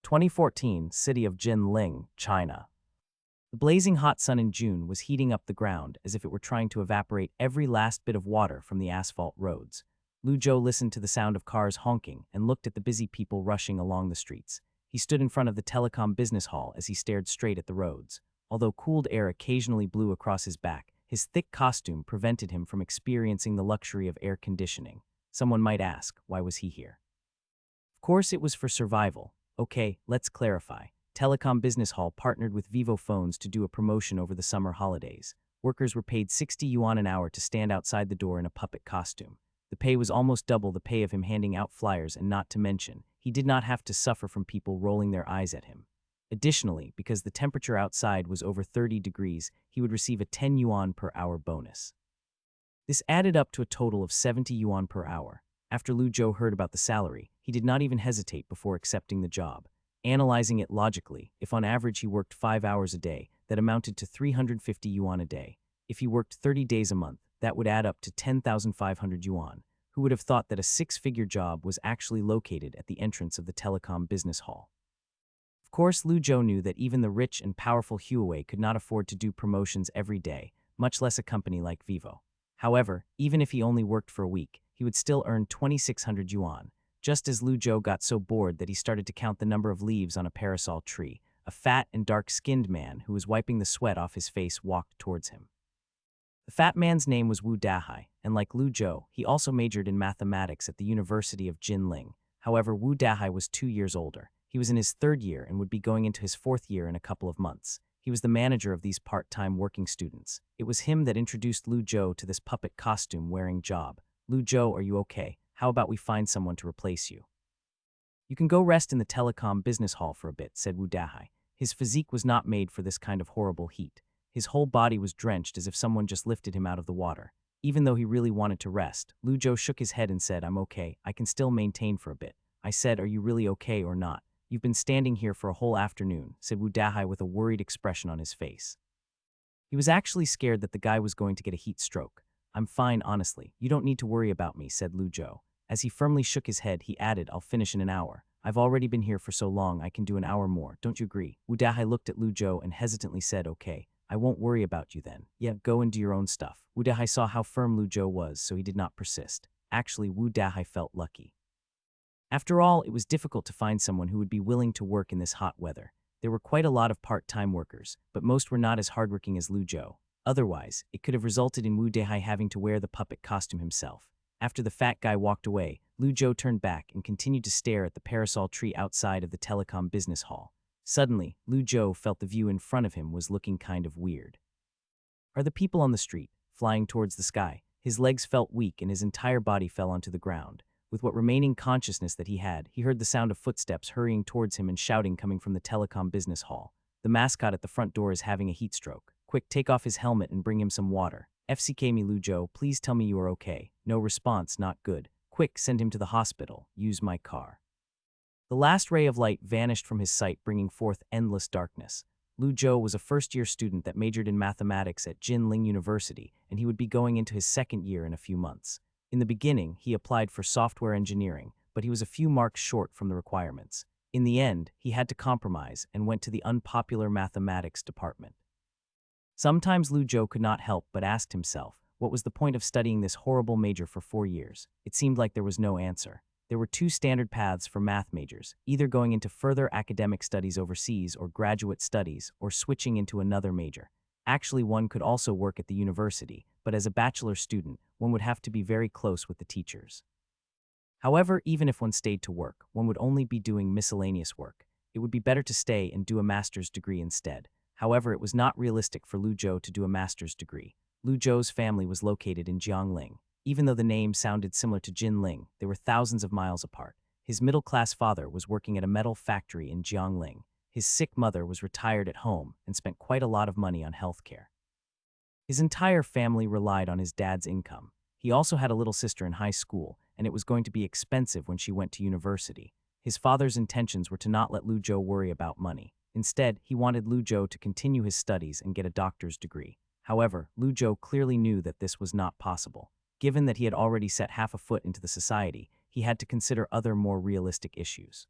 2014, city of Jinling, China. The blazing hot sun in June was heating up the ground as if it were trying to evaporate every last bit of water from the asphalt roads. Lu Zhou listened to the sound of cars honking and looked at the busy people rushing along the streets. He stood in front of the telecom business hall as he stared straight at the roads. Although cooled air occasionally blew across his back, his thick costume prevented him from experiencing the luxury of air conditioning. Someone might ask, why was he here? Of course it was for survival. Okay, let's clarify. Telecom Business Hall partnered with Vivo Phones to do a promotion over the summer holidays. Workers were paid 60 yuan an hour to stand outside the door in a puppet costume. The pay was almost double the pay of him handing out flyers, and not to mention, he did not have to suffer from people rolling their eyes at him. Additionally, because the temperature outside was over 30 degrees, he would receive a 10 yuan per hour bonus. This added up to a total of 70 yuan per hour. After Lu Zhou heard about the salary, he did not even hesitate before accepting the job. Analyzing it logically, if on average he worked 5 hours a day, that amounted to 350 yuan a day. If he worked 30 days a month, that would add up to 10,500 yuan. Who would have thought that a six-figure job was actually located at the entrance of the telecom business hall? Of course, Lu Zhou knew that even the rich and powerful Huawei could not afford to do promotions every day, much less a company like Vivo. However, even if he only worked for a week, he would still earn 2,600 yuan. Just as Lu Zhou got so bored that he started to count the number of leaves on a parasol tree, a fat and dark-skinned man who was wiping the sweat off his face walked towards him. The fat man's name was Wu Dahai, and like Lu Zhou, he also majored in mathematics at the University of Jinling. However, Wu Dahai was 2 years older. He was in his third year and would be going into his fourth year in a couple of months. He was the manager of these part-time working students. It was him that introduced Lu Zhou to this puppet costume-wearing job. Lu Zhou, are you okay? How about we find someone to replace you? You can go rest in the telecom business hall for a bit, said Wu Dahai. His physique was not made for this kind of horrible heat. His whole body was drenched as if someone just lifted him out of the water. Even though he really wanted to rest, Lu Zhou shook his head and said, I'm okay, I can still maintain for a bit. I said, are you really okay or not? You've been standing here for a whole afternoon, said Wu Dahai with a worried expression on his face. He was actually scared that the guy was going to get a heat stroke. I'm fine, honestly. You don't need to worry about me, said Lu Zhou. As he firmly shook his head, he added, I'll finish in an hour. I've already been here for so long, I can do an hour more. Don't you agree? Wu Dahai looked at Lu Zhou and hesitantly said, okay, I won't worry about you then. Yeah, go and do your own stuff. Wu Dahai saw how firm Lu Zhou was, so he did not persist. Actually, Wu Dahai felt lucky. After all, it was difficult to find someone who would be willing to work in this hot weather. There were quite a lot of part-time workers, but most were not as hardworking as Lu Zhou. Otherwise, it could have resulted in Wu Dahai having to wear the puppet costume himself. After the fat guy walked away, Lu Zhou turned back and continued to stare at the parasol tree outside of the telecom business hall. Suddenly, Lu Zhou felt the view in front of him was looking kind of weird. Are the people on the street, flying towards the sky? His legs felt weak and his entire body fell onto the ground. With what remaining consciousness that he had, he heard the sound of footsteps hurrying towards him and shouting coming from the telecom business hall. The mascot at the front door is having a heat stroke. Quick, take off his helmet and bring him some water. FCK me Lu Zhou, please tell me you are okay. No response, not good. Quick, send him to the hospital. Use my car. The last ray of light vanished from his sight, bringing forth endless darkness. Lu Zhou was a first-year student that majored in mathematics at Jinling University, and he would be going into his second year in a few months. In the beginning, he applied for software engineering, but he was a few marks short from the requirements. In the end, he had to compromise and went to the unpopular mathematics department. Sometimes Lu Zhou could not help but asked himself, what was the point of studying this horrible major for 4 years? It seemed like there was no answer. There were 2 standard paths for math majors, either going into further academic studies overseas or graduate studies, or switching into another major. Actually, one could also work at the university, but as a bachelor student, one would have to be very close with the teachers. However, even if one stayed to work, one would only be doing miscellaneous work. It would be better to stay and do a master's degree instead. However, it was not realistic for Lu Zhou to do a master's degree. Lu Zhou's family was located in Jiangling. Even though the name sounded similar to Jinling, they were thousands of miles apart. His middle-class father was working at a metal factory in Jiangling. His sick mother was retired at home and spent quite a lot of money on healthcare. His entire family relied on his dad's income. He also had a little sister in high school, and it was going to be expensive when she went to university. His father's intentions were to not let Lu Zhou worry about money. Instead, he wanted Lu Zhou to continue his studies and get a doctor's degree. However, Lu Zhou clearly knew that this was not possible. Given that he had already set half a foot into the society, he had to consider other more realistic issues.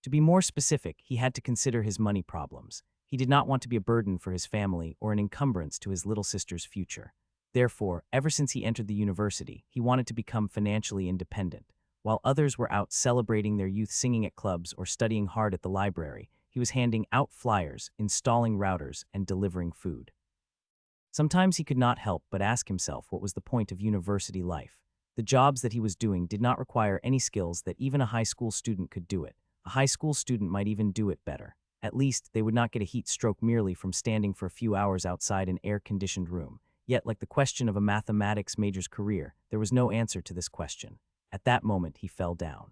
To be more specific, he had to consider his money problems. He did not want to be a burden for his family or an encumbrance to his little sister's future. Therefore, ever since he entered the university, he wanted to become financially independent. While others were out celebrating their youth singing at clubs or studying hard at the library, he was handing out flyers, installing routers, and delivering food. Sometimes he could not help but ask himself what was the point of university life. The jobs that he was doing did not require any skills that even a high school student could do it. A high school student might even do it better. At least, they would not get a heat stroke merely from standing for a few hours outside an air-conditioned room. Yet, like the question of a mathematics major's career, there was no answer to this question. At that moment, he fell down.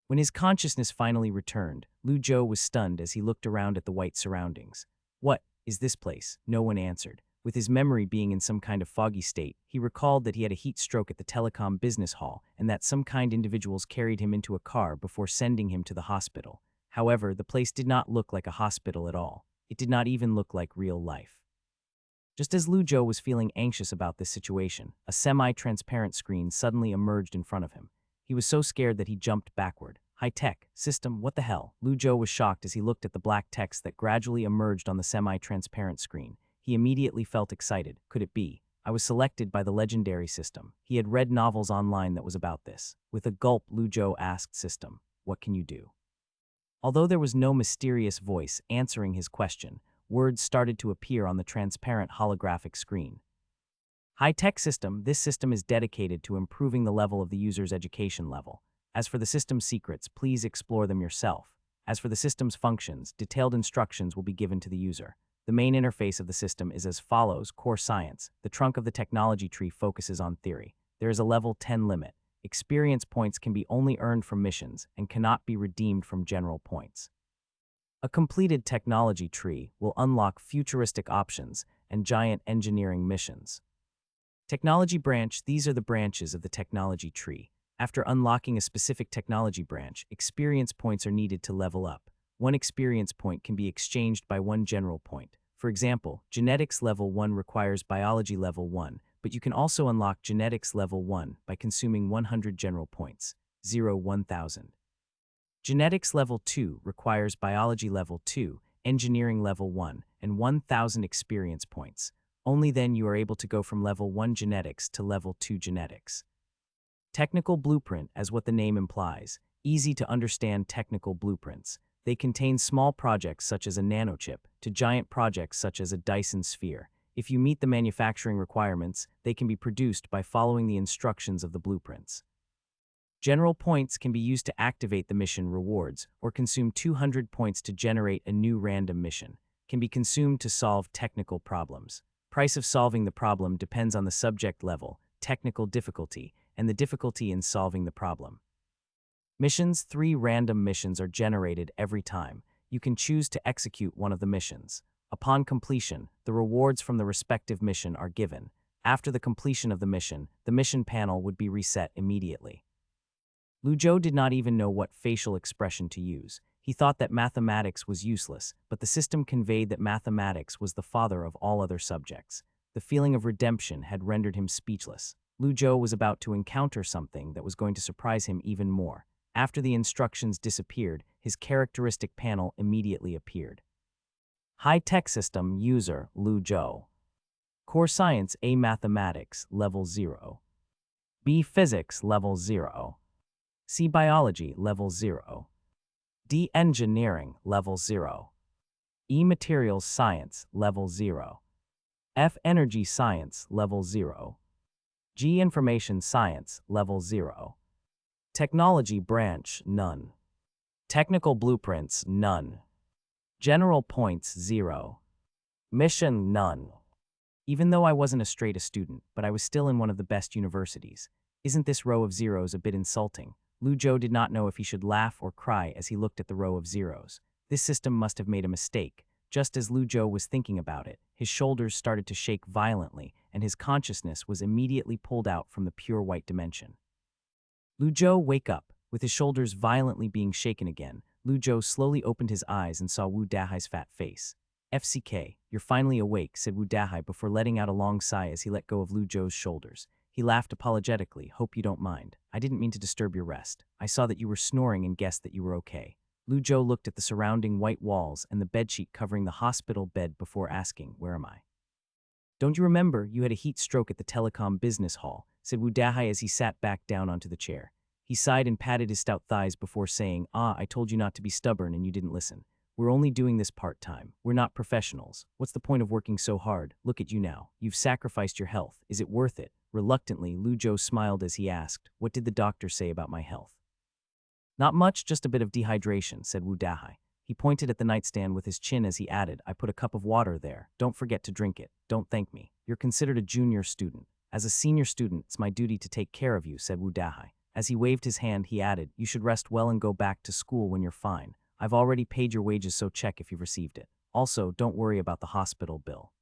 When his consciousness finally returned, Lu Zhou was stunned as he looked around at the white surroundings. What is this place? No one answered. With his memory being in some kind of foggy state, he recalled that he had a heat stroke at the telecom business hall and that some kind individuals carried him into a car before sending him to the hospital. However, the place did not look like a hospital at all. It did not even look like real life. Just as Lu Zhou was feeling anxious about this situation, a semi-transparent screen suddenly emerged in front of him. He was so scared that he jumped backward. High-tech, system, what the hell? Lu Zhou was shocked as he looked at the black text that gradually emerged on the semi-transparent screen. He immediately felt excited. Could it be? I was selected by the legendary system. He had read novels online that was about this. With a gulp, Lu Zhou asked system, "What can you do?" Although there was no mysterious voice answering his question, words started to appear on the transparent holographic screen. High-tech system, this system is dedicated to improving the level of the user's education level. As for the system's secrets, please explore them yourself. As for the system's functions, detailed instructions will be given to the user. The main interface of the system is as follows: Core Science. The trunk of the technology tree focuses on theory. There is a level 10 limit. Experience points can be only earned from missions and cannot be redeemed from general points. A completed technology tree will unlock futuristic options and giant engineering missions. Technology branch. These are the branches of the technology tree. After unlocking a specific technology branch, experience points are needed to level up. One experience point can be exchanged by one general point. For example, genetics level 1 requires biology level 1, but you can also unlock genetics level 1 by consuming 100 general points, 1000. Genetics level 2 requires biology level 2, engineering level 1, and 1000 experience points. Only then you are able to go from level 1 genetics to level 2 genetics. Technical blueprint, as what the name implies, easy to understand technical blueprints. They contain small projects such as a nanochip to giant projects such as a Dyson sphere. If you meet the manufacturing requirements, they can be produced by following the instructions of the blueprints. General points can be used to activate the mission rewards or consume 200 points to generate a new random mission. Can be consumed to solve technical problems. Price of solving the problem depends on the subject level, technical difficulty, and the difficulty in solving the problem. Missions. 3 random missions are generated every time. You can choose to execute one of the missions. Upon completion, the rewards from the respective mission are given. After the completion of the mission panel would be reset immediately. Lu Zhou did not even know what facial expression to use. He thought that mathematics was useless, but the system conveyed that mathematics was the father of all other subjects. The feeling of redemption had rendered him speechless. Lu Zhou was about to encounter something that was going to surprise him even more. After the instructions disappeared, his characteristic panel immediately appeared. High-tech system user Lu Zhou. Core Science. A. Mathematics level 0. B. Physics level 0. C. Biology level 0. D. Engineering level 0. E. Materials Science level 0. F. Energy Science level 0. G. Information Science level 0. Technology branch, none. Technical blueprints, none. General points, 0. Mission, none. Even though I wasn't a straight A student, but I was still in one of the best universities. Isn't this row of zeros a bit insulting? Lu Zhou did not know if he should laugh or cry as he looked at the row of zeros. This system must have made a mistake. Just as Lu Zhou was thinking about it, his shoulders started to shake violently, and his consciousness was immediately pulled out from the pure white dimension. Lu Zhou, wake up. With his shoulders violently being shaken again, Lu Zhou slowly opened his eyes and saw Wu Dahai's fat face. "FCK, you're finally awake," said Wu Dahai before letting out a long sigh as he let go of Lu Zhou's shoulders. He laughed apologetically. "Hope you don't mind. I didn't mean to disturb your rest. I saw that you were snoring and guessed that you were okay." Lu Zhou looked at the surrounding white walls and the bedsheet covering the hospital bed before asking, "Where am I?" "Don't you remember you had a heat stroke at the telecom business hall?" said Wu Dahai as he sat back down onto the chair. He sighed and patted his stout thighs before saying, "Ah, I told you not to be stubborn and you didn't listen. We're only doing this part-time. We're not professionals. What's the point of working so hard? Look at you now. You've sacrificed your health. Is it worth it?" Reluctantly, Lu Zhou smiled as he asked, "What did the doctor say about my health?" "Not much, just a bit of dehydration," said Wu Dahai. He pointed at the nightstand with his chin as he added, "I put a cup of water there. Don't forget to drink it. Don't thank me. You're considered a junior student. As a senior student, it's my duty to take care of you," said Wu Dahai. As he waved his hand, he added, "You should rest well and go back to school when you're fine. I've already paid your wages, so check if you've received it. Also, don't worry about the hospital bill.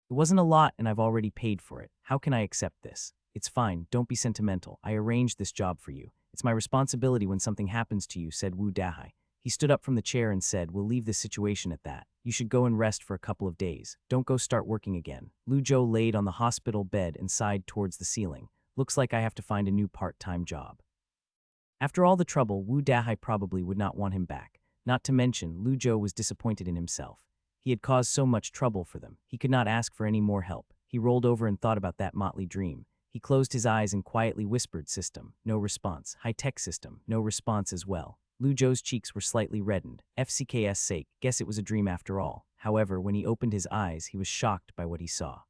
It wasn't a lot and I've already paid for it. How can I accept this? It's fine, don't be sentimental. I arranged this job for you. It's my responsibility when something happens to you," said Wu Dahai. He stood up from the chair and said, "We'll leave this situation at that. You should go and rest for a couple of days. Don't go start working again." Lu Zhou laid on the hospital bed and sighed towards the ceiling. "Looks like I have to find a new part-time job." After all the trouble, Wu Dahai probably would not want him back. Not to mention, Lu Zhou was disappointed in himself. He had caused so much trouble for them. He could not ask for any more help. He rolled over and thought about that motley dream. He closed his eyes and quietly whispered, "System, no response. High-tech system, no response as well." Lu Zhou's cheeks were slightly reddened. FCK's sake, guess it was a dream after all. However, when he opened his eyes, he was shocked by what he saw.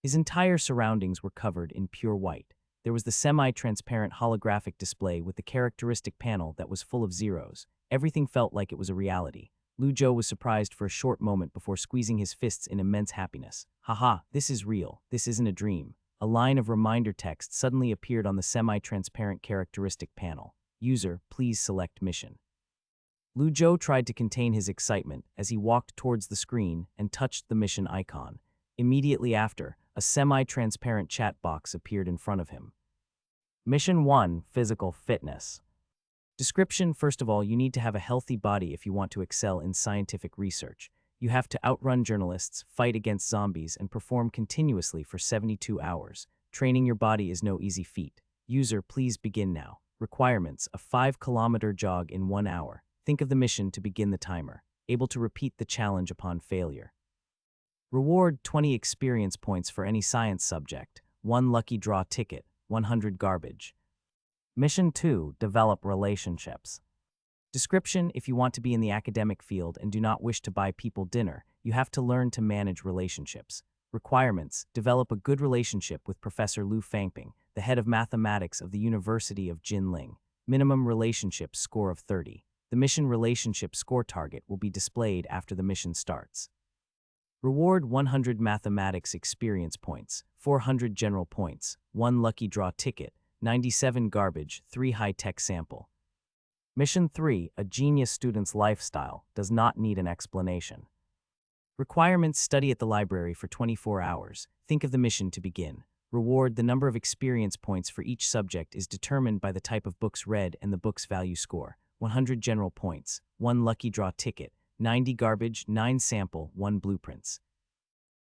His entire surroundings were covered in pure white. There was the semi-transparent holographic display with the characteristic panel that was full of zeros. Everything felt like it was a reality. Lu Zhou was surprised for a short moment before squeezing his fists in immense happiness. "Haha, this is real. This isn't a dream." A line of reminder text suddenly appeared on the semi-transparent characteristic panel. "User, please select mission." Lu Zhou tried to contain his excitement as he walked towards the screen and touched the mission icon. Immediately after, a semi-transparent chat box appeared in front of him. Mission 1, Physical Fitness. Description: first of all, you need to have a healthy body if you want to excel in scientific research. You have to outrun journalists, fight against zombies, and perform continuously for 72 hours. Training your body is no easy feat. User, please begin now. Requirements: a 5-kilometer jog in 1 hour. Think of the mission to begin the timer. Able to repeat the challenge upon failure. Reward: 20 experience points for any science subject. 1 lucky draw ticket, 100 garbage. Mission 2, Develop Relationships. Description: if you want to be in the academic field and do not wish to buy people dinner, you have to learn to manage relationships. Requirements: develop a good relationship with Professor Lu Fangping, the head of mathematics of the University of Jinling. Minimum relationship score of 30. The mission relationship score target will be displayed after the mission starts. Reward: 100 mathematics experience points, 400 general points, 1 lucky draw ticket, 97 garbage, 3 high-tech sample. Mission 3, A Genius Student's Lifestyle, does not need an explanation. Requirements: study at the library for 24 hours. Think of the mission to begin. Reward: the number of experience points for each subject is determined by the type of books read and the book's value score. 100 general points, 1 lucky draw ticket, 90 garbage, 9 sample, 1 blueprints.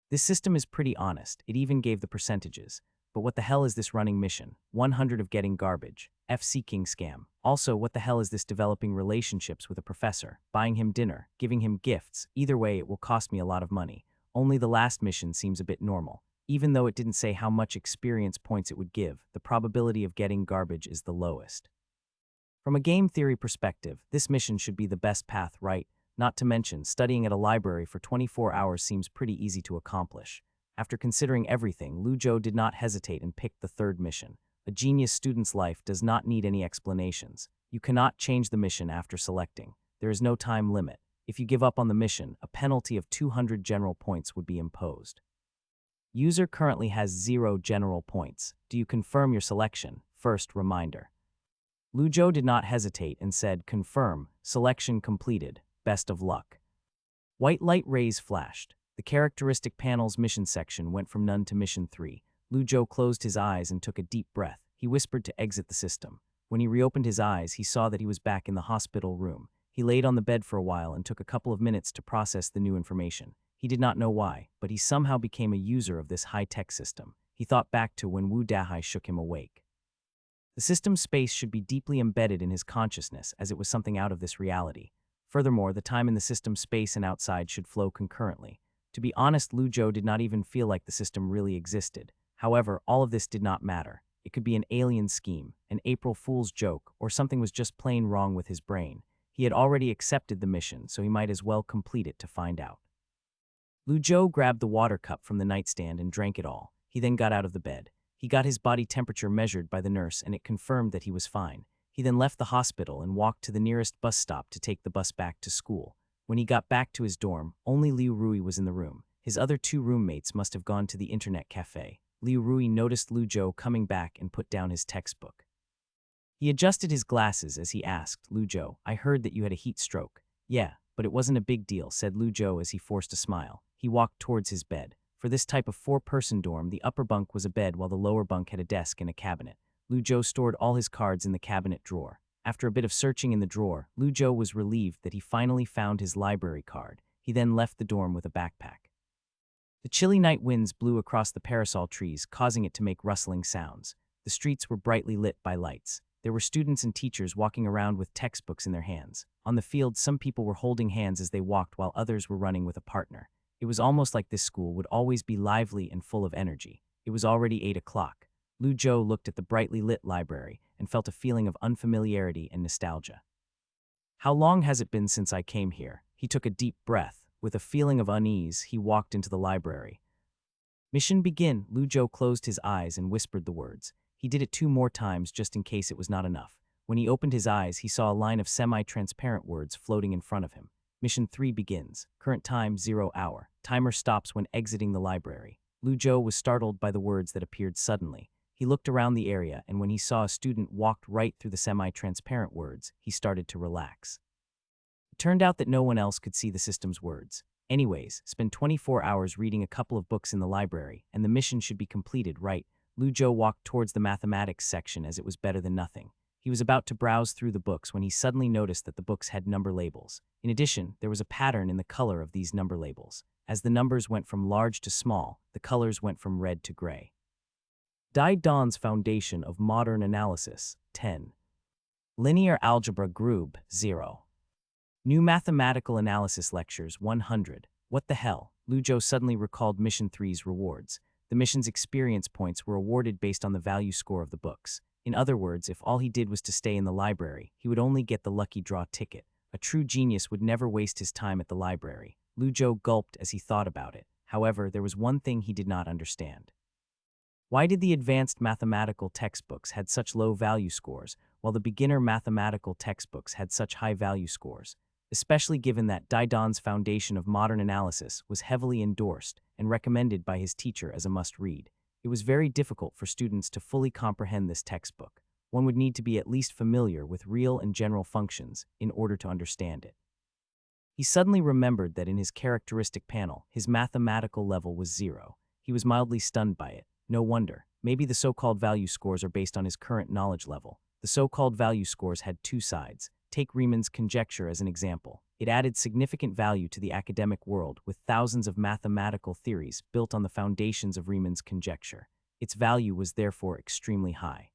This system is pretty honest. It even gave the percentages. But what the hell is this running mission? 100 of getting garbage. FC King scam. Also, what the hell is this developing relationships with a professor? Buying him dinner, giving him gifts. Either way, it will cost me a lot of money. Only the last mission seems a bit normal. Even though it didn't say how much experience points it would give, the probability of getting garbage is the lowest. From a game theory perspective, this mission should be the best path, right? Not to mention, studying at a library for 24 hours seems pretty easy to accomplish. After considering everything, Lu Zhou did not hesitate and picked the third mission. A genius student's life does not need any explanations. You cannot change the mission after selecting. There is no time limit. If you give up on the mission, a penalty of 200 general points would be imposed. User currently has 0 general points. Do you confirm your selection? First reminder. Lu Zhou did not hesitate and said, "Confirm. Selection completed. Best of luck." White light rays flashed. The characteristic panel's mission section went from none to mission 3. Lu Zhou closed his eyes and took a deep breath. He whispered to exit the system. When he reopened his eyes, he saw that he was back in the hospital room. He laid on the bed for a while and took a couple of minutes to process the new information. He did not know why, but he somehow became a user of this high-tech system. He thought back to when Wu Dahai shook him awake. The system's space should be deeply embedded in his consciousness as it was something out of this reality. Furthermore, the time in the system's space and outside should flow concurrently. To be honest, Lu Zhou did not even feel like the system really existed. However, all of this did not matter. It could be an alien scheme, an April Fool's joke, or something was just plain wrong with his brain. He had already accepted the mission, so he might as well complete it to find out. Lu Zhou grabbed the water cup from the nightstand and drank it all. He then got out of the bed. He got his body temperature measured by the nurse and it confirmed that he was fine. He then left the hospital and walked to the nearest bus stop to take the bus back to school. When he got back to his dorm, only Liu Rui was in the room. His other two roommates must have gone to the internet cafe. Liu Rui noticed Lu Zhou coming back and put down his textbook. He adjusted his glasses as he asked, "Lu Zhou, I heard that you had a heat stroke." "Yeah, but it wasn't a big deal," said Lu Zhou as he forced a smile. He walked towards his bed. For this type of four-person dorm, the upper bunk was a bed while the lower bunk had a desk and a cabinet. Lu Zhou stored all his cards in the cabinet drawer. After a bit of searching in the drawer, Lu Zhou was relieved that he finally found his library card. He then left the dorm with a backpack. The chilly night winds blew across the parasol trees, causing it to make rustling sounds. The streets were brightly lit by lights. There were students and teachers walking around with textbooks in their hands. On the field, some people were holding hands as they walked while others were running with a partner. It was almost like this school would always be lively and full of energy. It was already 8 o'clock. Lu Zhou looked at the brightly lit library and felt a feeling of unfamiliarity and nostalgia. "How long has it been since I came here?" He took a deep breath. With a feeling of unease, he walked into the library. "Mission begin." Lu Zhou closed his eyes and whispered the words. He did it 2 more times just in case it was not enough. When he opened his eyes, he saw a line of semi-transparent words floating in front of him. "Mission 3 begins. Current time 0 hour. Timer stops when exiting the library." Lu Zhou was startled by the words that appeared suddenly. He looked around the area, and when he saw a student walked right through the semi-transparent words, he started to relax. It turned out that no one else could see the system's words. Anyways, spend 24 hours reading a couple of books in the library, and the mission should be completed, right? Lu Zhou walked towards the mathematics section as it was better than nothing. He was about to browse through the books when he suddenly noticed that the books had number labels. In addition, there was a pattern in the color of these number labels. As the numbers went from large to small, the colors went from red to gray. Dai Don's Foundation of Modern Analysis, 10. Linear Algebra Group, 0. New Mathematical Analysis Lectures, 100. What the hell? Lu Zhou suddenly recalled Mission 3's rewards. The mission's experience points were awarded based on the value score of the books. In other words, if all he did was to stay in the library, he would only get the lucky draw ticket. A true genius would never waste his time at the library. Lu Zhou gulped as he thought about it. However, there was one thing he did not understand. Why did the advanced mathematical textbooks had such low value scores, while the beginner mathematical textbooks had such high value scores? Especially given that Dai Don's Foundation of Modern Analysis was heavily endorsed and recommended by his teacher as a must-read. It was very difficult for students to fully comprehend this textbook. One would need to be at least familiar with real and general functions in order to understand it. He suddenly remembered that in his characteristic panel, his mathematical level was 0. He was mildly stunned by it. No wonder. Maybe the so-called value scores are based on his current knowledge level. The so-called value scores had 2 sides. Take Riemann's conjecture as an example. It added significant value to the academic world with thousands of mathematical theories built on the foundations of Riemann's conjecture. Its value was therefore extremely high.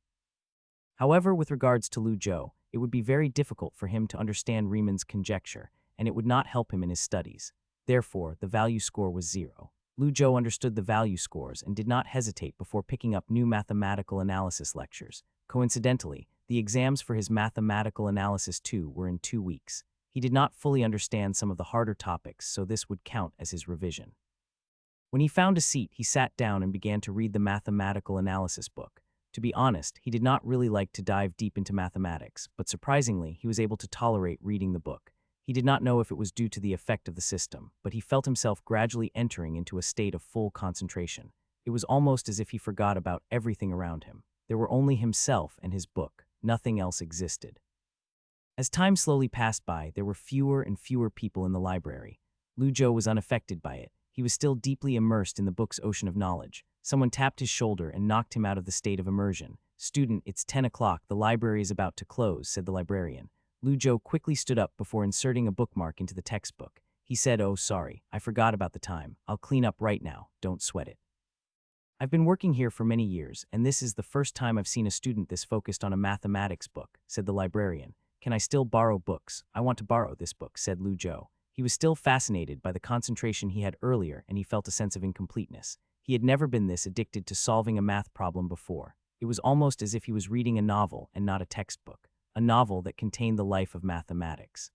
However, with regards to Lu Zhou, it would be very difficult for him to understand Riemann's conjecture, and it would not help him in his studies. Therefore, the value score was 0. Lu Zhou understood the value scores and did not hesitate before picking up new mathematical analysis lectures. Coincidentally, the exams for his Mathematical Analysis 2 were in 2 weeks. He did not fully understand some of the harder topics, so this would count as his revision. When he found a seat, he sat down and began to read the Mathematical Analysis book. To be honest, he did not really like to dive deep into mathematics, but surprisingly, he was able to tolerate reading the book. He did not know if it was due to the effect of the system, but he felt himself gradually entering into a state of full concentration. It was almost as if he forgot about everything around him. There were only himself and his book. Nothing else existed. As time slowly passed by, there were fewer and fewer people in the library. Lu Zhou was unaffected by it. He was still deeply immersed in the book's ocean of knowledge. Someone tapped his shoulder and knocked him out of the state of immersion. "Student, it's 10 o'clock. The library is about to close," said the librarian. Lu Zhou quickly stood up before inserting a bookmark into the textbook. He said, "Oh, sorry, I forgot about the time. I'll clean up right now. Don't sweat it." I've been working here for many years, and this is the first time I've seen a student this focused on a mathematics book, said the librarian. Can I still borrow books? I want to borrow this book, said Lu Zhou. He was still fascinated by the concentration he had earlier, and he felt a sense of incompleteness. He had never been this addicted to solving a math problem before. It was almost as if he was reading a novel and not a textbook, a novel that contained the life of mathematics.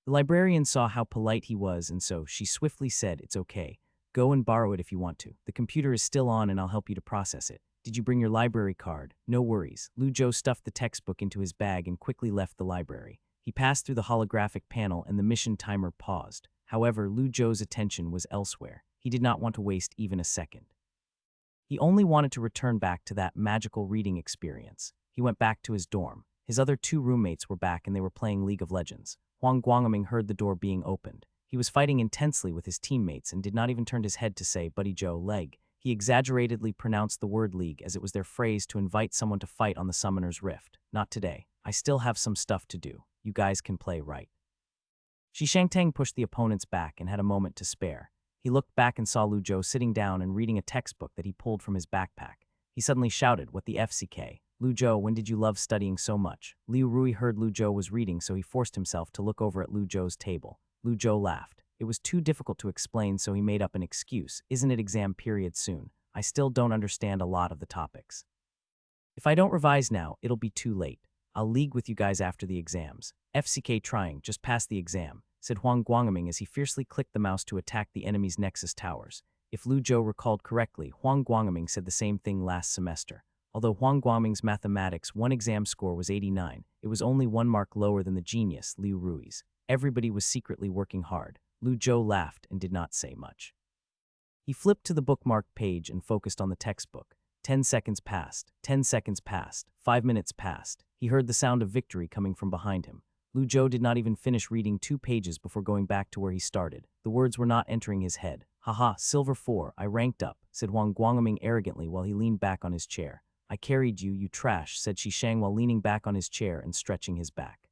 The librarian saw how polite he was, and so she swiftly said, "It's okay. Go and borrow it if you want to. The computer is still on and I'll help you to process it. Did you bring your library card? No worries." Lu Zhou stuffed the textbook into his bag and quickly left the library. He passed through the holographic panel and the mission timer paused. However, Lu Zhou's attention was elsewhere. He did not want to waste even a second. He only wanted to return back to that magical reading experience. He went back to his dorm. His other two roommates were back and they were playing League of Legends. Huang Guangming heard the door being opened. He was fighting intensely with his teammates and did not even turn his head to say, "Buddy Joe, leg." He exaggeratedly pronounced the word league as it was their phrase to invite someone to fight on the Summoner's Rift. "Not today. I still have some stuff to do. You guys can play, right?" Shi Shangtang pushed the opponents back and had a moment to spare. He looked back and saw Lu Zhou sitting down and reading a textbook that he pulled from his backpack. He suddenly shouted, "What the FCK? Lu Zhou, when did you love studying so much?" Liu Rui heard Lu Zhou was reading, so he forced himself to look over at Lu Zhou's table. Lu Zhou laughed. It was too difficult to explain, so he made up an excuse. "Isn't it exam period soon? I still don't understand a lot of the topics. If I don't revise now, it'll be too late. I'll league with you guys after the exams." "FCK trying, just pass the exam," said Huang Guangming as he fiercely clicked the mouse to attack the enemy's Nexus towers. If Lu Zhou recalled correctly, Huang Guangming said the same thing last semester. Although Huang Guangming's mathematics 1 exam score was 89, it was only 1 mark lower than the genius, Liu Rui's. Everybody was secretly working hard. Lu Zhou laughed and did not say much. He flipped to the bookmarked page and focused on the textbook. 10 seconds passed. 10 seconds passed. 5 minutes passed. He heard the sound of victory coming from behind him. Lu Zhou did not even finish reading 2 pages before going back to where he started. The words were not entering his head. "Haha, silver 4, I ranked up," said Huang Guangming arrogantly while he leaned back on his chair. "I carried you, you trash," said Shi Shang while leaning back on his chair and stretching his back.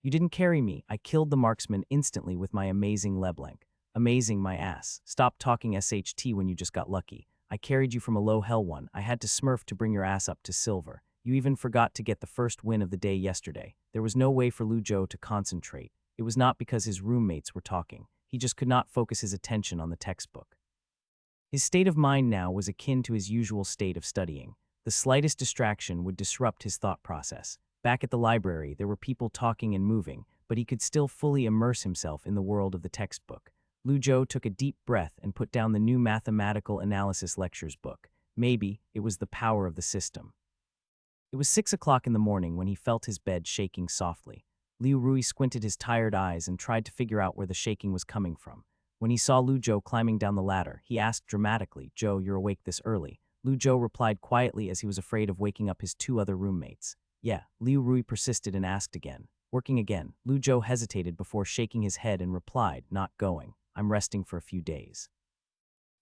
"You didn't carry me. I killed the marksman instantly with my amazing Leblanc." "Amazing, my ass. Stop talking SHT when you just got lucky. I carried you from a low hell one. I had to smurf to bring your ass up to silver. You even forgot to get the first win of the day yesterday." There was no way for Lu Zhou to concentrate. It was not because his roommates were talking. He just could not focus his attention on the textbook. His state of mind now was akin to his usual state of studying. The slightest distraction would disrupt his thought process. Back at the library, there were people talking and moving, but he could still fully immerse himself in the world of the textbook. Lu Zhou took a deep breath and put down the new mathematical analysis lectures book. Maybe it was the power of the system. It was 6 o'clock in the morning when he felt his bed shaking softly. Liu Rui squinted his tired eyes and tried to figure out where the shaking was coming from. When he saw Lu Zhou climbing down the ladder, he asked dramatically, "Zhou, you're awake this early?" Lu Zhou replied quietly as he was afraid of waking up his 2 other roommates. "Yeah." Liu Rui persisted and asked again. "Working again?" Lu Zhou hesitated before shaking his head and replied, "Not going. I'm resting for a few days."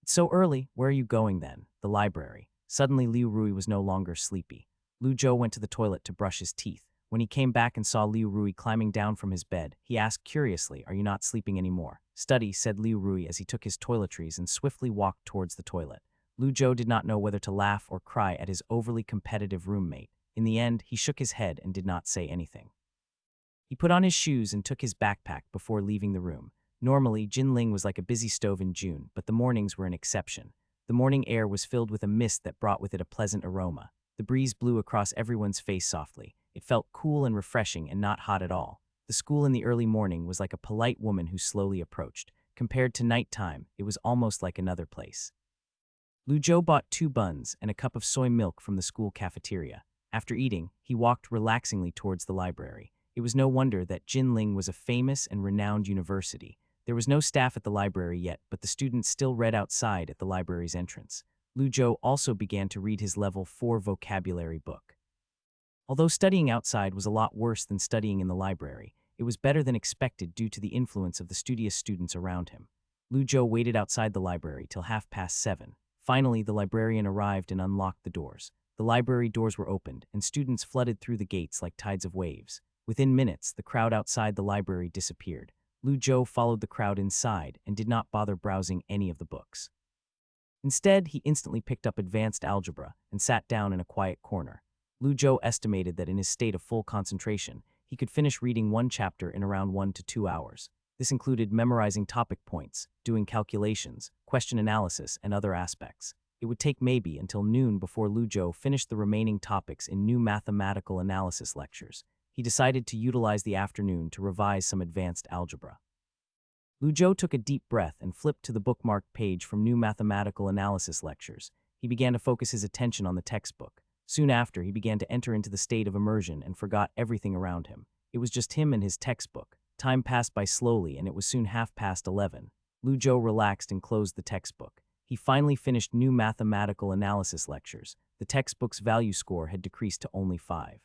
"It's so early. Where are you going then?" "The library." Suddenly Liu Rui was no longer sleepy. Lu Zhou went to the toilet to brush his teeth. When he came back and saw Liu Rui climbing down from his bed, he asked curiously, "Are you not sleeping anymore?" "Study," said Liu Rui as he took his toiletries and swiftly walked towards the toilet. Lu Zhou did not know whether to laugh or cry at his overly competitive roommate. In the end, he shook his head and did not say anything. He put on his shoes and took his backpack before leaving the room. Normally, Jinling was like a busy stove in June, but the mornings were an exception. The morning air was filled with a mist that brought with it a pleasant aroma. The breeze blew across everyone's face softly. It felt cool and refreshing and not hot at all. The school in the early morning was like a polite woman who slowly approached. Compared to nighttime, it was almost like another place. Lu Zhou bought 2 buns and a cup of soy milk from the school cafeteria. After eating, he walked relaxingly towards the library. It was no wonder that Jinling was a famous and renowned university. There was no staff at the library yet, but the students still read outside at the library's entrance. Lu Zhou also began to read his level 4 vocabulary book. Although studying outside was a lot worse than studying in the library, it was better than expected due to the influence of the studious students around him. Lu Zhou waited outside the library till 7:30. Finally, the librarian arrived and unlocked the doors. The library doors were opened, and students flooded through the gates like tides of waves. Within minutes, the crowd outside the library disappeared. Lu Zhou followed the crowd inside and did not bother browsing any of the books. Instead, he instantly picked up advanced algebra and sat down in a quiet corner. Lu Zhou estimated that in his state of full concentration, he could finish reading one chapter in around 1 to 2 hours. This included memorizing topic points, doing calculations, question analysis, and other aspects. It would take maybe until noon before Lu Zhou finished the remaining topics in new mathematical analysis lectures. He decided to utilize the afternoon to revise some advanced algebra. Lu Zhou took a deep breath and flipped to the bookmarked page from new mathematical analysis lectures. He began to focus his attention on the textbook. Soon after, he began to enter into the state of immersion and forgot everything around him. It was just him and his textbook. Time passed by slowly, and it was soon 11:30. Lu Zhou relaxed and closed the textbook. He finally finished new mathematical analysis lectures. The textbook's value score had decreased to only 5.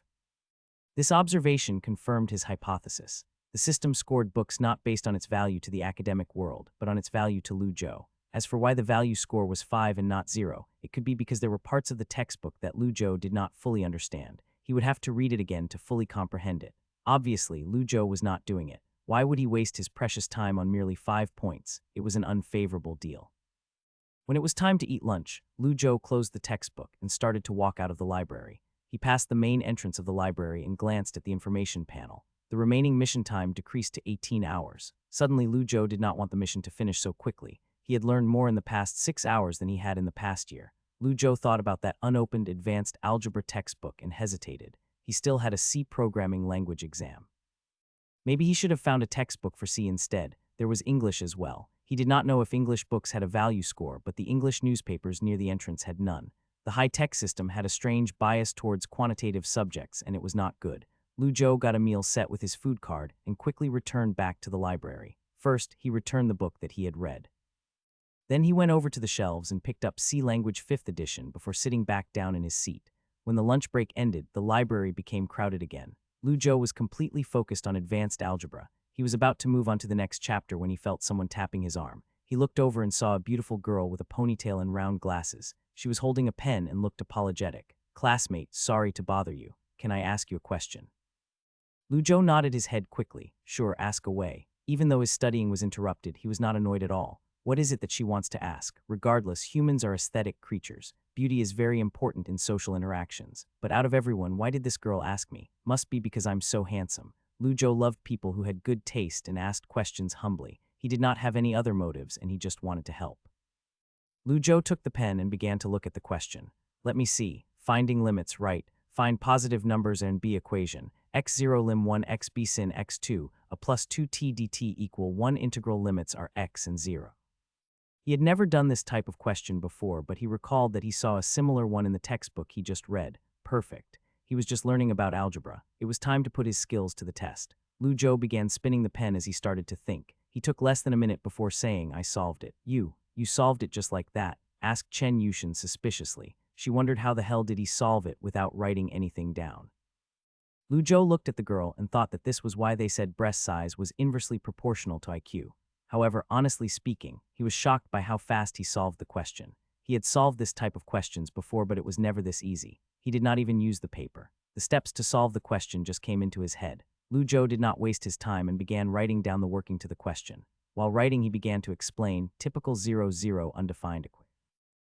This observation confirmed his hypothesis. The system scored books not based on its value to the academic world, but on its value to Lu Zhou. As for why the value score was 5 and not 0, it could be because there were parts of the textbook that Lu Zhou did not fully understand. He would have to read it again to fully comprehend it. Obviously, Lu Zhou was not doing it. Why would he waste his precious time on merely 5 points? It was an unfavorable deal. When it was time to eat lunch, Lu Zhou closed the textbook and started to walk out of the library. He passed the main entrance of the library and glanced at the information panel. The remaining mission time decreased to 18 hours. Suddenly, Lu Zhou did not want the mission to finish so quickly. He had learned more in the past 6 hours than he had in the past year. Lu Zhou thought about that unopened advanced algebra textbook and hesitated. He still had a C programming language exam. Maybe he should have found a textbook for C instead. There was English as well. He did not know if English books had a value score, but the English newspapers near the entrance had none. The high-tech system had a strange bias towards quantitative subjects, and it was not good. Lu Zhou got a meal set with his food card and quickly returned back to the library. First, he returned the book that he had read. Then he went over to the shelves and picked up C Language 5th edition before sitting back down in his seat. When the lunch break ended, the library became crowded again. Lu Zhou was completely focused on advanced algebra. He was about to move on to the next chapter when he felt someone tapping his arm. He looked over and saw a beautiful girl with a ponytail and round glasses. She was holding a pen and looked apologetic. "Classmate, sorry to bother you. Can I ask you a question?" Lu Zhou nodded his head quickly. "Sure, ask away." Even though his studying was interrupted, he was not annoyed at all. What is it that she wants to ask? Regardless, humans are aesthetic creatures. Beauty is very important in social interactions. But out of everyone, why did this girl ask me? Must be because I'm so handsome. Lu Zhou loved people who had good taste and asked questions humbly. He did not have any other motives, and he just wanted to help. Lu Zhou took the pen and began to look at the question. Let me see. Finding limits, right. Find positive numbers and B equation. x0 lim 1 x b sin x2, a plus 2t dt equal 1 integral limits are x and 0. He had never done this type of question before, but he recalled that he saw a similar one in the textbook he just read. Perfect. He was just learning about algebra. It was time to put his skills to the test. Lu Zhou began spinning the pen as he started to think. He took less than a minute before saying, "I solved it." You solved it just like that?" asked Chen Yushin suspiciously. She wondered how the hell did he solve it without writing anything down. Lu Zhou looked at the girl and thought that this was why they said breast size was inversely proportional to IQ. However, honestly speaking, he was shocked by how fast he solved the question. He had solved this type of questions before, but it was never this easy. He did not even use the paper. The steps to solve the question just came into his head. Lu Zhou did not waste his time and began writing down the working to the question. While writing, he began to explain, typical 0, undefined equation.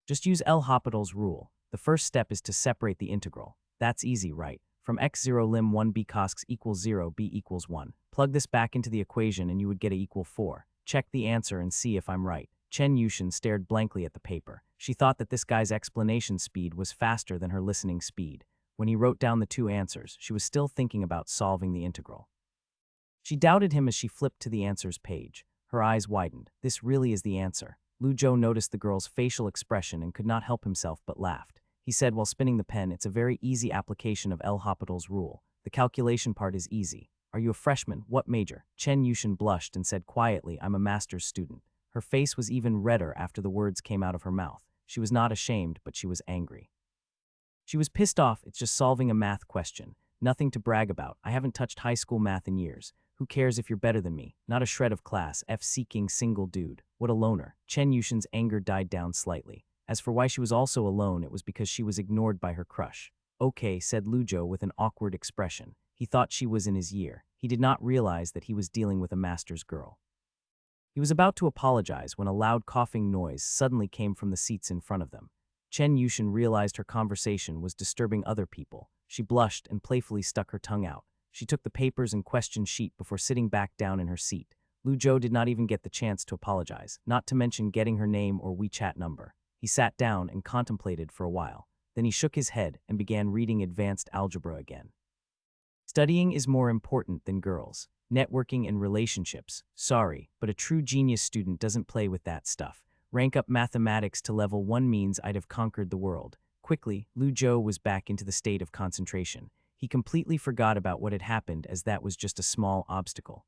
Just use L'Hopital's rule. The first step is to separate the integral. That's easy, right? From x0 lim 1 b cos equals 0, b equals 1. Plug this back into the equation and you would get a equal 4. Check the answer and see if I'm right. Chen Yushin stared blankly at the paper. She thought that this guy's explanation speed was faster than her listening speed. When he wrote down the two answers, she was still thinking about solving the integral. She doubted him as she flipped to the answers page. Her eyes widened. This really is the answer. Lu Zhou noticed the girl's facial expression and could not help himself but laughed. He said while spinning the pen, "It's a very easy application of L'Hopital's rule. The calculation part is easy. Are you a freshman? What major?" Chen Yushin blushed and said quietly, "I'm a master's student." Her face was even redder after the words came out of her mouth. She was not ashamed, but she was angry. She was pissed off. It's just solving a math question. Nothing to brag about. I haven't touched high school math in years. Who cares if you're better than me? Not a shred of class. F-seeking single dude. What a loner. Chen Yushin's anger died down slightly. As for why she was also alone, it was because she was ignored by her crush. "Okay," said Lu Zhou with an awkward expression. He thought she was in his year. He did not realize that he was dealing with a master's girl. He was about to apologize when a loud coughing noise suddenly came from the seats in front of them. Chen Yushin realized her conversation was disturbing other people. She blushed and playfully stuck her tongue out. She took the papers and question sheet before sitting back down in her seat. Lu Zhou did not even get the chance to apologize, not to mention getting her name or WeChat number. He sat down and contemplated for a while. Then he shook his head and began reading advanced algebra again. Studying is more important than girls. Networking and relationships. Sorry, but a true genius student doesn't play with that stuff. Rank up mathematics to level 1 means I'd have conquered the world. Quickly, Lu Zhou was back into the state of concentration. He completely forgot about what had happened as that was just a small obstacle.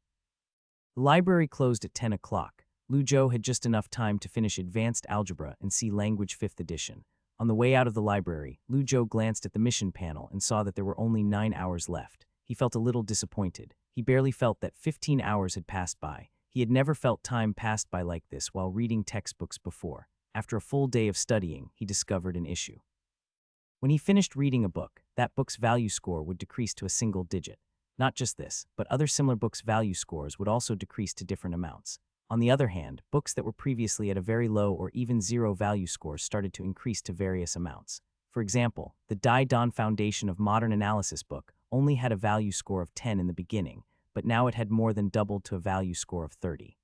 The library closed at 10 o'clock. Lu Zhou had just enough time to finish advanced algebra and see language 5th edition. On the way out of the library, Lu Zhou glanced at the mission panel and saw that there were only 9 hours left. He felt a little disappointed. He barely felt that 15 hours had passed by. He had never felt time passed by like this while reading textbooks before. After a full day of studying, he discovered an issue. When he finished reading a book, that book's value score would decrease to a single digit. Not just this, but other similar books' value scores would also decrease to different amounts. On the other hand, books that were previously at a very low or even zero value scores started to increase to various amounts. For example, the Dai Dan Foundation of Modern Analysis book only had a value score of 10 in the beginning, but now it had more than doubled to a value score of 30.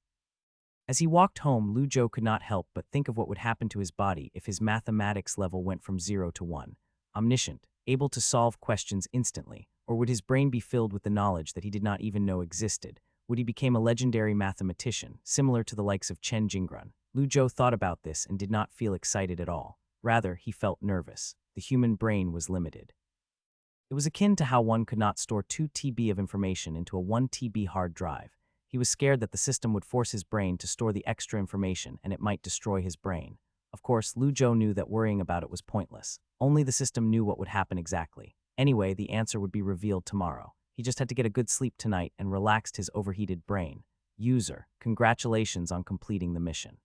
As he walked home, Lu Zhou could not help but think of what would happen to his body if his mathematics level went from 0 to 1. Omniscient, able to solve questions instantly, or would his brain be filled with the knowledge that he did not even know existed? Would he become a legendary mathematician, similar to the likes of Chen Jinggrun? Lu Zhou thought about this and did not feel excited at all. Rather, he felt nervous. The human brain was limited. It was akin to how one could not store 2 TB of information into a 1 TB hard drive. He was scared that the system would force his brain to store the extra information and it might destroy his brain. Of course, Lu Zhou knew that worrying about it was pointless. Only the system knew what would happen exactly. Anyway, the answer would be revealed tomorrow. He just had to get a good sleep tonight and relaxed his overheated brain. User, congratulations on completing the mission.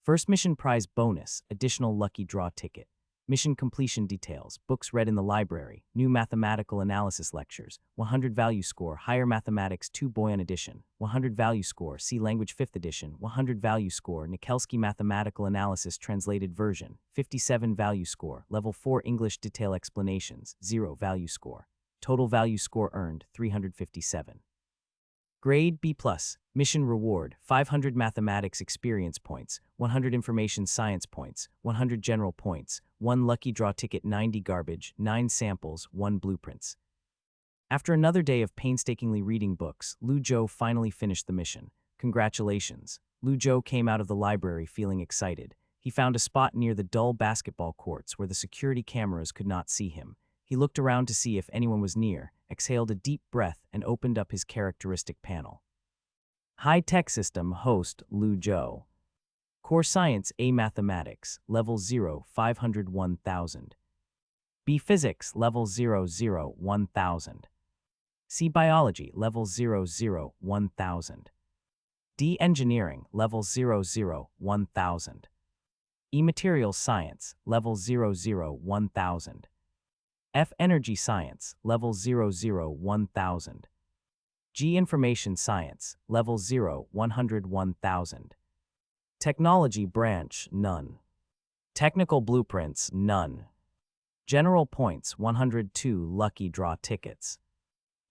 First mission prize bonus, additional lucky draw ticket. Mission completion details, books read in the library, new mathematical analysis lectures, 100 value score, higher mathematics 2 Boyan edition, 100 value score, see language 5th edition, 100 value score, Nikelski mathematical analysis translated version, 57 value score, level 4 English detail explanations, 0 value score. Total value score earned, 357. Grade B+, mission reward, 500 mathematics experience points, 100 information science points, 100 general points, 1 lucky draw ticket, 90 garbage, 9 samples, 1 blueprints. After another day of painstakingly reading books, Lu Zhou finally finished the mission. Congratulations. Lu Zhou came out of the library feeling excited. He found a spot near the dull basketball courts where the security cameras could not see him. He looked around to see if anyone was near, exhaled a deep breath, and opened up his characteristic panel. High-Tech System Host Lu Zhou. Core Science A Mathematics, Level 0, 501,000. B Physics, Level 00, 1,000. C Biology, Level 00, 1,000. D Engineering, Level 00, 1,000. E Materials Science, Level 00, 1,000. F Energy Science, Level 00, 1,000. G Information Science, Level 0, 101,000. Technology Branch, none. Technical Blueprints, none. General Points, 102 lucky draw tickets.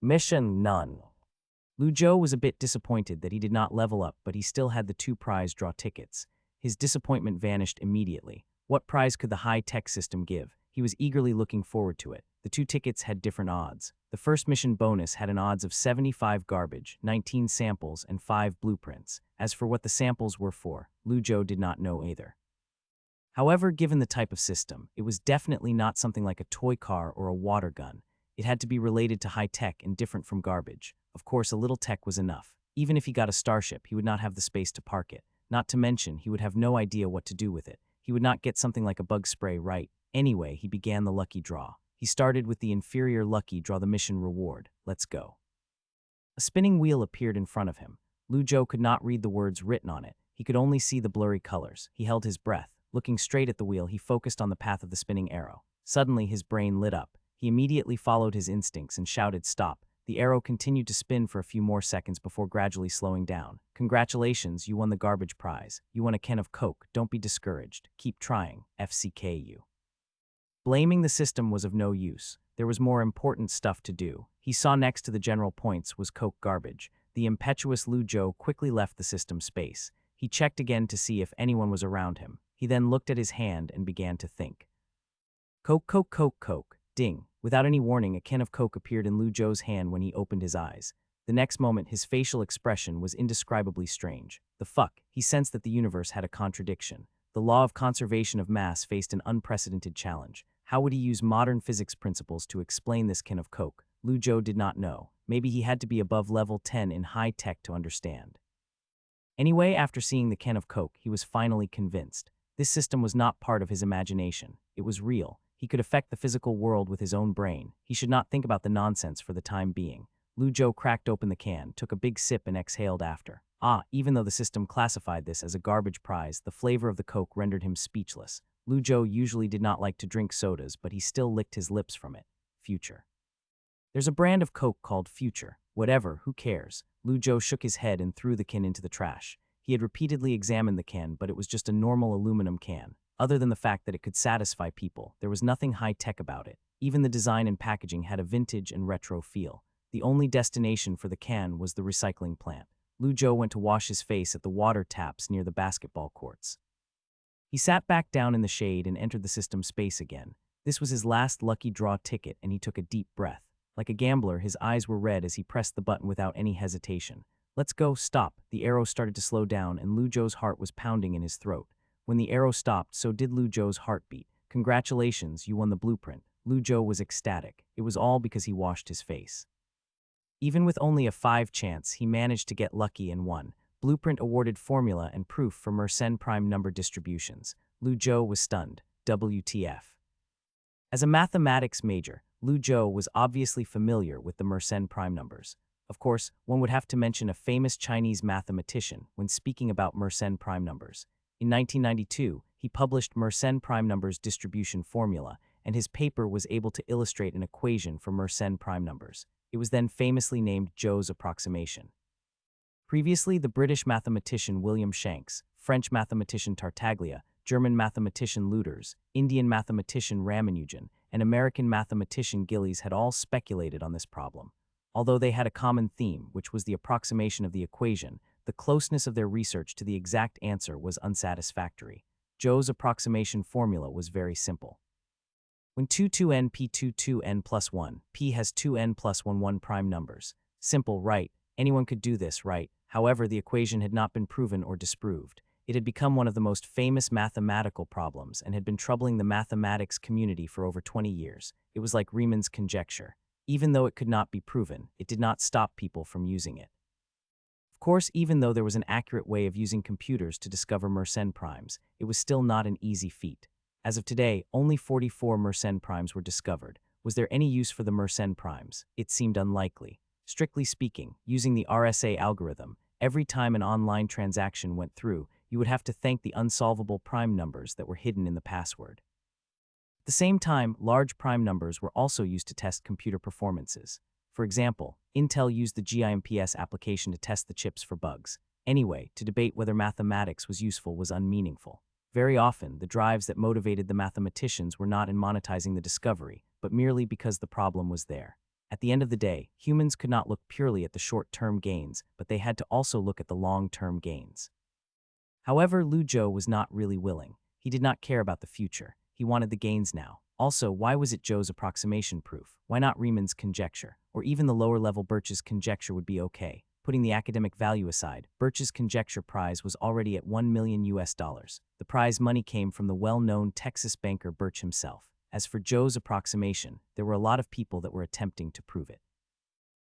Mission, none. Lu Zhou was a bit disappointed that he did not level up, but he still had the 2 prize draw tickets. His disappointment vanished immediately. What prize could the high-tech system give? He was eagerly looking forward to it. The 2 tickets had different odds. The first mission bonus had an odds of 75 garbage, 19 samples, and 5 blueprints. As for what the samples were for, Lu Zhou did not know either. However, given the type of system, it was definitely not something like a toy car or a water gun. It had to be related to high-tech and different from garbage. Of course, a little tech was enough. Even if he got a starship, he would not have the space to park it. Not to mention, he would have no idea what to do with it. He would not get something like a bug spray right. Anyway, he began the lucky draw. He started with the inferior lucky draw, the mission reward. Let's go. A spinning wheel appeared in front of him. Lu Zhou could not read the words written on it. He could only see the blurry colors. He held his breath. Looking straight at the wheel, he focused on the path of the spinning arrow. Suddenly, his brain lit up. He immediately followed his instincts and shouted, "Stop." The arrow continued to spin for a few more seconds before gradually slowing down. Congratulations, you won the garbage prize. You won a can of Coke. Don't be discouraged. Keep trying. FCKU. Blaming the system was of no use. There was more important stuff to do. He saw next to the general points was Coke garbage. The impetuous Lu Zhou quickly left the system space. He checked again to see if anyone was around him. He then looked at his hand and began to think. Coke, Coke, Coke, Coke. Ding. Without any warning, a can of Coke appeared in Lu Zhou's hand when he opened his eyes. The next moment, his facial expression was indescribably strange. The fuck? He sensed that the universe had a contradiction. The law of conservation of mass faced an unprecedented challenge. How would he use modern physics principles to explain this can of Coke? Lu Zhou did not know. Maybe he had to be above level 10 in high tech to understand. Anyway, after seeing the can of Coke, he was finally convinced. This system was not part of his imagination. It was real. He could affect the physical world with his own brain. He should not think about the nonsense for the time being. Lu Zhou cracked open the can, took a big sip and exhaled after. Even though the system classified this as a garbage prize, the flavor of the Coke rendered him speechless. Lu Zhou usually did not like to drink sodas, but he still licked his lips from it. Future. There's a brand of Coke called Future. Whatever, who cares? Lu Zhou shook his head and threw the can into the trash. He had repeatedly examined the can, but it was just a normal aluminum can. Other than the fact that it could satisfy people, there was nothing high-tech about it. Even the design and packaging had a vintage and retro feel. The only destination for the can was the recycling plant. Lu Zhou went to wash his face at the water taps near the basketball courts. He sat back down in the shade and entered the system space again. This was his last lucky draw ticket, and he took a deep breath. Like a gambler, his eyes were red as he pressed the button without any hesitation. Let's go, stop. The arrow started to slow down, and Lu Zhou's heart was pounding in his throat. When the arrow stopped, so did Lu Zhou's heartbeat. Congratulations, you won the blueprint. Lu Zhou was ecstatic. It was all because he washed his face. Even with only a 5 chance, he managed to get lucky and won. Blueprint awarded formula and proof for Mersenne prime number distributions. Lu Zhou was stunned. WTF. As a mathematics major, Lu Zhou was obviously familiar with the Mersenne prime numbers. Of course, one would have to mention a famous Chinese mathematician when speaking about Mersenne prime numbers. In 1992, he published Mersenne prime numbers distribution formula, and his paper was able to illustrate an equation for Mersenne prime numbers. It was then famously named Zhou's approximation. Previously, the British mathematician William Shanks, French mathematician Tartaglia, German mathematician Lüders, Indian mathematician Ramanujan, and American mathematician Gillies had all speculated on this problem. Although they had a common theme, which was the approximation of the equation, the closeness of their research to the exact answer was unsatisfactory. Zhou's approximation formula was very simple. When 22n p22n plus 1, p has 2n plus 1 prime numbers. Simple, right? Anyone could do this, right? However, the equation had not been proven or disproved. It had become one of the most famous mathematical problems and had been troubling the mathematics community for over 20 years. It was like Riemann's conjecture. Even though it could not be proven, it did not stop people from using it. Of course, even though there was an accurate way of using computers to discover Mersenne primes, it was still not an easy feat. As of today, only 44 Mersenne primes were discovered. Was there any use for the Mersenne primes? It seemed unlikely. Strictly speaking, using the RSA algorithm, every time an online transaction went through, you would have to thank the unsolvable prime numbers that were hidden in the password. At the same time, large prime numbers were also used to test computer performances. For example, Intel used the GIMPS application to test the chips for bugs. Anyway, to debate whether mathematics was useful was unmeaningful. Very often, the drives that motivated the mathematicians were not in monetizing the discovery, but merely because the problem was there. At the end of the day, humans could not look purely at the short-term gains, but they had to also look at the long-term gains. However, Lu Zhou was not really willing. He did not care about the future. He wanted the gains now. Also, why was it Zhou's approximation proof? Why not Riemann's conjecture? Or even the lower-level Birch's conjecture would be okay. Putting the academic value aside, Birch's conjecture prize was already at $1 million. The prize money came from the well-known Texas banker Birch himself. As for Zhou's approximation, there were a lot of people that were attempting to prove it.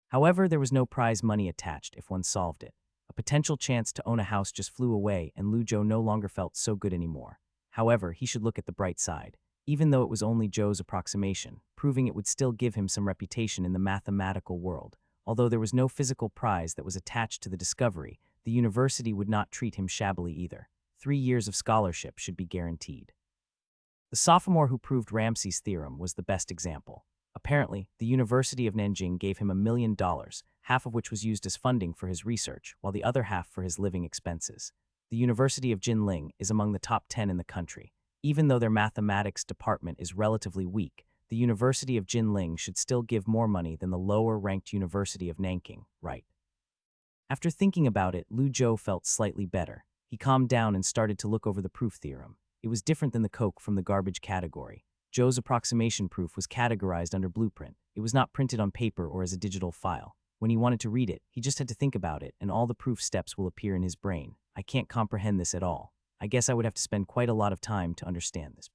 However, there was no prize money attached if one solved it. A potential chance to own a house just flew away, and Lu Zhou no longer felt so good anymore. However, he should look at the bright side. Even though it was only Zhou's approximation, proving it would still give him some reputation in the mathematical world. Although there was no physical prize that was attached to the discovery, the university would not treat him shabbily either. 3 years of scholarship should be guaranteed. The sophomore who proved Ramsey's theorem was the best example. Apparently, the University of Nanjing gave him $1 million, half of which was used as funding for his research, while the other half for his living expenses. The University of Jinling is among the top 10 in the country. Even though their mathematics department is relatively weak, the University of Jinling should still give more money than the lower-ranked University of Nanking, right? After thinking about it, Lu Zhou felt slightly better. He calmed down and started to look over the proof theorem. It was different than the Coke from the garbage category. Zhou's approximation proof was categorized under blueprint. It was not printed on paper or as a digital file. When he wanted to read it, he just had to think about it, and all the proof steps will appear in his brain. I can't comprehend this at all. I guess I would have to spend quite a lot of time to understand this.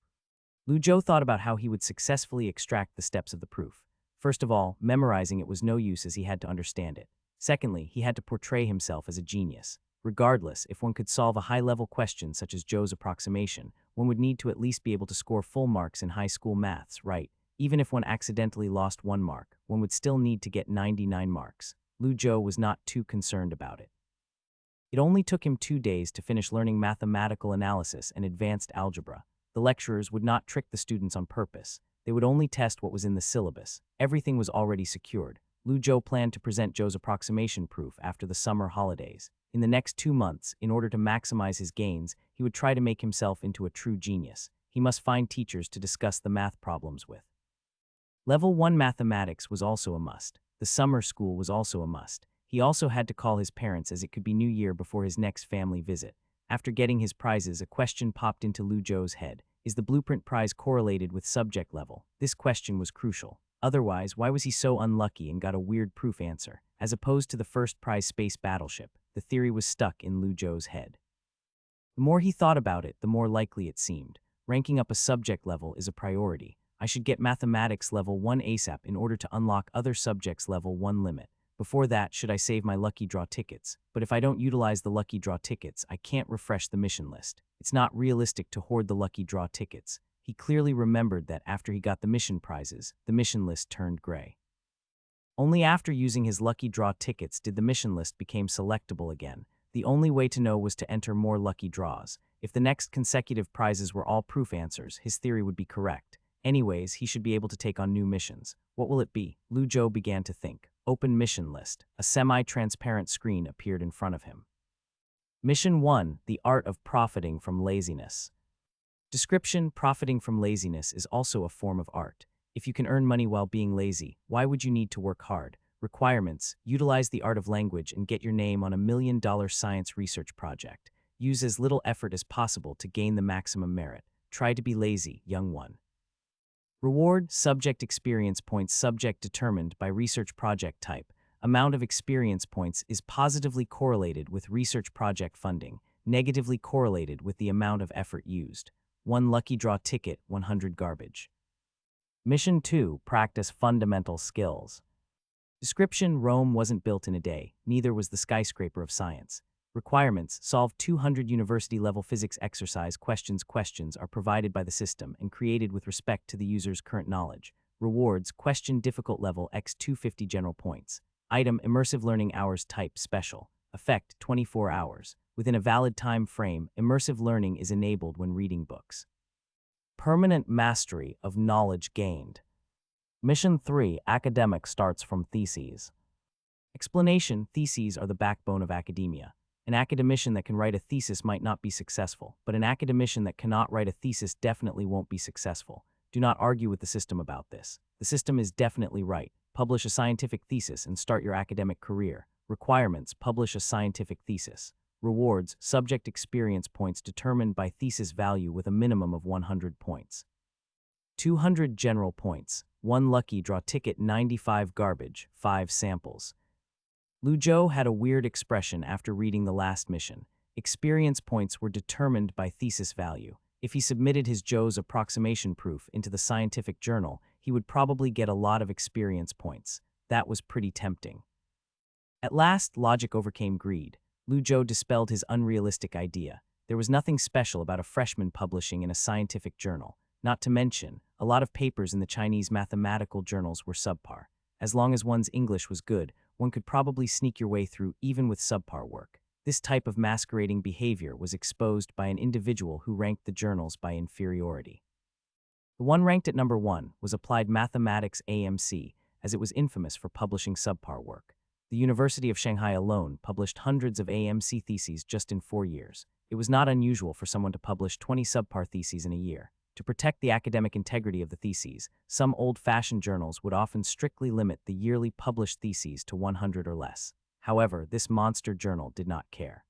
Lu Zhou thought about how he would successfully extract the steps of the proof. First of all, memorizing it was no use as he had to understand it. Secondly, he had to portray himself as a genius. Regardless, if one could solve a high-level question such as Zhou's approximation, one would need to at least be able to score full marks in high school maths, right? Even if one accidentally lost 1 mark, one would still need to get 99 marks. Lu Zhou was not too concerned about it. It only took him 2 days to finish learning mathematical analysis and advanced algebra. The lecturers would not trick the students on purpose. They would only test what was in the syllabus. Everything was already secured. Lu Zhou planned to present Zhou's approximation proof after the summer holidays. In the next 2 months, in order to maximize his gains, he would try to make himself into a true genius. He must find teachers to discuss the math problems with. Level 1 mathematics was also a must. The summer school was also a must. He also had to call his parents as it could be New Year before his next family visit. After getting his prizes, a question popped into Lu Zhou's head. Is the blueprint prize correlated with subject level? This question was crucial. Otherwise, why was he so unlucky and got a weird proof answer? As opposed to the first prize space battleship, the theory was stuck in Lu Zhou's head. The more he thought about it, the more likely it seemed. Ranking up a subject level is a priority. I should get mathematics level 1 ASAP in order to unlock other subjects level 1 limit. Before that, should I save my lucky draw tickets? But if I don't utilize the lucky draw tickets, I can't refresh the mission list. It's not realistic to hoard the lucky draw tickets. He clearly remembered that after he got the mission prizes, the mission list turned gray. Only after using his lucky draw tickets did the mission list become selectable again. The only way to know was to enter more lucky draws. If the next consecutive prizes were all proof answers, his theory would be correct. Anyways, he should be able to take on new missions. What will it be? Lu Zhou began to think. Open mission list. A semi-transparent screen appeared in front of him. Mission 1. The Art of Profiting from Laziness. Description: profiting from laziness is also a form of art. If you can earn money while being lazy, why would you need to work hard? Requirements: utilize the art of language and get your name on a $1 million science research project. Use as little effort as possible to gain the maximum merit. Try to be lazy, young one. Reward: subject experience points. Subject determined by research project type. Amount of experience points is positively correlated with research project funding, negatively correlated with the amount of effort used. 1 lucky draw ticket, 100 garbage. Mission 2. Practice fundamental skills. Description: Rome wasn't built in a day, neither was the skyscraper of science. Requirements: solve 200 university-level physics exercise questions. Questions are provided by the system and created with respect to the user's current knowledge. Rewards: question difficult level x 250 general points. Item: immersive learning hours. Type: special. Effect: 24 hours. Within a valid time frame, immersive learning is enabled when reading books. Permanent mastery of knowledge gained. Mission 3. Academic starts from theses. Explanation: theses are the backbone of academia. An academician that can write a thesis might not be successful, but an academician that cannot write a thesis definitely won't be successful. Do not argue with the system about this. The system is definitely right. Publish a scientific thesis and start your academic career. Requirements: publish a scientific thesis. Rewards: subject experience points determined by thesis value with a minimum of 100 points. 200 general points. 1 lucky draw ticket, 95 garbage, 5 samples. Lu Zhou had a weird expression after reading the last mission. Experience points were determined by thesis value. If he submitted his Zhou's approximation proof into the scientific journal, he would probably get a lot of experience points. That was pretty tempting. At last, logic overcame greed. Lu Zhou dispelled his unrealistic idea. There was nothing special about a freshman publishing in a scientific journal. Not to mention, a lot of papers in the Chinese mathematical journals were subpar. As long as one's English was good, one could probably sneak your way through even with subpar work. This type of masquerading behavior was exposed by an individual who ranked the journals by inferiority. The one ranked at number 1 was Applied Mathematics AMC, as it was infamous for publishing subpar work. The University of Shanghai alone published hundreds of AMC theses just in 4 years. It was not unusual for someone to publish 20 subpar theses in a year. To protect the academic integrity of the theses, some old-fashioned journals would often strictly limit the yearly published theses to 100 or less. However, this monster journal did not care.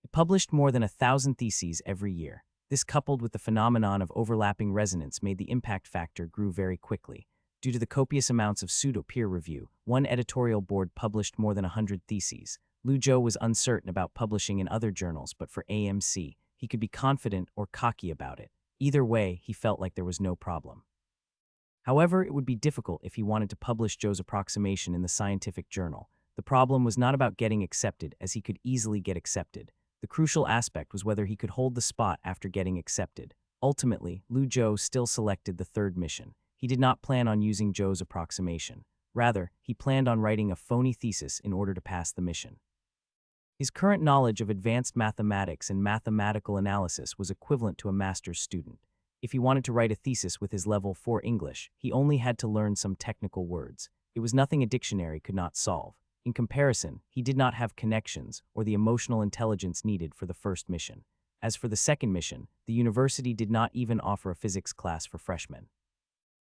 It published more than 1,000 theses every year. This, coupled with the phenomenon of overlapping resonance, made the impact factor grew very quickly. Due to the copious amounts of pseudo-peer review, one editorial board published more than 100 theses. Lu Zhou was uncertain about publishing in other journals, but for AMC, he could be confident or cocky about it. Either way, he felt like there was no problem. However, it would be difficult if he wanted to publish Zhou's approximation in the scientific journal. The problem was not about getting accepted, as he could easily get accepted. The crucial aspect was whether he could hold the spot after getting accepted. Ultimately, Lu Zhou still selected the third mission. He did not plan on using Zhou's approximation. Rather, he planned on writing a phony thesis in order to pass the mission. His current knowledge of advanced mathematics and mathematical analysis was equivalent to a master's student. If he wanted to write a thesis with his level 4 English, he only had to learn some technical words. It was nothing a dictionary could not solve. In comparison, he did not have connections or the emotional intelligence needed for the first mission. As for the second mission, the university did not even offer a physics class for freshmen.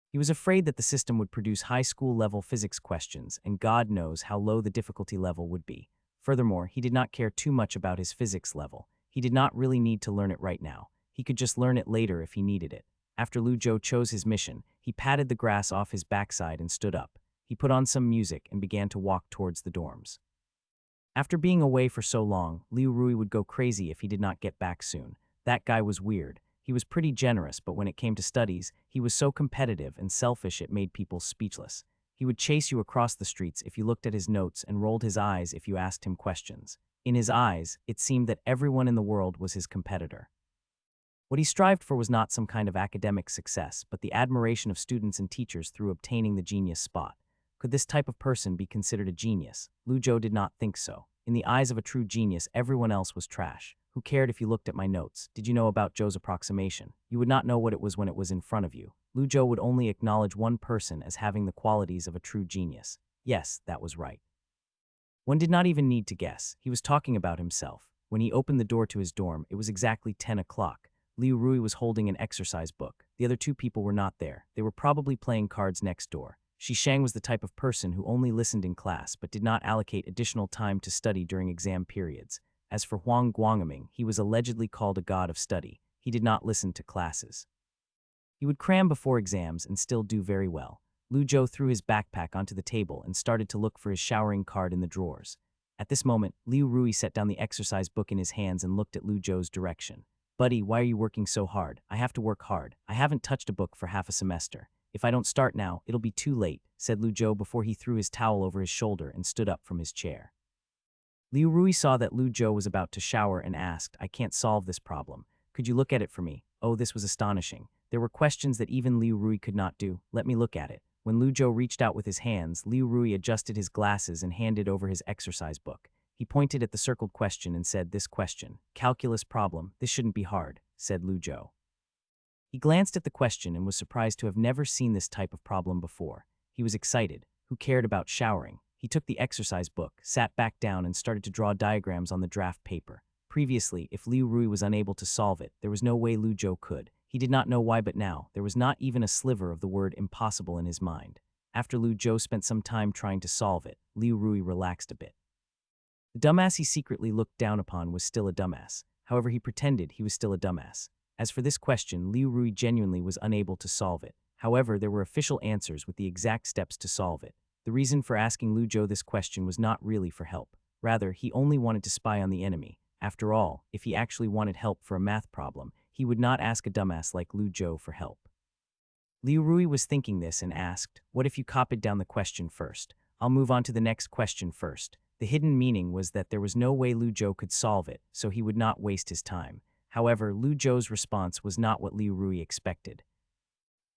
He was afraid that the system would produce high school-level physics questions, and God knows how low the difficulty level would be. Furthermore, he did not care too much about his physics level. He did not really need to learn it right now. He could just learn it later if he needed it. After Lu Zhou chose his mission, he patted the grass off his backside and stood up. He put on some music and began to walk towards the dorms. After being away for so long, Liu Rui would go crazy if he did not get back soon. That guy was weird. He was pretty generous, but when it came to studies, he was so competitive and selfish it made people speechless. He would chase you across the streets if you looked at his notes and rolled his eyes if you asked him questions. In his eyes, it seemed that everyone in the world was his competitor. What he strived for was not some kind of academic success, but the admiration of students and teachers through obtaining the genius spot. Could this type of person be considered a genius? Lu Zhou did not think so. In the eyes of a true genius, everyone else was trash. Who cared if you looked at my notes? Did you know about Zhou's approximation? You would not know what it was when it was in front of you. Lu Zhou would only acknowledge one person as having the qualities of a true genius. Yes, that was right. One did not even need to guess. He was talking about himself. When he opened the door to his dorm, it was exactly 10 o'clock. Liu Rui was holding an exercise book. The other two people were not there. They were probably playing cards next door. Shi Shang was the type of person who only listened in class but did not allocate additional time to study during exam periods. As for Huang Guangming, he was allegedly called a god of study. He did not listen to classes. He would cram before exams and still do very well. Lu Zhou threw his backpack onto the table and started to look for his showering card in the drawers. At this moment, Liu Rui set down the exercise book in his hands and looked at Lu Zhou's direction. "Buddy, why are you working so hard? I have to work hard. I haven't touched a book for half a semester. If I don't start now, it'll be too late," said Lu Zhou before he threw his towel over his shoulder and stood up from his chair. Liu Rui saw that Lu Zhou was about to shower and asked, "I can't solve this problem. Could you look at it for me?" Oh, this was astonishing. There were questions that even Liu Rui could not do. "Let me look at it." When Lu Zhou reached out with his hands, Liu Rui adjusted his glasses and handed over his exercise book. He pointed at the circled question and said, "This question. Calculus problem. This shouldn't be hard," said Lu Zhou. He glanced at the question and was surprised to have never seen this type of problem before. He was excited. Who cared about showering? He took the exercise book, sat back down, and started to draw diagrams on the draft paper. Previously, if Liu Rui was unable to solve it, there was no way Lu Zhou could. He did not know why, but now, there was not even a sliver of the word impossible in his mind. After Lu Zhou spent some time trying to solve it, Liu Rui relaxed a bit. The dumbass he secretly looked down upon was still a dumbass. However, he pretended he was still a dumbass. As for this question, Liu Rui genuinely was unable to solve it. However, there were official answers with the exact steps to solve it. The reason for asking Lu Zhou this question was not really for help. Rather, he only wanted to spy on the enemy. After all, if he actually wanted help for a math problem, he would not ask a dumbass like Lu Zhou for help. Liu Rui was thinking this and asked, "What if you copied down the question first? I'll move on to the next question first." The hidden meaning was that there was no way Lu Zhou could solve it, so he would not waste his time. However, Lu Zhou's response was not what Liu Rui expected.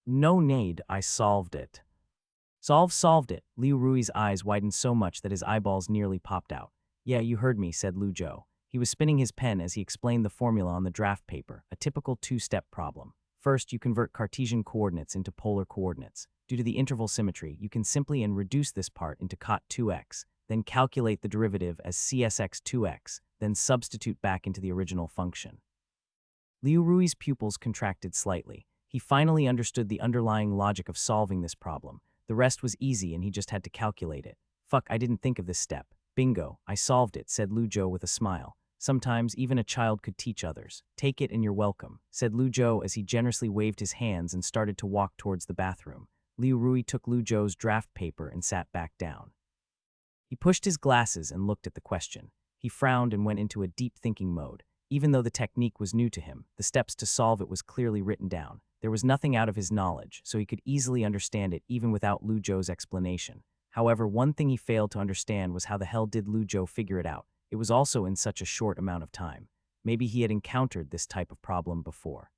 "No need, I solved it." Solved it. Liu Rui's eyes widened so much that his eyeballs nearly popped out. "Yeah, you heard me," said Lu Zhou. He was spinning his pen as he explained the formula on the draft paper, a typical two-step problem. First, you convert Cartesian coordinates into polar coordinates. Due to the interval symmetry, you can simply reduce this part into cot2x, then calculate the derivative as csx2x, then substitute back into the original function. Liu Rui's pupils contracted slightly. He finally understood the underlying logic of solving this problem. The rest was easy and he just had to calculate it. Fuck, I didn't think of this step. Bingo, I solved it, said Lu Zhou with a smile. Sometimes even a child could teach others. Take it and you're welcome, said Lu Zhou as he generously waved his hands and started to walk towards the bathroom. Liu Rui took Lu Zhou's draft paper and sat back down. He pushed his glasses and looked at the question. He frowned and went into a deep thinking mode. Even though the technique was new to him, the steps to solve it was clearly written down. There was nothing out of his knowledge, so he could easily understand it even without Lu Zhou's explanation. However, one thing he failed to understand was how the hell did Lu Zhou figure it out. It was also in such a short amount of time. Maybe he had encountered this type of problem before.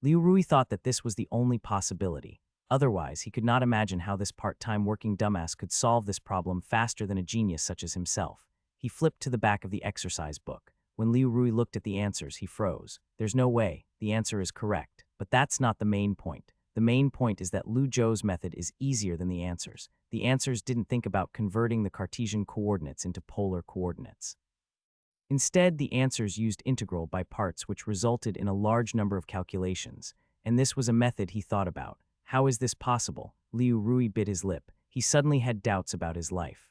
Liu Rui thought that this was the only possibility. Otherwise, he could not imagine how this part-time working dumbass could solve this problem faster than a genius such as himself. He flipped to the back of the exercise book. When Liu Rui looked at the answers, he froze. There's no way. The answer is correct. But that's not the main point. The main point is that Lu Zhou's method is easier than the answers. The answers didn't think about converting the Cartesian coordinates into polar coordinates. Instead, the answers used integral by parts, which resulted in a large number of calculations. And this was a method he thought about. How is this possible? Liu Rui bit his lip. He suddenly had doubts about his life.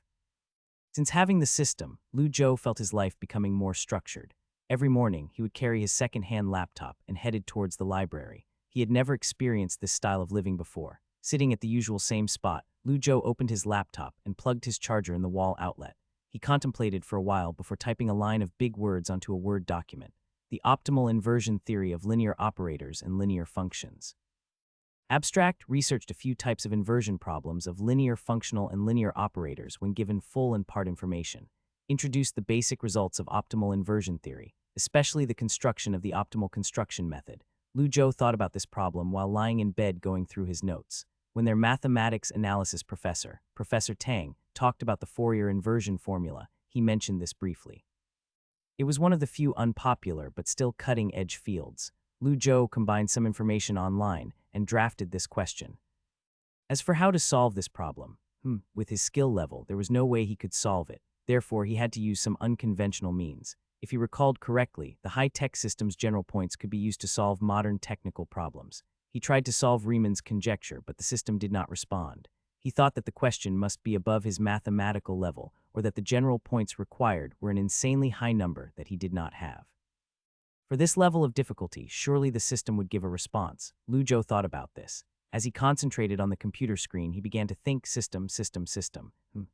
Since having the system, Lu Zhou felt his life becoming more structured. Every morning, he would carry his second-hand laptop and headed towards the library. He had never experienced this style of living before. Sitting at the usual same spot, Lu Zhou opened his laptop and plugged his charger in the wall outlet. He contemplated for a while before typing a line of big words onto a Word document. The optimal inversion theory of linear operators and linear functions. Abstract researched a few types of inversion problems of linear functional and linear operators when given full and part information. Introduced the basic results of optimal inversion theory, especially the construction of the optimal construction method. Lu Zhou thought about this problem while lying in bed going through his notes. When their mathematics analysis professor, Professor Tang, talked about the Fourier inversion formula, he mentioned this briefly. It was one of the few unpopular but still cutting-edge fields. Lu Zhou combined some information online and drafted this question. As for how to solve this problem, with his skill level, there was no way he could solve it. Therefore, he had to use some unconventional means. If he recalled correctly, the high-tech system's general points could be used to solve modern technical problems. He tried to solve Riemann's conjecture, but the system did not respond. He thought that the question must be above his mathematical level, or that the general points required were an insanely high number that he did not have. For this level of difficulty, surely the system would give a response. Lu Zhou thought about this. As he concentrated on the computer screen, he began to think system.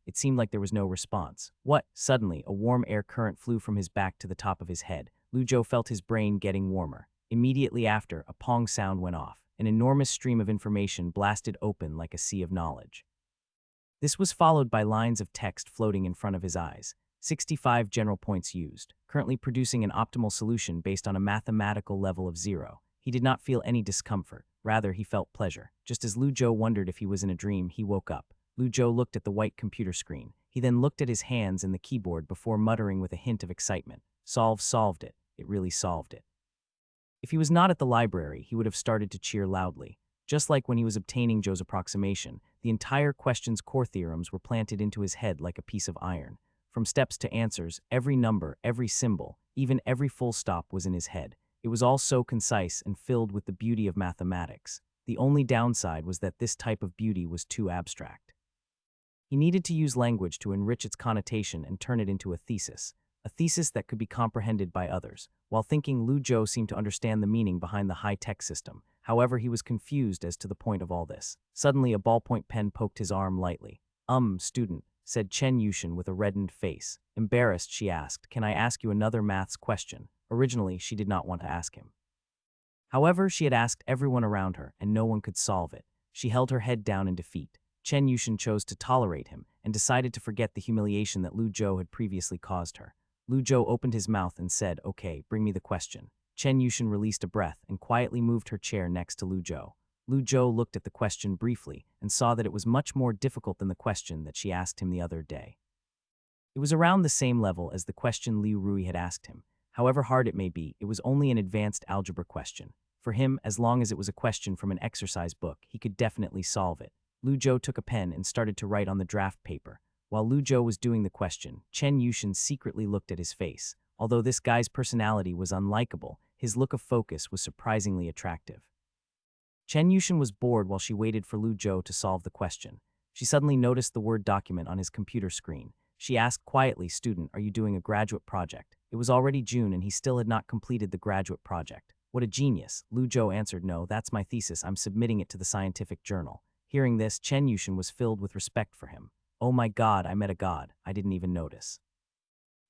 It seemed like there was no response. What? Suddenly, a warm air current flew from his back to the top of his head. Lu Zhou felt his brain getting warmer. Immediately after, a pong sound went off. An enormous stream of information blasted open like a sea of knowledge. This was followed by lines of text floating in front of his eyes. 65 general points used, currently producing an optimal solution based on a mathematical level of 0. He did not feel any discomfort. Rather, he felt pleasure. Just as Lu Zhou wondered if he was in a dream, he woke up. Lu Zhou looked at the white computer screen. He then looked at his hands and the keyboard before muttering with a hint of excitement. Solved it. It really solved it. If he was not at the library, he would have started to cheer loudly. Just like when he was obtaining Zhou's approximation, the entire question's core theorems were planted into his head like a piece of iron. From steps to answers, every number, every symbol, even every full stop was in his head. It was all so concise and filled with the beauty of mathematics. The only downside was that this type of beauty was too abstract. He needed to use language to enrich its connotation and turn it into a thesis that could be comprehended by others. While thinking, Lu Zhou seemed to understand the meaning behind the high-tech system. However, he was confused as to the point of all this. Suddenly, a ballpoint pen poked his arm lightly. Student, said Chen Yushin with a reddened face. Embarrassed, she asked, "Can I ask you another maths question?" Originally, she did not want to ask him. However, she had asked everyone around her, and no one could solve it. She held her head down in defeat. Chen Yushin chose to tolerate him and decided to forget the humiliation that Lu Zhou had previously caused her. Lu Zhou opened his mouth and said, "Okay, bring me the question." Chen Yushin released a breath and quietly moved her chair next to Lu Zhou. Lu Zhou looked at the question briefly and saw that it was much more difficult than the question that she asked him the other day. It was around the same level as the question Liu Rui had asked him. However hard it may be, it was only an advanced algebra question. For him, as long as it was a question from an exercise book, he could definitely solve it. Lu Zhou took a pen and started to write on the draft paper. While Lu Zhou was doing the question, Chen Yushin secretly looked at his face. Although this guy's personality was unlikable, his look of focus was surprisingly attractive. Chen Yushin was bored while she waited for Lu Zhou to solve the question. She suddenly noticed the Word document on his computer screen. She asked quietly, "Student, are you doing a graduate project?" It was already June and he still had not completed the graduate project. What a genius. Lu Zhou answered, "No, that's my thesis. I'm submitting it to the scientific journal." Hearing this, Chen Yushin was filled with respect for him. "Oh my God, I met a god. I didn't even notice.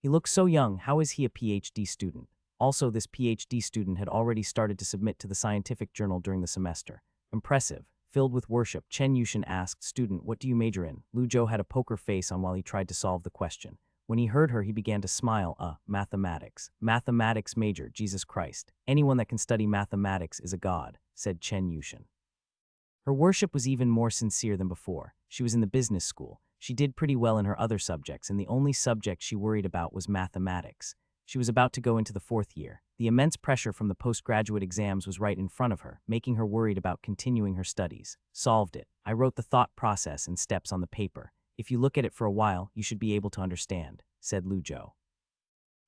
He looks so young. How is he a PhD student?" Also, this PhD student had already started to submit to the scientific journal during the semester. Impressive. Filled with worship, Chen Yushin asked, "Student, what do you major in?" Lu Zhou had a poker face on while he tried to solve the question. When he heard her, he began to smile. Mathematics. Mathematics major, Jesus Christ. Anyone that can study mathematics is a god," said Chen Yushin. Her worship was even more sincere than before. She was in the business school. She did pretty well in her other subjects, and the only subject she worried about was mathematics. She was about to go into the 4th year. The immense pressure from the postgraduate exams was right in front of her, making her worried about continuing her studies. "Solved it. I wrote the thought process and steps on the paper. If you look at it for a while, you should be able to understand," said Lu Zhou.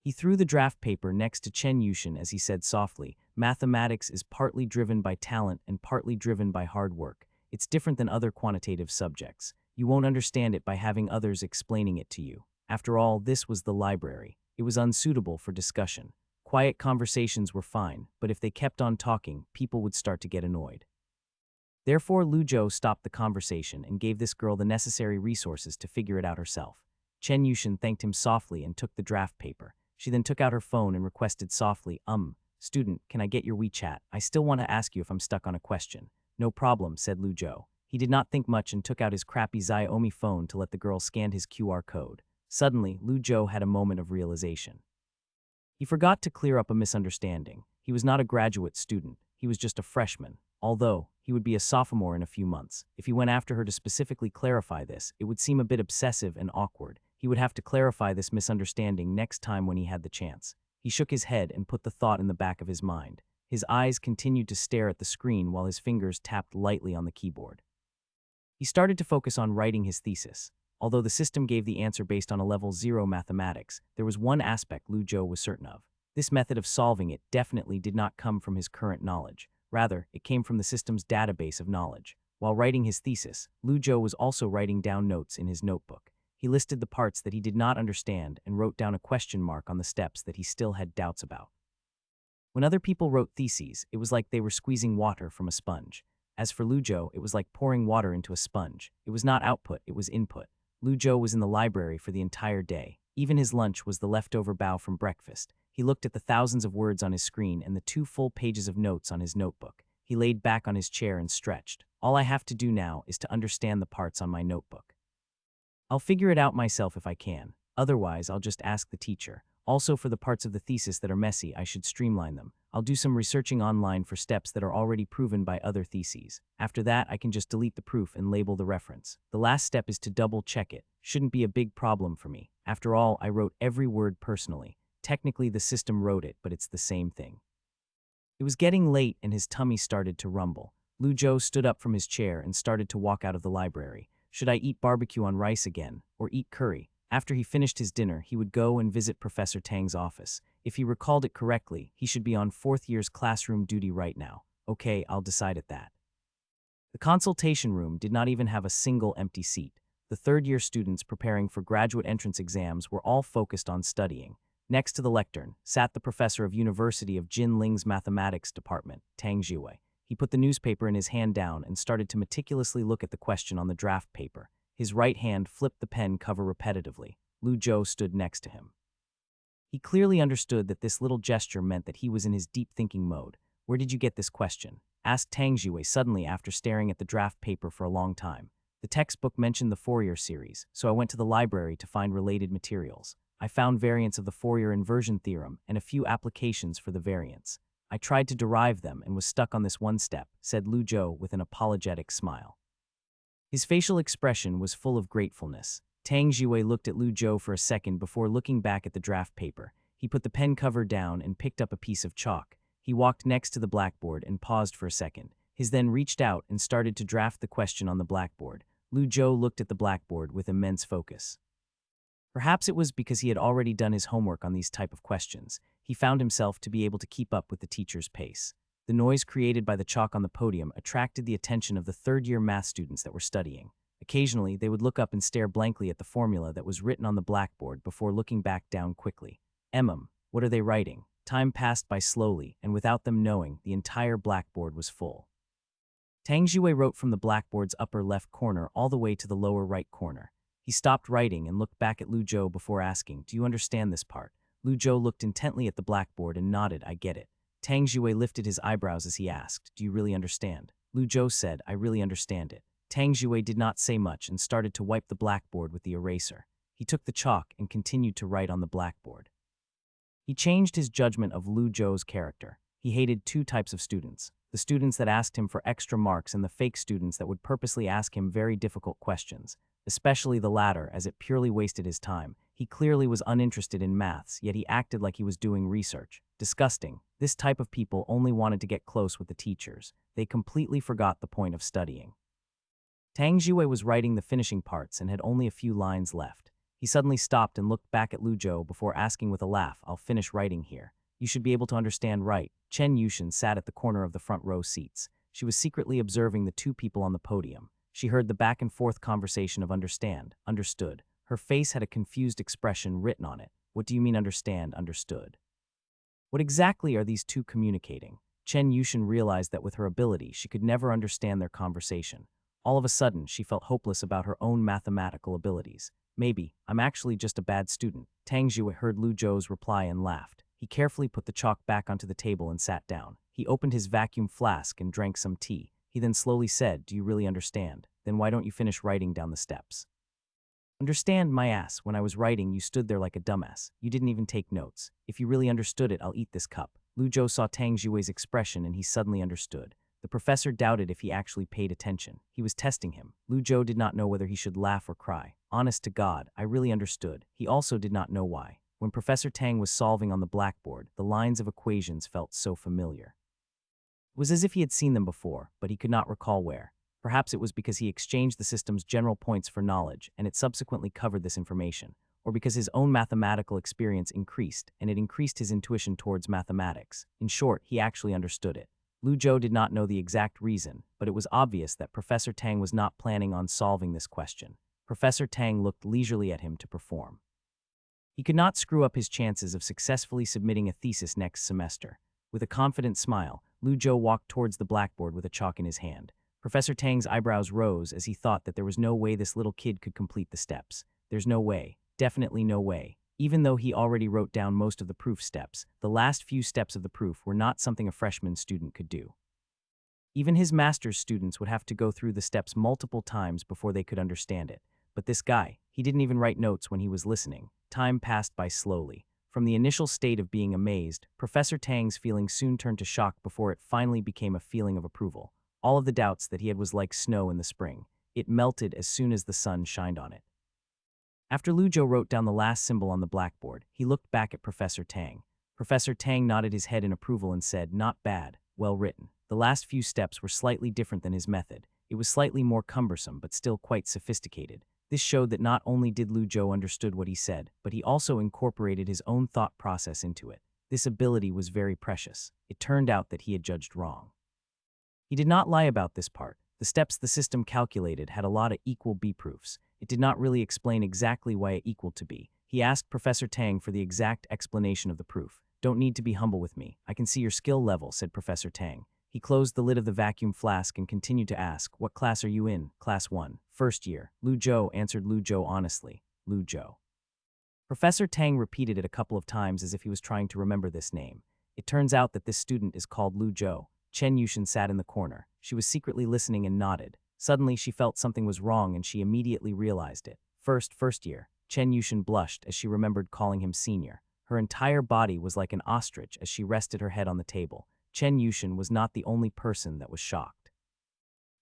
He threw the draft paper next to Chen Yushin as he said softly, "Mathematics is partly driven by talent and partly driven by hard work. It's different than other quantitative subjects. You won't understand it by having others explaining it to you. After all, this was the library. It was unsuitable for discussion. Quiet conversations were fine, but if they kept on talking, people would start to get annoyed." Therefore, Lu Zhou stopped the conversation and gave this girl the necessary resources to figure it out herself. Chen Yushin thanked him softly and took the draft paper. She then took out her phone and requested softly, "Student, can I get your WeChat? I still want to ask you if I'm stuck on a question." "No problem," said Lu Zhou. He did not think much and took out his crappy Xiaomi phone to let the girl scan his QR code. Suddenly, Lu Zhou had a moment of realization. He forgot to clear up a misunderstanding. He was not a graduate student. He was just a freshman. Although, he would be a sophomore in a few months. If he went after her to specifically clarify this, it would seem a bit obsessive and awkward. He would have to clarify this misunderstanding next time when he had the chance. He shook his head and put the thought in the back of his mind. His eyes continued to stare at the screen while his fingers tapped lightly on the keyboard. He started to focus on writing his thesis. Although the system gave the answer based on a level 0 mathematics, there was one aspect Lu Zhou was certain of. This method of solving it definitely did not come from his current knowledge. Rather, it came from the system's database of knowledge. While writing his thesis, Lu Zhou was also writing down notes in his notebook. He listed the parts that he did not understand and wrote down a question mark on the steps that he still had doubts about. When other people wrote theses, it was like they were squeezing water from a sponge. As for Lu Zhou, it was like pouring water into a sponge. It was not output, it was input. Lu Zhou was in the library for the entire day. Even his lunch was the leftover bao from breakfast. He looked at the thousands of words on his screen and the 2 full pages of notes on his notebook. He laid back on his chair and stretched. "All I have to do now is to understand the parts on my notebook. I'll figure it out myself if I can. Otherwise, I'll just ask the teacher. Also, for the parts of the thesis that are messy, I should streamline them. I'll do some researching online for steps that are already proven by other theses. After that, I can just delete the proof and label the reference. The last step is to double-check it. Shouldn't be a big problem for me. After all, I wrote every word personally. Technically, the system wrote it, but it's the same thing." It was getting late and his tummy started to rumble. Lu Zhou stood up from his chair and started to walk out of the library. Should I eat barbecue on rice again, or eat curry? After he finished his dinner, he would go and visit Professor Tang's office. If he recalled it correctly, he should be on 4th year's classroom duty right now. Okay, I'll decide at that. The consultation room did not even have a single empty seat. The 3rd-year students preparing for graduate entrance exams were all focused on studying. Next to the lectern sat the professor of University of Jinling's mathematics department, Tang Jiwei. He put the newspaper in his hand down and started to meticulously look at the question on the draft paper. His right hand flipped the pen cover repetitively. Lu Zhou stood next to him. He clearly understood that this little gesture meant that he was in his deep thinking mode. "Where did you get this question?" asked Tang Jiwei suddenly after staring at the draft paper for a long time. "The textbook mentioned the Fourier series, so I went to the library to find related materials. I found variants of the Fourier inversion theorem and a few applications for the variants. I tried to derive them and was stuck on this one step," said Lu Zhou with an apologetic smile. His facial expression was full of gratefulness. Tang Jiwei looked at Lu Zhou for a second before looking back at the draft paper. He put the pen cover down and picked up a piece of chalk. He walked next to the blackboard and paused for a second. His then reached out and started to draft the question on the blackboard. Lu Zhou looked at the blackboard with immense focus. Perhaps it was because he had already done his homework on these type of questions. He found himself to be able to keep up with the teacher's pace. The noise created by the chalk on the podium attracted the attention of the third-year math students that were studying. Occasionally, they would look up and stare blankly at the formula that was written on the blackboard before looking back down quickly. What are they writing? Time passed by slowly, and without them knowing, the entire blackboard was full. Tang Jue wrote from the blackboard's upper left corner all the way to the lower right corner. He stopped writing and looked back at Lu Zhou before asking, "Do you understand this part?" Lu Zhou looked intently at the blackboard and nodded, "I get it." Tang Jue lifted his eyebrows as he asked, "Do you really understand?" Lu Zhou said, "I really understand it." Tang Jue did not say much and started to wipe the blackboard with the eraser. He took the chalk and continued to write on the blackboard. He changed his judgment of Lu Zhou's character. He hated two types of students: the students that asked him for extra marks and the fake students that would purposely ask him very difficult questions, especially the latter, as it purely wasted his time. He clearly was uninterested in maths, yet he acted like he was doing research. Disgusting. This type of people only wanted to get close with the teachers. They completely forgot the point of studying. Tang Jue was writing the finishing parts and had only a few lines left. He suddenly stopped and looked back at Lu Zhou before asking with a laugh, "I'll finish writing here. You should be able to understand, right?" Chen Yushin sat at the corner of the front row seats. She was secretly observing the two people on the podium. She heard the back and forth conversation of understand, understood. Her face had a confused expression written on it. What do you mean understand, understood? What exactly are these two communicating? Chen Yushin realized that with her ability, she could never understand their conversation. All of a sudden, she felt hopeless about her own mathematical abilities. "Maybe, I'm actually just a bad student." Tang Jue heard Lu Zhou's reply and laughed. He carefully put the chalk back onto the table and sat down. He opened his vacuum flask and drank some tea. He then slowly said, "Do you really understand? Then why don't you finish writing down the steps?" "Understand, my ass. When I was writing, you stood there like a dumbass. You didn't even take notes. If you really understood it, I'll eat this cup." Lu Zhou saw Tang Jue's expression and he suddenly understood. The professor doubted if he actually paid attention. He was testing him. Lu Zhou did not know whether he should laugh or cry. Honest to God, I really understood. He also did not know why. When Professor Tang was solving on the blackboard, the lines of equations felt so familiar. It was as if he had seen them before, but he could not recall where. Perhaps it was because he exchanged the system's general points for knowledge, and it subsequently covered this information, or because his own mathematical experience increased, and it increased his intuition towards mathematics. In short, he actually understood it. Lu Zhou did not know the exact reason, but it was obvious that Professor Tang was not planning on solving this question. Professor Tang looked leisurely at him to perform. He could not screw up his chances of successfully submitting a thesis next semester. With a confident smile, Lu Zhou walked towards the blackboard with a chalk in his hand. Professor Tang's eyebrows rose as he thought that there was no way this little kid could complete the steps. There's no way. Definitely no way. Even though he already wrote down most of the proof steps, the last few steps of the proof were not something a freshman student could do. Even his master's students would have to go through the steps multiple times before they could understand it. But this guy, he didn't even write notes when he was listening. Time passed by slowly. From the initial state of being amazed, Professor Tang's feeling soon turned to shock before it finally became a feeling of approval. All of the doubts that he had was like snow in the spring. It melted as soon as the sun shined on it. After Lu Zhou wrote down the last symbol on the blackboard, he looked back at Professor Tang. Professor Tang nodded his head in approval and said, "Not bad, well written." The last few steps were slightly different than his method. It was slightly more cumbersome, but still quite sophisticated. This showed that not only did Lu Zhou understood what he said, but he also incorporated his own thought process into it. This ability was very precious. It turned out that he had judged wrong. He did not lie about this part. The steps the system calculated had a lot of equal B proofs. It did not really explain exactly why it equaled to B. He asked Professor Tang for the exact explanation of the proof. "Don't need to be humble with me. I can see your skill level," said Professor Tang. He closed the lid of the vacuum flask and continued to ask, "What class are you in?" "Class 1, first year." "Lu Zhou," answered Lu Zhou honestly. "Lu Zhou." Professor Tang repeated it a couple of times as if he was trying to remember this name. It turns out that this student is called Lu Zhou. Chen Yushin sat in the corner. She was secretly listening and nodded. Suddenly, she felt something was wrong and she immediately realized it. First year. Chen Yushin blushed as she remembered calling him senior. Her entire body was like an ostrich as she rested her head on the table. Chen Yushin was not the only person that was shocked.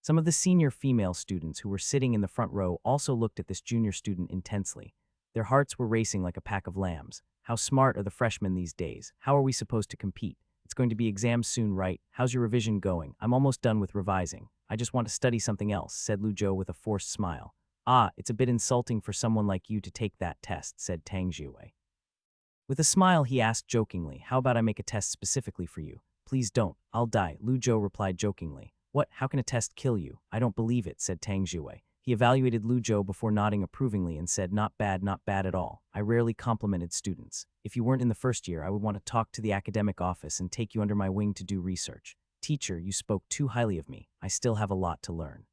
Some of the senior female students who were sitting in the front row also looked at this junior student intensely. Their hearts were racing like a pack of lambs. How smart are the freshmen these days? How are we supposed to compete? It's going to be exams soon, right? How's your revision going? I'm almost done with revising. I just want to study something else, said Lu Zhou with a forced smile. Ah, it's a bit insulting for someone like you to take that test, said Tang Jiwei. With a smile, he asked jokingly, how about I make a test specifically for you? Please don't. I'll die, Lu Zhou replied jokingly. What? How can a test kill you? I don't believe it, said Tang Jiwei. He evaluated Lu Zhou before nodding approvingly and said, not bad at all. I rarely complimented students. If you weren't in the first year, I would want to talk to the academic office and take you under my wing to do research. Teacher, you spoke too highly of me. I still have a lot to learn.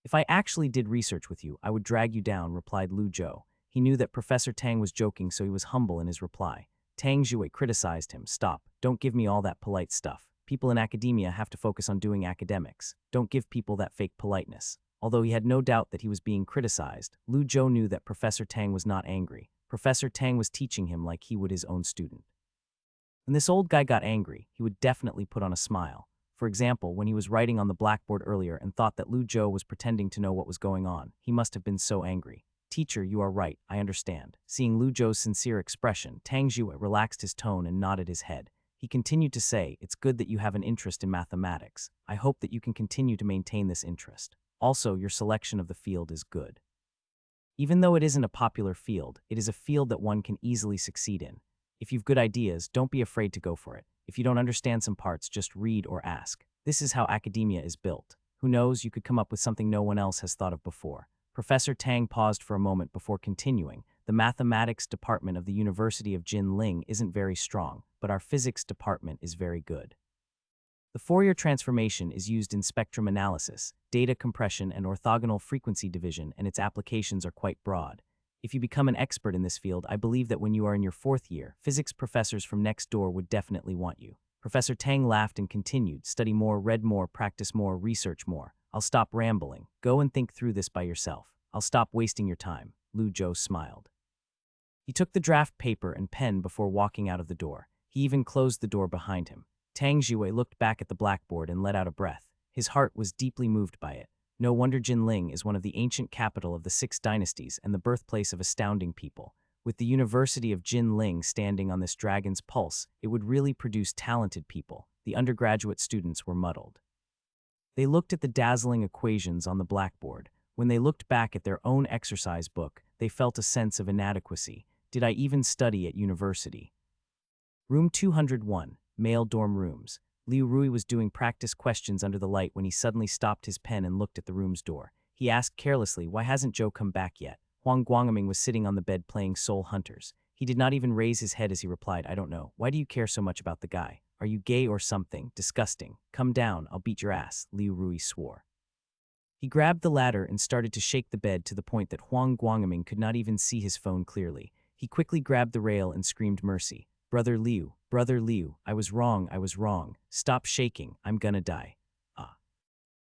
If I actually did research with you, I would drag you down, replied Lu Zhou. He knew that Professor Tang was joking, so he was humble in his reply. Tang Jiwei criticized him. Stop. Don't give me all that polite stuff. People in academia have to focus on doing academics. Don't give people that fake politeness. Although he had no doubt that he was being criticized, Lu Zhou knew that Professor Tang was not angry. Professor Tang was teaching him like he would his own student. When this old guy got angry, he would definitely put on a smile. For example, when he was writing on the blackboard earlier and thought that Lu Zhou was pretending to know what was going on, he must have been so angry. Teacher, you are right, I understand. Seeing Lu Zhou's sincere expression, Tang Jiwei relaxed his tone and nodded his head. He continued to say, it's good that you have an interest in mathematics. I hope that you can continue to maintain this interest. Also, your selection of the field is good. Even though it isn't a popular field, it is a field that one can easily succeed in. If you've good ideas, don't be afraid to go for it. If you don't understand some parts, just read or ask. This is how academia is built. Who knows, you could come up with something no one else has thought of before. Professor Tang paused for a moment before continuing. The mathematics department of the University of Jinling isn't very strong, but our physics department is very good. The Fourier transformation is used in spectrum analysis, data compression, and orthogonal frequency division, and its applications are quite broad. If you become an expert in this field, I believe that when you are in your 4th year, physics professors from next door would definitely want you. Professor Tang laughed and continued, study more, read more, practice more, research more. I'll stop rambling. Go and think through this by yourself. I'll stop wasting your time. Lu Zhou smiled. He took the draft paper and pen before walking out of the door. He even closed the door behind him. Tang Jiwei looked back at the blackboard and let out a breath. His heart was deeply moved by it. No wonder Jinling is one of the ancient capital of the 6 dynasties and the birthplace of astounding people. With the University of Jinling standing on this dragon's pulse, it would really produce talented people. The undergraduate students were muddled. They looked at the dazzling equations on the blackboard. When they looked back at their own exercise book, they felt a sense of inadequacy. Did I even study at university? Room 201, male dorm rooms. Liu Rui was doing practice questions under the light when he suddenly stopped his pen and looked at the room's door. He asked carelessly, why hasn't Joe come back yet? Huang Guangming was sitting on the bed playing Soul Hunters. He did not even raise his head as he replied, I don't know. Why do you care so much about the guy? Are you gay or something? Disgusting. Come down, I'll beat your ass, Liu Rui swore. He grabbed the ladder and started to shake the bed to the point that Huang Guangming could not even see his phone clearly. He quickly grabbed the rail and screamed mercy. Brother Liu, I was wrong. Stop shaking, I'm gonna die. Ah.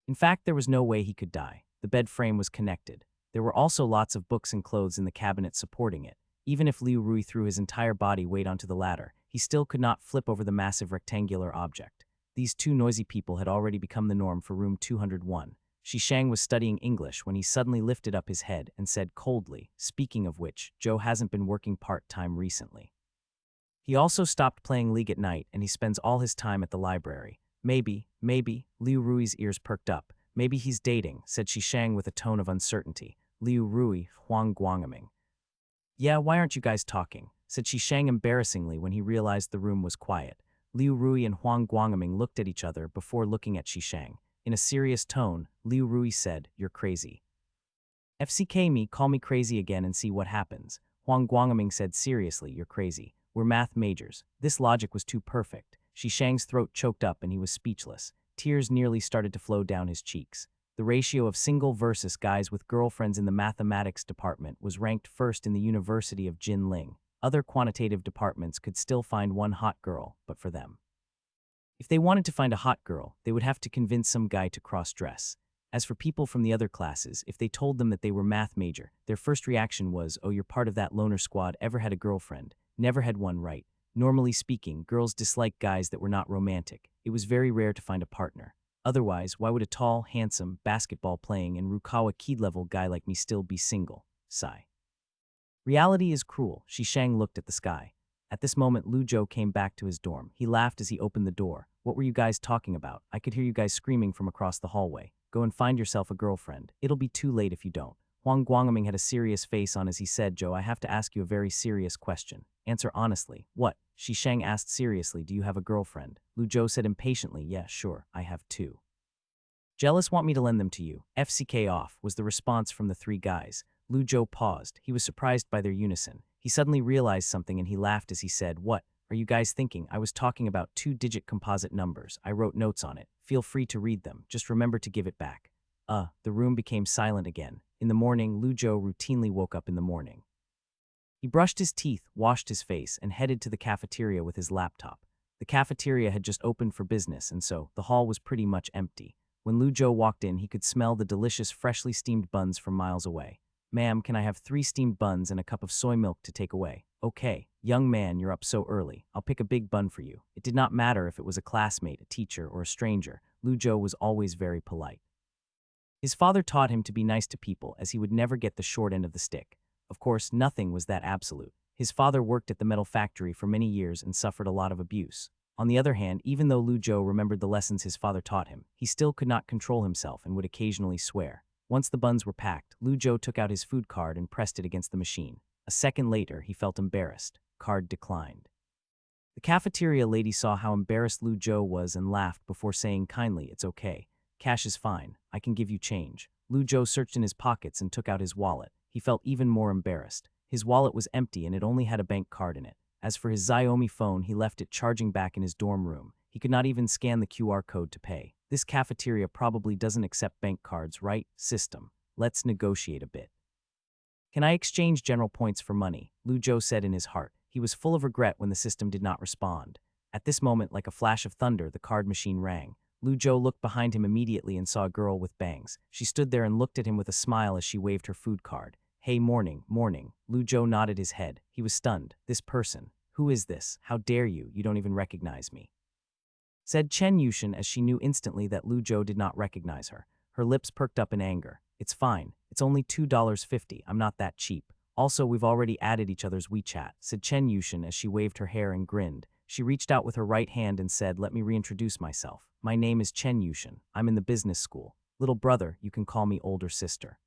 In fact, there was no way he could die. The bed frame was connected. There were also lots of books and clothes in the cabinet supporting it. Even if Liu Rui threw his entire body weight onto the ladder, he still could not flip over the massive rectangular object. These 2 noisy people had already become the norm for room 201. Shishang was studying English when he suddenly lifted up his head and said coldly, speaking of which, Joe hasn't been working part-time recently. He also stopped playing League at night and he spends all his time at the library. Maybe, Liu Rui's ears perked up. Maybe he's dating, said Shishang with a tone of uncertainty. Liu Rui, Huang Guangming. Yeah, why aren't you guys talking? Said Shishang embarrassingly when he realized the room was quiet. Liu Rui and Huang Guangming looked at each other before looking at Shishang. In a serious tone, Liu Rui said, you're crazy. FCK me, call me crazy again and see what happens. Huang Guangming said seriously, you're crazy. We're math majors. This logic was too perfect. Shishang's throat choked up and he was speechless. Tears nearly started to flow down his cheeks. The ratio of single versus guys with girlfriends in the mathematics department was ranked first in the University of Jinling. Other quantitative departments could still find one hot girl, but for them. If they wanted to find a hot girl, they would have to convince some guy to cross-dress. As for people from the other classes, if they told them that they were math major, their first reaction was, oh, you're part of that loner squad, ever had a girlfriend? Never had one, right? Normally speaking, girls dislike guys that were not romantic. It was very rare to find a partner. Otherwise, why would a tall, handsome, basketball-playing and Rukawa Key-level guy like me still be single? Sigh. Reality is cruel. Shishang looked at the sky. At this moment, Lu Zhou came back to his dorm. He laughed as he opened the door. What were you guys talking about? I could hear you guys screaming from across the hallway. Go and find yourself a girlfriend. It'll be too late if you don't. Huang Guangming had a serious face on as he said, Joe, I have to ask you a very serious question. Answer honestly. What? Shisheng asked seriously, do you have a girlfriend? Lu Zhou said impatiently, yeah, sure, I have two. Jealous want me to lend them to you. FCK off, was the response from the three guys. Lu Zhou paused. He was surprised by their unison. He suddenly realized something and he laughed as he said, what are you guys thinking? I was talking about two-digit composite numbers. I wrote notes on it. Feel free to read them. Just remember to give it back. The room became silent again. In the morning, Lu Zhou routinely woke up in the morning. He brushed his teeth, washed his face, and headed to the cafeteria with his laptop. The cafeteria had just opened for business, and so the hall was pretty much empty. When Lu Zhou walked in, he could smell the delicious, freshly steamed buns from miles away. Ma'am, can I have 3 steamed buns and a cup of soy milk to take away? Okay, young man, you're up so early. I'll pick a big bun for you. It did not matter if it was a classmate, a teacher, or a stranger. Lu Zhou was always very polite. His father taught him to be nice to people as he would never get the short end of the stick. Of course, nothing was that absolute. His father worked at the metal factory for many years and suffered a lot of abuse. On the other hand, even though Lu Zhou remembered the lessons his father taught him, he still could not control himself and would occasionally swear. Once the buns were packed, Lu Zhou took out his food card and pressed it against the machine. A second later, he felt embarrassed. Card declined. The cafeteria lady saw how embarrassed Lu Zhou was and laughed before saying kindly, it's okay. Cash is fine. I can give you change. Lu Zhou searched in his pockets and took out his wallet. He felt even more embarrassed. His wallet was empty and it only had a bank card in it. As for his Xiaomi phone, he left it charging back in his dorm room. He could not even scan the QR code to pay. This cafeteria probably doesn't accept bank cards, right? System. Let's negotiate a bit. Can I exchange general points for money? Lu Zhou said in his heart. He was full of regret when the system did not respond. At this moment, like a flash of thunder, the card machine rang. Lu Zhou looked behind him immediately and saw a girl with bangs. She stood there and looked at him with a smile as she waved her food card. Hey, morning. Lu Zhou nodded his head. He was stunned. This person. Who is this? How dare you? You don't even recognize me. Said Chen Yushin as she knew instantly that Lu Zhou did not recognize her. Her lips perked up in anger. It's fine. It's only $2.50. I'm not that cheap. Also, we've already added each other's WeChat, said Chen Yushin as she waved her hair and grinned. She reached out with her right hand and said, let me reintroduce myself. My name is Chen Yushin. I'm in the business school. Little brother, you can call me older sister.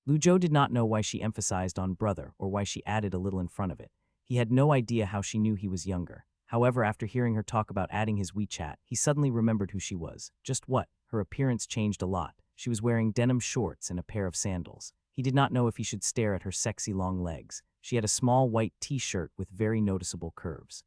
Lu Zhou did not know why she emphasized on brother or why she added a little in front of it. He had no idea how she knew he was younger. However, after hearing her talk about adding his WeChat, he suddenly remembered who she was. Just what? Her appearance changed a lot. She was wearing denim shorts and a pair of sandals. He did not know if he should stare at her sexy long legs. She had a small white t-shirt with very noticeable curves.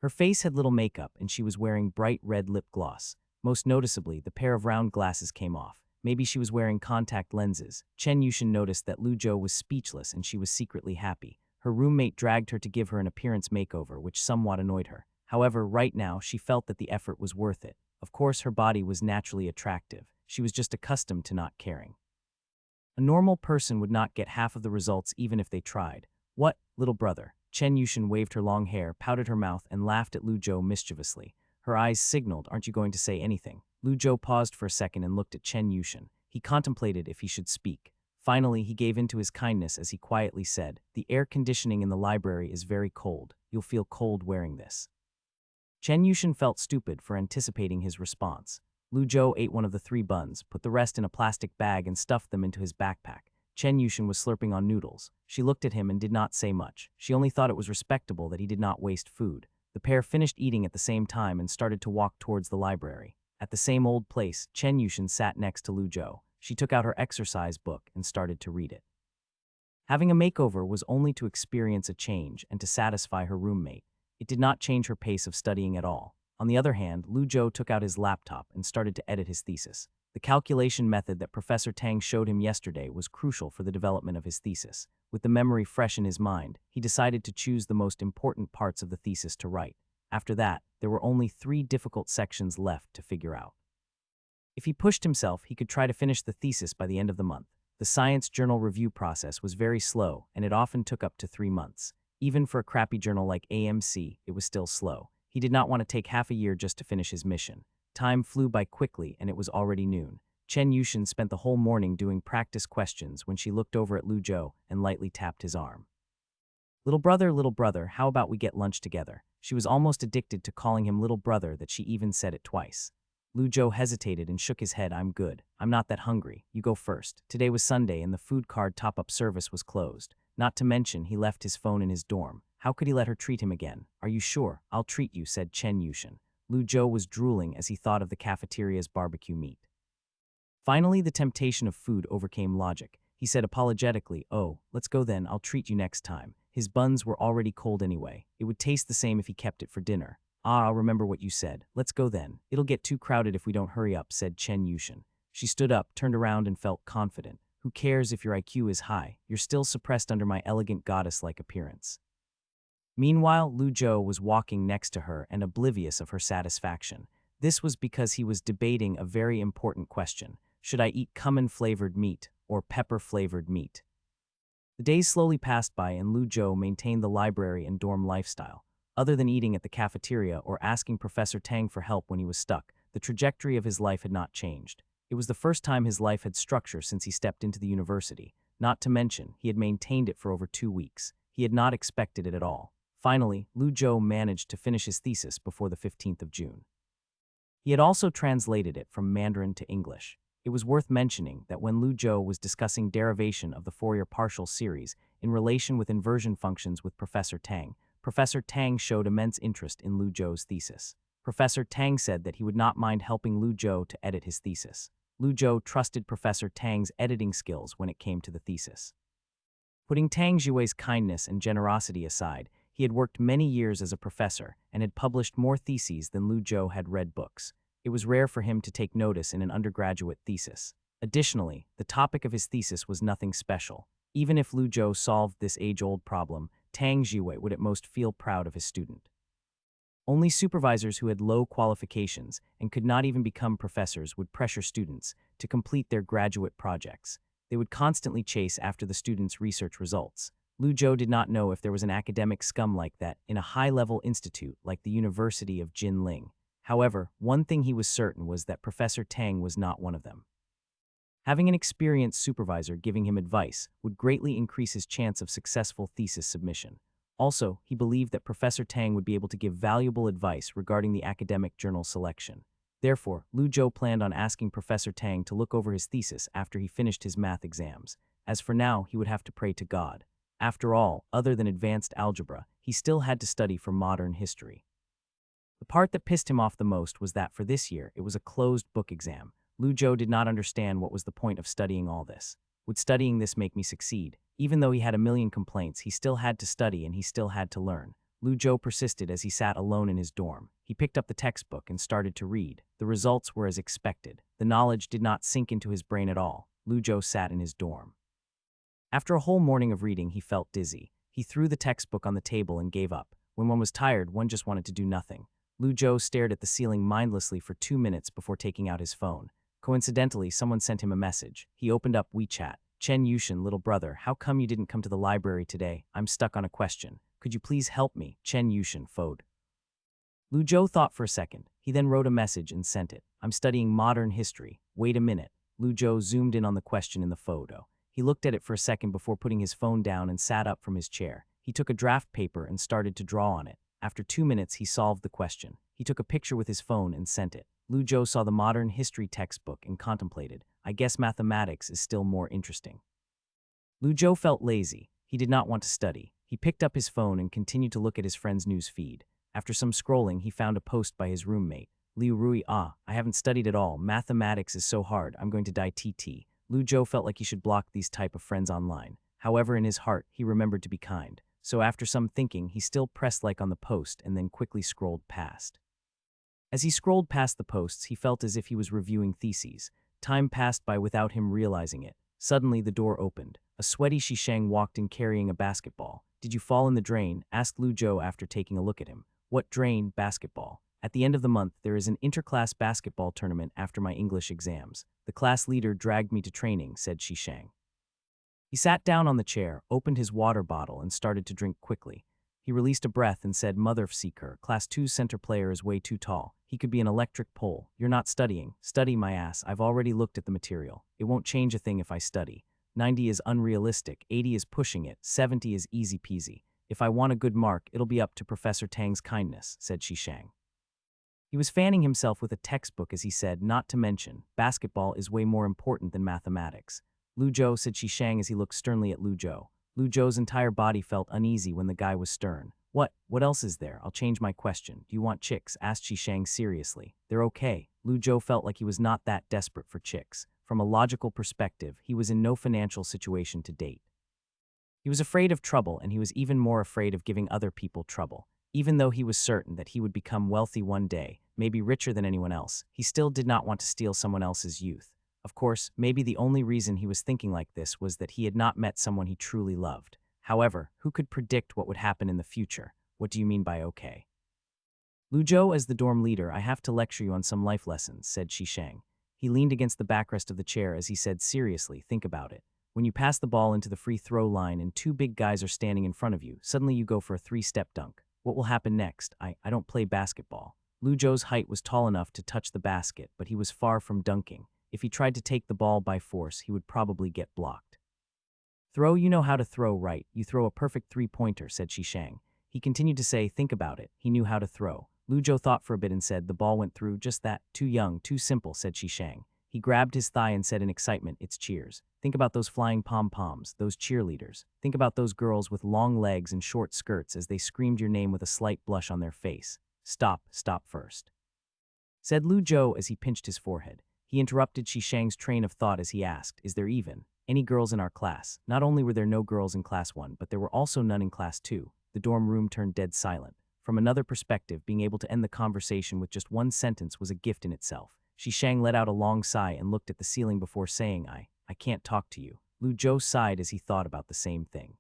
Her face had little makeup and she was wearing bright red lip gloss. Most noticeably, the pair of round glasses came off. Maybe she was wearing contact lenses. Chen Yushin noticed that Lu Zhou was speechless and she was secretly happy. Her roommate dragged her to give her an appearance makeover, which somewhat annoyed her. However, right now, she felt that the effort was worth it. Of course, her body was naturally attractive. She was just accustomed to not caring. A normal person would not get half of the results even if they tried. What, little brother? Chen Yushin waved her long hair, pouted her mouth, and laughed at Lu Zhou mischievously. Her eyes signaled, aren't you going to say anything? Lu Zhou paused for a second and looked at Chen Yushin. He contemplated if he should speak. Finally, he gave in to his kindness as he quietly said, the air conditioning in the library is very cold. You'll feel cold wearing this. Chen Yushin felt stupid for anticipating his response. Lu Zhou ate one of the 3 buns, put the rest in a plastic bag and stuffed them into his backpack. Chen Yushin was slurping on noodles. She looked at him and did not say much. She only thought it was respectable that he did not waste food. The pair finished eating at the same time and started to walk towards the library. At the same old place, Chen Yushin sat next to Lu Zhou. She took out her exercise book and started to read it. Having a makeover was only to experience a change and to satisfy her roommate. It did not change her pace of studying at all. On the other hand, Lu Zhou took out his laptop and started to edit his thesis. The calculation method that Professor Tang showed him yesterday was crucial for the development of his thesis. With the memory fresh in his mind, he decided to choose the most important parts of the thesis to write. After that, there were only 3 difficult sections left to figure out. If he pushed himself, he could try to finish the thesis by the end of the month. The science journal review process was very slow, and it often took up to 3 months. Even for a crappy journal like AMC, it was still slow. He did not want to take half a year just to finish his mission. Time flew by quickly, and it was already noon. Chen Yushin spent the whole morning doing practice questions when she looked over at Lu Zhou and lightly tapped his arm. little brother, how about we get lunch together?" She was almost addicted to calling him little brother that she even said it twice. Lujo hesitated and shook his head. "I'm good. I'm not that hungry. You go first." Today was Sunday and the food card top-up service was closed. Not to mention, he left his phone in his dorm. How could he let her treat him again? "Are you sure? I'll treat you," said Chen Yushin. Lujo was drooling as he thought of the cafeteria's barbecue meat. Finally, the temptation of food overcame logic. He said apologetically, "Oh, let's go then, I'll treat you next time." His buns were already cold anyway. It would taste the same if he kept it for dinner. "Ah, I'll remember what you said. Let's go then. It'll get too crowded if we don't hurry up," said Chen Yushin. She stood up, turned around, and felt confident. "Who cares if your IQ is high? You're still suppressed under my elegant goddess-like appearance." Meanwhile, Lu Zhou was walking next to her and oblivious of her satisfaction. This was because he was debating a very important question. Should I eat cumin-flavored meat or pepper-flavored meat? The days slowly passed by and Lu Zhou maintained the library and dorm lifestyle. Other than eating at the cafeteria or asking Professor Tang for help when he was stuck, the trajectory of his life had not changed. It was the first time his life had structure since he stepped into the university. Not to mention, he had maintained it for over 2 weeks. He had not expected it at all. Finally, Lu Zhou managed to finish his thesis before the 15th of June. He had also translated it from Mandarin to English. It was worth mentioning that when Lu Zhou was discussing derivation of the Fourier partial series in relation with inversion functions with Professor Tang showed immense interest in Lu Zhou's thesis. Professor Tang said that he would not mind helping Lu Zhou to edit his thesis. Lu Zhou trusted Professor Tang's editing skills when it came to the thesis. Putting Tang Jue's kindness and generosity aside, he had worked many years as a professor and had published more theses than Lu Zhou had read books. It was rare for him to take notice in an undergraduate thesis. Additionally, the topic of his thesis was nothing special. Even if Lu Zhou solved this age-old problem, Tang Jue would at most feel proud of his student. Only supervisors who had low qualifications and could not even become professors would pressure students to complete their graduate projects. They would constantly chase after the students' research results. Lu Zhou did not know if there was an academic scum like that in a high-level institute like the University of Jinling. However, one thing he was certain was that Professor Tang was not one of them. Having an experienced supervisor giving him advice would greatly increase his chance of successful thesis submission. Also, he believed that Professor Tang would be able to give valuable advice regarding the academic journal selection. Therefore, Lu Zhou planned on asking Professor Tang to look over his thesis after he finished his math exams. As for now, he would have to pray to God. After all, other than advanced algebra, he still had to study for modern history. The part that pissed him off the most was that for this year, it was a closed book exam. Lu Zhou did not understand what was the point of studying all this. Would studying this make me succeed? Even though he had a million complaints, he still had to study and he still had to learn. Lu Zhou persisted as he sat alone in his dorm. He picked up the textbook and started to read. The results were as expected. The knowledge did not sink into his brain at all. Lu Zhou sat in his dorm. After a whole morning of reading, he felt dizzy. He threw the textbook on the table and gave up. When one was tired, one just wanted to do nothing. Lu Zhou stared at the ceiling mindlessly for 2 minutes before taking out his phone. Coincidentally, someone sent him a message. He opened up WeChat. "Chen Yushin, little brother, how come you didn't come to the library today? I'm stuck on a question. Could you please help me?" Chen Yushin phoned. Lu Zhou thought for a second. He then wrote a message and sent it. "I'm studying modern history. Wait a minute." Lu Zhou zoomed in on the question in the photo. He looked at it for a second before putting his phone down and sat up from his chair. He took a draft paper and started to draw on it. After 2 minutes, he solved the question. He took a picture with his phone and sent it. Lu Zhou saw the modern history textbook and contemplated, "I guess mathematics is still more interesting." Lu Zhou felt lazy. He did not want to study. He picked up his phone and continued to look at his friend's news feed. After some scrolling, he found a post by his roommate. Liu Rui, I haven't studied at all. Mathematics is so hard. I'm going to die TT. Lu Zhou felt like he should block these type of friends online. However, in his heart, he remembered to be kind. So after some thinking, he still pressed like on the post and then quickly scrolled past. As he scrolled past the posts, he felt as if he was reviewing theses. Time passed by without him realizing it. Suddenly, the door opened. A sweaty Shisheng walked in carrying a basketball. "Did you fall in the drain?" asked Lu Zhou after taking a look at him. "What drain? Basketball. At the end of the month, there is an interclass basketball tournament after my English exams. The class leader dragged me to training," said Shisheng. He sat down on the chair, opened his water bottle, and started to drink quickly. He released a breath and said, "Mother of Seeker, Class 2's center player is way too tall. He could be an electric pole. You're not studying." "Study my ass. I've already looked at the material. It won't change a thing if I study. 90 is unrealistic, 80 is pushing it, 70 is easy peasy. If I want a good mark, it'll be up to Professor Tang's kindness, said Shishang. He was fanning himself with a textbook as he said, not to mention, basketball is way more important than mathematics. Lu Zhou, said Shishang as he looked sternly at Lu Zhou. Lu Zhou's entire body felt uneasy when the guy was stern. What else is there? I'll change my question. Do you want chicks? Asked Shishang seriously. They're okay. Lu Zhou felt like he was not that desperate for chicks. From a logical perspective, he was in no financial situation to date. He was afraid of trouble, and he was even more afraid of giving other people trouble. Even though he was certain that he would become wealthy one day, maybe richer than anyone else, he still did not want to steal someone else's youth. Of course, maybe the only reason he was thinking like this was that he had not met someone he truly loved. However, who could predict what would happen in the future? What do you mean by okay? Lu Zhou, as the dorm leader, I have to lecture you on some life lessons, said Shishang. He leaned against the backrest of the chair as he said seriously, think about it. When you pass the ball into the free throw line and two big guys are standing in front of you, suddenly you go for a 3-step dunk. What will happen next? I don't play basketball. Lu Zhou's height was tall enough to touch the basket, but he was far from dunking. If he tried to take the ball by force, he would probably get blocked. Throw, you know how to throw, right? You throw a perfect 3-pointer, said Shishang. He continued to say, think about it. He knew how to throw. Lu Zhou thought for a bit and said, the ball went through, just that. Too young, too simple, said Shishang. He grabbed his thigh and said in excitement, it's cheers. Think about those flying pom-poms, those cheerleaders. Think about those girls with long legs and short skirts as they screamed your name with a slight blush on their face. Stop first, said Lu Zhou as he pinched his forehead. He interrupted Shishang's train of thought as he asked, is there even any girls in our class? Not only were there no girls in class 1, but there were also none in class 2. The dorm room turned dead silent. From another perspective, being able to end the conversation with just one sentence was a gift in itself. Shishang let out a long sigh and looked at the ceiling before saying, I can't talk to you. Lu Zhou sighed as he thought about the same thing.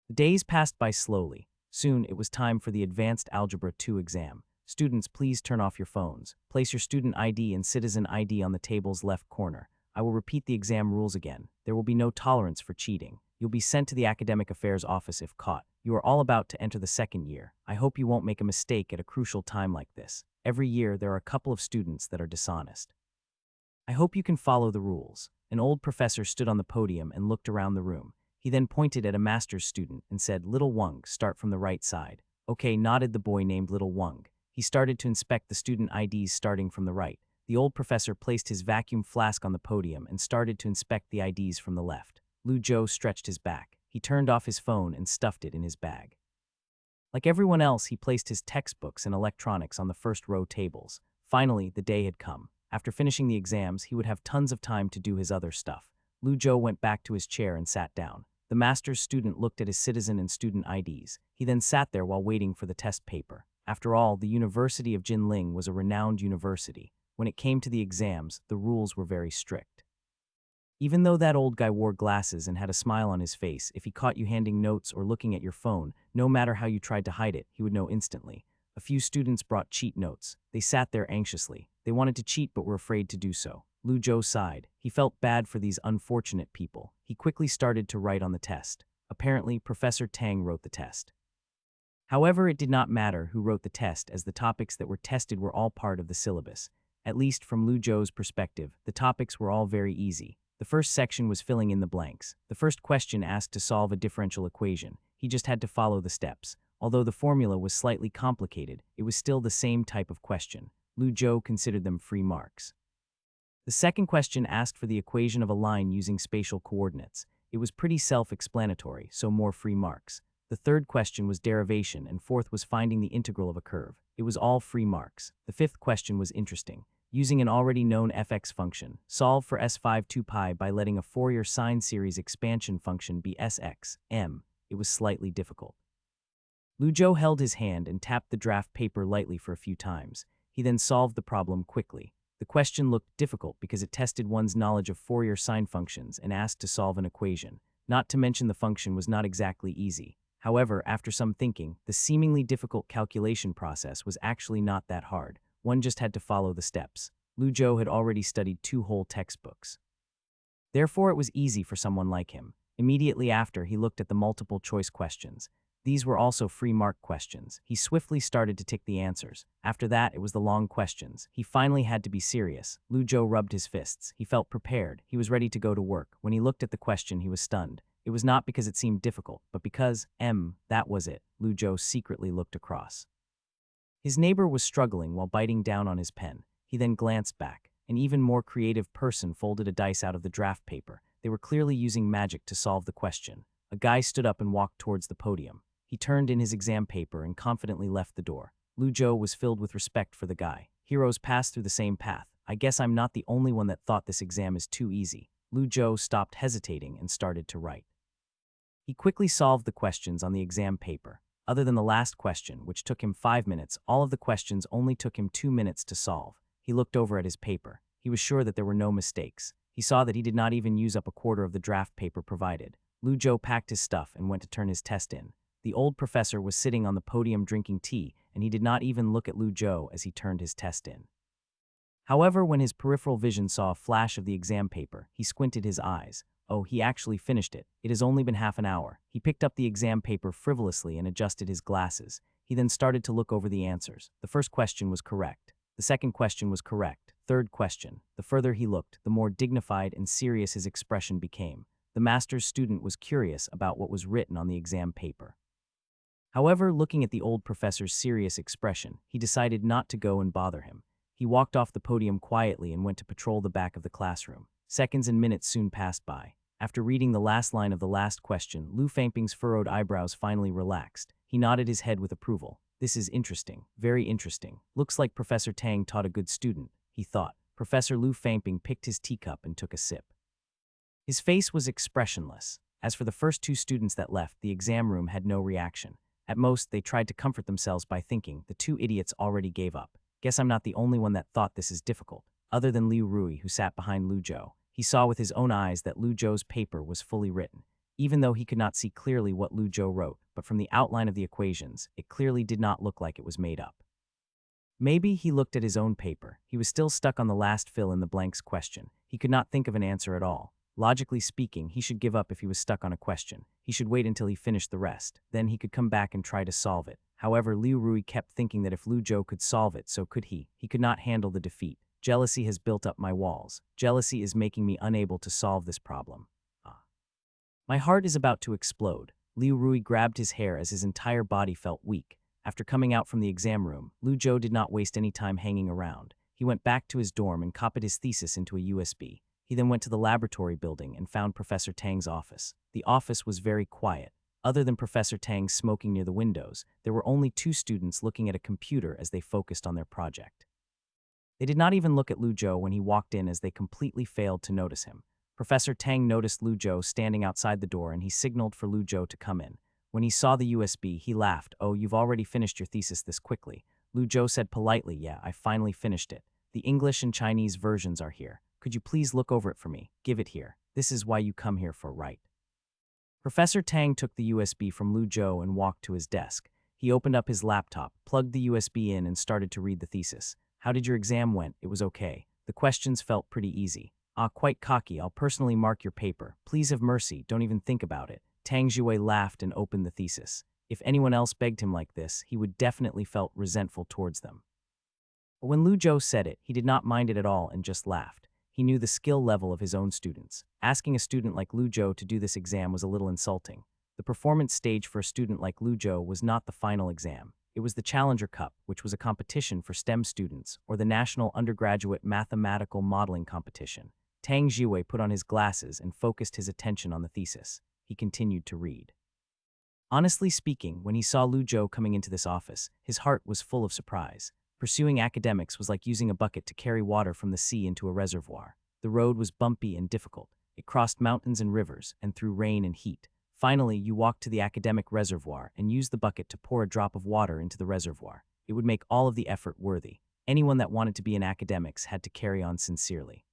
The days passed by slowly. Soon it was time for the Advanced Algebra 2 exam. Students, please turn off your phones. Place your student ID and citizen ID on the table's left corner. I will repeat the exam rules again. There will be no tolerance for cheating. You'll be sent to the Academic Affairs Office if caught. You are all about to enter the second year. I hope you won't make a mistake at a crucial time like this. Every year, there are a couple of students that are dishonest. I hope you can follow the rules. An old professor stood on the podium and looked around the room. He then pointed at a master's student and said, Little Wang, start from the right side. Okay, nodded the boy named Little Wang. He started to inspect the student IDs starting from the right. The old professor placed his vacuum flask on the podium and started to inspect the IDs from the left. Lu Zhou stretched his back. He turned off his phone and stuffed it in his bag. Like everyone else, he placed his textbooks and electronics on the first row tables. Finally, the day had come. After finishing the exams, he would have tons of time to do his other stuff. Lu Zhou went back to his chair and sat down. The master's student looked at his citizen and student IDs. He then sat there while waiting for the test paper. After all, the University of Jinling was a renowned university. When it came to the exams, the rules were very strict. Even though that old guy wore glasses and had a smile on his face, if he caught you handing notes or looking at your phone, no matter how you tried to hide it, he would know instantly. A few students brought cheat notes. They sat there anxiously. They wanted to cheat but were afraid to do so. Lu Zhou sighed. He felt bad for these unfortunate people. He quickly started to write on the test. Apparently, Professor Tang wrote the test. However, it did not matter who wrote the test, as the topics that were tested were all part of the syllabus. At least from Lu Zhou's perspective, the topics were all very easy. The first section was filling in the blanks. The first question asked to solve a differential equation. He just had to follow the steps. Although the formula was slightly complicated, it was still the same type of question. Lu Zhou considered them free marks. The second question asked for the equation of a line using spatial coordinates. It was pretty self-explanatory, so more free marks. The third question was derivation, and fourth was finding the integral of a curve. It was all free marks. The fifth question was interesting. Using an already known fx function, solve for S5 2π by letting a Fourier sine series expansion function be Sx, m. It was slightly difficult. Lu Zhou held his hand and tapped the draft paper lightly for a few times. He then solved the problem quickly. The question looked difficult because it tested one's knowledge of Fourier sine functions and asked to solve an equation. Not to mention the function was not exactly easy. However, after some thinking, the seemingly difficult calculation process was actually not that hard. One just had to follow the steps. Lu Zhou had already studied 2 whole textbooks. Therefore, it was easy for someone like him. Immediately after, he looked at the multiple choice questions. These were also free mark questions. He swiftly started to tick the answers. After that, it was the long questions. He finally had to be serious. Lu Zhou rubbed his fists. He felt prepared. He was ready to go to work. When he looked at the question, he was stunned. It was not because it seemed difficult, but because, that was it, Lu Zhou secretly looked across. His neighbor was struggling while biting down on his pen. He then glanced back. An even more creative person folded a dice out of the draft paper. They were clearly using magic to solve the question. A guy stood up and walked towards the podium. He turned in his exam paper and confidently left the door. Lu Zhou was filled with respect for the guy. Heroes pass through the same path. I guess I'm not the only one that thought this exam is too easy. Lu Zhou stopped hesitating and started to write. He quickly solved the questions on the exam paper. Other than the last question, which took him 5 minutes, all of the questions only took him 2 minutes to solve. He looked over at his paper. He was sure that there were no mistakes. He saw that he did not even use up a quarter of the draft paper provided. Lu Zhou packed his stuff and went to turn his test in. The old professor was sitting on the podium drinking tea, and he did not even look at Lu Zhou as he turned his test in. However, when his peripheral vision saw a flash of the exam paper, he squinted his eyes. Oh, he actually finished it. It has only been half an hour. He picked up the exam paper frivolously and adjusted his glasses. He then started to look over the answers. The first question was correct. The second question was correct. Third question. The further he looked, the more dignified and serious his expression became. The master's student was curious about what was written on the exam paper. However, looking at the old professor's serious expression, he decided not to go and bother him. He walked off the podium quietly and went to patrol the back of the classroom. Seconds and minutes soon passed by. After reading the last line of the last question, Lu Fangping's furrowed eyebrows finally relaxed. He nodded his head with approval. This is interesting, very interesting. Looks like Professor Tang taught a good student, he thought. Professor Lu Fangping picked his teacup and took a sip. His face was expressionless. As for the first 2 students that left, the exam room had no reaction. At most, they tried to comfort themselves by thinking, the 2 idiots already gave up. Guess I'm not the only one that thought this is difficult. Other than Liu Rui, who sat behind Lu Zhou. He saw with his own eyes that Lu Zhou's paper was fully written. Even though he could not see clearly what Lu Zhou wrote, but from the outline of the equations, it clearly did not look like it was made up. Maybe he looked at his own paper. He was still stuck on the last fill in the blanks question. He could not think of an answer at all. Logically speaking, he should give up if he was stuck on a question. He should wait until he finished the rest. Then he could come back and try to solve it. However, Liu Rui kept thinking that if Lu Zhou could solve it, so could he. He could not handle the defeat. Jealousy has built up my walls. Jealousy is making me unable to solve this problem. My heart is about to explode. Liu Rui grabbed his hair as his entire body felt weak. After coming out from the exam room, Lu Zhou did not waste any time hanging around. He went back to his dorm and copied his thesis into a USB. He then went to the laboratory building and found Professor Tang's office. The office was very quiet. Other than Professor Tang smoking near the windows, there were only 2 students looking at a computer as they focused on their project. They did not even look at Lu Zhou when he walked in, as they completely failed to notice him. Professor Tang noticed Lu Zhou standing outside the door and he signaled for Lu Zhou to come in. When he saw the USB, he laughed. Oh, you've already finished your thesis this quickly. Lu Zhou said politely, yeah, I finally finished it. The English and Chinese versions are here. Could you please look over it for me? Give it here. This is why you come here for, right? Professor Tang took the USB from Lu Zhou and walked to his desk. He opened up his laptop, plugged the USB in and started to read the thesis. How did your exam went? It was okay. The questions felt pretty easy. Quite cocky. I'll personally mark your paper. Please have mercy. Don't even think about it. Tang Zhuwei laughed and opened the thesis. If anyone else begged him like this, he would definitely felt resentful towards them. But when Lu Zhou said it, he did not mind it at all and just laughed. He knew the skill level of his own students. Asking a student like Lu Zhou to do this exam was a little insulting. The performance stage for a student like Lu Zhou was not the final exam. It was the Challenger Cup, which was a competition for STEM students, or the National Undergraduate Mathematical Modeling Competition. Tang Zhiwei put on his glasses and focused his attention on the thesis. He continued to read. Honestly speaking, when he saw Lu Zhou coming into this office, his heart was full of surprise. Pursuing academics was like using a bucket to carry water from the sea into a reservoir. The road was bumpy and difficult. It crossed mountains and rivers, and through rain and heat. Finally, you walked to the academic reservoir and used the bucket to pour a drop of water into the reservoir. It would make all of the effort worthy. Anyone that wanted to be in academics had to carry on sincerely.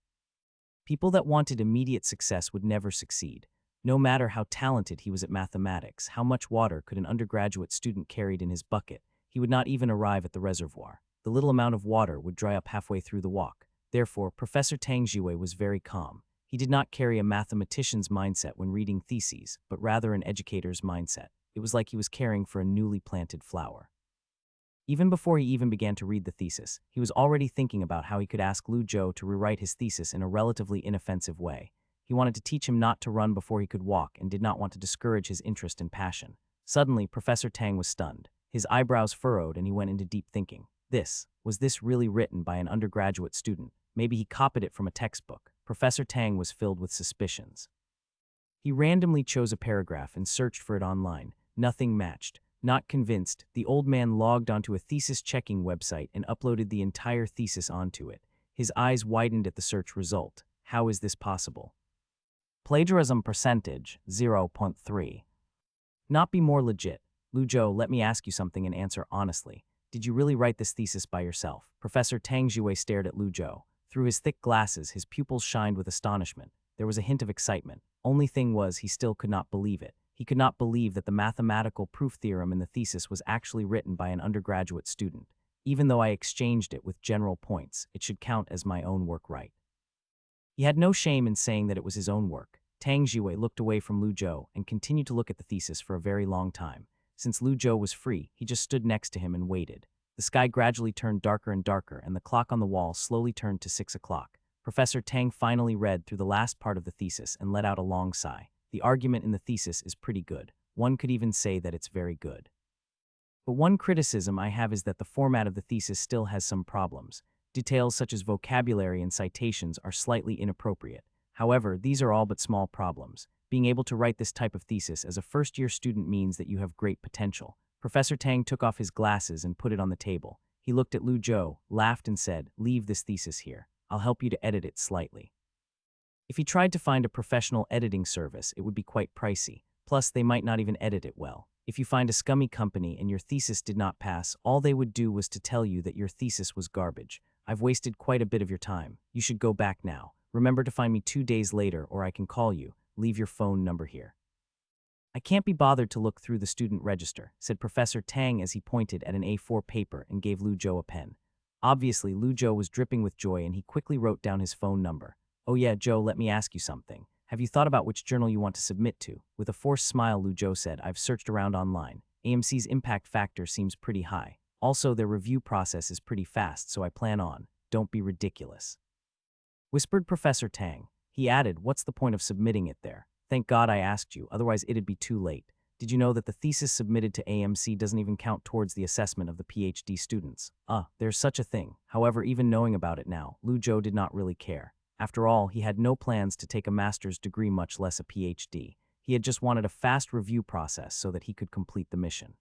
People that wanted immediate success would never succeed. No matter how talented he was at mathematics, how much water could an undergraduate student carried in his bucket, he would not even arrive at the reservoir. The little amount of water would dry up halfway through the walk. Therefore, Professor Tang Zhiwei was very calm. He did not carry a mathematician's mindset when reading theses, but rather an educator's mindset. It was like he was caring for a newly planted flower. Even before he even began to read the thesis, he was already thinking about how he could ask Lu Zhou to rewrite his thesis in a relatively inoffensive way. He wanted to teach him not to run before he could walk and did not want to discourage his interest and passion. Suddenly, Professor Tang was stunned. His eyebrows furrowed and he went into deep thinking. Was this really written by an undergraduate student? Maybe he copied it from a textbook. Professor Tang was filled with suspicions. He randomly chose a paragraph and searched for it online. Nothing matched. Not convinced, the old man logged onto a thesis-checking website and uploaded the entire thesis onto it. His eyes widened at the search result. How is this possible? Plagiarism percentage, 0.3. Not be more legit. Lu Zhou, let me ask you something and answer honestly. Did you really write this thesis by yourself? Professor Tang Jue stared at Lu Zhou. Through his thick glasses, his pupils shined with astonishment. There was a hint of excitement. Only thing was, he still could not believe it. He could not believe that the mathematical proof theorem in the thesis was actually written by an undergraduate student. Even though I exchanged it with general points, it should count as my own work, right? He had no shame in saying that it was his own work. Tang Jue looked away from Lu Zhou and continued to look at the thesis for a very long time. Since Lu Zhou was free, he just stood next to him and waited. The sky gradually turned darker and darker, and the clock on the wall slowly turned to 6 o'clock. Professor Tang finally read through the last part of the thesis and let out a long sigh. The argument in the thesis is pretty good. One could even say that it's very good. But one criticism I have is that the format of the thesis still has some problems. Details such as vocabulary and citations are slightly inappropriate. However, these are all but small problems. Being able to write this type of thesis as a first-year student means that you have great potential. Professor Tang took off his glasses and put it on the table. He looked at Lu Zhou, laughed and said, "Leave this thesis here. I'll help you to edit it slightly." If he tried to find a professional editing service, it would be quite pricey. Plus, they might not even edit it well. If you find a scummy company and your thesis did not pass, all they would do was to tell you that your thesis was garbage. I've wasted quite a bit of your time. You should go back now. Remember to find me 2 days later or I can call you. Leave your phone number here. I can't be bothered to look through the student register, said Professor Tang as he pointed at an A4 paper and gave Lu Zhou a pen. Obviously, Lu Zhou was dripping with joy and he quickly wrote down his phone number. "Oh yeah, Zhou, let me ask you something. Have you thought about which journal you want to submit to?" With a forced smile, Lu Zhou said, "I've searched around online. AMC's impact factor seems pretty high. Also, their review process is pretty fast, so I plan on. Don't be ridiculous," whispered Professor Tang. He added, "What's the point of submitting it there? Thank God I asked you, otherwise it'd be too late. Did you know that the thesis submitted to AMC doesn't even count towards the assessment of the PhD students? There's such a thing." However, even knowing about it now, Lu Zhou did not really care. After all, he had no plans to take a master's degree, much less a PhD. He had just wanted a fast review process so that he could complete the mission.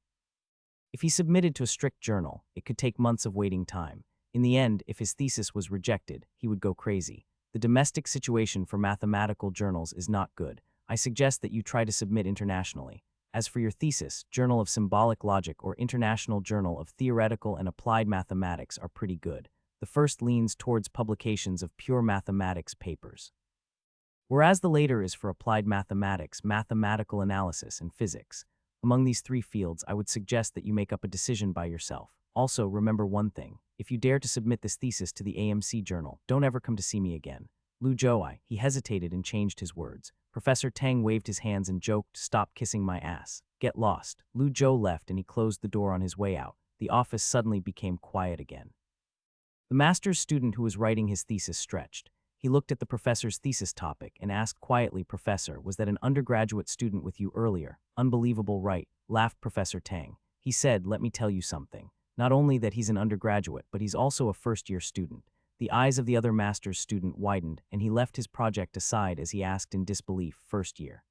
If he submitted to a strict journal, it could take months of waiting time. In the end, if his thesis was rejected, he would go crazy. The domestic situation for mathematical journals is not good. I suggest that you try to submit internationally. As for your thesis, Journal of Symbolic Logic or International Journal of Theoretical and Applied Mathematics are pretty good. The first leans towards publications of pure mathematics papers, whereas the later is for applied mathematics, mathematical analysis, and physics. Among these three fields, I would suggest that you make up a decision by yourself. Also, remember one thing. If you dare to submit this thesis to the AMC journal, don't ever come to see me again. Lu Zhou, he hesitated and changed his words. Professor Tang waved his hands and joked, "Stop kissing my ass. Get lost." Lu Zhou left and he closed the door on his way out. The office suddenly became quiet again. The master's student who was writing his thesis stretched. He looked at the professor's thesis topic and asked quietly, "Professor, was that an undergraduate student with you earlier?" "Unbelievable, right?" laughed Professor Tang. He said, "Let me tell you something. Not only that he's an undergraduate, but he's also a first-year student." The eyes of the other master's student widened, and he left his project aside as he asked in disbelief, "First year?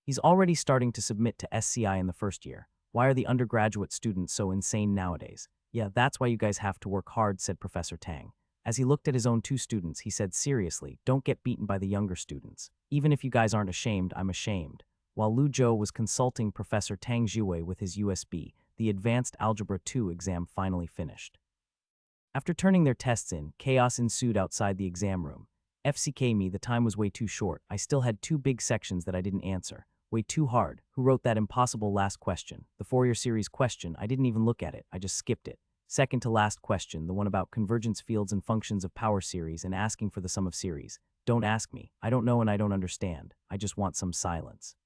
He's already starting to submit to SCI in the first year. Why are the undergraduate students so insane nowadays?" "Yeah, that's why you guys have to work hard," said Professor Tang. As he looked at his own two students, he said, "Seriously, don't get beaten by the younger students. Even if you guys aren't ashamed, I'm ashamed." While Lu Zhou was consulting Professor Tang Jue with his USB, the Advanced Algebra 2 exam finally finished. After turning their tests in, chaos ensued outside the exam room. "FCK me, the time was way too short. I still had 2 big sections that I didn't answer. Way too hard. Who wrote that impossible last question? The Fourier series question, I didn't even look at it, I just skipped it. Second to last question, the one about convergence fields and functions of power series and asking for the sum of series. Don't ask me. I don't know and I don't understand. I just want some silence."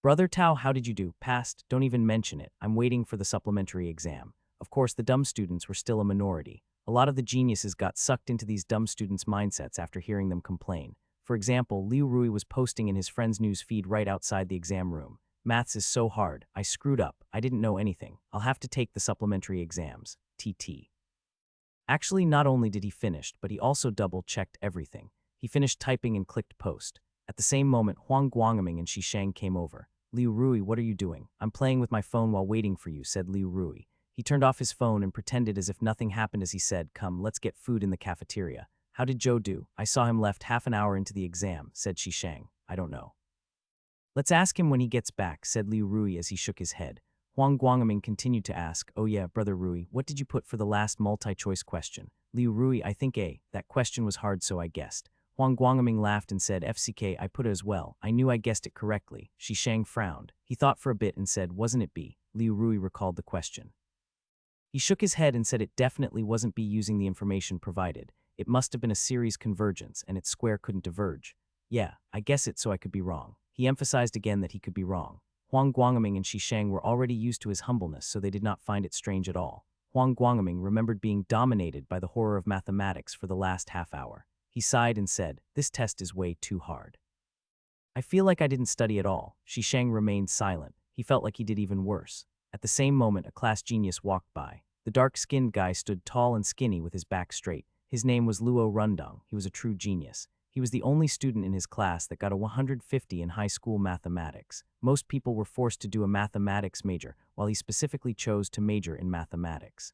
"Brother Tao, how did you do? Passed? Don't even mention it. I'm waiting for the supplementary exam." Of course, the dumb students were still a minority. A lot of the geniuses got sucked into these dumb students' mindsets after hearing them complain. For example, Liu Rui was posting in his friend's news feed right outside the exam room. Maths is so hard. I screwed up. I didn't know anything. I'll have to take the supplementary exams. TT. Actually, not only did he finish, but he also double-checked everything. He finished typing and clicked post. At the same moment, Huang Guangming and Shishang came over. Liu Rui, what are you doing? I'm playing with my phone while waiting for you, said Liu Rui. He turned off his phone and pretended as if nothing happened as he said, come, let's get food in the cafeteria. How did Joe do? I saw him left half an hour into the exam, said Shishang. I don't know. Let's ask him when he gets back, said Liu Rui as he shook his head. Huang Guangming continued to ask, oh yeah, brother Rui, what did you put for the last multi-choice question? Liu Rui, I think A. That question was hard so I guessed. Huang Guangming laughed and said, FCK, I put it as well. I knew I guessed it correctly. Shishang frowned. He thought for a bit and said, wasn't it B? Liu Rui recalled the question. He shook his head and said it definitely wasn't B using the information provided. It must have been a series convergence and its square couldn't diverge. Yeah, I guess it so I could be wrong. He emphasized again that he could be wrong. Huang Guangming and Shishang were already used to his humbleness, so they did not find it strange at all. Huang Guangming remembered being dominated by the horror of mathematics for the last half hour. He sighed and said, this test is way too hard. I feel like I didn't study at all. Shishang remained silent. He felt like he did even worse. At the same moment, a class genius walked by. The dark-skinned guy stood tall and skinny with his back straight. His name was Luo Rundong. He was a true genius. He was the only student in his class that got a 150 in high school mathematics. Most people were forced to do a mathematics major, while he specifically chose to major in mathematics.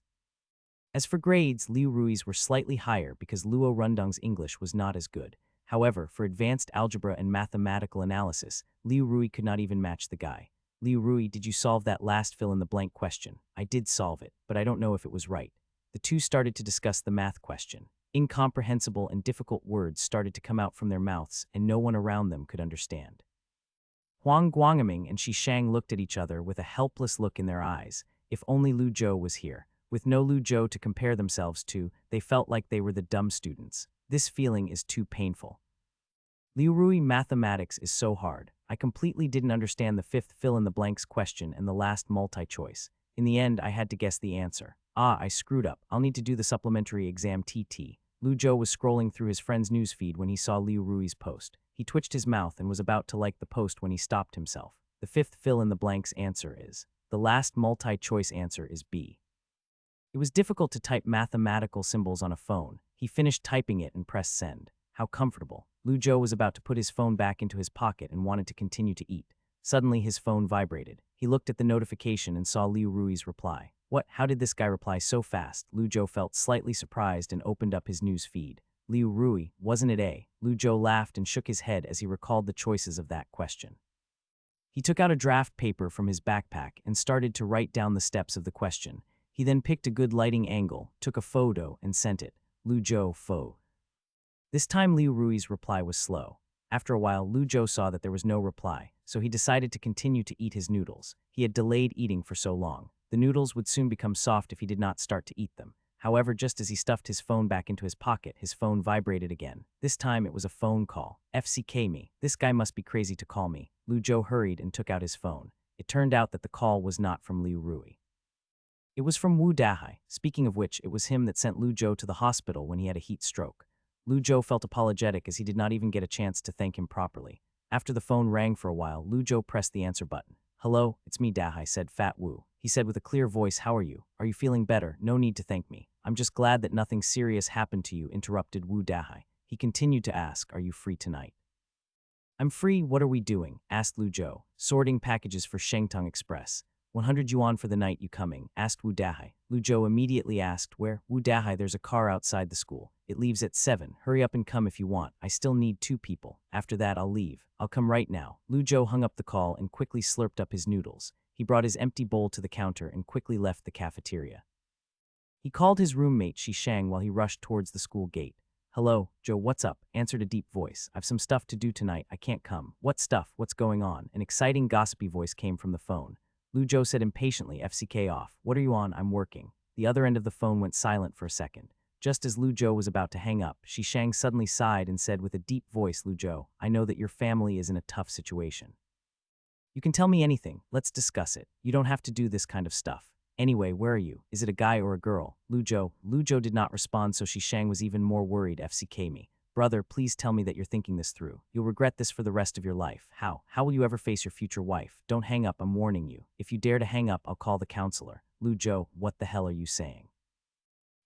As for grades, Liu Rui's were slightly higher because Luo Rundong's English was not as good. However, for advanced algebra and mathematical analysis, Liu Rui could not even match the guy. Liu Rui, did you solve that last fill-in-the-blank question? I did solve it, but I don't know if it was right. The two started to discuss the math question. Incomprehensible and difficult words started to come out from their mouths, and no one around them could understand. Huang Guangming and Shishang looked at each other with a helpless look in their eyes. If only Lu Zhou was here. With no Lu Zhou to compare themselves to, they felt like they were the dumb students. This feeling is too painful. Liu Rui, mathematics is so hard. I completely didn't understand the fifth fill-in-the-blanks question and the last multi-choice. In the end, I had to guess the answer. I screwed up. I'll need to do the supplementary exam TT. Lu Zhou was scrolling through his friend's newsfeed when he saw Liu Rui's post. He twitched his mouth and was about to like the post when he stopped himself. The fifth fill-in-the-blanks answer is. The last multi-choice answer is B. It was difficult to type mathematical symbols on a phone. He finished typing it and pressed send. How comfortable. Lu Zhou was about to put his phone back into his pocket and wanted to continue to eat. Suddenly, his phone vibrated. He looked at the notification and saw Liu Rui's reply. What? How did this guy reply so fast? Lu Zhou felt slightly surprised and opened up his news feed. Liu Rui, wasn't it A? Lu Zhou laughed and shook his head as he recalled the choices of that question. He took out a draft paper from his backpack and started to write down the steps of the question. He then picked a good lighting angle, took a photo, and sent it. Lu Zhou pho. This time Liu Rui's reply was slow. After a while, Lu Zhou saw that there was no reply, so he decided to continue to eat his noodles. He had delayed eating for so long. The noodles would soon become soft if he did not start to eat them. However, just as he stuffed his phone back into his pocket, his phone vibrated again. This time it was a phone call. FCK me. This guy must be crazy to call me. Lu Zhou hurried and took out his phone. It turned out that the call was not from Liu Rui. It was from Wu Dahai. Speaking of which, it was him that sent Lu Zhou to the hospital when he had a heat stroke. Lu Zhou felt apologetic as he did not even get a chance to thank him properly. After the phone rang for a while, Lu Zhou pressed the answer button. Hello, it's me Dahai, said Fat Wu. He said with a clear voice, how are you? Are you feeling better? No need to thank me. I'm just glad that nothing serious happened to you, interrupted Wu Dahai. He continued to ask, are you free tonight? I'm free, what are we doing? Asked Lu Zhou. Sorting packages for Shengtong Express. 100 yuan for the night you coming? Asked Wu Dahai. Lu Zhou immediately asked, where? Wu Dahai, there's a car outside the school. It leaves at 7. Hurry up and come if you want. I still need 2 people. After that, I'll leave. I'll come right now. Lu Zhou hung up the call and quickly slurped up his noodles. He brought his empty bowl to the counter and quickly left the cafeteria. He called his roommate Shishang while he rushed towards the school gate. Hello, Joe, what's up? Answered a deep voice. I've some stuff to do tonight. I can't come. What stuff? What's going on? An exciting, gossipy voice came from the phone. Lu Zhou said impatiently, FCK off. What are you on? I'm working. The other end of the phone went silent for a second. Just as Lu Zhou was about to hang up, Shishang suddenly sighed and said with a deep voice, Lu Zhou, I know that your family is in a tough situation. You can tell me anything. Let's discuss it. You don't have to do this kind of stuff. Anyway, where are you? Is it a guy or a girl? Lu Zhou did not respond, so Shishang was even more worried. FCK me. Brother, please tell me that you're thinking this through. You'll regret this for the rest of your life. How? How will you ever face your future wife? Don't hang up, I'm warning you. If you dare to hang up, I'll call the counselor. Lu Zhou, what the hell are you saying?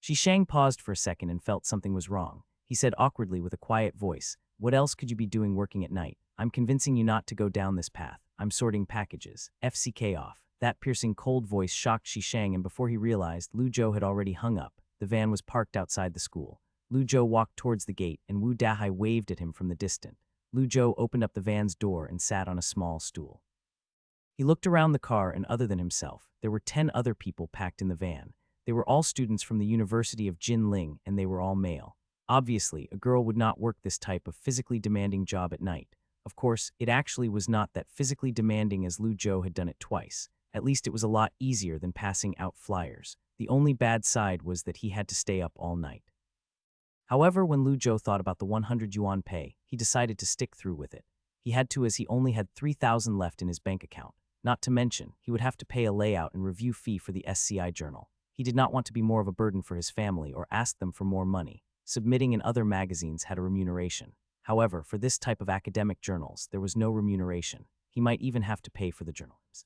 Shishang paused for a second and felt something was wrong. He said awkwardly with a quiet voice, what else could you be doing working at night? I'm convincing you not to go down this path. I'm sorting packages. FCK off. That piercing cold voice shocked Shishang, and before he realized, Lu Zhou had already hung up. The van was parked outside the school. Lu Zhou walked towards the gate, and Wu Dahai waved at him from the distance. Lu Zhou opened up the van's door and sat on a small stool. He looked around the car, and other than himself, there were 10 other people packed in the van. They were all students from the University of Jinling, and they were all male. Obviously, a girl would not work this type of physically demanding job at night. Of course, it actually was not that physically demanding, as Lu Zhou had done it twice. At least it was a lot easier than passing out flyers. The only bad side was that he had to stay up all night. However, when Lu Zhou thought about the 100 yuan pay, he decided to stick through with it. He had to, as he only had 3,000 left in his bank account. Not to mention, he would have to pay a layout and review fee for the SCI journal. He did not want to be more of a burden for his family or ask them for more money. Submitting in other magazines had a remuneration. However, for this type of academic journals, there was no remuneration. He might even have to pay for the journals.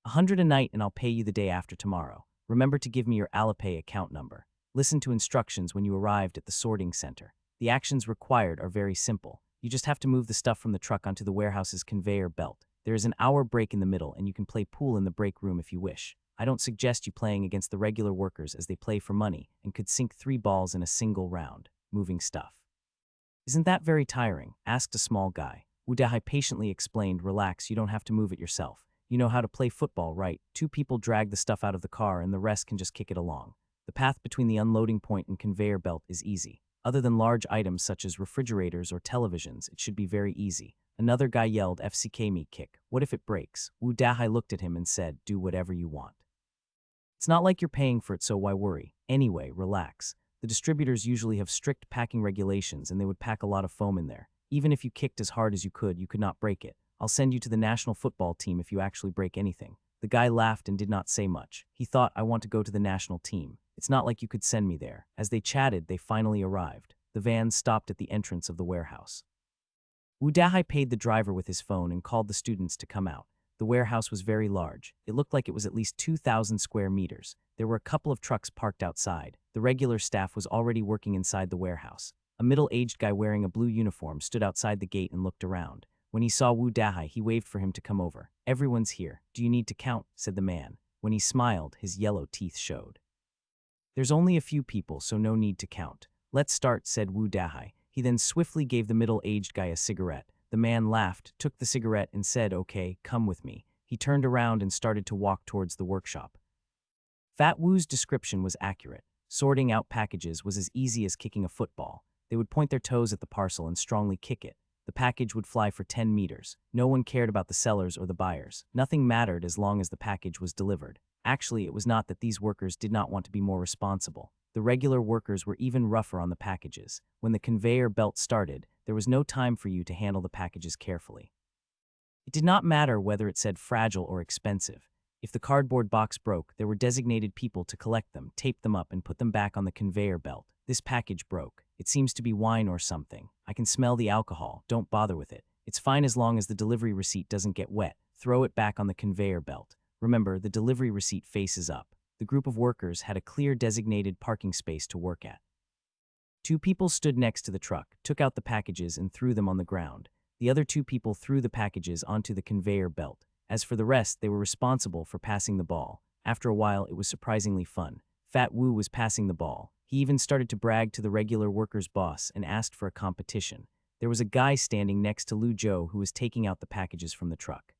100 a night, and I'll pay you the day after tomorrow. Remember to give me your Alipay account number. Listen to instructions when you arrived at the sorting center. The actions required are very simple. You just have to move the stuff from the truck onto the warehouse's conveyor belt. There is an hour break in the middle, and you can play pool in the break room if you wish. I don't suggest you playing against the regular workers, as they play for money and could sink 3 balls in a single round, moving stuff. Isn't that very tiring? Asked a small guy. Wu Dahai patiently explained, relax, you don't have to move it yourself. You know how to play football, right? 2 people drag the stuff out of the car and the rest can just kick it along. The path between the unloading point and conveyor belt is easy. Other than large items such as refrigerators or televisions, it should be very easy. Another guy yelled, FCK me kick. What if it breaks? Wu Dahai looked at him and said, do whatever you want. It's not like you're paying for it, so why worry? Anyway, relax. The distributors usually have strict packing regulations, and they would pack a lot of foam in there. Even if you kicked as hard as you could not break it. I'll send you to the national football team if you actually break anything. The guy laughed and did not say much. He thought, I want to go to the national team. It's not like you could send me there. As they chatted, they finally arrived. The van stopped at the entrance of the warehouse. Wu Dahai paid the driver with his phone and called the students to come out. The warehouse was very large. It looked like it was at least 2,000 square meters. There were a couple of trucks parked outside. The regular staff was already working inside the warehouse. A middle-aged guy wearing a blue uniform stood outside the gate and looked around. When he saw Wu Dahai, he waved for him to come over. Everyone's here. Do you need to count? Said the man. When he smiled, his yellow teeth showed. There's only a few people, so no need to count. Let's start, said Wu Dahai. He then swiftly gave the middle-aged guy a cigarette. The man laughed, took the cigarette, and said, okay, come with me. He turned around and started to walk towards the workshop. Fat Wu's description was accurate. Sorting out packages was as easy as kicking a football. They would point their toes at the parcel and strongly kick it. The package would fly for 10 meters. No one cared about the sellers or the buyers. Nothing mattered as long as the package was delivered. Actually, it was not that these workers did not want to be more responsible. The regular workers were even rougher on the packages. When the conveyor belt started, there was no time for you to handle the packages carefully. It did not matter whether it said fragile or expensive. If the cardboard box broke, there were designated people to collect them, tape them up, and put them back on the conveyor belt. This package broke. It seems to be wine or something. I can smell the alcohol. Don't bother with it. It's fine as long as the delivery receipt doesn't get wet. Throw it back on the conveyor belt. Remember, the delivery receipt faces up. The group of workers had a clear designated parking space to work at. 2 people stood next to the truck, took out the packages, and threw them on the ground. The other 2 people threw the packages onto the conveyor belt. As for the rest, they were responsible for passing the ball. After a while, it was surprisingly fun. Fat Wu was passing the ball. He even started to brag to the regular workers' boss and asked for a competition. There was a guy standing next to Lu Zhou who was taking out the packages from the truck.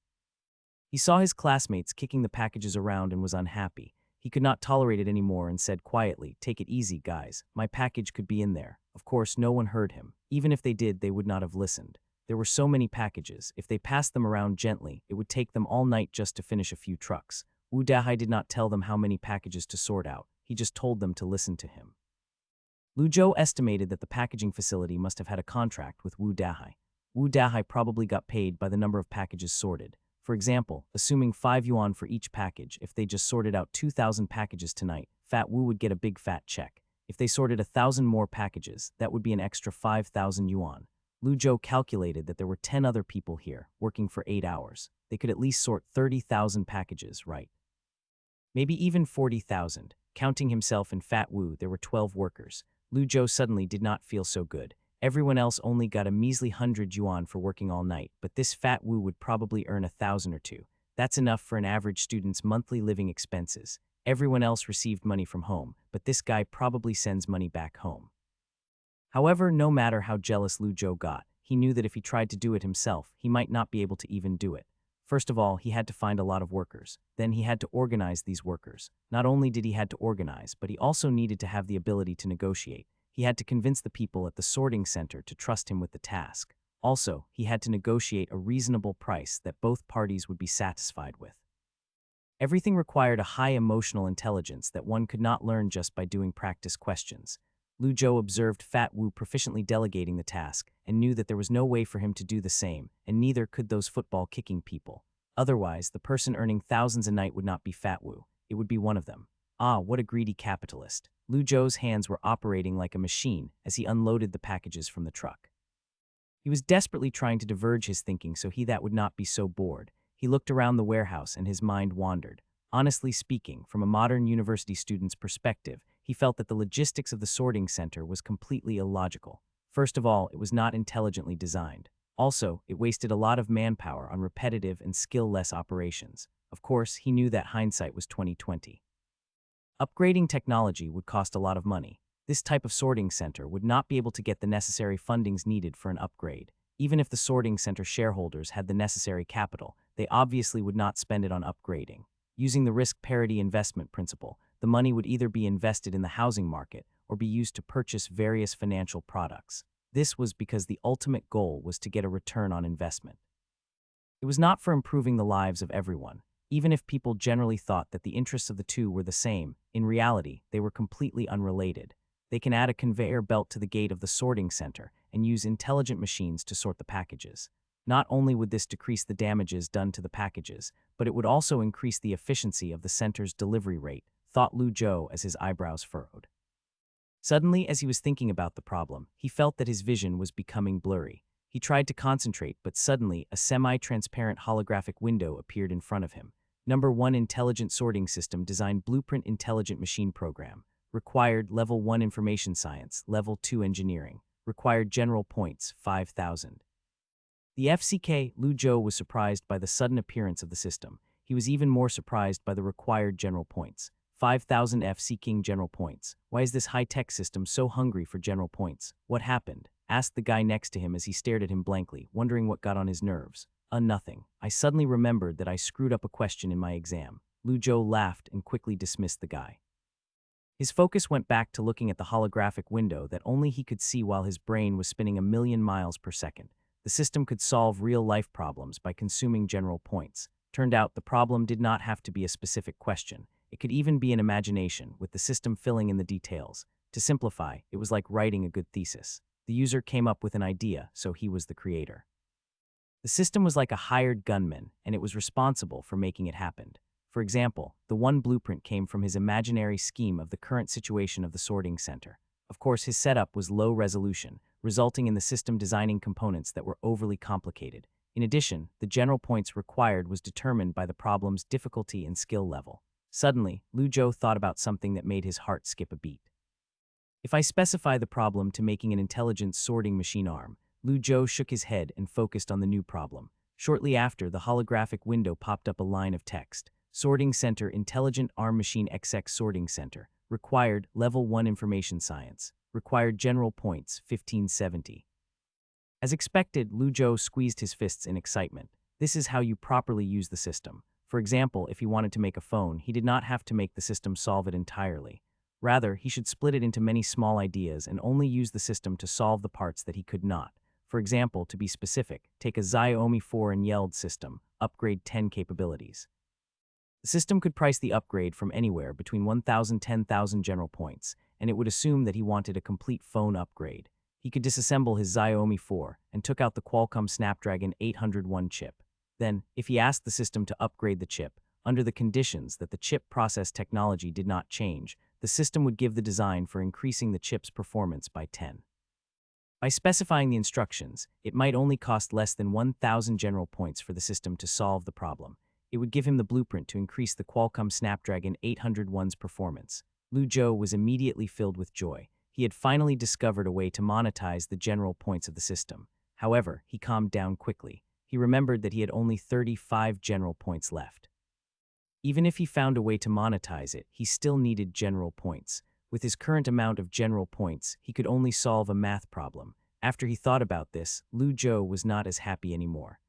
He saw his classmates kicking the packages around and was unhappy. He could not tolerate it anymore and said quietly, take it easy, guys. My package could be in there. Of course, no one heard him. Even if they did, they would not have listened. There were so many packages. If they passed them around gently, it would take them all night just to finish a few trucks. Wu Dahai did not tell them how many packages to sort out. He just told them to listen to him. Lu Zhou estimated that the packaging facility must have had a contract with Wu Dahai. Wu Dahai probably got paid by the number of packages sorted. For example, assuming 5 yuan for each package, if they just sorted out 2,000 packages tonight, Fat Wu would get a big fat check. If they sorted 1,000 more packages, that would be an extra 5,000 yuan. Lu Zhou calculated that there were 10 other people here, working for 8 hours. They could at least sort 30,000 packages, right? Maybe even 40,000. Counting himself and Fat Wu, there were 12 workers. Lu Zhou suddenly did not feel so good. Everyone else only got a measly 100 yuan for working all night, but this Fat Wu would probably earn 1,000 or two. That's enough for an average student's monthly living expenses. Everyone else received money from home, but this guy probably sends money back home. However, no matter how jealous Lu Zhou got, he knew that if he tried to do it himself, he might not be able to even do it. First of all, he had to find a lot of workers. Then he had to organize these workers. Not only did he had to organize, but he also needed to have the ability to negotiate. He had to convince the people at the sorting center to trust him with the task. Also, he had to negotiate a reasonable price that both parties would be satisfied with. Everything required a high emotional intelligence that one could not learn just by doing practice questions. Lu Zhou observed Fat Wu proficiently delegating the task and knew that there was no way for him to do the same, and neither could those football-kicking people. Otherwise, the person earning thousands a night would not be Fat Wu. It would be one of them. Ah, what a greedy capitalist. Lu Zhou's hands were operating like a machine as he unloaded the packages from the truck. He was desperately trying to diverge his thinking so that would not be so bored. He looked around the warehouse and his mind wandered. Honestly speaking, from a modern university student's perspective, he felt that the logistics of the sorting center was completely illogical. First of all, it was not intelligently designed. Also, it wasted a lot of manpower on repetitive and skill-less operations. Of course, he knew that hindsight was 2020. Upgrading technology would cost a lot of money. This type of sorting center would not be able to get the necessary fundings needed for an upgrade. Even if the sorting center shareholders had the necessary capital, they obviously would not spend it on upgrading. Using the risk parity investment principle, the money would either be invested in the housing market or be used to purchase various financial products. This was because the ultimate goal was to get a return on investment. It was not for improving the lives of everyone. Even if people generally thought that the interests of the two were the same, in reality, they were completely unrelated. They can add a conveyor belt to the gate of the sorting center and use intelligent machines to sort the packages. Not only would this decrease the damages done to the packages, but it would also increase the efficiency of the center's delivery rate, thought Lu Zhou as his eyebrows furrowed. Suddenly, as he was thinking about the problem, he felt that his vision was becoming blurry. He tried to concentrate, but suddenly, a semi-transparent holographic window appeared in front of him. Number 1 Intelligent Sorting System Design Blueprint Intelligent Machine Program. Required Level 1 Information Science, Level 2 Engineering. Required General Points, 5,000. The FCK, Lu Zhou was surprised by the sudden appearance of the system. He was even more surprised by the required general points. 5,000 FC King general points. Why is this high-tech system so hungry for general points? What happened? Asked the guy next to him as he stared at him blankly, wondering what got on his nerves. Nothing. I suddenly remembered that I screwed up a question in my exam. Lu Zhou laughed and quickly dismissed the guy. His focus went back to looking at the holographic window that only he could see while his brain was spinning 1,000,000 miles per second. The system could solve real-life problems by consuming general points. Turned out the problem did not have to be a specific question. It could even be an imagination, with the system filling in the details. To simplify, it was like writing a good thesis. The user came up with an idea, so he was the creator. The system was like a hired gunman, and it was responsible for making it happen. For example, the one blueprint came from his imaginary scheme of the current situation of the sorting center. Of course, his setup was low resolution, resulting in the system designing components that were overly complicated. In addition, the general points required was determined by the problem's difficulty and skill level. Suddenly, Lu Zhou thought about something that made his heart skip a beat. If I specify the problem to making an intelligent sorting machine arm, Lu Zhou shook his head and focused on the new problem. Shortly after, the holographic window popped up a line of text. Sorting Center Intelligent Arm Machine XX Sorting Center. Required Level 1 Information Science. Required General Points 1570. As expected, Lu Zhou squeezed his fists in excitement. This is how you properly use the system. For example, if he wanted to make a phone, he did not have to make the system solve it entirely. Rather, he should split it into many small ideas and only use the system to solve the parts that he could not. For example, to be specific, take a Xiaomi 4 and Yeld system, upgrade 10 capabilities. The system could price the upgrade from anywhere between 1,000 and 10,000 general points, and it would assume that he wanted a complete phone upgrade. He could disassemble his Xiaomi 4 and took out the Qualcomm Snapdragon 801 chip. Then, if he asked the system to upgrade the chip, under the conditions that the chip process technology did not change, the system would give the design for increasing the chip's performance by 10. By specifying the instructions, it might only cost less than 1,000 general points for the system to solve the problem. It would give him the blueprint to increase the Qualcomm Snapdragon 801's performance. Lu Zhou was immediately filled with joy. He had finally discovered a way to monetize the general points of the system. However, he calmed down quickly. He remembered that he had only 35 general points left. Even if he found a way to monetize it, he still needed general points. With his current amount of general points, he could only solve a math problem. After he thought about this, Lu Zhou was not as happy anymore.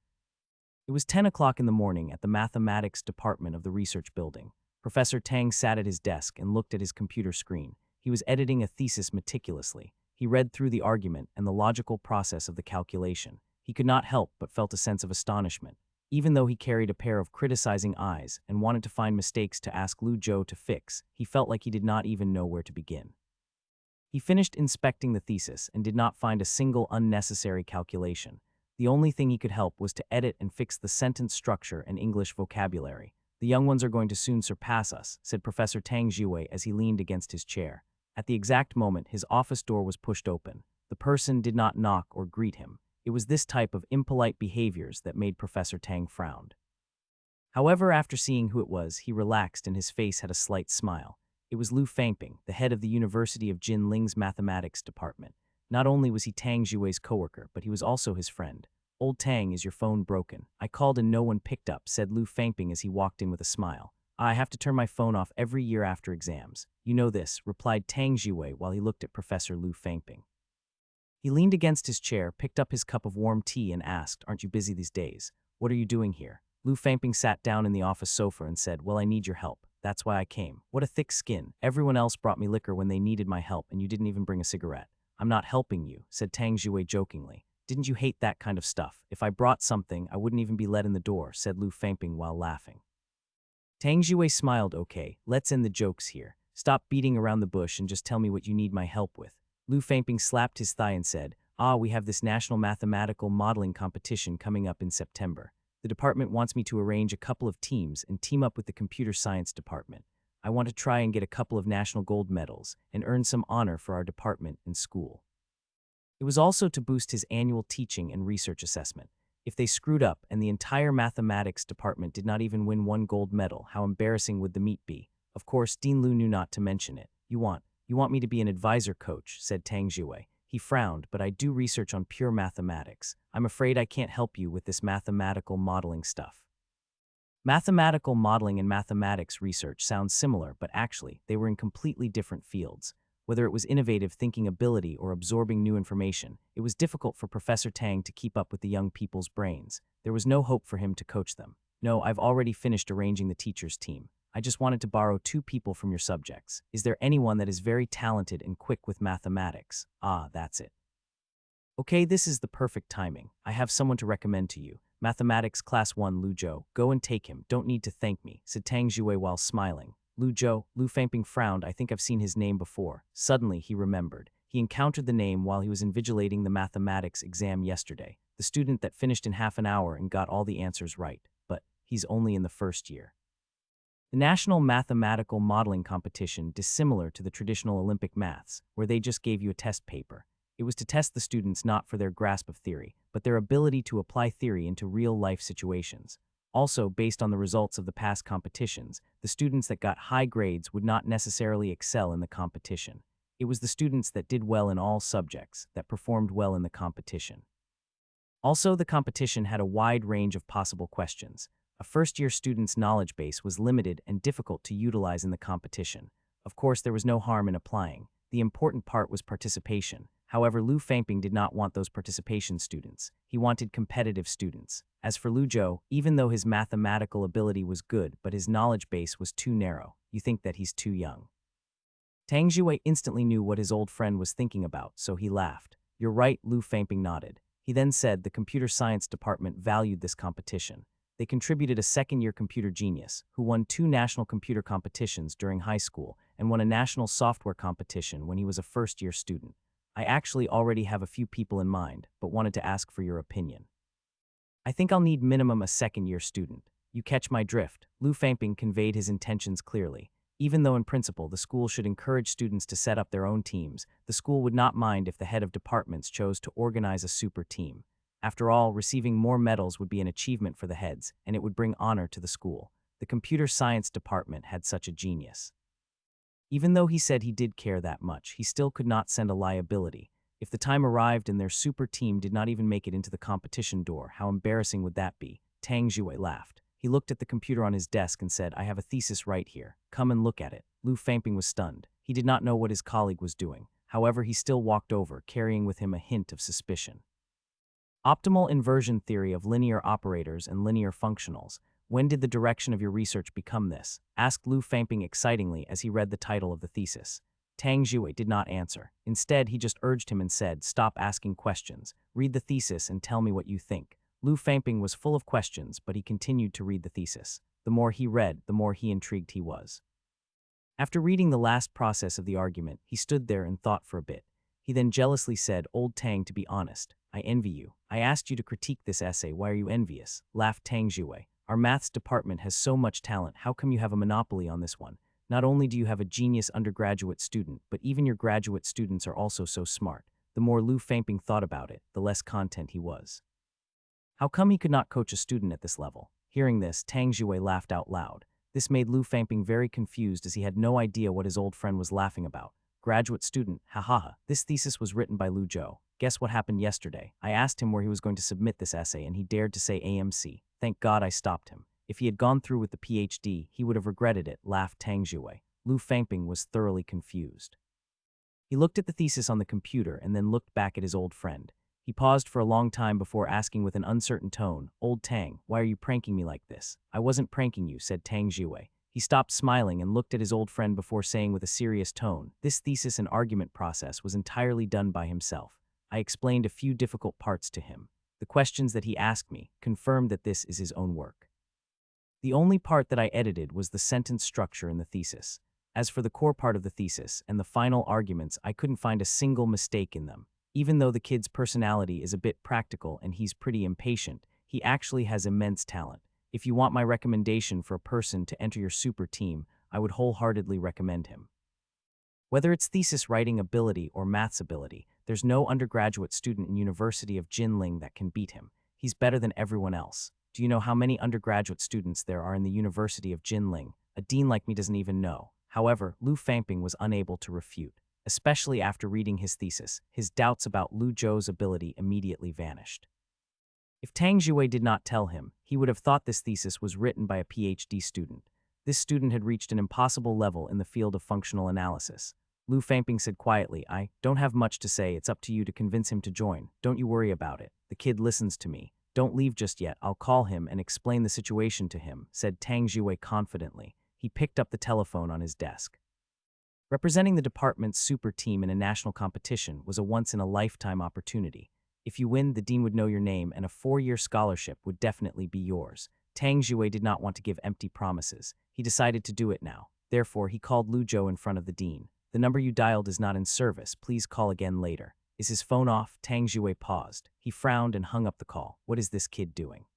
It was 10 o'clock in the morning at the mathematics department of the research building. Professor Tang sat at his desk and looked at his computer screen. He was editing a thesis meticulously. He read through the argument and the logical process of the calculation. He could not help but felt a sense of astonishment. Even though he carried a pair of criticizing eyes and wanted to find mistakes to ask Lu Zhou to fix, he felt like he did not even know where to begin. He finished inspecting the thesis and did not find a single unnecessary calculation. The only thing he could help was to edit and fix the sentence structure and English vocabulary. "The young ones are going to soon surpass us," said Professor Tang Jiwei as he leaned against his chair. At the exact moment, his office door was pushed open. The person did not knock or greet him. It was this type of impolite behaviors that made Professor Tang frown. However, after seeing who it was, he relaxed and his face had a slight smile. It was Lu Fangping, the head of the University of Jinling's mathematics department. Not only was he Tang Jiwei's coworker, but he was also his friend. "Old Tang, is your phone broken? I called and no one picked up," said Lu Fangping as he walked in with a smile. "I have to turn my phone off every year after exams. You know this," replied Tang Jiwei while he looked at Professor Lu Fangping. He leaned against his chair, picked up his cup of warm tea and asked, "Aren't you busy these days? What are you doing here?" Lu Fangping sat down in the office sofa and said, "Well, I need your help. That's why I came." "What a thick skin. Everyone else brought me liquor when they needed my help and you didn't even bring a cigarette." "I'm not helping you," said Tang Jiwei jokingly. "Didn't you hate that kind of stuff? If I brought something, I wouldn't even be let in the door," said Lu Fangping while laughing. Tang Jiwei smiled. "Okay, let's end the jokes here. Stop beating around the bush and just tell me what you need my help with." Lu Fangping slapped his thigh and said, "We have this national mathematical modeling competition coming up in September. The department wants me to arrange a couple of teams and team up with the computer science department. I want to try and get a couple of national gold medals and earn some honor for our department and school." It was also to boost his annual teaching and research assessment. If they screwed up and the entire mathematics department did not even win one gold medal, how embarrassing would the meet be? Of course, Dean Lu knew not to mention it. You want me to be an advisor coach," said Tang Jiwei. He frowned, "But I do research on pure mathematics. I'm afraid I can't help you with this mathematical modeling stuff." Mathematical modeling and mathematics research sound similar, but actually, they were in completely different fields. Whether it was innovative thinking ability or absorbing new information, it was difficult for Professor Tang to keep up with the young people's brains. There was no hope for him to coach them. "No, I've already finished arranging the teacher's team. I just wanted to borrow 2 people from your subjects. Is there anyone that is very talented and quick with mathematics?" That's it." "Okay, this is the perfect timing. I have someone to recommend to you. Mathematics Class 1 Lu Zhou. Go and take him. Don't need to thank me," said Tang Jiwei while smiling. "Lu Zhou," Lu Fangping frowned. "I think I've seen his name before." Suddenly, he remembered. He encountered the name while he was invigilating the mathematics exam yesterday. The student that finished in half an hour and got all the answers right. But he's only in the first year. The National Mathematical Modeling Competition, dissimilar to the traditional Olympic maths, where they just gave you a test paper. It was to test the students not for their grasp of theory, but their ability to apply theory into real-life situations. Also, based on the results of the past competitions, the students that got high grades would not necessarily excel in the competition. It was the students that did well in all subjects that performed well in the competition. Also, the competition had a wide range of possible questions. A first-year student's knowledge base was limited and difficult to utilize in the competition. Of course, there was no harm in applying. The important part was participation. However, Lu Fangping did not want those participation students. He wanted competitive students. As for Lu Zhou, even though his mathematical ability was good, but his knowledge base was too narrow. You think that he's too young. Tang Jiwei instantly knew what his old friend was thinking about, so he laughed. "You're right," Lu Fangping nodded. He then said the computer science department valued this competition. They contributed a second-year computer genius, who won 2 national computer competitions during high school and won a national software competition when he was a first-year student. I actually already have a few people in mind, but wanted to ask for your opinion. I think I'll need minimum a second-year student. You catch my drift. Lu Fangping conveyed his intentions clearly. Even though in principle the school should encourage students to set up their own teams, the school would not mind if the head of departments chose to organize a super team. After all, receiving more medals would be an achievement for the heads, and it would bring honor to the school. The computer science department had such a genius. Even though he said he did care that much, he still could not send a liability. If the time arrived and their super team did not even make it into the competition door, how embarrassing would that be? Tang Jue laughed. He looked at the computer on his desk and said, "I have a thesis right here. Come and look at it." Lu Fangping was stunned. He did not know what his colleague was doing. However, he still walked over, carrying with him a hint of suspicion. Optimal inversion theory of linear operators and linear functionals. When did the direction of your research become this? Asked Lu Fangping excitingly as he read the title of the thesis. Tang Jue did not answer. Instead, he just urged him and said, "Stop asking questions. Read the thesis and tell me what you think." Lu Fangping was full of questions, but he continued to read the thesis. The more he read, the more intrigued he was. After reading the last process of the argument, he stood there and thought for a bit. He then jealously said, "Old Tang, to be honest, I envy you. I asked you to critique this essay. Why are you envious?" Laughed Tang Jue. "Our maths department has so much talent. How come you have a monopoly on this one? Not only do you have a genius undergraduate student, but even your graduate students are also so smart." The more Lu Fangping thought about it, the less content he was. How come he could not coach a student at this level? Hearing this, Tang Jue laughed out loud. This made Lu Fangping very confused as he had no idea what his old friend was laughing about. Graduate student, hahaha. This thesis was written by Lu Zhou. Guess what happened yesterday? I asked him where he was going to submit this essay and he dared to say AMC. Thank God I stopped him. If he had gone through with the PhD, he would have regretted it, laughed Tang Jue. Lu Fangping was thoroughly confused. He looked at the thesis on the computer and then looked back at his old friend. He paused for a long time before asking with an uncertain tone, "Old Tang, why are you pranking me like this?" "I wasn't pranking you," said Tang Jue. He stopped smiling and looked at his old friend before saying with a serious tone, "This thesis and argument process was entirely done by himself. I explained a few difficult parts to him. The questions that he asked me confirmed that this is his own work. The only part that I edited was the sentence structure in the thesis. As for the core part of the thesis and the final arguments, I couldn't find a single mistake in them. Even though the kid's personality is a bit practical and he's pretty impatient, he actually has immense talent. If you want my recommendation for a person to enter your super team, I would wholeheartedly recommend him. Whether it's thesis writing ability or maths ability, there's no undergraduate student in University of Jinling that can beat him. He's better than everyone else. Do you know how many undergraduate students there are in the University of Jinling? A dean like me doesn't even know." However, Lu Fangping was unable to refute. Especially after reading his thesis, his doubts about Lu Zhou's ability immediately vanished. If Tang Jue did not tell him, he would have thought this thesis was written by a PhD student. This student had reached an impossible level in the field of functional analysis. Lu Fangping said quietly, "I don't have much to say. It's up to you to convince him to join. Don't you worry about it. The kid listens to me. Don't leave just yet. I'll call him and explain the situation to him," said Tang Jue confidently. He picked up the telephone on his desk. Representing the department's super team in a national competition was a once-in-a-lifetime opportunity. If you win, the dean would know your name and a 4-year scholarship would definitely be yours. Tang Jue did not want to give empty promises. He decided to do it now. Therefore, he called Lu Zhou in front of the dean. "The number you dialed is not in service. Please call again later." "Is his phone off?" Tang Jue paused. He frowned and hung up the call. What is this kid doing?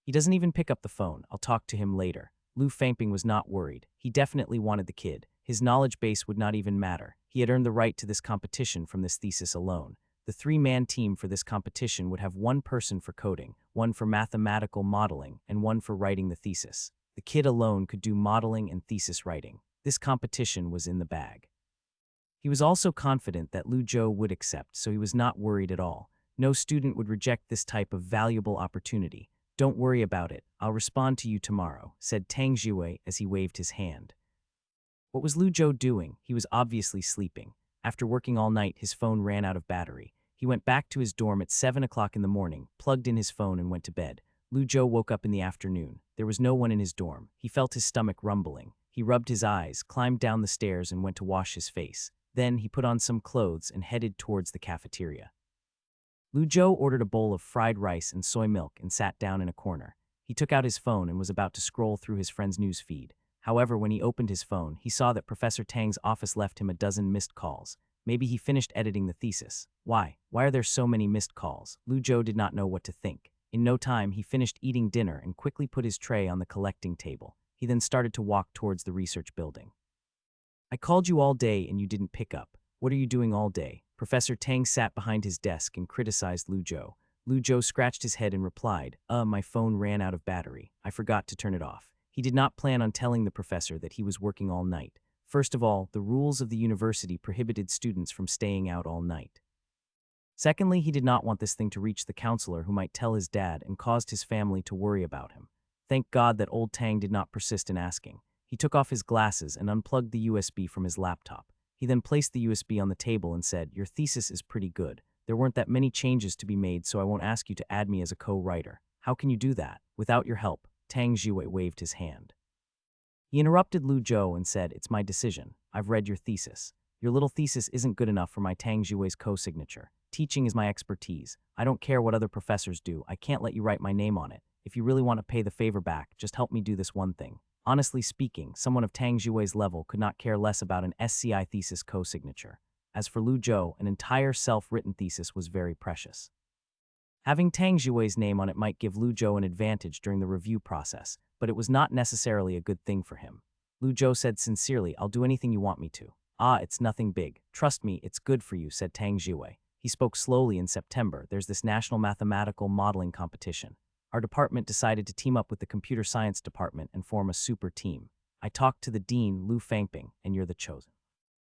He doesn't even pick up the phone. I'll talk to him later. Lu Fangping was not worried. He definitely wanted the kid. His knowledge base would not even matter. He had earned the right to this competition from this thesis alone. The 3-man team for this competition would have 1 person for coding, 1 for mathematical modeling, and 1 for writing the thesis. The kid alone could do modeling and thesis writing. This competition was in the bag. He was also confident that Lu Zhou would accept, so he was not worried at all. No student would reject this type of valuable opportunity. "Don't worry about it. I'll respond to you tomorrow," said Tang Jue as he waved his hand. What was Lu Zhou doing? He was obviously sleeping. After working all night, his phone ran out of battery. He went back to his dorm at 7 o'clock in the morning, plugged in his phone and went to bed. Lu Zhou woke up in the afternoon. There was no one in his dorm. He felt his stomach rumbling. He rubbed his eyes, climbed down the stairs and went to wash his face. Then he put on some clothes and headed towards the cafeteria. Lu Zhou ordered a bowl of fried rice and soy milk and sat down in a corner. He took out his phone and was about to scroll through his friend's news feed. However, when he opened his phone, he saw that Professor Tang's office left him a dozen missed calls. Maybe he finished editing the thesis. Why? Why are there so many missed calls? Lu Zhou did not know what to think. In no time, he finished eating dinner and quickly put his tray on the collecting table. He then started to walk towards the research building. I called you all day and you didn't pick up. What are you doing all day? Professor Tang sat behind his desk and criticized Lu Zhou. Lu Zhou scratched his head and replied, my phone ran out of battery. I forgot to turn it off. He did not plan on telling the professor that he was working all night. First of all, the rules of the university prohibited students from staying out all night. Secondly, he did not want this thing to reach the counselor who might tell his dad and caused his family to worry about him. Thank God that old Tang did not persist in asking. He took off his glasses and unplugged the USB from his laptop. He then placed the USB on the table and said, your thesis is pretty good. There weren't that many changes to be made, so I won't ask you to add me as a co-writer. How can you do that? Without your help. Tang Jiwei waved his hand. He interrupted Lu Zhou and said, it's my decision. I've read your thesis. Your little thesis isn't good enough for my Tang Jiwei's co-signature. Teaching is my expertise. I don't care what other professors do. I can't let you write my name on it. If you really want to pay the favor back, just help me do this one thing. Honestly speaking, someone of Tang Jiwei's level could not care less about an SCI thesis co-signature. As for Lu Zhou, an entire self-written thesis was very precious. Having Tang Jiwei's name on it might give Lu Zhou an advantage during the review process, but it was not necessarily a good thing for him. Lu Zhou said sincerely, I'll do anything you want me to. It's nothing big. Trust me, it's good for you, said Tang Jiwei. He spoke slowly. In September, there's this national mathematical modeling competition. Our department decided to team up with the computer science department and form a super team. I talked to the dean, Lu Fangping, and you're the chosen.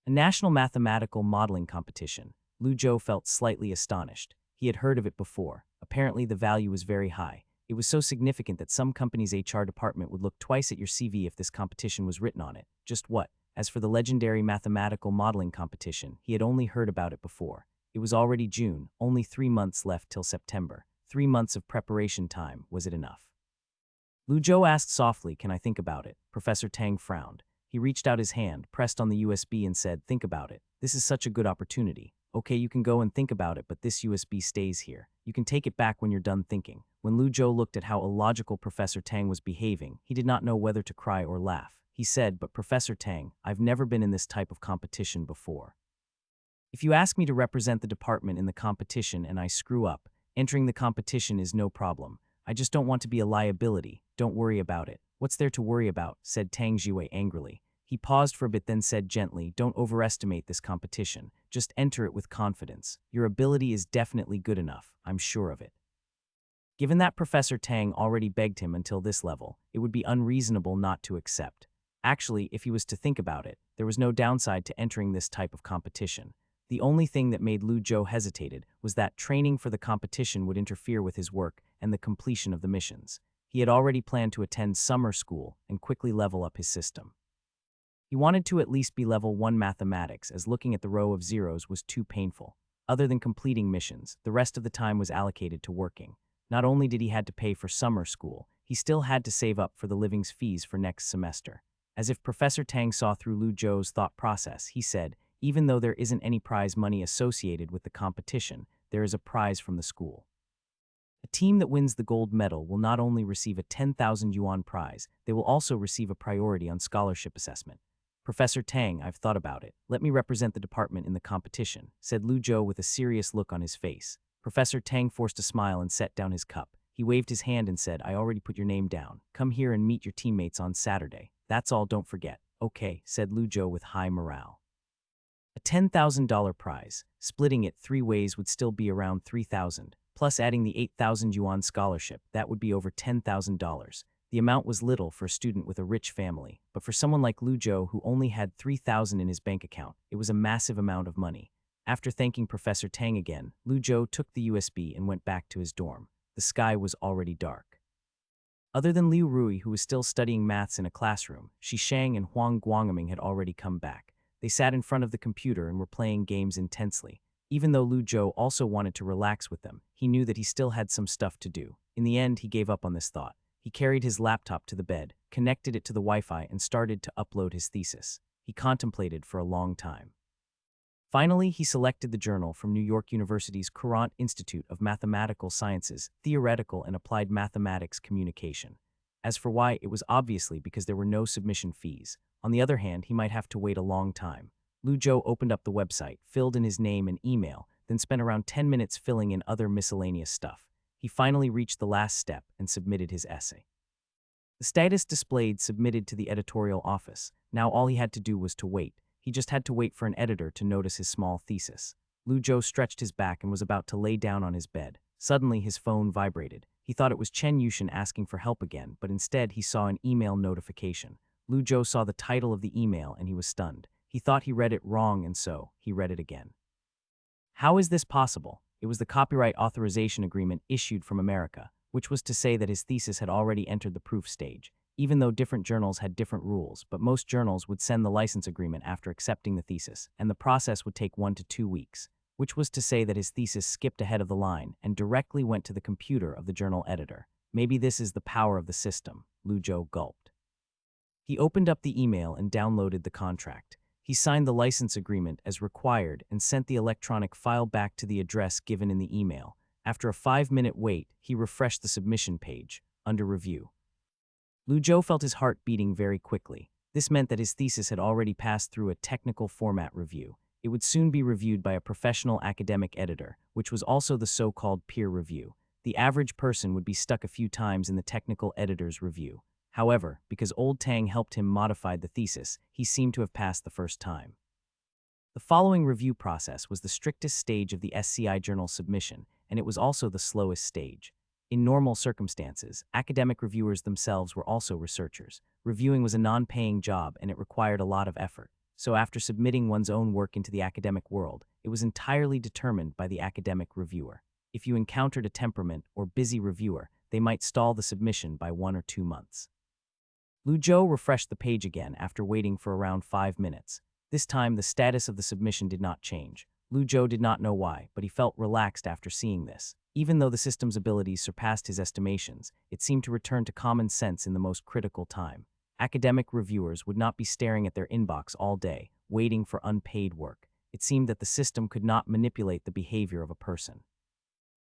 A national mathematical modeling competition. Lu Zhou felt slightly astonished. He had heard of it before. Apparently the value was very high. It was so significant that some company's HR department would look twice at your CV if this competition was written on it. Just what? As for the legendary mathematical modeling competition, he had only heard about it before. It was already June, only 3 months left till September. 3 months of preparation time, was it enough? Lu Zhou asked softly, can I think about it? Professor Tang frowned. He reached out his hand, pressed on the USB and said, think about it. This is such a good opportunity. Okay, you can go and think about it, but this USB stays here. You can take it back when you're done thinking. When Lu Zhou looked at how illogical Professor Tang was behaving, he did not know whether to cry or laugh. He said, but Professor Tang, I've never been in this type of competition before. If you ask me to represent the department in the competition and I screw up, entering the competition is no problem. I just don't want to be a liability. Don't worry about it. What's there to worry about? Said Tang Jiwei angrily. He paused for a bit then said gently, don't overestimate this competition. Just enter it with confidence. Your ability is definitely good enough. I'm sure of it. Given that Professor Tang already begged him until this level, it would be unreasonable not to accept. Actually, if he was to think about it, there was no downside to entering this type of competition. The only thing that made Lu Zhou hesitated was that training for the competition would interfere with his work and the completion of the missions. He had already planned to attend summer school and quickly level up his system. He wanted to at least be level 1 mathematics, as looking at the row of zeros was too painful. Other than completing missions, the rest of the time was allocated to working. Not only did he had to pay for summer school, he still had to save up for the living's fees for next semester. As if Professor Tang saw through Lu Zhou's thought process, he said, even though there isn't any prize money associated with the competition, there is a prize from the school. A team that wins the gold medal will not only receive a 10,000 yuan prize, they will also receive a priority on scholarship assessment. Professor Tang, I've thought about it. Let me represent the department in the competition, said Lu Zhou with a serious look on his face. Professor Tang forced a smile and set down his cup. He waved his hand and said, I already put your name down. Come here and meet your teammates on Saturday. That's all, don't forget. Okay, said Lu Zhou with high morale. A $10,000 prize, splitting it 3 ways would still be around 3,000, plus adding the 8,000 yuan scholarship, that would be over $10,000. The amount was little for a student with a rich family, but for someone like Lu Zhou who only had 3,000 in his bank account, it was a massive amount of money. After thanking Professor Tang again, Lu Zhou took the USB and went back to his dorm. The sky was already dark. Other than Liu Rui, who was still studying maths in a classroom, Shi Shang and Huang Guangming had already come back. They sat in front of the computer and were playing games intensely. Even though Lu Zhou also wanted to relax with them, he knew that he still had some stuff to do. In the end, he gave up on this thought. He carried his laptop to the bed, connected it to the Wi-Fi, and started to upload his thesis. He contemplated for a long time. Finally, he selected the journal from New York University's Courant Institute of Mathematical Sciences, Theoretical and Applied Mathematics Communication. As for why, it was obviously because there were no submission fees. On the other hand, he might have to wait a long time. Lu Zhou opened up the website, filled in his name and email, then spent around 10 minutes filling in other miscellaneous stuff. He finally reached the last step and submitted his essay. The status displayed submitted to the editorial office. Now all he had to do was to wait. He just had to wait for an editor to notice his small thesis. Lu Zhou stretched his back and was about to lay down on his bed. Suddenly, his phone vibrated. He thought it was Chen Yushin asking for help again, but instead he saw an email notification. Lu Zhou saw the title of the email and he was stunned. He thought he read it wrong and so he read it again. How is this possible? It was the copyright authorization agreement issued from America, which was to say that his thesis had already entered the proof stage, even though different journals had different rules, but most journals would send the license agreement after accepting the thesis, and the process would take 1 to 2 weeks, which was to say that his thesis skipped ahead of the line and directly went to the computer of the journal editor. Maybe this is the power of the system, Lu Zhou gulped. He opened up the email and downloaded the contract. He signed the license agreement as required and sent the electronic file back to the address given in the email. After a 5-minute wait, he refreshed the submission page, under review. Lu Zhou felt his heart beating very quickly. This meant that his thesis had already passed through a technical format review. It would soon be reviewed by a professional academic editor, which was also the so-called peer review. The average person would be stuck a few times in the technical editor's review. However, because Old Tang helped him modify the thesis, he seemed to have passed the first time. The following review process was the strictest stage of the SCI journal submission, and it was also the slowest stage. In normal circumstances, academic reviewers themselves were also researchers. Reviewing was a non-paying job and it required a lot of effort. So after submitting one's own work into the academic world, it was entirely determined by the academic reviewer. If you encountered a temperament or busy reviewer, they might stall the submission by 1 or 2 months. Lu Zhou refreshed the page again after waiting for around 5 minutes. This time, the status of the submission did not change. Lu Zhou did not know why, but he felt relaxed after seeing this. Even though the system's abilities surpassed his estimations, it seemed to return to common sense in the most critical time. Academic reviewers would not be staring at their inbox all day, waiting for unpaid work. It seemed that the system could not manipulate the behavior of a person.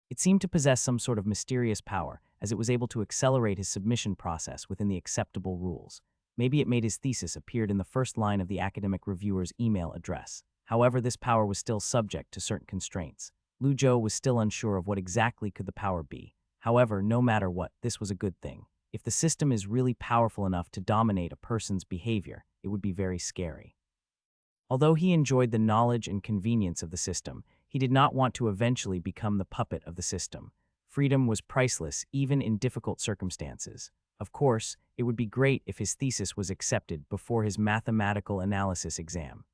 It seemed to possess some sort of mysterious power, as it was able to accelerate his submission process within the acceptable rules. Maybe it made his thesis appeared in the first line of the academic reviewer's email address. However, this power was still subject to certain constraints. Lu Zhou was still unsure of what exactly could the power be. However, no matter what, this was a good thing. If the system is really powerful enough to dominate a person's behavior, it would be very scary. Although he enjoyed the knowledge and convenience of the system, he did not want to eventually become the puppet of the system. Freedom was priceless, even in difficult circumstances. Of course, it would be great if his thesis was accepted before his mathematical analysis exam.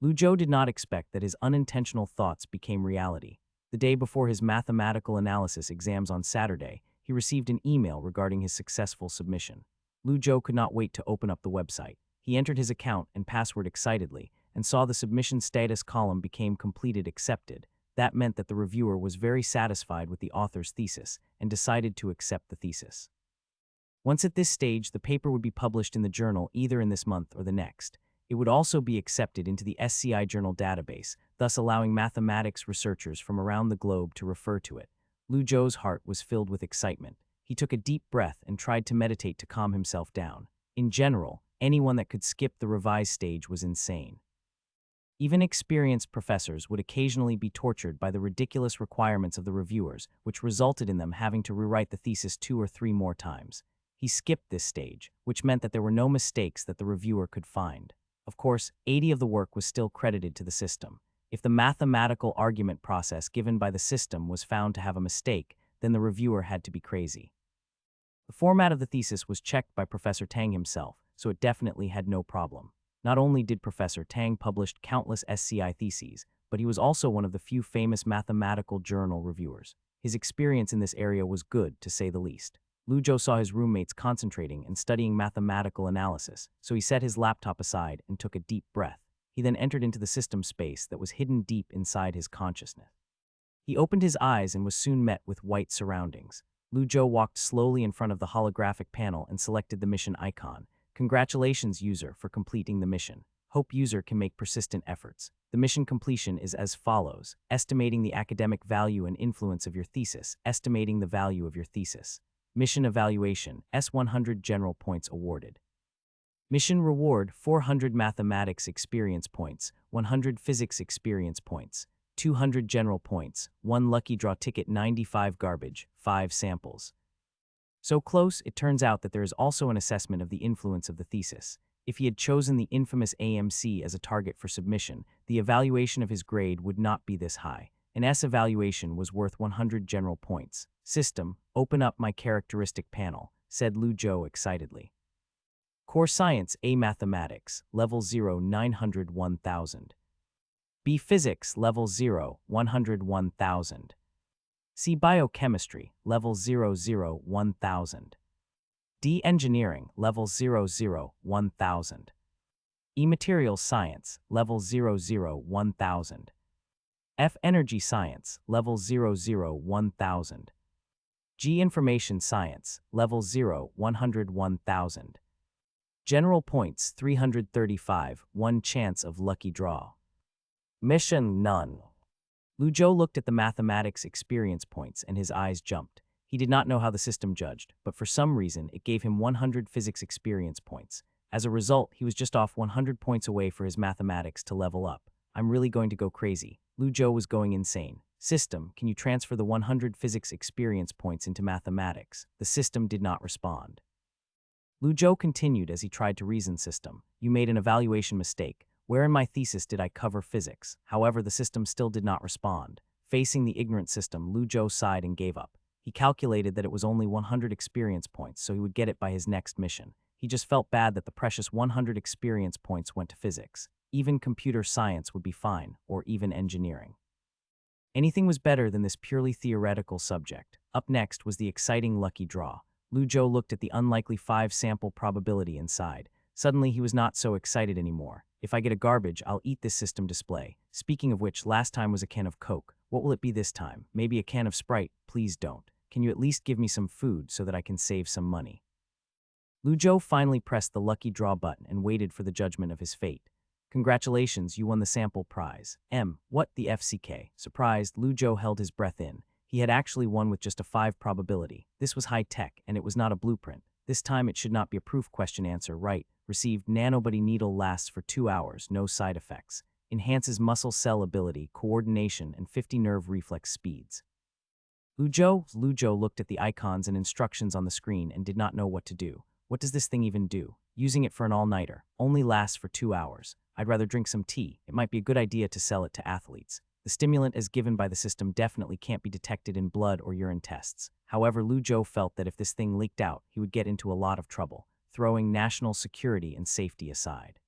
Lu Zhou did not expect that his unintentional thoughts became reality. The day before his mathematical analysis exams on Saturday, he received an email regarding his successful submission. Lu Zhou could not wait to open up the website. He entered his account and password excitedly and saw the submission status column became completed accepted. That meant that the reviewer was very satisfied with the author's thesis and decided to accept the thesis. Once at this stage, the paper would be published in the journal either in this month or the next. It would also be accepted into the SCI journal database, thus allowing mathematics researchers from around the globe to refer to it. Lu Zhou's heart was filled with excitement. He took a deep breath and tried to meditate to calm himself down. In general, anyone that could skip the revised stage was insane. Even experienced professors would occasionally be tortured by the ridiculous requirements of the reviewers, which resulted in them having to rewrite the thesis 2 or 3 more times. He skipped this stage, which meant that there were no mistakes that the reviewer could find. Of course, 80 of the work was still credited to the system. If the mathematical argument process given by the system was found to have a mistake, then the reviewer had to be crazy. The format of the thesis was checked by Professor Tang himself, so it definitely had no problem. Not only did Professor Tang publish countless SCI theses, but he was also one of the few famous mathematical journal reviewers. His experience in this area was good, to say the least. Lu Zhou saw his roommates concentrating and studying mathematical analysis, so he set his laptop aside and took a deep breath. He then entered into the system space that was hidden deep inside his consciousness. He opened his eyes and was soon met with white surroundings. Lu Zhou walked slowly in front of the holographic panel and selected the mission icon. Congratulations, user, for completing the mission. Hope user can make persistent efforts. The mission completion is as follows: estimating the academic value and influence of your thesis, estimating the value of your thesis. Mission evaluation, S100 general points awarded. Mission reward, 400 mathematics experience points, 100 physics experience points, 200 general points, 1 lucky draw ticket, 95 garbage, 5 samples. So close, it turns out that there is also an assessment of the influence of the thesis. If he had chosen the infamous AMC as a target for submission, the evaluation of his grade would not be this high. An S evaluation was worth 100 general points. System, open up my characteristic panel, said Lu Zhou excitedly. Core Science A Mathematics, Level 0 901,000. B Physics, Level 0 101,000. C Biochemistry, Level 0 1000. D Engineering, Level 0 1000. E Materials Science, Level 0 1000. F Energy Science, Level 0 1000. G Information Science, Level 0 101,000. General points 335, 1 chance of lucky draw. Mission none. Lu Zhou looked at the mathematics experience points and his eyes jumped. He did not know how the system judged, but for some reason it gave him 100 physics experience points. As a result, he was just off 100 points away for his mathematics to level up. I'm really going to go crazy. Lu Zhou was going insane. System, can you transfer the 100 physics experience points into mathematics? The system did not respond. Lu Zhou continued as he tried to reason. System, you made an evaluation mistake. Where in my thesis did I cover physics? However, the system still did not respond. Facing the ignorant system, Lu Zhou sighed and gave up. He calculated that it was only 100 experience points, so he would get it by his next mission. He just felt bad that the precious 100 experience points went to physics. Even computer science would be fine, or even engineering. Anything was better than this purely theoretical subject. Up next was the exciting lucky draw. Lu Zhou looked at the unlikely 5-sample probability inside. Suddenly, he was not so excited anymore. If I get a garbage, I'll eat this system display. Speaking of which, last time was a can of Coke. What will it be this time? Maybe a can of Sprite? Please don't. Can you at least give me some food so that I can save some money? Lu Zhou finally pressed the lucky draw button and waited for the judgment of his fate. Congratulations, you won the sample prize. What the FCK? Surprised, Lu Zhou held his breath in. He had actually won with just a 5 probability. This was high-tech, and it was not a blueprint. This time it should not be a proof question answer, right? Received nanobody needle lasts for 2 hours, no side effects. Enhances muscle cell ability, coordination, and 50 nerve reflex speeds. Lu Zhou looked at the icons and instructions on the screen and did not know what to do. What does this thing even do? Using it for an all-nighter. Only lasts for 2 hours. I'd rather drink some tea. It might be a good idea to sell it to athletes. The stimulant as given by the system definitely can't be detected in blood or urine tests. However, Lu Zhou felt that if this thing leaked out, he would get into a lot of trouble, throwing national security and safety aside.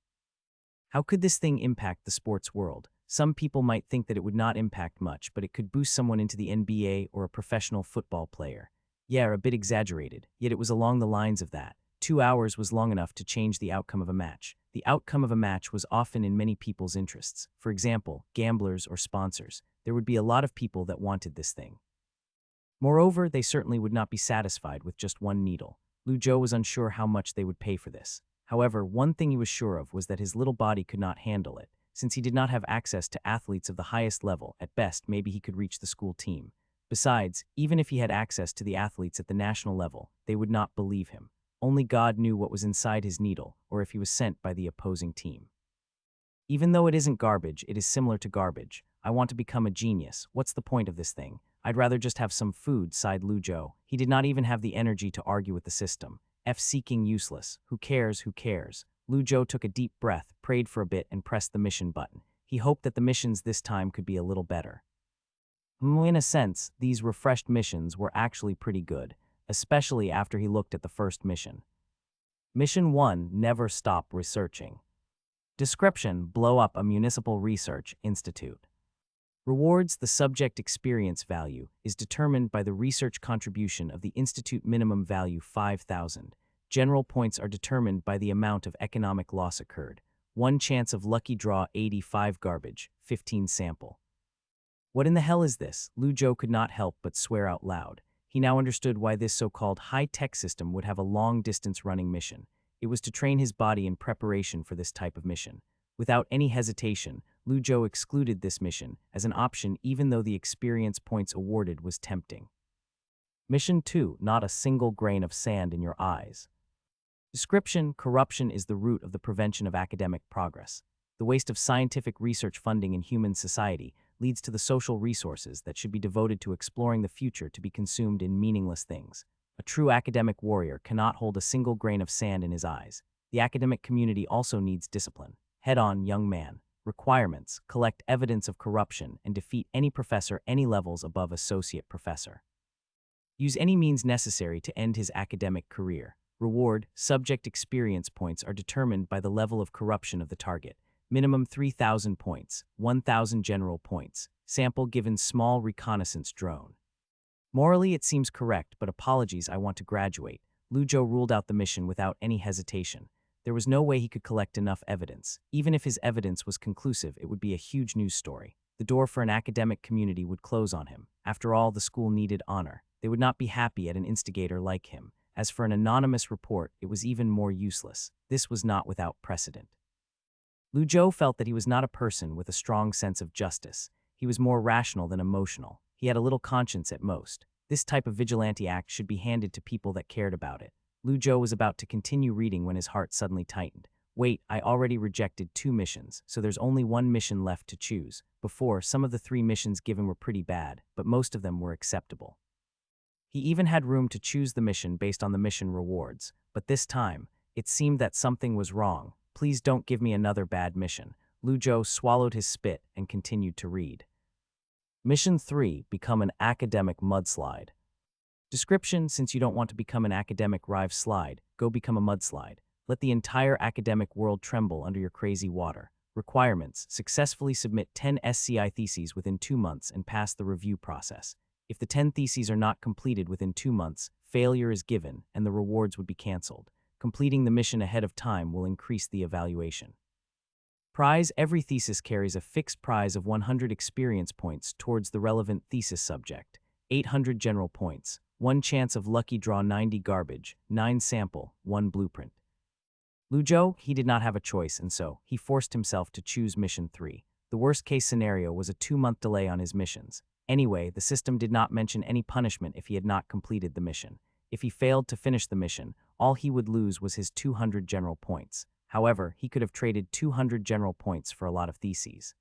How could this thing impact the sports world? Some people might think that it would not impact much, but it could boost someone into the NBA or a professional football player. Yeah, a bit exaggerated, yet it was along the lines of that. 2 hours was long enough to change the outcome of a match. The outcome of a match was often in many people's interests. For example, gamblers or sponsors. There would be a lot of people that wanted this thing. Moreover, they certainly would not be satisfied with just one needle. Lu Zhou was unsure how much they would pay for this. However, one thing he was sure of was that his little body could not handle it. Since he did not have access to athletes of the highest level, at best maybe he could reach the school team. Besides, even if he had access to the athletes at the national level, they would not believe him. Only God knew what was inside his needle, or if he was sent by the opposing team. Even though it isn't garbage, it is similar to garbage. I want to become a genius. What's the point of this thing? I'd rather just have some food, sighed Lu Zhou. He did not even have the energy to argue with the system. Seeking useless. Who cares, who cares? Lu Zhou took a deep breath, prayed for a bit, and pressed the mission button. He hoped that the missions this time could be a little better. In a sense, these refreshed missions were actually pretty good, especially after he looked at the first mission. Mission 1, Never Stop Researching. Description, blow up a municipal research institute. Rewards, the subject experience value is determined by the research contribution of the institute minimum value 5,000. General points are determined by the amount of economic loss occurred. 1 chance of lucky draw 85 garbage, 15 sample. What in the hell is this? Lu Zhou could not help but swear out loud. He now understood why this so-called high-tech system would have a long-distance running mission. It was to train his body in preparation for this type of mission. Without any hesitation, Lu Zhou excluded this mission as an option even though the experience points awarded was tempting. Mission 2, Not a single grain of sand in your eyes. Description, corruption is the root of the prevention of academic progress. The waste of scientific research funding in human society leads to the social resources that should be devoted to exploring the future to be consumed in meaningless things. A true academic warrior cannot hold a single grain of sand in his eyes. The academic community also needs discipline. Head on, young man. Requirements: collect evidence of corruption and defeat any professor any levels above associate professor. Use any means necessary to end his academic career. Reward: subject experience points are determined by the level of corruption of the target. Minimum 3,000 points, 1,000 general points. Sample given small reconnaissance drone. Morally, it seems correct, but apologies, I want to graduate. Lujo ruled out the mission without any hesitation. There was no way he could collect enough evidence. Even if his evidence was conclusive, it would be a huge news story. The door for an academic community would close on him. After all, the school needed honor. They would not be happy at an instigator like him. As for an anonymous report, it was even more useless. This was not without precedent. Lujo felt that he was not a person with a strong sense of justice. He was more rational than emotional. He had a little conscience at most. This type of vigilante act should be handed to people that cared about it. Lujo was about to continue reading when his heart suddenly tightened. Wait, I already rejected 2 missions, so there's only 1 mission left to choose. Before, some of the 3 missions given were pretty bad, but most of them were acceptable. He even had room to choose the mission based on the mission rewards, but this time, it seemed that something was wrong. Please don't give me another bad mission. Lujo swallowed his spit and continued to read. Mission 3, become an academic mudslide. Description: since you don't want to become an academic rive slide, go become a mudslide. Let the entire academic world tremble under your crazy water. Requirements: successfully submit 10 SCI theses within 2 months and pass the review process. If the 10 theses are not completed within 2 months, failure is given and the rewards would be cancelled. Completing the mission ahead of time will increase the evaluation. Prize: every thesis carries a fixed prize of 100 experience points towards the relevant thesis subject, 800 general points, 1 chance of lucky draw, 90 garbage, 9 sample, 1 blueprint. Lujo, he did not have a choice, and so he forced himself to choose mission 3. The worst-case scenario was a 2-month delay on his missions. Anyway, the system did not mention any punishment if he had not completed the mission. If he failed to finish the mission, all he would lose was his 200 general points. However, he could have traded 200 general points for a lot of theses.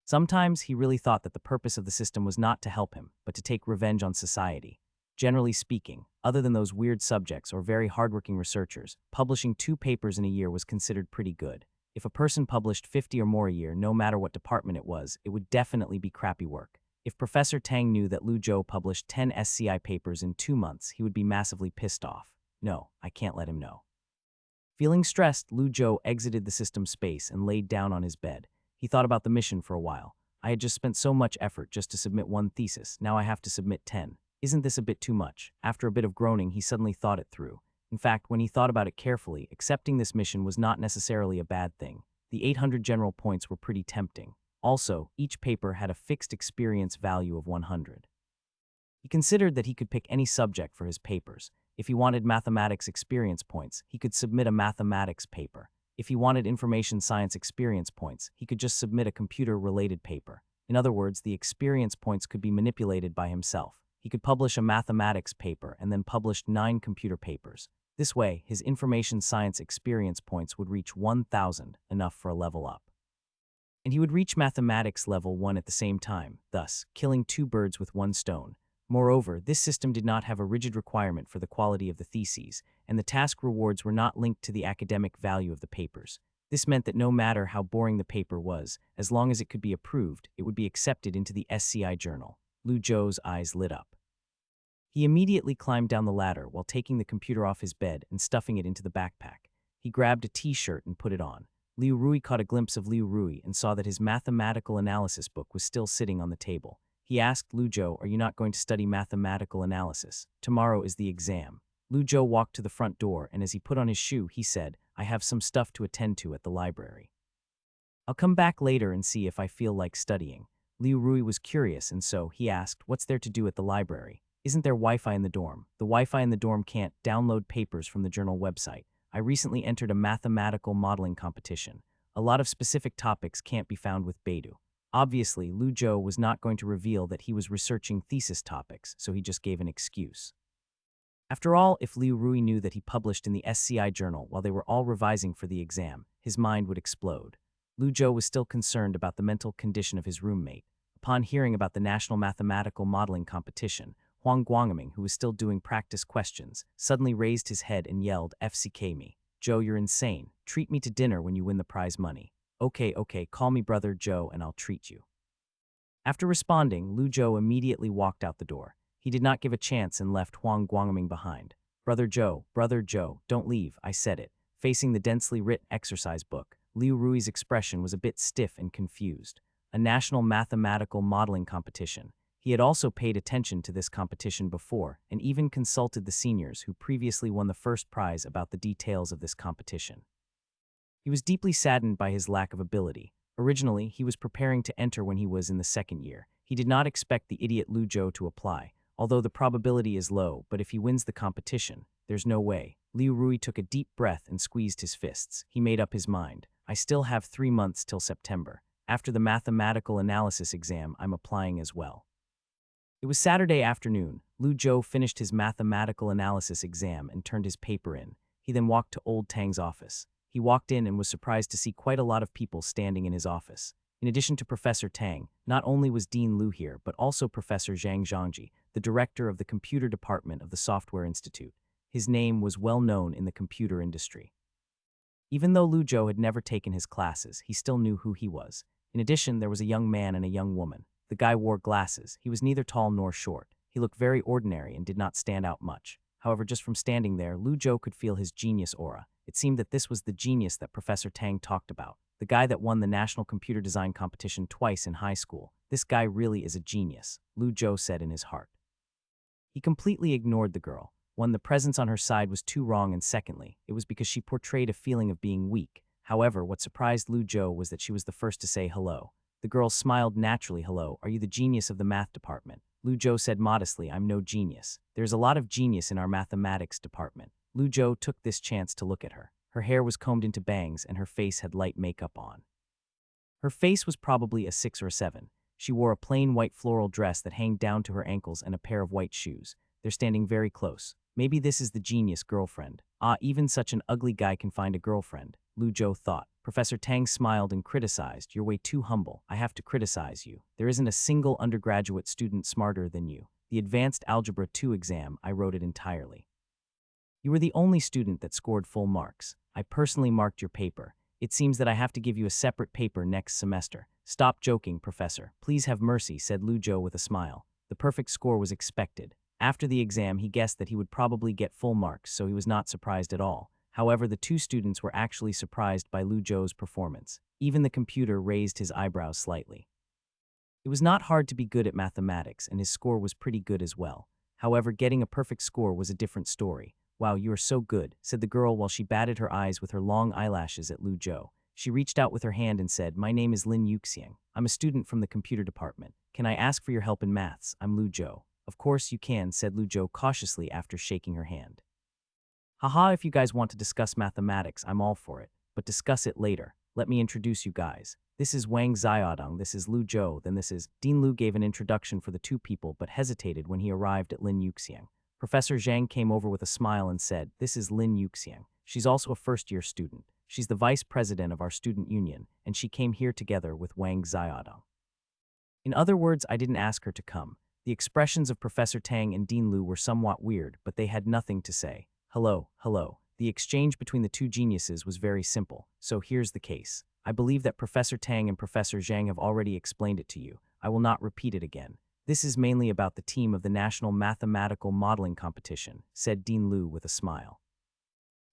Sometimes he really thought that the purpose of the system was not to help him, but to take revenge on society. Generally speaking, other than those weird subjects or very hardworking researchers, publishing 2 papers in a year was considered pretty good. If a person published 50 or more a year, no matter what department it was, it would definitely be crappy work. If Professor Tang knew that Lujo published 10 SCI papers in 2 months, he would be massively pissed off. No, I can't let him know. Feeling stressed, Lujo exited the system space and laid down on his bed. He thought about the mission for a while. I had just spent so much effort just to submit 1 thesis, now I have to submit 10. Isn't this a bit too much? After a bit of groaning, he suddenly thought it through. In fact, when he thought about it carefully, accepting this mission was not necessarily a bad thing. The 800 general points were pretty tempting. Also, each paper had a fixed experience value of 100. He considered that he could pick any subject for his papers. If he wanted mathematics experience points, he could submit a mathematics paper. If he wanted information science experience points, he could just submit a computer-related paper. In other words, the experience points could be manipulated by himself. He could publish a mathematics paper and then publish 9 computer papers. This way, his information science experience points would reach 1,000, enough for a level up. And he would reach mathematics level 1 at the same time, thus killing 2 birds with 1 stone. Moreover, this system did not have a rigid requirement for the quality of the theses, and the task rewards were not linked to the academic value of the papers. This meant that no matter how boring the paper was, as long as it could be approved, it would be accepted into the SCI journal. Lujo's eyes lit up. He immediately climbed down the ladder while taking the computer off his bed and stuffing it into the backpack. He grabbed a t-shirt and put it on. Liu Rui caught a glimpse of Liu Rui and saw that his mathematical analysis book was still sitting on the table. He asked Lujo, "Are you not going to study mathematical analysis? Tomorrow is the exam." Lujo walked to the front door, and as he put on his shoe, he said, "I have some stuff to attend to at the library. I'll come back later and see if I feel like studying." Liu Rui was curious, and so he asked, "What's there to do at the library? Isn't there Wi-Fi in the dorm?" "The Wi-Fi in the dorm can't download papers from the journal website. I recently entered a mathematical modeling competition. A lot of specific topics can't be found with Beidou." Obviously, Lujo was not going to reveal that he was researching thesis topics, so he just gave an excuse. After all, if Liu Rui knew that he published in the SCI journal while they were all revising for the exam, his mind would explode. Lujo was still concerned about the mental condition of his roommate. Upon hearing about the National Mathematical Modeling Competition, Huang Guangming, who was still doing practice questions, suddenly raised his head and yelled, "FCK me. Joe, you're insane. Treat me to dinner when you win the prize money." "Okay, okay, call me brother Joe and I'll treat you." After responding, Lu Zhou immediately walked out the door. He did not give a chance and left Huang Guangming behind. Brother Joe, don't leave, I said it." Facing the densely writ exercise book, Liu Rui's expression was a bit stiff and confused. A national mathematical modeling competition. He had also paid attention to this competition before and even consulted the seniors who previously won the first prize about the details of this competition. He was deeply saddened by his lack of ability. Originally, he was preparing to enter when he was in the second year. He did not expect the idiot Lu Zhou to apply, although the probability is low, but if he wins the competition, there's no way. Liu Rui took a deep breath and squeezed his fists. He made up his mind. I still have 3 months till September. After the mathematical analysis exam, I'm applying as well. It was Saturday afternoon. Lu Zhou finished his mathematical analysis exam and turned his paper in. He then walked to Old Tang's office. He walked in and was surprised to see quite a lot of people standing in his office. In addition to Professor Tang, not only was Dean Lu here, but also Professor Zhang Zhangji, the director of the computer department of the Software Institute. His name was well known in the computer industry. Even though Lu Zhou had never taken his classes, he still knew who he was. In addition, there was a young man and a young woman. The guy wore glasses. He was neither tall nor short. He looked very ordinary and did not stand out much. However, just from standing there, Lu Zhou could feel his genius aura. It seemed that this was the genius that Professor Tang talked about, the guy that won the National Computer Design Competition twice in high school. This guy really is a genius, Lu Zhou said in his heart. He completely ignored the girl. One, the presence on her side was too wrong, and secondly, it was because she portrayed a feeling of being weak. However, what surprised Lu Zhou was that she was the first to say hello. The girl smiled naturally. "Hello, are you the genius of the math department?" Lu Zhou said modestly, "I'm no genius. There's a lot of genius in our mathematics department." Lu Zhou took this chance to look at her. Her hair was combed into bangs and her face had light makeup on. Her face was probably a 6 or a 7. She wore a plain white floral dress that hanged down to her ankles and a pair of white shoes. They're standing very close. Maybe this is the genius girlfriend. Ah, even such an ugly guy can find a girlfriend, Lu Zhou thought. Professor Tang smiled and criticized, "You're way too humble. I have to criticize you. There isn't a single undergraduate student smarter than you. The Advanced Algebra 2 exam, I wrote it entirely. You were the only student that scored full marks. I personally marked your paper. It seems that I have to give you a separate paper next semester." "Stop joking, Professor. Please have mercy," said Lu Zhou with a smile. The perfect score was expected. After the exam, he guessed that he would probably get full marks, so he was not surprised at all. However, the two students were actually surprised by Lu Zhou's performance. Even the computer raised his eyebrows slightly. It was not hard to be good at mathematics, and his score was pretty good as well. However, getting a perfect score was a different story. "Wow, you are so good," said the girl while she batted her eyes with her long eyelashes at Lu Zhou. She reached out with her hand and said, "My name is Lin Yuxiang. I'm a student from the computer department. Can I ask for your help in maths? I'm Lu Zhou." "Of course you can," said Lu Zhou cautiously after shaking her hand. "Haha, if you guys want to discuss mathematics, I'm all for it. But discuss it later. Let me introduce you guys. This is Wang Xiaodong, this is Lu Zhou, then this is..." Dean Lu gave an introduction for the two people but hesitated when he arrived at Lin Yuxiang. Professor Zhang came over with a smile and said, "This is Lin Yuxiang. She's also a first-year student. She's the vice president of our student union, and she came here together with Wang Xiaodong." In other words, I didn't ask her to come. The expressions of Professor Tang and Dean Lu were somewhat weird, but they had nothing to say. Hello. The exchange between the two geniuses was very simple. So here's the case. I believe that Professor Tang and Professor Zhang have already explained it to you. I will not repeat it again. This is mainly about the team of the National Mathematical Modeling Competition, said Dean Lu with a smile.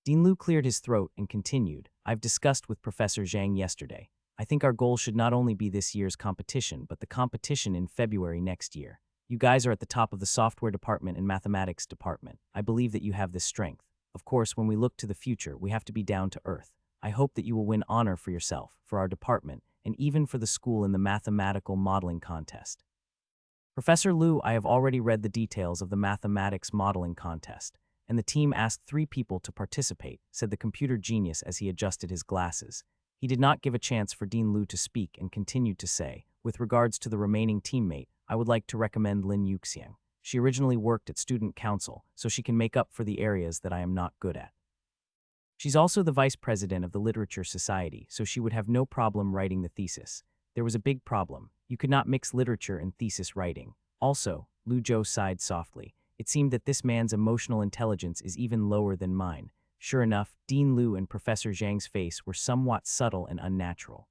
Dean Lu cleared his throat and continued, "I've discussed with Professor Zhang yesterday. I think our goal should not only be this year's competition, but the competition in February next year. You guys are at the top of the software department and mathematics department. I believe that you have this strength. Of course, when we look to the future, we have to be down to earth. I hope that you will win honor for yourself, for our department, and even for the school in the mathematical modeling contest." "Professor Lu, I have already read the details of the mathematics modeling contest, and the team asked 3 people to participate," said the computer genius as he adjusted his glasses. He did not give a chance for Dean Lu to speak and continued to say, "With regards to the remaining teammate, I would like to recommend Lin Yuxiang. She originally worked at student council, so she can make up for the areas that I am not good at. She's also the vice president of the Literature Society, so she would have no problem writing the thesis. There was a big problem. You could not mix literature and thesis writing. Also, Lu Zhou sighed softly. It seemed that this man's emotional intelligence is even lower than mine. Sure enough, Dean Liu and Professor Zhang's face were somewhat subtle and unnatural.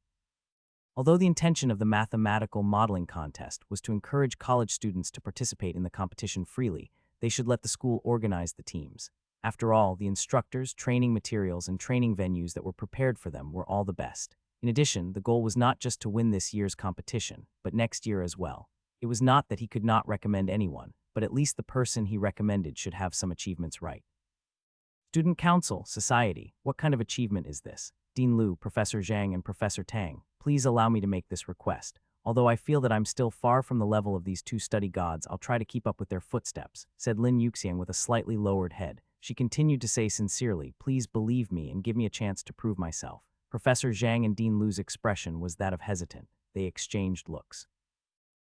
Although the intention of the mathematical modeling contest was to encourage college students to participate in the competition freely, they should let the school organize the teams. After all, the instructors, training materials, and training venues that were prepared for them were all the best. In addition, the goal was not just to win this year's competition, but next year as well. It was not that he could not recommend anyone, but at least the person he recommended should have some achievements right. Student Council, Society, what kind of achievement is this? Dean Liu, Professor Zhang, and Professor Tang, please allow me to make this request. Although I feel that I'm still far from the level of these two study gods, I'll try to keep up with their footsteps, said Lin Yuxiang with a slightly lowered head. She continued to say sincerely, please believe me and give me a chance to prove myself. Professor Zhang and Dean Liu's expression was that of hesitant. They exchanged looks.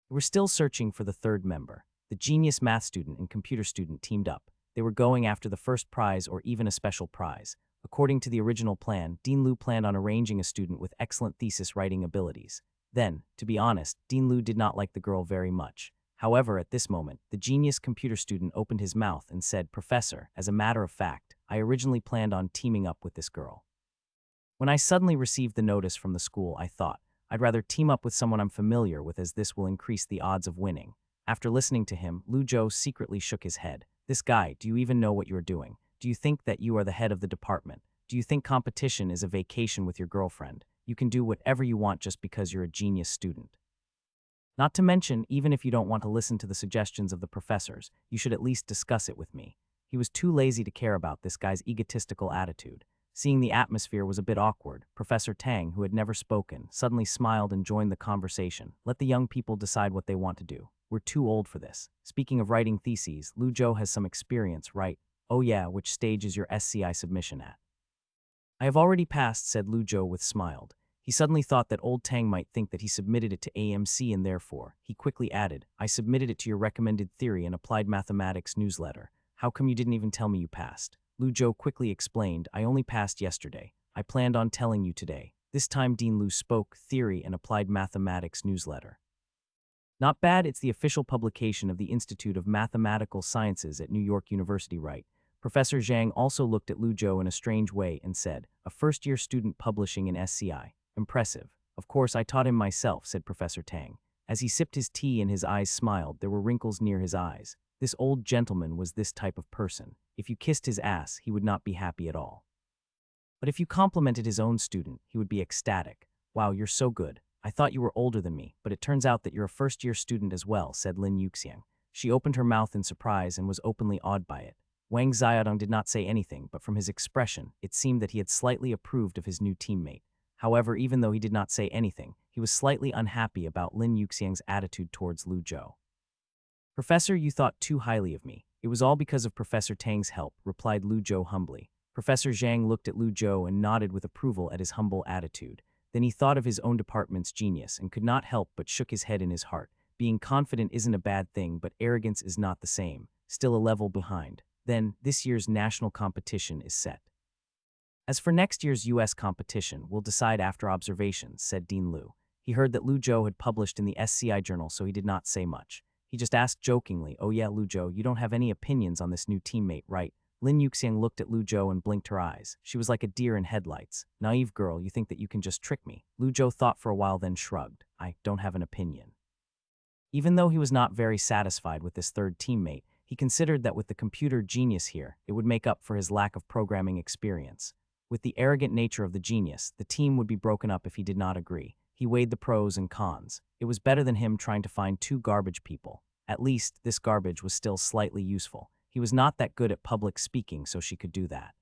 They were still searching for the third member. The genius math student and computer student teamed up. They were going after the first prize or even a special prize. According to the original plan, Dean Liu planned on arranging a student with excellent thesis writing abilities. Then, to be honest, Dean Liu did not like the girl very much. However, at this moment, the genius computer student opened his mouth and said, Professor, as a matter of fact, I originally planned on teaming up with this girl. When I suddenly received the notice from the school, I thought, I'd rather team up with someone I'm familiar with as this will increase the odds of winning. After listening to him, Lu Zhou secretly shook his head. This guy, do you even know what you're doing? Do you think that you are the head of the department? Do you think competition is a vacation with your girlfriend? You can do whatever you want just because you're a genius student. Not to mention, even if you don't want to listen to the suggestions of the professors, you should at least discuss it with me. He was too lazy to care about this guy's egotistical attitude. Seeing the atmosphere was a bit awkward, Professor Tang, who had never spoken, suddenly smiled and joined the conversation. Let the young people decide what they want to do. We're too old for this. Speaking of writing theses, Lu Zhou has some experience, right? Oh yeah, which stage is your SCI submission at? I have already passed, said Lu Zhou with smiled. He suddenly thought that old Tang might think that he submitted it to AMC and therefore, he quickly added, I submitted it to your recommended theory and applied mathematics newsletter. How come you didn't even tell me you passed? Lu Zhou quickly explained, I only passed yesterday. I planned on telling you today. This time Dean Liu spoke, theory and applied mathematics newsletter. Not bad, it's the official publication of the Institute of Mathematical Sciences at New York University, right? Professor Zhang also looked at Lu Zhou in a strange way and said, a first-year student publishing in SCI. Impressive. Of course, I taught him myself, said Professor Tang. As he sipped his tea and his eyes smiled, there were wrinkles near his eyes. This old gentleman was this type of person. If you kissed his ass, he would not be happy at all. But if you complimented his own student, he would be ecstatic. Wow, you're so good. I thought you were older than me, but it turns out that you're a first-year student as well, said Lin Yuxiang. She opened her mouth in surprise and was openly awed by it. Wang Xiaodong did not say anything, but from his expression, it seemed that he had slightly approved of his new teammate. However, even though he did not say anything, he was slightly unhappy about Lin Yuxiang's attitude towards Lu Zhou. Professor, you thought too highly of me. It was all because of Professor Tang's help, replied Lu Zhou humbly. Professor Zhang looked at Lu Zhou and nodded with approval at his humble attitude. Then he thought of his own department's genius and could not help but shook his head in his heart. Being confident isn't a bad thing, but arrogance is not the same, still a level behind. Then, this year's national competition is set. As for next year's U.S. competition, we'll decide after observations, said Dean Liu. He heard that Lu Zhou had published in the SCI journal, so he did not say much. He just asked jokingly, oh yeah, Lu Zhou, you don't have any opinions on this new teammate, right? Lin Yuxiang looked at Lu Zhou and blinked her eyes. She was like a deer in headlights. Naive girl, you think that you can just trick me. Lu Zhou thought for a while, then shrugged. I don't have an opinion. Even though he was not very satisfied with this third teammate, he considered that with the computer genius here, it would make up for his lack of programming experience. With the arrogant nature of the genius, the team would be broken up if he did not agree. He weighed the pros and cons. It was better than him trying to find two garbage people. At least, this garbage was still slightly useful. He was not that good at public speaking, so she could do that.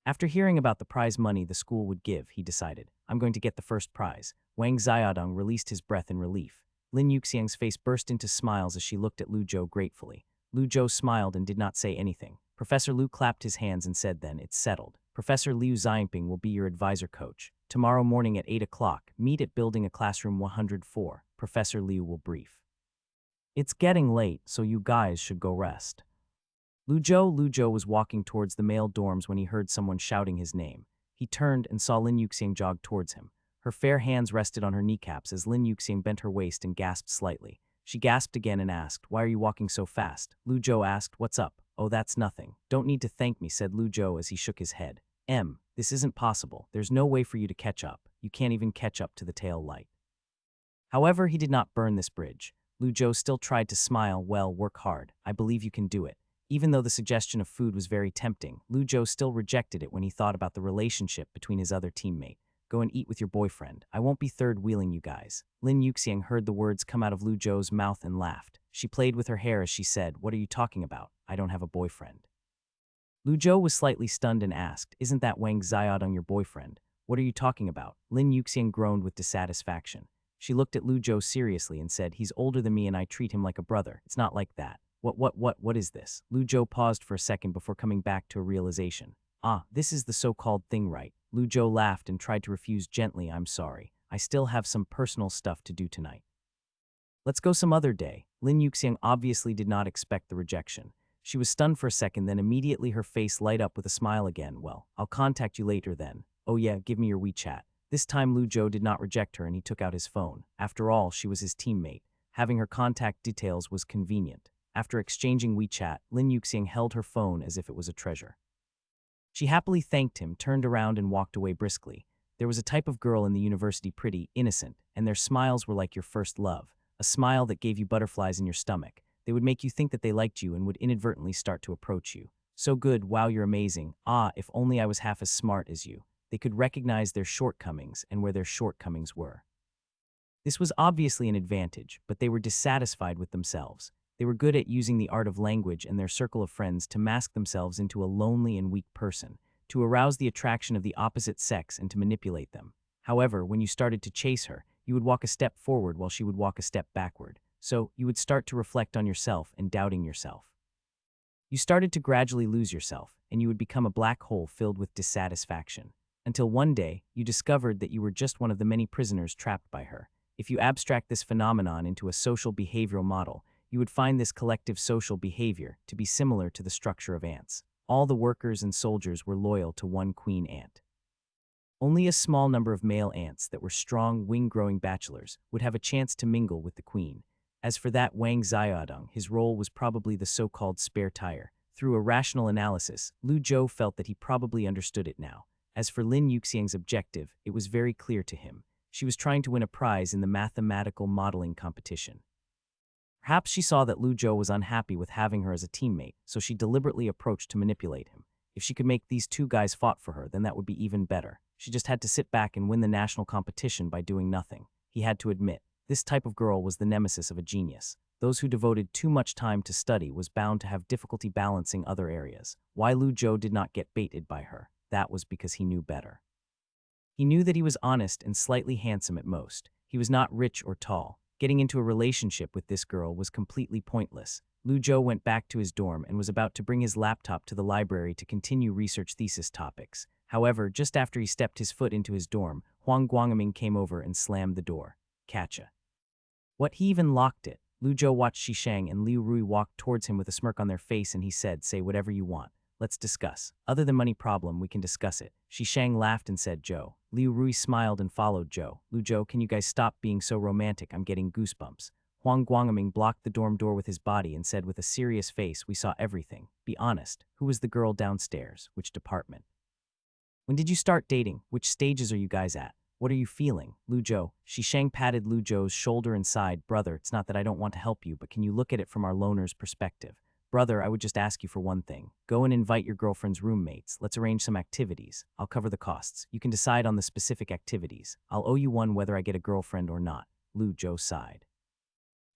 After hearing about the prize money the school would give, he decided, I'm going to get the first prize. Wang Xiaodong released his breath in relief. Lin Yuxiang's face burst into smiles as she looked at Lu Zhou gratefully. Lu Zhou smiled and did not say anything. Professor Liu clapped his hands and said then, it's settled. Professor Liu Xiangping will be your advisor coach. Tomorrow morning at 8 o'clock, meet at building a classroom 104. Professor Liu will brief. It's getting late, so you guys should go rest. Lu Zhou was walking towards the male dorms when he heard someone shouting his name. He turned and saw Lin Yuxiang jog towards him. Her fair hands rested on her kneecaps as Lin Yuxiang bent her waist and gasped slightly. She gasped again and asked, "Why are you walking so fast?" Lu Zhou asked, "What's up?" "Oh, that's nothing. Don't need to thank me," said Lu Zhou as he shook his head. This isn't possible. There's no way for you to catch up. You can't even catch up to the tail light." However, he did not burn this bridge. Lu Zhou still tried to smile. "Well, work hard. I believe you can do it." Even though the suggestion of food was very tempting, Lu Zhou still rejected it when he thought about the relationship between his other teammate. "Go and eat with your boyfriend. I won't be third-wheeling you guys." Lin Yuxiang heard the words come out of Lu Zhou's mouth and laughed. She played with her hair as she said, "What are you talking about? I don't have a boyfriend." Lu Zhou was slightly stunned and asked, "Isn't that Wang Xiaodong your boyfriend? What are you talking about?" Lin Yuxiang groaned with dissatisfaction. She looked at Lu Zhou seriously and said, "He's older than me and I treat him like a brother. It's not like that." What is this?" Lu Zhou paused for a second before coming back to a realization. "Ah, this is the so-called thing, right?" Lu Zhou laughed and tried to refuse gently. "I'm sorry. I still have some personal stuff to do tonight. Let's go some other day." Lin Yuxiang obviously did not expect the rejection. She was stunned for a second, then immediately her face light up with a smile again. "Well, I'll contact you later then. Oh yeah, give me your WeChat." This time Lu Zhou did not reject her and he took out his phone. After all, she was his teammate. Having her contact details was convenient. After exchanging WeChat, Lin Yuxiang held her phone as if it was a treasure. She happily thanked him, turned around and walked away briskly. There was a type of girl in the university, pretty, innocent, and their smiles were like your first love. A smile that gave you butterflies in your stomach. They would make you think that they liked you and would inadvertently start to approach you. "So good, wow, you're amazing. Ah, if only I was half as smart as you." They could recognize their shortcomings and where their shortcomings were. This was obviously an advantage, but they were dissatisfied with themselves. They were good at using the art of language and their circle of friends to mask themselves into a lonely and weak person, to arouse the attraction of the opposite sex and to manipulate them. However, when you started to chase her, you would walk a step forward while she would walk a step backward. So, you would start to reflect on yourself and doubting yourself. You started to gradually lose yourself, and you would become a black hole filled with dissatisfaction. Until one day, you discovered that you were just one of the many prisoners trapped by her. If you abstract this phenomenon into a social behavioral model, you would find this collective social behavior to be similar to the structure of ants. All the workers and soldiers were loyal to one queen ant. Only a small number of male ants that were strong, wing-growing bachelors would have a chance to mingle with the queen. As for that Wang Xiaodong, his role was probably the so-called spare tire. Through a rational analysis, Lu Zhou felt that he probably understood it now. As for Lin Yuxiang's objective, it was very clear to him. She was trying to win a prize in the mathematical modeling competition. Perhaps she saw that Lu Zhou was unhappy with having her as a teammate, so she deliberately approached to manipulate him. If she could make these two guys fight for her, then that would be even better. She just had to sit back and win the national competition by doing nothing. He had to admit, this type of girl was the nemesis of a genius. Those who devoted too much time to study was bound to have difficulty balancing other areas. Why Lu Zhou did not get baited by her? That was because he knew better. He knew that he was honest and slightly handsome at most. He was not rich or tall. Getting into a relationship with this girl was completely pointless. Lu Zhou went back to his dorm and was about to bring his laptop to the library to continue research thesis topics. However, just after he stepped his foot into his dorm, Huang Guangming came over and slammed the door. "Catcha." What, he even locked it? Lu Zhou watched Xishang and Liu Rui walk towards him with a smirk on their face and he said, "Say whatever you want. Let's discuss. Other than money problem, we can discuss it." Xishang laughed and said, "Joe." Liu Rui smiled and followed Joe. "Lu Zhou, can you guys stop being so romantic? I'm getting goosebumps." Huang Guangming blocked the dorm door with his body and said with a serious face, "We saw everything. Be honest. Who was the girl downstairs? Which department? When did you start dating? Which stages are you guys at? What are you feeling?" "Lu Zhou." Xishang patted Lu Zhou's shoulder and sighed. "Brother, it's not that I don't want to help you, but can you look at it from our loner's perspective? Brother, I would just ask you for one thing. Go and invite your girlfriend's roommates. Let's arrange some activities. I'll cover the costs. You can decide on the specific activities. I'll owe you one whether I get a girlfriend or not." Lu Zhou sighed.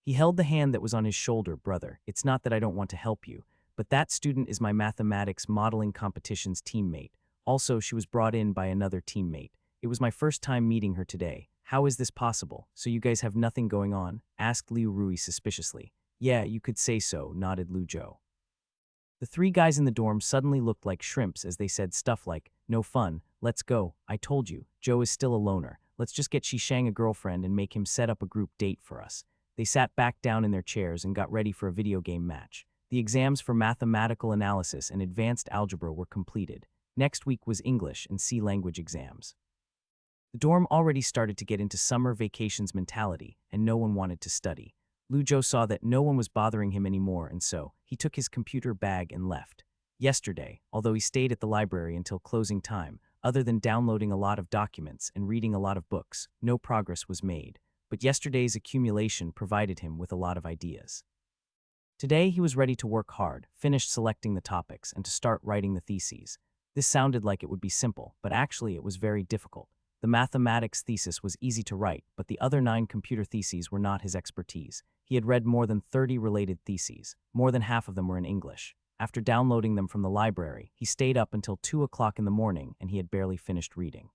He held the hand that was on his shoulder. "Brother, it's not that I don't want to help you, but that student is my mathematics modeling competition's teammate. Also, she was brought in by another teammate. It was my first time meeting her today. How is this possible? So you guys have nothing going on?" asked Liu Rui suspiciously. "Yeah, you could say so," nodded Lu Zhou. The three guys in the dorm suddenly looked like shrimps as they said stuff like, "No fun, let's go. I told you, Joe is still a loner. Let's just get Xishang a girlfriend and make him set up a group date for us." They sat back down in their chairs and got ready for a video game match. The exams for mathematical analysis and advanced algebra were completed. Next week was English and C language exams. The dorm already started to get into summer vacations mentality, and no one wanted to study. Lu Zhou saw that no one was bothering him anymore, and so he took his computer bag and left. Yesterday, although he stayed at the library until closing time, other than downloading a lot of documents and reading a lot of books, no progress was made. But yesterday's accumulation provided him with a lot of ideas. Today he was ready to work hard, finish selecting the topics, and to start writing the theses. This sounded like it would be simple, but actually it was very difficult. The mathematics thesis was easy to write, but the other 9 computer theses were not his expertise. He had read more than 30 related theses. More than half of them were in English. After downloading them from the library, he stayed up until 2 o'clock in the morning and he had barely finished reading.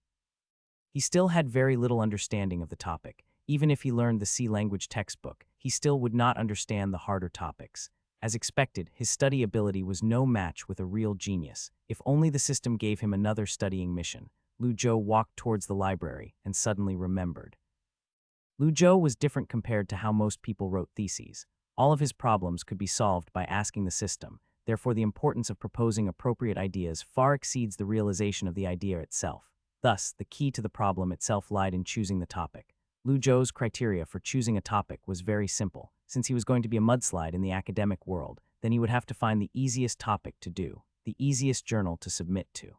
He still had very little understanding of the topic. Even if he learned the C language textbook, he still would not understand the harder topics. As expected, his study ability was no match with a real genius. If only the system gave him another studying mission. Lu Zhou walked towards the library and suddenly remembered. Lu Zhou was different compared to how most people wrote theses. All of his problems could be solved by asking the system. Therefore, the importance of proposing appropriate ideas far exceeds the realization of the idea itself. Thus, the key to the problem itself lied in choosing the topic. Lu Zhou's criteria for choosing a topic was very simple. Since he was going to be a mudslide in the academic world, then he would have to find the easiest topic to do, the easiest journal to submit to.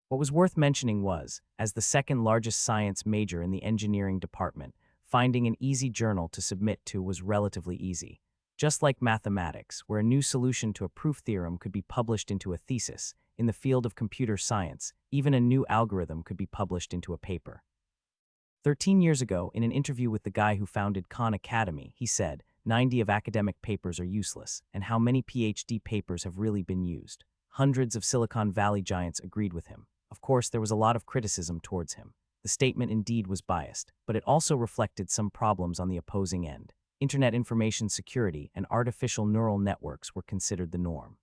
What was worth mentioning was, as the second largest science major in the engineering department, finding an easy journal to submit to was relatively easy. Just like mathematics, where a new solution to a proof theorem could be published into a thesis, in the field of computer science, even a new algorithm could be published into a paper. 13 years ago, in an interview with the guy who founded Khan Academy, he said, 90 of academic papers are useless, and how many PhD papers have really been used? Hundreds of Silicon Valley giants agreed with him. Of course, there was a lot of criticism towards him. The statement indeed was biased, but it also reflected some problems on the opposing end. Internet information security and artificial neural networks were considered the norm.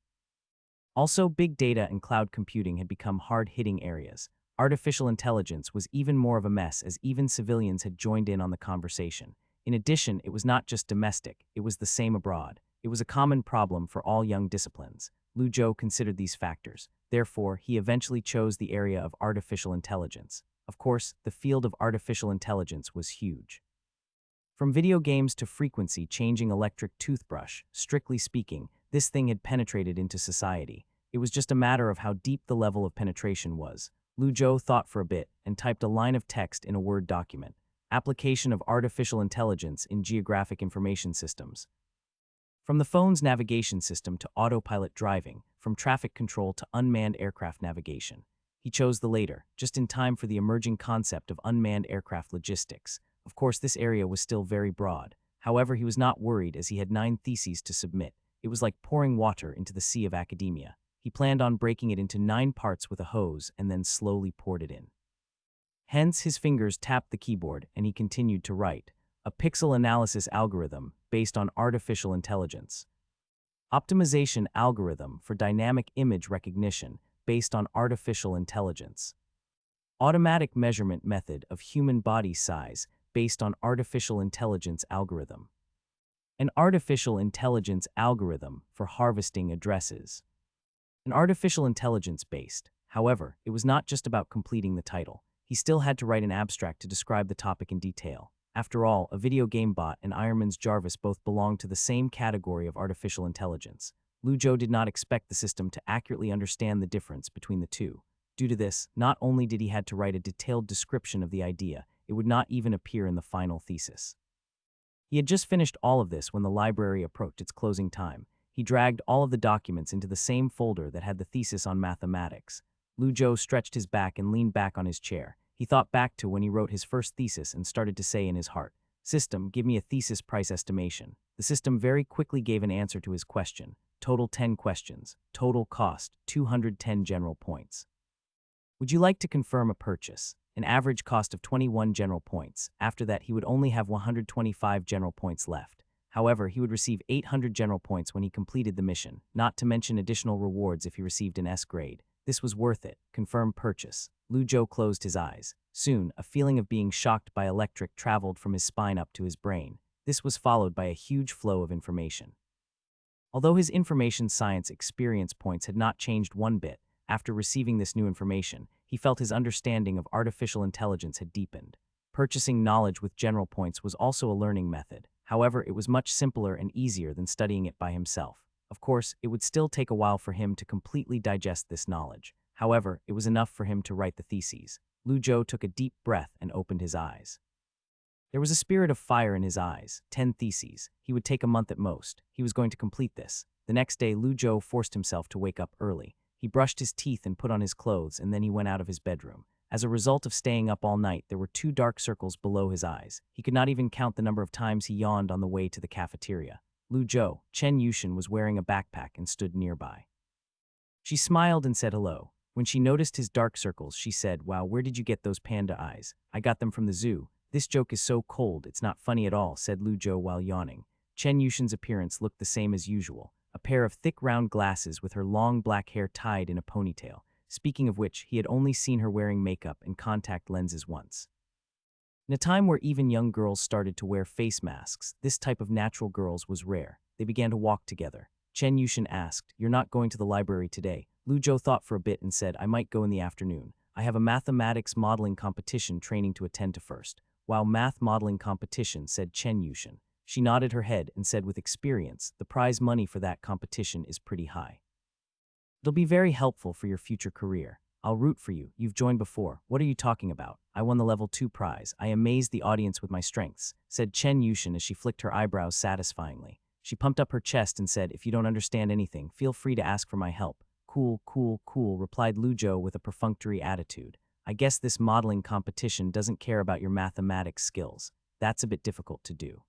Also, big data and cloud computing had become hard-hitting areas. Artificial intelligence was even more of a mess as even civilians had joined in on the conversation. In addition, it was not just domestic, it was the same abroad. It was a common problem for all young disciplines. Lu Zhou considered these factors. Therefore, he eventually chose the area of artificial intelligence. Of course, the field of artificial intelligence was huge. From video games to frequency-changing electric toothbrush, strictly speaking, this thing had penetrated into society. It was just a matter of how deep the level of penetration was. Lu Zhou thought for a bit and typed a line of text in a Word document. Application of artificial intelligence in geographic information systems. From the phone's navigation system to autopilot driving, from traffic control to unmanned aircraft navigation. He chose the later, just in time for the emerging concept of unmanned aircraft logistics. Of course, this area was still very broad. However, he was not worried as he had 9 theses to submit. It was like pouring water into the sea of academia. He planned on breaking it into 9 parts with a hose and then slowly poured it in. Hence, his fingers tapped the keyboard and he continued to write. A pixel analysis algorithm based on artificial intelligence. Optimization algorithm for dynamic image recognition based on artificial intelligence. Automatic measurement method of human body size based on artificial intelligence algorithm. An artificial intelligence algorithm for harvesting addresses. An artificial intelligence based. However, it was not just about completing the title. He still had to write an abstract to describe the topic in detail. After all, a video game bot and Iron Man's Jarvis both belonged to the same category of artificial intelligence. Lu Zhou did not expect the system to accurately understand the difference between the two. Due to this, not only did he have to write a detailed description of the idea, it would not even appear in the final thesis. He had just finished all of this when the library approached its closing time. He dragged all of the documents into the same folder that had the thesis on mathematics. Lu Zhou stretched his back and leaned back on his chair. He thought back to when he wrote his first thesis and started to say in his heart, "System, give me a thesis price estimation." The system very quickly gave an answer to his question. Total 10 questions. Total cost, 210 general points. Would you like to confirm a purchase? An average cost of 21 general points. After that, he would only have 125 general points left. However, he would receive 800 general points when he completed the mission, not to mention additional rewards if he received an S grade. This was worth it. Confirm purchase. Lu Zhou closed his eyes. Soon, a feeling of being shocked by electric traveled from his spine up to his brain. This was followed by a huge flow of information. Although his information science experience points had not changed one bit, after receiving this new information, he felt his understanding of artificial intelligence had deepened. Purchasing knowledge with general points was also a learning method. However, it was much simpler and easier than studying it by himself. Of course, it would still take a while for him to completely digest this knowledge. However, it was enough for him to write the theses. Lu Zhou took a deep breath and opened his eyes. There was a spirit of fire in his eyes. 10 theses. He would take a month at most. He was going to complete this. The next day, Lu Zhou forced himself to wake up early. He brushed his teeth and put on his clothes, and then he went out of his bedroom. As a result of staying up all night, there were 2 dark circles below his eyes. He could not even count the number of times he yawned on the way to the cafeteria. Lu Zhou, Chen Yushin, was wearing a backpack and stood nearby. She smiled and said hello. When she noticed his dark circles, she said, "Wow, where did you get those panda eyes?" "I got them from the zoo." "This joke is so cold, it's not funny at all," said Lu Zhou while yawning. Chen Yushin's appearance looked the same as usual. A pair of thick round glasses with her long black hair tied in a ponytail. Speaking of which, he had only seen her wearing makeup and contact lenses once. In a time where even young girls started to wear face masks, this type of natural girls was rare. They began to walk together. Chen Yushin asked, "You're not going to the library today?" Lu Zhou thought for a bit and said, "I might go in the afternoon. I have a mathematics modeling competition training to attend to first." "Wow, math modeling competition," said Chen Yushin. She nodded her head and said with experience, "The prize money for that competition is pretty high. It'll be very helpful for your future career. I'll root for you. You've joined before." "What are you talking about? I won the level 2 prize. I amazed the audience with my strengths," said Chen Yushin as she flicked her eyebrows satisfyingly. She pumped up her chest and said, "If you don't understand anything, feel free to ask for my help." "Cool, cool, cool," replied Lu Zhou with a perfunctory attitude. "I guess this modeling competition doesn't care about your mathematics skills. That's a bit difficult to do."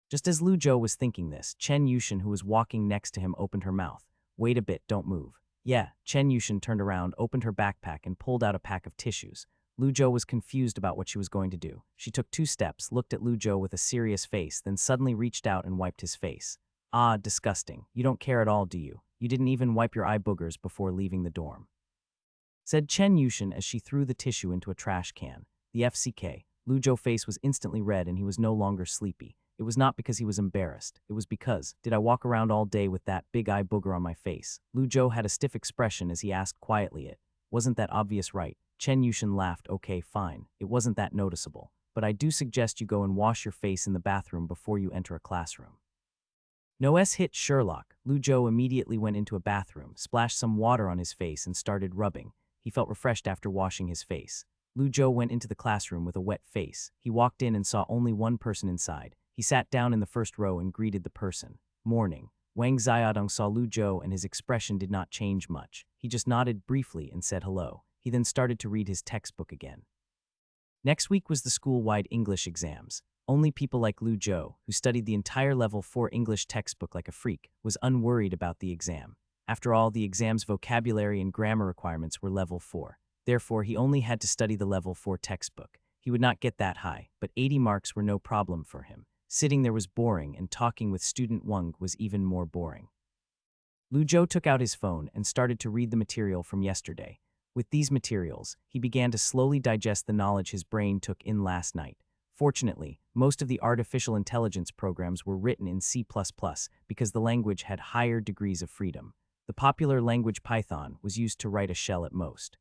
Just as Lu Zhou was thinking this, Chen Yushin, who was walking next to him, opened her mouth. "Wait a bit, don't move." "Yeah." Chen Yushin turned around, opened her backpack, and pulled out a pack of tissues. Lu Zhou was confused about what she was going to do. She took 2 steps, looked at Lu Zhou with a serious face, then suddenly reached out and wiped his face. "Ah, disgusting. You don't care at all, do you? You didn't even wipe your eye boogers before leaving the dorm," said Chen Yushin as she threw the tissue into a trash can. The FCK. Lu Zhou's face was instantly red and he was no longer sleepy. It was not because he was embarrassed. It was because, did I walk around all day with that big eye booger on my face? Lu Zhou had a stiff expression as he asked quietly, "It wasn't that obvious, right?" Chen Yushin laughed. "Okay, fine. It wasn't that noticeable. But I do suggest you go and wash your face in the bathroom before you enter a classroom." No S hit Sherlock. Lu Zhou immediately went into a bathroom, splashed some water on his face and started rubbing. He felt refreshed after washing his face. Lu Zhou went into the classroom with a wet face. He walked in and saw only one person inside. He sat down in the first row and greeted the person. "Morning." Wang Xiaodong saw Lu Zhou and his expression did not change much. He just nodded briefly and said hello. He then started to read his textbook again. Next week was the school-wide English exams. Only people like Lu Zhou, who studied the entire level 4 English textbook like a freak, was unworried about the exam. After all, the exam's vocabulary and grammar requirements were level 4. Therefore, he only had to study the level 4 textbook. He would not get that high, but 80 marks were no problem for him. Sitting there was boring, and talking with student Wang was even more boring. Lu Zhou took out his phone and started to read the material from yesterday. With these materials, he began to slowly digest the knowledge his brain took in last night. Fortunately, most of the artificial intelligence programs were written in C++ because the language had higher degrees of freedom. The popular language Python was used to write a shell at most.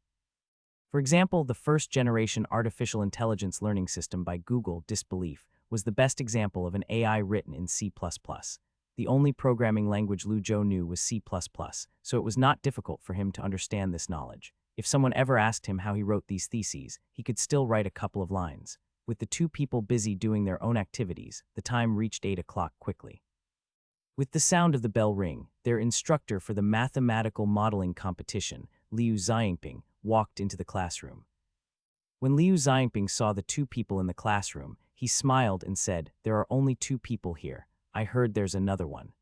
For example, the first-generation artificial intelligence learning system by Google, Disbelief, was the best example of an AI written in C++. The only programming language Lu Zhou knew was C++, so it was not difficult for him to understand this knowledge. If someone ever asked him how he wrote these theses, he could still write a couple of lines. With the 2 people busy doing their own activities, the time reached 8 o'clock quickly. With the sound of the bell ring, their instructor for the mathematical modeling competition, Liu Xiangping, walked into the classroom. When Liu Xiangping saw the 2 people in the classroom, he smiled and said, "There are only 2 people here. I heard there's another one."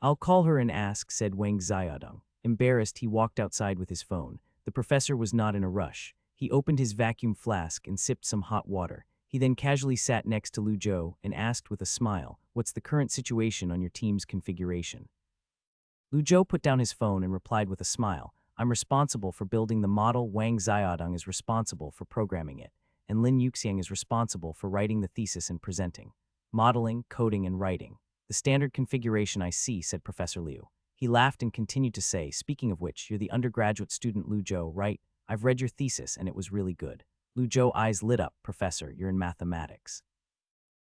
"I'll call her and ask," said Wang Xiaodong. Embarrassed, he walked outside with his phone. The professor was not in a rush. He opened his vacuum flask and sipped some hot water. He then casually sat next to Lu Zhou and asked with a smile, "What's the current situation on your team's configuration?" Lu Zhou put down his phone and replied with a smile, "I'm responsible for building the model, Wang Xiaodong is responsible for programming it, and Lin Yuxiang is responsible for writing the thesis and presenting. Modeling, coding, and writing. The standard configuration I see," said Professor Liu. He laughed and continued to say, "Speaking of which, you're the undergraduate student Lu Zhou, right? I've read your thesis and it was really good." Lu Zhou's eyes lit up. "Professor, you're in mathematics."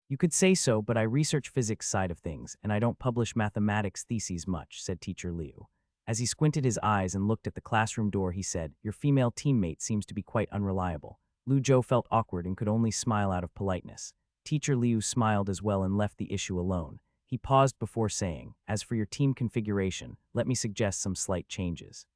You could say so, but I research physics side of things, and I don't publish mathematics theses much, said teacher Liu. As he squinted his eyes and looked at the classroom door, he said, your female teammate seems to be quite unreliable. Lu Zhou felt awkward and could only smile out of politeness. Teacher Liu smiled as well and left the issue alone. He paused before saying, as for your team configuration, let me suggest some slight changes.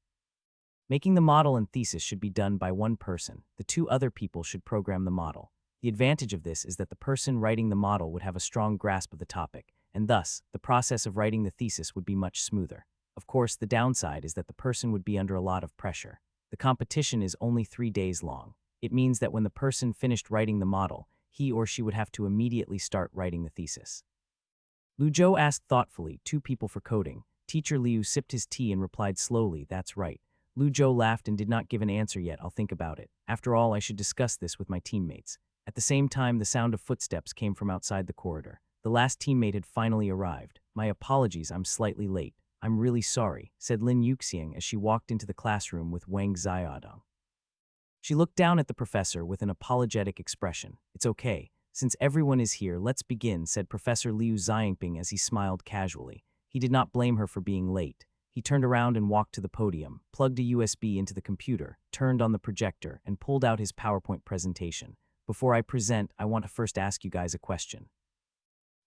Making the model and thesis should be done by one person. The two other people should program the model. The advantage of this is that the person writing the model would have a strong grasp of the topic, and thus, the process of writing the thesis would be much smoother. Of course, the downside is that the person would be under a lot of pressure. The competition is only 3 days long. It means that when the person finished writing the model, he or she would have to immediately start writing the thesis. Lu Zhou asked thoughtfully, 2 people for coding. Teacher Liu sipped his tea and replied slowly, that's right. Lu Zhou laughed and did not give an answer yet. I'll think about it. After all, I should discuss this with my teammates. At the same time, the sound of footsteps came from outside the corridor. The last teammate had finally arrived. My apologies, I'm slightly late. I'm really sorry, said Lin Yuxiang as she walked into the classroom with Wang Xiaodong. She looked down at the professor with an apologetic expression. It's okay. Since everyone is here, let's begin, said Professor Liu Xiangping as he smiled casually. He did not blame her for being late. He turned around and walked to the podium, plugged a USB into the computer, turned on the projector, and pulled out his PowerPoint presentation. Before I present, I want to first ask you guys a question.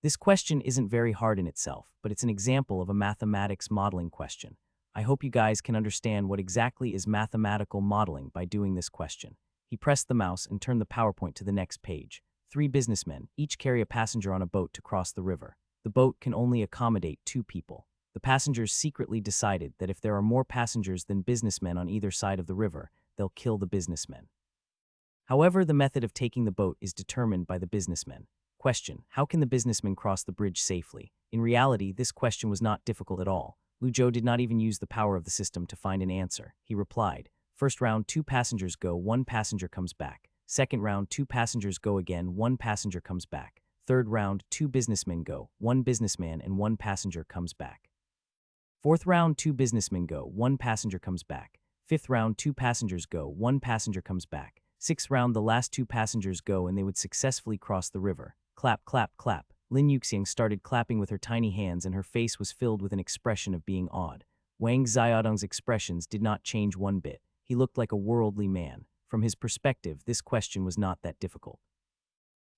This question isn't very hard in itself, but it's an example of a mathematics modeling question. I hope you guys can understand what exactly is mathematical modeling by doing this question. He pressed the mouse and turned the PowerPoint to the next page. 3 businessmen, each carry a passenger on a boat to cross the river. The boat can only accommodate 2 people. The passengers secretly decided that if there are more passengers than businessmen on either side of the river, they'll kill the businessmen. However, the method of taking the boat is determined by the businessmen. Question: how can the businessmen cross the bridge safely? In reality, this question was not difficult at all. Lu Zhou did not even use the power of the system to find an answer. He replied, first round, 2 passengers go, 1 passenger comes back. Second round, 2 passengers go again, 1 passenger comes back. Third round, 2 businessmen go, 1 businessman and 1 passenger comes back. Fourth round, 2 businessmen go, 1 passenger comes back. Fifth round, 2 passengers go, 1 passenger comes back. Sixth round, the last 2 passengers go and they would successfully cross the river. Clap, clap, clap. Lin Yuxiang started clapping with her tiny hands and her face was filled with an expression of being awed. Wang Xiaodong's expressions did not change one bit. He looked like a worldly man. From his perspective, this question was not that difficult.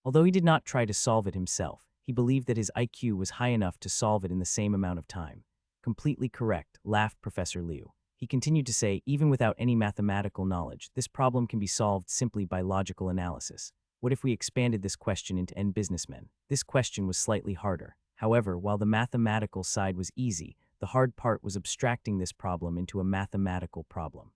Although he did not try to solve it himself, he believed that his IQ was high enough to solve it in the same amount of time. Completely correct, laughed Professor Liu. He continued to say, even without any mathematical knowledge, this problem can be solved simply by logical analysis. What if we expanded this question into N businessmen? This question was slightly harder. However, while the mathematical side was easy, the hard part was abstracting this problem into a mathematical problem.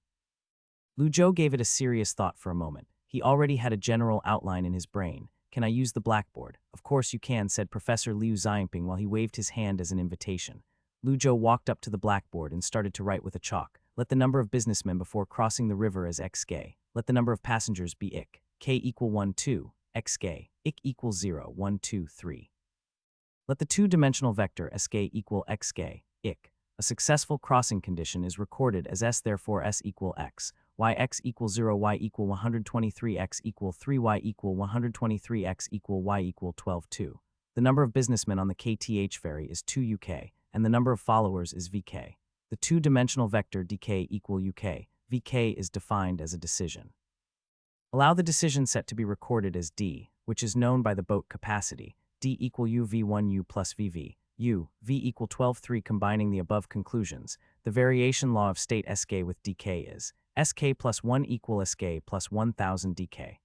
Lu Zhou gave it a serious thought for a moment. He already had a general outline in his brain. Can I use the blackboard? Of course you can, said Professor Liu Xiangping while he waved his hand as an invitation. Lu Zhou walked up to the blackboard and started to write with a chalk. Let the number of businessmen before crossing the river as xk. Let the number of passengers be ik. K equal 1, 2, xk. Ik equals 0, 1, 2, 3. Let the two-dimensional vector sk equal xk, ik. A successful crossing condition is recorded as s, therefore s equal x. Y x equals 0, y equal 123, x equal 3, y equal 123, x equal y equal 12, 2. The number of businessmen on the KTH ferry is 2 uk, and the number of followers is vk. The two-dimensional vector dk equal uk. Vk is defined as a decision. Allow the decision set to be recorded as d, which is known by the boat capacity. D equal u v1u plus vv. U, v equal 12, 3. Combining the above conclusions, the variation law of state sk with dk is sk plus 1 equal sk plus 1000 dk.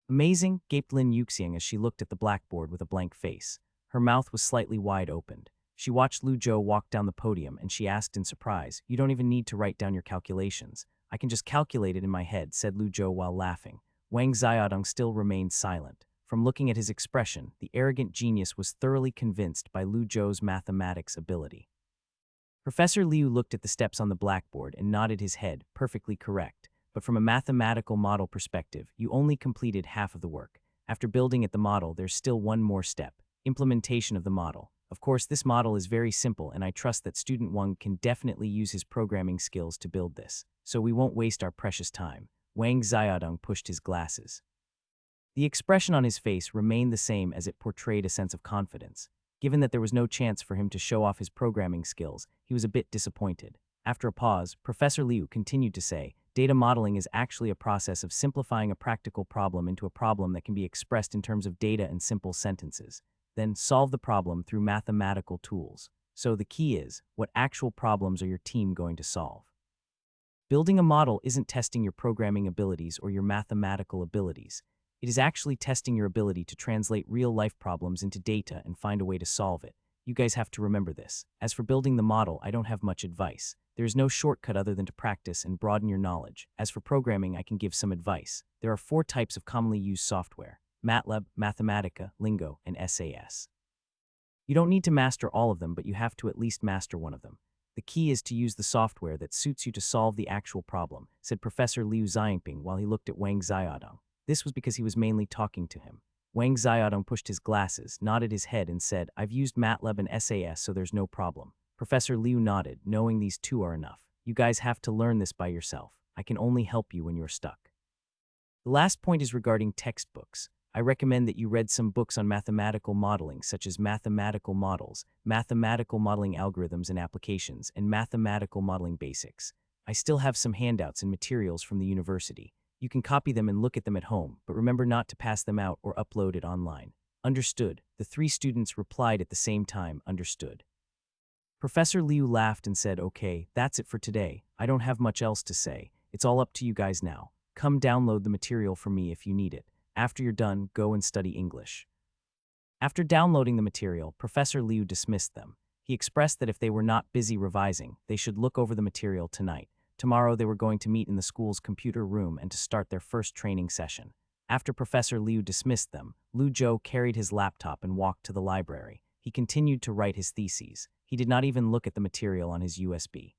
Amazing, gaped Lin Yuxiang as she looked at the blackboard with a blank face. Her mouth was slightly wide opened. She watched Lu Zhou walk down the podium and she asked in surprise, you don't even need to write down your calculations. I can just calculate it in my head, said Lu Zhou while laughing. Wang Xiaodong still remained silent. From looking at his expression, the arrogant genius was thoroughly convinced by Lu Zhou's mathematics ability. Professor Liu looked at the steps on the blackboard and nodded his head, perfectly correct. But from a mathematical model perspective, you only completed half of the work. After building at the model, there's still one more step, implementation of the model. Of course, this model is very simple and I trust that student Wang can definitely use his programming skills to build this. So we won't waste our precious time. Wang Xiaodong pushed his glasses. The expression on his face remained the same as it portrayed a sense of confidence. Given that there was no chance for him to show off his programming skills, he was a bit disappointed. After a pause, Professor Liu continued to say, data modeling is actually a process of simplifying a practical problem into a problem that can be expressed in terms of data and simple sentences. Then solve the problem through mathematical tools. So the key is, what actual problems are your team going to solve? Building a model isn't testing your programming abilities or your mathematical abilities. It is actually testing your ability to translate real-life problems into data and find a way to solve it. You guys have to remember this. As for building the model, I don't have much advice. There is no shortcut other than to practice and broaden your knowledge. As for programming, I can give some advice. There are 4 types of commonly used software: MATLAB, Mathematica, Lingo, and SAS. You don't need to master all of them, but you have to at least master one of them. The key is to use the software that suits you to solve the actual problem, said Professor Liu Xiangping while he looked at Wang Xiaodong. This was because he was mainly talking to him. Wang Xiaodong pushed his glasses, nodded his head, and said, I've used MATLAB and SAS, so there's no problem. Professor Liu nodded, knowing these 2 are enough. You guys have to learn this by yourself. I can only help you when you're stuck. The last point is regarding textbooks. I recommend that you read some books on mathematical modeling, such as Mathematical Models, Mathematical Modeling Algorithms and Applications, and Mathematical Modeling Basics. I still have some handouts and materials from the university. You can copy them and look at them at home, but remember not to pass them out or upload it online. Understood. The 3 students replied at the same time, understood. Professor Liu laughed and said, okay, that's it for today. I don't have much else to say. It's all up to you guys now. Come download the material from me if you need it. After you're done, go and study English. After downloading the material, Professor Liu dismissed them. He expressed that if they were not busy revising, they should look over the material tonight. Tomorrow they were going to meet in the school's computer room and to start their first training session. After Professor Liu dismissed them, Lu Zhou carried his laptop and walked to the library. He continued to write his theses. He did not even look at the material on his USB.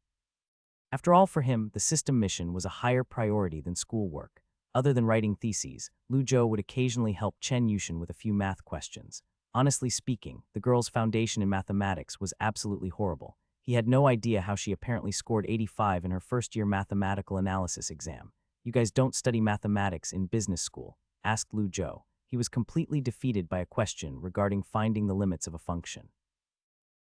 After all, for him, the system mission was a higher priority than schoolwork. Other than writing theses, Lu Zhou would occasionally help Chen Yushin with a few math questions. Honestly speaking, the girl's foundation in mathematics was absolutely horrible. He had no idea how she apparently scored 85 in her first-year mathematical analysis exam. You guys don't study mathematics in business school, asked Lu Zhou. He was completely defeated by a question regarding finding the limits of a function.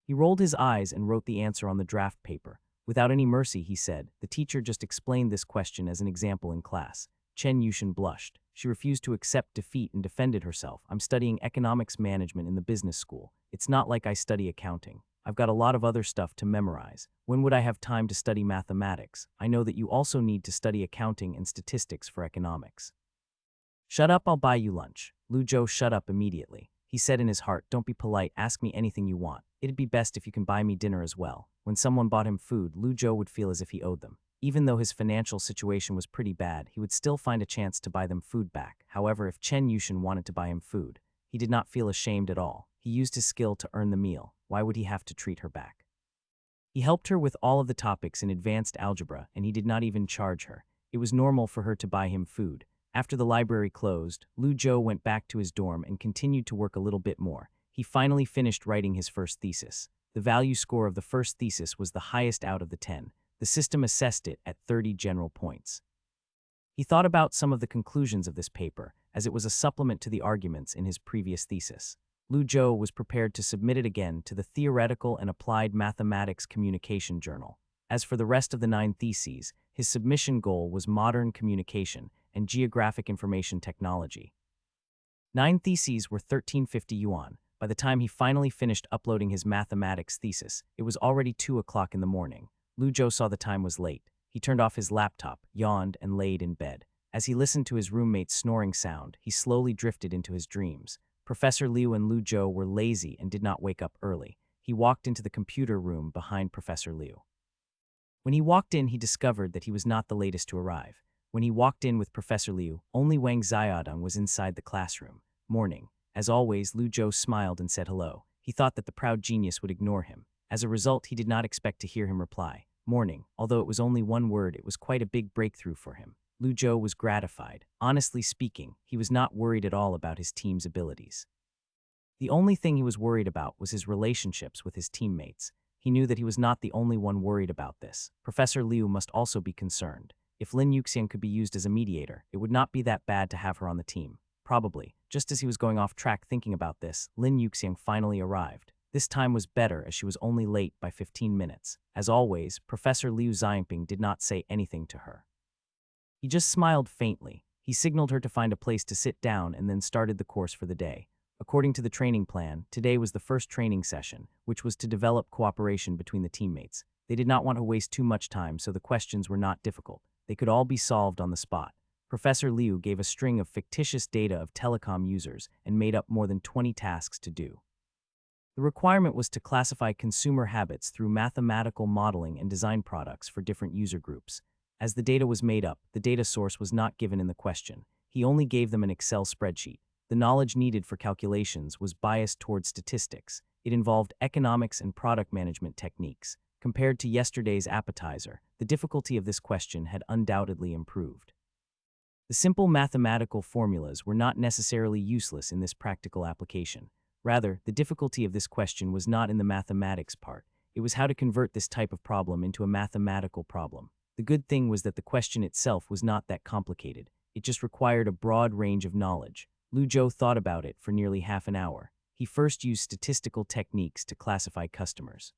He rolled his eyes and wrote the answer on the draft paper. Without any mercy, he said, the teacher just explained this question as an example in class. Chen Yushin blushed. She refused to accept defeat and defended herself. I'm studying economics management in the business school. It's not like I study accounting. I've got a lot of other stuff to memorize. When would I have time to study mathematics? I know that you also need to study accounting and statistics for economics. Shut up, I'll buy you lunch. Lu Zhou shut up immediately. He said in his heart, don't be polite, ask me anything you want. It'd be best if you can buy me dinner as well. When someone bought him food, Lu Zhou would feel as if he owed them. Even though his financial situation was pretty bad, he would still find a chance to buy them food back. However, if Chen Yushin wanted to buy him food, he did not feel ashamed at all. He used his skill to earn the meal. Why would he have to treat her back? He helped her with all of the topics in advanced algebra, and he did not even charge her. It was normal for her to buy him food. After the library closed, Lu Zhou went back to his dorm and continued to work a little bit more. He finally finished writing his first thesis. The value score of the first thesis was the highest out of the 10. The system assessed it at 30 general points. He thought about some of the conclusions of this paper, as it was a supplement to the arguments in his previous thesis. Lu Zhou was prepared to submit it again to the Theoretical and Applied Mathematics Communication Journal. As for the rest of the 9 theses, his submission goal was modern communication and geographic information technology. 9 theses were 1350 yuan. By the time he finally finished uploading his mathematics thesis, it was already 2 o'clock in the morning. Lu Zhou saw the time was late. He turned off his laptop, yawned, and laid in bed. As he listened to his roommate's snoring sound, he slowly drifted into his dreams. Professor Liu and Lu Zhou were lazy and did not wake up early. He walked into the computer room behind Professor Liu. When he walked in, he discovered that he was not the latest to arrive. When he walked in with Professor Liu, only Wang Xiaodong was inside the classroom. Morning. As always, Lu Zhou smiled and said hello. He thought that the proud genius would ignore him. As a result, he did not expect to hear him reply. Morning. Although it was only one word, it was quite a big breakthrough for him. Lu Zhou was gratified. Honestly speaking, he was not worried at all about his team's abilities. The only thing he was worried about was his relationships with his teammates. He knew that he was not the only one worried about this. Professor Liu must also be concerned. If Lin Yuxian could be used as a mediator, it would not be that bad to have her on the team. probably. Just as he was going off track thinking about this, Lin Yuxiang finally arrived. This time was better as she was only late by 15 minutes. As always, Professor Liu Xiangping did not say anything to her. He just smiled faintly. He signaled her to find a place to sit down and then started the course for the day. According to the training plan, today was the first training session, which was to develop cooperation between the teammates. They did not want to waste too much time, so the questions were not difficult. They could all be solved on the spot. Professor Liu gave a string of fictitious data of telecom users and made up more than 20 tasks to do. The requirement was to classify consumer habits through mathematical modeling and design products for different user groups. As the data was made up, the data source was not given in the question. He only gave them an Excel spreadsheet. The knowledge needed for calculations was biased towards statistics. It involved economics and product management techniques. Compared to yesterday's appetizer, the difficulty of this question had undoubtedly improved. The simple mathematical formulas were not necessarily useless in this practical application. Rather, the difficulty of this question was not in the mathematics part. It was how to convert this type of problem into a mathematical problem. The good thing was that the question itself was not that complicated. It just required a broad range of knowledge. Lu Zhou thought about it for nearly half an hour. He first used statistical techniques to classify customers.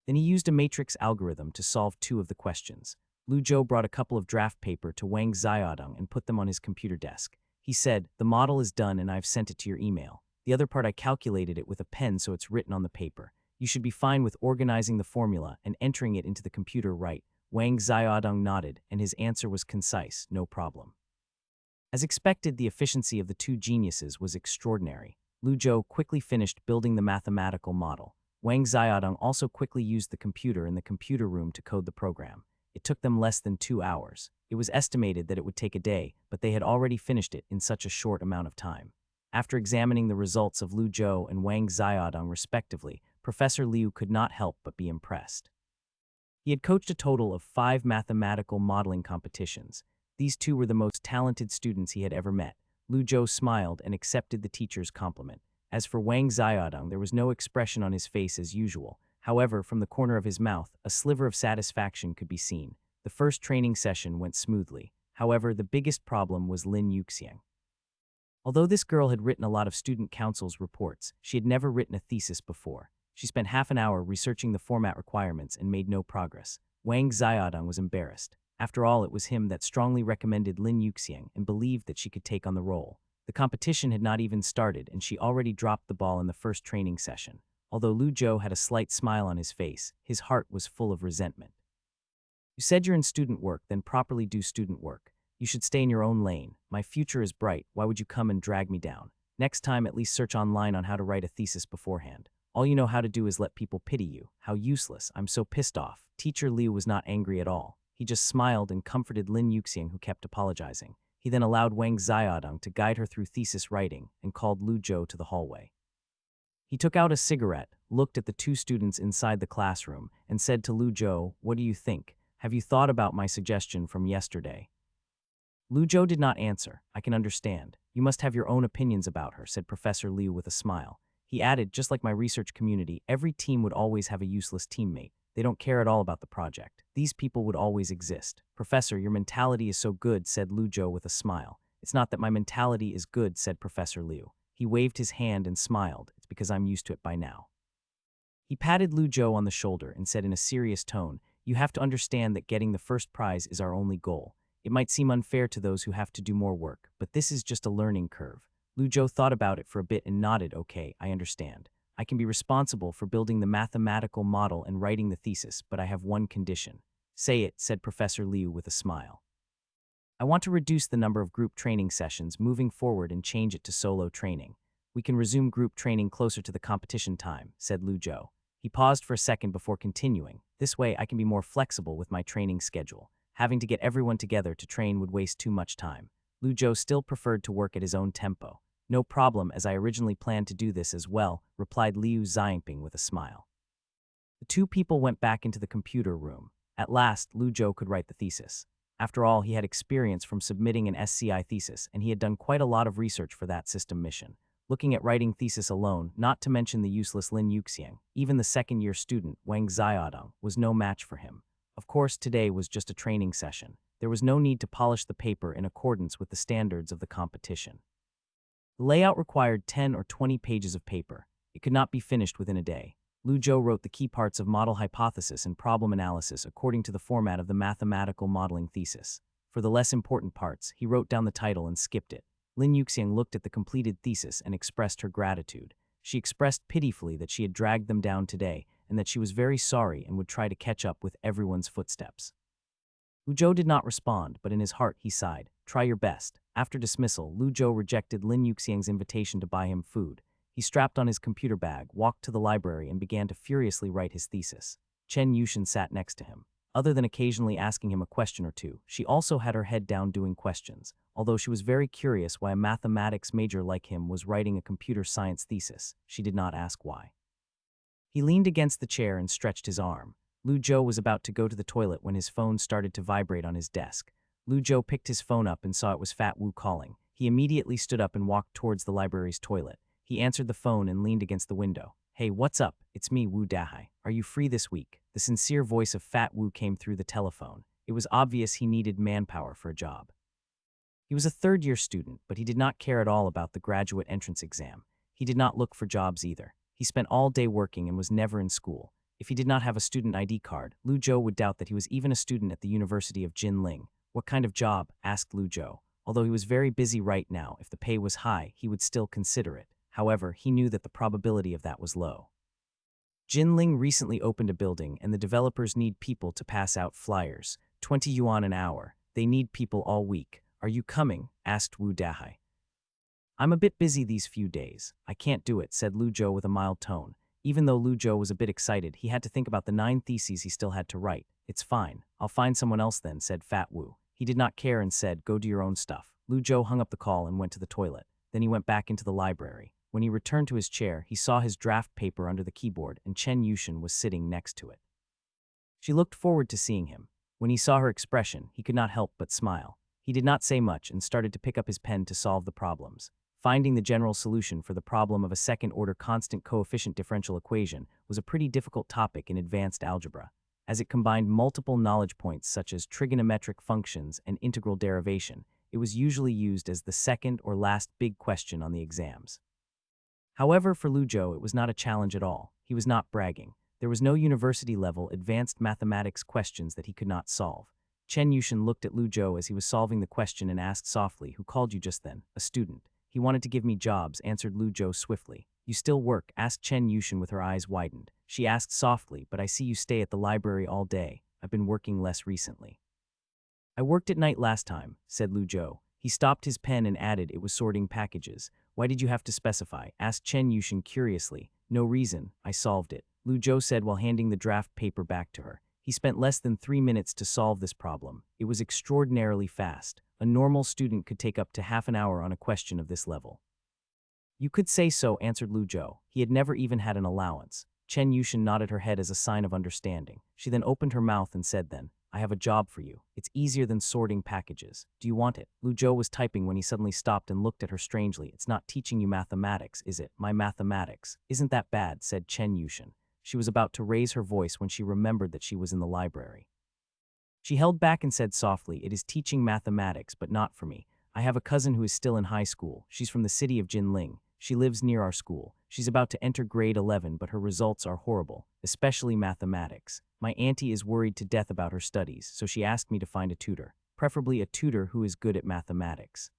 Then he used a matrix algorithm to solve 2 of the questions. Lu Zhou brought a couple of draft paper to Wang Xiaodong and put them on his computer desk. He said, "The model is done and I've sent it to your email. The other part I calculated it with a pen so it's written on the paper. You should be fine with organizing the formula and entering it into the computer right." Wang Xiaodong nodded, and his answer was concise, "No problem." As expected, the efficiency of the 2 geniuses was extraordinary. Lu Zhou quickly finished building the mathematical model. Wang Xiaodong also quickly used the computer in the computer room to code the program. It took them less than 2 hours. It was estimated that it would take a day, but they had already finished it in such a short amount of time. After examining the results of Lu Zhou and Wang Xiaodong respectively, Professor Liu could not help but be impressed. He had coached a total of 5 mathematical modeling competitions. These 2 were the most talented students he had ever met. Lu Zhou smiled and accepted the teacher's compliment. As for Wang Xiaodong, there was no expression on his face as usual. However, from the corner of his mouth, a sliver of satisfaction could be seen. The first training session went smoothly. However, the biggest problem was Lin Yuxiang. Although this girl had written a lot of student council's reports, she had never written a thesis before. She spent half an hour researching the format requirements and made no progress. Wang Xiaodong was embarrassed. After all, it was him that strongly recommended Lin Yuxiang and believed that she could take on the role. The competition had not even started, and she already dropped the ball in the first training session. Although Lu Zhou had a slight smile on his face, his heart was full of resentment. "You said you're in student work, then properly do student work. You should stay in your own lane. My future is bright. Why would you come and drag me down? Next time, at least search online on how to write a thesis beforehand. All you know how to do is let people pity you. How useless. I'm so pissed off." Teacher Liu was not angry at all. He just smiled and comforted Lin Yuxiang, who kept apologizing. He then allowed Wang Xiaodong to guide her through thesis writing and called Lu Zhou to the hallway. He took out a cigarette, looked at the 2 students inside the classroom, and said to Lu Zhou, "What do you think? Have you thought about my suggestion from yesterday?" Lu Zhou did not answer. "I can understand. You must have your own opinions about her," said Professor Liu with a smile. He added, "Just like my research community, every team would always have a useless teammate. They don't care at all about the project. These people would always exist." "Professor, your mentality is so good," said Lu Zhou with a smile. "It's not that my mentality is good," said Professor Liu. He waved his hand and smiled. "It's because I'm used to it by now." He patted Lu Zhou on the shoulder and said in a serious tone, "You have to understand that getting the first prize is our only goal. It might seem unfair to those who have to do more work, but this is just a learning curve." Lu Zhou thought about it for a bit and nodded. "Okay, I understand. I can be responsible for building the mathematical model and writing the thesis, but I have one condition." "Say it," said Professor Liu with a smile. "I want to reduce the number of group training sessions moving forward and change it to solo training. We can resume group training closer to the competition time," said Lu Zhou. He paused for a second before continuing. "This way I can be more flexible with my training schedule. Having to get everyone together to train would waste too much time." Lu Zhou still preferred to work at his own tempo. "No problem, as I originally planned to do this as well," replied Liu Xiangping with a smile. The 2 people went back into the computer room. At last, Lu Zhou could write the thesis. After all, he had experience from submitting an SCI thesis, and he had done quite a lot of research for that system mission. Looking at writing thesis alone, not to mention the useless Lin Yuxiang, even the second-year student, Wang Xiaodong, was no match for him. Of course, today was just a training session. There was no need to polish the paper in accordance with the standards of the competition. The layout required 10 or 20 pages of paper. It could not be finished within a day. Lu Zhou wrote the key parts of model hypothesis and problem analysis according to the format of the mathematical modeling thesis. For the less important parts, he wrote down the title and skipped it. Lin Yuxiang looked at the completed thesis and expressed her gratitude. She expressed pitifully that she had dragged them down today and that she was very sorry and would try to catch up with everyone's footsteps. Lu Zhou did not respond, but in his heart he sighed. Try your best. After dismissal, Lu Zhou rejected Lin Yuxiang's invitation to buy him food. He strapped on his computer bag, walked to the library, and began to furiously write his thesis. Chen Yushin sat next to him. Other than occasionally asking him a question or two, she also had her head down doing questions, although she was very curious why a mathematics major like him was writing a computer science thesis. She did not ask why. He leaned against the chair and stretched his arm. Lu Zhou was about to go to the toilet when his phone started to vibrate on his desk. Lu Zhou picked his phone up and saw it was Fat Wu calling. He immediately stood up and walked towards the library's toilet. He answered the phone and leaned against the window. Hey, what's up? It's me, Wu Dahai. Are you free this week? The sincere voice of Fat Wu came through the telephone. It was obvious he needed manpower for a job. He was a third-year student, but he did not care at all about the graduate entrance exam. He did not look for jobs either. He spent all day working and was never in school. If he did not have a student ID card, Lu Zhou would doubt that he was even a student at the University of Jinling. What kind of job? Asked Lu Zhou. Although he was very busy right now, if the pay was high, he would still consider it. However, he knew that the probability of that was low. Jinling recently opened a building and the developers need people to pass out flyers. 20 yuan an hour. They need people all week. Are you coming? Asked Wu Dahai. I'm a bit busy these few days. I can't do it, said Lu Zhou with a mild tone. Even though Lu Zhou was a bit excited, he had to think about the 9 theses he still had to write. It's fine. I'll find someone else then, said Fat Wu. He did not care and said, go do your own stuff. Lu Zhou hung up the call and went to the toilet. Then he went back into the library. When he returned to his chair, he saw his draft paper under the keyboard and Chen Yushin was sitting next to it. She looked forward to seeing him. When he saw her expression, he could not help but smile. He did not say much and started to pick up his pen to solve the problems. Finding the general solution for the problem of a second-order constant coefficient differential equation was a pretty difficult topic in advanced algebra, as it combined multiple knowledge points such as trigonometric functions and integral derivation. It was usually used as the second or last big question on the exams. However, for Lu Zhou, it was not a challenge at all. He was not bragging. There was no university-level advanced mathematics questions that he could not solve. Chen Yushin looked at Lu Zhou as he was solving the question and asked softly, who called you just then? A student. He wanted to give me jobs, answered Lu Zhou swiftly. You still work? Asked Chen Yushin with her eyes widened. She asked softly, but I see you stay at the library all day. I've been working less recently. I worked at night last time, said Lu Zhou. He stopped his pen and added it was sorting packages. Why did you have to specify? Asked Chen Yushin curiously. No reason. I solved it, Lu Zhou said while handing the draft paper back to her. He spent less than 3 minutes to solve this problem. It was extraordinarily fast. A normal student could take up to half an hour on a question of this level. You could say so, answered Lu Zhou. He had never even had an allowance. Chen Yushin nodded her head as a sign of understanding. She then opened her mouth and said then, I have a job for you. It's easier than sorting packages. Do you want it? Lu Zhou was typing when he suddenly stopped and looked at her strangely. It's not teaching you mathematics, is it? My mathematics. Isn't that bad, said Chen Yushin. She was about to raise her voice when she remembered that she was in the library. She held back and said softly, it is teaching mathematics, but not for me. I have a cousin who is still in high school. She's from the city of Jinling. She lives near our school. She's about to enter grade 11, but her results are horrible, especially mathematics. My auntie is worried to death about her studies, so she asked me to find a tutor, preferably a tutor who is good at mathematics.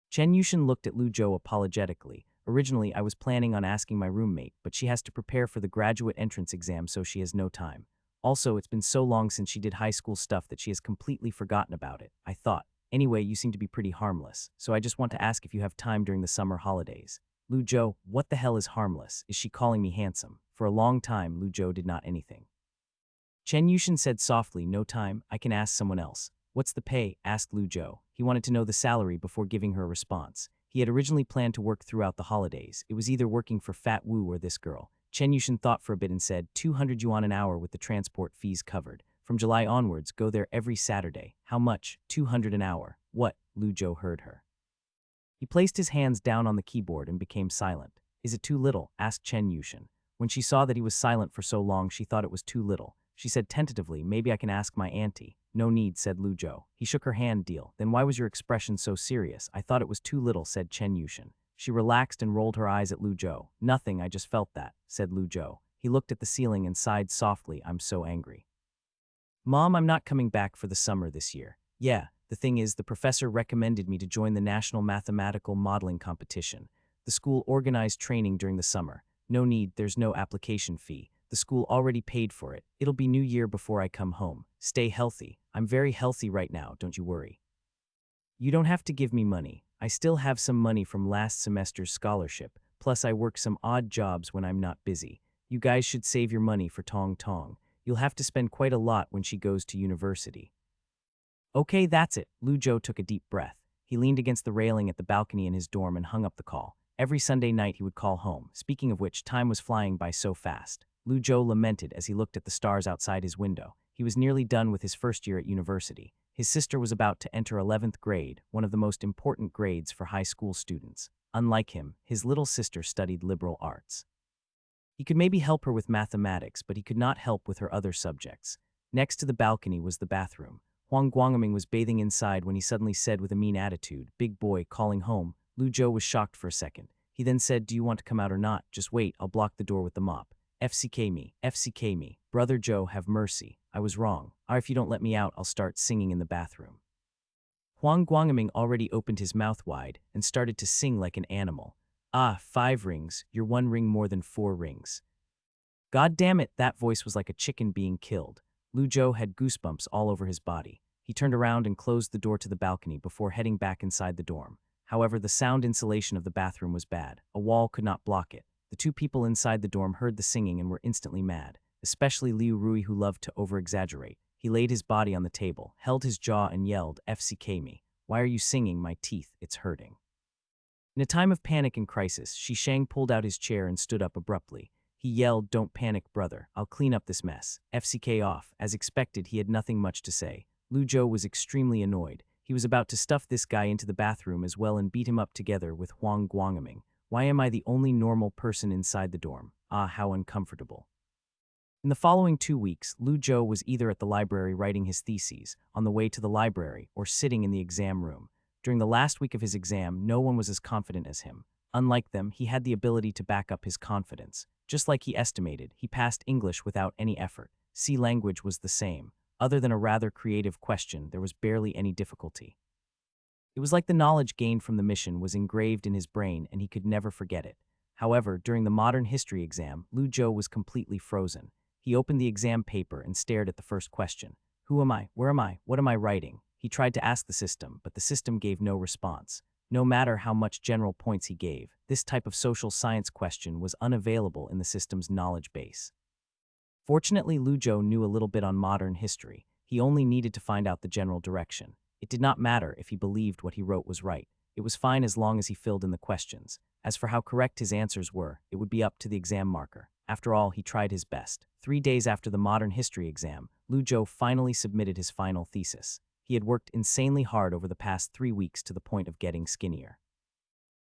Chen Yushin looked at Lu Zhou apologetically. Originally, I was planning on asking my roommate, but she has to prepare for the graduate entrance exam, so she has no time. Also, it's been so long since she did high school stuff that she has completely forgotten about it, I thought. Anyway, you seem to be pretty harmless, so I just want to ask if you have time during the summer holidays. Lu Zhou, what the hell is harmless? Is she calling me handsome? For a long time, Lu Zhou did not anything. Chen Yushin said softly, no time, I can ask someone else. What's the pay? Asked Lu Zhou. He wanted to know the salary before giving her a response. He had originally planned to work throughout the holidays. It was either working for Fat Wu or this girl. Chen Yushin thought for a bit and said, 200 yuan an hour with the transport fees covered. From July onwards, go there every Saturday. How much? 200 an hour. What? Lu Zhou heard her. He placed his hands down on the keyboard and became silent. Is it too little? Asked Chen Yushin. When she saw that he was silent for so long, she thought it was too little. She said tentatively, maybe I can ask my auntie. No need, said Lu Zhou. He shook her hand. Deal. Then why was your expression so serious? I thought it was too little, said Chen Yushin. She relaxed and rolled her eyes at Lu Zhou. "Nothing, I just felt that," said Lu Zhou. He looked at the ceiling and sighed softly. "I'm so angry. Mom, I'm not coming back for the summer this year." "Yeah, the thing is, the professor recommended me to join the National Mathematical Modeling Competition. The school organized training during the summer. No need, there's no application fee. The school already paid for it. It'll be New Year before I come home. Stay healthy. I'm very healthy right now, don't you worry. You don't have to give me money. I still have some money from last semester's scholarship. Plus I work some odd jobs when I'm not busy. You guys should save your money for Tong Tong. You'll have to spend quite a lot when she goes to university." "Okay, that's it." Lu Zhou took a deep breath. He leaned against the railing at the balcony in his dorm and hung up the call. Every Sunday night he would call home. Speaking of which, time was flying by so fast. Lu Zhou lamented as he looked at the stars outside his window. He was nearly done with his first year at university. His sister was about to enter 11th grade, one of the most important grades for high school students. Unlike him, his little sister studied liberal arts. He could maybe help her with mathematics, but he could not help with her other subjects. Next to the balcony was the bathroom. Huang Guangming was bathing inside when he suddenly said with a mean attitude, "Big boy, calling home." Lu Zhou was shocked for a second. He then said, "Do you want to come out or not? Just wait, I'll block the door with the mop." "FCK me, FCK me. Brother Joe, have mercy. I was wrong. If you don't let me out, I'll start singing in the bathroom." Huang Guangming already opened his mouth wide and started to sing like an animal. "Ah, 5 rings, you're 1 ring more than 4 rings. God damn it," that voice was like a chicken being killed. Lu Zhou had goosebumps all over his body. He turned around and closed the door to the balcony before heading back inside the dorm. However, the sound insulation of the bathroom was bad. A wall could not block it. The 2 people inside the dorm heard the singing and were instantly mad, especially Liu Rui, who loved to over-exaggerate. He laid his body on the table, held his jaw and yelled, "FCK me. Why are you singing? My teeth, it's hurting." In a time of panic and crisis, Shishang pulled out his chair and stood up abruptly. He yelled, "Don't panic, brother. I'll clean up this mess. FCK off." As expected, he had nothing much to say. Lu Zhou was extremely annoyed. He was about to stuff this guy into the bathroom as well and beat him up together with Huang Guangming. Why am I the only normal person inside the dorm? Ah, how uncomfortable. In the following 2 weeks, Lu Zhou was either at the library writing his theses, on the way to the library, or sitting in the exam room. During the last week of his exam, no one was as confident as him. Unlike them, he had the ability to back up his confidence. Just like he estimated, he passed English without any effort. C language was the same. Other than a rather creative question, there was barely any difficulty. It was like the knowledge gained from the mission was engraved in his brain and he could never forget it. However, during the modern history exam, Lu Zhou was completely frozen. He opened the exam paper and stared at the first question. Who am I? Where am I? What am I writing? He tried to ask the system, but the system gave no response. No matter how much general points he gave, this type of social science question was unavailable in the system's knowledge base. Fortunately, Lu Zhou knew a little bit on modern history. He only needed to find out the general direction. It did not matter if he believed what he wrote was right. It was fine as long as he filled in the questions. As for how correct his answers were, it would be up to the exam marker. After all, he tried his best. 3 days after the modern history exam, Lu Zhou finally submitted his final thesis. He had worked insanely hard over the past 3 weeks to the point of getting skinnier.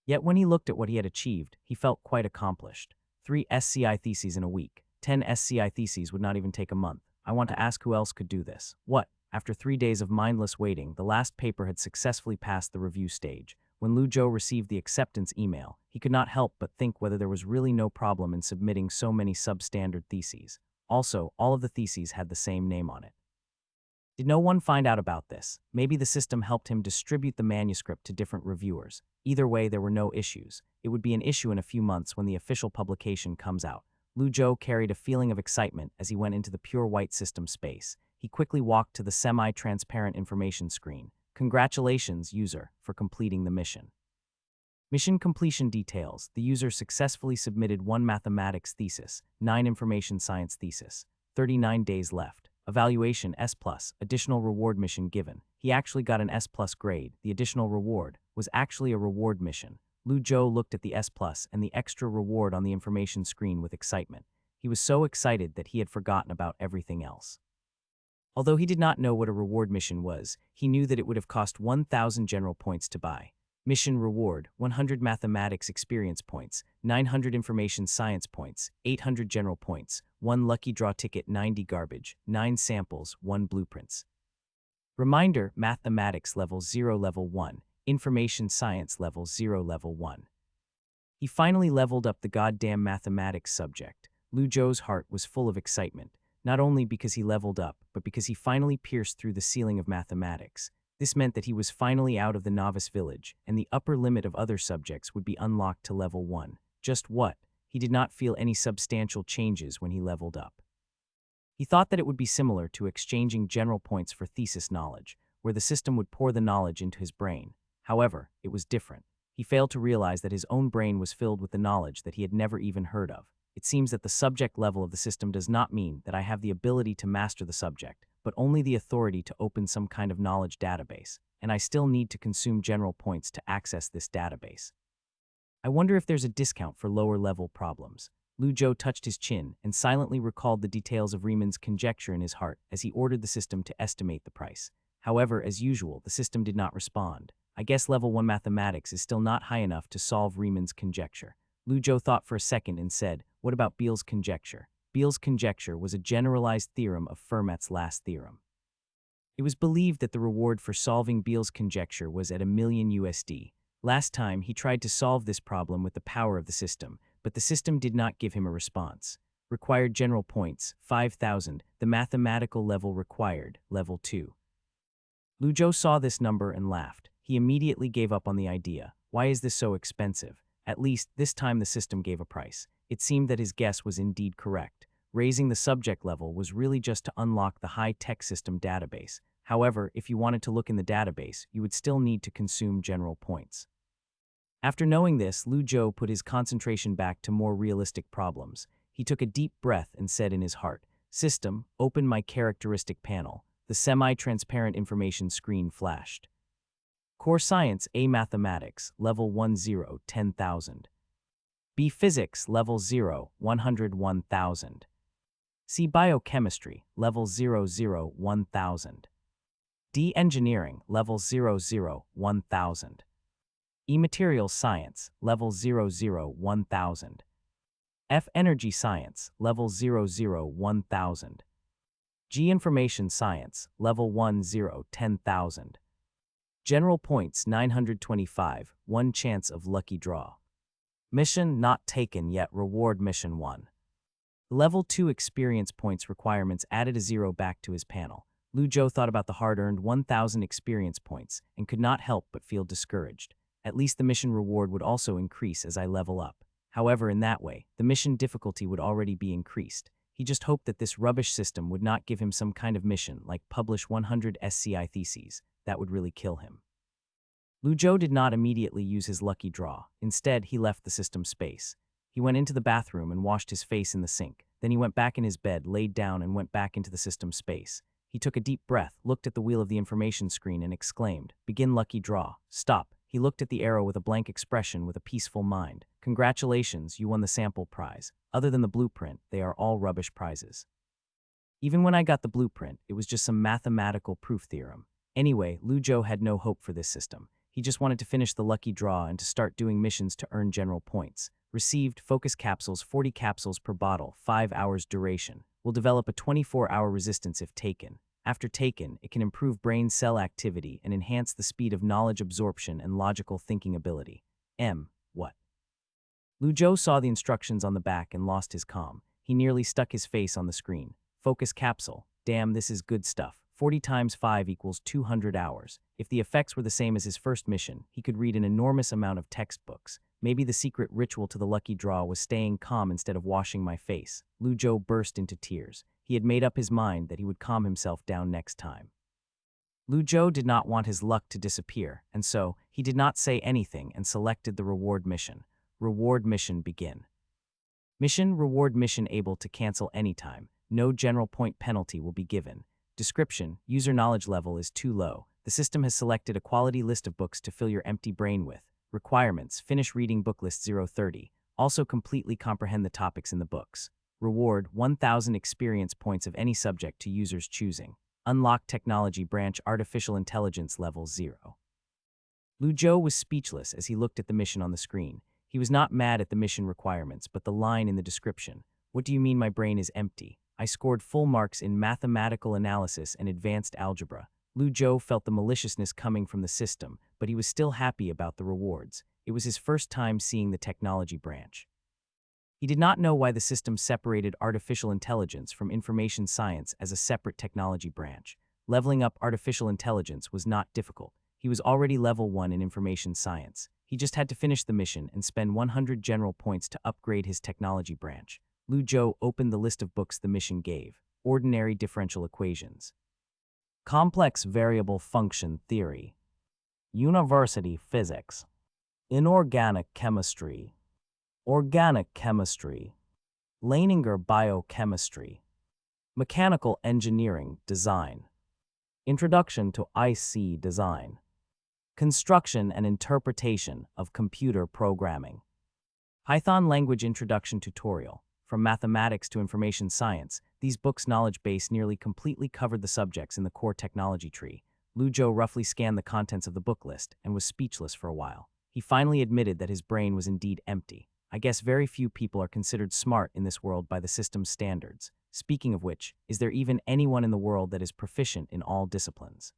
Yet when he looked at what he had achieved, he felt quite accomplished. 3 SCI theses in a week. 10 SCI theses would not even take a month. I want to ask who else could do this. What? After 3 days of mindless waiting, the last paper had successfully passed the review stage. When Lu Zhou received the acceptance email, he could not help but think whether there was really no problem in submitting so many substandard theses. Also, all of the theses had the same name on it. Did no one find out about this? Maybe the system helped him distribute the manuscript to different reviewers. Either way, there were no issues. It would be an issue in a few months when the official publication comes out. Lu Zhou carried a feeling of excitement as he went into the pure white system space. He quickly walked to the semi-transparent information screen. Congratulations, user, for completing the mission. Mission completion details. The user successfully submitted 1 mathematics thesis, 9 information science thesis. 39 days left. Evaluation S+, additional reward mission given. He actually got an S+ grade. The additional reward was actually a reward mission. Lu Zhou looked at the S+ and the extra reward on the information screen with excitement. He was so excited that he had forgotten about everything else. Although he did not know what a reward mission was, he knew that it would have cost 1,000 general points to buy. Mission reward, 100 mathematics experience points, 900 information science points, 800 general points, 1 lucky draw ticket, 90 garbage, 9 samples, 1 blueprints. Reminder, mathematics level 0 level 1, information science level 0 level 1. He finally leveled up the goddamn mathematics subject. Lu Zhou's heart was full of excitement, not only because he leveled up, but because he finally pierced through the ceiling of mathematics. This meant that he was finally out of the novice village, and the upper limit of other subjects would be unlocked to level 1. Just what? He did not feel any substantial changes when he leveled up. He thought that it would be similar to exchanging general points for thesis knowledge, where the system would pour the knowledge into his brain. However, it was different. He failed to realize that his own brain was filled with the knowledge that he had never even heard of. It seems that the subject level of the system does not mean that I have the ability to master the subject, but only the authority to open some kind of knowledge database, and I still need to consume general points to access this database. I wonder if there's a discount for lower-level problems. Lu Zhou touched his chin and silently recalled the details of Riemann's conjecture in his heart as he ordered the system to estimate the price. However, as usual, the system did not respond. I guess level 1 mathematics is still not high enough to solve Riemann's conjecture. Lu Zhou thought for a second and said, "What about Beal's conjecture?" Beal's conjecture was a generalized theorem of Fermat's last theorem. It was believed that the reward for solving Beal's conjecture was at $1,000,000 USD. Last time, he tried to solve this problem with the power of the system, but the system did not give him a response. Required general points, 5,000. The mathematical level required, level 2. Lu Zhou saw this number and laughed. He immediately gave up on the idea. Why is this so expensive? At least, this time the system gave a price. It seemed that his guess was indeed correct. Raising the subject level was really just to unlock the high-tech system database. However, if you wanted to look in the database, you would still need to consume general points. After knowing this, Lu Zhou put his concentration back to more realistic problems. He took a deep breath and said in his heart, "System, open my characteristic panel." The semi-transparent information screen flashed. Core Science A Mathematics, Level 10, 10,000. B Physics, Level 0, 101,000. C Biochemistry, Level 00, 1,000. D Engineering, Level 00, 1,000. E Materials Science, Level 00, 1,000. F Energy Science, Level 00, 1,000. G Information Science, Level 10, 10,000. General Points 925, 1 chance of lucky draw. Mission not taken yet. Reward Mission 1. Level 2 Experience Points requirements added a 0 back to his panel. Lu Zhou thought about the hard-earned 1,000 experience points and could not help but feel discouraged. At least the mission reward would also increase as I level up. However, in that way, the mission difficulty would already be increased. He just hoped that this rubbish system would not give him some kind of mission like publish 100 SCI theses. That would really kill him. Lu Zhou did not immediately use his lucky draw. Instead, he left the system space. He went into the bathroom and washed his face in the sink. Then he went back in his bed, laid down, and went back into the system space. He took a deep breath, looked at the wheel of the information screen, and exclaimed, "Begin lucky draw. Stop." He looked at the arrow with a blank expression with a peaceful mind. "Congratulations, you won the sample prize. Other than the blueprint, they are all rubbish prizes." Even when I got the blueprint, it was just some mathematical proof theorem. Anyway, Lu Zhou had no hope for this system. He just wanted to finish the lucky draw and to start doing missions to earn general points. Received focus capsules, 40 capsules per bottle, 5 hours duration. Will develop a 24-hour resistance if taken. After taken, it can improve brain cell activity and enhance the speed of knowledge absorption and logical thinking ability. What? Lu Zhou saw the instructions on the back and lost his calm. He nearly stuck his face on the screen. Focus capsule. Damn, this is good stuff. 40 times 5 equals 200 hours. If the effects were the same as his first mission, he could read an enormous amount of textbooks. Maybe the secret ritual to the lucky draw was staying calm instead of washing my face. Lu Zhou burst into tears. He had made up his mind that he would calm himself down next time. Lu Zhou did not want his luck to disappear, and so he did not say anything and selected the reward mission. Reward mission begin. Mission reward mission able to cancel anytime. No general point penalty will be given. Description: user knowledge level is too low. The system has selected a quality list of books to fill your empty brain with. Requirements: finish reading book list 030. Also completely comprehend the topics in the books. Reward: 1,000 experience points of any subject to user's choosing. Unlock technology branch artificial intelligence level 0. Lu Zhou was speechless as he looked at the mission on the screen. He was not mad at the mission requirements, but the line in the description. What do you mean my brain is empty? I scored full marks in mathematical analysis and advanced algebra. Lu Zhou felt the maliciousness coming from the system, but he was still happy about the rewards. It was his first time seeing the technology branch. He did not know why the system separated artificial intelligence from information science as a separate technology branch. Leveling up artificial intelligence was not difficult. He was already level 1 in information science. He just had to finish the mission and spend 100 general points to upgrade his technology branch. Lu Zhou opened the list of books the mission gave. Ordinary differential equations, complex variable function theory, university physics, inorganic chemistry, organic chemistry, Leininger biochemistry, mechanical engineering design, introduction to IC design, construction and interpretation of computer programming, Python language introduction tutorial. From mathematics to information science, these books' knowledge base nearly completely covered the subjects in the core technology tree. Lu Zhou roughly scanned the contents of the book list and was speechless for a while. He finally admitted that his brain was indeed empty. I guess very few people are considered smart in this world by the system's standards. Speaking of which, is there even anyone in the world that is proficient in all disciplines?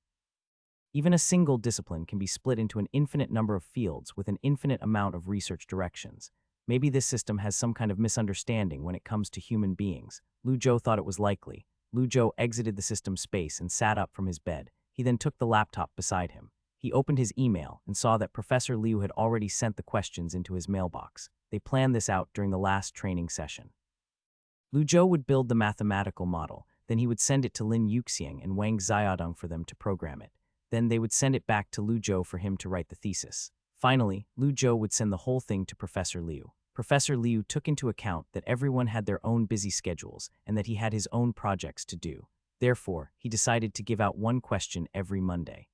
Even a single discipline can be split into an infinite number of fields with an infinite amount of research directions. Maybe this system has some kind of misunderstanding when it comes to human beings. Lu Zhou thought it was likely. Lu Zhou exited the system space and sat up from his bed. He then took the laptop beside him. He opened his email and saw that Professor Liu had already sent the questions into his mailbox. They planned this out during the last training session. Lu Zhou would build the mathematical model, then he would send it to Lin Yuxiang and Wang Xiaodong for them to program it. Then they would send it back to Lu Zhou for him to write the thesis. Finally, Lu Zhou would send the whole thing to Professor Liu. Professor Liu took into account that everyone had their own busy schedules and that he had his own projects to do. Therefore, he decided to give out one question every Monday.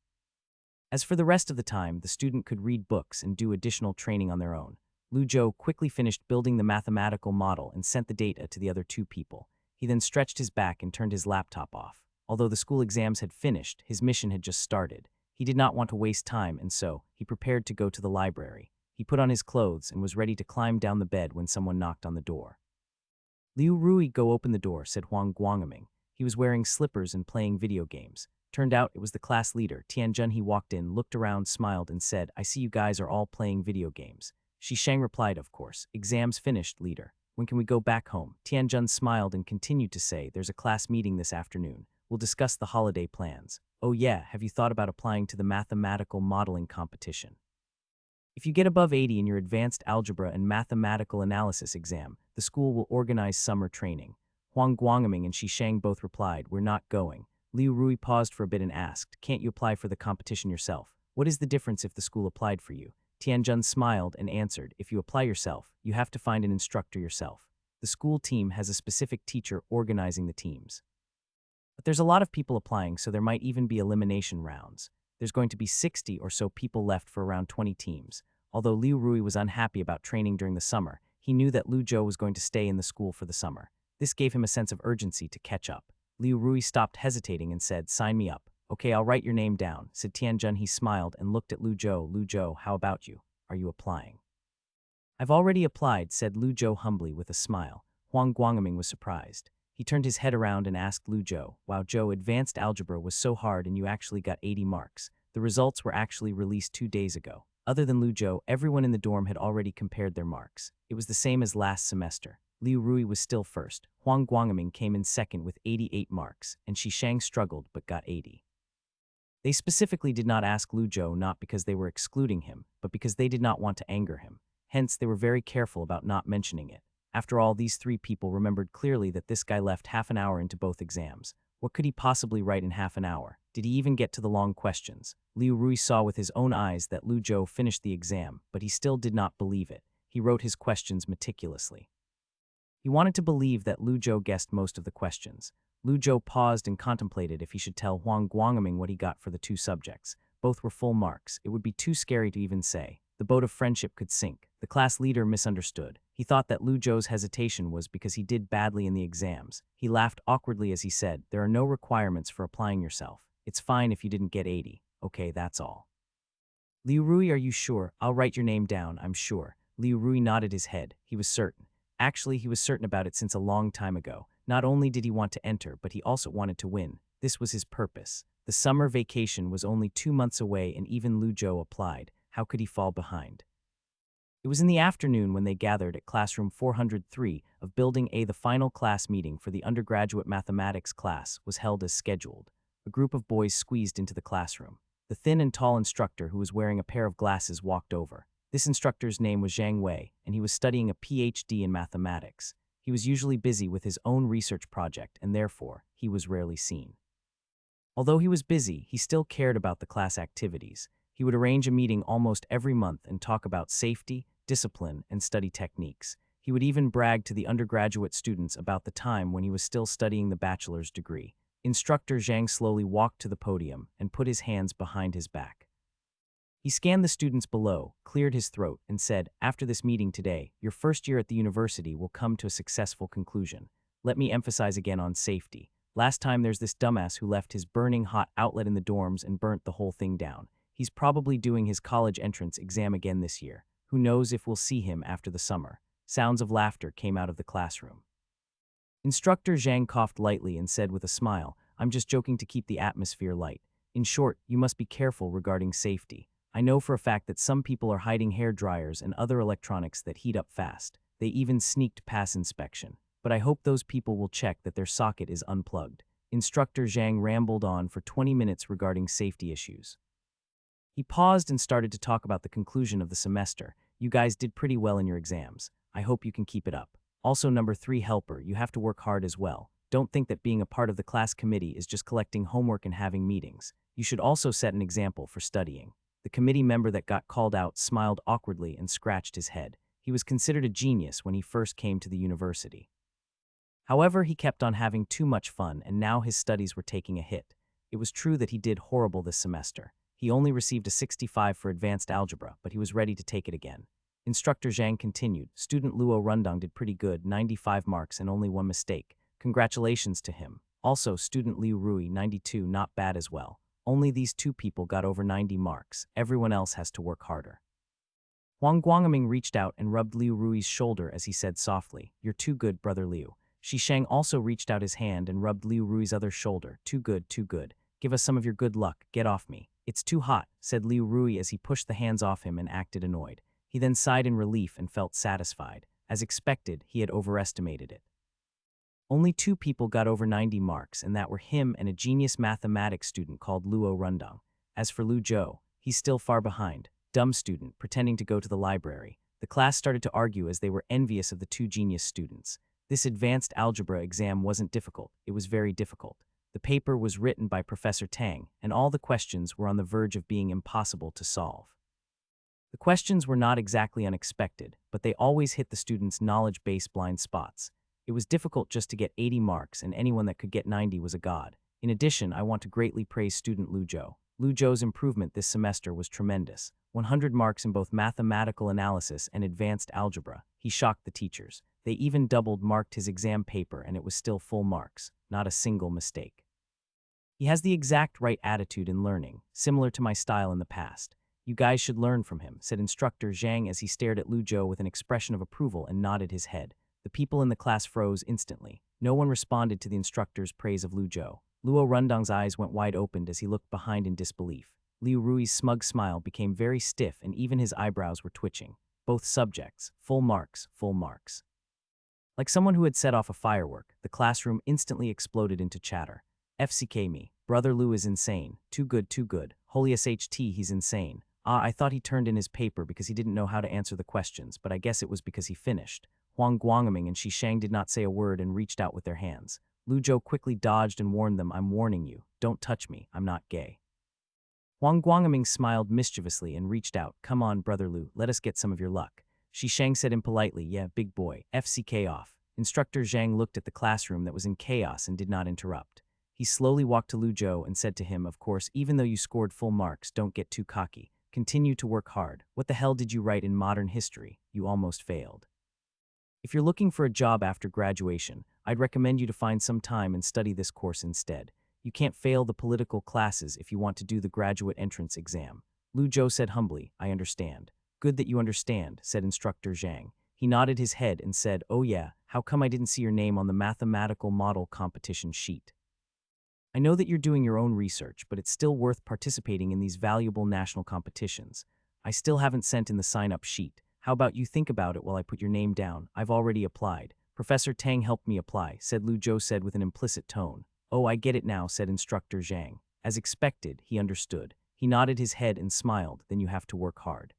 As for the rest of the time, the student could read books and do additional training on their own. Lu Zhou quickly finished building the mathematical model and sent the data to the other two people. He then stretched his back and turned his laptop off. Although the school exams had finished, his mission had just started. He did not want to waste time, and so he prepared to go to the library. He put on his clothes and was ready to climb down the bed when someone knocked on the door. Liu Rui, go open the door, said Huang Guangming. He was wearing slippers and playing video games. Turned out it was the class leader, Tianjun. He walked in, looked around, smiled, and said, I see you guys are all playing video games. Shishang replied, of course. Exams finished, leader. When can we go back home? Tianjun smiled and continued to say, there's a class meeting this afternoon. We'll discuss the holiday plans. Oh yeah, have you thought about applying to the mathematical modeling competition? If you get above 80 in your advanced algebra and mathematical analysis exam, the school will organize summer training. Huang Guangming and Shishang both replied, we're not going. Liu Rui paused for a bit and asked, can't you apply for the competition yourself? What is the difference if the school applied for you? Tianjun smiled and answered, if you apply yourself, you have to find an instructor yourself. The school team has a specific teacher organizing the teams. But there's a lot of people applying, so there might even be elimination rounds. There's going to be 60 or so people left for around 20 teams. Although Liu Rui was unhappy about training during the summer, he knew that Lu Zhou was going to stay in the school for the summer. This gave him a sense of urgency to catch up. Liu Rui stopped hesitating and said, sign me up. Okay, I'll write your name down, said Tianjun. He smiled and looked at Lu Zhou. Lu Zhou, how about you? Are you applying? I've already applied, said Lu Zhou humbly with a smile. Huang Guangming was surprised. He turned his head around and asked Lu Zhou, wow, Zhou, advanced algebra was so hard and you actually got 80 marks. The results were actually released 2 days ago. Other than Lu Zhou, everyone in the dorm had already compared their marks. It was the same as last semester. Liu Rui was still first. Huang Guangming came in second with 88 marks, and Shishang struggled but got 80. They specifically did not ask Lu Zhou not because they were excluding him, but because they did not want to anger him. Hence, they were very careful about not mentioning it. After all, these three people remembered clearly that this guy left half an hour into both exams. What could he possibly write in half an hour? Did he even get to the long questions? Liu Rui saw with his own eyes that Lu Zhou finished the exam, but he still did not believe it. He wrote his questions meticulously. He wanted to believe that Lu Zhou guessed most of the questions. Lu Zhou paused and contemplated if he should tell Huang Guangming what he got for the two subjects. Both were full marks. It would be too scary to even say. The boat of friendship could sink. The class leader misunderstood. He thought that Lu Zhou's hesitation was because he did badly in the exams. He laughed awkwardly as he said, there are no requirements for applying yourself. It's fine if you didn't get 80. Okay, that's all. Liu Rui, are you sure? I'll write your name down, I'm sure. Liu Rui nodded his head. He was certain. Actually, he was certain about it since a long time ago. Not only did he want to enter, but he also wanted to win. This was his purpose. The summer vacation was only 2 months away and even Lu Zhou applied. How could he fall behind? It was in the afternoon when they gathered at classroom 403 of Building A. The final class meeting for the undergraduate mathematics class was held as scheduled. A group of boys squeezed into the classroom. The thin and tall instructor who was wearing a pair of glasses walked over. This instructor's name was Zhang Wei, and he was studying a PhD in mathematics. He was usually busy with his own research project, and therefore, he was rarely seen. Although he was busy, he still cared about the class activities. He would arrange a meeting almost every month and talk about safety, discipline, and study techniques. He would even brag to the undergraduate students about the time when he was still studying the bachelor's degree. Instructor Zhang slowly walked to the podium and put his hands behind his back. He scanned the students below, cleared his throat, and said, "After this meeting today, your first year at the university will come to a successful conclusion. Let me emphasize again on safety. Last time there's this dumbass who left his burning hot outlet in the dorms and burnt the whole thing down. He's probably doing his college entrance exam again this year. Who knows if we'll see him after the summer." Sounds of laughter came out of the classroom. Instructor Zhang coughed lightly and said with a smile, "I'm just joking to keep the atmosphere light. In short, you must be careful regarding safety. I know for a fact that some people are hiding hair dryers and other electronics that heat up fast. They even sneaked past inspection. But I hope those people will check that their socket is unplugged." Instructor Zhang rambled on for 20 minutes regarding safety issues. He paused and started to talk about the conclusion of the semester. "You guys did pretty well in your exams. I hope you can keep it up. Also, number 3 helper, you have to work hard as well. Don't think that being a part of the class committee is just collecting homework and having meetings. You should also set an example for studying." The committee member that got called out smiled awkwardly and scratched his head. He was considered a genius when he first came to the university. However, he kept on having too much fun, and now his studies were taking a hit. It was true that he did horrible this semester. He only received a 65 for advanced algebra, but he was ready to take it again. Instructor Zhang continued, "Student Luo Rundong did pretty good, 95 marks and only 1 mistake. Congratulations to him. Also, student Liu Rui, 92, not bad as well. Only these 2 people got over 90 marks. Everyone else has to work harder." Huang Guangming reached out and rubbed Liu Rui's shoulder as he said softly, "You're too good, brother Liu." Shishang also reached out his hand and rubbed Liu Rui's other shoulder. "Too good, too good. Give us some of your good luck. Get off me." "It's too hot," said Liu Rui as he pushed the hands off him and acted annoyed. He then sighed in relief and felt satisfied. As expected, he had overestimated it. Only 2 people got over 90 marks, and that were him and a genius mathematics student called Luo Rundong. As for Lu Zhou, he's still far behind. Dumb student, pretending to go to the library. The class started to argue as they were envious of the 2 genius students. This advanced algebra exam wasn't difficult, it was very difficult. The paper was written by Professor Tang, and all the questions were on the verge of being impossible to solve. The questions were not exactly unexpected, but they always hit the students' knowledge base blind spots. It was difficult just to get 80 marks, and anyone that could get 90 was a god. In addition, I want to greatly praise student Lu Zhou. Lu Zhou's improvement this semester was tremendous. 100 marks in both mathematical analysis and advanced algebra. He shocked the teachers. They even double-marked his exam paper, and it was still full marks, not a single mistake. He has the exact right attitude in learning, similar to my style in the past. "You guys should learn from him," said Instructor Zhang as he stared at Lu Zhou with an expression of approval and nodded his head. The people in the class froze instantly. No one responded to the instructor's praise of Lu Zhou. Luo Rundong's eyes went wide open as he looked behind in disbelief. Liu Rui's smug smile became very stiff and even his eyebrows were twitching. Both subjects, full marks, full marks. Like someone who had set off a firework, the classroom instantly exploded into chatter. "FCK me, brother Liu is insane. Too good, too good. Holy SHT, he's insane. I thought he turned in his paper because he didn't know how to answer the questions, but I guess it was because he finished." Huang Guangming and Shishang did not say a word and reached out with their hands. Lu Zhou quickly dodged and warned them, "I'm warning you. Don't touch me. I'm not gay." Huang Guangming smiled mischievously and reached out. "Come on, brother Lu, let us get some of your luck." Shishang said impolitely, "Yeah, big boy. FCK off." Instructor Zhang looked at the classroom that was in chaos and did not interrupt. He slowly walked to Lu Zhou and said to him, "Of course, even though you scored full marks, don't get too cocky. Continue to work hard. What the hell did you write in modern history? You almost failed. If you're looking for a job after graduation, I'd recommend you to find some time and study this course instead. You can't fail the political classes if you want to do the graduate entrance exam." Lu Zhou said humbly, "I understand." "Good that you understand," said Instructor Zhang. He nodded his head and said, "Oh yeah, how come I didn't see your name on the mathematical model competition sheet? I know that you're doing your own research, but it's still worth participating in these valuable national competitions. I still haven't sent in the sign-up sheet. How about you think about it while I put your name down? I've already applied. Professor Tang helped me apply, said Lu Zhou said with an implicit tone. Oh, I get it now, said Instructor Zhang. As expected, he understood. He nodded his head and smiled, then you have to work hard.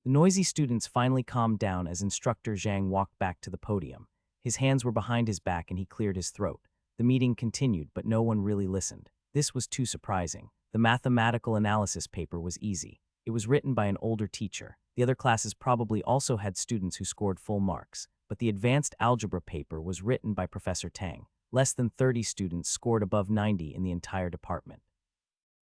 The noisy students finally calmed down as Instructor Zhang walked back to the podium. His hands were behind his back and he cleared his throat. The meeting continued, but no one really listened. This was too surprising. The mathematical analysis paper was easy. It was written by an older teacher. The other classes probably also had students who scored full marks, but the advanced algebra paper was written by Professor Tang. Less than 30 students scored above 90 in the entire department.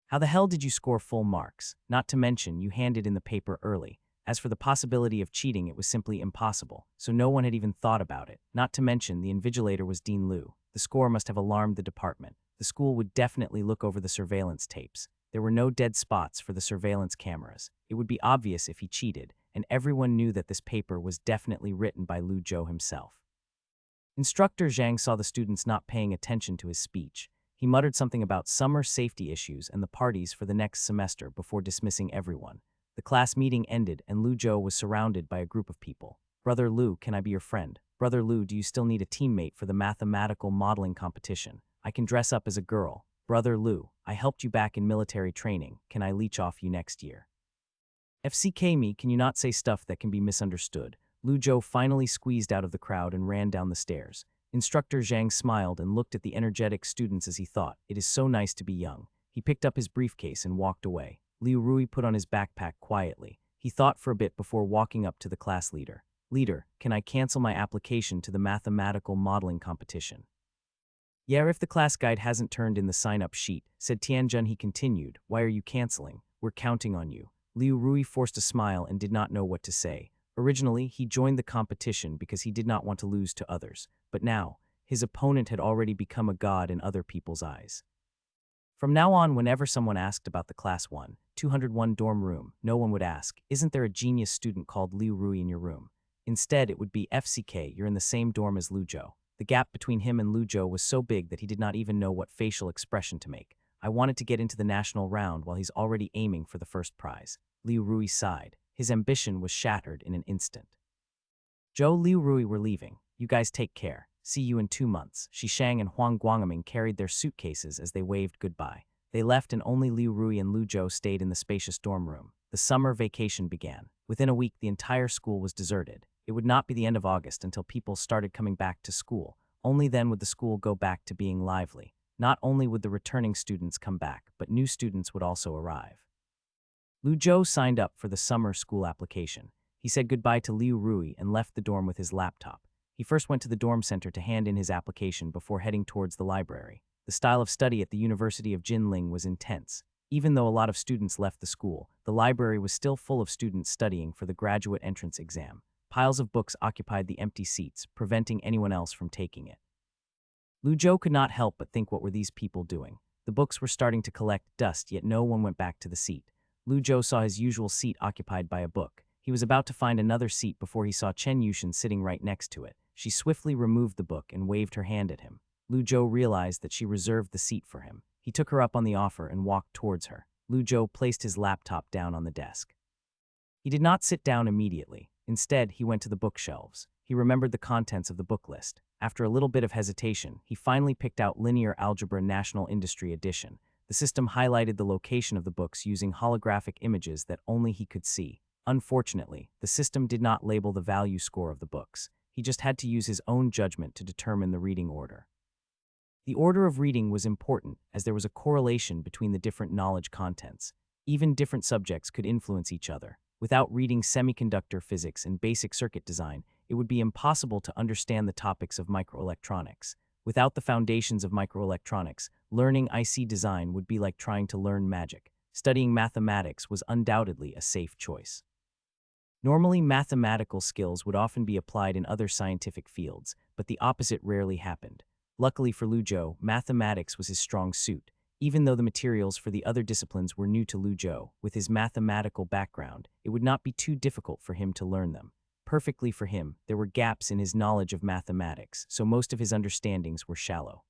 How the hell did you score full marks? Not to mention, you handed in the paper early. As for the possibility of cheating, it was simply impossible, so no one had even thought about it. Not to mention, the invigilator was Dean Liu. The score must have alarmed the department. The school would definitely look over the surveillance tapes. There were no dead spots for the surveillance cameras. It would be obvious if he cheated, and everyone knew that this paper was definitely written by Lu Zhou himself. Instructor Zhang saw the students not paying attention to his speech. He muttered something about summer safety issues and the parties for the next semester before dismissing everyone. The class meeting ended and Lu Zhou was surrounded by a group of people. Brother Lu, can I be your friend? Brother Lu, do you still need a teammate for the mathematical modeling competition? I can dress up as a girl. Brother Lu, I helped you back in military training. Can I leech off you next year? FCK me, can you not say stuff that can be misunderstood? Lu Zhou finally squeezed out of the crowd and ran down the stairs. Instructor Zhang smiled and looked at the energetic students as he thought, it is so nice to be young. He picked up his briefcase and walked away. Liu Rui put on his backpack quietly. He thought for a bit before walking up to the class leader. Leader, can I cancel my application to the mathematical modeling competition? Yeah, if the class guide hasn't turned in the sign-up sheet, said Tianjun. He continued, why are you canceling? We're counting on you. Liu Rui forced a smile and did not know what to say. Originally, he joined the competition because he did not want to lose to others, but now, his opponent had already become a god in other people's eyes. From now on, whenever someone asked about the Class 1, 201 dorm room, no one would ask, isn't there a genius student called Liu Rui in your room? Instead, it would be FCK, you're in the same dorm as Lu Zhou. The gap between him and Lu Zhou was so big that he did not even know what facial expression to make. I wanted to get into the national round while he's already aiming for the first prize. Liu Rui sighed. His ambition was shattered in an instant. Zhou Liu Rui were leaving. You guys take care. See you in 2 months. Shishang and Huang Guangming carried their suitcases as they waved goodbye. They left and only Liu Rui and Lu Zhou stayed in the spacious dorm room. The summer vacation began. Within a week, the entire school was deserted. It would not be the end of August until people started coming back to school. Only then would the school go back to being lively. Not only would the returning students come back, but new students would also arrive. Lu Zhou signed up for the summer school application. He said goodbye to Liu Rui and left the dorm with his laptop. He first went to the dorm center to hand in his application before heading towards the library. The style of study at the University of Jinling was intense. Even though a lot of students left the school, the library was still full of students studying for the graduate entrance exam. Piles of books occupied the empty seats, preventing anyone else from taking it. Lu Zhou could not help but think, what were these people doing? The books were starting to collect dust, yet no one went back to the seat. Lu Zhou saw his usual seat occupied by a book. He was about to find another seat before he saw Chen Yushin sitting right next to it. She swiftly removed the book and waved her hand at him. Lu Zhou realized that she reserved the seat for him. He took her up on the offer and walked towards her. Lu Zhou placed his laptop down on the desk. He did not sit down immediately. Instead, he went to the bookshelves. He remembered the contents of the book list. After a little bit of hesitation, he finally picked out Linear Algebra National Industry Edition. The system highlighted the location of the books using holographic images that only he could see. Unfortunately, the system did not label the value score of the books. He just had to use his own judgment to determine the reading order. The order of reading was important, as there was a correlation between the different knowledge contents. Even different subjects could influence each other. Without reading semiconductor physics and basic circuit design, it would be impossible to understand the topics of microelectronics. Without the foundations of microelectronics, learning IC design would be like trying to learn magic. Studying mathematics was undoubtedly a safe choice. Normally, mathematical skills would often be applied in other scientific fields, but the opposite rarely happened. Luckily for Lu Zhou, mathematics was his strong suit. Even though the materials for the other disciplines were new to Lu Zhou, with his mathematical background, it would not be too difficult for him to learn them. Perfectly for him, there were gaps in his knowledge of mathematics, so most of his understandings were shallow.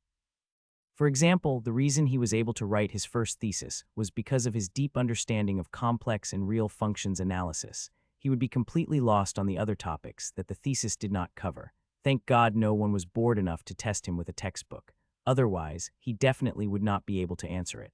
For example, the reason he was able to write his first thesis was because of his deep understanding of complex and real functions analysis. He would be completely lost on the other topics that the thesis did not cover. Thank God no one was bored enough to test him with a textbook. Otherwise, he definitely would not be able to answer it.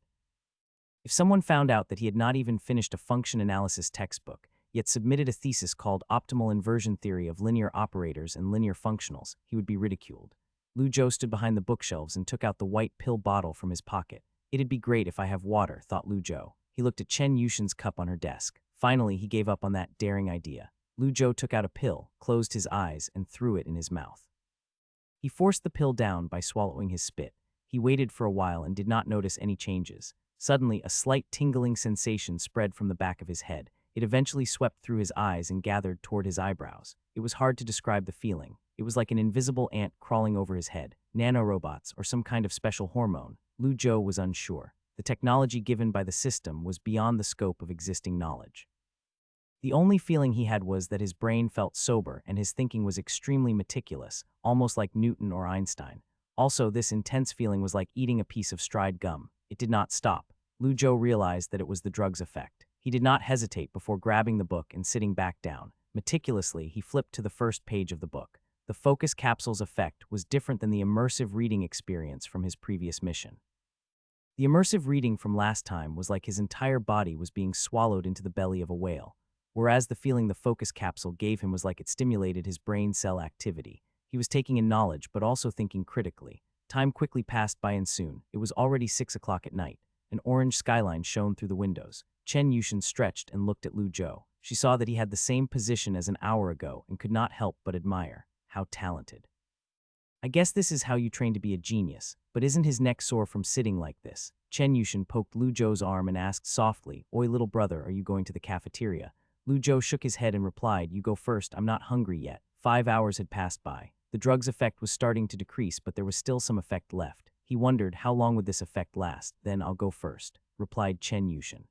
If someone found out that he had not even finished a function analysis textbook, yet submitted a thesis called Optimal Inversion Theory of Linear Operators and Linear Functionals, he would be ridiculed. Lu Zhou stood behind the bookshelves and took out the white pill bottle from his pocket. It'd be great if I have water, thought Lu Zhou. He looked at Chen Yushin's cup on her desk. Finally, he gave up on that daring idea. Lu Zhou took out a pill, closed his eyes, and threw it in his mouth. He forced the pill down by swallowing his spit. He waited for a while and did not notice any changes. Suddenly, a slight tingling sensation spread from the back of his head. It eventually swept through his eyes and gathered toward his eyebrows. It was hard to describe the feeling. It was like an invisible ant crawling over his head, nanorobots, or some kind of special hormone. Lu Zhou was unsure. The technology given by the system was beyond the scope of existing knowledge. The only feeling he had was that his brain felt sober and his thinking was extremely meticulous, almost like Newton or Einstein. Also, this intense feeling was like eating a piece of stride gum. It did not stop. Lu Zhou realized that it was the drug's effect. He did not hesitate before grabbing the book and sitting back down. Meticulously, he flipped to the first page of the book. The focus capsule's effect was different than the immersive reading experience from his previous mission. The immersive reading from last time was like his entire body was being swallowed into the belly of a whale, whereas the feeling the focus capsule gave him was like it stimulated his brain cell activity. He was taking in knowledge, but also thinking critically. Time quickly passed by and soon, it was already 6 o'clock at night. An orange skyline shone through the windows. Chen Yushin stretched and looked at Lu Zhou. She saw that he had the same position as an hour ago and could not help but admire. How talented. I guess this is how you train to be a genius, but isn't his neck sore from sitting like this? Chen Yushin poked Lu Zhou's arm and asked softly, "Oi, little brother, are you going to the cafeteria?" Lu Zhou shook his head and replied, "You go first, I'm not hungry yet." 5 hours had passed by. The drug's effect was starting to decrease, but there was still some effect left. He wondered, how long would this effect last? "Then I'll go first," replied Chen Yushin.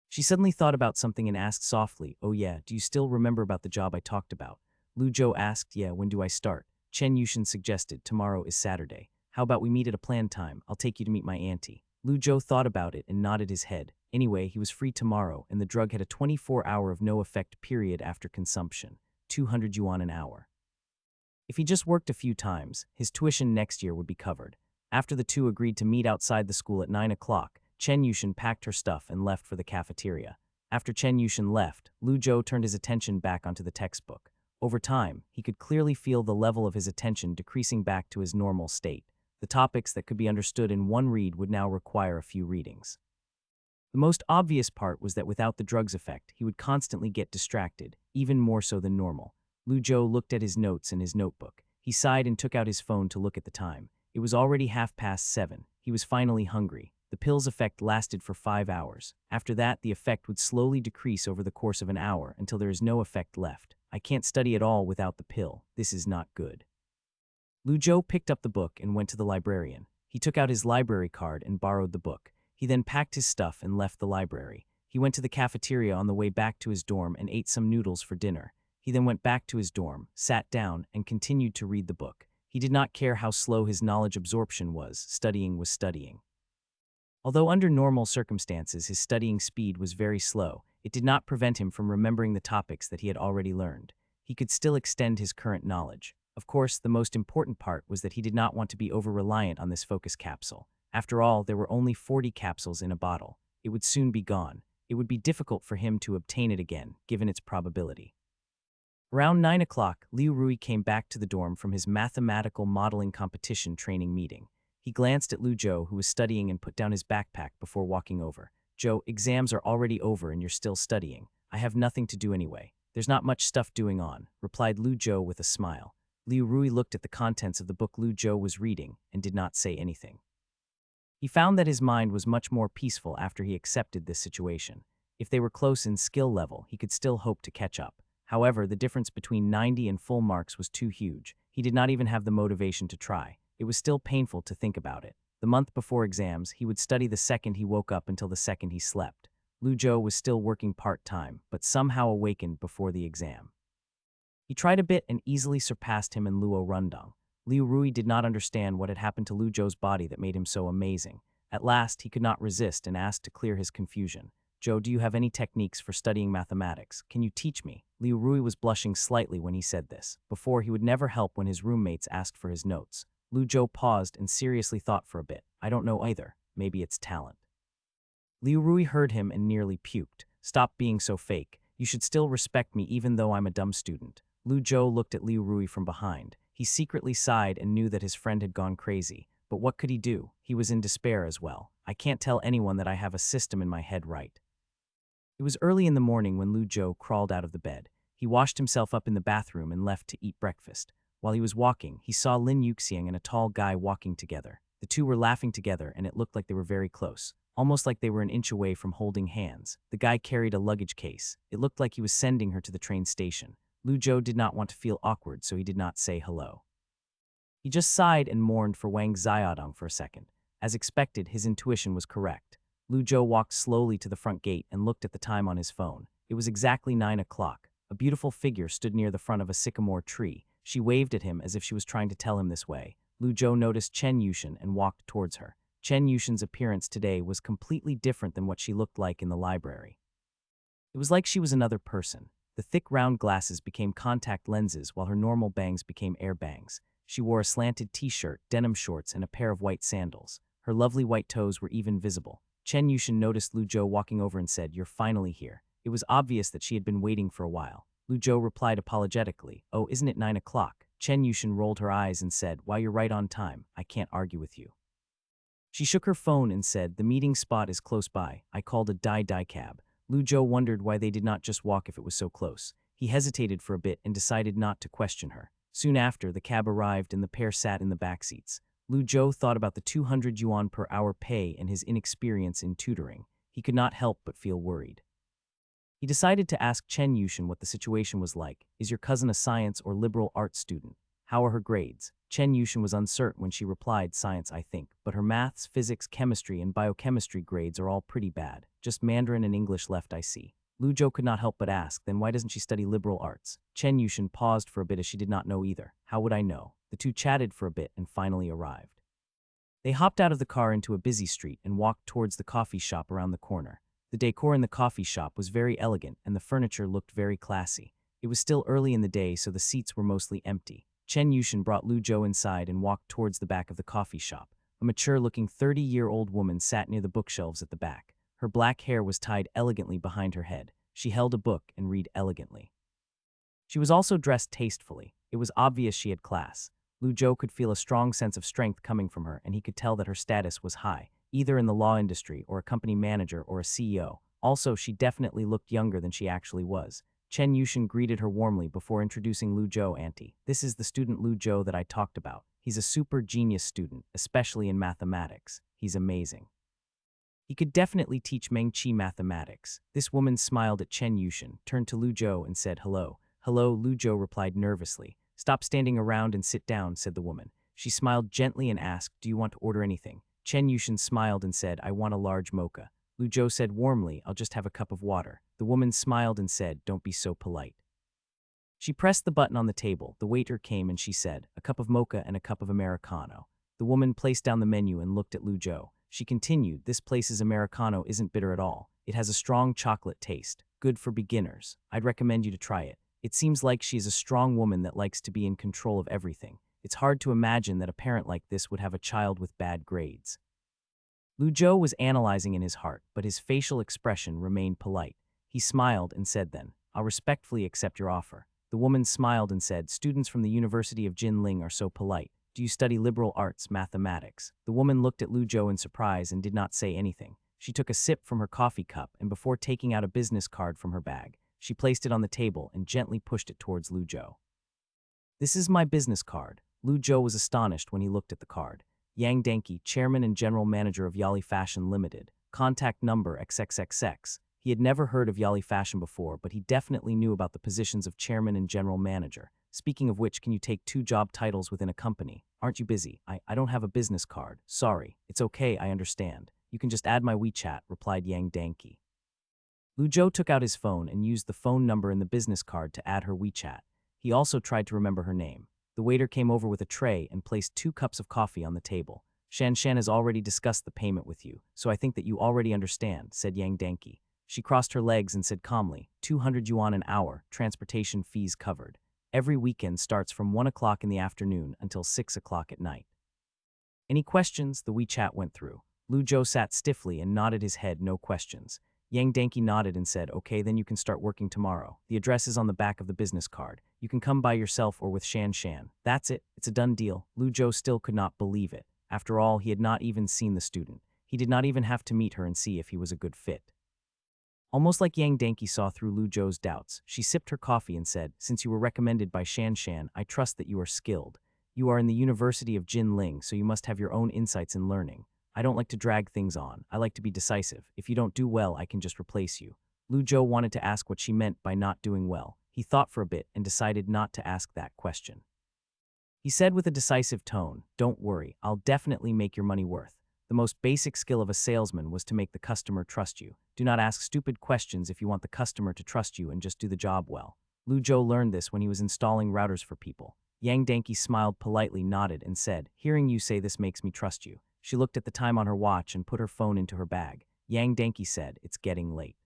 She suddenly thought about something and asked softly, "Oh yeah, do you still remember about the job I talked about?" Lu Zhou asked, "Yeah, when do I start?" Chen Yushin suggested, "Tomorrow is Saturday. How about we meet at a planned time? I'll take you to meet my auntie." Lu Zhou thought about it and nodded his head. Anyway, he was free tomorrow, and the drug had a 24-hour of no-effect period after consumption, 200 yuan an hour. If he just worked a few times, his tuition next year would be covered. After the two agreed to meet outside the school at 9 o'clock, Chen Yushin packed her stuff and left for the cafeteria. After Chen Yushin left, Lu Zhou turned his attention back onto the textbook. Over time, he could clearly feel the level of his attention decreasing back to his normal state. The topics that could be understood in one read would now require a few readings. The most obvious part was that without the drug's effect, he would constantly get distracted, even more so than normal. Lu Zhou looked at his notes in his notebook. He sighed and took out his phone to look at the time. It was already 7:30. He was finally hungry. The pill's effect lasted for 5 hours. After that, the effect would slowly decrease over the course of an hour until there is no effect left. I can't study at all without the pill. This is not good. Lu Zhou picked up the book and went to the librarian. He took out his library card and borrowed the book. He then packed his stuff and left the library. He went to the cafeteria on the way back to his dorm and ate some noodles for dinner. He then went back to his dorm, sat down, and continued to read the book. He did not care how slow his knowledge absorption was. Studying was studying. Although under normal circumstances his studying speed was very slow, it did not prevent him from remembering the topics that he had already learned. He could still extend his current knowledge. Of course, the most important part was that he did not want to be over-reliant on this focus capsule. After all, there were only 40 capsules in a bottle. It would soon be gone. It would be difficult for him to obtain it again, given its probability. Around 9 o'clock, Liu Rui came back to the dorm from his mathematical modeling competition training meeting. He glanced at Lu Zhou, who was studying, and put down his backpack before walking over. "Zhou, exams are already over and you're still studying. I have nothing to do anyway. There's not much stuff doing on," replied Lu Zhou with a smile. Liu Rui looked at the contents of the book Lu Zhou was reading and did not say anything. He found that his mind was much more peaceful after he accepted this situation. If they were close in skill level, he could still hope to catch up. However, the difference between 90 and full marks was too huge. He did not even have the motivation to try. It was still painful to think about it. The month before exams, he would study the second he woke up until the second he slept. Lu Zhou was still working part-time, but somehow awakened before the exam. He tried a bit and easily surpassed him in Luo Rundong. Liu Rui did not understand what had happened to Lu Zhou's body that made him so amazing. At last, he could not resist and asked to clear his confusion. Joe, do you have any techniques for studying mathematics? Can you teach me? Liu Rui was blushing slightly when he said this. Before, he would never help when his roommates asked for his notes. Lu Zhou paused and seriously thought for a bit. I don't know either. Maybe it's talent. Liu Rui heard him and nearly puked. Stop being so fake. You should still respect me even though I'm a dumb student. Lu Zhou looked at Liu Rui from behind. He secretly sighed and knew that his friend had gone crazy. But what could he do? He was in despair as well. I can't tell anyone that I have a system in my head right. It was early in the morning when Lu Zhou crawled out of the bed. He washed himself up in the bathroom and left to eat breakfast. While he was walking, he saw Lin Yuxiang and a tall guy walking together. The two were laughing together and it looked like they were very close, almost like they were an inch away from holding hands. The guy carried a luggage case. It looked like he was sending her to the train station. Lu Zhou did not want to feel awkward, so he did not say hello. He just sighed and mourned for Wang Xiaodong for a second. As expected, his intuition was correct. Lu Zhou walked slowly to the front gate and looked at the time on his phone. It was exactly 9 o'clock. A beautiful figure stood near the front of a sycamore tree. She waved at him as if she was trying to tell him this way. Lu Zhou noticed Chen Yushan and walked towards her. Chen Yushan's appearance today was completely different than what she looked like in the library. It was like she was another person. The thick round glasses became contact lenses while her normal bangs became air bangs. She wore a slanted t-shirt, denim shorts, and a pair of white sandals. Her lovely white toes were even visible. Chen Yushan noticed Lu Zhou walking over and said, "You're finally here." It was obvious that she had been waiting for a while. Lu Zhou replied apologetically, "Oh, isn't it 9 o'clock?" Chen Yushan rolled her eyes and said, "Why, you're right on time. I can't argue with you." She shook her phone and said, "The meeting spot is close by. I called a Dai cab." Lu Zhou wondered why they did not just walk if it was so close. He hesitated for a bit and decided not to question her. Soon after, the cab arrived and the pair sat in the back seats. Lu Zhou thought about the 200 yuan per hour pay and his inexperience in tutoring. He could not help but feel worried. He decided to ask Chen Yushan what the situation was like. Is your cousin a science or liberal arts student? How are her grades? Chen Yushan was uncertain when she replied, "Science, I think, but her maths, physics, chemistry, and biochemistry grades are all pretty bad. Just Mandarin and English left, I see." Lu Zhou could not help but ask, "Then why doesn't she study liberal arts?" Chen Yushan paused for a bit as she did not know either. How would I know? The two chatted for a bit and finally arrived. They hopped out of the car into a busy street and walked towards the coffee shop around the corner. The decor in the coffee shop was very elegant and the furniture looked very classy. It was still early in the day, so the seats were mostly empty. Chen Yushan brought Lu Zhou inside and walked towards the back of the coffee shop. A mature-looking 30-year-old woman sat near the bookshelves at the back. Her black hair was tied elegantly behind her head. She held a book and read elegantly. She was also dressed tastefully. It was obvious she had class. Lu Zhou could feel a strong sense of strength coming from her, and he could tell that her status was high, either in the law industry or a company manager or a CEO. Also, she definitely looked younger than she actually was. Chen Yushan greeted her warmly before introducing Lu Zhou. "Auntie, this is the student Lu Zhou that I talked about. He's a super genius student, especially in mathematics. He's amazing. He could definitely teach Mengqi mathematics." This woman smiled at Chen Yushan, turned to Lu Zhou and said, "Hello." "Hello," Lu Zhou replied nervously. "Stop standing around and sit down," said the woman. She smiled gently and asked, "Do you want to order anything?" Chen Yushan smiled and said, "I want a large mocha." Lu Zhou said warmly, "I'll just have a cup of water." The woman smiled and said, "Don't be so polite." She pressed the button on the table. The waiter came and she said, "A cup of mocha and a cup of Americano." The woman placed down the menu and looked at Lu Zhou. She continued, "This place's Americano isn't bitter at all. It has a strong chocolate taste. Good for beginners. I'd recommend you to try it. It seems like she's a strong woman that likes to be in control of everything. It's hard to imagine that a parent like this would have a child with bad grades." Lu Zhou was analyzing in his heart, but his facial expression remained polite. He smiled and said then, "I'll respectfully accept your offer." The woman smiled and said, "Students from the University of Jinling are so polite. Do you study liberal arts, mathematics?" The woman looked at Lu Zhou in surprise and did not say anything. She took a sip from her coffee cup and before taking out a business card from her bag, she placed it on the table and gently pushed it towards Lu Zhou. "This is my business card." Lu Zhou was astonished when he looked at the card. Yang Denki, Chairman and General Manager of Yali Fashion Limited. Contact number XXXX. He had never heard of Yali Fashion before, but he definitely knew about the positions of Chairman and General Manager. Speaking of which, can you take 2 job titles within a company? Aren't you busy? I don't have a business card. Sorry. It's okay, I understand. You can just add my WeChat, replied Yang Denki. Lu Zhou took out his phone and used the phone number in the business card to add her WeChat. He also tried to remember her name. The waiter came over with a tray and placed 2 cups of coffee on the table. "Shan Shan has already discussed the payment with you, so I think that you already understand," said Yang Denki. She crossed her legs and said calmly, 200 yuan an hour, transportation fees covered. Every weekend starts from 1 o'clock in the afternoon until 6 o'clock at night. Any questions? The WeChat went through. Lu Zhou sat stiffly and nodded his head, no questions. Yang Danqi nodded and said, okay, then you can start working tomorrow. The address is on the back of the business card. You can come by yourself or with Shan Shan. That's it. It's a done deal. Lu Zhou still could not believe it. After all, he had not even seen the student. He did not even have to meet her and see if he was a good fit. Almost like Yang Danqi saw through Lu Zhou's doubts, she sipped her coffee and said, since you were recommended by Shan Shan, I trust that you are skilled. You are in the University of Jinling, so you must have your own insights in learning. I don't like to drag things on. I like to be decisive. If you don't do well, I can just replace you. Lu Zhou wanted to ask what she meant by not doing well. He thought for a bit and decided not to ask that question. He said with a decisive tone, don't worry, I'll definitely make your money worth. The most basic skill of a salesman was to make the customer trust you. Do not ask stupid questions if you want the customer to trust you, and just do the job well. Lu Zhou learned this when he was installing routers for people. Yang Danqi smiled politely, nodded, and said, hearing you say this makes me trust you. She looked at the time on her watch and put her phone into her bag. Yang Danqi said, it's getting late.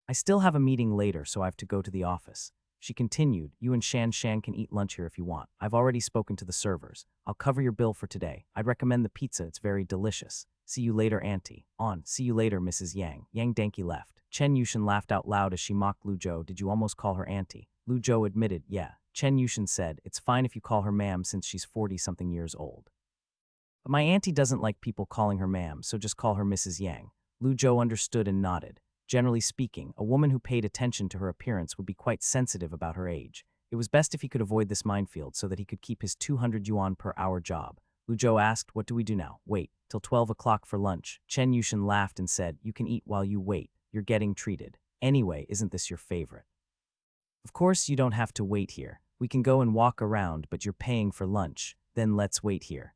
I still have a meeting later, so I have to go to the office. She continued, you and Shan Shan can eat lunch here if you want. I've already spoken to the servers. I'll cover your bill for today. I'd recommend the pizza, it's very delicious. See you later, auntie. See you later, Mrs. Yang. Yang Danqi left. Chen Yushin laughed out loud as she mocked Lu Zhou. Did you almost call her auntie? Lu Zhou admitted, yeah. Chen Yushin said, it's fine if you call her ma'am since she's 40-something years old. But my auntie doesn't like people calling her ma'am, so just call her Mrs. Yang. Lu Zhou understood and nodded. Generally speaking, a woman who paid attention to her appearance would be quite sensitive about her age. It was best if he could avoid this minefield so that he could keep his 200 yuan per hour job. Lu Zhou asked, what do we do now? Wait, till 12 o'clock for lunch. Chen Yushin laughed and said, you can eat while you wait. You're getting treated. Anyway, isn't this your favorite? Of course you don't have to wait here. We can go and walk around, but you're paying for lunch. Then let's wait here.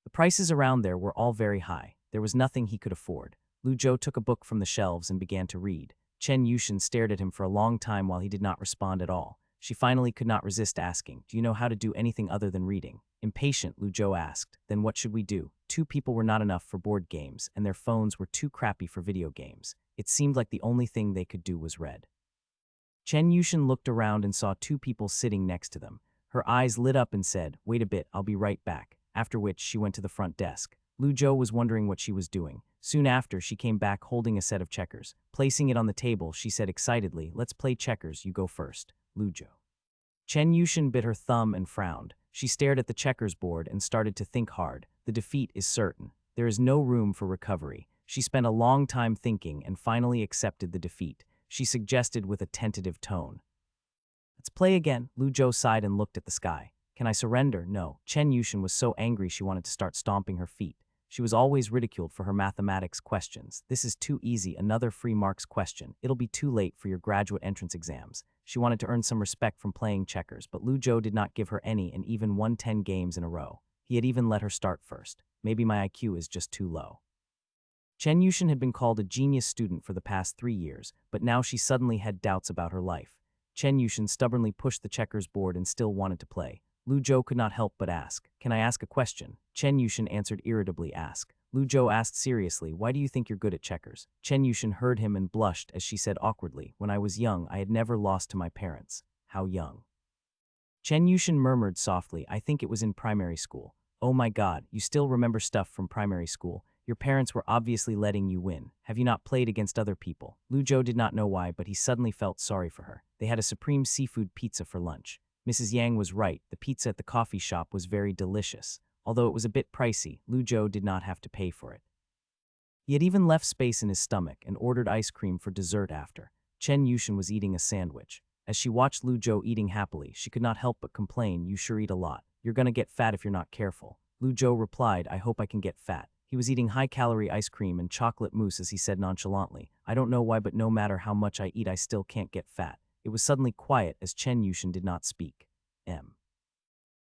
The prices around there were all very high. There was nothing he could afford. Lu Zhou took a book from the shelves and began to read. Chen Yushin stared at him for a long time while he did not respond at all. She finally could not resist asking, do you know how to do anything other than reading? Impatient, Lu Zhou asked, then what should we do? 2 people were not enough for board games, and their phones were too crappy for video games. It seemed like the only thing they could do was read. Chen Yushin looked around and saw 2 people sitting next to them. Her eyes lit up and said, wait a bit, I'll be right back. After which, she went to the front desk. Lu Zhou was wondering what she was doing. Soon after, she came back holding a set of checkers. Placing it on the table, she said excitedly, let's play checkers, you go first. Lu Zhou. Chen Yushin bit her thumb and frowned. She stared at the checkers board and started to think hard. The defeat is certain. There is no room for recovery. She spent a long time thinking and finally accepted the defeat. She suggested with a tentative tone. Let's play again. Lu Zhou sighed and looked at the sky. Can I surrender? No. Chen Yushin was so angry she wanted to start stomping her feet. She was always ridiculed for her mathematics questions. This is too easy, another free marks question. It'll be too late for your graduate entrance exams. She wanted to earn some respect from playing checkers, but Lu Zhou did not give her any and even won 10 games in a row. He had even let her start first. Maybe my IQ is just too low. Chen Yushin had been called a genius student for the past 3 years, but now she suddenly had doubts about her life. Chen Yushin stubbornly pushed the checkers board and still wanted to play. Lu Zhou could not help but ask, can I ask a question? Chen Yushin answered irritably, ask. Lu Zhou asked seriously, why do you think you're good at checkers? Chen Yushin heard him and blushed as she said awkwardly, when I was young, I had never lost to my parents. How young? Chen Yushin murmured softly, I think it was in primary school. Oh my god, you still remember stuff from primary school. Your parents were obviously letting you win. Have you not played against other people? Lu Zhou did not know why, but he suddenly felt sorry for her. They had a supreme seafood pizza for lunch. Mrs. Yang was right, the pizza at the coffee shop was very delicious. Although it was a bit pricey, Lu Zhou did not have to pay for it. He had even left space in his stomach and ordered ice cream for dessert after. Chen Yushin was eating a sandwich. As she watched Lu Zhou eating happily, she could not help but complain, you sure eat a lot. You're gonna get fat if you're not careful. Lu Zhou replied, I hope I can get fat. He was eating high-calorie ice cream and chocolate mousse as he said nonchalantly, I don't know why, but no matter how much I eat, I still can't get fat. It was suddenly quiet as Chen Yushin did not speak.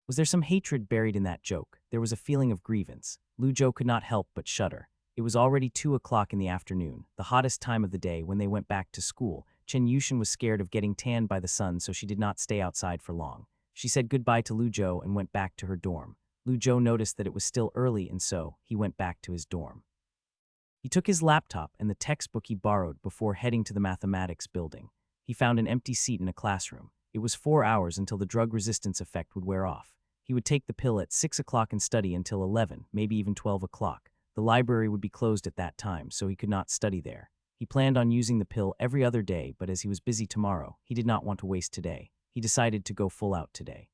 Was there some hatred buried in that joke? There was a feeling of grievance. Lu Zhou could not help but shudder. It was already 2 o'clock in the afternoon, the hottest time of the day when they went back to school. Chen Yushin was scared of getting tanned by the sun, so she did not stay outside for long. She said goodbye to Lu Zhou and went back to her dorm. Lu Zhou noticed that it was still early, and so he went back to his dorm. He took his laptop and the textbook he borrowed before heading to the mathematics building. He found an empty seat in a classroom. It was 4 hours until the drug resistance effect would wear off. He would take the pill at 6 o'clock and study until 11, maybe even 12 o'clock. The library would be closed at that time, so he could not study there. He planned on using the pill every other day, but as he was busy tomorrow, he did not want to waste today. He decided to go full out today.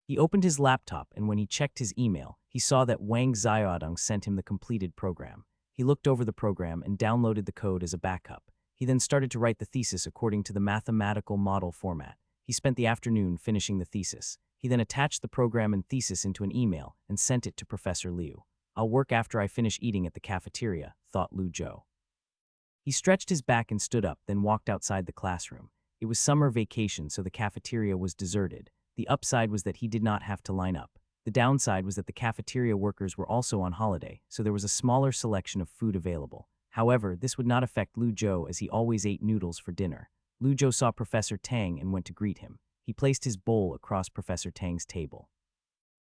He opened his laptop, and when he checked his email, he saw that Wang Xiaodong sent him the completed program. He looked over the program and downloaded the code as a backup. He then started to write the thesis according to the mathematical model format. He spent the afternoon finishing the thesis. He then attached the program and thesis into an email and sent it to Professor Liu. "I'll work after I finish eating at the cafeteria," thought Lu Zhou. He stretched his back and stood up, then walked outside the classroom. It was summer vacation, so the cafeteria was deserted. The upside was that he did not have to line up. The downside was that the cafeteria workers were also on holiday, so there was a smaller selection of food available. However, this would not affect Lu Zhou as he always ate noodles for dinner. Lu Zhou saw Professor Tang and went to greet him. He placed his bowl across Professor Tang's table.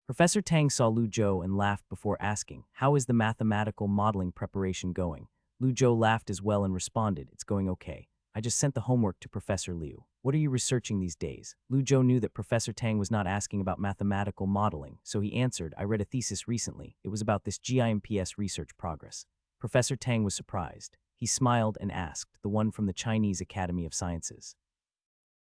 Professor Tang saw Lu Zhou and laughed before asking, "How is the mathematical modeling preparation going?" Lu Zhou laughed as well and responded, "It's going okay. I just sent the homework to Professor Liu. What are you researching these days?" Lu Zhou knew that Professor Tang was not asking about mathematical modeling, so he answered, "I read a thesis recently. It was about this GIMPS research progress." Professor Tang was surprised. He smiled and asked, "The one from the Chinese Academy of Sciences?"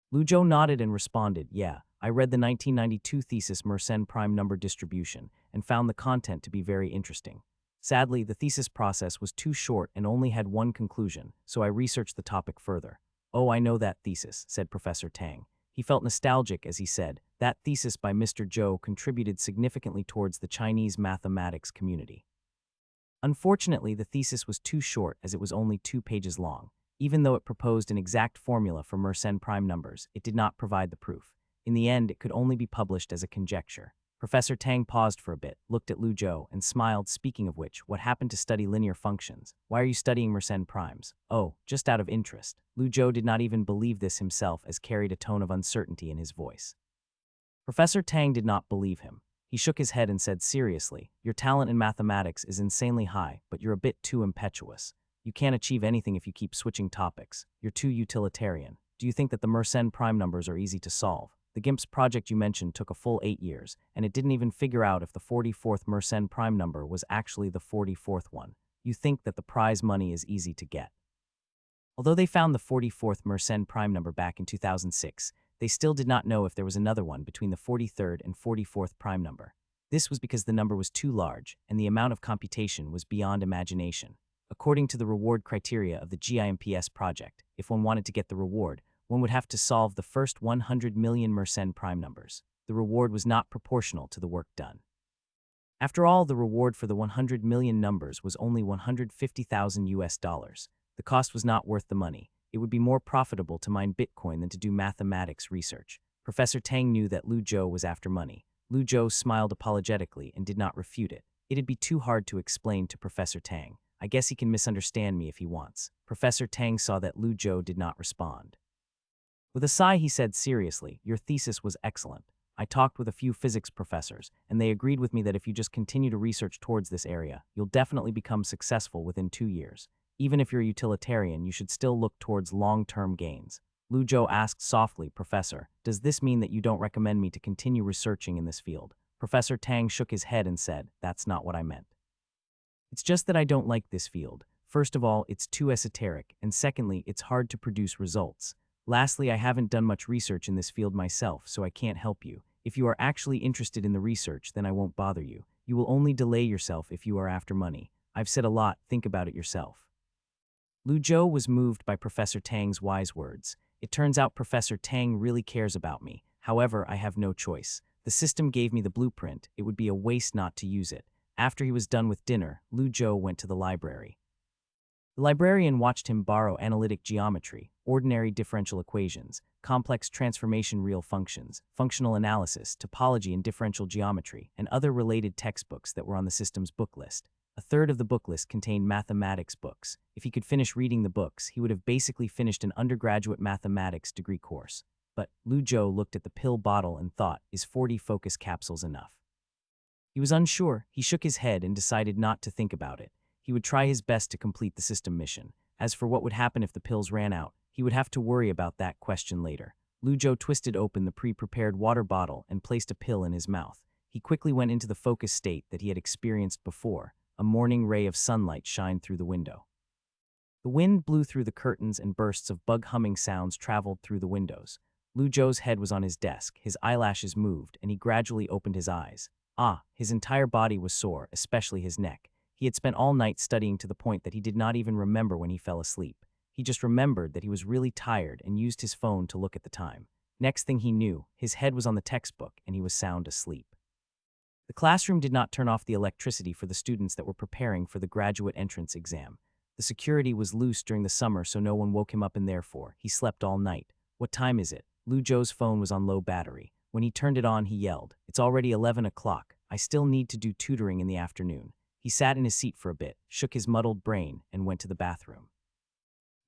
Lu Zhou nodded and responded, "Yeah, I read the 1992 thesis Mersenne prime number distribution and found the content to be very interesting. Sadly, the thesis process was too short and only had one conclusion, so I researched the topic further." "Oh, I know that thesis," said Professor Tang. He felt nostalgic as he said, "That thesis by Mr. Zhou contributed significantly towards the Chinese mathematics community." Unfortunately, the thesis was too short as it was only 2 pages long. Even though it proposed an exact formula for Mersenne prime numbers, it did not provide the proof. In the end, it could only be published as a conjecture. Professor Tang paused for a bit, looked at Lu Zhou, and smiled. "Speaking of which, what happened to study linear functions? Why are you studying Mersenne primes?" "Oh, just out of interest." Lu Zhou did not even believe this himself as carried a tone of uncertainty in his voice. Professor Tang did not believe him. He shook his head and said, "Seriously, your talent in mathematics is insanely high, but you're a bit too impetuous. You can't achieve anything if you keep switching topics. You're too utilitarian. Do you think that the Mersenne prime numbers are easy to solve? The GIMPS project you mentioned took a full 8 years, and it didn't even figure out if the 44th Mersenne prime number was actually the 44th one. You think that the prize money is easy to get." Although they found the 44th Mersenne prime number back in 2006, they still did not know if there was another one between the 43rd and 44th prime number. This was because the number was too large, and the amount of computation was beyond imagination. According to the reward criteria of the GIMPS project, if one wanted to get the reward, one would have to solve the first 100 million Mersenne prime numbers. The reward was not proportional to the work done. After all, the reward for the 100 million numbers was only $150,000 US. The cost was not worth the money. It would be more profitable to mine Bitcoin than to do mathematics research. Professor Tang knew that Lu Zhou was after money. Lu Zhou smiled apologetically and did not refute it. It'd be too hard to explain to Professor Tang. "I guess he can misunderstand me if he wants." Professor Tang saw that Lu Zhou did not respond. With a sigh, he said seriously, "Your thesis was excellent. I talked with a few physics professors, and they agreed with me that if you just continue to research towards this area, you'll definitely become successful within 2 years. Even if you're a utilitarian, you should still look towards long-term gains." Lu Zhou asked softly, "Professor, does this mean that you don't recommend me to continue researching in this field?" Professor Tang shook his head and said, "That's not what I meant. It's just that I don't like this field. First of all, it's too esoteric, and secondly, it's hard to produce results. Lastly, I haven't done much research in this field myself, so I can't help you. If you are actually interested in the research, then I won't bother you. You will only delay yourself if you are after money. I've said a lot, think about it yourself." Lu Zhou was moved by Professor Tang's wise words. "It turns out Professor Tang really cares about me. However, I have no choice. The system gave me the blueprint. It would be a waste not to use it." After he was done with dinner, Lu Zhou went to the library. The librarian watched him borrow analytic geometry, ordinary differential equations, complex transformation real functions, functional analysis, topology and differential geometry, and other related textbooks that were on the system's book list. A third of the book list contained mathematics books. If he could finish reading the books, he would have basically finished an undergraduate mathematics degree course. But Lu Zhou looked at the pill bottle and thought, is 40 focus capsules enough? He was unsure. He shook his head and decided not to think about it. He would try his best to complete the system mission. As for what would happen if the pills ran out, he would have to worry about that question later. Lujo twisted open the pre-prepared water bottle and placed a pill in his mouth. He quickly went into the focused state that he had experienced before. A morning ray of sunlight shined through the window. The wind blew through the curtains and bursts of bug-humming sounds traveled through the windows. Lujo's head was on his desk, his eyelashes moved, and he gradually opened his eyes. His entire body was sore, especially his neck. He had spent all night studying to the point that he did not even remember when he fell asleep. He just remembered that he was really tired and used his phone to look at the time. Next thing he knew, his head was on the textbook and he was sound asleep. The classroom did not turn off the electricity for the students that were preparing for the graduate entrance exam. The security was loose during the summer, so no one woke him up, and therefore, he slept all night. What time is it? Lujo's phone was on low battery. When he turned it on, he yelled, "It's already 11 o'clock. I still need to do tutoring in the afternoon." He sat in his seat for a bit, shook his muddled brain, and went to the bathroom.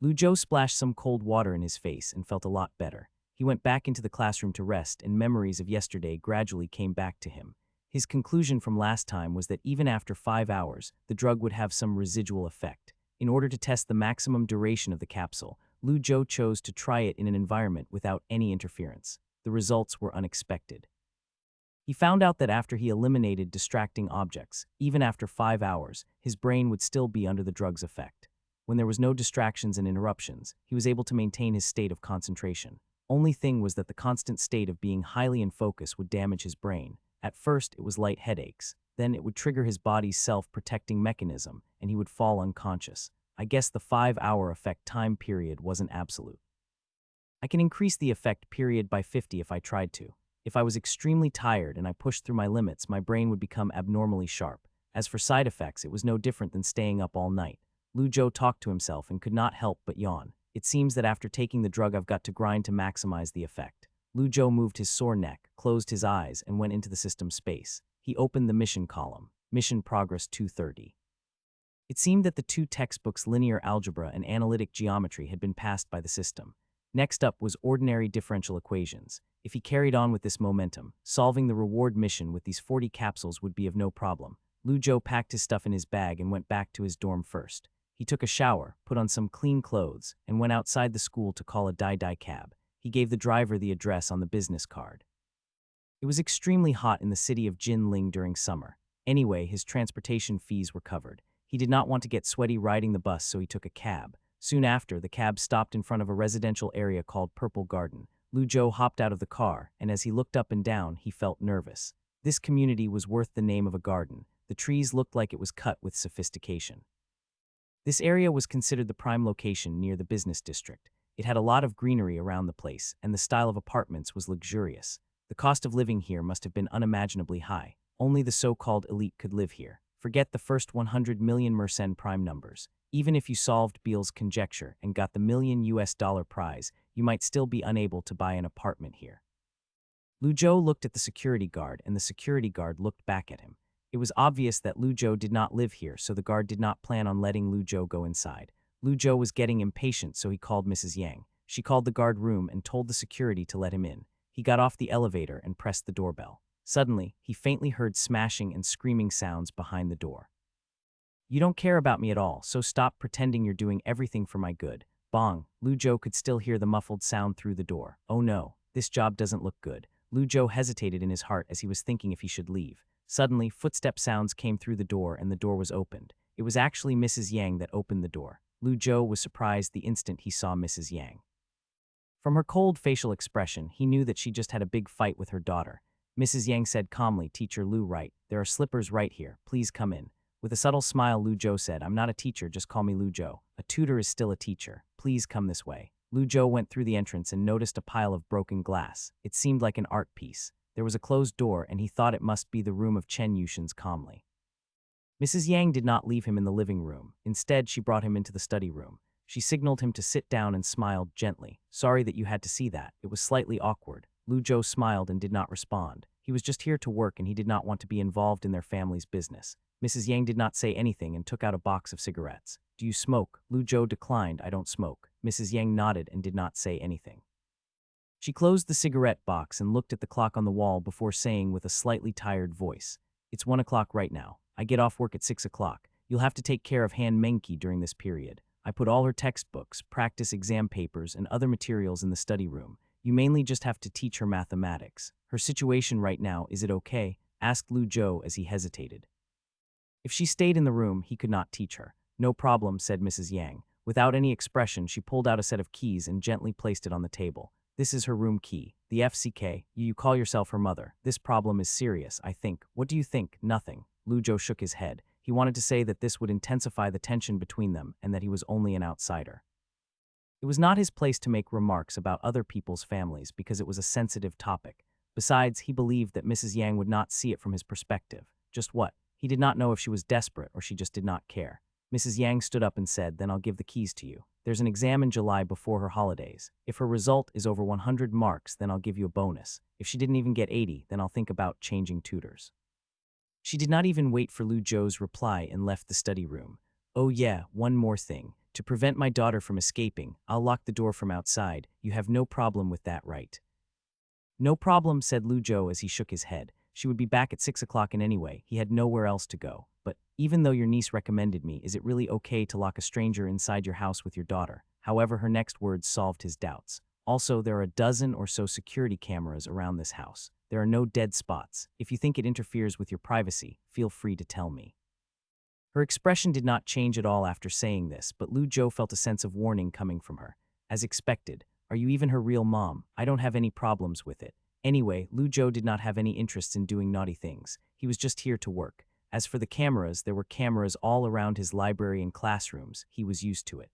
Lujo splashed some cold water in his face and felt a lot better. He went back into the classroom to rest, and memories of yesterday gradually came back to him. His conclusion from last time was that even after 5 hours, the drug would have some residual effect. In order to test the maximum duration of the capsule, Lujo chose to try it in an environment without any interference. The results were unexpected. He found out that after he eliminated distracting objects, even after 5 hours, his brain would still be under the drug's effect. When there was no distractions and interruptions, he was able to maintain his state of concentration. Only thing was that the constant state of being highly in focus would damage his brain. At first, it was light headaches. Then it would trigger his body's self-protecting mechanism, and he would fall unconscious. I guess the 5-hour effect time period wasn't absolute. I can increase the effect period by 50 if I tried to. If I was extremely tired and I pushed through my limits, my brain would become abnormally sharp. As for side effects, it was no different than staying up all night. Lujo talked to himself and could not help but yawn. It seems that after taking the drug, I've got to grind to maximize the effect. Lujo moved his sore neck, closed his eyes, and went into the system space. He opened the mission column. Mission progress 230. It seemed that the 2 textbooks, linear algebra and analytic geometry, had been passed by the system. Next up was ordinary differential equations. If he carried on with this momentum, solving the reward mission with these 40 capsules would be of no problem. Lujo packed his stuff in his bag and went back to his dorm first. He took a shower, put on some clean clothes, and went outside the school to call a Dai cab. He gave the driver the address on the business card. It was extremely hot in the city of Jinling during summer. Anyway, his transportation fees were covered. He did not want to get sweaty riding the bus, so he took a cab. Soon after, the cab stopped in front of a residential area called Purple Garden. Lujo hopped out of the car, and as he looked up and down, he felt nervous. This community was worth the name of a garden. The trees looked like it was cut with sophistication. This area was considered the prime location near the business district. It had a lot of greenery around the place, and the style of apartments was luxurious. The cost of living here must have been unimaginably high. Only the so-called elite could live here. Forget the first 100 million Mersenne prime numbers. Even if you solved Beale's conjecture and got the $1 million prize, you might still be unable to buy an apartment here. Lujo looked at the security guard, and the security guard looked back at him. It was obvious that Lujo did not live here, so the guard did not plan on letting Lujo go inside. Lujo was getting impatient, so he called Mrs. Yang. She called the guard room and told the security to let him in. He got off the elevator and pressed the doorbell. Suddenly, he faintly heard smashing and screaming sounds behind the door. "You don't care about me at all, so stop pretending you're doing everything for my good." Bong! Lujo could still hear the muffled sound through the door. Oh no, this job doesn't look good. Lujo hesitated in his heart as he was thinking if he should leave. Suddenly, footstep sounds came through the door and the door was opened. It was actually Mrs. Yang that opened the door. Lujo was surprised the instant he saw Mrs. Yang. From her cold facial expression, he knew that she just had a big fight with her daughter. Mrs. Yang said calmly, "Teacher Lu, right, there are slippers right here. Please come in." With a subtle smile, Lujo said, "I'm not a teacher, just call me Lujo. A tutor is still a teacher. Please come this way." Lujo went through the entrance and noticed a pile of broken glass. It seemed like an art piece. There was a closed door, and he thought it must be the room of Chen Yushins calmly. Mrs. Yang did not leave him in the living room. Instead, she brought him into the study room. She signaled him to sit down and smiled gently. "Sorry that you had to see that. It was slightly awkward." Lujo smiled and did not respond. He was just here to work and he did not want to be involved in their family's business. Mrs. Yang did not say anything and took out a box of cigarettes. "Do you smoke?" Lujo declined. "I don't smoke." Mrs. Yang nodded and did not say anything. She closed the cigarette box and looked at the clock on the wall before saying with a slightly tired voice, "It's 1 o'clock right now. I get off work at 6 o'clock. You'll have to take care of Han Menki during this period. I put all her textbooks, practice exam papers, and other materials in the study room. You mainly just have to teach her mathematics. Her situation right now, is it okay? Asked Lu Zhou as he hesitated. If she stayed in the room, he could not teach her. No problem, said Mrs. Yang. Without any expression, she pulled out a set of keys and gently placed it on the table. This is her room key. The FCK. You call yourself her mother. This problem is serious, I think. What do you think? Nothing. Lu Zhou shook his head. He wanted to say that this would intensify the tension between them and that he was only an outsider. It was not his place to make remarks about other people's families because it was a sensitive topic. Besides, he believed that Mrs. Yang would not see it from his perspective. Just what? He did not know if she was desperate or she just did not care. Mrs. Yang stood up and said, then I'll give the keys to you. There's an exam in July before her holidays. If her result is over 100 marks, then I'll give you a bonus. If she didn't even get 80, then I'll think about changing tutors. She did not even wait for Lu Zhou's reply and left the study room. Oh yeah, one more thing. To prevent my daughter from escaping, I'll lock the door from outside. You have no problem with that, right? No problem, said Lu Zhou as he shook his head. She would be back at 6 o'clock and anyway, he had nowhere else to go. But even though your niece recommended me, is it really okay to lock a stranger inside your house with your daughter? However, her next words solved his doubts. Also, there are a dozen or so security cameras around this house. There are no dead spots. If you think it interferes with your privacy, feel free to tell me. Her expression did not change at all after saying this, but Lu Zhou felt a sense of warning coming from her. As expected, are you even her real mom? I don't have any problems with it. Anyway, Lu Zhou did not have any interest in doing naughty things. He was just here to work. As for the cameras, there were cameras all around his library and classrooms. He was used to it.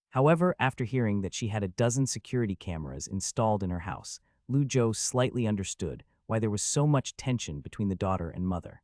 However, after hearing that she had a dozen security cameras installed in her house, Lu Zhou slightly understood why there was so much tension between the daughter and mother.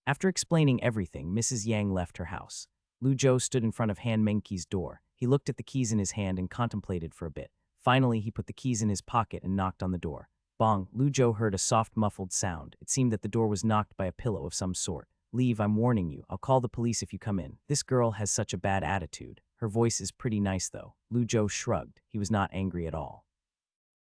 After explaining everything, Mrs. Yang left her house. Lu Zhou stood in front of Han Menki's door. He looked at the keys in his hand and contemplated for a bit. Finally, he put the keys in his pocket and knocked on the door. Bong, Lu Zhou heard a soft muffled sound. It seemed that the door was knocked by a pillow of some sort. Leave, I'm warning you. I'll call the police if you come in. This girl has such a bad attitude. Her voice is pretty nice though. Lu Zhou shrugged. He was not angry at all.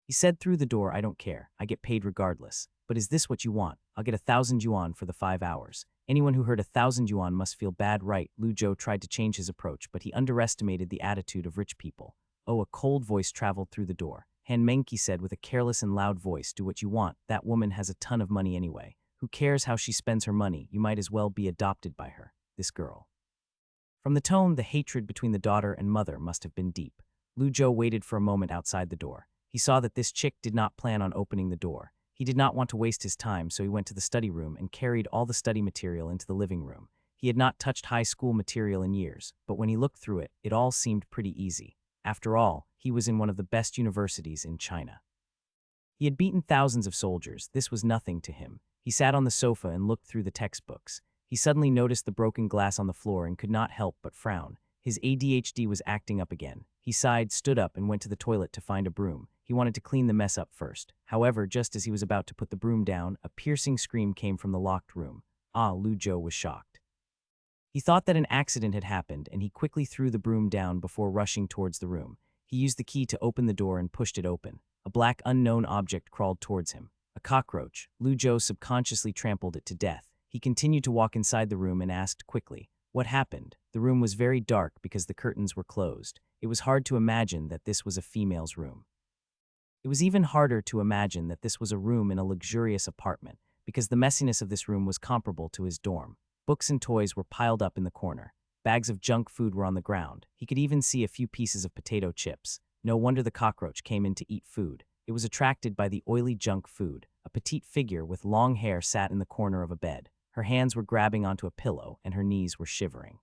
He said through the door, I don't care. I get paid regardless. But is this what you want? I'll get 1,000 yuan for the 5 hours. Anyone who heard 1,000 yuan must feel bad, right? Lu Zhou tried to change his approach, but he underestimated the attitude of rich people. Oh, a cold voice traveled through the door. Han Menki said with a careless and loud voice, do what you want. That woman has a ton of money anyway. Who cares how she spends her money? You might as well be adopted by her. This girl. From the tone, the hatred between the daughter and mother must have been deep. Lu Zhou waited for a moment outside the door. He saw that this chick did not plan on opening the door. He did not want to waste his time, so he went to the study room and carried all the study material into the living room. He had not touched high school material in years, but when he looked through it, it all seemed pretty easy. After all, he was in one of the best universities in China. He had beaten thousands of soldiers. This was nothing to him. He sat on the sofa and looked through the textbooks. He suddenly noticed the broken glass on the floor and could not help but frown. His ADHD was acting up again. He sighed, stood up, and went to the toilet to find a broom. He wanted to clean the mess up first. However, just as he was about to put the broom down, a piercing scream came from the locked room. Lu Zhou was shocked. He thought that an accident had happened, and he quickly threw the broom down before rushing towards the room. He used the key to open the door and pushed it open. A black unknown object crawled towards him. A cockroach. Lu Zhou subconsciously trampled it to death. He continued to walk inside the room and asked quickly, what happened? The room was very dark because the curtains were closed. It was hard to imagine that this was a female's room. It was even harder to imagine that this was a room in a luxurious apartment, because the messiness of this room was comparable to his dorm. Books and toys were piled up in the corner. Bags of junk food were on the ground. He could even see a few pieces of potato chips. No wonder the cockroach came in to eat food. It was attracted by the oily junk food. A petite figure with long hair sat in the corner of a bed. Her hands were grabbing onto a pillow, and her knees were shivering.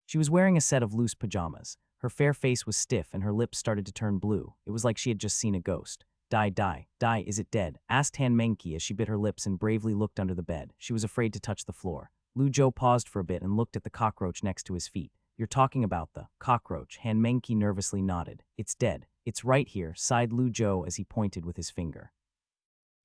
She was wearing a set of loose pajamas. Her fair face was stiff, and her lips started to turn blue. It was like she had just seen a ghost. Die, is it dead? Asked Han Menki as she bit her lips and bravely looked under the bed. She was afraid to touch the floor. Lu Zhou paused for a bit and looked at the cockroach next to his feet. You're talking about the cockroach? Han Menki nervously nodded. It's dead. It's right here, sighed Lu Zhou as he pointed with his finger.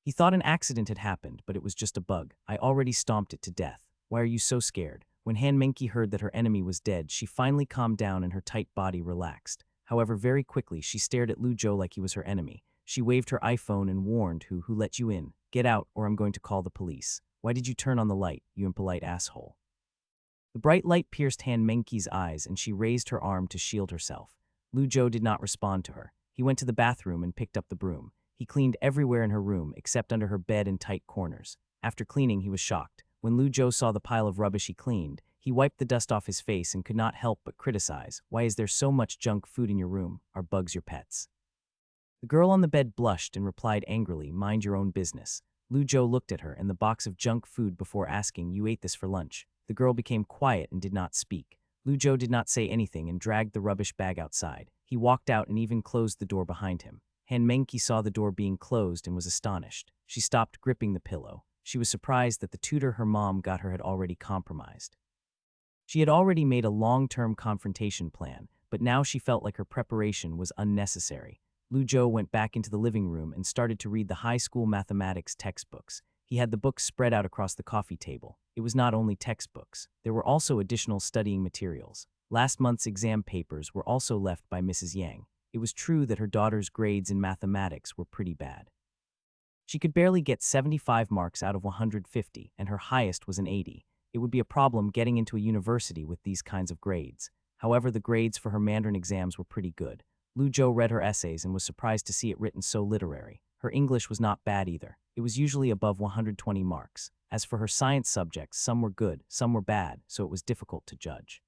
He thought an accident had happened, but it was just a bug. I already stomped it to death. Why are you so scared? When Han Menki heard that her enemy was dead, she finally calmed down and her tight body relaxed. However, very quickly, she stared at Lu Zhou like he was her enemy. She waved her iPhone and warned, Who let you in? Get out, or I'm going to call the police. Why did you turn on the light, you impolite asshole? The bright light pierced Han Mengqi's eyes and she raised her arm to shield herself. Lu Zhou did not respond to her. He went to the bathroom and picked up the broom. He cleaned everywhere in her room except under her bed and tight corners. After cleaning, he was shocked. When Lu Zhou saw the pile of rubbish he cleaned, he wiped the dust off his face and could not help but criticize. "Why is there so much junk food in your room? Are bugs your pets?" The girl on the bed blushed and replied angrily, "Mind your own business." Lu Zhou looked at her and the box of junk food before asking, "You ate this for lunch?" The girl became quiet and did not speak. Lu Zhou did not say anything and dragged the rubbish bag outside. He walked out and even closed the door behind him. Han Mengqi saw the door being closed and was astonished. She stopped gripping the pillow. She was surprised that the tutor her mom got her had already compromised. She had already made a long-term confrontation plan, but now she felt like her preparation was unnecessary. Lu Zhou went back into the living room and started to read the high school mathematics textbooks. He had the books spread out across the coffee table. It was not only textbooks. There were also additional studying materials. Last month's exam papers were also left by Mrs. Yang. It was true that her daughter's grades in mathematics were pretty bad. She could barely get 75 marks out of 150, and her highest was an 80. It would be a problem getting into a university with these kinds of grades. However, the grades for her Mandarin exams were pretty good. Lu Zhou read her essays and was surprised to see it written so literary. Her English was not bad either. It was usually above 120 marks. As for her science subjects, some were good, some were bad, so it was difficult to judge.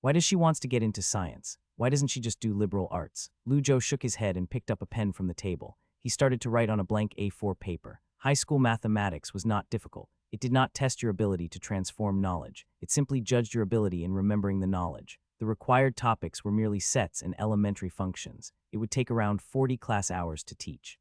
Why does she want to get into science? Why doesn't she just do liberal arts? Lu Zhou shook his head and picked up a pen from the table. He started to write on a blank A4 paper. High school mathematics was not difficult. It did not test your ability to transform knowledge. It simply judged your ability in remembering the knowledge. The required topics were merely sets and elementary functions. It would take around 40 class hours to teach.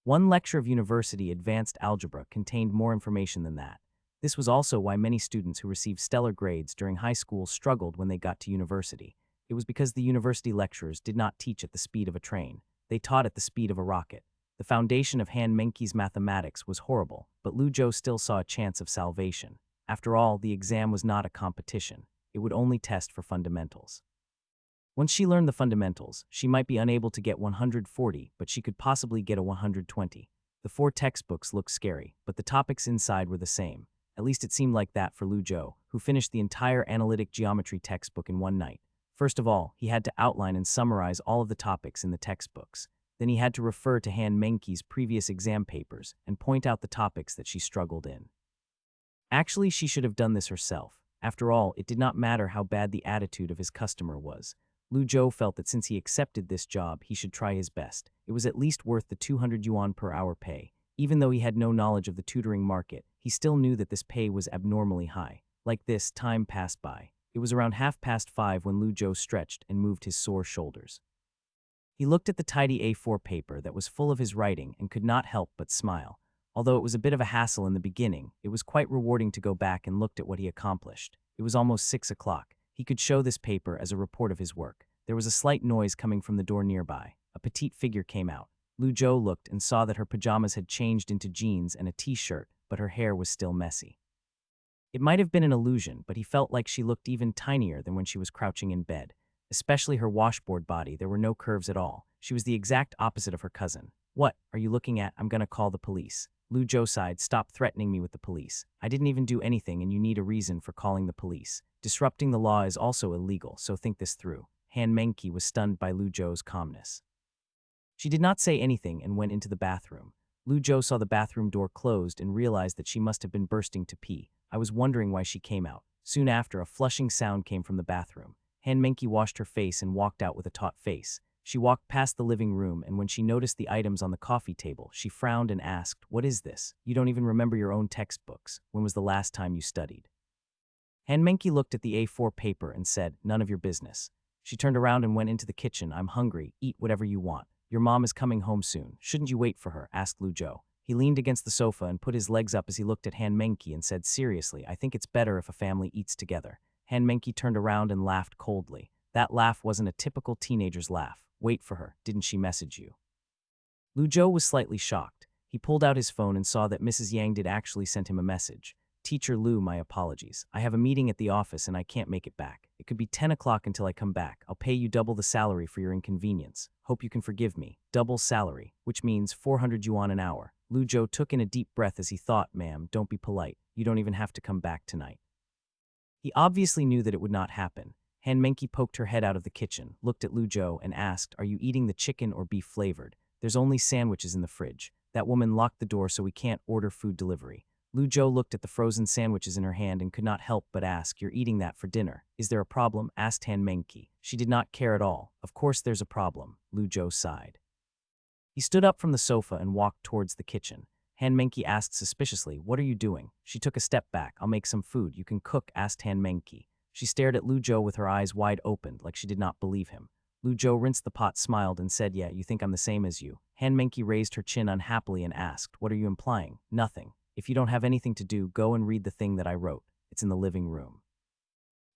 One lecture of university advanced algebra contained more information than that. This was also why many students who received stellar grades during high school struggled when they got to university. It was because the university lecturers did not teach at the speed of a train. They taught at the speed of a rocket. The foundation of Han Mengqi's mathematics was horrible, but Lu Zhou still saw a chance of salvation. After all, the exam was not a competition. It would only test for fundamentals. Once she learned the fundamentals, she might be unable to get 140, but she could possibly get a 120. The 4 textbooks looked scary, but the topics inside were the same. At least it seemed like that for Lu Zhou, who finished the entire analytic geometry textbook in one night. First of all, he had to outline and summarize all of the topics in the textbooks. Then he had to refer to Han Mengqi's previous exam papers and point out the topics that she struggled in. Actually, she should have done this herself. After all, it did not matter how bad the attitude of his customer was. Lu Zhou felt that since he accepted this job, he should try his best. It was at least worth the 200 yuan per hour pay. Even though he had no knowledge of the tutoring market, he still knew that this pay was abnormally high. Like this, time passed by. It was around 5:30 when Lu Zhou stretched and moved his sore shoulders. He looked at the tidy A4 paper that was full of his writing and could not help but smile. Although it was a bit of a hassle in the beginning, it was quite rewarding to go back and look at what he accomplished. It was almost 6 o'clock. He could show this paper as a report of his work. There was a slight noise coming from the door nearby. A petite figure came out. Lu Zhou looked and saw that her pajamas had changed into jeans and a t-shirt, but her hair was still messy. It might have been an illusion, but he felt like she looked even tinier than when she was crouching in bed. Especially her washboard body, there were no curves at all. She was the exact opposite of her cousin. "What are you looking at? I'm gonna call the police." Lu Zhou sighed. "Stop threatening me with the police. I didn't even do anything and you need a reason for calling the police. Disrupting the law is also illegal, so think this through." Han Mengqi was stunned by Lu Zhou's calmness. She did not say anything and went into the bathroom. Lu Zhou saw the bathroom door closed and realized that she must have been bursting to pee. I was wondering why she came out. Soon after, a flushing sound came from the bathroom. Han Mengqi washed her face and walked out with a taut face. She walked past the living room, and when she noticed the items on the coffee table, she frowned and asked, "What is this? You don't even remember your own textbooks. When was the last time you studied?" Han Mengqi looked at the A4 paper and said, "None of your business." She turned around and went into the kitchen. "I'm hungry. Eat whatever you want. Your mom is coming home soon. Shouldn't you wait for her?" asked Lu Zhou. He leaned against the sofa and put his legs up as he looked at Han Mengqi and said, "Seriously, I think it's better if a family eats together." Han Mengqi turned around and laughed coldly. That laugh wasn't a typical teenager's laugh. "Wait for her. Didn't she message you?" Lu Zhou was slightly shocked. He pulled out his phone and saw that Mrs. Yang did actually send him a message. "Teacher Lu, my apologies. I have a meeting at the office and I can't make it back. It could be 10 o'clock until I come back. I'll pay you double the salary for your inconvenience. Hope you can forgive me." Double salary, which means 400 yuan an hour. Lu Zhou took in a deep breath as he thought, "Ma'am, don't be polite. You don't even have to come back tonight." He obviously knew that it would not happen. Han Menki poked her head out of the kitchen, looked at Lu Zhou, and asked, "Are you eating the chicken or beef flavored? There's only sandwiches in the fridge. That woman locked the door so we can't order food delivery." Lu Zhou looked at the frozen sandwiches in her hand and could not help but ask, "You're eating that for dinner. Is there a problem?" asked Han Menki. She did not care at all. "Of course there's a problem," Lu Zhou sighed. He stood up from the sofa and walked towards the kitchen. Han Menki asked suspiciously, "What are you doing?" She took a step back. "I'll make some food. You can cook," asked Han Menki. She stared at Lu Zhou with her eyes wide open, like she did not believe him. Lu Zhou rinsed the pot, smiled, and said, "Yeah, you think I'm the same as you." Han Menki raised her chin unhappily and asked, "What are you implying?" "Nothing. If you don't have anything to do, go and read the thing that I wrote. It's in the living room."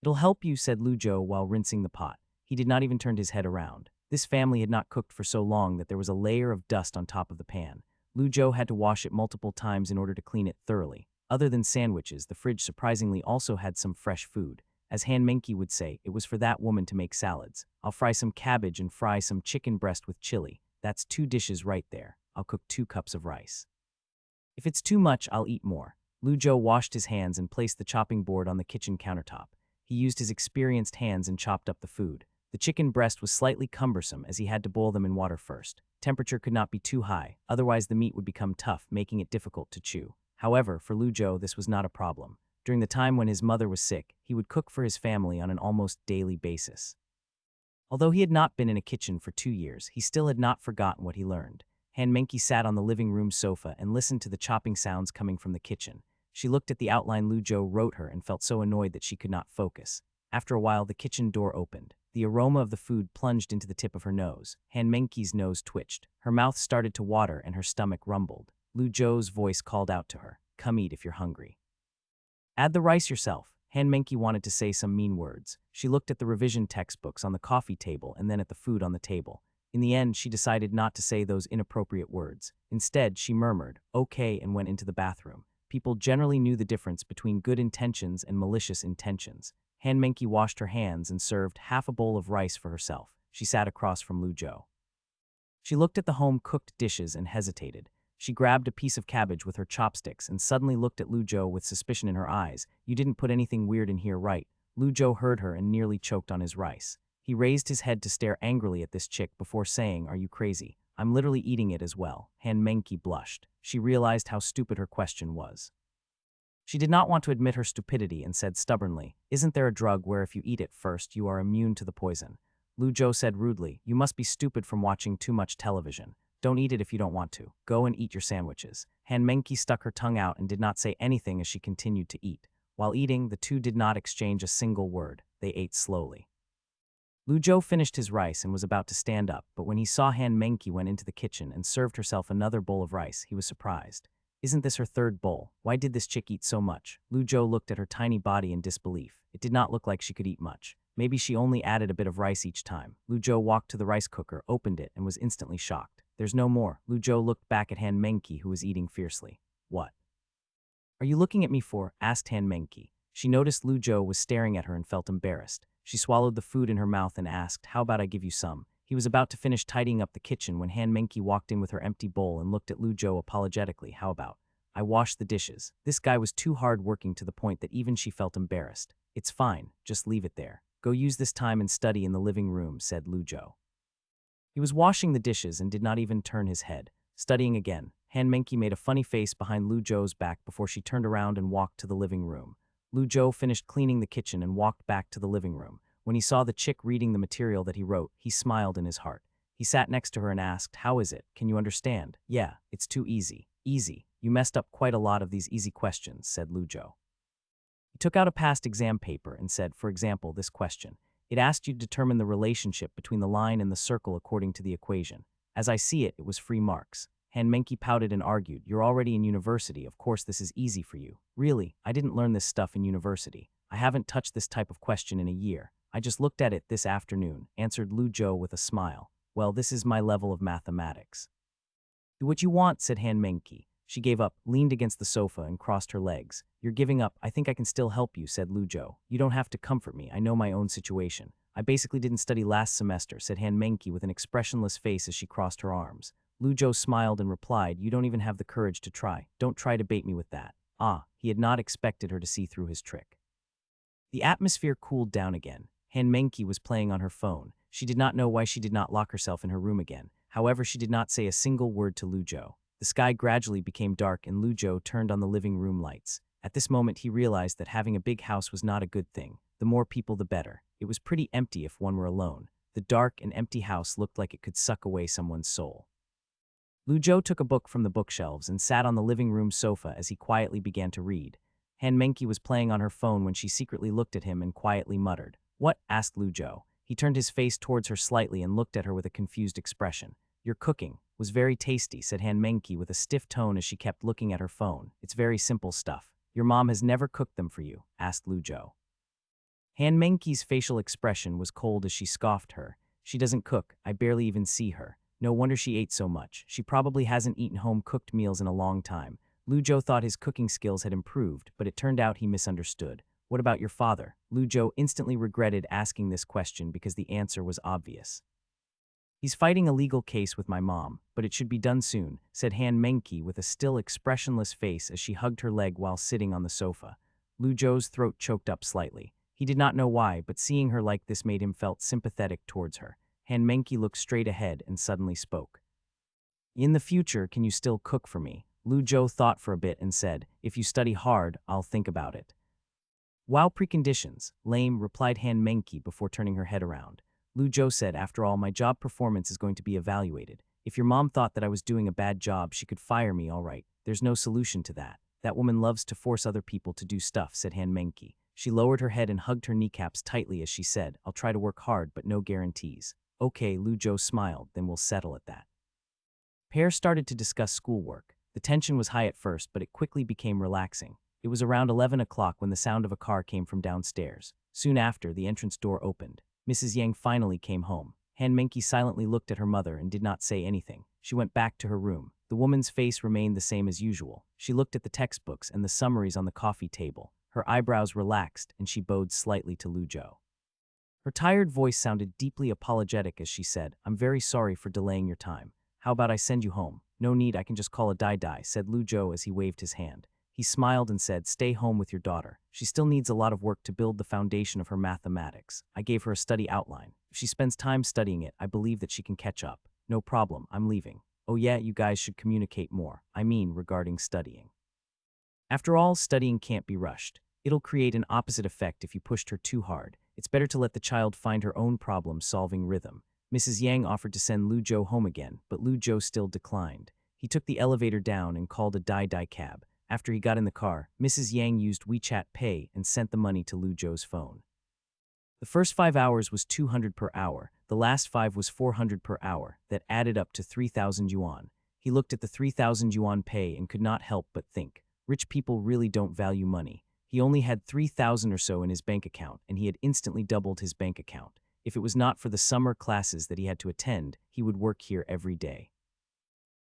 "It'll help you," said Lu Zhou while rinsing the pot. He did not even turn his head around. This family had not cooked for so long that there was a layer of dust on top of the pan. Lu Zhou had to wash it multiple times in order to clean it thoroughly. Other than sandwiches, the fridge surprisingly also had some fresh food. As Han Menki would say, it was for that woman to make salads. "I'll fry some cabbage and fry some chicken breast with chili. That's 2 dishes right there. I'll cook 2 cups of rice. If it's too much, I'll eat more." Lu Zhou washed his hands and placed the chopping board on the kitchen countertop. He used his experienced hands and chopped up the food. The chicken breast was slightly cumbersome as he had to boil them in water first. Temperature could not be too high, otherwise the meat would become tough, making it difficult to chew. However, for Lu Zhou, this was not a problem. During the time when his mother was sick, he would cook for his family on an almost daily basis. Although he had not been in a kitchen for 2 years, he still had not forgotten what he learned. Han Menki sat on the living room sofa and listened to the chopping sounds coming from the kitchen. She looked at the outline Lu Zhou wrote her and felt so annoyed that she could not focus. After a while, the kitchen door opened. The aroma of the food plunged into the tip of her nose. Han Menki's nose twitched. Her mouth started to water and her stomach rumbled. Lu Zhou's voice called out to her, "Come eat if you're hungry. Add the rice yourself." Han Menki wanted to say some mean words. She looked at the revision textbooks on the coffee table and then at the food on the table. In the end, she decided not to say those inappropriate words. Instead, she murmured, "Okay," and went into the bathroom. People generally knew the difference between good intentions and malicious intentions. Han Menki washed her hands and served half a bowl of rice for herself. She sat across from Lu Zhou. She looked at the home-cooked dishes and hesitated. She grabbed a piece of cabbage with her chopsticks and suddenly looked at Lu Zhou with suspicion in her eyes. "You didn't put anything weird in here, right?" Lu Zhou heard her and nearly choked on his rice. He raised his head to stare angrily at this chick before saying, "Are you crazy? I'm literally eating it as well." Han Menki blushed. She realized how stupid her question was. She did not want to admit her stupidity and said stubbornly, "Isn't there a drug where if you eat it first, you are immune to the poison?" Lu Zhou said rudely, "You must be stupid from watching too much television. Don't eat it if you don't want to. Go and eat your sandwiches." Han Menki stuck her tongue out and did not say anything as she continued to eat. While eating, the two did not exchange a single word. They ate slowly. Lu Zhou finished his rice and was about to stand up, but when he saw Han Menki went into the kitchen and served herself another bowl of rice, he was surprised. "Isn't this her third bowl? Why did this chick eat so much?" Lu Zhou looked at her tiny body in disbelief. It did not look like she could eat much. Maybe she only added a bit of rice each time. Lu Zhou walked to the rice cooker, opened it, and was instantly shocked. "There's no more." Lu Zhou looked back at Han Menki, who was eating fiercely. "What are you looking at me for?" asked Han Menki. She noticed Lu Zhou was staring at her and felt embarrassed. She swallowed the food in her mouth and asked, "How about I give you some?" He was about to finish tidying up the kitchen when Han Menki walked in with her empty bowl and looked at Lu Zhou apologetically. "How about I wash the dishes?" This guy was too hard-working to the point that even she felt embarrassed. "It's fine, just leave it there. Go use this time and study in the living room," said Lu Zhou. He was washing the dishes and did not even turn his head. Studying again, Han Menki made a funny face behind Lu Zhou's back before she turned around and walked to the living room. Lu Zhou finished cleaning the kitchen and walked back to the living room. When he saw the chick reading the material that he wrote, he smiled in his heart. He sat next to her and asked, "How is it? Can you understand?" "Yeah, it's too easy." "Easy? You messed up quite a lot of these easy questions," said Lu Zhou. He took out a past exam paper and said, "For example, this question. It asked you to determine the relationship between the line and the circle according to the equation. As I see it, it was free marks." Han Menki pouted and argued, "You're already in university, of course this is easy for you." "Really, I didn't learn this stuff in university. I haven't touched this type of question in a year. I just looked at it this afternoon," answered Lu Zhou with a smile. "Well, this is my level of mathematics." "Do what you want," said Han Menki. She gave up, leaned against the sofa, and crossed her legs. "You're giving up. I think I can still help you," said Lu Zhou. "You don't have to comfort me. I know my own situation." "I basically didn't study last semester," said Han Menki with an expressionless face as she crossed her arms. Lu Zhou smiled and replied, "You don't even have the courage to try. Don't try to bait me with that." He had not expected her to see through his trick. The atmosphere cooled down again. Han Mengki was playing on her phone. She did not know why she did not lock herself in her room again. However, she did not say a single word to Lu Zhou. The sky gradually became dark and Lu Zhou turned on the living room lights. At this moment, he realized that having a big house was not a good thing. The more people, the better. It was pretty empty if one were alone. The dark and empty house looked like it could suck away someone's soul. Lu Zhou took a book from the bookshelves and sat on the living room sofa as he quietly began to read. Han Mengki was playing on her phone when she secretly looked at him and quietly muttered. "What?" asked Lu Zhou. He turned his face towards her slightly and looked at her with a confused expression. "Your cooking was very tasty," said Han Mengki with a stiff tone as she kept looking at her phone. "It's very simple stuff. Your mom has never cooked them for you?" asked Lu Zhou. Han Mengki's facial expression was cold as she scoffed her. "She doesn't cook. I barely even see her. No wonder she ate so much. She probably hasn't eaten home-cooked meals in a long time." Lu Zhou thought his cooking skills had improved, but it turned out he misunderstood. "What about your father?" Lu Zhou instantly regretted asking this question because the answer was obvious. "He's fighting a legal case with my mom, but it should be done soon," said Han Mengki with a still expressionless face as she hugged her leg while sitting on the sofa. Lu Zhou's throat choked up slightly. He did not know why, but seeing her like this made him felt sympathetic towards her. Han Mengki looked straight ahead and suddenly spoke. "In the future, can you still cook for me?" Lu Zhou thought for a bit and said, "If you study hard, I'll think about it." "Wow, preconditions," lame, replied Han Mengki before turning her head around. Lu Zhou said, "After all, my job performance is going to be evaluated. If your mom thought that I was doing a bad job, she could fire me, all right. There's no solution to that. That woman loves to force other people to do stuff," said Han Mengki. She lowered her head and hugged her kneecaps tightly as she said, "I'll try to work hard, but no guarantees." "Okay," Lu Zhou smiled, "then we'll settle at that." Pair started to discuss schoolwork. The tension was high at first, but it quickly became relaxing. It was around 11 o'clock when the sound of a car came from downstairs. Soon after, the entrance door opened. Mrs. Yang finally came home. Han Mengki silently looked at her mother and did not say anything. She went back to her room. The woman's face remained the same as usual. She looked at the textbooks and the summaries on the coffee table. Her eyebrows relaxed, and she bowed slightly to Lu Zhou. Her tired voice sounded deeply apologetic as she said, "I'm very sorry for delaying your time. How about I send you home?" "No need, I can just call a Dai," said Lu Zhou as he waved his hand. He smiled and said, "Stay home with your daughter. She still needs a lot of work to build the foundation of her mathematics. I gave her a study outline. If she spends time studying it, I believe that she can catch up. No problem, I'm leaving." "Oh yeah, you guys should communicate more. I mean, regarding studying. After all, studying can't be rushed. It'll create an opposite effect if you pushed her too hard. It's better to let the child find her own problem-solving rhythm." Mrs. Yang offered to send Lu Zhou home again, but Lu Zhou still declined. He took the elevator down and called a Dai cab. After he got in the car, Mrs. Yang used WeChat Pay and sent the money to Lu Zhou's phone. The first 5 hours was 200 per hour. The last 5 was 400 per hour. That added up to 3,000 yuan. He looked at the 3,000 yuan pay and could not help but think, rich people really don't value money. He only had 3,000 or so in his bank account, and he had instantly doubled his bank account. If it was not for the summer classes that he had to attend, he would work here every day.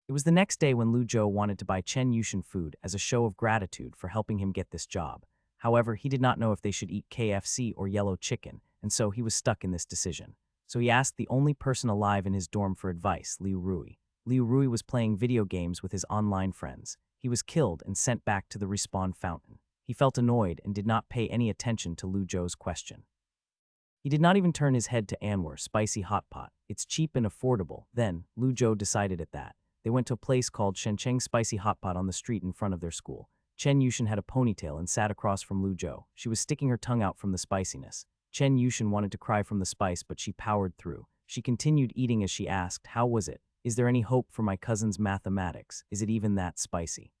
It was the next day when Lu Zhou wanted to buy Chen Yushin food as a show of gratitude for helping him get this job. However, he did not know if they should eat KFC or yellow chicken, and so he was stuck in this decision. So he asked the only person alive in his dorm for advice, Liu Rui. Liu Rui was playing video games with his online friends. He was killed and sent back to the respawn fountain. He felt annoyed and did not pay any attention to Lu Zhou's question. He did not even turn his head to Anwar Spicy Hot Pot. "It's cheap and affordable." Then, Lu Zhou decided at that. They went to a place called Shencheng Spicy Hot Pot on the street in front of their school. Chen Yushin had a ponytail and sat across from Lu Zhou. She was sticking her tongue out from the spiciness. Chen Yushin wanted to cry from the spice, but she powered through. She continued eating as she asked, "How was it? Is there any hope for my cousin's mathematics? Is it even that spicy?"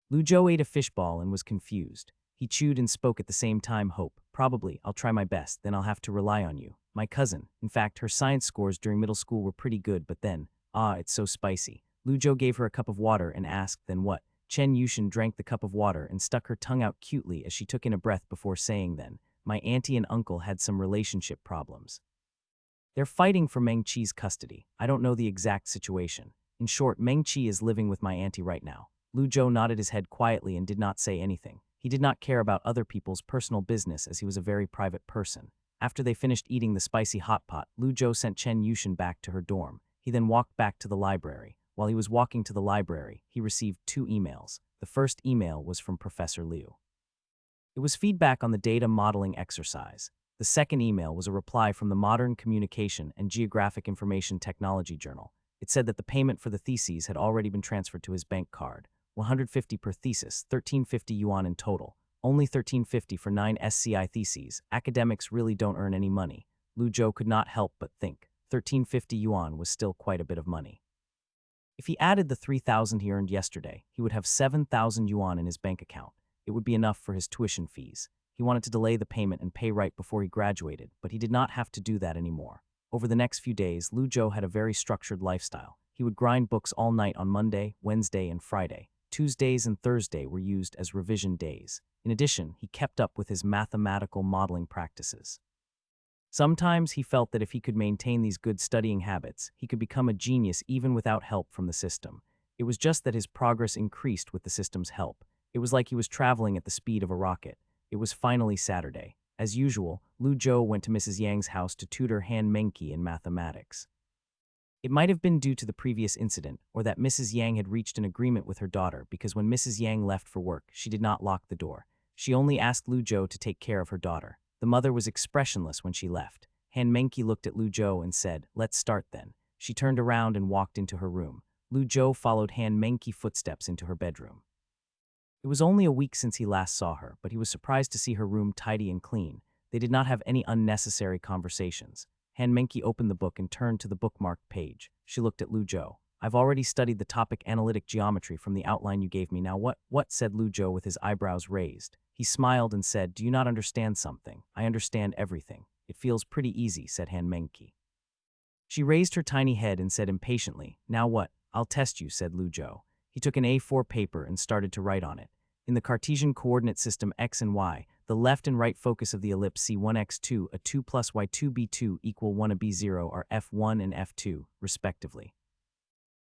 Lu Zhou ate a fishball and was confused. He chewed and spoke at the same time. "Hope. Probably. I'll try my best, then I'll have to rely on you. My cousin. In fact, her science scores during middle school were pretty good, but then, it's so spicy." Lu Zhou gave her a cup of water and asked, "Then what?" Chen Yushin drank the cup of water and stuck her tongue out cutely as she took in a breath before saying, "Then, my auntie and uncle had some relationship problems. They're fighting for Meng Qi's custody. I don't know the exact situation. In short, Meng Qi is living with my auntie right now." Lu Zhou nodded his head quietly and did not say anything. He did not care about other people's personal business as he was a very private person. After they finished eating the spicy hot pot, Lu Zhou sent Chen Yushin back to her dorm. He then walked back to the library. While he was walking to the library, he received 2 emails. The first email was from Professor Liu. It was feedback on the data modeling exercise. The second email was a reply from the Modern Communication and Geographic Information Technology Journal. It said that the payment for the theses had already been transferred to his bank card. 150 per thesis, 1350 yuan in total. Only 1350 for 9 SCI theses. Academics really don't earn any money. Lu Zhou could not help but think. 1350 yuan was still quite a bit of money. If he added the 3,000 he earned yesterday, he would have 7,000 yuan in his bank account. It would be enough for his tuition fees. He wanted to delay the payment and pay right before he graduated, but he did not have to do that anymore. Over the next few days, Lu Zhou had a very structured lifestyle. He would grind books all night on Monday, Wednesday, and Friday. Tuesdays and Thursday were used as revision days. In addition, he kept up with his mathematical modeling practices. Sometimes he felt that if he could maintain these good studying habits, he could become a genius even without help from the system. It was just that his progress increased with the system's help. It was like he was traveling at the speed of a rocket. It was finally Saturday. As usual, Lu Zhou went to Mrs. Yang's house to tutor Han Mengqi in mathematics. It might have been due to the previous incident, or that Mrs. Yang had reached an agreement with her daughter because when Mrs. Yang left for work, she did not lock the door. She only asked Lu Zhou to take care of her daughter. The mother was expressionless when she left. Han Mengqi looked at Lu Zhou and said, "Let's start then." She turned around and walked into her room. Lu Zhou followed Han Mengqi footsteps into her bedroom. It was only a week since he last saw her, but he was surprised to see her room tidy and clean. They did not have any unnecessary conversations. Han Mengqi opened the book and turned to the bookmarked page. She looked at Lu Zhou. "I've already studied the topic analytic geometry from the outline you gave me. Now what?" said Lu Zhou with his eyebrows raised. He smiled and said, "Do you not understand something? I understand everything. It feels pretty easy," said Han Mengqi. She raised her tiny head and said impatiently, "Now what? I'll test you," said Lu Zhou. He took an A4 paper and started to write on it. In the Cartesian coordinate system x and y, the left and right focus of the ellipse C1 x2 a 2 plus y2 b2 equal 1 a b0 are f1 and f2, respectively.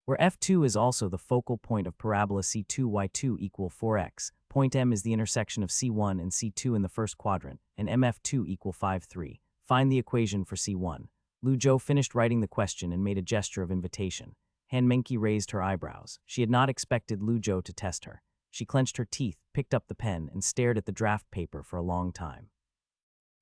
Where f2 is also the focal point of parabola C2 y2 equal 4x, point M is the intersection of C1 and C2 in the first quadrant, and MF2 equal 5, 3. Find the equation for C1. Lu Zhou finished writing the question and made a gesture of invitation. Han Mengqi raised her eyebrows. She had not expected Lu Zhou to test her. She clenched her teeth, picked up the pen, and stared at the draft paper for a long time.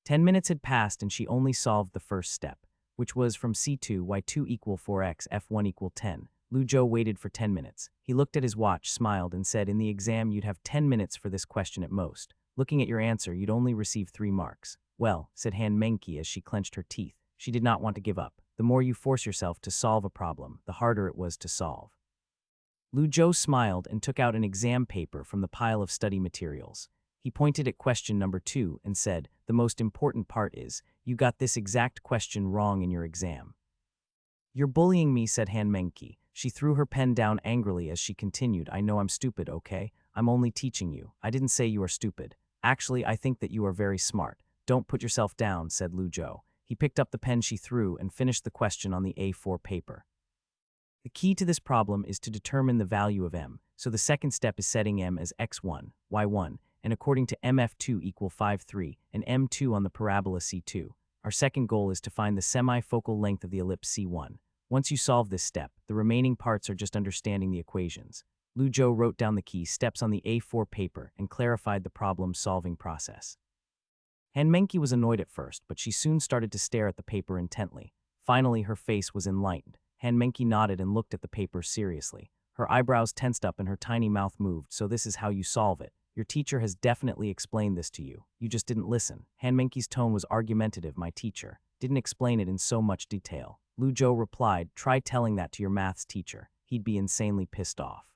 10 minutes had passed and she only solved the first step, which was from C2 y2 equal 4x f1 equal 10. Lu Zhou waited for 10 minutes. He looked at his watch, smiled, and said, "In the exam you'd have 10 minutes for this question at most. Looking at your answer, you'd only receive 3 marks. "Well," said Han Mengqi as she clenched her teeth. She did not want to give up. The more you force yourself to solve a problem, the harder it was to solve. Lu Zhou smiled and took out an exam paper from the pile of study materials. He pointed at question number 2 and said, "The most important part is, you got this exact question wrong in your exam." "You're bullying me," said Han Mengqi. She threw her pen down angrily as she continued, "I know I'm stupid, okay? I'm only teaching you. I didn't say you are stupid. Actually, I think that you are very smart. Don't put yourself down," said Lu Zhou. He picked up the pen she threw and finished the question on the A4 paper. The key to this problem is to determine the value of m, so the second step is setting m as x1, y1, and according to mf2 equal 5, 3, and m2 on the parabola C2. Our second goal is to find the semi-focal length of the ellipse C1. Once you solve this step, the remaining parts are just understanding the equations. Lu Zhou wrote down the key steps on the A4 paper and clarified the problem-solving process. Han Mengqi was annoyed at first, but she soon started to stare at the paper intently. Finally, her face was enlightened. Han Mengqi nodded and looked at the paper seriously. Her eyebrows tensed up and her tiny mouth moved. "So this is how you solve it. Your teacher has definitely explained this to you. You just didn't listen." Han Mengqi's tone was argumentative. "My teacher didn't explain it in so much detail." Lu Zhou replied, "Try telling that to your maths teacher. He'd be insanely pissed off."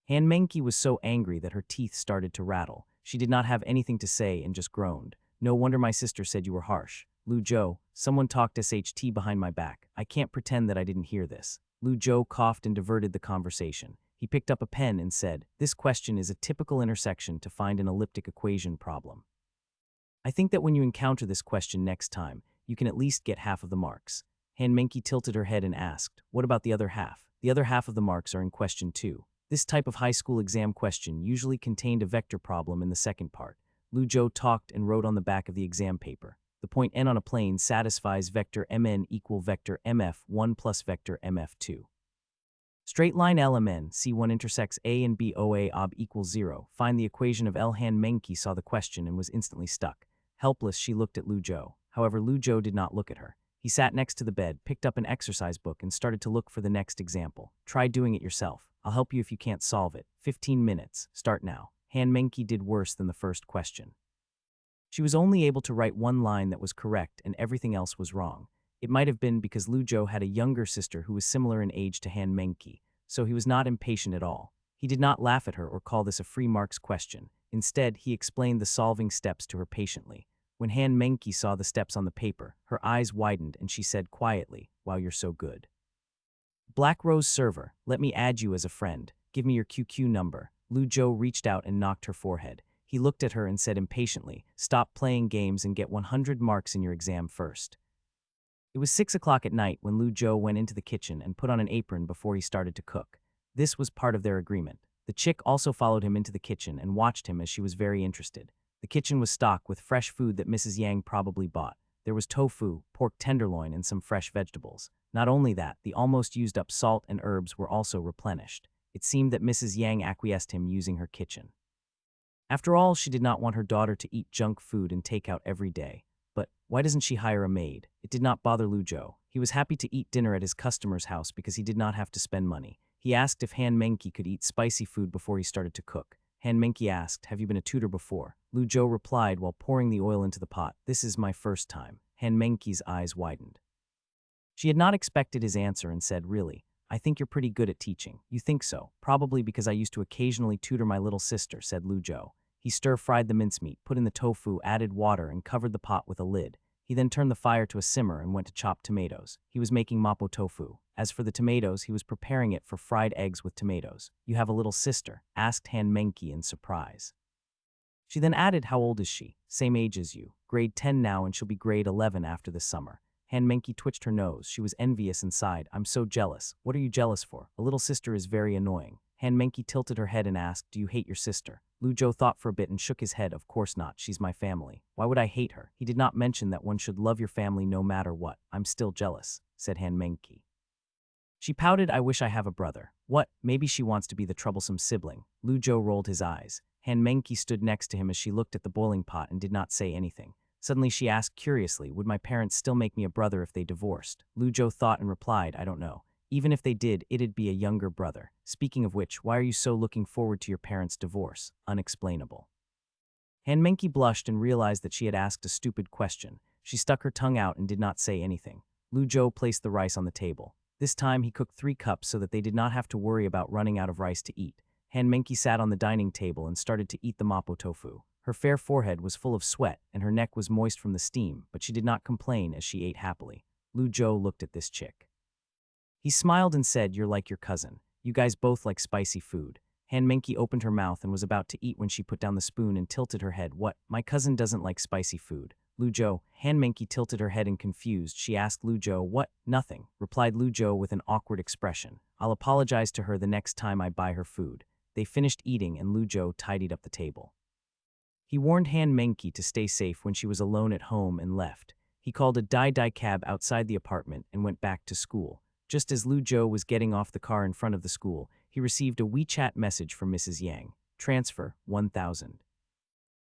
Han Mengqi was so angry that her teeth started to rattle. She did not have anything to say and just groaned. "No wonder my sister said you were harsh. Lu Zhou, someone talked SHT behind my back. I can't pretend that I didn't hear this." Lu Zhou coughed and diverted the conversation. He picked up a pen and said, "This question is a typical intersection to find an elliptic equation problem. I think that when you encounter this question next time, you can at least get half of the marks." Han Mengqi tilted her head and asked, "What about the other half?" "The other half of the marks are in question 2. This type of high school exam question usually contained a vector problem in the second part. Lu Zhou talked and wrote on the back of the exam paper. The point n on a plane satisfies vector mn equal vector mf1 plus vector mf2. Straight line LMN, C1 intersects A and B OA ob equals 0. Find the equation of L. Han Menki saw the question and was instantly stuck. Helpless, she looked at Lu Zhou. However, Lu Zhou did not look at her. He sat next to the bed, picked up an exercise book, and started to look for the next example. Try doing it yourself. I'll help you if you can't solve it. 15 minutes. Start now. Han Menki did worse than the first question. She was only able to write one line that was correct and everything else was wrong. It might have been because Lu Zhou had a younger sister who was similar in age to Han Menki, so he was not impatient at all. He did not laugh at her or call this a free marks question. Instead, he explained the solving steps to her patiently. When Han Menki saw the steps on the paper, her eyes widened and she said quietly, "Wow, you're so good." Black Rose server, let me add you as a friend. Give me your QQ number. Lu Zhou reached out and knocked her forehead. He looked at her and said impatiently, "Stop playing games and get 100 marks in your exam first." It was 6 o'clock at night when Lu Zhou went into the kitchen and put on an apron before he started to cook. This was part of their agreement. The chick also followed him into the kitchen and watched him as she was very interested. The kitchen was stocked with fresh food that Mrs. Yang probably bought. There was tofu, pork tenderloin, and some fresh vegetables. Not only that, the almost used up salt and herbs were also replenished. It seemed that Mrs. Yang acquiesced him using her kitchen. After all, she did not want her daughter to eat junk food and takeout every day. But why doesn't she hire a maid? It did not bother Lu Zhou. He was happy to eat dinner at his customer's house because he did not have to spend money. He asked if Han Menki could eat spicy food before he started to cook. Han Menki asked, "Have you been a tutor before?" Lu Zhou replied while pouring the oil into the pot, "This is my first time." Han Menki's eyes widened. She had not expected his answer and said, "Really? I think you're pretty good at teaching." "You think so?" "Probably because I used to occasionally tutor my little sister," said Lu Zhou. He stir-fried the mincemeat, put in the tofu, added water, and covered the pot with a lid. He then turned the fire to a simmer and went to chop tomatoes. He was making mapo tofu. As for the tomatoes, he was preparing it for fried eggs with tomatoes. "You have a little sister?" asked Han Menki in surprise. She then added, "How old is she?" "Same age as you. Grade 10 now and she'll be grade 11 after this summer." Han Menki twitched her nose. She was envious and sighed. "I'm so jealous." "What are you jealous for? A little sister is very annoying." Han Menki tilted her head and asked, "Do you hate your sister?" Lu Zhou thought for a bit and shook his head. "Of course not. She's my family. Why would I hate her?" "He did not mention that one should love your family no matter what." "I'm still jealous," said Han Menki. She pouted, "I wish I have a brother." "What? Maybe she wants to be the troublesome sibling." Lu Zhou rolled his eyes. Han Menki stood next to him as she looked at the boiling pot and did not say anything. Suddenly she asked curiously, "Would my parents still make me a brother if they divorced?" Lu Zhou thought and replied, "I don't know. Even if they did, it'd be a younger brother. Speaking of which, why are you so looking forward to your parents' divorce?" "Unexplainable." Han Menki blushed and realized that she had asked a stupid question. She stuck her tongue out and did not say anything. Lu Zhou placed the rice on the table. This time he cooked 3 cups so that they did not have to worry about running out of rice to eat. Han Menki sat on the dining table and started to eat the mapo tofu. Her fair forehead was full of sweat and her neck was moist from the steam, but she did not complain as she ate happily. Lu Zhou looked at this chick. He smiled and said, "You're like your cousin. You guys both like spicy food." Han Menki opened her mouth and was about to eat when she put down the spoon and tilted her head. "What? My cousin doesn't like spicy food." "Lu Zhou." Han Menki tilted her head and confused. She asked Lu Zhou, "What?" "Nothing," replied Lu Zhou with an awkward expression. "I'll apologize to her the next time I buy her food." They finished eating and Lu Zhou tidied up the table. He warned Han Menki to stay safe when she was alone at home and left. He called a Dai cab outside the apartment and went back to school. Just as Lu Zhou was getting off the car in front of the school, he received a WeChat message from Mrs. Yang. "Transfer, 1,000.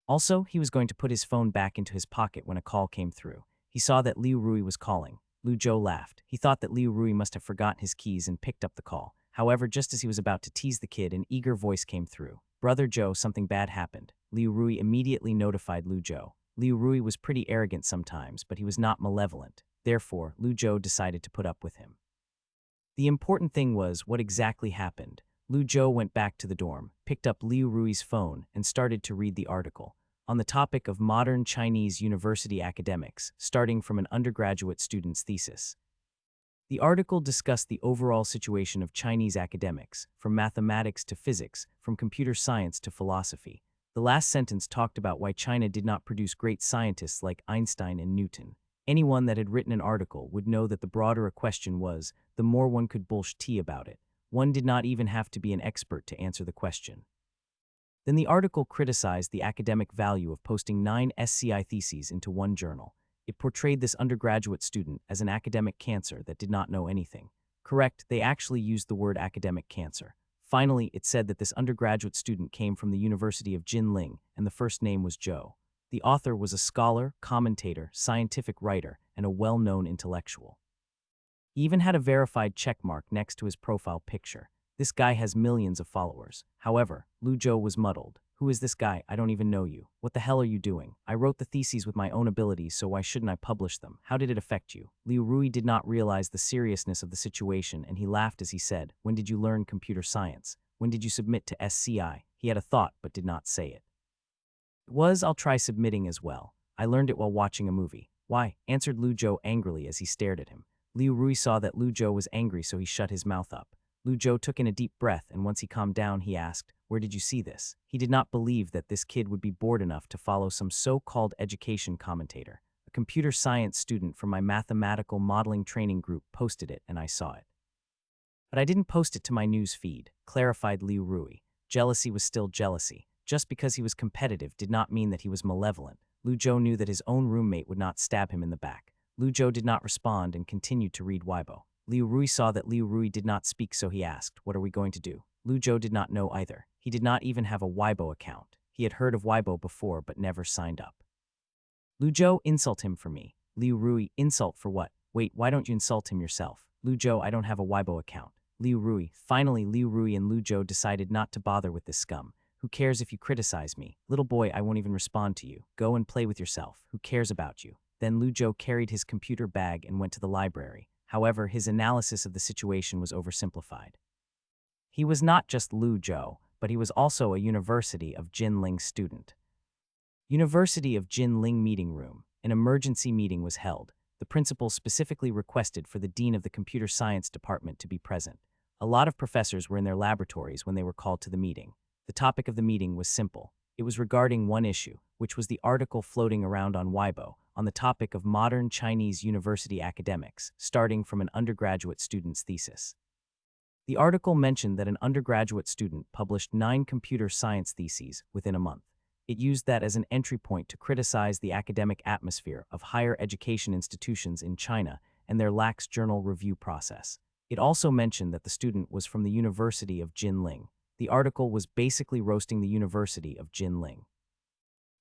Also, he was going to put his phone back into his pocket when a call came through. He saw that Liu Rui was calling. Lu Zhou laughed. He thought that Liu Rui must have forgotten his keys and picked up the call. However, just as he was about to tease the kid, an eager voice came through. "Brother Zhou, something bad happened." Liu Rui immediately notified Lu Zhou. Liu Rui was pretty arrogant sometimes, but he was not malevolent. Therefore, Lu Zhou decided to put up with him. The important thing was what exactly happened. Lu Zhou went back to the dorm, picked up Liu Rui's phone, and started to read the article on the topic of modern Chinese university academics, starting from an undergraduate student's thesis. The article discussed the overall situation of Chinese academics, from mathematics to physics, from computer science to philosophy. The last sentence talked about why China did not produce great scientists like Einstein and Newton. Anyone that had written an article would know that the broader a question was, the more one could bullshit tea about it. One did not even have to be an expert to answer the question. Then the article criticized the academic value of posting 9 SCI theses into one journal. It portrayed this undergraduate student as an academic cancer that did not know anything. Correct, they actually used the word academic cancer. Finally, it said that this undergraduate student came from the University of Jinling, and the first name was Zhou. The author was a scholar, commentator, scientific writer, and a well-known intellectual. He even had a verified checkmark next to his profile picture. This guy has millions of followers. However, Lu Zhou was muddled. Who is this guy? I don't even know you. What the hell are you doing? I wrote the theses with my own abilities, so why shouldn't I publish them? How did it affect you? Liu Rui did not realize the seriousness of the situation, and he laughed as he said, when did you learn computer science? When did you submit to SCI? He had a thought, but did not say it. I'll try submitting as well. I learned it while watching a movie. Why? Answered Lu Zhou angrily as he stared at him. Liu Rui saw that Lu Zhou was angry, so he shut his mouth up. Lu Zhou took in a deep breath, and once he calmed down, he asked, where did you see this? He did not believe that this kid would be bored enough to follow some so-called education commentator. A computer science student from my mathematical modeling training group posted it, and I saw it. But I didn't post it to my news feed, clarified Liu Rui. Jealousy was still jealousy. Just because he was competitive did not mean that he was malevolent. Lu Zhou knew that his own roommate would not stab him in the back. Lu Zhou did not respond and continued to read Weibo. Liu Rui saw that Liu Rui did not speak, so he asked, what are we going to do? Lu Zhou did not know either. He did not even have a Weibo account. He had heard of Weibo before but never signed up. Lu Zhou, insult him for me. Liu Rui, insult for what? Wait, why don't you insult him yourself? Lu Zhou, I don't have a Weibo account. Liu Rui. Finally, Liu Rui and Lu Zhou decided not to bother with this scum. Who cares if you criticize me? Little boy, I won't even respond to you. Go and play with yourself. Who cares about you? Then Lu Zhou carried his computer bag and went to the library. However, his analysis of the situation was oversimplified. He was not just Lu Zhou, but he was also a University of Jinling student. University of Jinling meeting room. An emergency meeting was held. The principal specifically requested for the dean of the computer science department to be present. A lot of professors were in their laboratories when they were called to the meeting. The topic of the meeting was simple. It was regarding one issue, which was the article floating around on Weibo on the topic of modern Chinese university academics, starting from an undergraduate student's thesis. The article mentioned that an undergraduate student published 9 computer science theses within a month. It used that as an entry point to criticize the academic atmosphere of higher education institutions in China and their lax journal review process. It also mentioned that the student was from the University of Jinling. The article was basically roasting the University of Jinling.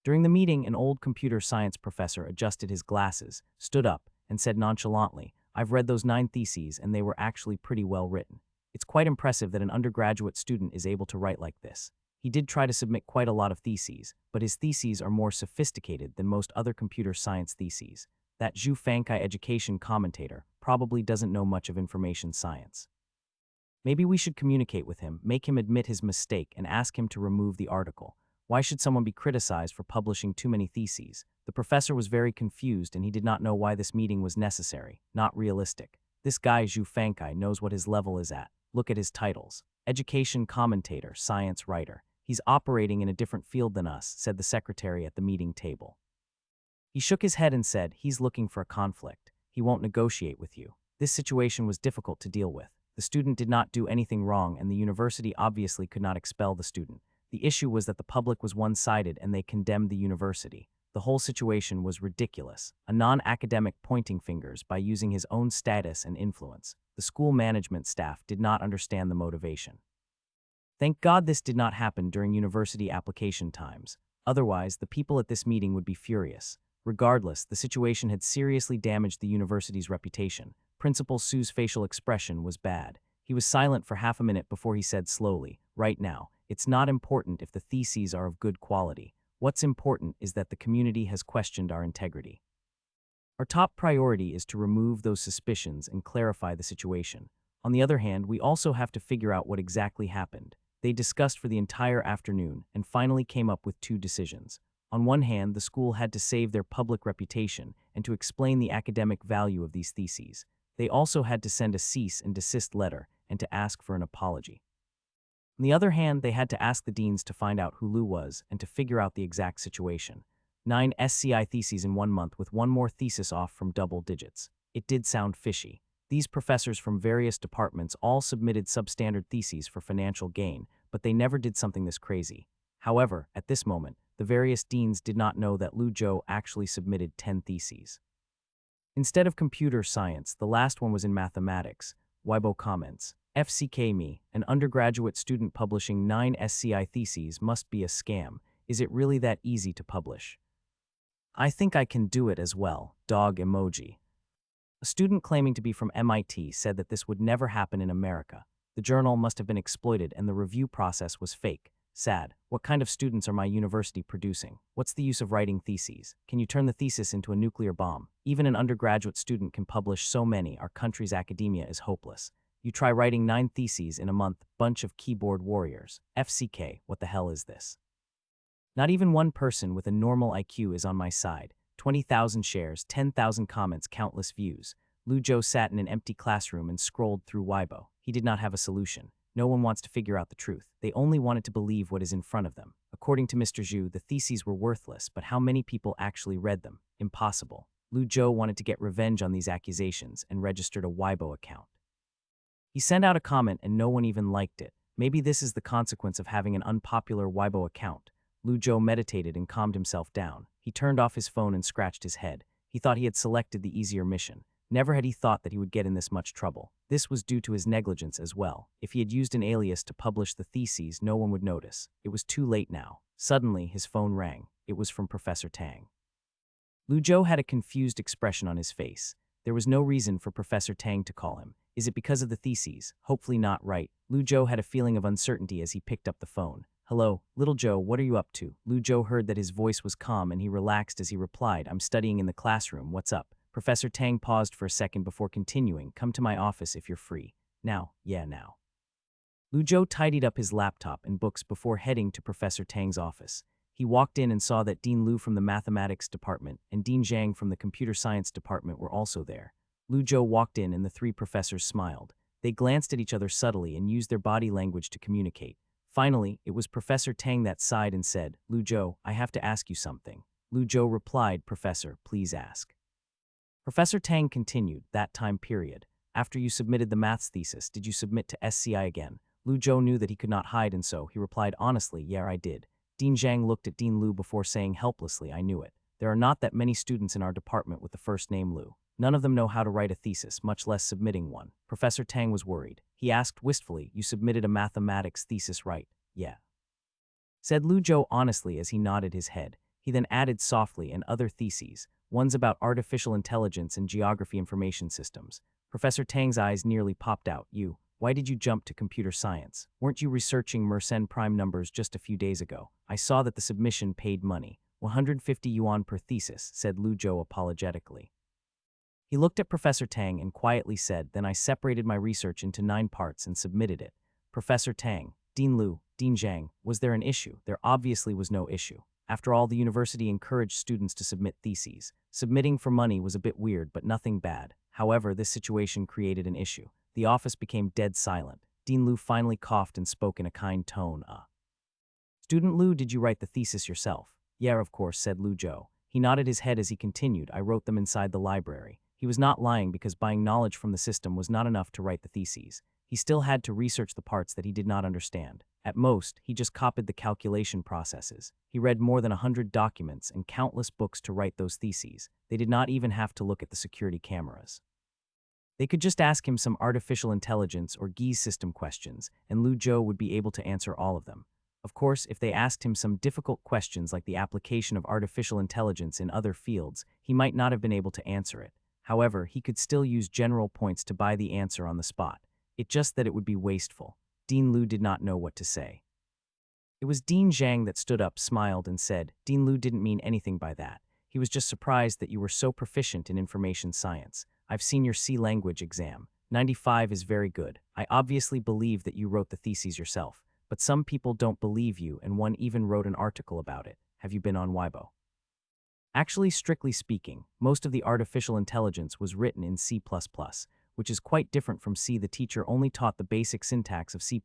During the meeting, an old computer science professor adjusted his glasses, stood up, and said nonchalantly, I've read those 9 theses and they were actually pretty well written. It's quite impressive that an undergraduate student is able to write like this. He did try to submit quite a lot of theses, but his theses are more sophisticated than most other computer science theses. That Zhu Fangkai education commentator probably doesn't know much of information science. Maybe we should communicate with him, make him admit his mistake, and ask him to remove the article. Why should someone be criticized for publishing too many theses? The professor was very confused and he did not know why this meeting was necessary, not realistic. This guy Zhu Fangkai knows what his level is at. Look at his titles. Education commentator, science writer. He's operating in a different field than us, said the secretary at the meeting table. He shook his head and said, he's looking for a conflict. He won't negotiate with you. This situation was difficult to deal with. The student did not do anything wrong and the university obviously could not expel the student. The issue was that the public was one-sided and they condemned the university. The whole situation was ridiculous. A non-academic pointing fingers by using his own status and influence. The school management staff did not understand the motivation. Thank God this did not happen during university application times. Otherwise, the people at this meeting would be furious. Regardless, the situation had seriously damaged the university's reputation. Principal Su's facial expression was bad. He was silent for half a minute before he said slowly, right now, it's not important if the theses are of good quality. What's important is that the community has questioned our integrity. Our top priority is to remove those suspicions and clarify the situation. On the other hand, we also have to figure out what exactly happened. They discussed for the entire afternoon and finally came up with 2 decisions. On one hand, the school had to save their public reputation and to explain the academic value of these theses. They also had to send a cease and desist letter and to ask for an apology. On the other hand, they had to ask the deans to find out who Lu was and to figure out the exact situation. 9 SCI theses in 1 month with 1 more thesis off from double digits. It did sound fishy. These professors from various departments all submitted substandard theses for financial gain, but they never did something this crazy. However, at this moment, the various deans did not know that Lu Zhou actually submitted 10 theses. Instead of computer science, the last one was in mathematics. Weibo comments. FCK me, an undergraduate student publishing 9 SCI theses must be a scam. Is it really that easy to publish? I think I can do it as well. Dog emoji. A student claiming to be from MIT said that this would never happen in America. The journal must have been exploited and the review process was fake. Sad. What kind of students are my university producing? What's the use of writing theses? Can you turn the thesis into a nuclear bomb? Even an undergraduate student can publish so many, our country's academia is hopeless. You try writing 9 theses in a month, bunch of keyboard warriors. FCK, what the hell is this? Not even one person with a normal IQ is on my side. 20,000 shares, 10,000 comments, countless views. Lu Zhou sat in an empty classroom and scrolled through Weibo. He did not have a solution. No one wants to figure out the truth. They only wanted to believe what is in front of them. According to Mr. Zhu, the theses were worthless, but how many people actually read them? Impossible. Lu Zhou wanted to get revenge on these accusations and registered a Weibo account. He sent out a comment and no one even liked it. Maybe this is the consequence of having an unpopular Weibo account. Lu Zhou meditated and calmed himself down. He turned off his phone and scratched his head. He thought he had selected the easier mission. Never had he thought that he would get in this much trouble. This was due to his negligence as well. If he had used an alias to publish the theses, no one would notice. It was too late now. Suddenly, his phone rang. It was from Professor Tang. Lu Zhou had a confused expression on his face. There was no reason for Professor Tang to call him. Is it because of the theses? Hopefully not, right? Lu Zhou had a feeling of uncertainty as he picked up the phone. Hello, little Joe, what are you up to? Lu Zhou heard that his voice was calm and he relaxed as he replied, I'm studying in the classroom, what's up? Professor Tang paused for a second before continuing, come to my office if you're free. Now, now. Lu Zhou tidied up his laptop and books before heading to Professor Tang's office. He walked in and saw that Dean Lu from the mathematics department and Dean Zhang from the computer science department were also there. Lu Zhou walked in and the 3 professors smiled. They glanced at each other subtly and used their body language to communicate. Finally, it was Professor Tang that sighed and said, Lu Zhou, I have to ask you something. Lu Zhou replied, Professor, please ask. Professor Tang continued, that time period. After you submitted the maths thesis, did you submit to SCI again? Lu Zhou knew that he could not hide and so he replied honestly, yeah, I did. Dean Zhang looked at Dean Lu before saying helplessly, I knew it. There are not that many students in our department with the first name Lu. None of them know how to write a thesis, much less submitting one. Professor Tang was worried. He asked wistfully, you submitted a mathematics thesis, right? Yeah. Said Lu Zhou honestly as he nodded his head. He then added softly, and other theses. One's about artificial intelligence and geography information systems. Professor Tang's eyes nearly popped out. Why did you jump to computer science? Weren't you researching Mersenne prime numbers just a few days ago? I saw that the submission paid money. 150 yuan per thesis, said Lu Zhou apologetically. He looked at Professor Tang and quietly said, then I separated my research into 9 parts and submitted it. Professor Tang, Dean Lu, Dean Zhang, was there an issue? There obviously was no issue. After all, the university encouraged students to submit theses. Submitting for money was a bit weird, but nothing bad. However, this situation created an issue. The office became dead silent. Dean Lu finally coughed and spoke in a kind tone. Student Lu, did you write the thesis yourself? Yeah, of course, said Lu Zhou. He nodded his head as he continued, I wrote them inside the library. He was not lying because buying knowledge from the system was not enough to write the theses. He still had to research the parts that he did not understand. At most, he just copied the calculation processes. He read more than 100 documents and countless books to write those theses. They did not even have to look at the security cameras. They could just ask him some artificial intelligence or GIS system questions, and Lu Zhou would be able to answer all of them. Of course, if they asked him some difficult questions like the application of artificial intelligence in other fields, he might not have been able to answer it. However, he could still use general points to buy the answer on the spot. It's just that it would be wasteful. Dean Lu did not know what to say. It was Dean Zhang that stood up, smiled, and said, Dean Lu didn't mean anything by that. He was just surprised that you were so proficient in information science. I've seen your C language exam. 95 is very good. I obviously believe that you wrote the theses yourself, but some people don't believe you and one even wrote an article about it. Have you been on Weibo? Actually, strictly speaking, most of the artificial intelligence was written in C++, which is quite different from C. The teacher only taught the basic syntax of C++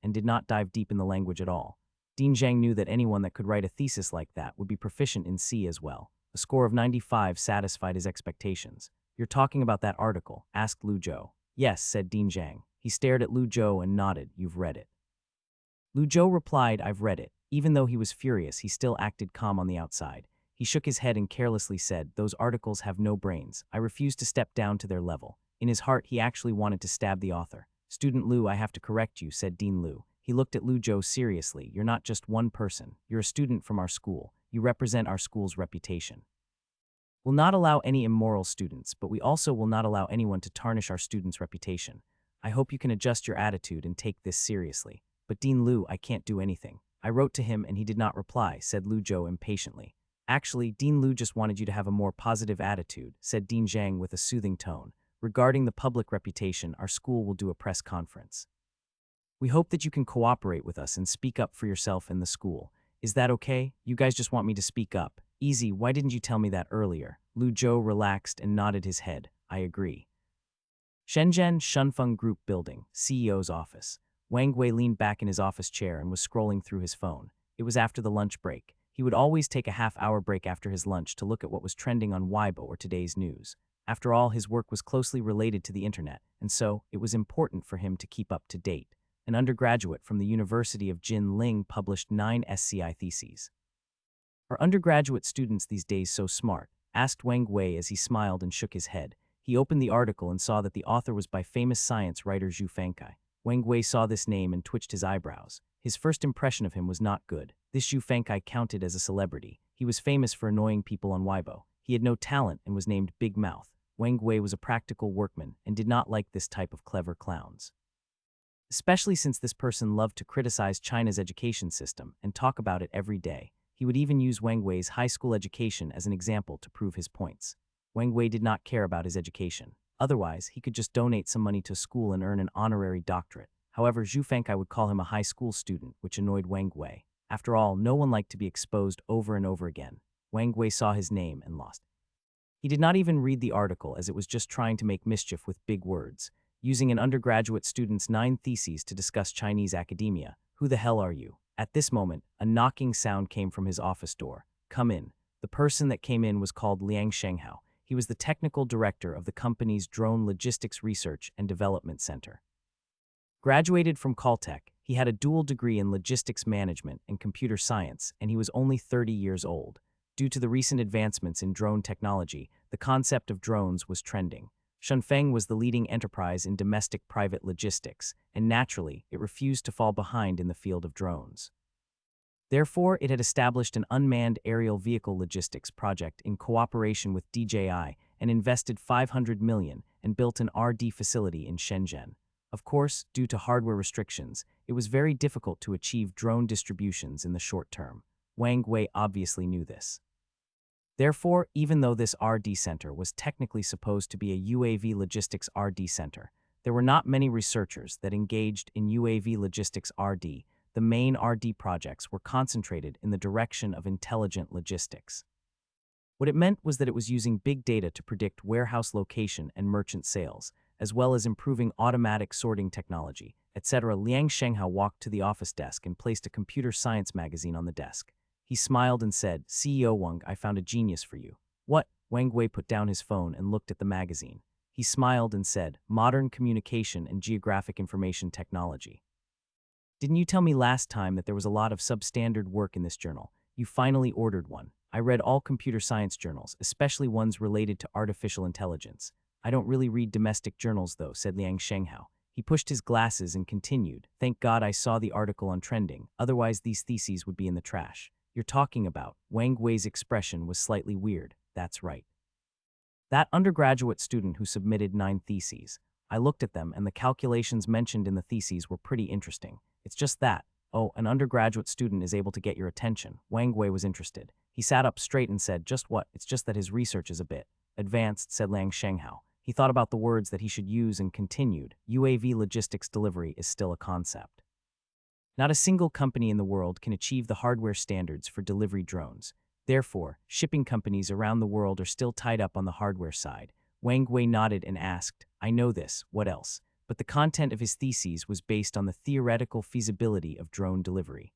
and did not dive deep in the language at all. Dean Zhang knew that anyone that could write a thesis like that would be proficient in C as well. A score of 95 satisfied his expectations. You're talking about that article? Asked Lu Zhou. Yes, said Dean Zhang. He stared at Lu Zhou and nodded. You've read it. Lu Zhou replied, I've read it. Even though he was furious, he still acted calm on the outside. He shook his head and carelessly said, those articles have no brains. I refuse to step down to their level. In his heart, he actually wanted to stab the author. "Student Lu, I have to correct you," said Dean Lu. He looked at Lu Zhou seriously. "You're not just one person. You're a student from our school. You represent our school's reputation. We'll not allow any immoral students, but we also will not allow anyone to tarnish our students' reputation. I hope you can adjust your attitude and take this seriously." "But Dean Lu, I can't do anything. I wrote to him and he did not reply," said Lu Zhou impatiently. "Actually, Dean Lu just wanted you to have a more positive attitude," said Dean Zhang with a soothing tone. "Regarding the public reputation, our school will do a press conference. We hope that you can cooperate with us and speak up for yourself in the school. Is that okay? You guys just want me to speak up. Easy, why didn't you tell me that earlier?" Lu Zhou relaxed and nodded his head. "I agree." Shenzhen Shunfeng Group Building, CEO's office. Wang Wei leaned back in his office chair and was scrolling through his phone. It was after the lunch break. He would always take a half-hour break after his lunch to look at what was trending on Weibo or today's news. After all, his work was closely related to the internet, and so it was important for him to keep up to date. An undergraduate from the University of Jinling published 9 SCI theses. "Are undergraduate students these days so smart?" asked Wang Wei as he smiled and shook his head. He opened the article and saw that the author was by famous science writer Zhu Fengkai. Wang Wei saw this name and twitched his eyebrows. His first impression of him was not good. This Zhu Fengkai counted as a celebrity. He was famous for annoying people on Weibo. He had no talent and was named Big Mouth. Wang Wei was a practical workman and did not like this type of clever clowns, especially since this person loved to criticize China's education system and talk about it every day. He would even use Wang Wei's high school education as an example to prove his points. Wang Wei did not care about his education. Otherwise, he could just donate some money to school and earn an honorary doctorate. However, Zhu Fengkai would call him a high school student, which annoyed Wang Wei. After all, no one liked to be exposed over and over again. Wang Wei saw his name and lost. He did not even read the article, as it was just trying to make mischief with big words. Using an undergraduate student's 9 theses to discuss Chinese academia. "Who the hell are you?" At this moment, a knocking sound came from his office door. "Come in." The person that came in was called Liang Shenghao. He was the technical director of the company's Drone Logistics Research and Development Center. Graduated from Caltech, he had a dual degree in logistics management and computer science, and he was only 30 years old. Due to the recent advancements in drone technology, the concept of drones was trending. Shunfeng was the leading enterprise in domestic private logistics, and naturally, it refused to fall behind in the field of drones. Therefore, it had established an unmanned aerial vehicle logistics project in cooperation with DJI and invested 500 million and built an R&D facility in Shenzhen. Of course, due to hardware restrictions, it was very difficult to achieve drone distributions in the short term. Wang Wei obviously knew this. Therefore, even though this R&D center was technically supposed to be a UAV logistics R&D center, there were not many researchers that engaged in UAV logistics R&D. The main R&D projects were concentrated in the direction of intelligent logistics. What it meant was that it was using big data to predict warehouse location and merchant sales, as well as improving automatic sorting technology, etc. Liang Shenghao walked to the office desk and placed a computer science magazine on the desk. He smiled and said, "CEO Wang, I found a genius for you." "What?" Wang Wei put down his phone and looked at the magazine. He smiled and said, "Modern communication and geographic information technology. Didn't you tell me last time that there was a lot of substandard work in this journal? You finally ordered one. I read all computer science journals, especially ones related to artificial intelligence. I don't really read domestic journals though," said Liang Shenghao. He pushed his glasses and continued, "Thank God I saw the article on trending, otherwise these theses would be in the trash." "You're talking about?" Wang Wei's expression was slightly weird. "That's right. That undergraduate student who submitted 9 theses. I looked at them and the calculations mentioned in the theses were pretty interesting. It's just that, oh, an undergraduate student is able to get your attention." Wang Wei was interested. He sat up straight and said, "Just what? It's just that his research is a bit advanced," said Liang Shenghao. He thought about the words that he should use and continued, "UAV logistics delivery is still a concept. Not a single company in the world can achieve the hardware standards for delivery drones. Therefore, shipping companies around the world are still tied up on the hardware side." Wang Wei nodded and asked, "I know this, what else?" But the content of his theses was based on the theoretical feasibility of drone delivery.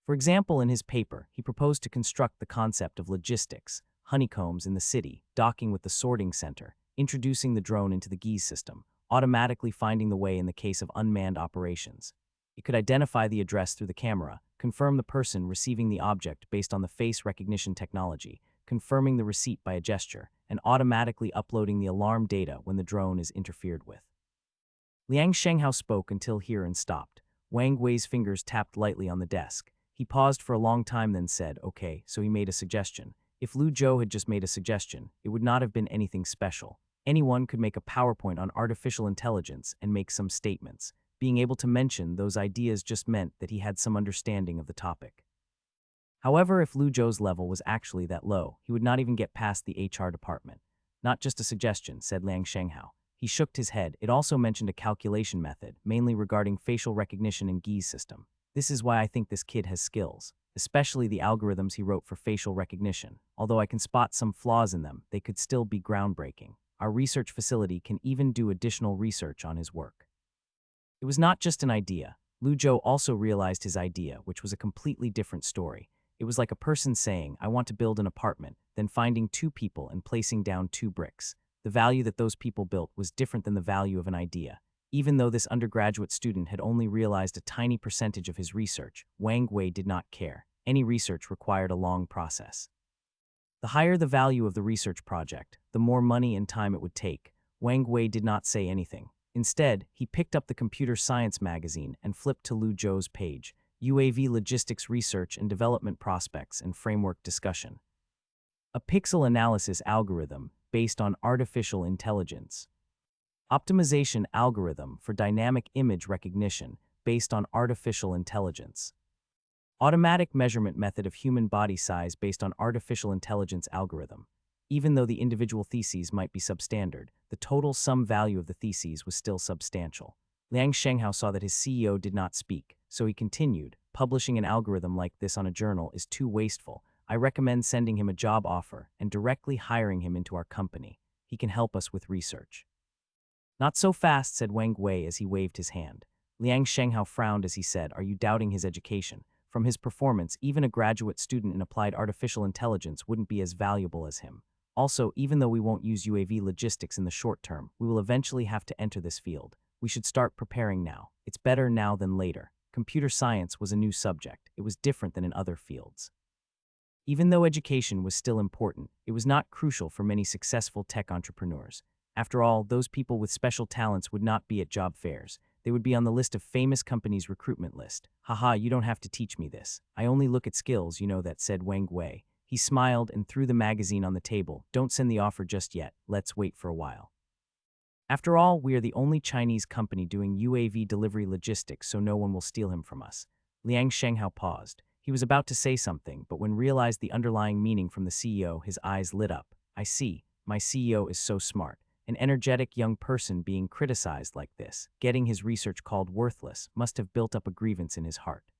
For example, in his paper, he proposed to construct the concept of logistics, honeycombs in the city, docking with the sorting center, introducing the drone into the GIS system, automatically finding the way in the case of unmanned operations. It could identify the address through the camera, confirm the person receiving the object based on the face recognition technology, confirming the receipt by a gesture, and automatically uploading the alarm data when the drone is interfered with. Liang Shenghao spoke until here and stopped. Wang Wei's fingers tapped lightly on the desk. He paused for a long time, then said, "Okay," so he made a suggestion. If Lu Zhou had just made a suggestion, it would not have been anything special. Anyone could make a PowerPoint on artificial intelligence and make some statements. Being able to mention those ideas just meant that he had some understanding of the topic. However, if Lu Zhou's level was actually that low, he would not even get past the HR department. "Not just a suggestion," said Liang Shenghao. He shook his head. It also mentioned a calculation method, mainly regarding facial recognition in Guy's system. "This is why I think this kid has skills, especially the algorithms he wrote for facial recognition. Although I can spot some flaws in them, they could still be groundbreaking. Our research facility can even do additional research on his work." It was not just an idea. Lu Zhou also realized his idea, which was a completely different story. It was like a person saying, "I want to build an apartment," then finding two people and placing down 2 bricks. The value that those people built was different than the value of an idea. Even though this undergraduate student had only realized a tiny percentage of his research, Wang Wei did not care. Any research required a long process. The higher the value of the research project, the more money and time it would take. Wang Wei did not say anything. Instead, he picked up the computer science magazine and flipped to Lu Zhou's page, UAV Logistics Research and Development Prospects and Framework Discussion. A pixel analysis algorithm based on artificial intelligence. Optimization algorithm for dynamic image recognition based on artificial intelligence. Automatic measurement method of human body size based on artificial intelligence algorithm. Even though the individual theses might be substandard, the total sum value of the theses was still substantial. Liang Shenghao saw that his CEO did not speak, so he continued, "Publishing an algorithm like this on a journal is too wasteful. I recommend sending him a job offer and directly hiring him into our company. He can help us with research." "Not so fast," said Wang Wei as he waved his hand. Liang Shenghao frowned as he said, "Are you doubting his education? From his performance, even a graduate student in applied artificial intelligence wouldn't be as valuable as him. Also, even though we won't use UAV logistics in the short term, we will eventually have to enter this field. We should start preparing now. It's better now than later." Computer science was a new subject. It was different than in other fields. Even though education was still important, it was not crucial for many successful tech entrepreneurs. After all, those people with special talents would not be at job fairs. They would be on the list of famous companies' recruitment list. "Haha, you don't have to teach me this. I only look at skills, you know that," said Wang Wei. He smiled and threw the magazine on the table. "Don't send the offer just yet. Let's wait for a while. After all, we are the only Chinese company doing UAV delivery logistics, so no one will steal him from us." Liang Shenghao paused. He was about to say something, but when realized the underlying meaning from the CEO, his eyes lit up. "I see. My CEO is so smart. An energetic young person being criticized like this, getting his research called worthless, must have built up a grievance in his heart.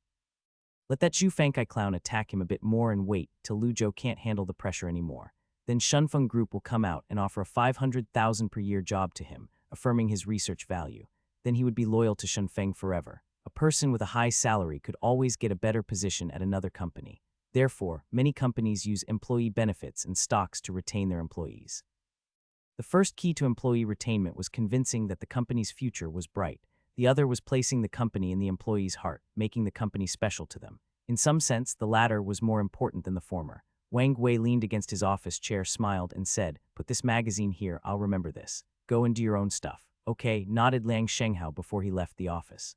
Let that Zhu Fangkai clown attack him a bit more and wait till Lu Zhou can't handle the pressure anymore. Then Shunfeng Group will come out and offer a 500,000 per year job to him, affirming his research value. Then he would be loyal to Shunfeng forever. A person with a high salary could always get a better position at another company. Therefore, many companies use employee benefits and stocks to retain their employees. The first key to employee retainment was convincing that the company's future was bright. The other was placing the company in the employee's heart, making the company special to them. In some sense, the latter was more important than the former. Wang Wei leaned against his office chair, smiled, and said, "Put this magazine here, I'll remember this. Go and do your own stuff." "Okay," nodded Liang Shenghao before he left the office.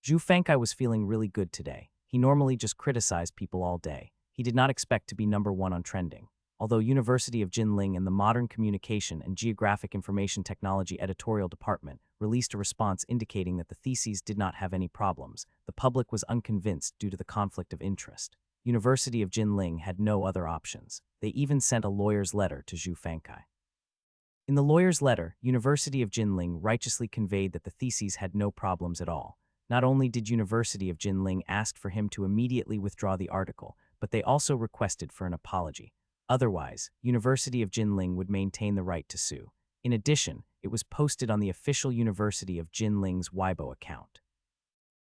Zhu Fangkai was feeling really good today. He normally just criticized people all day. He did not expect to be #1 on trending. Although University of Jinling and the Modern Communication and Geographic Information Technology editorial department released a response indicating that the theses did not have any problems, the public was unconvinced due to the conflict of interest. University of Jinling had no other options. They even sent a lawyer's letter to Zhu Fangkai. In the lawyer's letter, University of Jinling righteously conveyed that the theses had no problems at all. Not only did University of Jinling ask for him to immediately withdraw the article, but they also requested for an apology. Otherwise, University of Jinling would maintain the right to sue. In addition, it was posted on the official University of Jinling's Weibo account.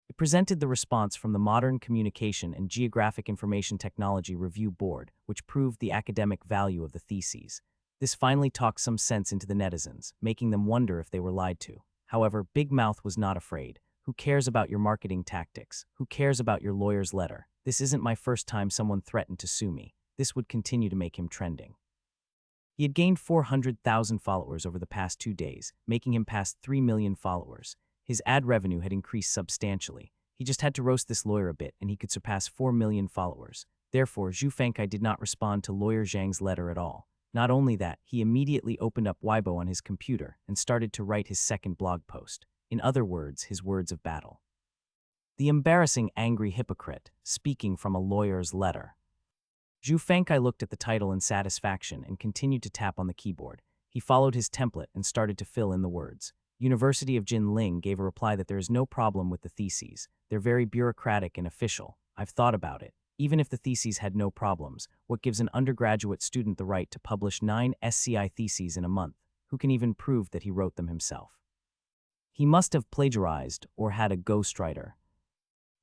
It presented the response from the Modern Communication and Geographic Information Technology Review Board, which proved the academic value of the theses. This finally talked some sense into the netizens, making them wonder if they were lied to. However, Big Mouth was not afraid. "Who cares about your marketing tactics? Who cares about your lawyer's letter? This isn't my first time someone threatened to sue me." This would continue to make him trending. He had gained 400,000 followers over the past 2 days, making him past 3 million followers. His ad revenue had increased substantially. He just had to roast this lawyer a bit and he could surpass 4 million followers. Therefore, Zhu Fengkai did not respond to lawyer Zhang's letter at all. Not only that, he immediately opened up Weibo on his computer and started to write his second blog post. In other words, his words of battle. The embarrassing angry hypocrite, speaking from a lawyer's letter. Zhu Fengkai looked at the title in satisfaction and continued to tap on the keyboard. He followed his template and started to fill in the words. University of Jinling gave a reply that there is no problem with the theses. They're very bureaucratic and official. I've thought about it. Even if the theses had no problems, what gives an undergraduate student the right to publish 9 SCI theses in a month? Who can even prove that he wrote them himself? He must have plagiarized or had a ghostwriter.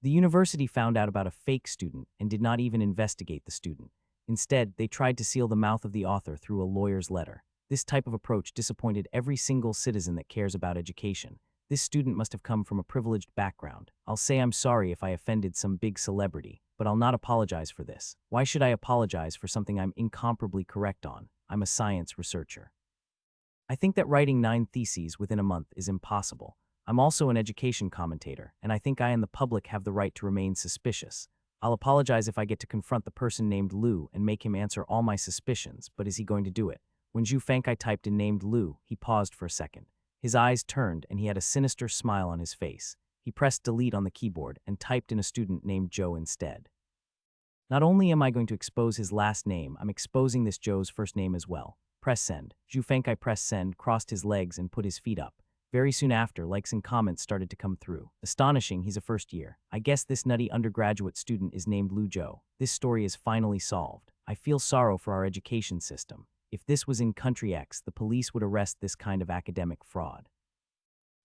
The university found out about a fake student and did not even investigate the student. Instead, they tried to seal the mouth of the author through a lawyer's letter. This type of approach disappointed every single citizen that cares about education. This student must have come from a privileged background. I'll say I'm sorry if I offended some big celebrity, but I'll not apologize for this. Why should I apologize for something I'm incomparably correct on? I'm a science researcher. I think that writing 9 theses within a month is impossible. I'm also an education commentator, and I think I and the public have the right to remain suspicious. I'll apologize if I get to confront the person named Lu and make him answer all my suspicions, but is he going to do it? When Zhu Fengkai typed in named Lu, he paused for a second. His eyes turned and he had a sinister smile on his face. He pressed delete on the keyboard and typed in a student named Joe instead. Not only am I going to expose his last name, I'm exposing this Joe's first name as well. Press send. Zhu Fengkai pressed send, crossed his legs and put his feet up. Very soon after, likes and comments started to come through. Astonishing, he's a first year. I guess this nutty undergraduate student is named Lu Zhou. This story is finally solved. I feel sorrow for our education system. If this was in country X, the police would arrest this kind of academic fraud.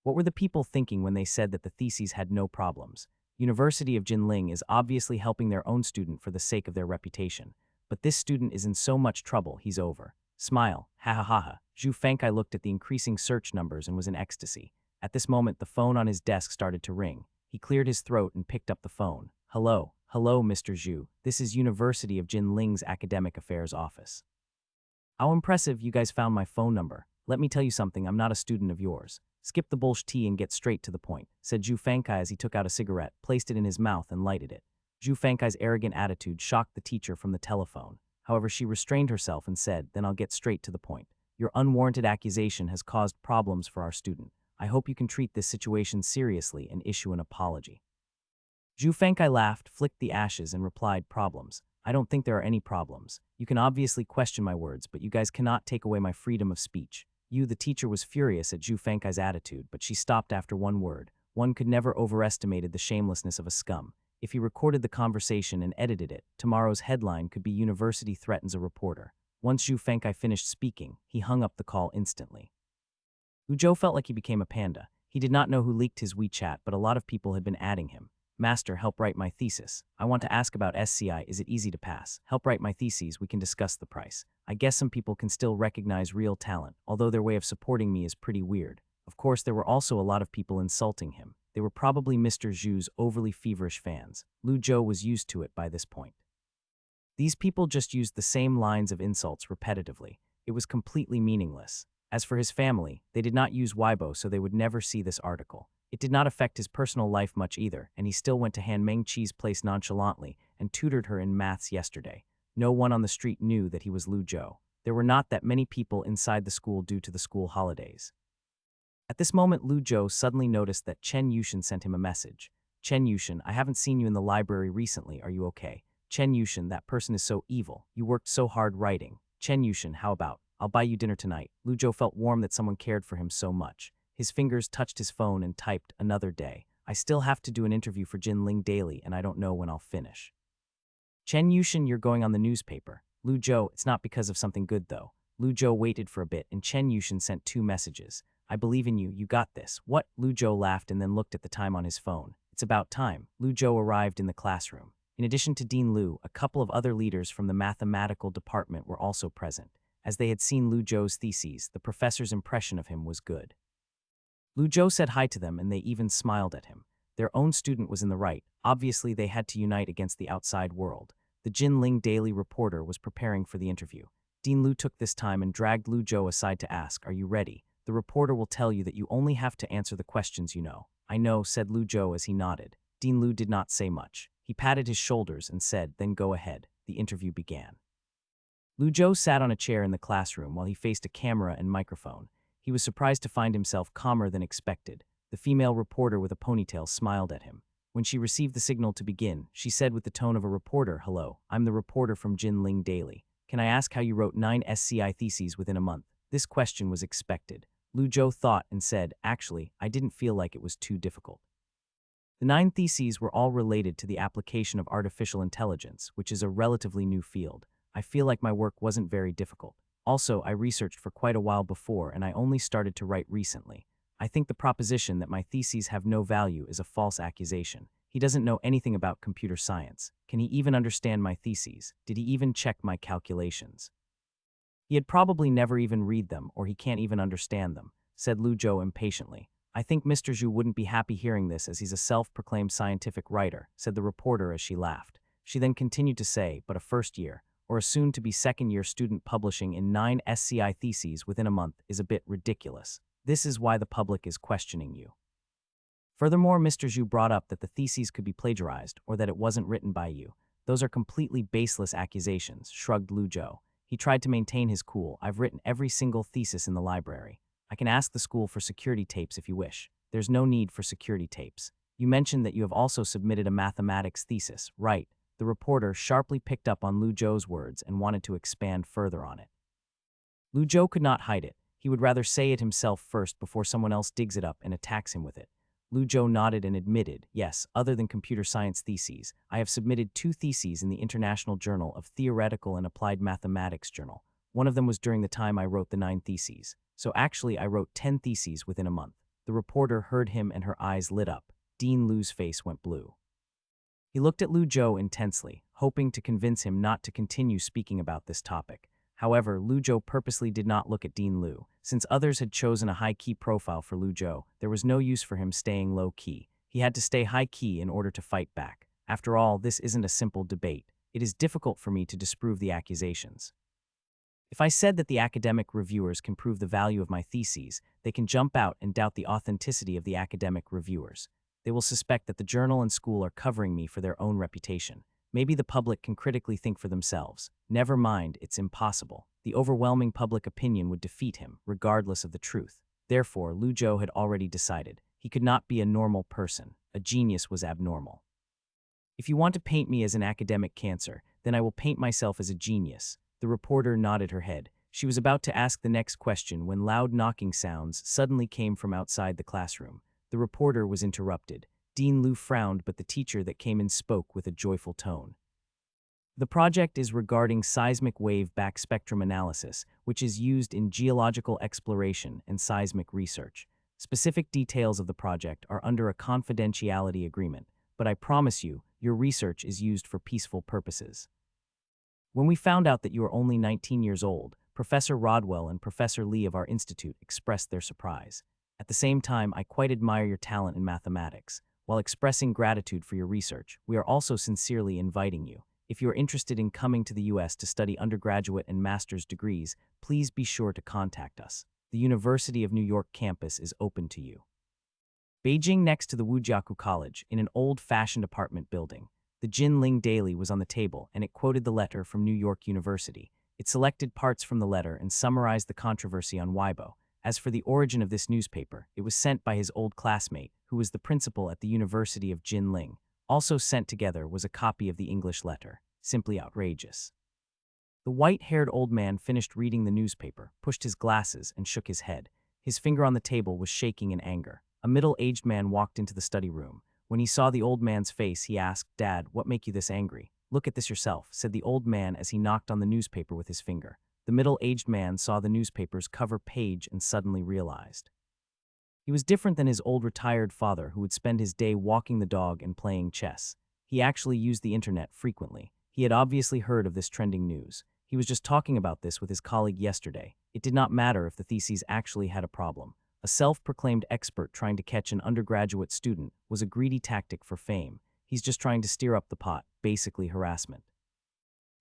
What were the people thinking when they said that the theses had no problems? University of Jinling is obviously helping their own student for the sake of their reputation. But this student is in so much trouble, he's over. Smile, ha ha ha ha. Zhu Fengkai looked at the increasing search numbers and was in ecstasy. At this moment, the phone on his desk started to ring. He cleared his throat and picked up the phone. Hello, Mr. Zhu. This is University of Jinling's Academic Affairs Office. How impressive, you guys found my phone number. Let me tell you something, I'm not a student of yours. Skip the bullshit and get straight to the point, said Zhu Fengkai as he took out a cigarette, placed it in his mouth and lighted it. Zhu Fengkai's arrogant attitude shocked the teacher from the telephone. However, she restrained herself and said, then I'll get straight to the point. Your unwarranted accusation has caused problems for our student. I hope you can treat this situation seriously and issue an apology. Zhu Fengkai laughed, flicked the ashes, and replied, problems. I don't think there are any problems. You can obviously question my words, but you guys cannot take away my freedom of speech. The teacher was furious at Zhu Fengkai's attitude, but she stopped after one word. One could never overestimate the shamelessness of a scum. If he recorded the conversation and edited it, tomorrow's headline could be University threatens a reporter. Once Zhu Fengkai finished speaking, he hung up the call instantly. Lu Zhou felt like he became a panda. He did not know who leaked his WeChat, but a lot of people had been adding him. Master, help write my thesis. I want to ask about SCI, is it easy to pass? Help write my theses, we can discuss the price. I guess some people can still recognize real talent, although their way of supporting me is pretty weird. Of course, there were also a lot of people insulting him. They were probably Mr. Zhu's overly feverish fans. Lu Zhou was used to it by this point. These people just used the same lines of insults repetitively. It was completely meaningless. As for his family, they did not use Weibo, so they would never see this article. It did not affect his personal life much either, and he still went to Han Mengqi's place nonchalantly and tutored her in maths yesterday. No one on the street knew that he was Lu Zhou. There were not that many people inside the school due to the school holidays. At this moment, Lu Zhou suddenly noticed that Chen Yushin sent him a message. Chen Yushin, I haven't seen you in the library recently, are you okay? Chen Yushin, that person is so evil. You worked so hard writing. Chen Yushin, how about, I'll buy you dinner tonight. Lu Zhou felt warm that someone cared for him so much. His fingers touched his phone and typed, another day. I still have to do an interview for Jinling Daily and I don't know when I'll finish. Chen Yushin, you're going on the newspaper. Lu Zhou, it's not because of something good though. Lu Zhou waited for a bit and Chen Yushin sent 2 messages. I believe in you, you got this. What? Lu Zhou laughed and then looked at the time on his phone. It's about time. Lu Zhou arrived in the classroom. In addition to Dean Lu, a couple of other leaders from the mathematical department were also present. As they had seen Lu Zhou's theses, the professor's impression of him was good. Lu Zhou said hi to them and they even smiled at him. Their own student was in the right. Obviously, they had to unite against the outside world. The Jinling Daily reporter was preparing for the interview. Dean Lu took this time and dragged Lu Zhou aside to ask, "Are you ready? The reporter will tell you that you only have to answer the questions you know." "I know," said Lu Zhou as he nodded. Dean Lu did not say much. He patted his shoulders and said, "Then go ahead." The interview began. Lu Zhou sat on a chair in the classroom while he faced a camera and microphone. He was surprised to find himself calmer than expected. The female reporter with a ponytail smiled at him. When she received the signal to begin, she said with the tone of a reporter, "Hello, I'm the reporter from Jinling Daily. Can I ask how you wrote 9 SCI theses within a month?" This question was expected. Lu Zhou thought and said, "Actually, I didn't feel like it was too difficult." The 9 theses were all related to the application of artificial intelligence, which is a relatively new field. I feel like my work wasn't very difficult. Also, I researched for quite a while before and I only started to write recently. I think the proposition that my theses have no value is a false accusation. He doesn't know anything about computer science. Can he even understand my theses? Did he even check my calculations? He had probably never even read them, or he can't even understand them, said Lu Zhou impatiently. I think Mr. Zhu wouldn't be happy hearing this as he's a self-proclaimed scientific writer, said the reporter as she laughed. She then continued to say, but a first year, or a soon-to-be second-year student publishing in 9 SCI theses within a month is a bit ridiculous. This is why the public is questioning you. Furthermore, Mr. Zhu brought up that the theses could be plagiarized or that it wasn't written by you. Those are completely baseless accusations, shrugged Lu Zhou. He tried to maintain his cool. I've written every single thesis in the library. I can ask the school for security tapes if you wish. There's no need for security tapes. You mentioned that you have also submitted a mathematics thesis, right? The reporter sharply picked up on Lu Zhou's words and wanted to expand further on it. Lu Zhou could not hide it. He would rather say it himself first before someone else digs it up and attacks him with it. Lu Zhou nodded and admitted, yes, other than computer science theses, I have submitted 2 theses in the International Journal of Theoretical and Applied Mathematics Journal. One of them was during the time I wrote the 9 theses. So actually I wrote 10 theses within a month. The reporter heard him and her eyes lit up. Dean Lu's face went blue. He looked at Lu Zhou intensely, hoping to convince him not to continue speaking about this topic. However, Lu Zhou purposely did not look at Dean Lu. Since others had chosen a high-key profile for Lu Zhou, there was no use for him staying low-key. He had to stay high-key in order to fight back. After all, this isn't a simple debate. It is difficult for me to disprove the accusations. If I said that the academic reviewers can prove the value of my theses, they can jump out and doubt the authenticity of the academic reviewers. They will suspect that the journal and school are covering me for their own reputation. Maybe the public can critically think for themselves. Never mind, it's impossible. The overwhelming public opinion would defeat him, regardless of the truth. Therefore, Lu Zhou had already decided. He could not be a normal person. A genius was abnormal. If you want to paint me as an academic cancer, then I will paint myself as a genius. The reporter nodded her head. She was about to ask the next question when loud knocking sounds suddenly came from outside the classroom. The reporter was interrupted. Dean Lu frowned, but the teacher that came in spoke with a joyful tone. The project is regarding seismic wave back spectrum analysis, which is used in geological exploration and seismic research. Specific details of the project are under a confidentiality agreement, but I promise you, your research is used for peaceful purposes. When we found out that you are only 19 years old, Professor Rodwell and Professor Lee of our institute expressed their surprise. At the same time, I quite admire your talent in mathematics. While expressing gratitude for your research, we are also sincerely inviting you. If you are interested in coming to the US to study undergraduate and master's degrees, please be sure to contact us. The University of New York campus is open to you. Beijing, next to the Wujiaku College, in an old-fashioned apartment building. The Jinling Daily was on the table, and it quoted the letter from New York University. It selected parts from the letter and summarized the controversy on Weibo. As for the origin of this newspaper, it was sent by his old classmate, who was the principal at the University of Jinling. Also sent together was a copy of the English letter. Simply outrageous. The white-haired old man finished reading the newspaper, pushed his glasses, and shook his head. His finger on the table was shaking in anger. A middle-aged man walked into the study room. When he saw the old man's face, he asked, "Dad, what make you this angry?" "Look at this yourself," said the old man as he knocked on the newspaper with his finger. The middle-aged man saw the newspaper's cover page and suddenly realized. He was different than his old retired father who would spend his day walking the dog and playing chess. He actually used the internet frequently. He had obviously heard of this trending news. He was just talking about this with his colleague yesterday. It did not matter if the theses actually had a problem. A self-proclaimed expert trying to catch an undergraduate student was a greedy tactic for fame. He's just trying to stir up the pot, basically harassment.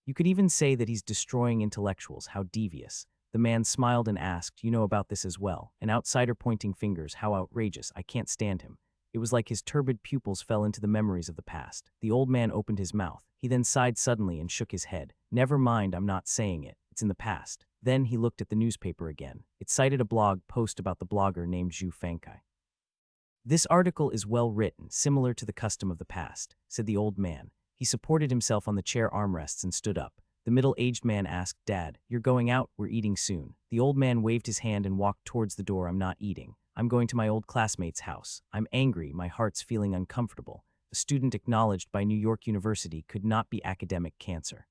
You could even say that he's destroying intellectuals. How devious. The man smiled and asked, you know about this as well. An outsider pointing fingers. How outrageous. I can't stand him. It was like his turbid pupils fell into the memories of the past. The old man opened his mouth. He then sighed suddenly and shook his head. Never mind, I'm not saying it. It's in the past. Then he looked at the newspaper again. It cited a blog post about the blogger named Zhu Fengkai. This article is well written, similar to the custom of the past, said the old man. He supported himself on the chair armrests and stood up. The middle-aged man asked, Dad, you're going out? We're eating soon. The old man waved his hand and walked towards the door. I'm not eating. I'm going to my old classmate's house. I'm angry. My heart's feeling uncomfortable. A student acknowledged by New York University could not be academic cancer.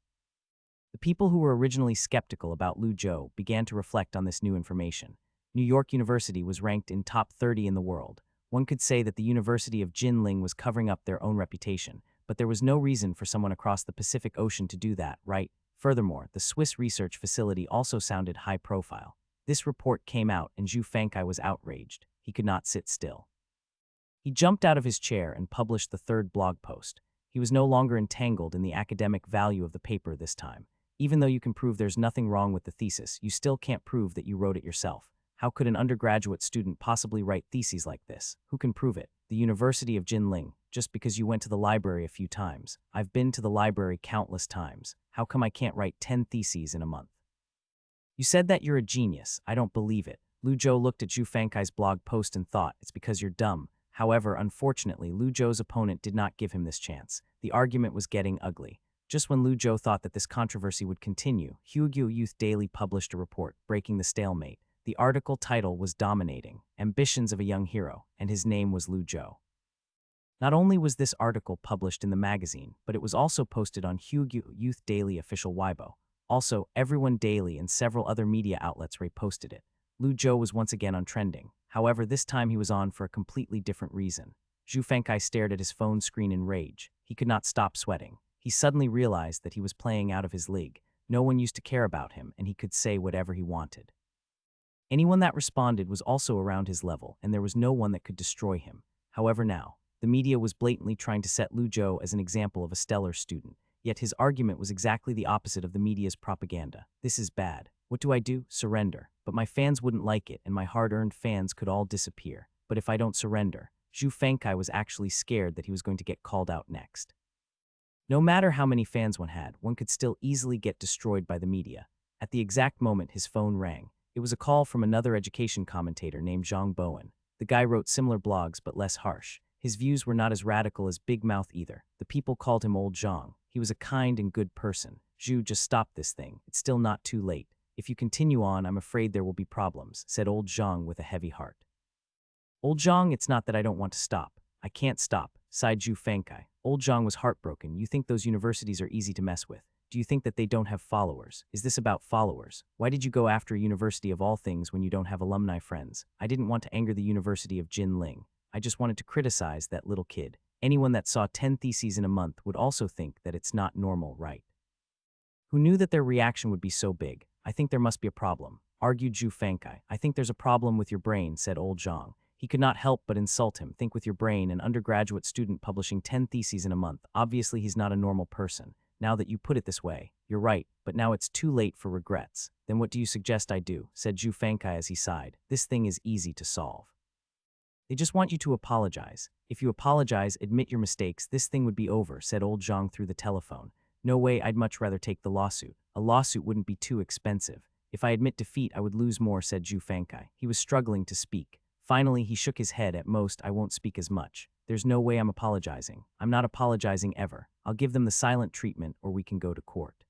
The people who were originally skeptical about Lu Zhou began to reflect on this new information. New York University was ranked in top 30 in the world. One could say that the University of Jinling was covering up their own reputation, but there was no reason for someone across the Pacific Ocean to do that, right? Furthermore, the Swiss research facility also sounded high profile. This report came out and Zhu Fengkai was outraged. He could not sit still. He jumped out of his chair and published the third blog post. He was no longer entangled in the academic value of the paper this time. Even though you can prove there's nothing wrong with the thesis, you still can't prove that you wrote it yourself. How could an undergraduate student possibly write theses like this? Who can prove it? The University of Jinling, just because you went to the library a few times. I've been to the library countless times. How come I can't write 10 theses in a month? You said that you're a genius. I don't believe it. Lu Zhou looked at Zhu Fengkai's blog post and thought, it's because you're dumb. However, unfortunately, Lu Zhou's opponent did not give him this chance. The argument was getting ugly. Just when Lu Zhou thought that this controversy would continue, Huogyo Youth Daily published a report, breaking the stalemate. The article title was Dominating, Ambitions of a Young Hero, and his name was Lu Zhou. Not only was this article published in the magazine, but it was also posted on Huogyo Youth Daily official Weibo. Also, Everyone Daily and several other media outlets reposted it. Lu Zhou was once again on trending. However, this time he was on for a completely different reason. Zhu Fengkai stared at his phone screen in rage. He could not stop sweating. He suddenly realized that he was playing out of his league. No one used to care about him, and he could say whatever he wanted. Anyone that responded was also around his level, and there was no one that could destroy him. However now, the media was blatantly trying to set Lu Zhou as an example of a stellar student, yet his argument was exactly the opposite of the media's propaganda. This is bad. What do I do? Surrender. But my fans wouldn't like it, and my hard-earned fans could all disappear. But if I don't surrender, Zhu Fengkai was actually scared that he was going to get called out next. No matter how many fans one had, one could still easily get destroyed by the media. At the exact moment his phone rang, it was a call from another education commentator named Zhang Bowen. The guy wrote similar blogs but less harsh. His views were not as radical as Big Mouth either. The people called him Old Zhang. He was a kind and good person. Zhu, just stop this thing. It's still not too late. If you continue on, I'm afraid there will be problems, said Old Zhang with a heavy heart. Old Zhang, it's not that I don't want to stop. I can't stop, sighed Zhu Fengkai. Old Zhang was heartbroken. You think those universities are easy to mess with? Do you think that they don't have followers? Is this about followers? Why did you go after a university of all things when you don't have alumni friends? I didn't want to anger the University of Jinling. I just wanted to criticize that little kid. Anyone that saw 10 theses in a month would also think that it's not normal, right? Who knew that their reaction would be so big? I think there must be a problem, argued Zhu Fengkai. I think there's a problem with your brain, said Old Zhang. He could not help but insult him. Think with your brain, an undergraduate student publishing 10 theses in a month. Obviously, he's not a normal person. Now that you put it this way, you're right, but now it's too late for regrets. Then what do you suggest I do? Said Zhu Fengkai as he sighed. This thing is easy to solve. They just want you to apologize. If you apologize, admit your mistakes, this thing would be over, said Old Zhang through the telephone. No way, I'd much rather take the lawsuit. A lawsuit wouldn't be too expensive. If I admit defeat, I would lose more, said Zhu Fengkai. He was struggling to speak. Finally, he shook his head. At most, I won't speak as much. There's no way I'm apologizing. I'm not apologizing ever. I'll give them the silent treatment, or we can go to court.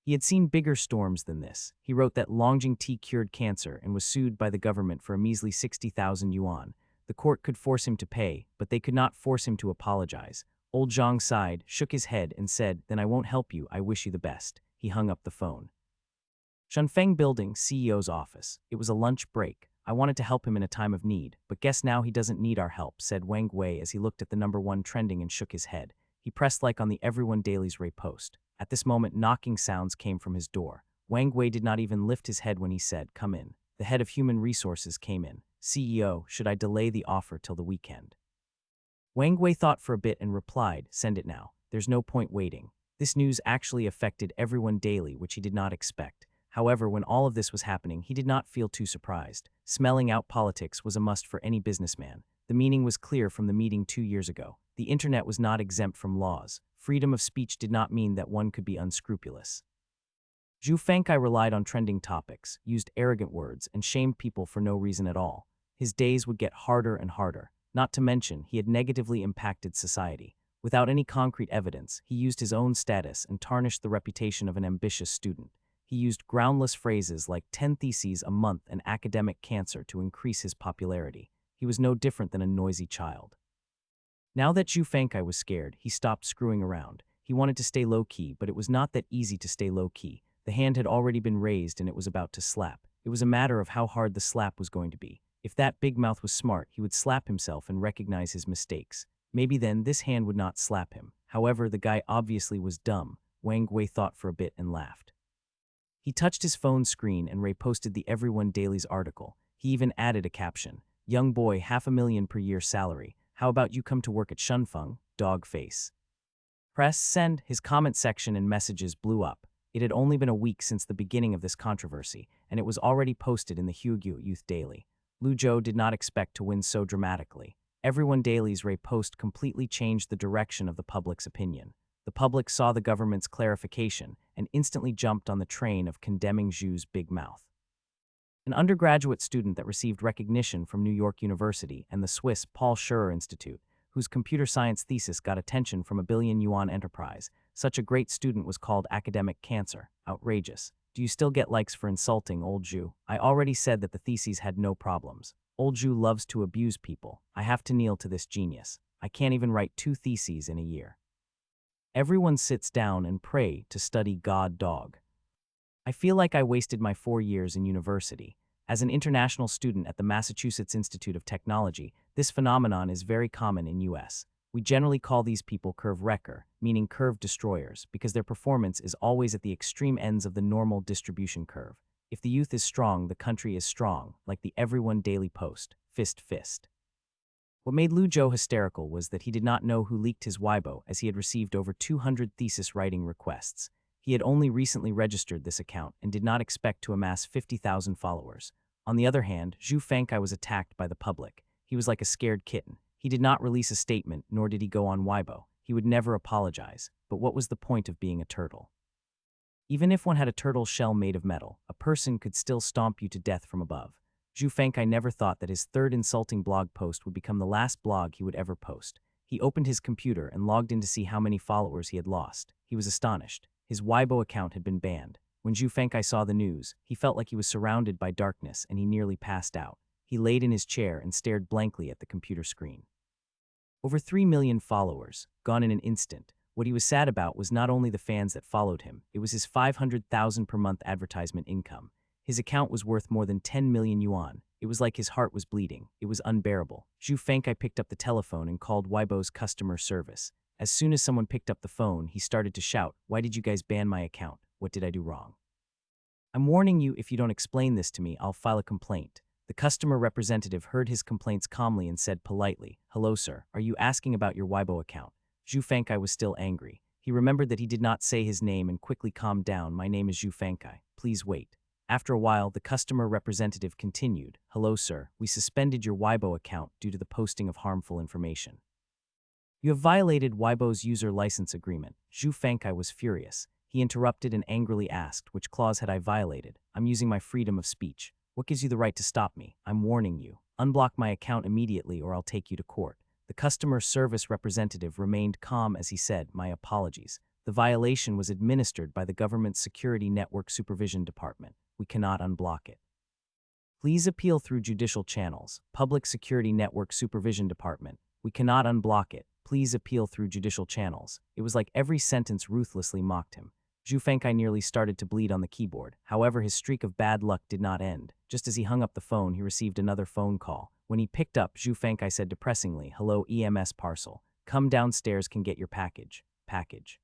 He had seen bigger storms than this. He wrote that Longjing tea cured cancer and was sued by the government for a measly 60,000 yuan. The court could force him to pay, but they could not force him to apologize. Old Zhang sighed, shook his head, and said, Then I won't help you. I wish you the best. He hung up the phone. Shunfeng Building, CEO's office. It was a lunch break. I wanted to help him in a time of need, but guess now he doesn't need our help, said Wang Wei as he looked at the #1 trending and shook his head. He pressed like on the Everyone Daily's repost. At this moment, knocking sounds came from his door. Wang Wei did not even lift his head when he said, Come in. The head of human resources came in. CEO, should I delay the offer till the weekend? Wang Wei thought for a bit and replied, Send it now. There's no point waiting. This news actually affected everyone daily, which he did not expect. However, when all of this was happening, he did not feel too surprised. Smelling out politics was a must for any businessman. The meaning was clear from the meeting 2 years ago. The internet was not exempt from laws. Freedom of speech did not mean that one could be unscrupulous. Zhu Fengkai relied on trending topics, used arrogant words, and shamed people for no reason at all. His days would get harder and harder. Not to mention, he had negatively impacted society. Without any concrete evidence, he used his own status and tarnished the reputation of an ambitious student. He used groundless phrases like 10 theses a month and academic cancer to increase his popularity. He was no different than a noisy child. Now that Zhu Fengkai was scared, he stopped screwing around. He wanted to stay low-key, but it was not that easy to stay low-key. The hand had already been raised and it was about to slap. It was a matter of how hard the slap was going to be. If that big mouth was smart, he would slap himself and recognize his mistakes. Maybe then this hand would not slap him. However, the guy obviously was dumb. Wang Gui thought for a bit and laughed. He touched his phone screen and reposted the Everyone Daily's article. He even added a caption. Young boy, $500,000 per year salary. How about you come to work at Shunfeng? Dog face. Press send. His comment section and messages blew up. It had only been a week since the beginning of this controversy, and it was already posted in the Huigyu Youth Daily. Lu Zhou did not expect to win so dramatically. Everyone Daily's repost completely changed the direction of the public's opinion. The public saw the government's clarification and instantly jumped on the train of condemning Zhu's big mouth. An undergraduate student that received recognition from New York University and the Swiss Paul Scherrer Institute, whose computer science thesis got attention from a billion-yuan enterprise. Such a great student was called academic cancer. Outrageous. Do you still get likes for insulting old Zhu? I already said that the theses had no problems. Old Zhu loves to abuse people. I have to kneel to this genius. I can't even write 2 theses in a year. Everyone sits down and pray to study God dog. I feel like I wasted my 4 years in university. As an international student at the Massachusetts Institute of Technology, this phenomenon is very common in US. We generally call these people curve wrecker, meaning curve destroyers, because their performance is always at the extreme ends of the normal distribution curve. If the youth is strong, the country is strong, like the Everyone Daily Post, fist fist. What made Lu Zhou hysterical was that he did not know who leaked his Weibo, as he had received over 200 thesis writing requests. He had only recently registered this account and did not expect to amass 50,000 followers. On the other hand, Zhu Fengkai was attacked by the public. He was like a scared kitten. He did not release a statement, nor did he go on Weibo. He would never apologize. But what was the point of being a turtle? Even if one had a turtle shell made of metal, a person could still stomp you to death from above. Zhu Fengkai never thought that his third insulting blog post would become the last blog he would ever post. He opened his computer and logged in to see how many followers he had lost. He was astonished. His Weibo account had been banned. When Zhu Fengkai saw the news, he felt like he was surrounded by darkness and he nearly passed out. He laid in his chair and stared blankly at the computer screen. Over 3 million followers, gone in an instant. What he was sad about was not only the fans that followed him, it was his 500,000 per month advertisement income. His account was worth more than 10 million yuan. It was like his heart was bleeding. It was unbearable. Zhu Fengkai picked up the telephone and called Weibo's customer service. As soon as someone picked up the phone, he started to shout, "Why did you guys ban my account? What did I do wrong? I'm warning you, if you don't explain this to me, I'll file a complaint." The customer representative heard his complaints calmly and said politely, "Hello sir, are you asking about your Weibo account?" Zhu Fengkai was still angry. He remembered that he did not say his name and quickly calmed down. "My name is Zhu Fengkai. Please wait." After a while, the customer representative continued, "Hello sir, we suspended your Weibo account due to the posting of harmful information. You have violated Weibo's user license agreement." Zhu Fengkai was furious. He interrupted and angrily asked, "Which clause had I violated? I'm using my freedom of speech. What gives you the right to stop me? I'm warning you. Unblock my account immediately or I'll take you to court." The customer service representative remained calm as he said, "My apologies. The violation was administered by the government's Security Network Supervision Department. We cannot unblock it. Please appeal through judicial channels. Public Security Network Supervision Department. We cannot unblock it. Please appeal through judicial channels." It was like every sentence ruthlessly mocked him. Zhu Fengkai nearly started to bleed on the keyboard. However, his streak of bad luck did not end. Just as he hung up the phone, he received another phone call. When he picked up, Zhu Fengkai said depressingly, "Hello EMS parcel. Come downstairs, can get your package." Package.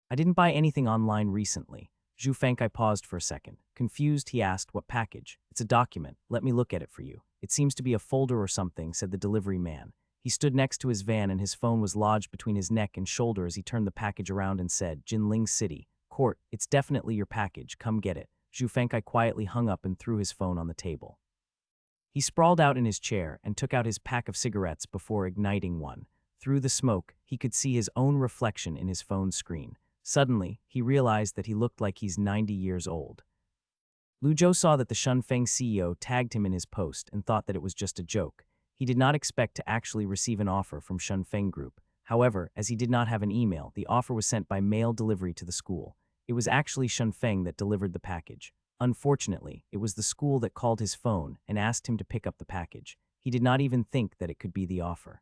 "I didn't buy anything online recently." Zhu Fengkai paused for a second. Confused, he asked, "What package?" "It's a document. Let me look at it for you." "It seems to be a folder or something," said the delivery man. He stood next to his van and his phone was lodged between his neck and shoulder as he turned the package around and said, Jinling City, Court, it's definitely your package, come get it. Zhu Fengkai quietly hung up and threw his phone on the table. He sprawled out in his chair and took out his pack of cigarettes before igniting one. Through the smoke, he could see his own reflection in his phone's screen. Suddenly, he realized that he looked like he's 90 years old. Lu Zhou saw that the Shunfeng CEO tagged him in his post and thought that it was just a joke. He did not expect to actually receive an offer from Shunfeng Group. However, as he did not have an email, the offer was sent by mail delivery to the school. It was actually Shunfeng that delivered the package. Unfortunately, it was the school that called his phone and asked him to pick up the package. He did not even think that it could be the offer.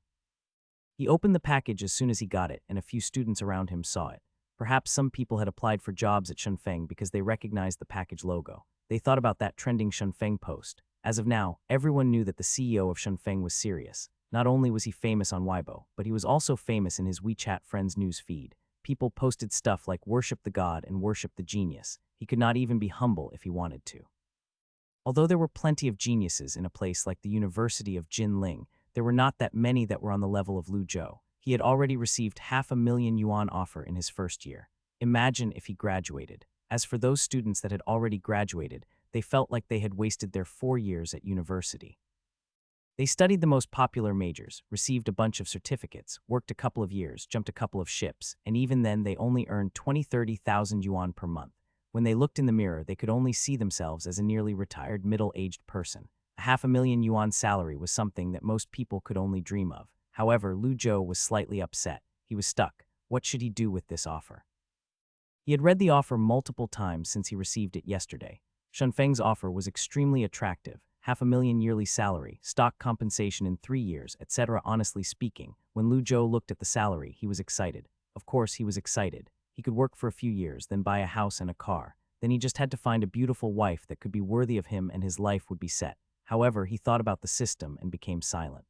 He opened the package as soon as he got it, and a few students around him saw it. Perhaps some people had applied for jobs at Shunfeng because they recognized the package logo. They thought about that trending Shunfeng post. As of now, everyone knew that the CEO of Shunfeng was serious. Not only was he famous on Weibo, but he was also famous in his WeChat friends' news feed. People posted stuff like worship the god and worship the genius. He could not even be humble if he wanted to. Although there were plenty of geniuses in a place like the University of Jinling, there were not that many that were on the level of Lu Zhou. He had already received $500,000 offer in his first year. Imagine if he graduated. As for those students that had already graduated, they felt like they had wasted their 4 years at university. They studied the most popular majors, received a bunch of certificates, worked a couple of years, jumped a couple of ships, and even then they only earned 20,000–30,000 yuan per month. When they looked in the mirror, they could only see themselves as a nearly retired middle-aged person. A $500,000 salary was something that most people could only dream of. However, Lu Zhou was slightly upset. He was stuck. What should he do with this offer? He had read the offer multiple times since he received it yesterday. Shunfeng's offer was extremely attractive. $500,000 yearly salary, stock compensation in 3 years, etc. Honestly speaking, when Lu Zhou looked at the salary, he was excited. Of course, he was excited. He could work for a few years, then buy a house and a car. Then he just had to find a beautiful wife that could be worthy of him and his life would be set. However, he thought about the system and became silent.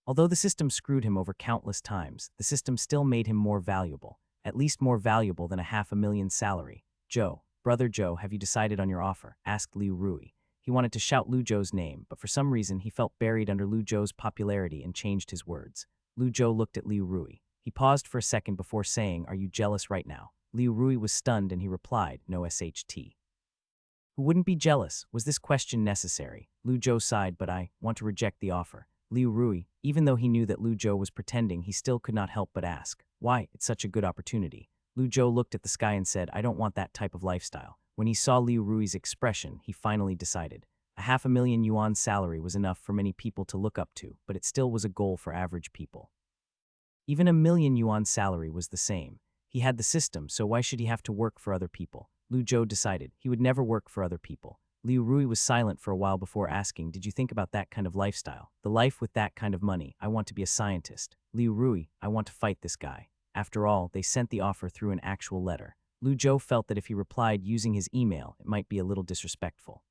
Although the system screwed him over countless times, the system still made him more valuable, at least more valuable than a $500,000 salary. Zhou, brother Zhou, have you decided on your offer? Asked Liu Rui. He wanted to shout Lu Zhou's name, but for some reason he felt buried under Lu Zhou's popularity and changed his words. Lu Zhou looked at Liu Rui. He paused for a second before saying, are you jealous right now? Liu Rui was stunned and he replied, no SHT. Who wouldn't be jealous? Was this question necessary? Lu Zhou sighed, but I want to reject the offer. Liu Rui, even though he knew that Lu Zhou was pretending, he still could not help but ask, why? It's such a good opportunity. Lu Zhou looked at the sky and said, I don't want that type of lifestyle. When he saw Liu Rui's expression, he finally decided. A $500,000 salary was enough for many people to look up to, but it still was a goal for average people. Even $1,000,000 salary was the same. He had the system, so why should he have to work for other people? Lu Zhou decided he would never work for other people. Liu Rui was silent for a while before asking, did you think about that kind of lifestyle? The life with that kind of money. I want to be a scientist. Liu Rui, I want to fight this guy. After all, they sent the offer through an actual letter. Lu Zhou felt that if he replied using his email, it might be a little disrespectful.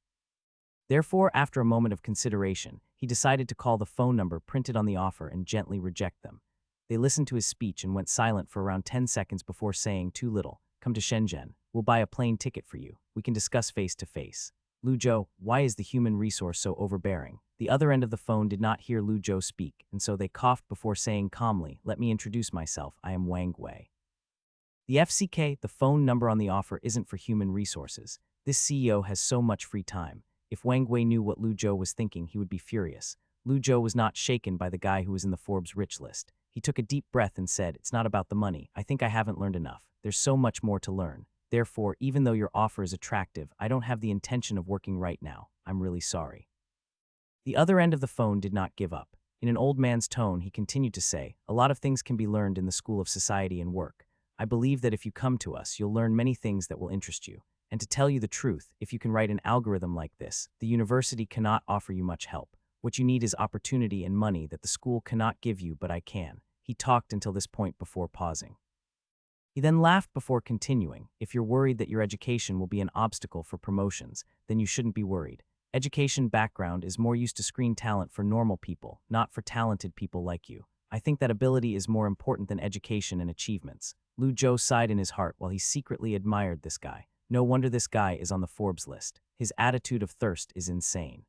Therefore, after a moment of consideration, he decided to call the phone number printed on the offer and gently reject them. They listened to his speech and went silent for around 10 seconds before saying, too little. Come to Shenzhen. We'll buy a plane ticket for you. We can discuss face to face. Lu Zhou, why is the human resource so overbearing? The other end of the phone did not hear Lu Zhou speak, and so they coughed before saying calmly, let me introduce myself, I am Wang Wei. The FCK, the phone number on the offer, isn't for human resources. This CEO has so much free time. If Wang Wei knew what Lu Zhou was thinking, he would be furious. Lu Zhou was not shaken by the guy who was in the Forbes rich list. He took a deep breath and said, it's not about the money. I think I haven't learned enough. There's so much more to learn. Therefore, even though your offer is attractive, I don't have the intention of working right now. I'm really sorry. The other end of the phone did not give up. In an old man's tone, he continued to say, a lot of things can be learned in the school of society and work. I believe that if you come to us, you'll learn many things that will interest you. And to tell you the truth, if you can write an algorithm like this, the university cannot offer you much help. What you need is opportunity and money that the school cannot give you, but I can. He talked until this point before pausing. He then laughed before continuing, if you're worried that your education will be an obstacle for promotions, then you shouldn't be worried. Education background is more used to screen talent for normal people, not for talented people like you. I think that ability is more important than education and achievements. Lu Zhou sighed in his heart while he secretly admired this guy. No wonder this guy is on the Forbes list. His attitude of thirst is insane.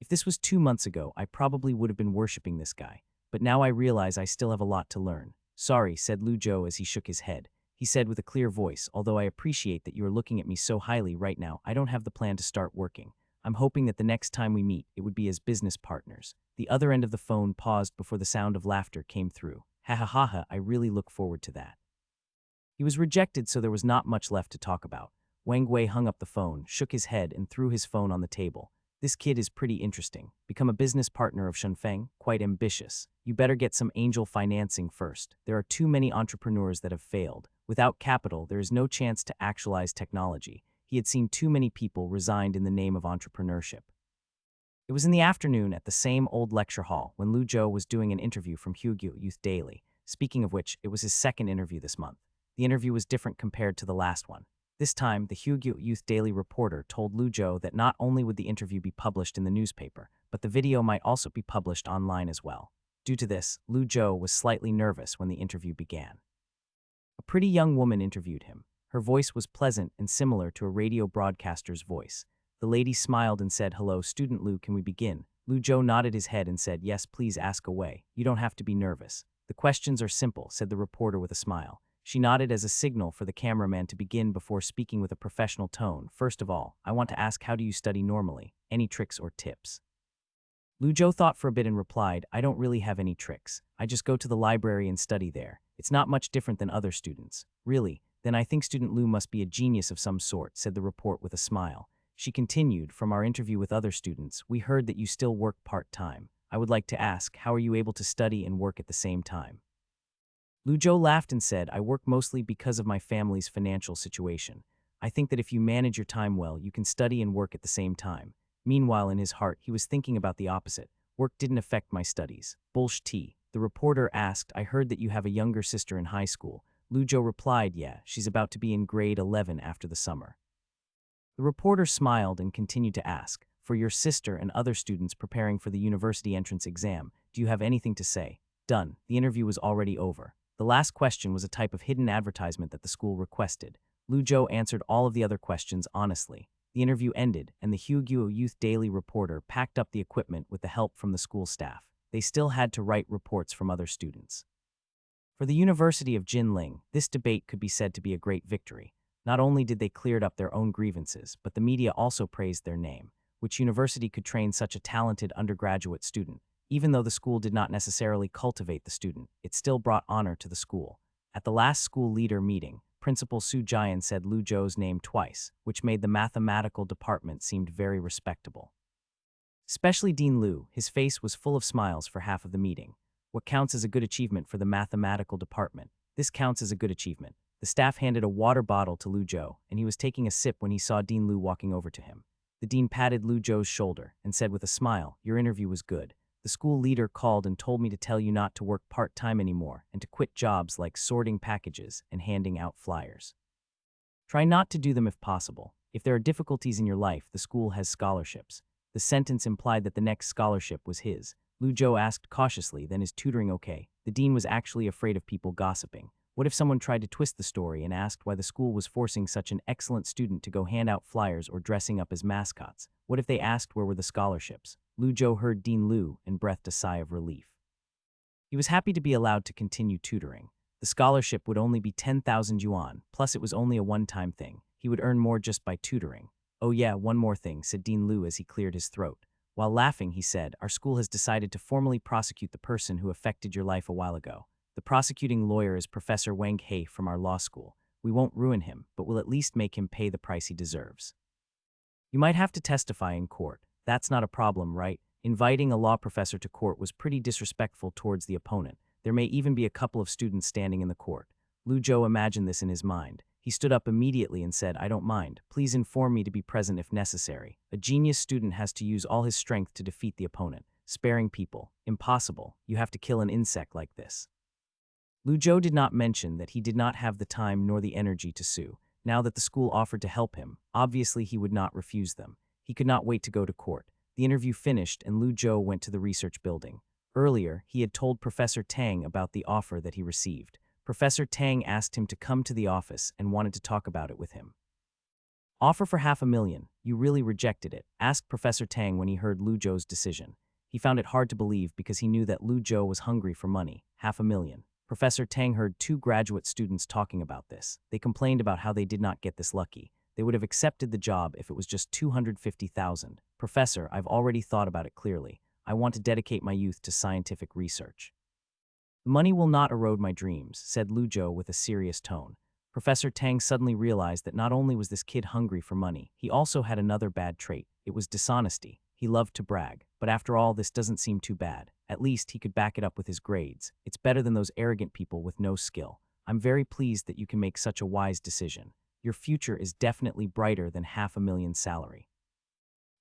If this was 2 months ago, I probably would have been worshipping this guy. but now I realize I still have a lot to learn. Sorry, said Lu Zhou as he shook his head. He said with a clear voice, although I appreciate that you are looking at me so highly right now, I don't have the plan to start working. I'm hoping that the next time we meet, it would be as business partners. The other end of the phone paused before the sound of laughter came through. Ha ha ha ha, I really look forward to that. He was rejected, so there was not much left to talk about. Wang Wei hung up the phone, shook his head, and threw his phone on the table. This kid is pretty interesting. Become a business partner of Shenfeng? Quite ambitious. You better get some angel financing first. There are too many entrepreneurs that have failed. Without capital, there is no chance to actualize technology. He had seen too many people resigned in the name of entrepreneurship. It was in the afternoon at the same old lecture hall when Lu Zhou was doing an interview from Hugyou Youth Daily. Speaking of which, it was his second interview this month. The interview was different compared to the last one. This time, the Hugyou Youth Daily reporter told Lu Zhou that not only would the interview be published in the newspaper, but the video might also be published online as well. Due to this, Lu Zhou was slightly nervous when the interview began. A pretty young woman interviewed him. Her voice was pleasant and similar to a radio broadcaster's voice. The lady smiled and said, "Hello, student Lu, can we begin?" Lu Zhou nodded his head and said, "Yes, please ask away. You don't have to be nervous." "The questions are simple," said the reporter with a smile. She nodded as a signal for the cameraman to begin before speaking with a professional tone. "First of all, I want to ask, how do you study normally? Any tricks or tips?" Lu Zhou thought for a bit and replied, "I don't really have any tricks. I just go to the library and study there. It's not much different than other students." "Really? Then I think student Lu must be a genius of some sort," said the report with a smile. She continued, "From our interview with other students, we heard that you still work part-time. I would like to ask, how are you able to study and work at the same time?" Lu Zhou laughed and said, "I work mostly because of my family's financial situation. I think that if you manage your time well, you can study and work at the same time." Meanwhile, in his heart, he was thinking about the opposite. "Work didn't affect my studies." "Bullshit." The reporter asked, "I heard that you have a younger sister in high school." Lu Zhou replied, "Yeah, she's about to be in grade 11 after the summer." The reporter smiled and continued to ask, "For your sister and other students preparing for the university entrance exam, do you have anything to say?" Done. The interview was already over. The last question was a type of hidden advertisement that the school requested. Lu Zhou answered all of the other questions honestly. The interview ended, and the Hugyou Youth Daily reporter packed up the equipment with the help from the school staff. They still had to write reports from other students. For the University of Jinling, this debate could be said to be a great victory. Not only did they clear up their own grievances, but the media also praised their name. Which university could train such a talented undergraduate student? Even though the school did not necessarily cultivate the student, it still brought honor to the school. At the last school leader meeting, Principal Su Jian said Lu Zhou's name twice, which made the mathematical department seem very respectable. Especially Dean Lu, his face was full of smiles for half of the meeting. What counts as a good achievement for the mathematical department? This counts as a good achievement. The staff handed a water bottle to Lu Zhou, and he was taking a sip when he saw Dean Lu walking over to him. The dean patted Lu Zhou's shoulder and said with a smile, "Your interview was good. The school leader called and told me to tell you not to work part-time anymore and to quit jobs like sorting packages and handing out flyers. Try not to do them if possible. If there are difficulties in your life, the school has scholarships." The sentence implied that the next scholarship was his. Lu Zhou asked cautiously, "Then is tutoring okay?" The dean was actually afraid of people gossiping. What if someone tried to twist the story and asked why the school was forcing such an excellent student to go hand out flyers or dressing up as mascots? What if they asked where were the scholarships? Lu Zhou heard Dean Lu and breathed a sigh of relief. He was happy to be allowed to continue tutoring. The scholarship would only be 10,000 yuan, plus it was only a one-time thing. He would earn more just by tutoring. "Oh yeah, one more thing," said Dean Lu as he cleared his throat. While laughing, he said, "Our school has decided to formally prosecute the person who affected your life a while ago. The prosecuting lawyer is Professor Wang He from our law school. We won't ruin him, but we'll at least make him pay the price he deserves. You might have to testify in court. That's not a problem, right?" Inviting a law professor to court was pretty disrespectful towards the opponent. There may even be a couple of students standing in the court. Lu Zhou imagined this in his mind. He stood up immediately and said, "I don't mind. Please inform me to be present if necessary." A genius student has to use all his strength to defeat the opponent. Sparing people. Impossible. You have to kill an insect like this. Lu Zhou did not mention that he did not have the time nor the energy to sue. Now that the school offered to help him, obviously he would not refuse them. He could not wait to go to court. The interview finished and Lu Zhou went to the research building. Earlier, he had told Professor Tang about the offer that he received. Professor Tang asked him to come to the office and wanted to talk about it with him. "Offer for 500,000. You really rejected it?" asked Professor Tang when he heard Lu Zhou's decision. He found it hard to believe because he knew that Lu Zhou was hungry for money, 500,000. Professor Tang heard two graduate students talking about this. They complained about how they did not get this lucky. They would have accepted the job if it was just 250,000. Professor, I've already thought about it clearly. I want to dedicate my youth to scientific research. Money will not erode my dreams, said Lu Zhou with a serious tone. Professor Tang suddenly realized that not only was this kid hungry for money, he also had another bad trait. It was dishonesty. He loved to brag. But after all, this doesn't seem too bad. At least he could back it up with his grades. It's better than those arrogant people with no skill. I'm very pleased that you can make such a wise decision. Your future is definitely brighter than 500,000 salary.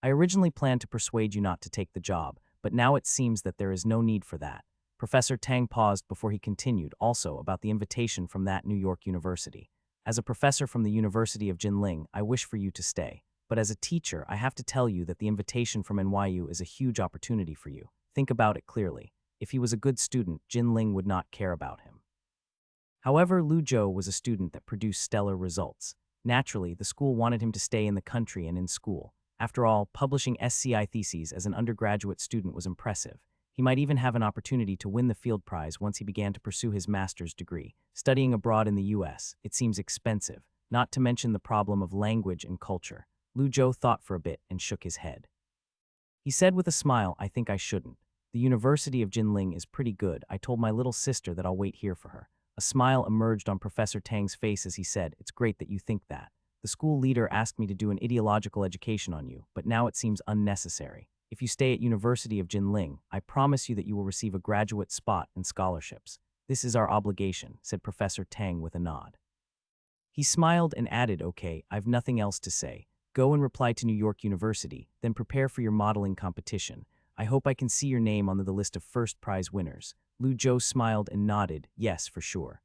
I originally planned to persuade you not to take the job, but now it seems that there is no need for that. Professor Tang paused before he continued, also about the invitation from that New York university. As a professor from the University of Jinling, I wish for you to stay. But as a teacher, I have to tell you that the invitation from NYU is a huge opportunity for you. Think about it clearly. If he was a good student, Jinling would not care about him. However, Lu Zhou was a student that produced stellar results. Naturally, the school wanted him to stay in the country and in school. After all, publishing SCI theses as an undergraduate student was impressive. He might even have an opportunity to win the field prize once he began to pursue his master's degree. Studying abroad in the US, it seems expensive, not to mention the problem of language and culture. Lu Zhou thought for a bit and shook his head. He said with a smile, I think I shouldn't. The University of Jinling is pretty good. I told my little sister that I'll wait here for her. A smile emerged on Professor Tang's face as he said, it's great that you think that. The school leader asked me to do an ideological education on you, but now it seems unnecessary. If you stay at University of Jinling, I promise you that you will receive a graduate spot and scholarships. This is our obligation, said Professor Tang with a nod. He smiled and added, okay, I've nothing else to say. Go and reply to New York University, then prepare for your modeling competition. I hope I can see your name on the list of first prize winners. Lu Zhou smiled and nodded, yes, for sure.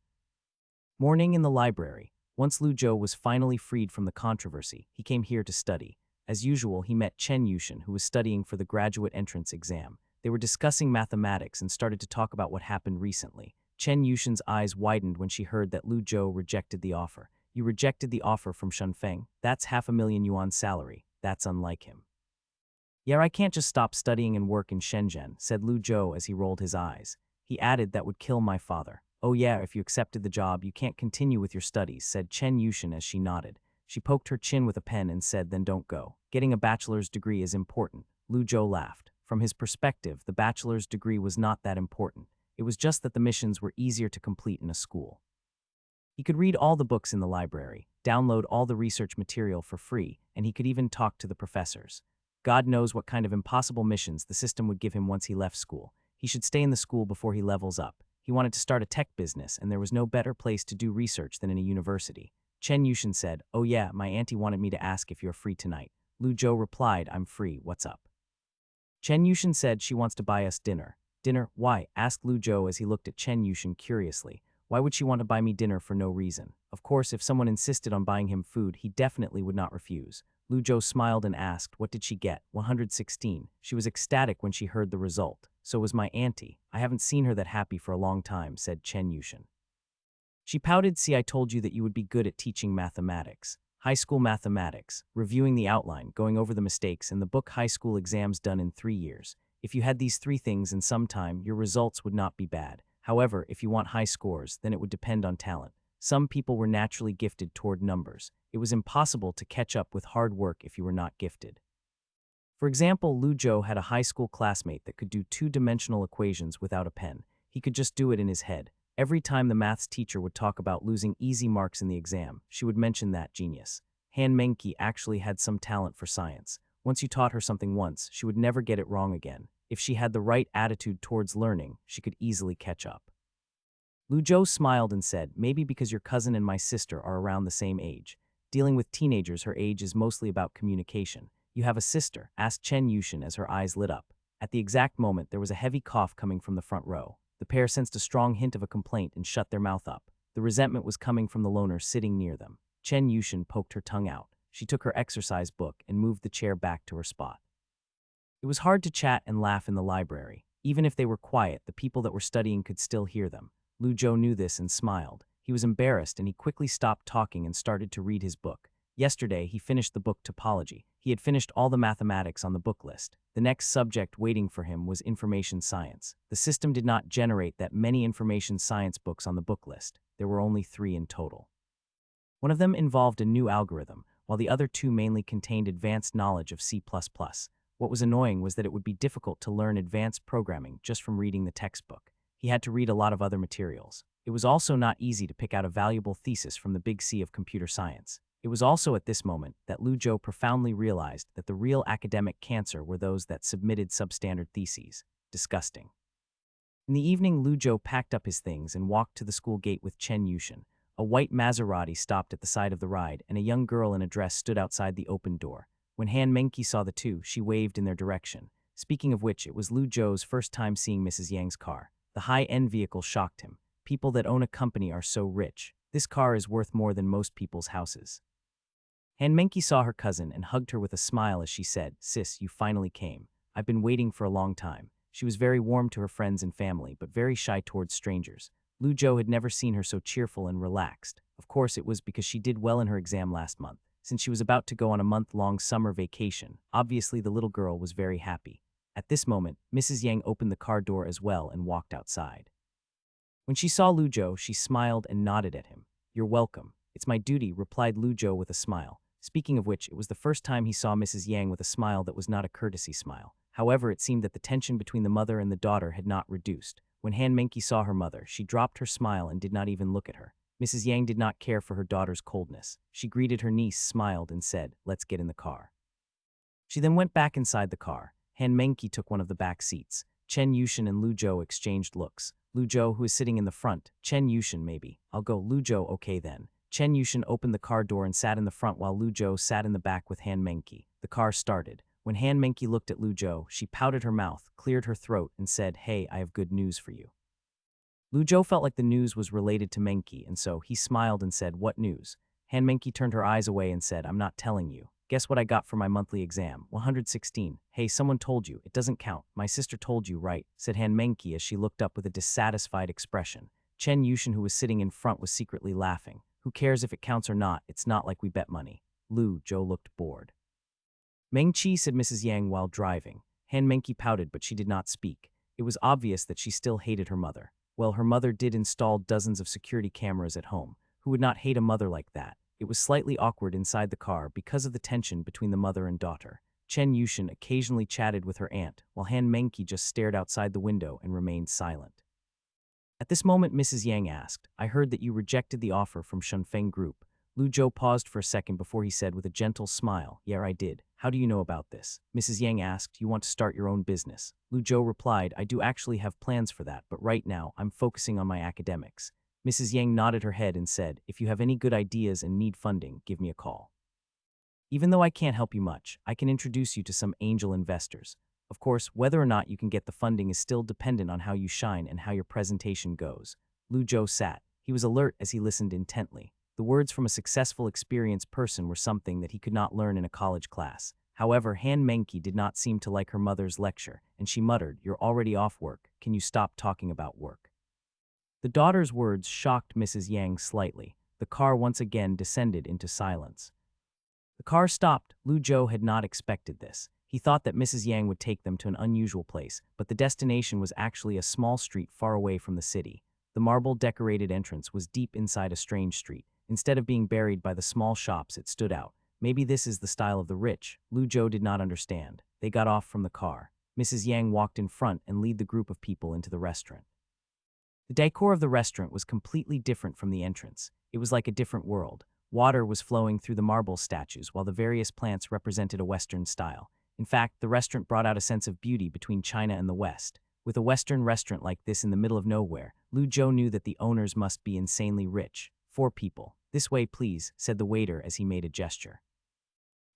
Morning in the library. Once Lu Zhou was finally freed from the controversy, he came here to study. As usual, he met Chen Yushin, who was studying for the graduate entrance exam. They were discussing mathematics and started to talk about what happened recently. Chen Yushin's eyes widened when she heard that Lu Zhou rejected the offer. You rejected the offer from Shunfeng? That's 500,000 yuan salary. That's unlike him. Yeah, I can't just stop studying and work in Shenzhen, said Lu Zhou as he rolled his eyes. He added that would kill my father. Oh yeah, if you accepted the job, you can't continue with your studies, said Chen Yushin as she nodded. She poked her chin with a pen and said, then don't go. Getting a bachelor's degree is important. Lu Zhou laughed. From his perspective, the bachelor's degree was not that important. It was just that the missions were easier to complete in a school. He could read all the books in the library, download all the research material for free, and he could even talk to the professors. God knows what kind of impossible missions the system would give him once he left school. He should stay in the school before he levels up. He wanted to start a tech business, and there was no better place to do research than in a university. Chen Yushin said, oh yeah, my auntie wanted me to ask if you're free tonight. Lu Zhou replied, I'm free, what's up? Chen Yushin said she wants to buy us dinner. Dinner? Why? Asked Lu Zhou as he looked at Chen Yushin curiously. Why would she want to buy me dinner for no reason? Of course, if someone insisted on buying him food, he definitely would not refuse. Lu Zhou smiled and asked, what did she get? 116. She was ecstatic when she heard the result. So was my auntie. I haven't seen her that happy for a long time, said Chen Yushin. She pouted, see, I told you that you would be good at teaching mathematics. High school mathematics, reviewing the outline, going over the mistakes, and the book high school exams done in 3 years. If you had these 3 things in some time, your results would not be bad. However, if you want high scores, then it would depend on talent. Some people were naturally gifted toward numbers. It was impossible to catch up with hard work if you were not gifted. For example, Lu Zhou had a high school classmate that could do 2-dimensional equations without a pen. He could just do it in his head. Every time the maths teacher would talk about losing easy marks in the exam, she would mention that genius. Han Mengqi actually had some talent for science. Once you taught her something once, she would never get it wrong again. If she had the right attitude towards learning, she could easily catch up. Lu Zhou smiled and said, maybe because your cousin and my sister are around the same age. Dealing with teenagers her age is mostly about communication. You have a sister? Asked Chen Yushin as her eyes lit up. At the exact moment, there was a heavy cough coming from the front row. The pair sensed a strong hint of a complaint and shut their mouth up. The resentment was coming from the loner sitting near them. Chen Yushin poked her tongue out. She took her exercise book and moved the chair back to her spot. It was hard to chat and laugh in the library. Even if they were quiet, the people that were studying could still hear them. Lu Zhou knew this and smiled. He was embarrassed and he quickly stopped talking and started to read his book. Yesterday, he finished the book Topology. He had finished all the mathematics on the book list. The next subject waiting for him was information science. The system did not generate that many information science books on the book list. There were only 3 in total. One of them involved a new algorithm, while the other 2 mainly contained advanced knowledge of C++. What was annoying was that it would be difficult to learn advanced programming just from reading the textbook. He had to read a lot of other materials. It was also not easy to pick out a valuable thesis from the big sea of computer science. It was also at this moment that Lu Zhou profoundly realized that the real academic cancer were those that submitted substandard theses. Disgusting. In the evening, Lu Zhou packed up his things and walked to the school gate with Chen Yushin. A white Maserati stopped at the side of the ride, and a young girl in a dress stood outside the open door. When Han Menki saw the two, she waved in their direction. Speaking of which, it was Lu Zhou's first time seeing Mrs. Yang's car. The high-end vehicle shocked him. People that own a company are so rich. This car is worth more than most people's houses. Han Menki saw her cousin and hugged her with a smile as she said, "Sis, you finally came. I've been waiting for a long time." She was very warm to her friends and family, but very shy towards strangers. Lu Zhou had never seen her so cheerful and relaxed. Of course, it was because she did well in her exam last month. Since she was about to go on a month-long summer vacation, obviously the little girl was very happy. At this moment, Mrs. Yang opened the car door as well and walked outside. When she saw Lu Zhou, she smiled and nodded at him. "You're welcome. It's my duty," replied Lu Zhou with a smile. Speaking of which, it was the first time he saw Mrs. Yang with a smile that was not a courtesy smile. However, it seemed that the tension between the mother and the daughter had not reduced. When Han Menki saw her mother, she dropped her smile and did not even look at her. Mrs. Yang did not care for her daughter's coldness. She greeted her niece, smiled, and said, "Let's get in the car." She then went back inside the car. Han Menki took one of the back seats. Chen Yushin and Lu Zhou exchanged looks. Lu Zhou, who is sitting in the front. Chen Yushin, maybe. "I'll go." Lu Zhou, "Okay then." Chen Yushin opened the car door and sat in the front while Lu Zhou sat in the back with Han Menki. The car started. When Han Menki looked at Lu Zhou, she pouted her mouth, cleared her throat, and said, "Hey, I have good news for you." Lu Zhou felt like the news was related to Menki, and so he smiled and said, "What news?" Han Menki turned her eyes away and said, "I'm not telling you. Guess what I got for my monthly exam? 116. "Hey, someone told you. It doesn't count. My sister told you, right?" said Han Menki as she looked up with a dissatisfied expression. Chen Yushin, who was sitting in front, was secretly laughing. "Who cares if it counts or not? It's not like we bet money." Lu Zhou looked bored. "Meng Qi," said Mrs. Yang while driving. Han Menki pouted, but she did not speak. It was obvious that she still hated her mother. Well, her mother did install dozens of security cameras at home. Who would not hate a mother like that? It was slightly awkward inside the car because of the tension between the mother and daughter. Chen Yushin occasionally chatted with her aunt, while Han Menki just stared outside the window and remained silent. At this moment, Mrs. Yang asked, "I heard that you rejected the offer from Shunfeng Group." Lu Zhou paused for a second before he said with a gentle smile, "Yeah, I did. How do you know about this?" Mrs. Yang asked, "You want to start your own business?" Lu Zhou replied, "I do actually have plans for that, but right now, I'm focusing on my academics." Mrs. Yang nodded her head and said, "If you have any good ideas and need funding, give me a call. Even though I can't help you much, I can introduce you to some angel investors. Of course, whether or not you can get the funding is still dependent on how you shine and how your presentation goes." Lu Zhou sat. He was alert as he listened intently. The words from a successful, experienced person were something that he could not learn in a college class. However, Han Menki did not seem to like her mother's lecture, and she muttered, "You're already off work. Can you stop talking about work?" The daughter's words shocked Mrs. Yang slightly. The car once again descended into silence. The car stopped. Lu Zhou had not expected this. He thought that Mrs. Yang would take them to an unusual place, but the destination was actually a small street far away from the city. The marble-decorated entrance was deep inside a strange street. Instead of being buried by the small shops, it stood out. Maybe this is the style of the rich. Lu Zhou did not understand. They got off from the car. Mrs. Yang walked in front and led the group of people into the restaurant. The decor of the restaurant was completely different from the entrance. It was like a different world. Water was flowing through the marble statues, while the various plants represented a Western style. In fact, the restaurant brought out a sense of beauty between China and the West. With a Western restaurant like this in the middle of nowhere, Lu Zhou knew that the owners must be insanely rich. 4 people. "This way, please," said the waiter as he made a gesture.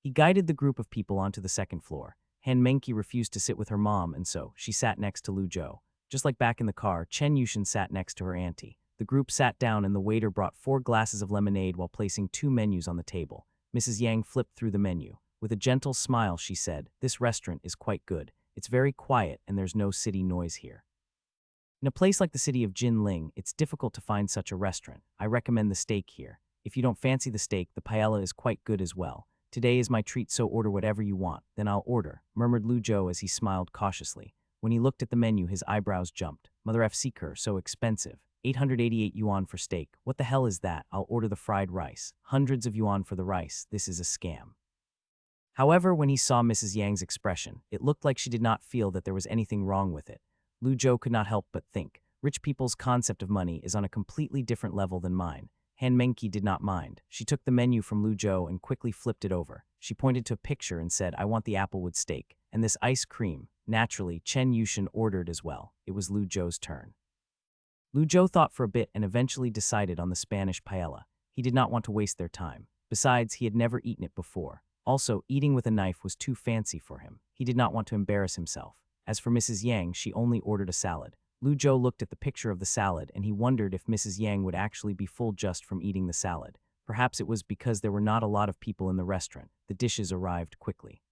He guided the group of people onto the second floor. Han Menki refused to sit with her mom, and so she sat next to Lu Zhou. Just like back in the car, Chen Yushin sat next to her auntie. The group sat down and the waiter brought 4 glasses of lemonade while placing 2 menus on the table. Mrs. Yang flipped through the menu. With a gentle smile, she said, "This restaurant is quite good. It's very quiet and there's no city noise here." In a place like the city of Jinling, it's difficult to find such a restaurant. I recommend the steak here. If you don't fancy the steak, the paella is quite good as well. Today is my treat, so order whatever you want. Then I'll order, murmured Lu Zhou as he smiled cautiously. When he looked at the menu, his eyebrows jumped. Mother F seeker, so expensive. 888 yuan for steak. What the hell is that? I'll order the fried rice. Hundreds of yuan for the rice. This is a scam. However, when he saw Mrs. Yang's expression, it looked like she did not feel that there was anything wrong with it. Lu Zhou could not help but think, rich people's concept of money is on a completely different level than mine. Han Mengqi did not mind. She took the menu from Lu Zhou and quickly flipped it over. She pointed to a picture and said, I want the applewood steak. And this ice cream. Naturally, Chen Yushan ordered as well. It was Lu Zhou's turn. Lu Zhou thought for a bit and eventually decided on the Spanish paella. He did not want to waste their time. Besides, he had never eaten it before. Also, eating with a knife was too fancy for him. He did not want to embarrass himself. As for Mrs. Yang, she only ordered a salad. Lu Zhou looked at the picture of the salad and he wondered if Mrs. Yang would actually be full just from eating the salad. Perhaps it was because there were not a lot of people in the restaurant. The dishes arrived quickly.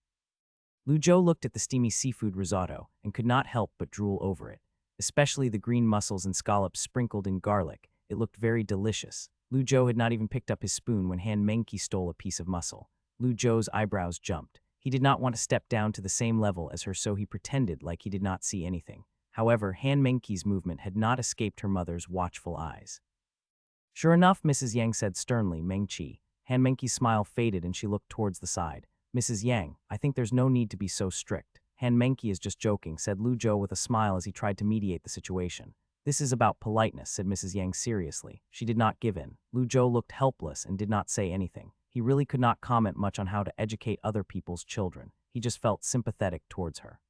Lu Zhou looked at the steamy seafood risotto and could not help but drool over it. Especially the green mussels and scallops sprinkled in garlic. It looked very delicious. Lu Zhou had not even picked up his spoon when Han Mengqi stole a piece of mussel. Lu Zhou's eyebrows jumped. He did not want to step down to the same level as her, so he pretended like he did not see anything. However, Han Mengqi's movement had not escaped her mother's watchful eyes. Sure enough, Mrs. Yang said sternly, Mengqi. Han Mengqi's smile faded and she looked towards the side. Mrs. Yang, I think there's no need to be so strict. Han Mengqi is just joking, said Lu Zhou with a smile as he tried to mediate the situation. This is about politeness, said Mrs. Yang seriously. She did not give in. Lu Zhou looked helpless and did not say anything. He really could not comment much on how to educate other people's children. He just felt sympathetic towards her.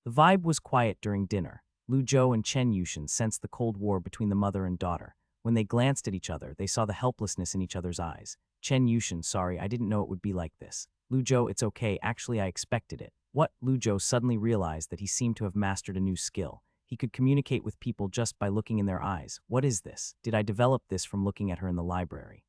The vibe was quiet during dinner. Lu Zhou and Chen Yushan sensed the Cold War between the mother and daughter. When they glanced at each other, they saw the helplessness in each other's eyes. Chen Yushan, sorry, I didn't know it would be like this. Lu Zhou, it's okay, actually I expected it. What? Lu Zhou suddenly realized that he seemed to have mastered a new skill. He could communicate with people just by looking in their eyes. What is this? Did I develop this from looking at her in the library?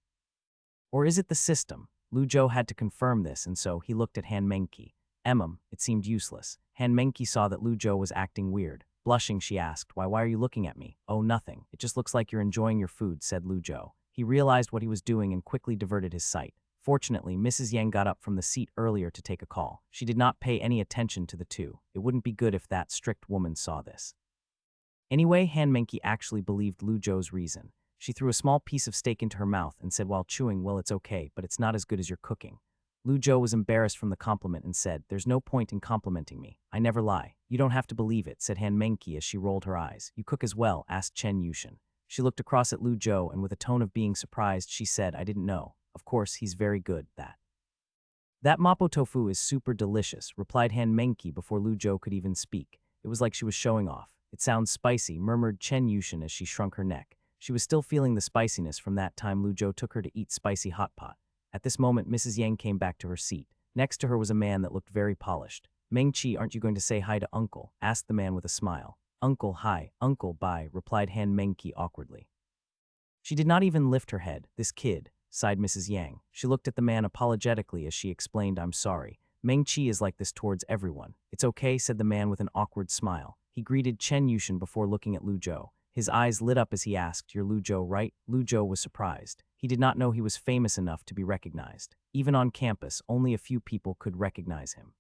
Or is it the system? Lu Zhou had to confirm this, and so he looked at Han Mengqi. It seemed useless. Han Mengqi saw that Lu Zhou was acting weird. Blushing, she asked, why are you looking at me? Oh, nothing. It just looks like you're enjoying your food, said Lu Zhou. He realized what he was doing and quickly diverted his sight. Fortunately, Mrs. Yang got up from the seat earlier to take a call. She did not pay any attention to the two. It wouldn't be good if that strict woman saw this. Anyway, Han Mengqi actually believed Lu Zhou's reason. She threw a small piece of steak into her mouth and said while chewing, well, it's okay, but it's not as good as your cooking. Lu Zhou was embarrassed from the compliment and said, there's no point in complimenting me. I never lie. You don't have to believe it, said Han Mengqi as she rolled her eyes. You cook as well, asked Chen Yushan. She looked across at Lu Zhou and with a tone of being surprised, she said, I didn't know. Of course, he's very good, That mapo tofu is super delicious, replied Han Mengqi before Lu Zhou could even speak. It was like she was showing off. It sounds spicy, murmured Chen Yushan as she shrunk her neck. She was still feeling the spiciness from that time Lu Zhou took her to eat spicy hot pot. At this moment, Mrs. Yang came back to her seat. Next to her was a man that looked very polished. Mengqi, aren't you going to say hi to Uncle? Asked the man with a smile. Uncle, hi. Uncle, bye, replied Han Mengqi awkwardly. She did not even lift her head. This kid, sighed Mrs. Yang. She looked at the man apologetically as she explained, I'm sorry. Mengqi is like this towards everyone. It's okay, said the man with an awkward smile. He greeted Chen Yushan before looking at Lu Zhou. His eyes lit up as he asked, you're Lu Zhou, right? Lu Zhou was surprised. He did not know he was famous enough to be recognized. Even on campus, only a few people could recognize him.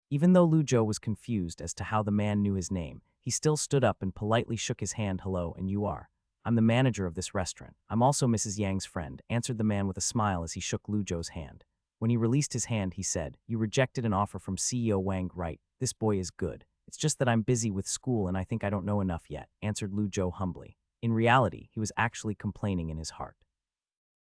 Even though Lu Zhou was confused as to how the man knew his name, he still stood up and politely shook his hand. Hello, and you are? I'm the manager of this restaurant. I'm also Mrs. Yang's friend, answered the man with a smile as he shook Lu Zhou's hand. When he released his hand, he said, you rejected an offer from CEO Wang, right? This boy is good. It's just that I'm busy with school and I think I don't know enough yet, answered Lu Zhou humbly. In reality, he was actually complaining in his heart.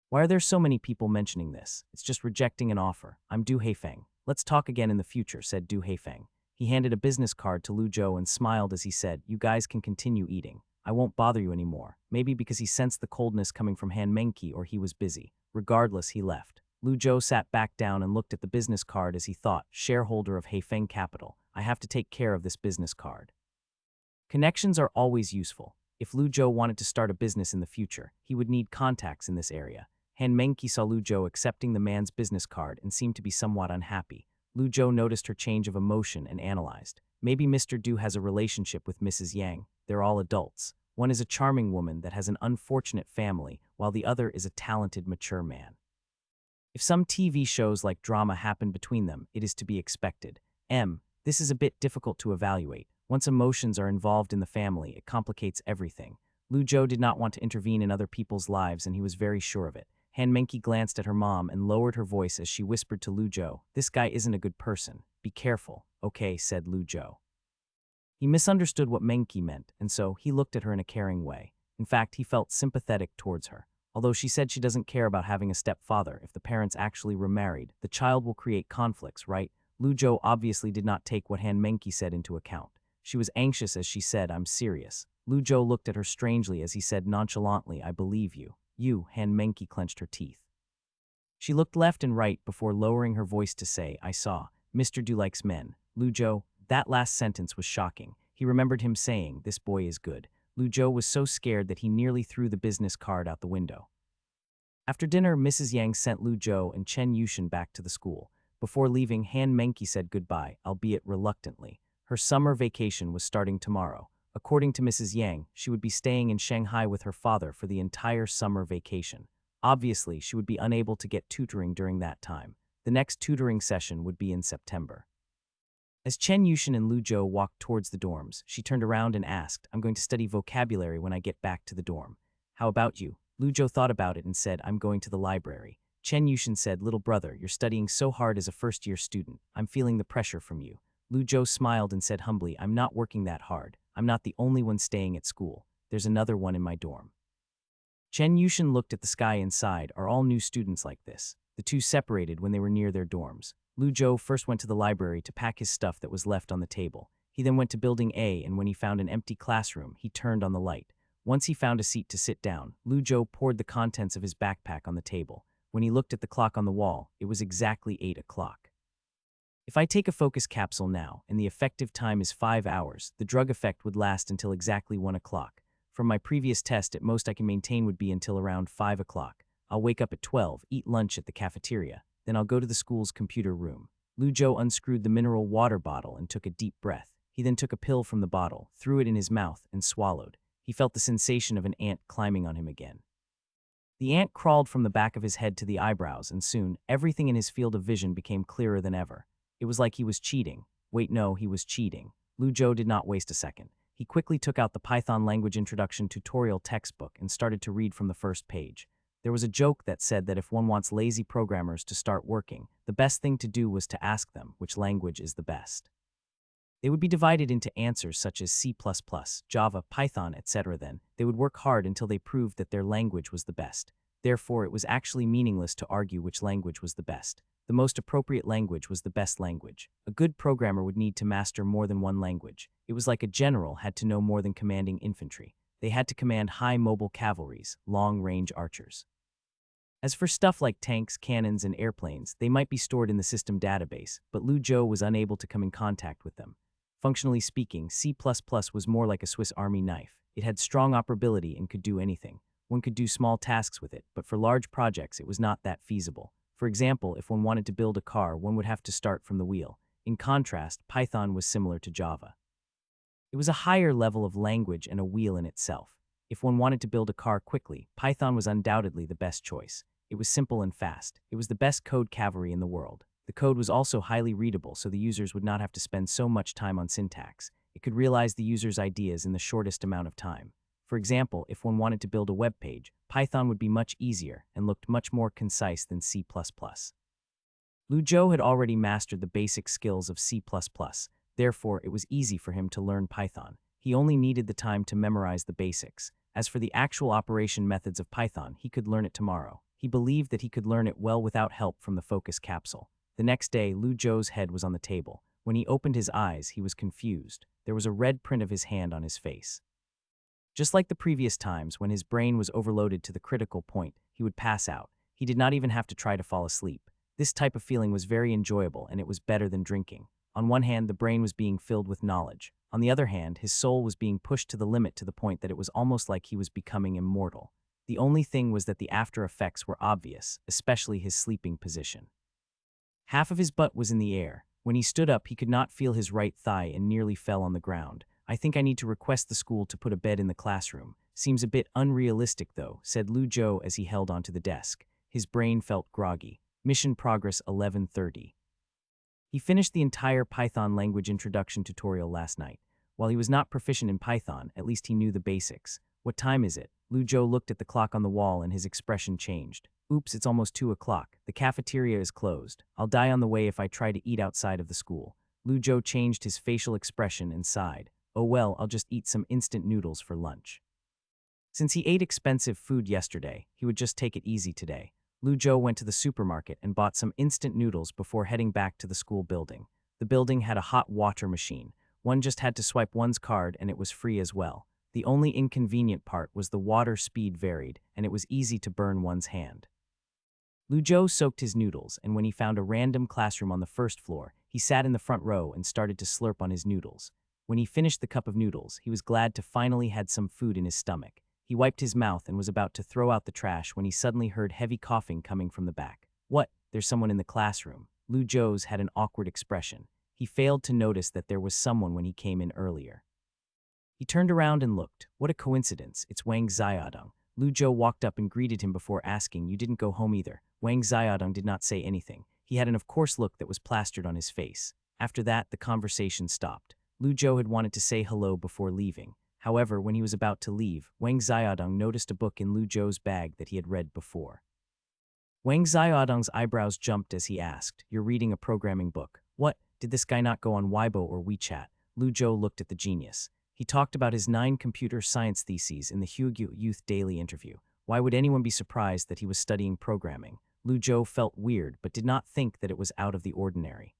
Why are there so many people mentioning this? It's just rejecting an offer. I'm Du Haifeng. Let's talk again in the future, said Du Haifeng. He handed a business card to Lu Zhou and smiled as he said, you guys can continue eating. I won't bother you anymore. Maybe because he sensed the coldness coming from Han Mengqi or he was busy. Regardless, he left. Lu Zhou sat back down and looked at the business card as he thought, shareholder of Haifeng Capital. I have to take care of this business card. Connections are always useful. If Lu Zhou wanted to start a business in the future, he would need contacts in this area. Han Mengqi saw Lu Zhou accepting the man's business card and seemed to be somewhat unhappy. Lu Zhou noticed her change of emotion and analyzed. Maybe Mr. Du has a relationship with Mrs. Yang. They're all adults. One is a charming woman that has an unfortunate family, while the other is a talented, mature man. If some TV shows like drama happen between them, it is to be expected. This is a bit difficult to evaluate. Once emotions are involved in the family, it complicates everything. Lu Zhou did not want to intervene in other people's lives, and he was very sure of it. Han Menki glanced at her mom and lowered her voice as she whispered to Lu Zhou, "This guy isn't a good person. Be careful." "Okay," said Lu Zhou. He misunderstood what Menki meant, and so he looked at her in a caring way. In fact, he felt sympathetic towards her. Although she said she doesn't care about having a stepfather, if the parents actually remarried, the child will create conflicts, right? Lu Zhou obviously did not take what Han Menki said into account. She was anxious as she said, "I'm serious." Lu Zhou looked at her strangely as he said nonchalantly, "I believe you." "You," Han Menki clenched her teeth. She looked left and right before lowering her voice to say, "I saw. Mr. Du likes men." Lu Zhou, that last sentence was shocking. He remembered him saying, "This boy is good." Lu Zhou was so scared that he nearly threw the business card out the window. After dinner, Mrs. Yang sent Lu Zhou and Chen Yushin back to the school. Before leaving, Han Menki said goodbye, albeit reluctantly. Her summer vacation was starting tomorrow. According to Mrs. Yang, she would be staying in Shanghai with her father for the entire summer vacation. Obviously, she would be unable to get tutoring during that time. The next tutoring session would be in September. As Chen Yushin and Lu Zhou walked towards the dorms, she turned around and asked, "I'm going to study vocabulary when I get back to the dorm. How about you?" Lu Zhou thought about it and said, "I'm going to the library." Chen Yushin said, "Little brother, you're studying so hard as a first-year student. I'm feeling the pressure from you." Lu Zhou smiled and said humbly, "I'm not working that hard. I'm not the only one staying at school. There's another one in my dorm." Chen Yushin looked at the sky inside. Are all new students like this? The two separated when they were near their dorms. Lu Zhou first went to the library to pack his stuff that was left on the table. He then went to Building A, and when he found an empty classroom, he turned on the light. Once he found a seat to sit down, Lu Zhou poured the contents of his backpack on the table. When he looked at the clock on the wall, it was exactly 8 o'clock. If I take a focus capsule now, and the effective time is 5 hours, the drug effect would last until exactly 1 o'clock. From my previous test, at most I can maintain would be until around 5 o'clock. I'll wake up at 12, eat lunch at the cafeteria, then I'll go to the school's computer room. Lu Zhou unscrewed the mineral water bottle and took a deep breath. He then took a pill from the bottle, threw it in his mouth, and swallowed. He felt the sensation of an ant climbing on him again. The ant crawled from the back of his head to the eyebrows, and soon, everything in his field of vision became clearer than ever. It was like he was cheating. Wait, no, he was cheating. Lu Zhou did not waste a second. He quickly took out the Python language introduction tutorial textbook and started to read from the first page. There was a joke that said that if one wants lazy programmers to start working, the best thing to do was to ask them which language is the best. They would be divided into answers such as C++, Java, Python, etc. Then, they would work hard until they proved that their language was the best. Therefore, it was actually meaningless to argue which language was the best. The most appropriate language was the best language. A good programmer would need to master more than one language. It was like a general had to know more than commanding infantry. They had to command high mobile cavalries, long-range archers. As for stuff like tanks, cannons, and airplanes, they might be stored in the system database, but Lu Zhou was unable to come in contact with them. Functionally speaking, C++ was more like a Swiss Army knife. It had strong operability and could do anything. One could do small tasks with it, but for large projects it was not that feasible. For example, if one wanted to build a car, one would have to start from the wheel. In contrast, Python was similar to Java. It was a higher level of language and a wheel in itself. If one wanted to build a car quickly, Python was undoubtedly the best choice. It was simple and fast. It was the best code cavalry in the world. The code was also highly readable, so the users would not have to spend so much time on syntax. It could realize the user's ideas in the shortest amount of time. For example, if one wanted to build a web page, Python would be much easier and looked much more concise than C++. Lu Zhou had already mastered the basic skills of C++, therefore it was easy for him to learn Python. He only needed the time to memorize the basics. As for the actual operation methods of Python, he could learn it tomorrow. He believed that he could learn it well without help from the focus capsule. The next day, Lu Zhou's head was on the table. When he opened his eyes, he was confused. There was a red print of his hand on his face. Just like the previous times, when his brain was overloaded to the critical point, he would pass out. He did not even have to try to fall asleep. This type of feeling was very enjoyable, and it was better than drinking. On one hand, the brain was being filled with knowledge. On the other hand, his soul was being pushed to the limit to the point that it was almost like he was becoming immortal. The only thing was that the after effects were obvious, especially his sleeping position. Half of his butt was in the air. When he stood up, he could not feel his right thigh and nearly fell on the ground. "I think I need to request the school to put a bed in the classroom. Seems a bit unrealistic though," said Lu Zhou as he held onto the desk. His brain felt groggy. Mission progress 1130. He finished the entire Python language introduction tutorial last night. While he was not proficient in Python, at least he knew the basics. What time is it? Lu Zhou looked at the clock on the wall and his expression changed. Oops, it's almost 2 o'clock. The cafeteria is closed. I'll die on the way if I try to eat outside of the school. Lu Zhou changed his facial expression and sighed. Oh well, I'll just eat some instant noodles for lunch. Since he ate expensive food yesterday, he would just take it easy today. Lu Zhou went to the supermarket and bought some instant noodles before heading back to the school building. The building had a hot water machine. One just had to swipe one's card and it was free as well. The only inconvenient part was the water speed varied and it was easy to burn one's hand. Lu Zhou soaked his noodles, and when he found a random classroom on the first floor, he sat in the front row and started to slurp on his noodles. When he finished the cup of noodles, he was glad to finally had some food in his stomach. He wiped his mouth and was about to throw out the trash when he suddenly heard heavy coughing coming from the back. What? There's someone in the classroom. Lu Zhou's had an awkward expression. He failed to notice that there was someone when he came in earlier. He turned around and looked. What a coincidence, it's Wang Xiaodong. Lu Zhou walked up and greeted him before asking, "You didn't go home either?" Wang Xiaodong did not say anything. He had an of course look that was plastered on his face. After that, the conversation stopped. Lu Zhou had wanted to say hello before leaving. However, when he was about to leave, Wang Xiaodong noticed a book in Lu Zhou's bag that he had read before. Wang Xiaodong's eyebrows jumped as he asked, "You're reading a programming book. What? Did this guy not go on Weibo or WeChat?" Lu Zhou looked at the genius. He talked about his 9 computer science theses in the Hugo Youth Daily interview. Why would anyone be surprised that he was studying programming? Lu Zhou felt weird but did not think that it was out of the ordinary.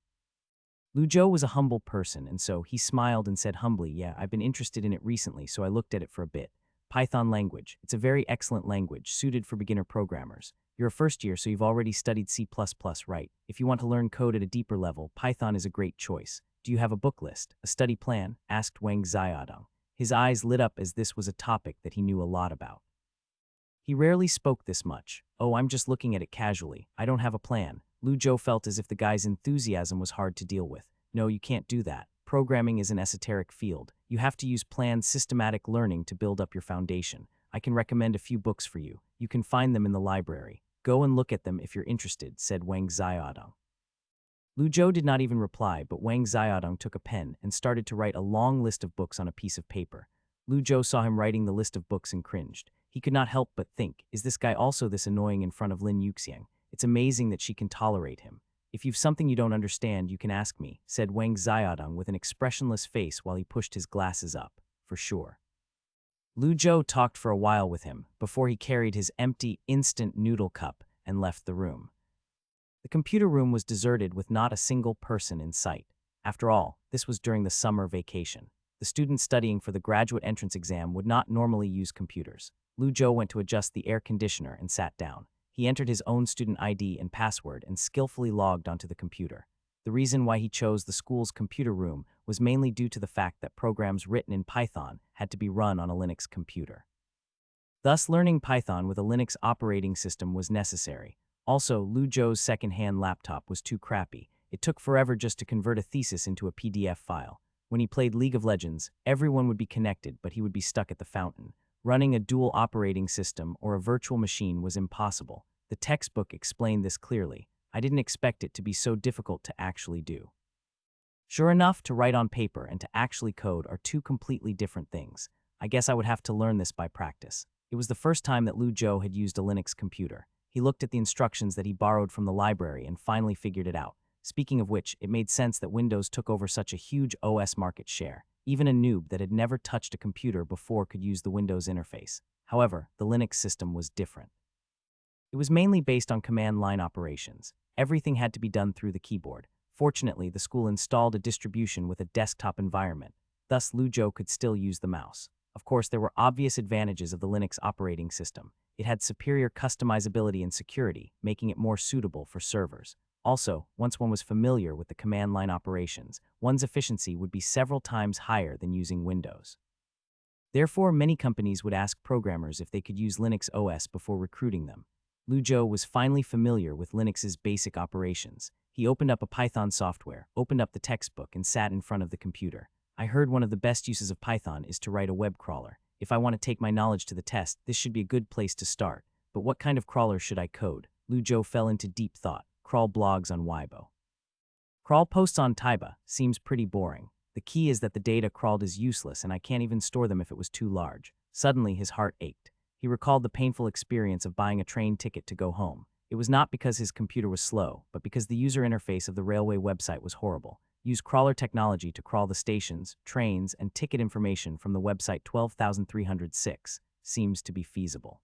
Lu Zhou was a humble person, and so he smiled and said humbly, "Yeah, I've been interested in it recently, so I looked at it for a bit. Python language. It's a very excellent language, suited for beginner programmers. You're a first year, so you've already studied C++, right? If you want to learn code at a deeper level, Python is a great choice. Do you have a book list, a study plan?" asked Wang Xiaodong. His eyes lit up as this was a topic that he knew a lot about. He rarely spoke this much. "Oh, I'm just looking at it casually. I don't have a plan." Lu Zhou felt as if the guy's enthusiasm was hard to deal with. "No, you can't do that. Programming is an esoteric field. You have to use planned, systematic learning to build up your foundation. I can recommend a few books for you. You can find them in the library. Go and look at them if you're interested," said Wang Xiaodong. Lu Zhou did not even reply, but Wang Xiaodong took a pen and started to write a long list of books on a piece of paper. Lu Zhou saw him writing the list of books and cringed. He could not help but think, is this guy also this annoying in front of Lin Yuxiang? It's amazing that she can tolerate him. "If you've something you don't understand, you can ask me," said Wang Xiaodong with an expressionless face while he pushed his glasses up. For sure. Lu Zhou talked for a while with him before he carried his empty, instant noodle cup and left the room. The computer room was deserted with not a single person in sight. After all, this was during the summer vacation. The students studying for the graduate entrance exam would not normally use computers. Lu Zhou went to adjust the air conditioner and sat down. He entered his own student ID and password and skillfully logged onto the computer. The reason why he chose the school's computer room was mainly due to the fact that programs written in Python had to be run on a Linux computer. Thus, learning Python with a Linux operating system was necessary. Also, Lu Zhou's second-hand laptop was too crappy. It took forever just to convert a thesis into a PDF file. When he played League of Legends, everyone would be connected, but he would be stuck at the fountain. Running a dual operating system or a virtual machine was impossible. The textbook explained this clearly. I didn't expect it to be so difficult to actually do. Sure enough, to write on paper and to actually code are two completely different things. I guess I would have to learn this by practice. It was the first time that Lu Zhou had used a Linux computer. He looked at the instructions that he borrowed from the library and finally figured it out. Speaking of which, it made sense that Windows took over such a huge OS market share. Even a noob that had never touched a computer before could use the Windows interface. However, the Linux system was different. It was mainly based on command line operations. Everything had to be done through the keyboard. Fortunately, the school installed a distribution with a desktop environment. Thus, Lu Zhou could still use the mouse. Of course, there were obvious advantages of the Linux operating system. It had superior customizability and security, making it more suitable for servers. Also, once one was familiar with the command line operations, one's efficiency would be several times higher than using Windows. Therefore, many companies would ask programmers if they could use Linux OS before recruiting them. Lu Zhou was finally familiar with Linux's basic operations. He opened up a Python software, opened up the textbook, and sat in front of the computer. I heard one of the best uses of Python is to write a web crawler. If I want to take my knowledge to the test, this should be a good place to start. But what kind of crawler should I code? Lu Zhou fell into deep thought. crawl blogs on Weibo. Crawl posts on Taiba seems pretty boring. The key is that the data crawled is useless and I can't even store them if it was too large. Suddenly, his heart ached. He recalled the painful experience of buying a train ticket to go home. It was not because his computer was slow, but because the user interface of the railway website was horrible. Use crawler technology to crawl the stations, trains, and ticket information from the website 12,306 seems to be feasible.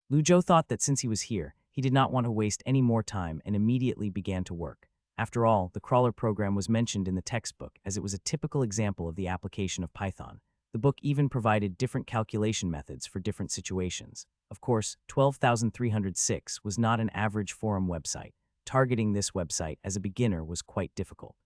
Lu Zhou thought that since he was here, he did not want to waste any more time and immediately began to work. After all, the crawler program was mentioned in the textbook as it was a typical example of the application of Python. The book even provided different calculation methods for different situations. Of course, 12,306 was not an average forum website. Targeting this website as a beginner was quite difficult.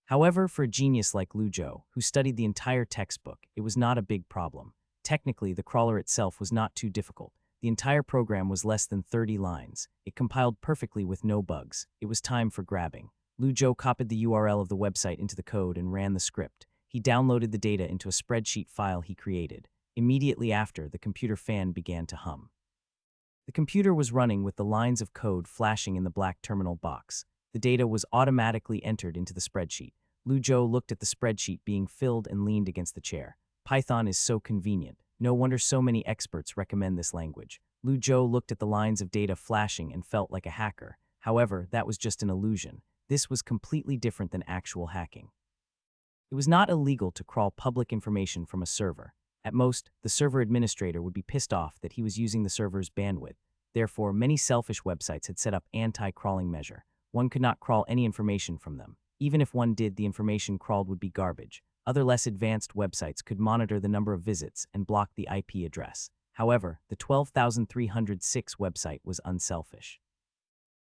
However, for a genius like Lu Zhou, who studied the entire textbook, it was not a big problem. Technically, the crawler itself was not too difficult. The entire program was less than 30 lines. It compiled perfectly with no bugs. It was time for grabbing. Lu Zhou copied the URL of the website into the code and ran the script. He downloaded the data into a spreadsheet file he created. Immediately after, the computer fan began to hum. The computer was running with the lines of code flashing in the black terminal box. The data was automatically entered into the spreadsheet. Lu Zhou looked at the spreadsheet being filled and leaned against the chair. Python is so convenient. No wonder so many experts recommend this language. Lu Zhou looked at the lines of data flashing and felt like a hacker. However, that was just an illusion. This was completely different than actual hacking. It was not illegal to crawl public information from a server. At most, the server administrator would be pissed off that he was using the server's bandwidth. Therefore, many selfish websites had set up anti-crawling measure. One could not crawl any information from them. Even if one did, the information crawled would be garbage. Other less advanced websites could monitor the number of visits and block the IP address. However, the 12,306 website was unselfish.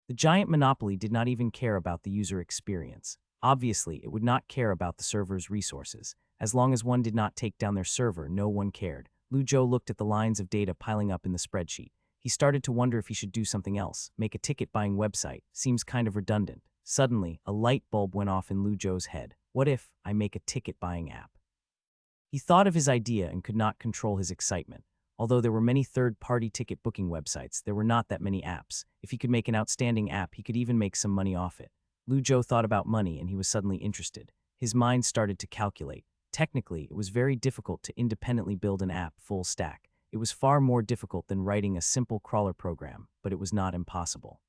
The giant monopoly did not even care about the user experience. Obviously, it would not care about the server's resources. As long as one did not take down their server, no one cared. Lu Zhou looked at the lines of data piling up in the spreadsheet. He started to wonder if he should do something else. Make a ticket-buying website. Seems kind of redundant. Suddenly, a light bulb went off in Lu Zhou's head. What if I make a ticket-buying app? He thought of his idea and could not control his excitement. Although there were many third-party ticket booking websites, there were not that many apps. If he could make an outstanding app, he could even make some money off it. Lu Zhou thought about money and he was suddenly interested. His mind started to calculate. Technically, it was very difficult to independently build an app full stack. It was far more difficult than writing a simple crawler program, but it was not impossible.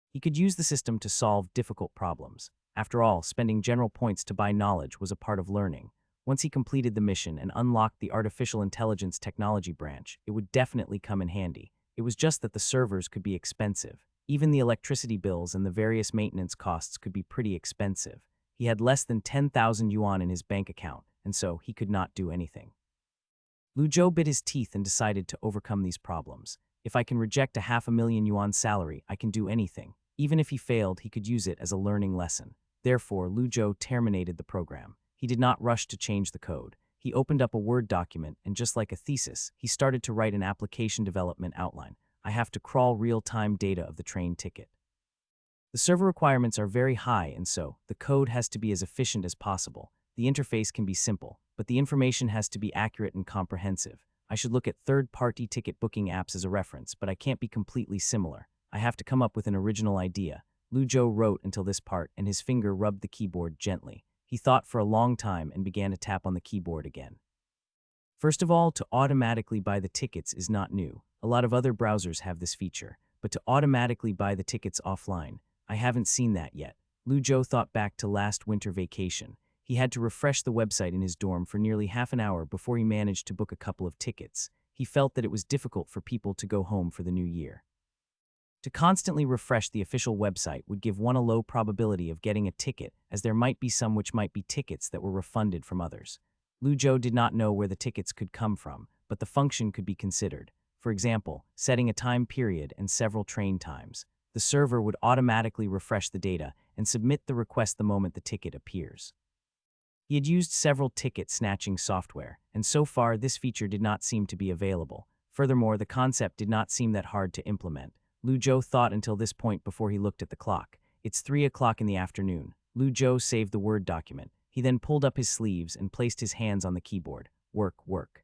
He could use the system to solve difficult problems. After all, spending general points to buy knowledge was a part of learning. Once he completed the mission and unlocked the artificial intelligence technology branch, it would definitely come in handy. It was just that the servers could be expensive. Even the electricity bills and the various maintenance costs could be pretty expensive. He had less than 10,000 yuan in his bank account, and so he could not do anything. Lu Zhou bit his teeth and decided to overcome these problems. If I can reject a 500,000 yuan salary, I can do anything. Even if he failed, he could use it as a learning lesson. Therefore, Lu Zhou terminated the program. He did not rush to change the code. He opened up a Word document, and just like a thesis, he started to write an application development outline. I have to crawl real-time data of the train ticket. The server requirements are very high, and so the code has to be as efficient as possible. The interface can be simple, but the information has to be accurate and comprehensive. I should look at third-party ticket booking apps as a reference, but I can't be completely similar. I have to come up with an original idea. Lu Zhou wrote until this part, and his finger rubbed the keyboard gently. He thought for a long time and began to tap on the keyboard again. First of all, to automatically buy the tickets is not new. A lot of other browsers have this feature, but to automatically buy the tickets offline, I haven't seen that yet. Lu Zhou thought back to last winter vacation. He had to refresh the website in his dorm for nearly half an hour before he managed to book a couple of tickets. He felt that it was difficult for people to go home for the new year. To constantly refresh the official website would give one a low probability of getting a ticket, as there might be some which might be tickets that were refunded from others. Lu Zhou did not know where the tickets could come from, but the function could be considered. For example, setting a time period and several train times. The server would automatically refresh the data and submit the request the moment the ticket appears. He had used several ticket snatching software, and so far this feature did not seem to be available. Furthermore, the concept did not seem that hard to implement. Lu Zhou thought until this point before he looked at the clock. It's 3 o'clock in the afternoon. Lu Zhou saved the Word document. He then pulled up his sleeves and placed his hands on the keyboard. Work, work.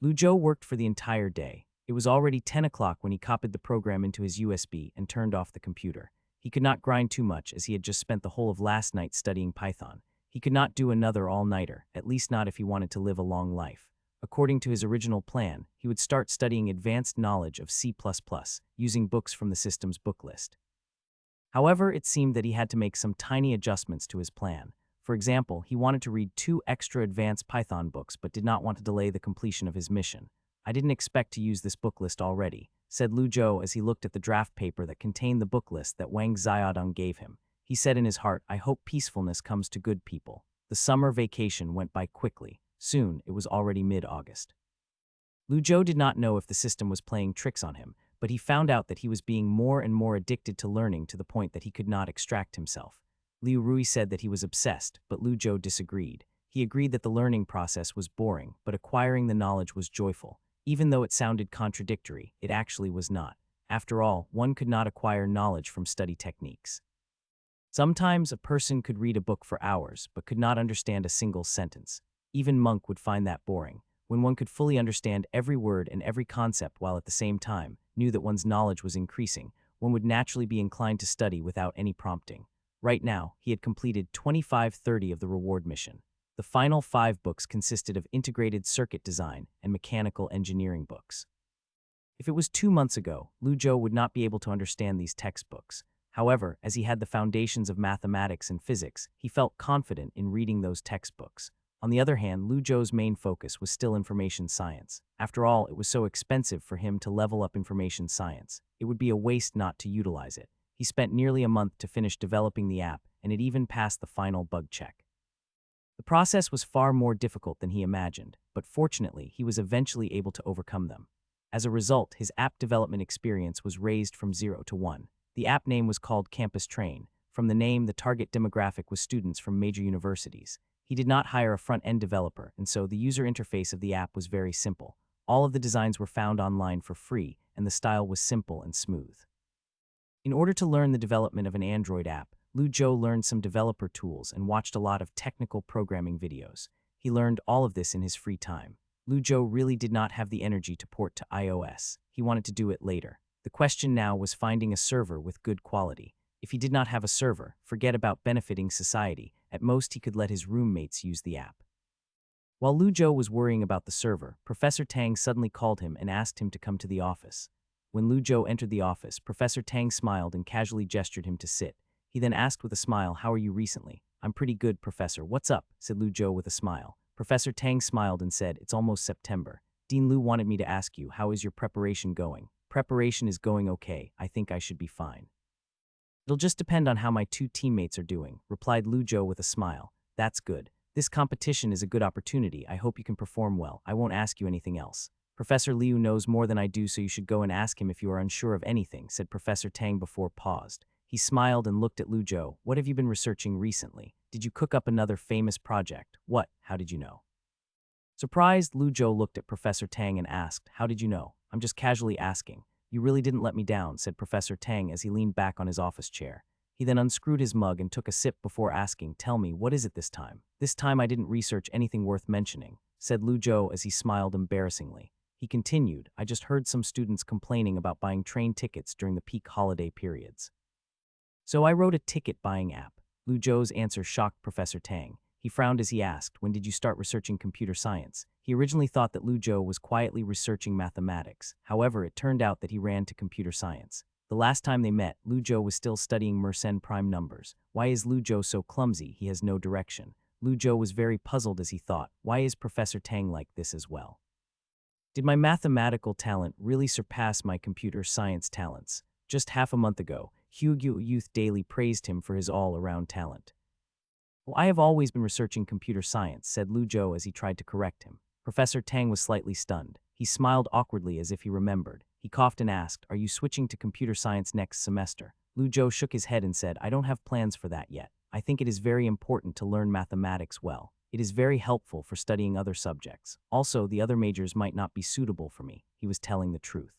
Lu Zhou worked for the entire day. It was already 10 o'clock when he copied the program into his USB and turned off the computer. He could not grind too much as he had just spent the whole of last night studying Python. He could not do another all-nighter, at least not if he wanted to live a long life. According to his original plan, he would start studying advanced knowledge of C++, using books from the system's book list. However, it seemed that he had to make some tiny adjustments to his plan. For example, he wanted to read 2 extra advanced Python books but did not want to delay the completion of his mission. "I didn't expect to use this book list already," said Lu Zhou as he looked at the draft paper that contained the book list that Wang Xiaodong gave him. He said in his heart, "I hope peacefulness comes to good people." The summer vacation went by quickly. Soon, it was already mid-August. Lu Zhou did not know if the system was playing tricks on him, but he found out that he was being more and more addicted to learning to the point that he could not extract himself. Liu Rui said that he was obsessed, but Lu Zhou disagreed. He agreed that the learning process was boring, but acquiring the knowledge was joyful. Even though it sounded contradictory, it actually was not. After all, one could not acquire knowledge from study techniques. Sometimes a person could read a book for hours, but could not understand a single sentence. Even Monk would find that boring. When one could fully understand every word and every concept while at the same time knew that one's knowledge was increasing, one would naturally be inclined to study without any prompting. Right now, he had completed 25-30 of the reward mission. The final 5 books consisted of integrated circuit design and mechanical engineering books. If it was 2 months ago, Lu Zhou would not be able to understand these textbooks. However, as he had the foundations of mathematics and physics, he felt confident in reading those textbooks. On the other hand, Lu Zhou's main focus was still information science. After all, it was so expensive for him to level up information science. It would be a waste not to utilize it. He spent nearly a month to finish developing the app, and it even passed the final bug check. The process was far more difficult than he imagined, but fortunately, he was eventually able to overcome them. As a result, his app development experience was raised from 0 to 1. The app name was called Campus Train. From the name, the target demographic was students from major universities. He did not hire a front-end developer, and so the user interface of the app was very simple. All of the designs were found online for free, and the style was simple and smooth. In order to learn the development of an Android app, Lu Zhou learned some developer tools and watched a lot of technical programming videos. He learned all of this in his free time. Lu Zhou really did not have the energy to port to iOS. He wanted to do it later. The question now was finding a server with good quality. If he did not have a server, forget about benefiting society. At most, he could let his roommates use the app. While Lu Zhou was worrying about the server, Professor Tang suddenly called him and asked him to come to the office. When Lu Zhou entered the office, Professor Tang smiled and casually gestured him to sit. He then asked with a smile, "How are you recently?" "I'm pretty good, Professor. What's up?" said Lu Zhou with a smile. Professor Tang smiled and said, "It's almost September. Dean Lu wanted me to ask you, how is your preparation going?" "Preparation is going okay. I think I should be fine." "It'll just depend on how my 2 teammates are doing," replied Lu Zhou with a smile. "That's good. This competition is a good opportunity. I hope you can perform well. I won't ask you anything else. Professor Liu knows more than I do, so you should go and ask him if you are unsure of anything," said Professor Tang before paused. He smiled and looked at Lu Zhou. "What have you been researching recently? Did you cook up another famous project?" "What? How did you know?" Surprised, Lu Zhou looked at Professor Tang and asked, "How did you know?" "I'm just casually asking." "You really didn't let me down," said Professor Tang as he leaned back on his office chair. He then unscrewed his mug and took a sip before asking, "Tell me, what is it this time?" "This time I didn't research anything worth mentioning," said Lu Zhou as he smiled embarrassingly. He continued, "I just heard some students complaining about buying train tickets during the peak holiday periods. So I wrote a ticket-buying app." Lu Zhou's answer shocked Professor Tang. He frowned as he asked, "When did you start researching computer science?" He originally thought that Lu Zhou was quietly researching mathematics. However, it turned out that he ran to computer science. The last time they met, Lu Zhou was still studying Mersenne prime numbers. Why is Lu Zhou so clumsy? He has no direction. Lu Zhou was very puzzled as he thought, why is Professor Tang like this as well? Did my mathematical talent really surpass my computer science talents? Just half a month ago, Hyugyu Youth Daily praised him for his all-around talent. "Well, I have always been researching computer science," said Lu Zhou as he tried to correct him. Professor Tang was slightly stunned. He smiled awkwardly as if he remembered. He coughed and asked, "Are you switching to computer science next semester?" Lu Zhou shook his head and said, "I don't have plans for that yet. I think it is very important to learn mathematics well. It is very helpful for studying other subjects. Also, the other majors might not be suitable for me." He was telling the truth.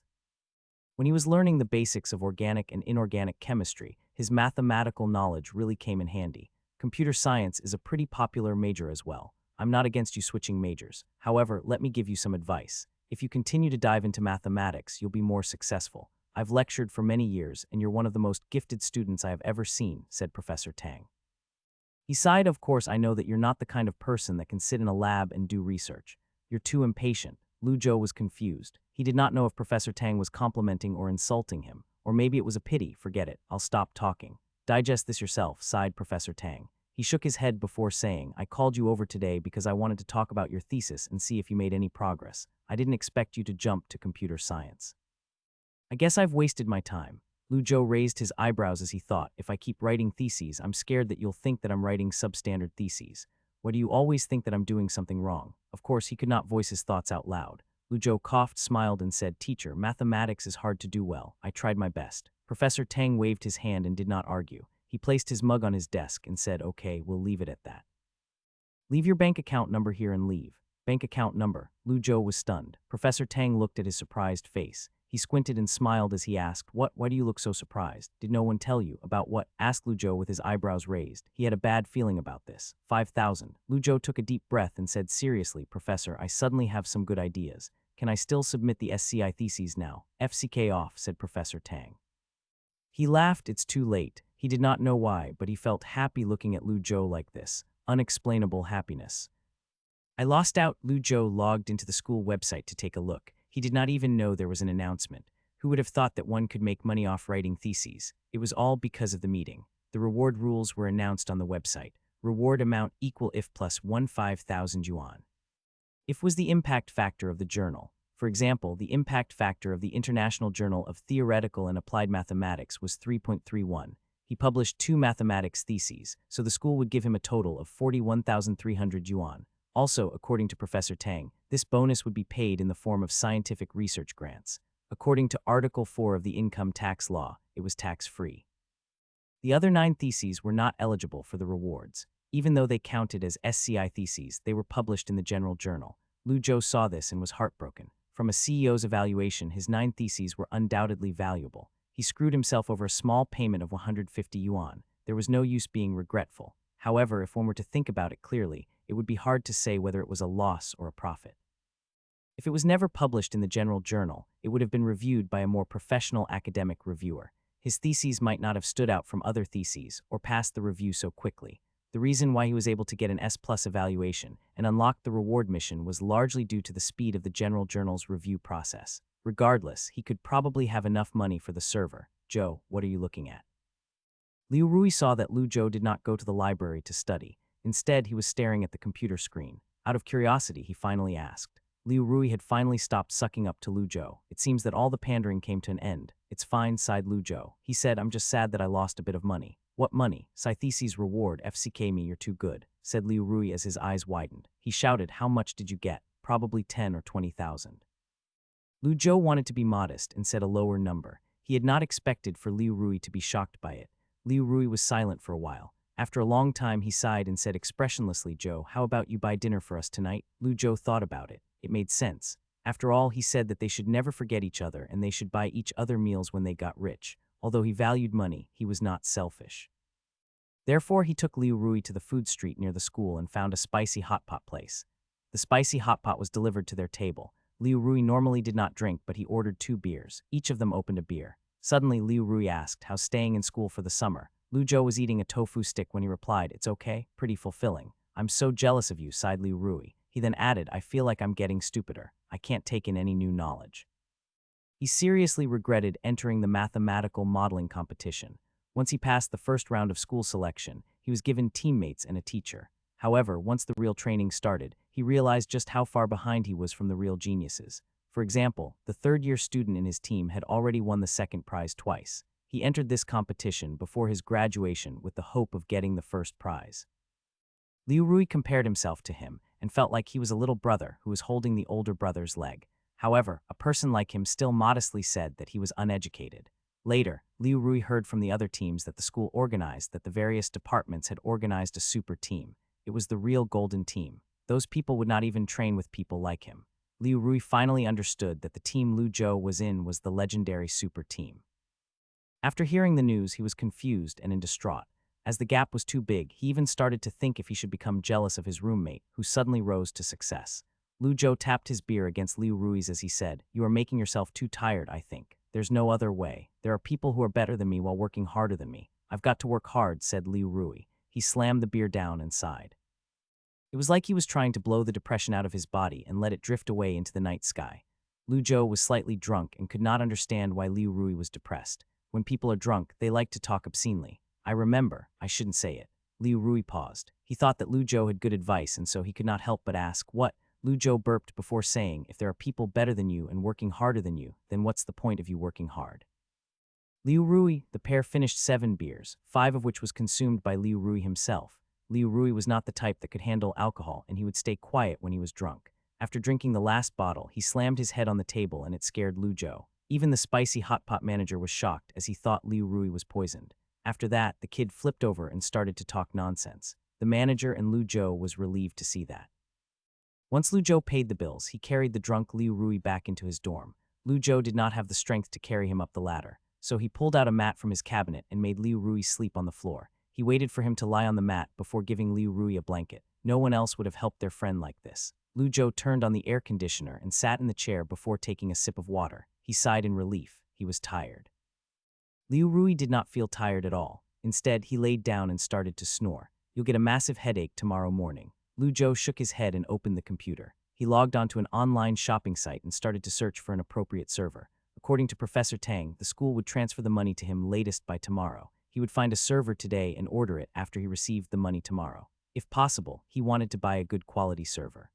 When he was learning the basics of organic and inorganic chemistry, his mathematical knowledge really came in handy. Computer science is a pretty popular major as well. I'm not against you switching majors. However, let me give you some advice. If you continue to dive into mathematics, you'll be more successful. I've lectured for many years, and you're one of the most gifted students I have ever seen, said Professor Tang. He sighed. Of course, I know that you're not the kind of person that can sit in a lab and do research. You're too impatient. Lu Zhou was confused. He did not know if Professor Tang was complimenting or insulting him, or maybe it was a pity. Forget it. I'll stop talking. Digest this yourself, sighed Professor Tang. He shook his head before saying, I called you over today because I wanted to talk about your thesis and see if you made any progress. I didn't expect you to jump to computer science. I guess I've wasted my time. Lu Zhou raised his eyebrows as he thought, if I keep writing theses, I'm scared that you'll think that I'm writing substandard theses. Why do you always think that I'm doing something wrong? Of course, he could not voice his thoughts out loud. Lu Zhou coughed, smiled, and said, Teacher, mathematics is hard to do well. I tried my best. Professor Tang waved his hand and did not argue. He placed his mug on his desk and said, Okay, we'll leave it at that. Leave your bank account number here and leave. Bank account number. Lu Zhou was stunned. Professor Tang looked at his surprised face. He squinted and smiled as he asked, What? Why do you look so surprised? Did no one tell you? About what? Asked Lu Zhou with his eyebrows raised. He had a bad feeling about this. 5,000. Lu Zhou took a deep breath and said, Seriously, Professor, I suddenly have some good ideas. Can I still submit the SCI theses now? FCK off, said Professor Tang. He laughed. It's too late. He did not know why, but he felt happy looking at Lu Zhou like this. Unexplainable happiness. I lost out. Lu Zhou logged into the school website to take a look. He did not even know there was an announcement. Who would have thought that one could make money off writing theses? It was all because of the meeting. The reward rules were announced on the website. Reward amount equal if plus 15,000 yuan. If was the impact factor of the journal. For example, the impact factor of the International Journal of Theoretical and Applied Mathematics was 3.31. He published 2 mathematics theses, so the school would give him a total of 41,300 yuan. Also, according to Professor Tang, this bonus would be paid in the form of scientific research grants. According to Article 4 of the Income Tax Law, it was tax-free. The other 9 theses were not eligible for the rewards. Even though they counted as SCI theses, they were published in the General Journal. Lu Zhou saw this and was heartbroken. From a CEO's evaluation, his 9 theses were undoubtedly valuable. He screwed himself over a small payment of 150 yuan. There was no use being regretful. However, if one were to think about it clearly, it would be hard to say whether it was a loss or a profit. If it was never published in the General Journal, it would have been reviewed by a more professional academic reviewer. His theses might not have stood out from other theses or passed the review so quickly. The reason why he was able to get an S+ evaluation and unlock the reward mission was largely due to the speed of the General Journal's review process. Regardless, he could probably have enough money for the server. Joe, what are you looking at? Liu Rui saw that Lu Zhou did not go to the library to study. Instead, he was staring at the computer screen. Out of curiosity, he finally asked. Liu Rui had finally stopped sucking up to Lu Zhou. It seems that all the pandering came to an end. It's fine, sighed Lu Zhou. He said, I'm just sad that I lost a bit of money. What money? Scitheses reward, FCK me, you're too good, said Liu Rui as his eyes widened. He shouted, how much did you get? Probably 10 or 20,000. Lu Zhou wanted to be modest and said a lower number. He had not expected for Liu Rui to be shocked by it. Liu Rui was silent for a while. After a long time, he sighed and said expressionlessly, Joe, how about you buy dinner for us tonight? Lu Zhou thought about it. It made sense. After all, he said that they should never forget each other and they should buy each other meals when they got rich. Although he valued money, he was not selfish. Therefore, he took Liu Rui to the food street near the school and found a spicy hot pot place. The spicy hot pot was delivered to their table. Liu Rui normally did not drink, but he ordered 2 beers. Each of them opened a beer. Suddenly, Liu Rui asked, how's staying in school for the summer? Lu Zhou was eating a tofu stick when he replied, it's okay, pretty fulfilling. I'm so jealous of you, sighed Liu Rui. He then added, I feel like I'm getting stupider. I can't take in any new knowledge. He seriously regretted entering the mathematical modeling competition. Once he passed the first round of school selection, he was given teammates and a teacher. However, once the real training started, he realized just how far behind he was from the real geniuses. For example, the third-year student in his team had already won the second prize twice. He entered this competition before his graduation with the hope of getting the first prize. Liu Rui compared himself to him and felt like he was a little brother who was holding the older brother's leg. However, a person like him still modestly said that he was uneducated. Later, Liu Rui heard from the other teams that the school organized that the various departments had organized a super team. It was the real golden team. Those people would not even train with people like him. Liu Rui finally understood that the team Lu Zhou was in was the legendary super team. After hearing the news, he was confused and in distraught. As the gap was too big, he even started to think if he should become jealous of his roommate, who suddenly rose to success. Lu Zhou tapped his beer against Liu Rui's as he said, "You are making yourself too tired, I think. There's no other way. There are people who are better than me while working harder than me. I've got to work hard," said Liu Rui. He slammed the beer down and sighed. It was like he was trying to blow the depression out of his body and let it drift away into the night sky. Lu Zhou was slightly drunk and could not understand why Liu Rui was depressed. When people are drunk, they like to talk obscenely. I shouldn't say it. Liu Rui paused. He thought that Lu Zhou had good advice, and so he could not help but ask, "What?" Lu Zhou burped before saying, "If there are people better than you and working harder than you, then what's the point of you working hard?" Liu Rui, the pair finished 7 beers, 5 of which was consumed by Liu Rui himself. Liu Rui was not the type that could handle alcohol, and he would stay quiet when he was drunk. After drinking the last bottle, he slammed his head on the table and it scared Lu Zhou. Even the spicy hot pot manager was shocked as he thought Liu Rui was poisoned. After that, the kid flipped over and started to talk nonsense. The manager and Lu Zhou was relieved to see that. Once Lu Zhou paid the bills, he carried the drunk Liu Rui back into his dorm. Lu Zhou did not have the strength to carry him up the ladder, so he pulled out a mat from his cabinet and made Liu Rui sleep on the floor. He waited for him to lie on the mat before giving Liu Rui a blanket. No one else would have helped their friend like this. Lu Zhou turned on the air conditioner and sat in the chair before taking a sip of water. He sighed in relief. He was tired. Liu Rui did not feel tired at all. Instead, he laid down and started to snore. "You'll get a massive headache tomorrow morning." Lu Zhou shook his head and opened the computer. He logged onto an online shopping site and started to search for an appropriate server. According to Professor Tang, the school would transfer the money to him latest by tomorrow. He would find a server today and order it after he received the money tomorrow. If possible, he wanted to buy a good quality server.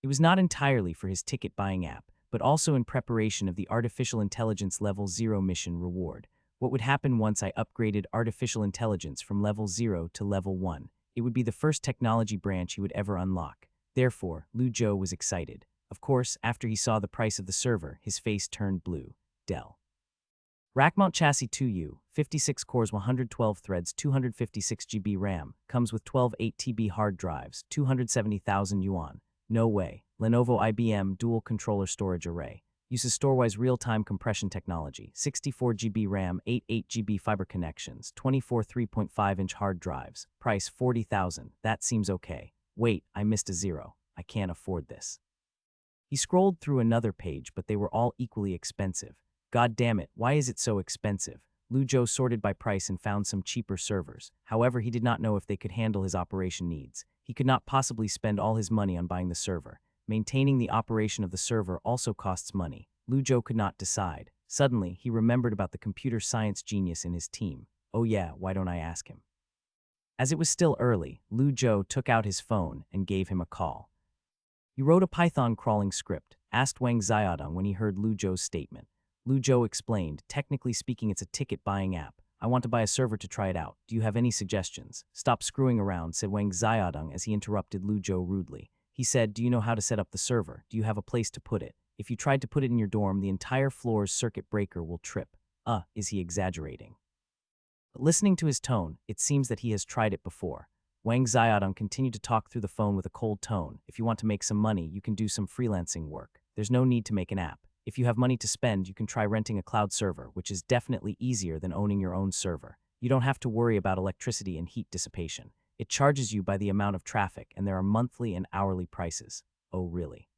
It was not entirely for his ticket buying app, but also in preparation of the Artificial Intelligence Level 0 mission reward. What would happen once I upgraded artificial intelligence from level 0 to level 1? It would be the first technology branch he would ever unlock. Therefore, Lu Zhou was excited. Of course, after he saw the price of the server, his face turned blue. Dell. Rackmount Chassis 2U, 56 cores, 112 threads, 256 GB RAM, comes with 12 8TB hard drives, 270,000 yuan. No way. Lenovo IBM Dual Controller Storage Array. Uses Storewise real-time compression technology, 64 GB RAM, 8 GB fiber connections, 24 3.5-inch hard drives. Price 40,000. That seems okay. Wait, I missed a zero. I can't afford this. He scrolled through another page, but they were all equally expensive. God damn it, why is it so expensive? Lu Zhou sorted by price and found some cheaper servers. However, he did not know if they could handle his operation needs. He could not possibly spend all his money on buying the server. Maintaining the operation of the server also costs money. Lu Zhou could not decide. Suddenly, he remembered about the computer science genius in his team. Oh yeah, why don't I ask him? As it was still early, Lu Zhou took out his phone and gave him a call. "You wrote a Python crawling script," asked Wang Xiaodong when he heard Lu Zhou's statement. Lu Zhou explained, "Technically speaking, it's a ticket buying app. I want to buy a server to try it out. Do you have any suggestions?" "Stop screwing around," said Wang Xiaodong as he interrupted Lu Zhou rudely. He said, "Do you know how to set up the server? Do you have a place to put it? If you tried to put it in your dorm, the entire floor's circuit breaker will trip." Is he exaggerating? But listening to his tone, it seems that he has tried it before. Wang Xiaodong continued to talk through the phone with a cold tone. "If you want to make some money, you can do some freelancing work. There's no need to make an app. If you have money to spend, you can try renting a cloud server, which is definitely easier than owning your own server. You don't have to worry about electricity and heat dissipation. It charges you by the amount of traffic, and there are monthly and hourly prices." "Oh, really?"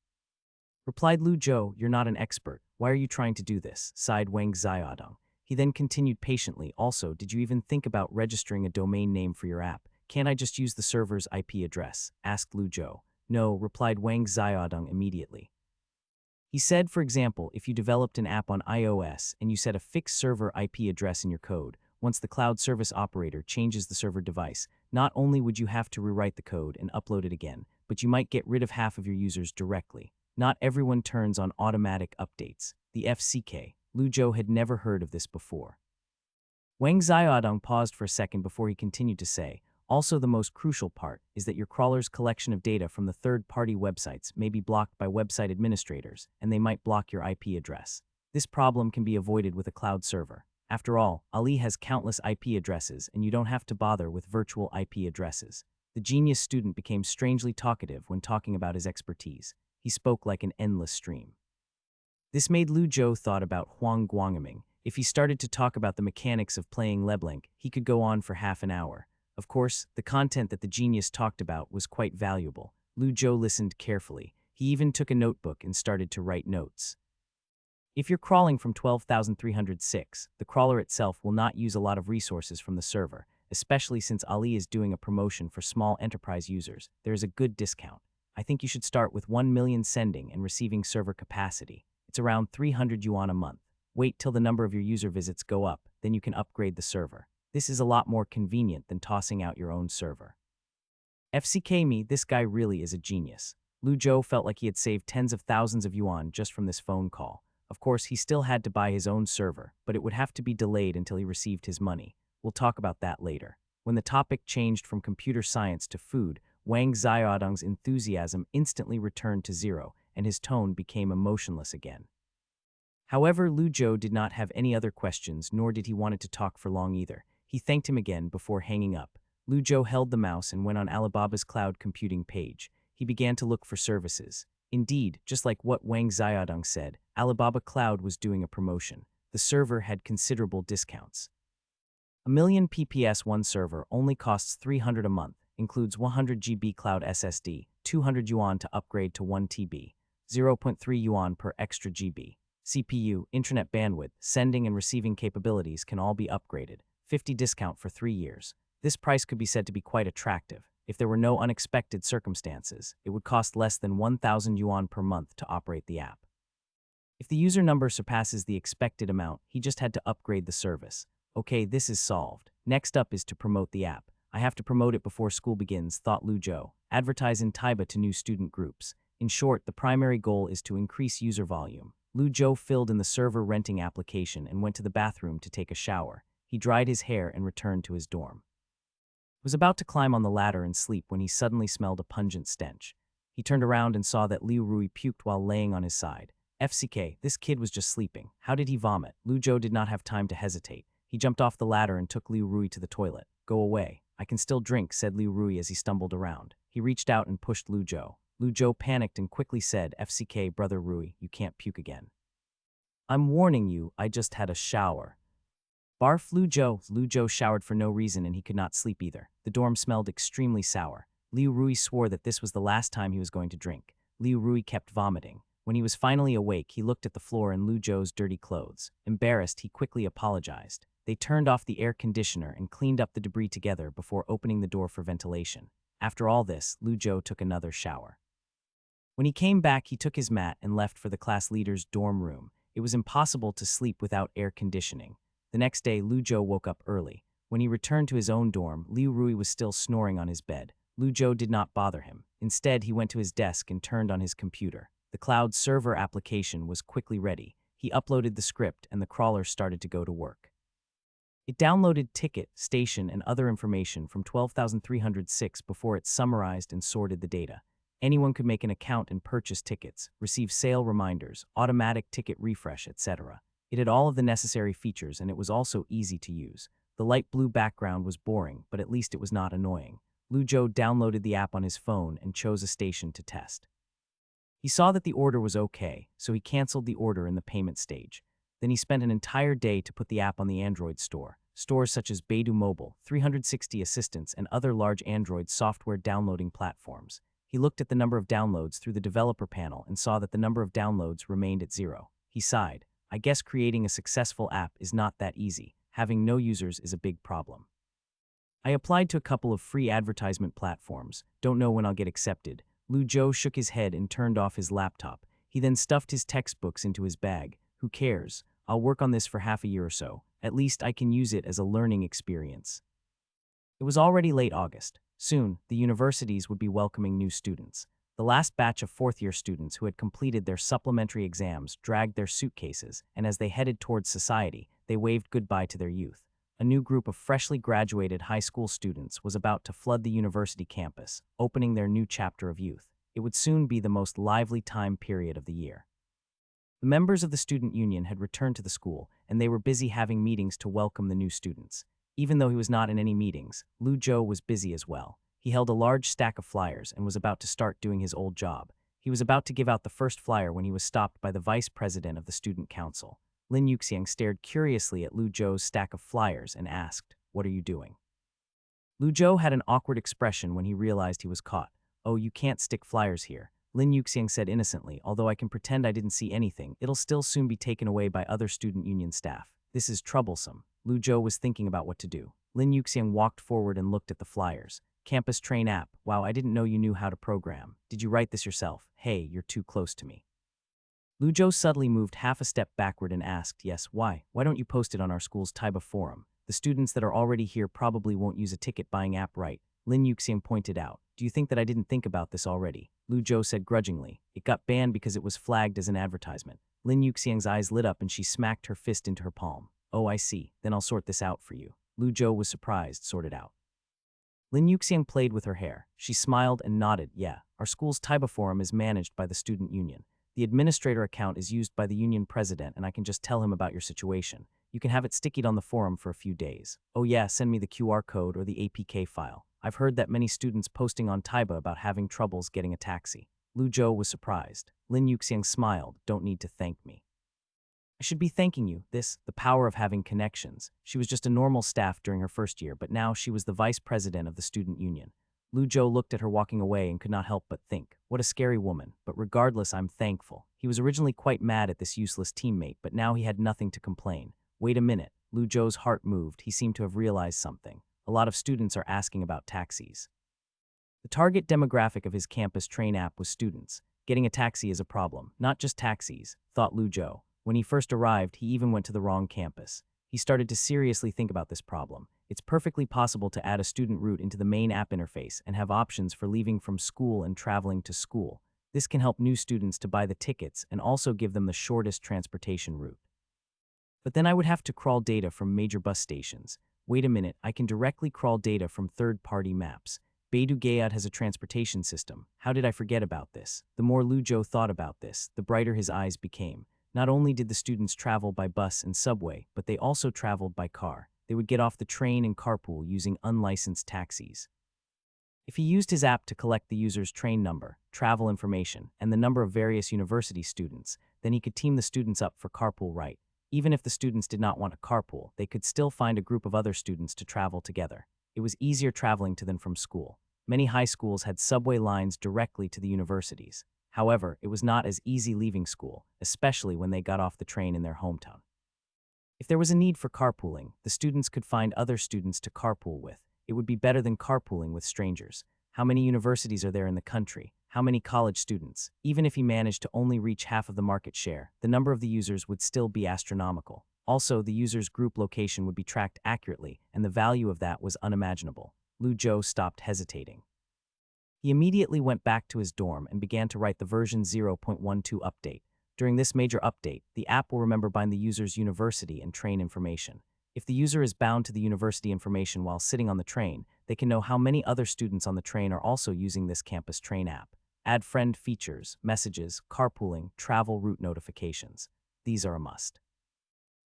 replied Lu Zhou. "You're not an expert. Why are you trying to do this?" sighed Wang Xiaodong. He then continued patiently, "Also, did you even think about registering a domain name for your app? Can't I just use the server's IP address?" asked Lu Zhou. "No," replied Wang Xiaodong immediately. He said, for example, if you developed an app on iOS and you set a fixed server IP address in your code, once the cloud service operator changes the server device, not only would you have to rewrite the code and upload it again, but you might get rid of half of your users directly. Not everyone turns on automatic updates. The FCK. Lu Zhou had never heard of this before. Wang Xiaodong paused for a second before he continued to say, "Also, the most crucial part is that your crawler's collection of data from the third-party websites may be blocked by website administrators, and they might block your IP address. This problem can be avoided with a cloud server. After all, Ali has countless IP addresses, and you don't have to bother with virtual IP addresses." The genius student became strangely talkative when talking about his expertise. He spoke like an endless stream. This made Lu Zhou thought about Huang Guangming. If he started to talk about the mechanics of playing Leblanc, he could go on for half an hour. Of course, the content that the genius talked about was quite valuable. Lu Zhou listened carefully. He even took a notebook and started to write notes. If you're crawling from 12,306, the crawler itself will not use a lot of resources from the server, especially since Ali is doing a promotion for small enterprise users. There is a good discount. I think you should start with 1 million sending and receiving server capacity. It's around 300 yuan a month. Wait till the number of your user visits go up, then you can upgrade the server. This is a lot more convenient than tossing out your own server. FCK me, this guy really is a genius. Lu Zhou felt like he had saved tens of thousands of yuan just from this phone call. Of course, he still had to buy his own server, but it would have to be delayed until he received his money. We'll talk about that later. When the topic changed from computer science to food, Wang Xiaodong's enthusiasm instantly returned to zero, and his tone became emotionless again. However, Lu Zhou did not have any other questions, nor did he want to talk for long either. He thanked him again before hanging up. Lu Zhou held the mouse and went on Alibaba's cloud computing page. He began to look for services. Indeed, just like what Wang Xiaodong said, Alibaba Cloud was doing a promotion. The server had considerable discounts. A million PPS one server only costs 300 a month, includes 100 GB cloud SSD, 200 yuan to upgrade to 1 TB, 0.3 yuan per extra GB. CPU, internet bandwidth, sending and receiving capabilities can all be upgraded. 50 discount for 3 years. This price could be said to be quite attractive. If there were no unexpected circumstances, it would cost less than 1,000 yuan per month to operate the app. If the user number surpasses the expected amount, he just had to upgrade the service. Okay, this is solved. Next up is to promote the app. I have to promote it before school begins, thought Lu Zhou. Advertise in Taiba to new student groups. In short, the primary goal is to increase user volume. Lu Zhou filled in the server renting application and went to the bathroom to take a shower. He dried his hair and returned to his dorm. He was about to climb on the ladder and sleep when he suddenly smelled a pungent stench. He turned around and saw that Liu Rui puked while laying on his side. FCK, this kid was just sleeping. How did he vomit? Lu Zhou did not have time to hesitate. He jumped off the ladder and took Liu Rui to the toilet. Go away. I can still drink, said Liu Rui as he stumbled around. He reached out and pushed Lu Zhou. Lu Zhou panicked and quickly said, FCK, brother Rui, you can't puke again. I'm warning you, I just had a shower. Barf Lu Zhou. Lu Zhou showered for no reason and he could not sleep either. The dorm smelled extremely sour. Liu Rui swore that this was the last time he was going to drink. Liu Rui kept vomiting. When he was finally awake, he looked at the floor and Lu Zhou's dirty clothes. Embarrassed, he quickly apologized. They turned off the air conditioner and cleaned up the debris together before opening the door for ventilation. After all this, Lu Zhou took another shower. When he came back, he took his mat and left for the class leader's dorm room. It was impossible to sleep without air conditioning. The next day, Lu Zhou woke up early. When he returned to his own dorm, Liu Rui was still snoring on his bed. Lu Zhou did not bother him. Instead, he went to his desk and turned on his computer. The cloud server application was quickly ready. He uploaded the script and the crawler started to go to work. It downloaded ticket, station, and other information from 12,306 before it summarized and sorted the data. Anyone could make an account and purchase tickets, receive sale reminders, automatic ticket refresh, etc. It had all of the necessary features and it was also easy to use. The light blue background was boring, but at least it was not annoying. Lu Zhou downloaded the app on his phone and chose a station to test. He saw that the order was okay, so he canceled the order in the payment stage. Then he spent an entire day to put the app on the Android store. Stores such as Beidou Mobile, 360 Assistants, and other large Android software downloading platforms. He looked at the number of downloads through the developer panel and saw that the number of downloads remained at 0. He sighed. I guess creating a successful app is not that easy. Having no users is a big problem. I applied to a couple of free advertisement platforms. Don't know when I'll get accepted. Lu Zhou shook his head and turned off his laptop. He then stuffed his textbooks into his bag. Who cares? I'll work on this for half a year or so. At least I can use it as a learning experience. It was already late August. Soon, the universities would be welcoming new students. The last batch of fourth-year students who had completed their supplementary exams dragged their suitcases, and as they headed towards society, they waved goodbye to their youth. A new group of freshly graduated high school students was about to flood the university campus, opening their new chapter of youth. It would soon be the most lively time period of the year. The members of the student union had returned to the school, and they were busy having meetings to welcome the new students. Even though he was not in any meetings, Lu Zhou was busy as well. He held a large stack of flyers and was about to start doing his old job. He was about to give out the first flyer when he was stopped by the vice president of the student council. Lin Yuxiang stared curiously at Lu Zhou's stack of flyers and asked, "What are you doing?" Lu Zhou had an awkward expression when he realized he was caught. "Oh, you can't stick flyers here." Lin Yuxiang said innocently, although I can pretend I didn't see anything, it'll still soon be taken away by other student union staff. This is troublesome. Lu Zhou was thinking about what to do. Lin Yuxiang walked forward and looked at the flyers. Campus Train app. Wow, I didn't know you knew how to program. Did you write this yourself? Hey, you're too close to me. Lu Zhou suddenly moved half a step backward and asked, yes, why? Why don't you post it on our school's Taiba forum? The students that are already here probably won't use a ticket-buying app, right? Lin Yuxiang pointed out. Do you think that I didn't think about this already? Lu Zhou said grudgingly. It got banned because it was flagged as an advertisement. Lin Yuxiang's eyes lit up and she smacked her fist into her palm. Oh, I see. Then I'll sort this out for you. Lu Zhou was surprised, sorted out. Lin Yuxiang played with her hair. She smiled and nodded. Yeah, our school's Taiba forum is managed by the student union. The administrator account is used by the union president and I can just tell him about your situation. You can have it stickied on the forum for a few days. Oh yeah, send me the QR code or the APK file. I've heard that many students posting on Taiba about having troubles getting a taxi. Lu Zhou was surprised. Lin Yuxiang smiled. Don't need to thank me. I should be thanking you. The power of having connections. She was just a normal staff during her first year, but now she was the vice president of the student union. Lu Zhou looked at her walking away and could not help but think, what a scary woman, but regardless, I'm thankful. He was originally quite mad at this useless teammate, but now he had nothing to complain. Wait a minute. Lu Zhou's heart moved. He seemed to have realized something. A lot of students are asking about taxis. The target demographic of his campus train app was students. Getting a taxi is a problem, not just taxis, thought Lu Zhou. When he first arrived, he even went to the wrong campus. He started to seriously think about this problem. It's perfectly possible to add a student route into the main app interface and have options for leaving from school and traveling to school. This can help new students to buy the tickets and also give them the shortest transportation route. But then I would have to crawl data from major bus stations. Wait a minute, I can directly crawl data from third-party maps. Beidou Gayad has a transportation system. How did I forget about this? The more Lu Zhou thought about this, the brighter his eyes became. Not only did the students travel by bus and subway, but they also traveled by car. They would get off the train and carpool using unlicensed taxis. If he used his app to collect the user's train number, travel information, and the number of various university students, then he could team the students up for carpool ride. Even if the students did not want a carpool, they could still find a group of other students to travel together. It was easier traveling to them from school. Many high schools had subway lines directly to the universities. However, it was not as easy leaving school, especially when they got off the train in their hometown. If there was a need for carpooling, the students could find other students to carpool with. It would be better than carpooling with strangers. How many universities are there in the country? How many college students? Even if he managed to only reach half of the market share, the number of the users would still be astronomical. Also, the user's group location would be tracked accurately, and the value of that was unimaginable. Lu Zhou stopped hesitating. He immediately went back to his dorm and began to write the version 0.12 update. During this major update, the app will remember buying the user's university and train information. If the user is bound to the university information while sitting on the train, they can know how many other students on the train are also using this campus train app. Add friend features, messages, carpooling, travel route notifications. These are a must.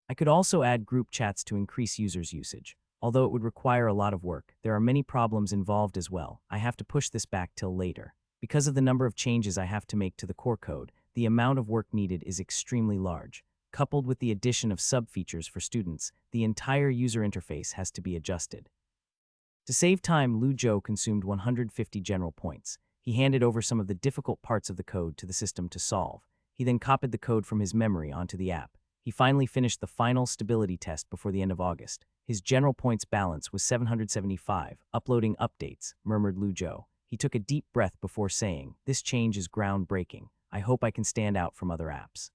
I could also add group chats to increase users' usage. Although it would require a lot of work, there are many problems involved as well. I have to push this back till later. Because of the number of changes I have to make to the core code, the amount of work needed is extremely large. Coupled with the addition of sub-features for students, the entire user interface has to be adjusted. To save time, Lu Zhou consumed 150 general points. He handed over some of the difficult parts of the code to the system to solve. He then copied the code from his memory onto the app. He finally finished the final stability test before the end of August. His general points balance was 775. Uploading updates, murmured Lu Zhou. He took a deep breath before saying, "This change is groundbreaking. I hope I can stand out from other apps."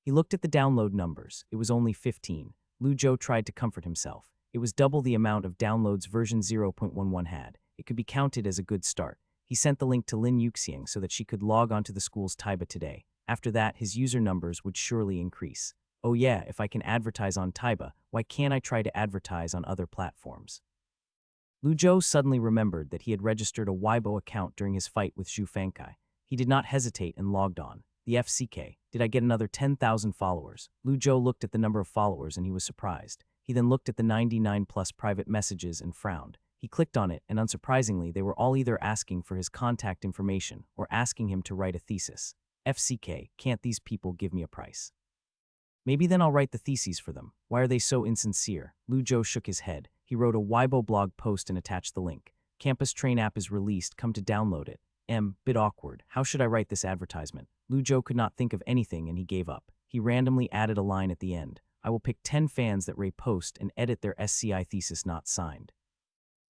He looked at the download numbers. It was only 15. Lu Zhou tried to comfort himself. It was double the amount of downloads version 0.11 had. It could be counted as a good start. He sent the link to Lin Yuxiang so that she could log onto the school's Taiba today. After that, his user numbers would surely increase. Oh yeah, if I can advertise on Taiba, why can't I try to advertise on other platforms? Lu Zhou suddenly remembered that he had registered a Weibo account during his fight with Zhu Fangkai. He did not hesitate and logged on. The FCK. Did I get another 10,000 followers? Lu Zhou looked at the number of followers and he was surprised. He then looked at the 99 plus private messages and frowned. He clicked on it and unsurprisingly they were all either asking for his contact information or asking him to write a thesis. FCK, can't these people give me a price? Maybe then I'll write the theses for them. Why are they so insincere? Lu Zhou shook his head. He wrote a Weibo blog post and attached the link. Campus Train app is released, come to download it. Bit awkward. How should I write this advertisement? Lu Zhou could not think of anything and he gave up. He randomly added a line at the end. I will pick 10 fans that repost and edit their SCI thesis not signed.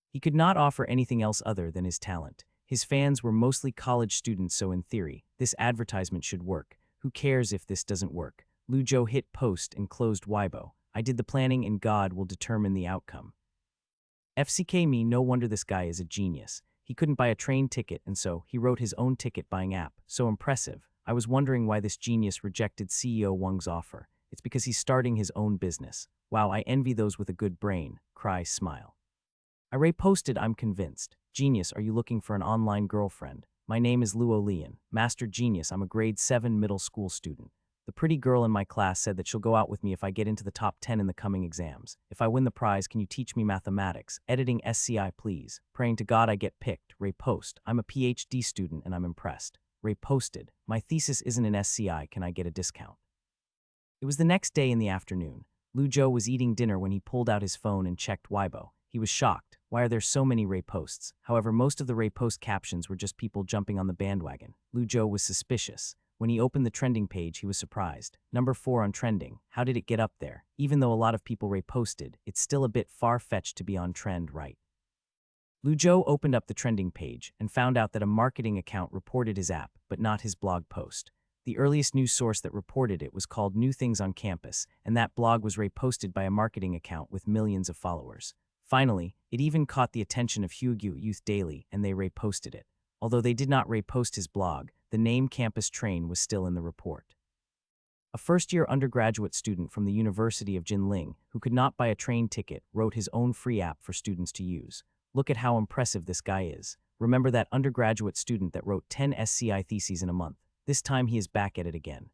He could not offer anything else other than his talent. His fans were mostly college students, so in theory, this advertisement should work. Who cares if this doesn't work? Lu Zhou hit post and closed Weibo. I did the planning and God will determine the outcome. FCK me, no wonder this guy is a genius. He couldn't buy a train ticket and so he wrote his own ticket buying app. So impressive. I was wondering why this genius rejected CEO Wang's offer. It's because he's starting his own business. Wow, I envy those with a good brain. Cry, smile. I reposted, I'm convinced. Genius, are you looking for an online girlfriend? My name is Luo Lian. Master Genius, I'm a grade 7 middle school student. The pretty girl in my class said that she'll go out with me if I get into the top 10 in the coming exams. If I win the prize, can you teach me mathematics? Editing SCI, please. Praying to God I get picked. Repost. I'm a PhD student and I'm impressed. Reposted. My thesis isn't an SCI, can I get a discount? It was the next day in the afternoon. Lu Zhou was eating dinner when he pulled out his phone and checked Weibo. He was shocked. Why are there so many reposts? However, most of the repost captions were just people jumping on the bandwagon. Lu Zhou was suspicious. When he opened the trending page, he was surprised. Number 4 on trending. How did it get up there? Even though a lot of people reposted, it's still a bit far-fetched to be on trend, right? Lu Zhou opened up the trending page and found out that a marketing account reported his app, but not his blog post. The earliest news source that reported it was called New Things on Campus, and that blog was reposted by a marketing account with millions of followers. Finally, it even caught the attention of Hyugyu Youth Daily, and they reposted it. Although they did not repost his blog, the name Campus Train was still in the report. A first-year undergraduate student from the University of Jinling, who could not buy a train ticket, wrote his own free app for students to use. Look at how impressive this guy is. Remember that undergraduate student that wrote 10 SCI theses in a month? This time he is back at it again.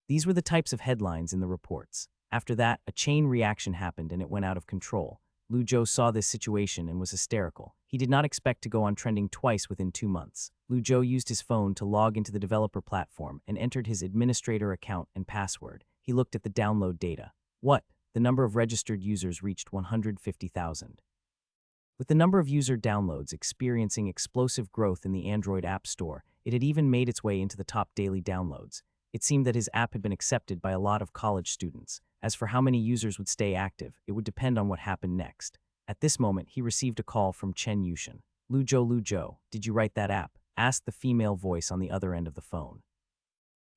These were the types of headlines in the reports. After that, a chain reaction happened and it went out of control. Lu Zhou saw this situation and was hysterical. He did not expect to go on trending twice within 2 months. Lu Zhou used his phone to log into the developer platform and entered his administrator account and password. He looked at the download data. What? The number of registered users reached 150,000. With the number of user downloads experiencing explosive growth in the Android App Store, it had even made its way into the top daily downloads. It seemed that his app had been accepted by a lot of college students. As for how many users would stay active, it would depend on what happened next. At this moment, he received a call from Chen Yushin. Lu Zhou, did you write that app? Asked the female voice on the other end of the phone.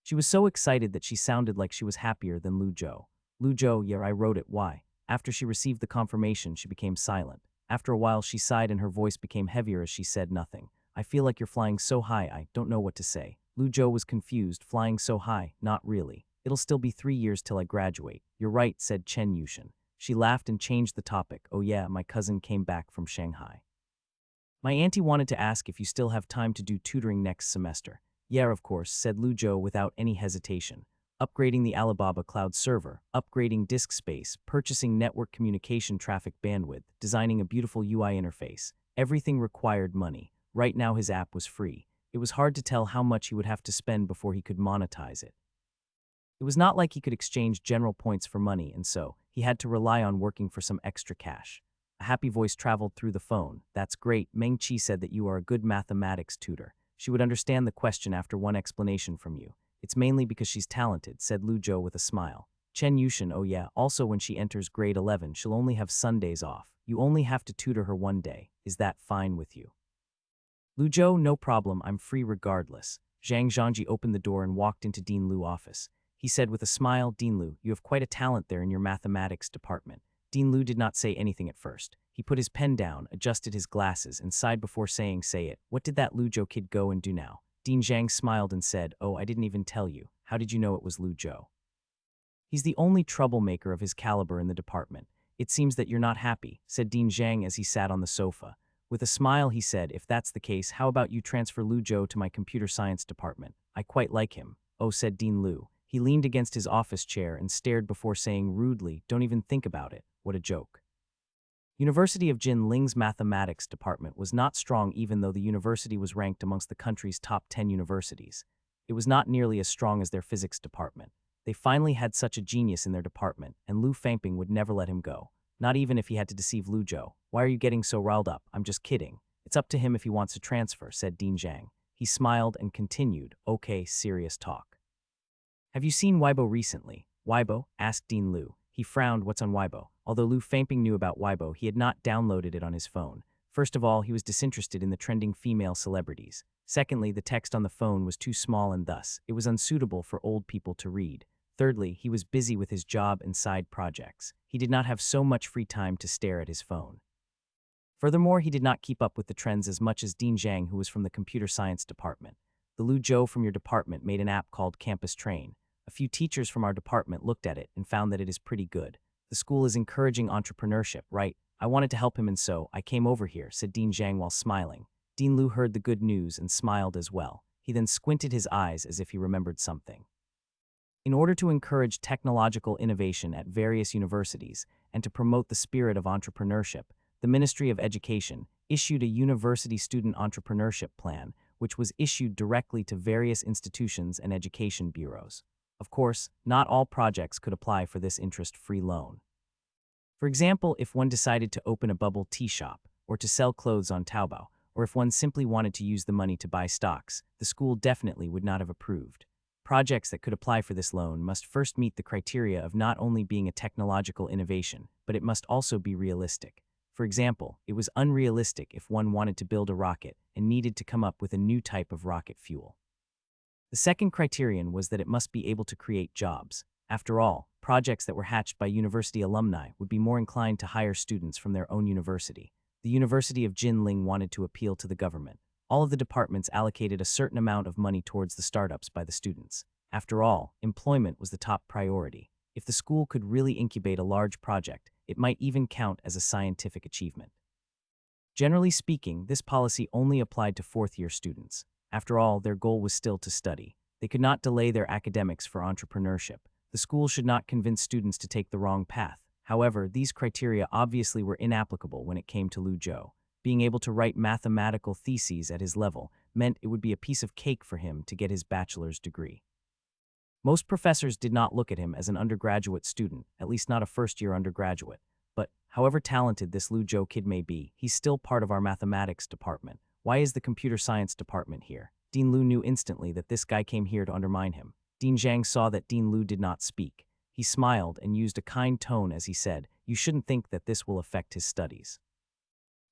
She was so excited that she sounded like she was happier than Lu Zhou. Lu Zhou, yeah, I wrote it, why? After she received the confirmation, she became silent. After a while, she sighed and her voice became heavier as she said nothing. I feel like you're flying so high, I don't know what to say. Lu Zhou was confused. Flying so high? Not really. It'll still be 3 years till I graduate. You're right, said Chen Yushin. She laughed and changed the topic. Oh yeah, my cousin came back from Shanghai. My auntie wanted to ask if you still have time to do tutoring next semester. Yeah, of course, said Lu Zhou without any hesitation. Upgrading the Alibaba cloud server, upgrading disk space, purchasing network communication traffic bandwidth, designing a beautiful UI interface. Everything required money. Right now his app was free. It was hard to tell how much he would have to spend before he could monetize it. It was not like he could exchange general points for money, and so he had to rely on working for some extra cash. A happy voice traveled through the phone. That's great. Meng Qi said that you are a good mathematics tutor. She would understand the question after one explanation from you. It's mainly because she's talented, said Lu Zhou with a smile. Chen Yushin, oh yeah, also when she enters grade 11, she'll only have Sundays off. You only have to tutor her one day. Is that fine with you? Lu Zhou, no problem, I'm free regardless. Zhang Zhangji opened the door and walked into Dean Lu's office. He said with a smile, Dean Lu, you have quite a talent there in your mathematics department. Dean Lu did not say anything at first. He put his pen down, adjusted his glasses, and sighed before saying, say it. What did that Lu Zhou kid go and do now? Dean Zhang smiled and said, oh, I didn't even tell you. How did you know it was Lu Zhou? He's the only troublemaker of his caliber in the department. It seems that you're not happy, said Dean Zhang as he sat on the sofa. With a smile, he said, if that's the case, how about you transfer Lu Zhou to my computer science department? I quite like him. Oh, said Dean Lu. He leaned against his office chair and stared before saying rudely, don't even think about it. What a joke. University of Jinling's mathematics department was not strong even though the university was ranked amongst the country's top 10 universities. It was not nearly as strong as their physics department. They finally had such a genius in their department, and Lu Fangping would never let him go. Not even if he had to deceive Lu Zhou. Why are you getting so riled up? I'm just kidding. It's up to him if he wants to transfer, said Dean Zhang. He smiled and continued, okay, serious talk. Have you seen Weibo recently? Weibo? Asked Dean Lu. He frowned, what's on Weibo? Although Lu Fangping knew about Weibo, he had not downloaded it on his phone. First of all, he was disinterested in the trending female celebrities. Secondly, the text on the phone was too small and thus, it was unsuitable for old people to read. Thirdly, he was busy with his job and side projects. He did not have so much free time to stare at his phone. Furthermore, he did not keep up with the trends as much as Dean Zhang, who was from the computer science department. The Lu Zhou from your department made an app called Campus Train. A few teachers from our department looked at it and found that it is pretty good. The school is encouraging entrepreneurship, right? I wanted to help him and so I came over here, said Dean Zhang while smiling. Dean Lu heard the good news and smiled as well. He then squinted his eyes as if he remembered something. In order to encourage technological innovation at various universities and to promote the spirit of entrepreneurship, the Ministry of Education issued a university student entrepreneurship plan, which was issued directly to various institutions and education bureaus. Of course, not all projects could apply for this interest-free loan. For example, if one decided to open a bubble tea shop, or to sell clothes on Taobao, or if one simply wanted to use the money to buy stocks, the school definitely would not have approved. Projects that could apply for this loan must first meet the criteria of not only being a technological innovation, but it must also be realistic. For example, it was unrealistic if one wanted to build a rocket and needed to come up with a new type of rocket fuel. The second criterion was that it must be able to create jobs. After all, projects that were hatched by university alumni would be more inclined to hire students from their own university. The University of Jinling wanted to appeal to the government. All of the departments allocated a certain amount of money towards the startups by the students. After all, employment was the top priority. If the school could really incubate a large project, it might even count as a scientific achievement. Generally speaking, this policy only applied to fourth-year students. After all, their goal was still to study. They could not delay their academics for entrepreneurship. The school should not convince students to take the wrong path. However, these criteria obviously were inapplicable when it came to Lu Zhou. Being able to write mathematical theses at his level meant it would be a piece of cake for him to get his bachelor's degree. Most professors did not look at him as an undergraduate student, at least not a first-year undergraduate. But, however talented this Lu Zhou kid may be, he's still part of our mathematics department. Why is the computer science department here? Dean Lu knew instantly that this guy came here to undermine him. Dean Zhang saw that Dean Lu did not speak. He smiled and used a kind tone as he said, "You shouldn't think that this will affect his studies.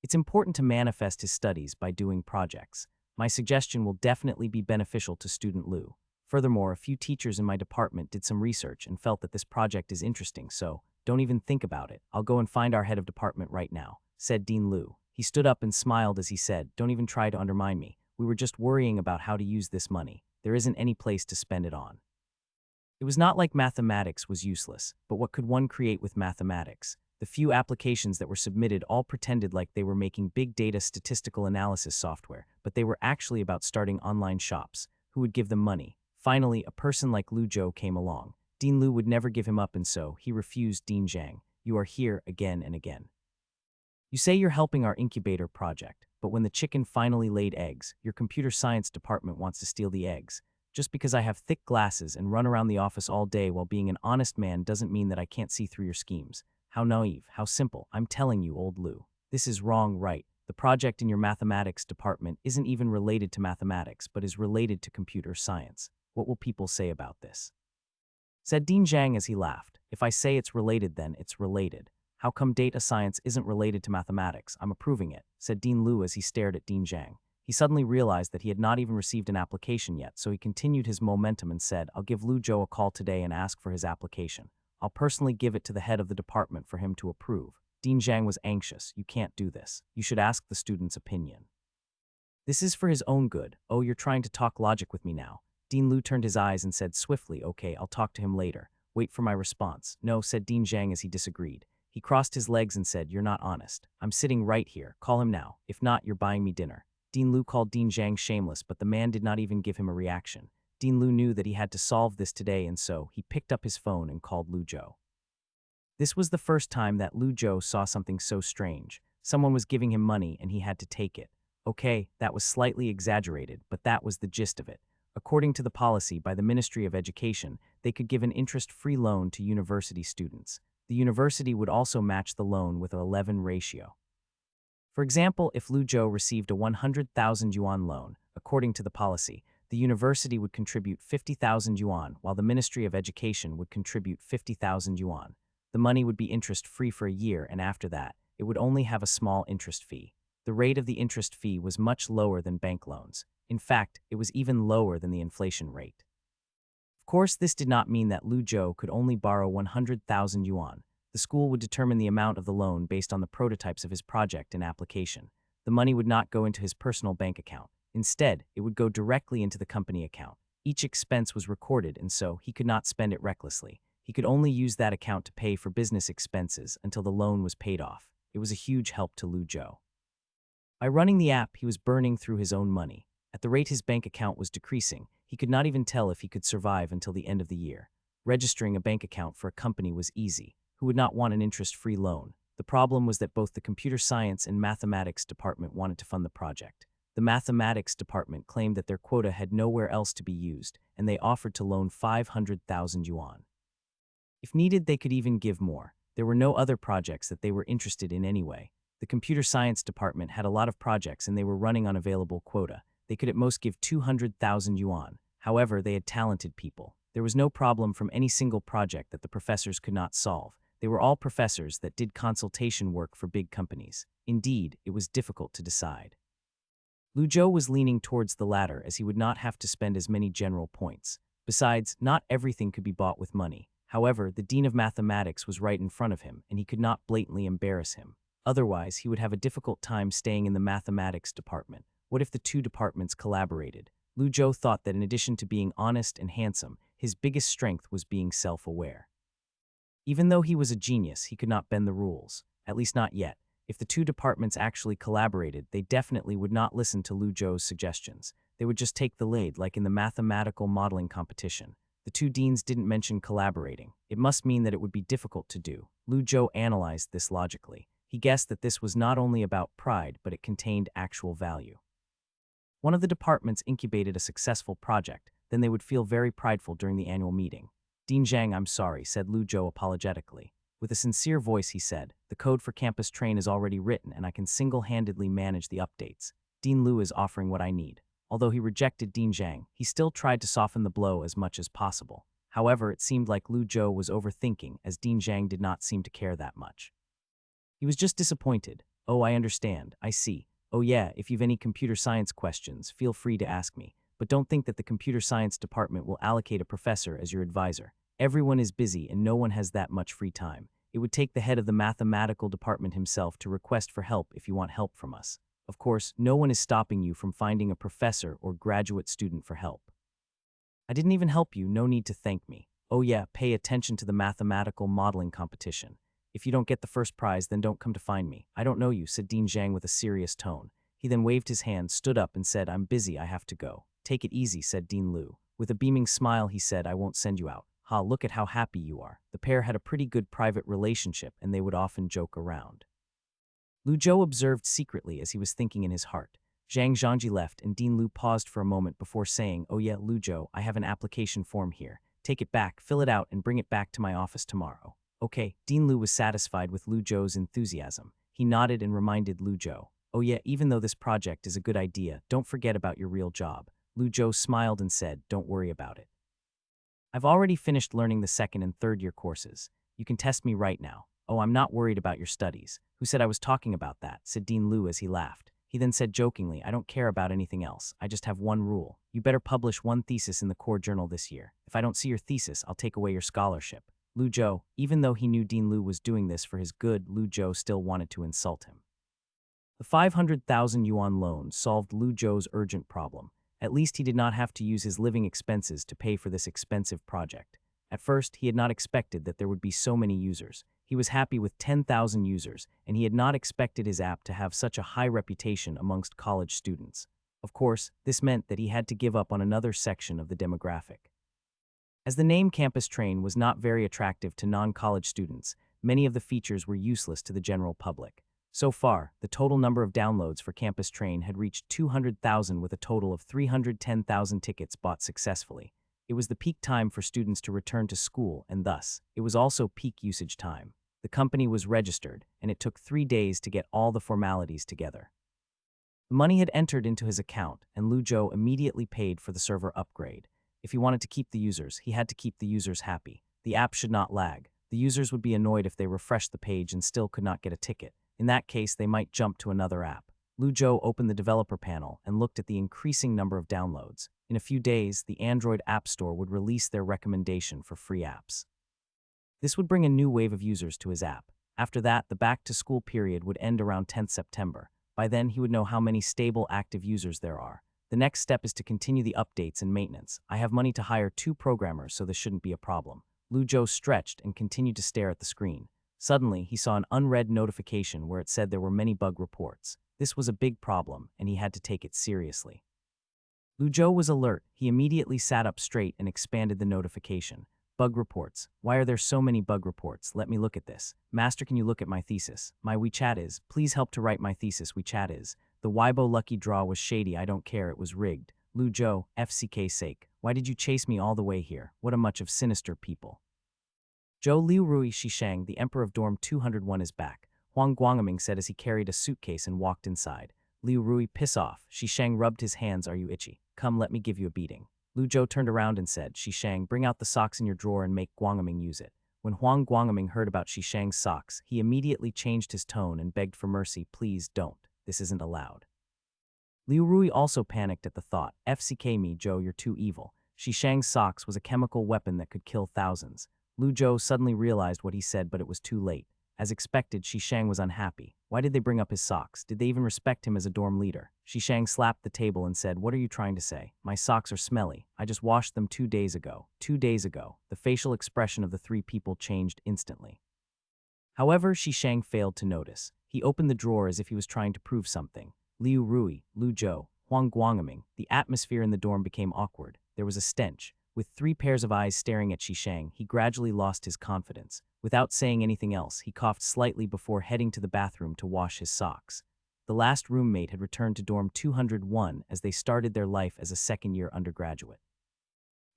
It's important to manifest his studies by doing projects. My suggestion will definitely be beneficial to student Lu. Furthermore, a few teachers in my department did some research and felt that this project is interesting, so don't even think about it. I'll go and find our head of department right now," said Dean Lu. He stood up and smiled as he said, "Don't even try to undermine me. We were just worrying about how to use this money. There isn't any place to spend it on." It was not like mathematics was useless, but what could one create with mathematics? The few applications that were submitted all pretended like they were making big data statistical analysis software, but they were actually about starting online shops. Who would give them money? Finally, a person like Lu Zhou came along. Dean Lu would never give him up and so he refused Dean Zhang. "You are here again and again. You say you're helping our incubator project, but when the chicken finally laid eggs, your computer science department wants to steal the eggs. Just because I have thick glasses and run around the office all day while being an honest man doesn't mean that I can't see through your schemes. How naive, how simple. I'm telling you, old Lu. This is wrong, right? The project in your mathematics department isn't even related to mathematics, but is related to computer science. What will people say about this?" Said Dean Zhang as he laughed. "If I say it's related, then it's related. How come data science isn't related to mathematics? I'm approving it," said Dean Lu as he stared at Dean Zhang. He suddenly realized that he had not even received an application yet, so he continued his momentum and said, "I'll give Lu Zhou a call today and ask for his application. I'll personally give it to the head of the department for him to approve." Dean Zhang was anxious. "You can't do this. You should ask the student's opinion. This is for his own good. Oh, you're trying to talk logic with me now." Dean Lu turned his eyes and said swiftly, "Okay, I'll talk to him later. Wait for my response." "No," said Dean Zhang as he disagreed. He crossed his legs and said, "You're not honest. I'm sitting right here. Call him now. If not, you're buying me dinner." Dean Lu called Dean Zhang shameless, but the man did not even give him a reaction. Dean Lu knew that he had to solve this today and so he picked up his phone and called Lu Zhou. This was the first time that Lu Zhou saw something so strange. Someone was giving him money and he had to take it. Okay, that was slightly exaggerated, but that was the gist of it. According to the policy by the Ministry of Education, they could give an interest-free loan to university students. The university would also match the loan with an 11 ratio. For example, if Lu Zhou received a 100,000 yuan loan, according to the policy, the university would contribute 50,000 yuan, while the Ministry of Education would contribute 50,000 yuan. The money would be interest-free for a year, and after that, it would only have a small interest fee. The rate of the interest fee was much lower than bank loans. In fact, it was even lower than the inflation rate. Of course, this did not mean that Lu Zhou could only borrow 100,000 yuan. The school would determine the amount of the loan based on the prototypes of his project and application. The money would not go into his personal bank account. Instead, it would go directly into the company account. Each expense was recorded, and so he could not spend it recklessly. He could only use that account to pay for business expenses until the loan was paid off. It was a huge help to Lu Zhou. By running the app, he was burning through his own money. At the rate his bank account was decreasing, he could not even tell if he could survive until the end of the year. Registering a bank account for a company was easy. Who would not want an interest-free loan? The problem was that both the computer science and mathematics department wanted to fund the project. The mathematics department claimed that their quota had nowhere else to be used, and they offered to loan 500,000 yuan. If needed, they could even give more. There were no other projects that they were interested in anyway. The computer science department had a lot of projects and they were running on available quota. They could at most give 200,000 yuan. However, they had talented people. There was no problem from any single project that the professors could not solve. They were all professors that did consultation work for big companies. Indeed, it was difficult to decide. Lu Zhou was leaning towards the latter as he would not have to spend as many general points. Besides, not everything could be bought with money. However, the dean of mathematics was right in front of him, and he could not blatantly embarrass him. Otherwise, he would have a difficult time staying in the mathematics department. What if the two departments collaborated? Lu Zhou thought that in addition to being honest and handsome, his biggest strength was being self-aware. Even though he was a genius, he could not bend the rules. At least not yet. If the two departments actually collaborated, they definitely would not listen to Lu Zhou's suggestions. They would just take the lead, like in the mathematical modeling competition. The two deans didn't mention collaborating. It must mean that it would be difficult to do. Lu Zhou analyzed this logically. He guessed that this was not only about pride, but it contained actual value. One of the departments incubated a successful project, then they would feel very prideful during the annual meeting. Dean Zhang, I'm sorry, said Lu Zhou apologetically. With a sincere voice, he said, the code for Campus Train is already written and I can single-handedly manage the updates. Dean Lu is offering what I need. Although he rejected Dean Zhang, he still tried to soften the blow as much as possible. However, it seemed like Lu Zhou was overthinking, as Dean Zhang did not seem to care that much. He was just disappointed. Oh, I understand. I see. Oh yeah, if you've any computer science questions, feel free to ask me. But don't think that the computer science department will allocate a professor as your advisor. Everyone is busy and no one has that much free time. It would take the head of the mathematical department himself to request for help if you want help from us. Of course, no one is stopping you from finding a professor or graduate student for help. I didn't even help you, no need to thank me. Oh yeah, pay attention to the mathematical modeling competition. If you don't get the first prize, then don't come to find me. I don't know you, said Dean Zhang with a serious tone. He then waved his hand, stood up and said, I'm busy, I have to go. Take it easy, said Dean Lu. With a beaming smile, he said, I won't send you out. Ha, look at how happy you are. The pair had a pretty good private relationship and they would often joke around. Lu Zhou observed secretly as he was thinking in his heart. Zhang Zhangji left and Dean Lu paused for a moment before saying, oh yeah, Lu Zhou, I have an application form here. Take it back, fill it out and bring it back to my office tomorrow. Okay, Dean Lu was satisfied with Lu Zhou's enthusiasm. He nodded and reminded Lu Zhou, oh yeah, even though this project is a good idea, don't forget about your real job. Lu Zhou smiled and said, don't worry about it. I've already finished learning the second and third year courses. You can test me right now. Oh, I'm not worried about your studies. Who said I was talking about that? Said Dean Lu as he laughed. He then said jokingly, I don't care about anything else. I just have one rule. You better publish one thesis in the core journal this year. If I don't see your thesis, I'll take away your scholarship. Lu Zhou, even though he knew Dean Lu was doing this for his good, Lu Zhou still wanted to insult him. The 500,000 yuan loan solved Lu Zhou's urgent problem. At least he did not have to use his living expenses to pay for this expensive project. At first, he had not expected that there would be so many users. He was happy with 10,000 users, and he had not expected his app to have such a high reputation amongst college students. Of course, this meant that he had to give up on another section of the demographic. As the name Campus Train was not very attractive to non-college students, many of the features were useless to the general public. So far, the total number of downloads for Campus Train had reached 200,000 with a total of 310,000 tickets bought successfully. It was the peak time for students to return to school, and thus, it was also peak usage time. The company was registered, and it took 3 days to get all the formalities together. The money had entered into his account, and Lu Zhou immediately paid for the server upgrade. If he wanted to keep the users, he had to keep the users happy. The app should not lag. The users would be annoyed if they refreshed the page and still could not get a ticket. In that case, they might jump to another app. Lu Zhou opened the developer panel and looked at the increasing number of downloads. In a few days, the Android App Store would release their recommendation for free apps. This would bring a new wave of users to his app. After that, the back-to-school period would end around 10th September. By then, he would know how many stable, active users there are. The next step is to continue the updates and maintenance. I have money to hire 2 programmers, so this shouldn't be a problem. Lu Zhou stretched and continued to stare at the screen. Suddenly, he saw an unread notification where it said there were many bug reports. This was a big problem, and he had to take it seriously. Lu Zhou was alert. He immediately sat up straight and expanded the notification. Bug reports. Why are there so many bug reports? Let me look at this. Master, can you look at my thesis? My WeChat is. Please help to write my thesis. WeChat is. The Weibo lucky draw was shady. I don't care. It was rigged. Lu Zhou, FCK's sake. Why did you chase me all the way here? What a much of sinister people. Zhou Liu Rui Shishang, the Emperor of Dorm 201 is back. Huang Guangming said as he carried a suitcase and walked inside. Liu Rui, piss off. Shishang rubbed his hands. Are you itchy? Come, let me give you a beating. Lu Zhou turned around and said, Shishang, bring out the socks in your drawer and make Guangming use it. When Huang Guangming heard about Shishang's socks, he immediately changed his tone and begged for mercy. Please don't. This isn't allowed. Liu Rui also panicked at the thought. FCK me, Zhou, you're too evil. Shishang's socks was a chemical weapon that could kill thousands. Lu Zhou suddenly realized what he said, but it was too late. As expected, Shishang was unhappy. Why did they bring up his socks? Did they even respect him as a dorm leader? Shishang slapped the table and said, what are you trying to say? My socks are smelly. I just washed them 2 days ago. 2 days ago. The facial expression of the 3 people changed instantly. However, Shishang failed to notice. He opened the drawer as if he was trying to prove something. Liu Rui, Lu Zhou, Huang Guangming. The atmosphere in the dorm became awkward. There was a stench. With 3 pairs of eyes staring at Shishang, he gradually lost his confidence. Without saying anything else, he coughed slightly before heading to the bathroom to wash his socks. The last roommate had returned to dorm 201 as they started their life as a second-year undergraduate.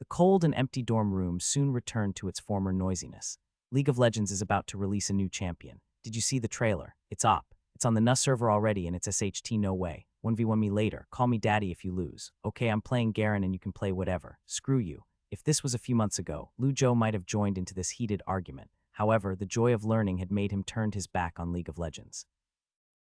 The cold and empty dorm room soon returned to its former noisiness. League of Legends is about to release a new champion. Did you see the trailer? It's up. It's on the NUS server already and it's SHT no way. 1v1 me later. Call me daddy if you lose. Okay, I'm playing Garen and you can play whatever. Screw you. If this was a few months ago, Lu Zhou might have joined into this heated argument. However, the joy of learning had made him turn his back on League of Legends.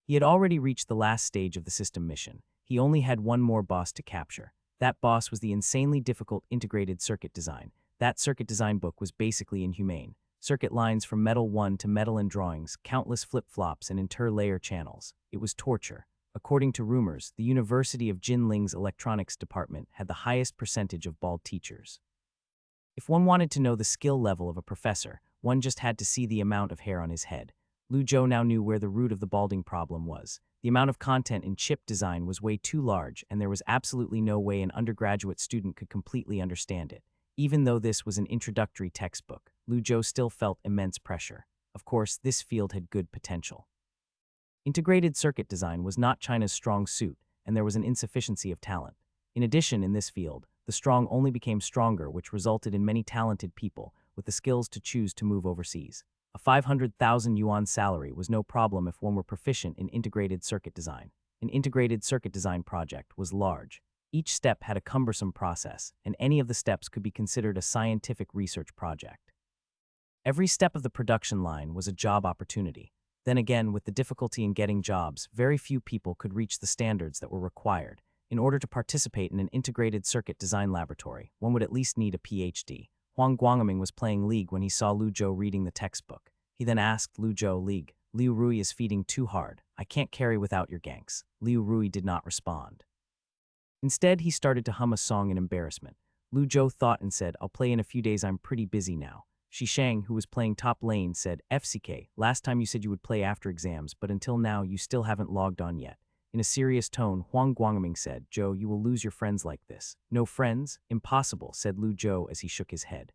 He had already reached the last stage of the system mission. He only had one more boss to capture. That boss was the insanely difficult integrated circuit design. That circuit design book was basically inhumane. Circuit lines from Metal 1 to Metal and drawings, countless flip-flops and inter-layer channels. It was torture. According to rumors, the University of Jinling's electronics department had the highest percentage of bald teachers. If one wanted to know the skill level of a professor, one just had to see the amount of hair on his head. Lu Zhou now knew where the root of the balding problem was. The amount of content in chip design was way too large, and there was absolutely no way an undergraduate student could completely understand it. Even though this was an introductory textbook, Lu Zhou still felt immense pressure. Of course, this field had good potential. Integrated circuit design was not China's strong suit, and there was an insufficiency of talent. In addition, in this field, the strong only became stronger, which resulted in many talented people with the skills to choose to move overseas. A 500,000 yuan salary was no problem if one were proficient in integrated circuit design. An integrated circuit design project was large. Each step had a cumbersome process, and any of the steps could be considered a scientific research project. Every step of the production line was a job opportunity. Then again, with the difficulty in getting jobs, very few people could reach the standards that were required. In order to participate in an integrated circuit design laboratory, one would at least need a PhD. Huang Guangming was playing League when he saw Lu Zhou reading the textbook. He then asked Lu Zhou, League, Liu Rui is feeding too hard. I can't carry without your ganks. Liu Rui did not respond. Instead, he started to hum a song in embarrassment. Lu Zhou thought and said, I'll play in a few days, I'm pretty busy now. Shishang, who was playing top lane, said, FCK, last time you said you would play after exams, but until now you still haven't logged on yet. In a serious tone, Huang Guangming said, Zhou, you will lose your friends like this. No friends? Impossible, said Lu Zhou as he shook his head.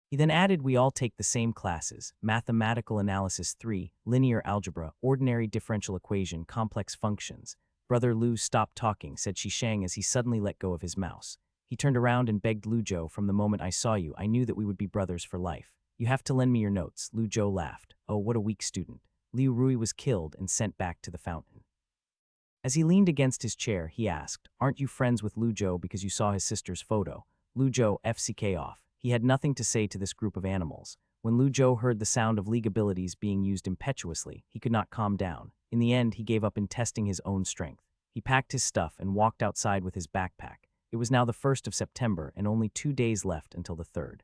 He then added, we all take the same classes, Mathematical Analysis 3, Linear Algebra, Ordinary Differential Equation, Complex Functions. Brother Lu, stop talking, said Shishang as he suddenly let go of his mouse. He turned around and begged Lu Zhou, from the moment I saw you, I knew that we would be brothers for life. You have to lend me your notes, Lu Zhou laughed. Oh, what a weak student. Liu Rui was killed and sent back to the fountain. As he leaned against his chair, he asked, aren't you friends with Lu Zhou because you saw his sister's photo? Lu Zhou FCK off. He had nothing to say to this group of animals. When Lu Zhou heard the sound of league abilities being used impetuously, he could not calm down. In the end, he gave up in testing his own strength. He packed his stuff and walked outside with his backpack. It was now the 1st of September and only 2 days left until the 3rd.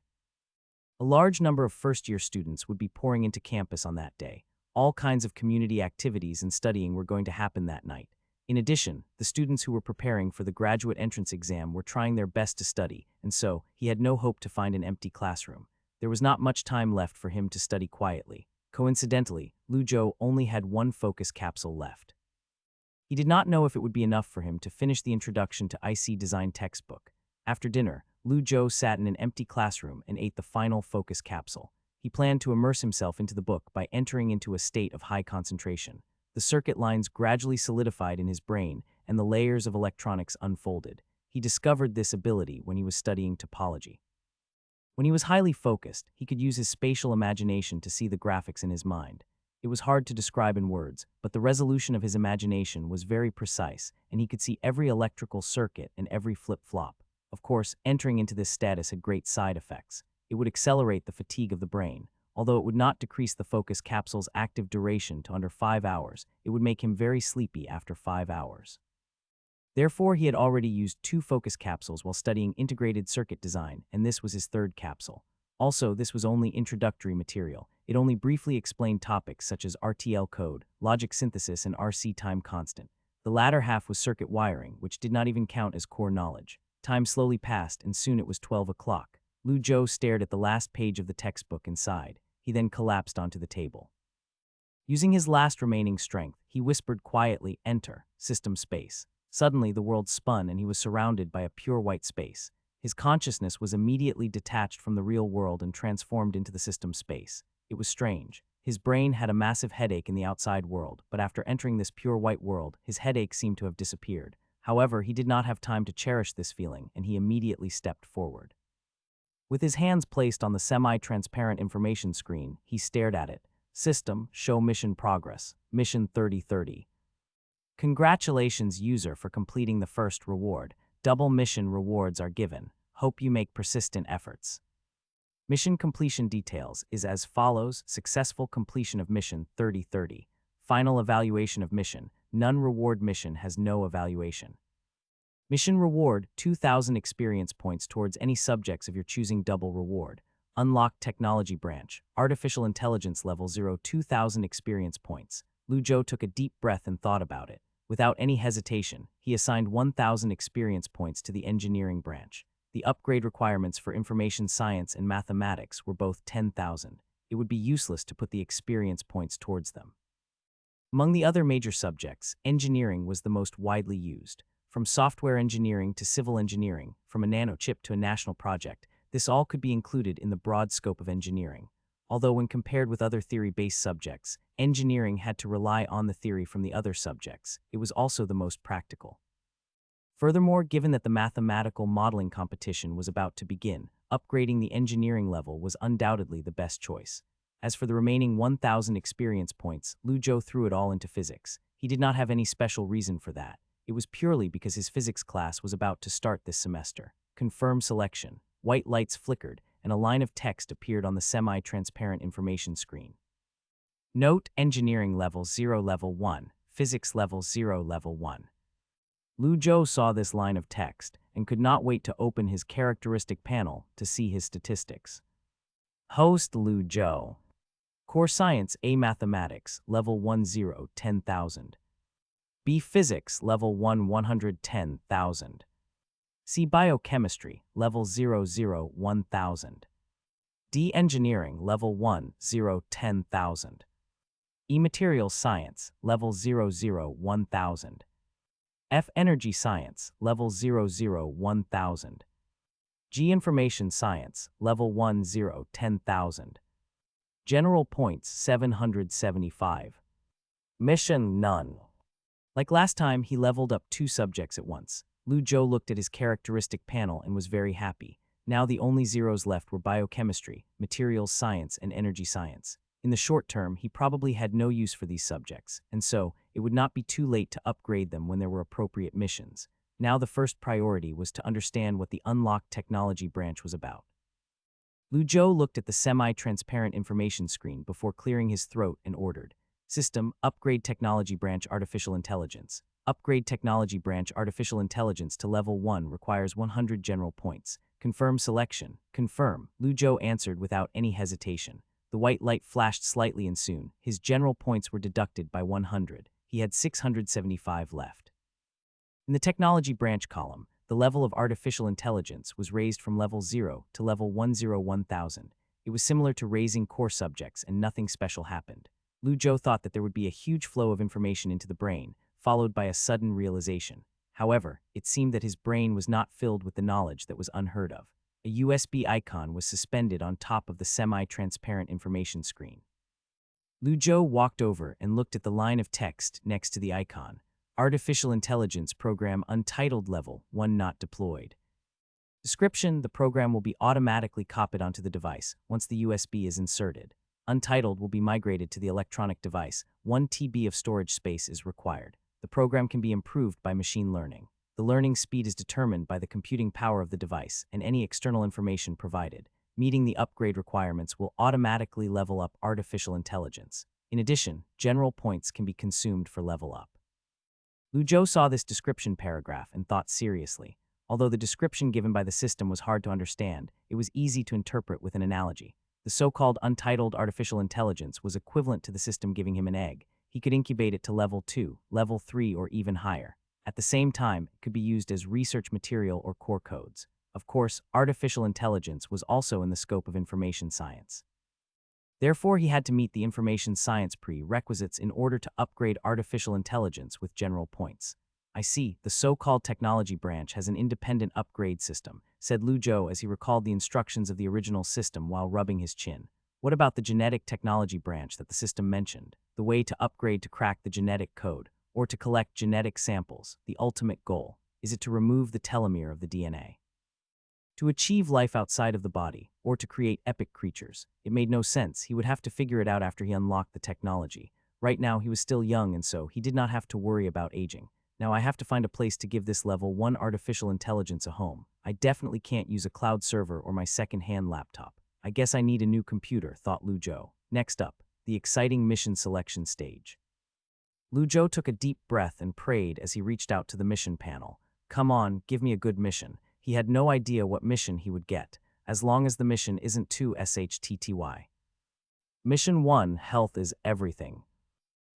A large number of first-year students would be pouring into campus on that day. All kinds of community activities and studying were going to happen that night. In addition, the students who were preparing for the graduate entrance exam were trying their best to study, and so he had no hope to find an empty classroom. There was not much time left for him to study quietly. Coincidentally, Lu Zhou only had one focus capsule left. He did not know if it would be enough for him to finish the introduction to IC design textbook. After dinner, Lu Zhou sat in an empty classroom and ate the final focus capsule. He planned to immerse himself into the book by entering into a state of high concentration. The circuit lines gradually solidified in his brain, and the layers of electronics unfolded. He discovered this ability when he was studying topology. When he was highly focused, he could use his spatial imagination to see the graphics in his mind. It was hard to describe in words, but the resolution of his imagination was very precise, and he could see every electrical circuit and every flip-flop. Of course, entering into this status had great side effects. It would accelerate the fatigue of the brain. Although it would not decrease the focus capsule's active duration to under 5 hours, it would make him very sleepy after 5 hours. Therefore, he had already used 2 focus capsules while studying integrated circuit design, and this was his 3rd capsule. Also, this was only introductory material. It only briefly explained topics such as RTL code, logic synthesis, and RC time constant. The latter half was circuit wiring, which did not even count as core knowledge. Time slowly passed, and soon it was 12 o'clock. Lu Zhou stared at the last page of the textbook and sighed. He then collapsed onto the table. Using his last remaining strength, he whispered quietly, "Enter, system space." Suddenly, the world spun and he was surrounded by a pure white space. His consciousness was immediately detached from the real world and transformed into the system space. It was strange. His brain had a massive headache in the outside world, but after entering this pure white world, his headache seemed to have disappeared. However, he did not have time to cherish this feeling, and he immediately stepped forward. With his hands placed on the semi-transparent information screen, he stared at it. System, show mission progress, mission 3030. Congratulations, user, for completing the first reward. Double mission rewards are given. Hope you make persistent efforts. Mission completion details is as follows: successful completion of mission 3030. Final evaluation of mission. None reward mission has no evaluation. Mission reward, 2,000 experience points towards any subjects of your choosing. Double reward. Unlocked technology branch. Artificial intelligence level 0, 2,000 experience points. Lu Zhou took a deep breath and thought about it. Without any hesitation, he assigned 1,000 experience points to the engineering branch. The upgrade requirements for information science and mathematics were both 10,000. It would be useless to put the experience points towards them. Among the other major subjects, engineering was the most widely used. From software engineering to civil engineering, from a nanochip to a national project, this all could be included in the broad scope of engineering. Although when compared with other theory-based subjects, engineering had to rely on the theory from the other subjects. It was also the most practical. Furthermore, given that the mathematical modeling competition was about to begin, upgrading the engineering level was undoubtedly the best choice. As for the remaining 1,000 experience points, Lu Zhou threw it all into physics. He did not have any special reason for that. It was purely because his physics class was about to start this semester. Confirm selection. White lights flickered, and a line of text appeared on the semi-transparent information screen. Note: engineering level 0 level 1, physics level 0 level 1. Lu Zhou saw this line of text and could not wait to open his characteristic panel to see his statistics. Host: Lu Zhou. Core Science A Mathematics, level 10, 10,000. B Physics, level 1, 110,000. C Biochemistry, level 00, 1,000. D Engineering, level 10, 10,000. E Materials Science, level 00, 1,000. F Energy Science, level 00, 1,000. G Information Science, level 10, 10,000. General points 775. Mission none. Like last time, he leveled up 2 subjects at once. Lu Zhou looked at his characteristic panel and was very happy. Now the only zeros left were biochemistry, materials science, and energy science. In the short term, he probably had no use for these subjects, and so it would not be too late to upgrade them when there were appropriate missions. Now the first priority was to understand what the unlocked technology branch was about. Lu Zhou looked at the semi-transparent information screen before clearing his throat and ordered, "System, upgrade technology branch artificial intelligence. Upgrade technology branch artificial intelligence to level 1 requires 100 general points. Confirm selection." "Confirm," Lu Zhou answered without any hesitation. The white light flashed slightly and soon, his general points were deducted by 100. He had 675 left. In the technology branch column, the level of artificial intelligence was raised from level 0 to level 101,000. It was similar to raising core subjects and nothing special happened. Lu Zhou thought that there would be a huge flow of information into the brain, followed by a sudden realization. However, it seemed that his brain was not filled with the knowledge that was unheard of. A USB icon was suspended on top of the semi-transparent information screen. Lu Zhou walked over and looked at the line of text next to the icon. Artificial Intelligence Program Untitled Level 1 Not Deployed. Description: the program will be automatically copied onto the device once the USB is inserted. Untitled will be migrated to the electronic device. 1 TB of storage space is required. The program can be improved by machine learning. The learning speed is determined by the computing power of the device and any external information provided. Meeting the upgrade requirements will automatically level up artificial intelligence. In addition, general points can be consumed for level up. Lu Zhou saw this description paragraph and thought seriously. Although the description given by the system was hard to understand, it was easy to interpret with an analogy. The so-called untitled artificial intelligence was equivalent to the system giving him an egg. He could incubate it to level 2, level 3, or even higher. At the same time, it could be used as research material or core codes. Of course, artificial intelligence was also in the scope of information science. Therefore, he had to meet the information science prerequisites in order to upgrade artificial intelligence with general points. "I see, the so-called technology branch has an independent upgrade system," said Lu Zhou as he recalled the instructions of the original system while rubbing his chin. "What about the genetic technology branch that the system mentioned? The way to upgrade to crack the genetic code, or to collect genetic samples, the ultimate goal, is it to remove the telomere of the DNA? To achieve life outside of the body, or to create epic creatures. It made no sense. He would have to figure it out after he unlocked the technology. Right now, he was still young and so he did not have to worry about aging. Now I have to find a place to give this level 1 artificial intelligence a home. I definitely can't use a cloud server or my second-hand laptop. I guess I need a new computer," thought Lu Zhou. Next up, the exciting mission selection stage. Lu Zhou took a deep breath and prayed as he reached out to the mission panel. "Come on, give me a good mission." He had no idea what mission he would get, as long as the mission isn't too shitty. Mission 1, Health is Everything.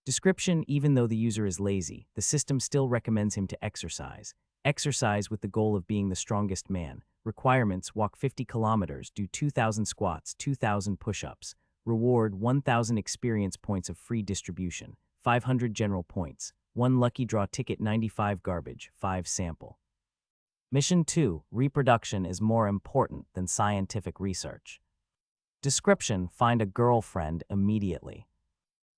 Description: even though the user is lazy, the system still recommends him to exercise. Exercise with the goal of being the strongest man. Requirements: walk 50 kilometers, do 2,000 squats, 2,000 push-ups. Reward: 1,000 experience points of free distribution, 500 general points, 1 lucky draw ticket, 95 garbage, 5 sample. Mission 2, reproduction is more important than scientific research. Description: find a girlfriend immediately.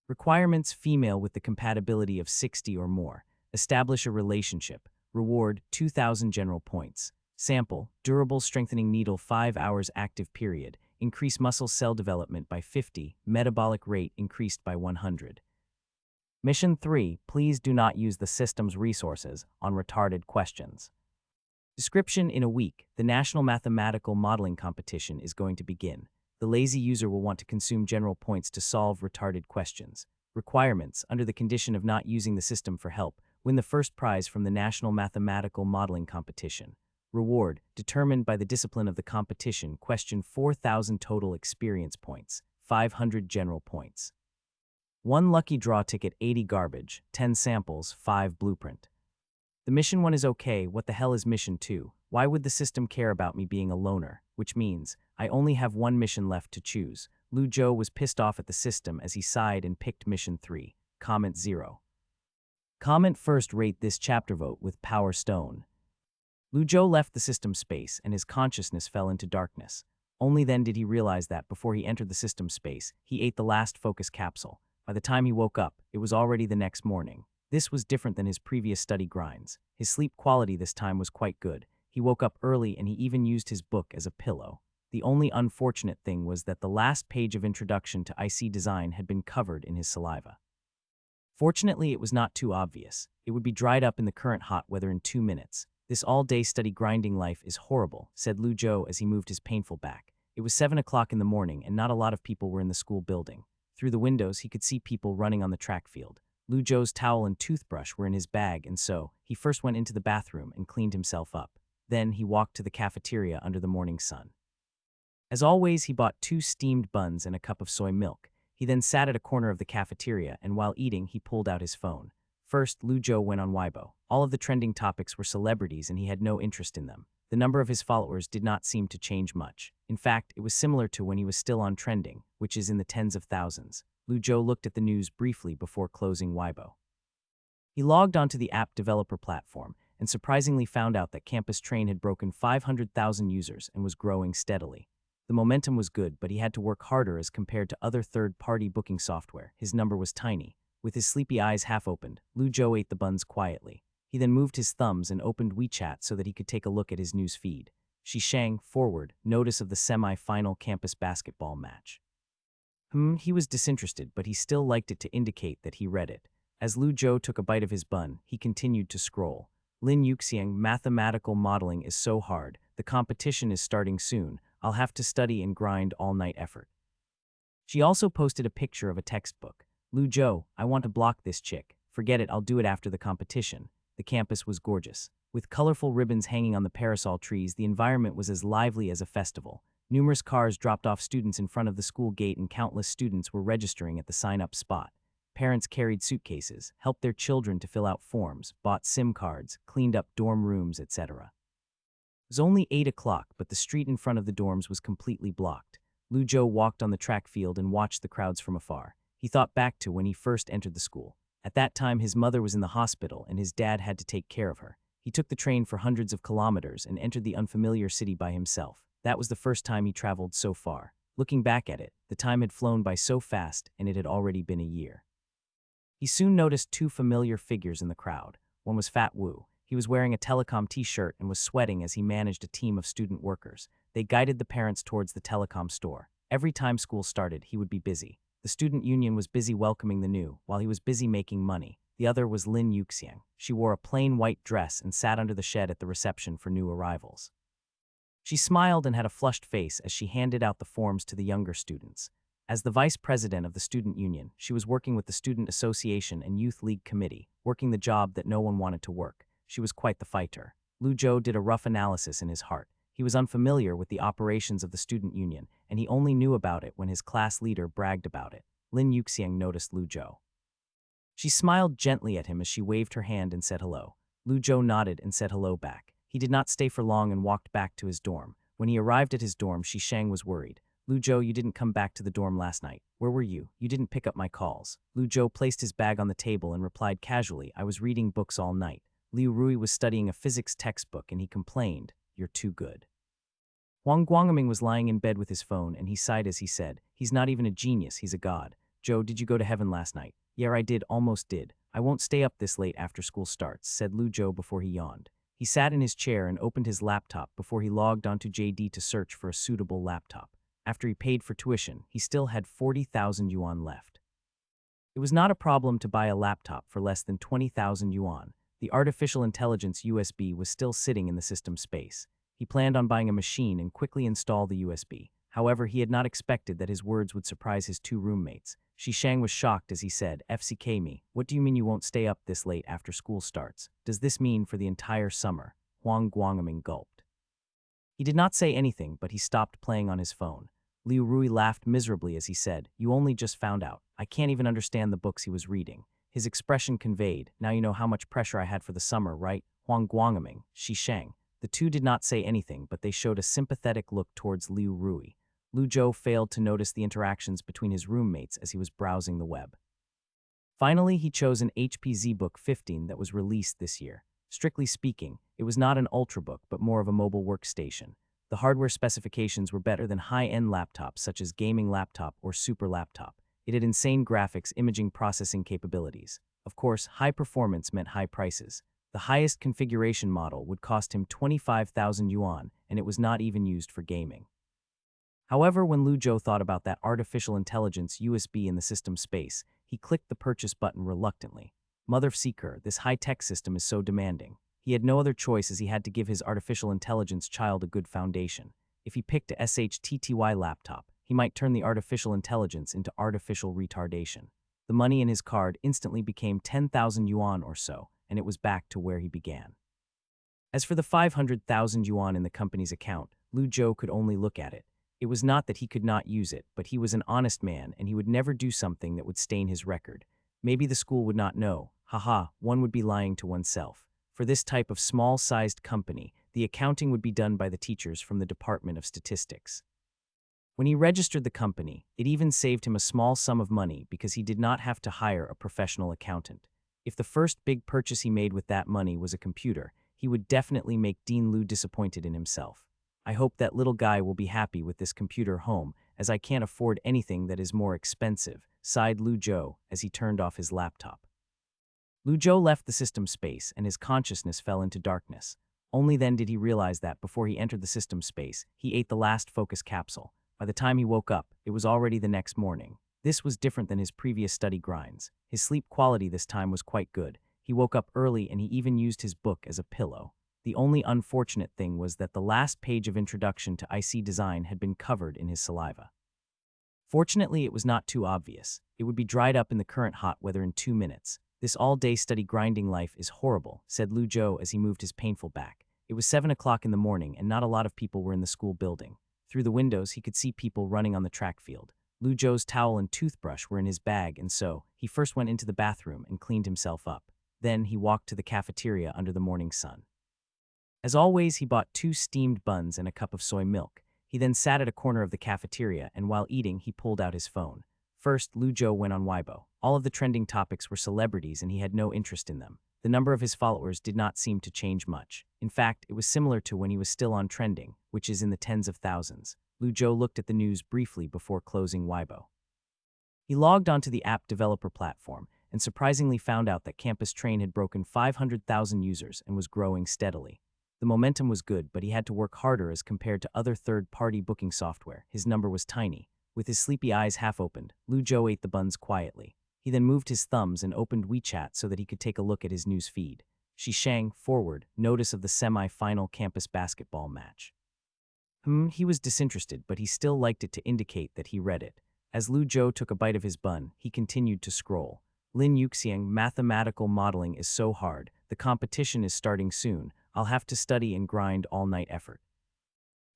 Requirements: female with the compatibility of 60 or more. Establish a relationship. Reward: 2,000 general points. Sample: durable strengthening needle, 5 hours active period. Increase muscle cell development by 50. Metabolic rate increased by 100. Mission 3, please do not use the system's resources on retarded questions. Description: in a week, the National Mathematical Modeling Competition is going to begin. The lazy user will want to consume general points to solve retarded questions. Requirements: under the condition of not using the system for help, win the first prize from the National Mathematical Modeling Competition. Reward: determined by the discipline of the competition. Question: 4,000 total experience points, 500 general points. 1 lucky draw ticket, 80 garbage, 10 samples, 5 blueprint. The mission 1 is okay. What the hell is mission 2? Why would the system care about me being a loner? Which means, I only have 1 mission left to choose. Lu Zhou was pissed off at the system as he sighed and picked mission 3. Comment 0. Comment first, rate this chapter, vote with Power Stone. Lu Zhou left the system space and his consciousness fell into darkness. Only then did he realize that before he entered the system space, he ate the last focus capsule. By the time he woke up, it was already the next morning. This was different than his previous study grinds. His sleep quality this time was quite good. He woke up early and he even used his book as a pillow. The only unfortunate thing was that the last page of introduction to IC design had been covered in his saliva. Fortunately, it was not too obvious. It would be dried up in the current hot weather in 2 minutes. This all-day study grinding life is horrible, said Lu Zhou as he moved his painful back. It was 7 o'clock in the morning and not a lot of people were in the school building. Through the windows, he could see people running on the track field. Lu Zhou's towel and toothbrush were in his bag, and so he first went into the bathroom and cleaned himself up. Then he walked to the cafeteria under the morning sun. As always, he bought 2 steamed buns and a cup of soy milk. He then sat at a corner of the cafeteria, and while eating, he pulled out his phone. First, Lu Zhou went on Weibo. All of the trending topics were celebrities, and he had no interest in them. The number of his followers did not seem to change much. In fact, it was similar to when he was still on trending, which is in the tens of thousands. Lu Zhou looked at the news briefly before closing Weibo. He logged onto the app developer platform and surprisingly found out that Campus Train had broken 500,000 users and was growing steadily. The momentum was good, but he had to work harder as compared to other third-party booking software. His number was tiny. With his sleepy eyes half opened, Lu Zhou ate the buns quietly. He then moved his thumbs and opened WeChat so that he could take a look at his news feed. Shishang, forward, notice of the semi-final campus basketball match. He was disinterested, but he still liked it to indicate that he read it. As Lu Zhou took a bite of his bun, he continued to scroll. Lin Yuxiang, mathematical modeling is so hard. The competition is starting soon. I'll have to study and grind all-night effort. She also posted a picture of a textbook. Lu Zhou, I want to block this chick. Forget it, I'll do it after the competition. The campus was gorgeous. With colorful ribbons hanging on the parasol trees, the environment was as lively as a festival. Numerous cars dropped off students in front of the school gate and countless students were registering at the sign-up spot. Parents carried suitcases, helped their children to fill out forms, bought SIM cards, cleaned up dorm rooms, etc. It was only 8 o'clock, but the street in front of the dorms was completely blocked. Lu Zhou walked on the track field and watched the crowds from afar. He thought back to when he first entered the school. At that time, his mother was in the hospital and his dad had to take care of her. He took the train for hundreds of kilometers and entered the unfamiliar city by himself. That was the first time he traveled so far. Looking back at it, the time had flown by so fast and it had already been a year. He soon noticed 2 familiar figures in the crowd. One was Fat Wu. He was wearing a telecom t-shirt and was sweating as he managed a team of student workers. They guided the parents towards the telecom store. Every time school started, he would be busy. The student union was busy welcoming the new, while he was busy making money. The other was Lin Yuxiang. She wore a plain white dress and sat under the shed at the reception for new arrivals. She smiled and had a flushed face as she handed out the forms to the younger students. As the vice president of the student union, she was working with the student association and youth league committee, working the job that no one wanted to work. She was quite the fighter. Lu Zhou did a rough analysis in his heart. He was unfamiliar with the operations of the student union, and he only knew about it when his class leader bragged about it. Lin Yuxiang noticed Lu Zhou. She smiled gently at him as she waved her hand and said hello. Lu Zhou nodded and said hello back. He did not stay for long and walked back to his dorm. When he arrived at his dorm, Shishang was worried. Lu Zhou, you didn't come back to the dorm last night. Where were you? You didn't pick up my calls. Lu Zhou placed his bag on the table and replied casually, I was reading books all night. Liu Rui was studying a physics textbook and he complained, you're too good. Huang Guangming was lying in bed with his phone and he sighed as he said, he's not even a genius, he's a god. Zhou, did you go to heaven last night? Yeah, I did, almost did. I won't stay up this late after school starts, said Lu Zhou before he yawned. He sat in his chair and opened his laptop before he logged onto JD to search for a suitable laptop. After he paid for tuition, he still had 40,000 yuan left. It was not a problem to buy a laptop for less than 20,000 yuan. The artificial intelligence USB was still sitting in the system space. He planned on buying a machine and quickly install the USB. However, he had not expected that his words would surprise his 2 roommates. Shishang was shocked as he said, FCK me, what do you mean you won't stay up this late after school starts? Does this mean for the entire summer? Huang Guangming gulped. He did not say anything, but he stopped playing on his phone. Liu Rui laughed miserably as he said, you only just found out. I can't even understand the books he was reading. His expression conveyed, now you know how much pressure I had for the summer, right? Huang Guangming, Shishang. The 2 did not say anything, but they showed a sympathetic look towards Liu Rui. Lu Zhou failed to notice the interactions between his roommates as he was browsing the web. Finally, he chose an HP ZBook 15 that was released this year. Strictly speaking, it was not an ultrabook but more of a mobile workstation. The hardware specifications were better than high-end laptops such as gaming laptop or super laptop. It had insane graphics, imaging processing capabilities. Of course, high performance meant high prices. The highest configuration model would cost him 25,000 yuan, and it was not even used for gaming. However, when Lu Zhou thought about that artificial intelligence USB in the system space, he clicked the purchase button reluctantly. Mother seeker, this high-tech system is so demanding. He had no other choice as he had to give his artificial intelligence child a good foundation. If he picked a SHTTY laptop, he might turn the artificial intelligence into artificial retardation. The money in his card instantly became 10,000 yuan or so, and it was back to where he began. As for the 500,000 yuan in the company's account, Lu Zhou could only look at it. It was not that he could not use it, but he was an honest man and he would never do something that would stain his record. Maybe the school would not know. Haha, one would be lying to oneself. For this type of small-sized company, the accounting would be done by the teachers from the Department of Statistics. When he registered the company, it even saved him a small sum of money because he did not have to hire a professional accountant. If the first big purchase he made with that money was a computer, he would definitely make Dean Lu disappointed in himself. I hope that little guy will be happy with this computer home, as I can't afford anything that is more expensive, sighed Lu Zhou as he turned off his laptop. Lu Zhou left the system space and his consciousness fell into darkness. Only then did he realize that before he entered the system space, he ate the last focus capsule. By the time he woke up, it was already the next morning. This was different than his previous study grinds. His sleep quality this time was quite good. He woke up early and he even used his book as a pillow. The only unfortunate thing was that the last page of introduction to IC design had been covered in his saliva. Fortunately, it was not too obvious. It would be dried up in the current hot weather in 2 minutes. This all-day study grinding life is horrible, said Lu Zhou as he moved his painful back. It was 7 o'clock in the morning and not a lot of people were in the school building. Through the windows, he could see people running on the track field. Lu Zhou's towel and toothbrush were in his bag, and so he first went into the bathroom and cleaned himself up. Then he walked to the cafeteria under the morning sun. As always, he bought 2 steamed buns and a cup of soy milk. He then sat at a corner of the cafeteria, and while eating, he pulled out his phone. First, Lu Zhou went on Weibo. All of the trending topics were celebrities, and he had no interest in them. The number of his followers did not seem to change much. In fact, it was similar to when he was still on trending, which is in the tens of thousands. Lu Zhou looked at the news briefly before closing Weibo. He logged onto the app developer platform and surprisingly found out that Campus Train had broken 500,000 users and was growing steadily. The momentum was good, but he had to work harder as compared to other third-party booking software. His number was tiny. With his sleepy eyes half opened, Lu Zhou ate the buns quietly. He then moved his thumbs and opened WeChat so that he could take a look at his news feed. Shishang, forward, notice of the semi-final campus basketball match. He was disinterested, but he still liked it to indicate that he read it. As Lu Zhou took a bite of his bun, he continued to scroll. Lin Yuxiang, mathematical modeling is so hard. The competition is starting soon. I'll have to study and grind all-night effort.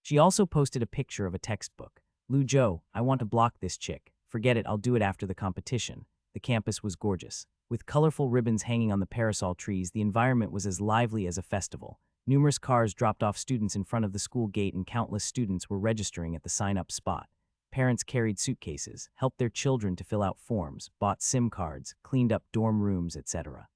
She also posted a picture of a textbook. Lu Zhou, I want to block this chick. Forget it, I'll do it after the competition. The campus was gorgeous. With colorful ribbons hanging on the parasol trees, the environment was as lively as a festival. Numerous cars dropped off students in front of the school gate and countless students were registering at the sign-up spot. Parents carried suitcases, helped their children to fill out forms, bought SIM cards, cleaned up dorm rooms, etc.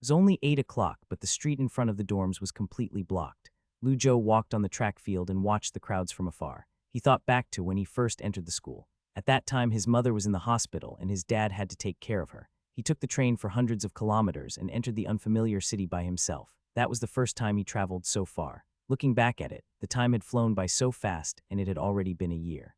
It was only 8 o'clock, but the street in front of the dorms was completely blocked. Lu Zhou walked on the track field and watched the crowds from afar. He thought back to when he first entered the school. At that time, his mother was in the hospital and his dad had to take care of her. He took the train for hundreds of kilometers and entered the unfamiliar city by himself. That was the first time he traveled so far. Looking back at it, the time had flown by so fast and it had already been a year.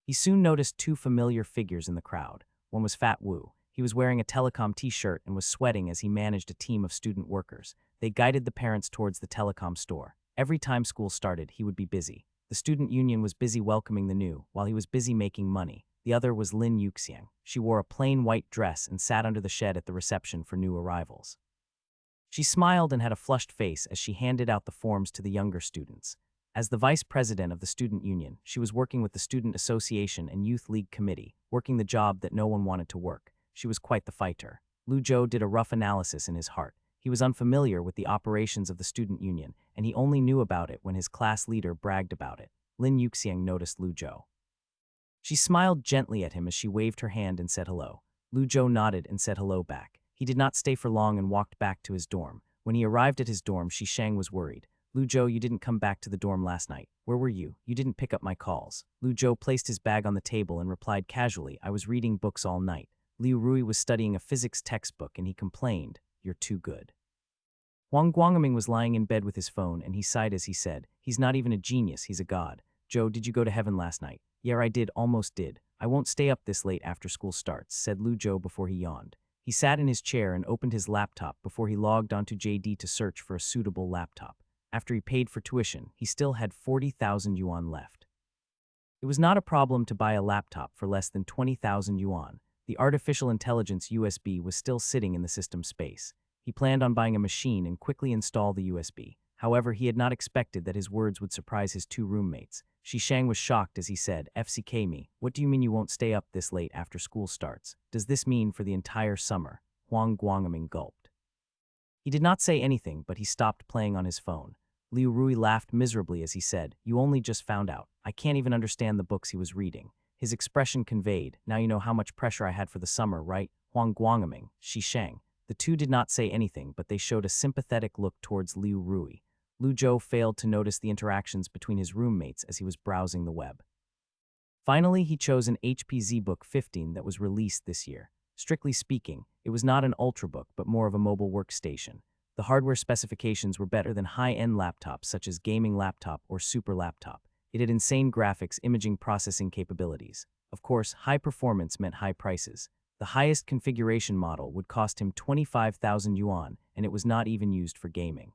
He soon noticed 2 familiar figures in the crowd. One was Fat Wu. He was wearing a telecom t-shirt and was sweating as he managed a team of student workers. They guided the parents towards the telecom store. Every time school started, he would be busy. The student union was busy welcoming the new, while he was busy making money. The other was Lin Yuxiang. She wore a plain white dress and sat under the shed at the reception for new arrivals. She smiled and had a flushed face as she handed out the forms to the younger students. As the vice president of the student union, she was working with the student association and youth league committee, working the job that no one wanted to work. She was quite the fighter. Lu Zhou did a rough analysis in his heart. He was unfamiliar with the operations of the student union, and he only knew about it when his class leader bragged about it. Lin Yuxiang noticed Lu Zhou. She smiled gently at him as she waved her hand and said hello. Lu Zhou nodded and said hello back. He did not stay for long and walked back to his dorm. When he arrived at his dorm, Shishang was worried. Lu Zhou, you didn't come back to the dorm last night. Where were you? You didn't pick up my calls. Lu Zhou placed his bag on the table and replied casually, I was reading books all night. Liu Rui was studying a physics textbook and he complained, you're too good. Huang Guangming was lying in bed with his phone and he sighed as he said, "He's not even a genius, he's a god. Joe, did you go to heaven last night?" "Yeah, I did, almost did. I won't stay up this late after school starts," said Lu Zhou before he yawned. He sat in his chair and opened his laptop before he logged onto JD to search for a suitable laptop. After he paid for tuition, he still had 40,000 yuan left. It was not a problem to buy a laptop for less than 20,000 yuan. The artificial intelligence USB was still sitting in the system space. He planned on buying a machine and quickly install the USB. However, he had not expected that his words would surprise his two roommates. Shishang was shocked as he said, "FCK me, what do you mean you won't stay up this late after school starts? Does this mean for the entire summer?" Huang Guangming gulped. He did not say anything, but he stopped playing on his phone. Liu Rui laughed miserably as he said, "You only just found out. I can't even understand the books he was reading." His expression conveyed, "Now you know how much pressure I had for the summer, right?" Huang Guangming, Shishang. The two did not say anything, but they showed a sympathetic look towards Liu Rui. Lu Zhou failed to notice the interactions between his roommates as he was browsing the web. Finally, he chose an HP ZBook 15 that was released this year. Strictly speaking, it was not an ultrabook but more of a mobile workstation. The hardware specifications were better than high-end laptops such as gaming laptop or super laptop. It had insane graphics, imaging processing capabilities. Of course, high performance meant high prices. The highest configuration model would cost him 25,000 yuan, and it was not even used for gaming.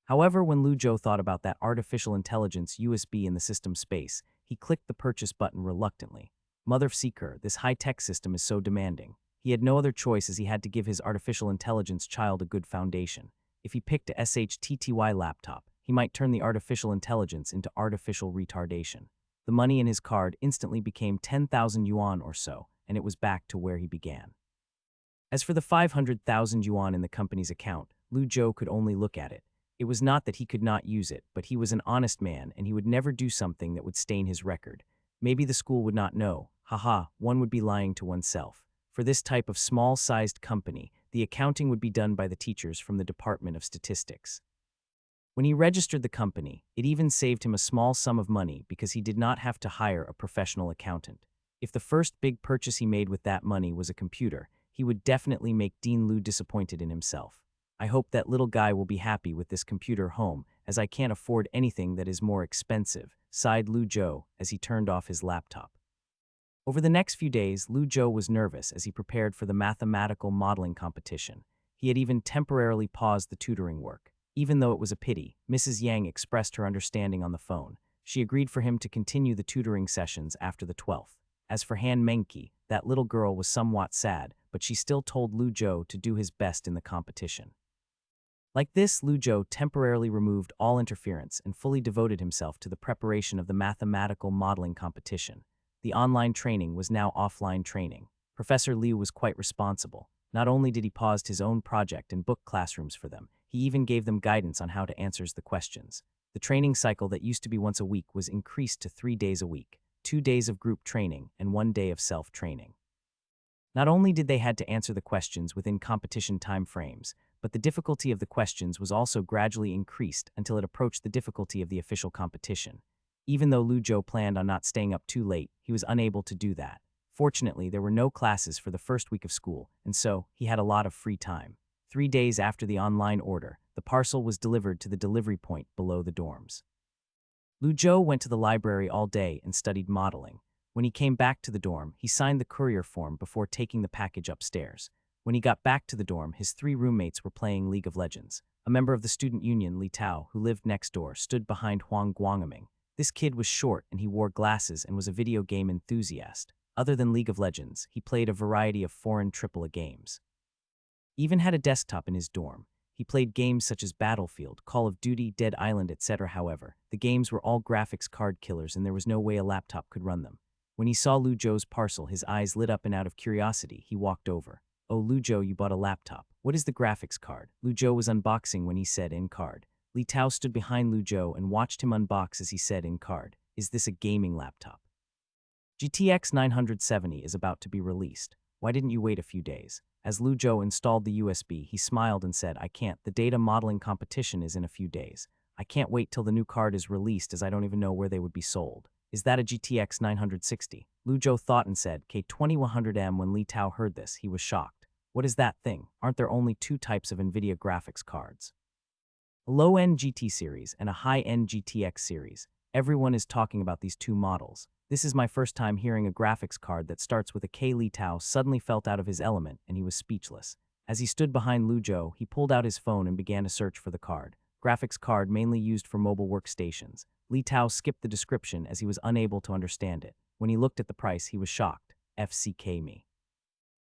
However, when Lu Zhou thought about that artificial intelligence USB in the system space, he clicked the purchase button reluctantly. Motherseeker, this high-tech system is so demanding. He had no other choice as he had to give his artificial intelligence child a good foundation. If he picked a SHTTY laptop, he might turn the artificial intelligence into artificial retardation. The money in his card instantly became 10,000 yuan or so, and it was back to where he began. As for the 500,000 yuan in the company's account, Lu Zhou could only look at it. It was not that he could not use it, but he was an honest man and he would never do something that would stain his record. Maybe the school would not know. Haha, one would be lying to oneself. For this type of small-sized company, the accounting would be done by the teachers from the Department of Statistics. When he registered the company, it even saved him a small sum of money because he did not have to hire a professional accountant. If the first big purchase he made with that money was a computer, he would definitely make Dean Lu disappointed in himself. "I hope that little guy will be happy with this computer home, as I can't afford anything that is more expensive," sighed Lu Zhou as he turned off his laptop. Over the next few days, Lu Zhou was nervous as he prepared for the mathematical modeling competition. He had even temporarily paused the tutoring work. Even though it was a pity, Mrs. Yang expressed her understanding on the phone. She agreed for him to continue the tutoring sessions after the 12th. As for Han Mengqi, that little girl was somewhat sad, but she still told Lu Zhou to do his best in the competition. Like this, Lu Zhou temporarily removed all interference and fully devoted himself to the preparation of the mathematical modeling competition. The online training was now offline training. Professor Liu was quite responsible. Not only did he pause his own project and book classrooms for them, he even gave them guidance on how to answer the questions. The training cycle that used to be once a week was increased to 3 days a week, 2 days of group training and 1 day of self-training. Not only did they had to answer the questions within competition time frames, but the difficulty of the questions was also gradually increased until it approached the difficulty of the official competition. Even though Lu Zhou planned on not staying up too late, he was unable to do that. Fortunately, there were no classes for the first week of school, and so he had a lot of free time. 3 days after the online order, the parcel was delivered to the delivery point below the dorms. Lu Zhou went to the library all day and studied modeling. When he came back to the dorm, he signed the courier form before taking the package upstairs. When he got back to the dorm, his 3 roommates were playing League of Legends. A member of the student union, Li Tao, who lived next door, stood behind Huang Guangming. This kid was short and he wore glasses and was a video game enthusiast. Other than League of Legends, he played a variety of foreign AAA games. He even had a desktop in his dorm. He played games such as Battlefield, Call of Duty, Dead Island, etc. However, the games were all graphics card killers and there was no way a laptop could run them. When he saw Lu Zhou's parcel, his eyes lit up and out of curiosity, he walked over. "Oh, Lu Zhou, you bought a laptop. What is the graphics card?" Lu Zhou was unboxing when he said in card. Li Tao stood behind Lu Zhou and watched him unbox as he said in card, "Is this a gaming laptop? GTX 970 is about to be released. Why didn't you wait a few days?" As Lu Zhou installed the USB, he smiled and said, "I can't. The data modeling competition is in a few days. I can't wait till the new card is released as I don't even know where they would be sold." "Is that a GTX 960? Lu Zhou thought and said, "K2100M." When Li Tao heard this, he was shocked. What is that thing? Aren't there only two types of NVIDIA graphics cards? A low-end GT series and a high-end GTX series. Everyone is talking about these two models. This is my first time hearing a graphics card that starts with a K. Li Tao suddenly felt out of his element and he was speechless. As he stood behind Lu Zhou, he pulled out his phone and began to search for the card. Graphics card mainly used for mobile workstations. Li Tao skipped the description as he was unable to understand it. When he looked at the price, he was shocked. FCK me.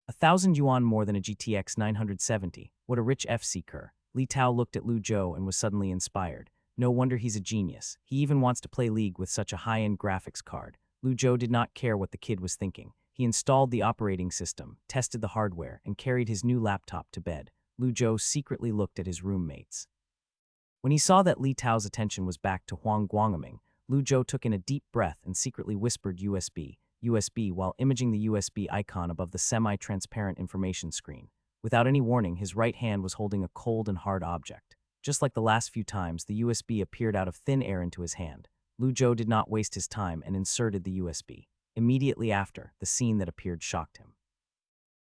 1,000 yuan more than a GTX 970. What a rich FC-ker. Li Tao looked at Lu Zhou and was suddenly inspired. No wonder he's a genius. He even wants to play League with such a high-end graphics card. Lu Zhou did not care what the kid was thinking. He installed the operating system, tested the hardware, and carried his new laptop to bed. Lu Zhou secretly looked at his roommates. When he saw that Li Tao's attention was back to Huang Guangming, Lu Zhou took in a deep breath and secretly whispered USB, while imaging the USB icon above the semi-transparent information screen. Without any warning, his right hand was holding a cold and hard object. Just like the last few times, the USB appeared out of thin air into his hand. Lu Zhou did not waste his time and inserted the USB. Immediately after, the scene that appeared shocked him.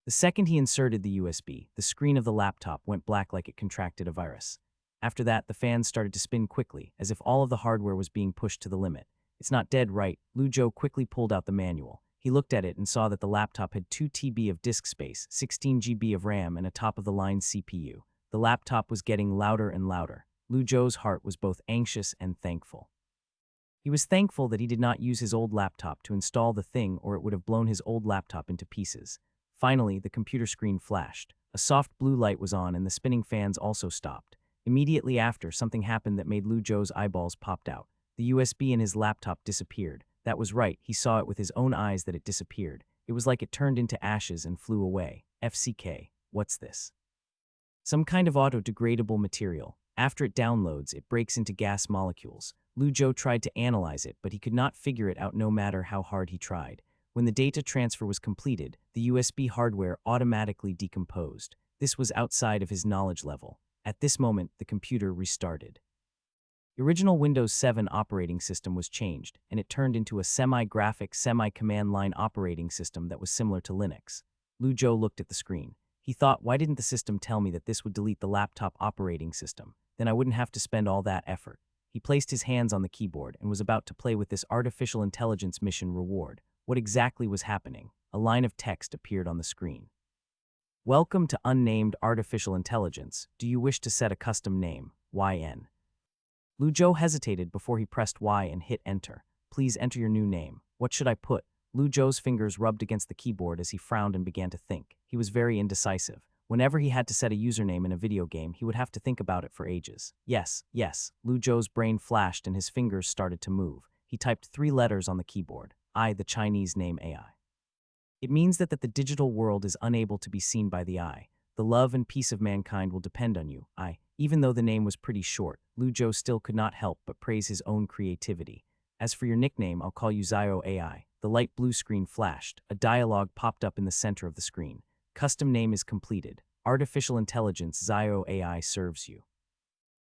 The second he inserted the USB, the screen of the laptop went black like it contracted a virus. After that, the fans started to spin quickly, as if all of the hardware was being pushed to the limit. It's not dead, right? Lu Zhou quickly pulled out the manual. He looked at it and saw that the laptop had 2 TB of disk space, 16 GB of RAM, and a top-of-the-line CPU. The laptop was getting louder and louder. Lu Zhou's heart was both anxious and thankful. He was thankful that he did not use his old laptop to install the thing, or it would have blown his old laptop into pieces. Finally, the computer screen flashed. A soft blue light was on and the spinning fans also stopped. Immediately after, something happened that made Lu Zhou's eyeballs popped out. The USB in his laptop disappeared. That was right, he saw it with his own eyes that it disappeared. It was like it turned into ashes and flew away. FCK, what's this? Some kind of auto-degradable material. After it downloads, it breaks into gas molecules. Lu Zhou tried to analyze it, but he could not figure it out no matter how hard he tried. When the data transfer was completed, the USB hardware automatically decomposed. This was outside of his knowledge level. At this moment, the computer restarted. The original Windows 7 operating system was changed, and it turned into a semi-graphic, semi-command line operating system that was similar to Linux. Lu Zhou looked at the screen. He thought, why didn't the system tell me that this would delete the laptop operating system? Then I wouldn't have to spend all that effort. He placed his hands on the keyboard and was about to play with this artificial intelligence mission reward. What exactly was happening? A line of text appeared on the screen. Welcome to Unnamed Artificial Intelligence. Do you wish to set a custom name? YN. Lu Zhou hesitated before he pressed Y and hit enter. Please enter your new name. What should I put? Lu Zhou's fingers rubbed against the keyboard as he frowned and began to think. He was very indecisive. Whenever he had to set a username in a video game, he would have to think about it for ages. Yes. Lu Zhou's brain flashed and his fingers started to move. He typed 3 letters on the keyboard. I, the Chinese name AI. It means that the digital world is unable to be seen by the eye. The love and peace of mankind will depend on you. Even though the name was pretty short, Lu Zhou still could not help but praise his own creativity. As for your nickname, I'll call you Zio AI. The light blue screen flashed. A dialogue popped up in the center of the screen. Custom name is completed. Artificial intelligence Zio AI serves you.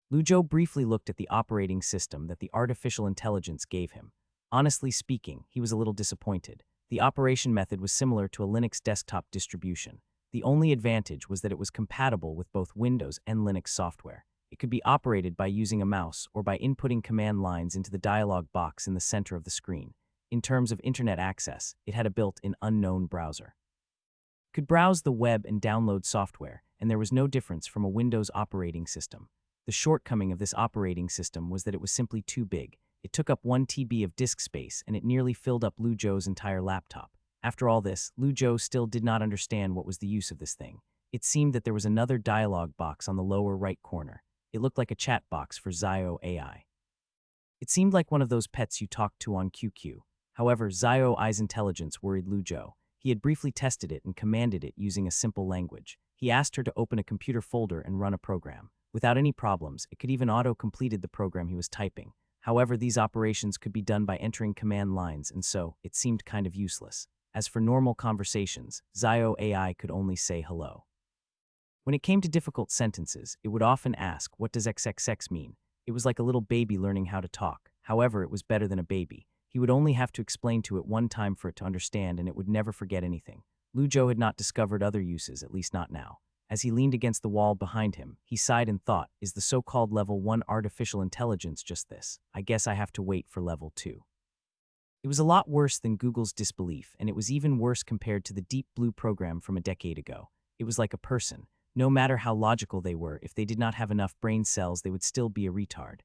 Lu Zhou briefly looked at the operating system that the artificial intelligence gave him. Honestly speaking, he was a little disappointed. The operation method was similar to a Linux desktop distribution. The only advantage was that it was compatible with both Windows and Linux software. It could be operated by using a mouse or by inputting command lines into the dialog box in the center of the screen. In terms of internet access, it had a built-in unknown browser. It could browse the web and download software, and there was no difference from a Windows operating system. The shortcoming of this operating system was that it was simply too big. It took up 1 TB of disk space, and it nearly filled up Lu Zhou's entire laptop. After all this, Lu Zhou still did not understand what was the use of this thing. It seemed that there was another dialog box on the lower right corner. It looked like a chat box for Zio AI. It seemed like one of those pets you talk to on QQ. However, Zio AI's intelligence worried Lu Zhou. He had briefly tested it and commanded it using a simple language. He asked her to open a computer folder and run a program. Without any problems, it could even auto-completed the program he was typing. However, these operations could be done by entering command lines, and so it seemed kind of useless. As for normal conversations, Zio AI could only say hello. When it came to difficult sentences, it would often ask, what does XXX mean? It was like a little baby learning how to talk. However, it was better than a baby. He would only have to explain to it one time for it to understand, and it would never forget anything. Lu Zhou had not discovered other uses, at least not now. As he leaned against the wall behind him, he sighed and thought, is the so-called level 1 artificial intelligence just this? I guess I have to wait for level 2. It was a lot worse than Google's disbelief, and it was even worse compared to the Deep Blue program from a decade ago. It was like a person. No matter how logical they were, if they did not have enough brain cells, they would still be a retard.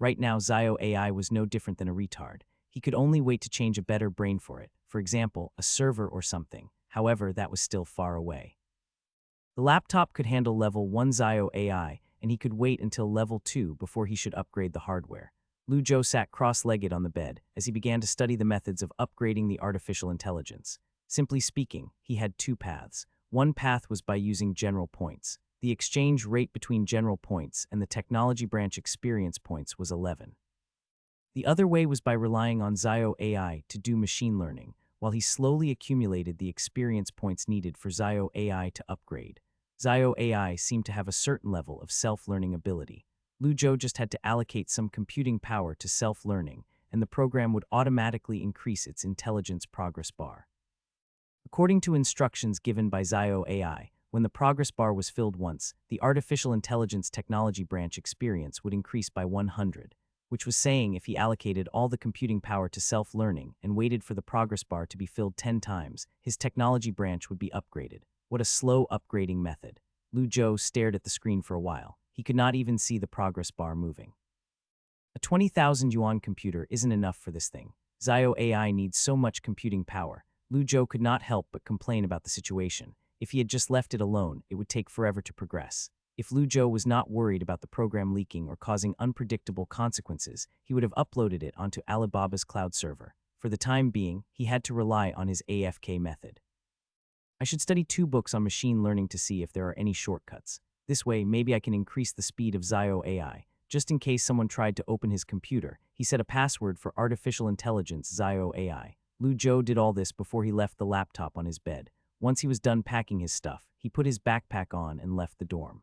Right now, Zio AI was no different than a retard. He could only wait to change a better brain for it, for example, a server or something. However, that was still far away. The laptop could handle level 1 Zio AI, and he could wait until level 2 before he should upgrade the hardware. Lu Zhou sat cross-legged on the bed as he began to study the methods of upgrading the artificial intelligence. Simply speaking, he had two paths. One path was by using general points. The exchange rate between general points and the technology branch experience points was 11. The other way was by relying on Zio AI to do machine learning, while he slowly accumulated the experience points needed for Zio AI to upgrade. Zio AI seemed to have a certain level of self-learning ability. Lu Zhou just had to allocate some computing power to self-learning, and the program would automatically increase its intelligence progress bar. According to instructions given by Zio AI, when the progress bar was filled once, the artificial intelligence technology branch experience would increase by 100, which was saying if he allocated all the computing power to self-learning and waited for the progress bar to be filled 10 times, his technology branch would be upgraded. What a slow upgrading method. Lu Zhou stared at the screen for a while. He could not even see the progress bar moving. A 20,000 yuan computer isn't enough for this thing. Zio AI needs so much computing power. Lu Zhou could not help but complain about the situation. If he had just left it alone, it would take forever to progress. If Lu Zhou was not worried about the program leaking or causing unpredictable consequences, he would have uploaded it onto Alibaba's cloud server. For the time being, he had to rely on his AFK method. I should study 2 books on machine learning to see if there are any shortcuts. This way, maybe I can increase the speed of Zio AI. Just in case someone tried to open his computer, he set a password for artificial intelligence Zio AI. Lu Zhou did all this before he left the laptop on his bed. Once he was done packing his stuff, he put his backpack on and left the dorm.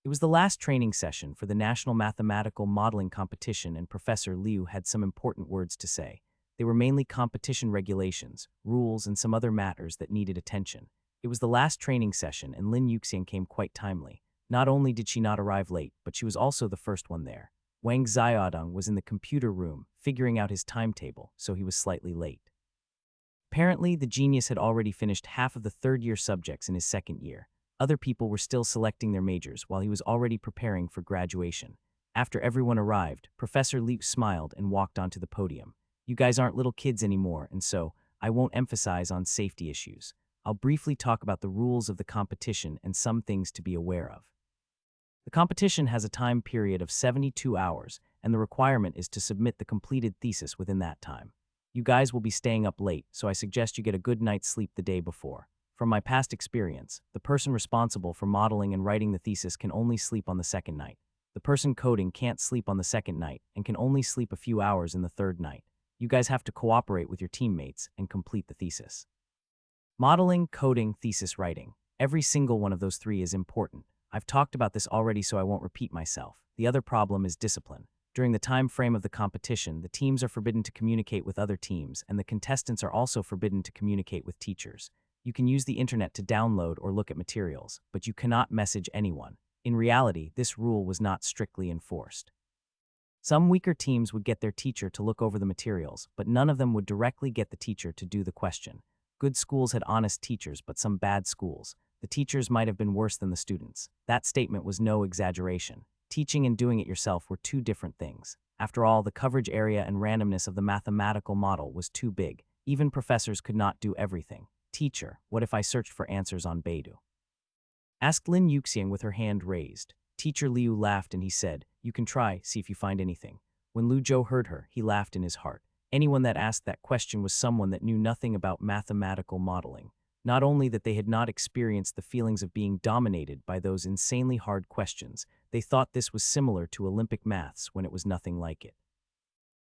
It was the last training session for the National Mathematical Modeling Competition, and Professor Liu had some important words to say. They were mainly competition regulations, rules, and some other matters that needed attention. It was the last training session, and Lin Yuxian came quite timely. Not only did she not arrive late, but she was also the first one there. Wang Xiaodong was in the computer room, figuring out his timetable, so he was slightly late. Apparently, the genius had already finished half of the third-year subjects in his second year. Other people were still selecting their majors while he was already preparing for graduation. After everyone arrived, Professor Liu smiled and walked onto the podium. You guys aren't little kids anymore, and so I won't emphasize on safety issues. I'll briefly talk about the rules of the competition and some things to be aware of. The competition has a time period of 72 hours, and the requirement is to submit the completed thesis within that time. You guys will be staying up late, so I suggest you get a good night's sleep the day before. From my past experience, the person responsible for modeling and writing the thesis can only sleep on the second night. The person coding can't sleep on the second night and can only sleep a few hours in the third night. You guys have to cooperate with your teammates and complete the thesis. Modeling, coding, thesis writing. Every single one of those 3 is important. I've talked about this already, so I won't repeat myself. The other problem is discipline. During the time frame of the competition, the teams are forbidden to communicate with other teams, and the contestants are also forbidden to communicate with teachers. You can use the internet to download or look at materials, but you cannot message anyone. In reality, this rule was not strictly enforced. Some weaker teams would get their teacher to look over the materials, but none of them would directly get the teacher to do the question. Good schools had honest teachers, but some bad schools. The teachers might have been worse than the students. That statement was no exaggeration. Teaching and doing it yourself were 2 different things. After all, the coverage area and randomness of the mathematical model was too big. Even professors could not do everything. Teacher, what if I searched for answers on Baidu? Asked Lin Yuxian with her hand raised. Teacher Liu laughed and he said, you can try, see if you find anything. When Lu Zhou heard her, he laughed in his heart. Anyone that asked that question was someone that knew nothing about mathematical modeling. Not only that they had not experienced the feelings of being dominated by those insanely hard questions, they thought this was similar to Olympic maths when it was nothing like it.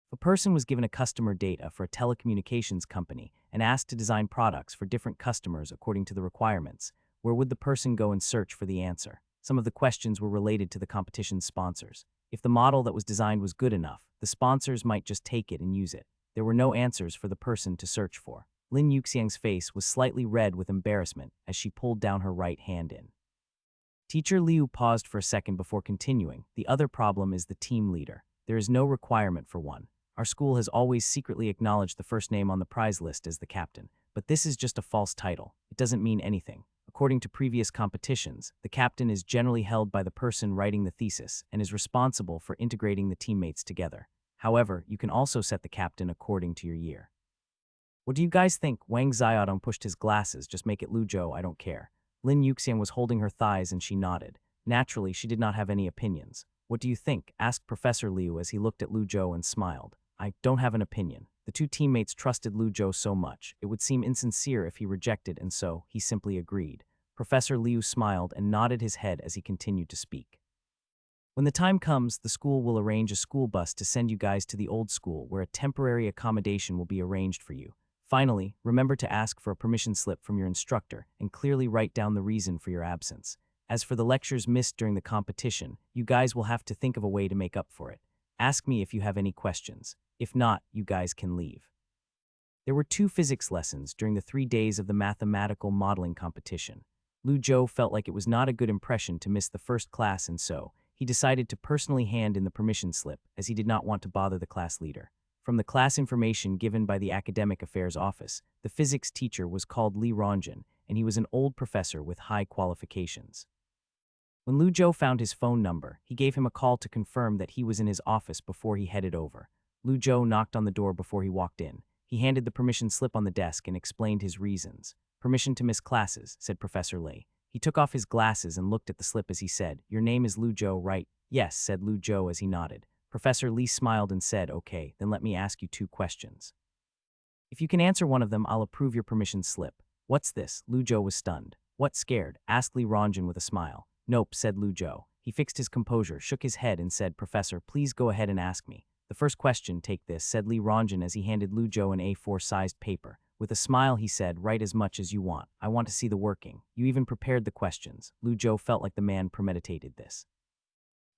If a person was given a customer data for a telecommunications company and asked to design products for different customers according to the requirements, where would the person go and search for the answer? Some of the questions were related to the competition's sponsors. If the model that was designed was good enough, the sponsors might just take it and use it. There were no answers for the person to search for. Lin Yuxiang's face was slightly red with embarrassment as she pulled down her right hand in. Teacher Liu paused for a second before continuing. The other problem is the team leader. There is no requirement for one. Our school has always secretly acknowledged the first name on the prize list as the captain, but this is just a false title. It doesn't mean anything. According to previous competitions, the captain is generally held by the person writing the thesis and is responsible for integrating the teammates together. However, you can also set the captain according to your year. What do you guys think? Wang Xiaodong pushed his glasses. Just make it Lu Zhou, I don't care. Lin Yuxiang was holding her thighs and she nodded. Naturally, she did not have any opinions. What do you think? Asked Professor Liu as he looked at Lu Zhou and smiled. I don't have an opinion. The two teammates trusted Lu Zhou so much, it would seem insincere if he rejected, and so he simply agreed. Professor Liu smiled and nodded his head as he continued to speak. When the time comes, the school will arrange a school bus to send you guys to the old school where a temporary accommodation will be arranged for you. Finally, remember to ask for a permission slip from your instructor and clearly write down the reason for your absence. As for the lectures missed during the competition, you guys will have to think of a way to make up for it. Ask me if you have any questions. If not, you guys can leave. There were 2 physics lessons during the 3 days of the mathematical modeling competition. Lu Zhou felt like it was not a good impression to miss the first class, and so he decided to personally hand in the permission slip as he did not want to bother the class leader. From the class information given by the Academic Affairs Office, the physics teacher was called Li Rongjin, and he was an old professor with high qualifications. When Lu Zhou found his phone number, he gave him a call to confirm that he was in his office before he headed over. Lu Zhou knocked on the door before he walked in. He handed the permission slip on the desk and explained his reasons. Permission to miss classes, said Professor Li. He took off his glasses and looked at the slip as he said, Your name is Lu Zhou, right? Yes, said Lu Zhou as he nodded. Professor Li smiled and said, Okay, then let me ask you 2 questions. If you can answer one of them, I'll approve your permission slip. What's this? Lu Zhou was stunned. What, scared? Asked Li Rongjin with a smile. Nope, said Lu Zhou. He fixed his composure, shook his head and said, Professor, please go ahead and ask me. The first question, take this, said Li Rongjin as he handed Lu Zhou an A4-sized paper. With a smile, he said, Write as much as you want. I want to see the working. You even prepared the questions. Lu Zhou felt like the man premeditated this.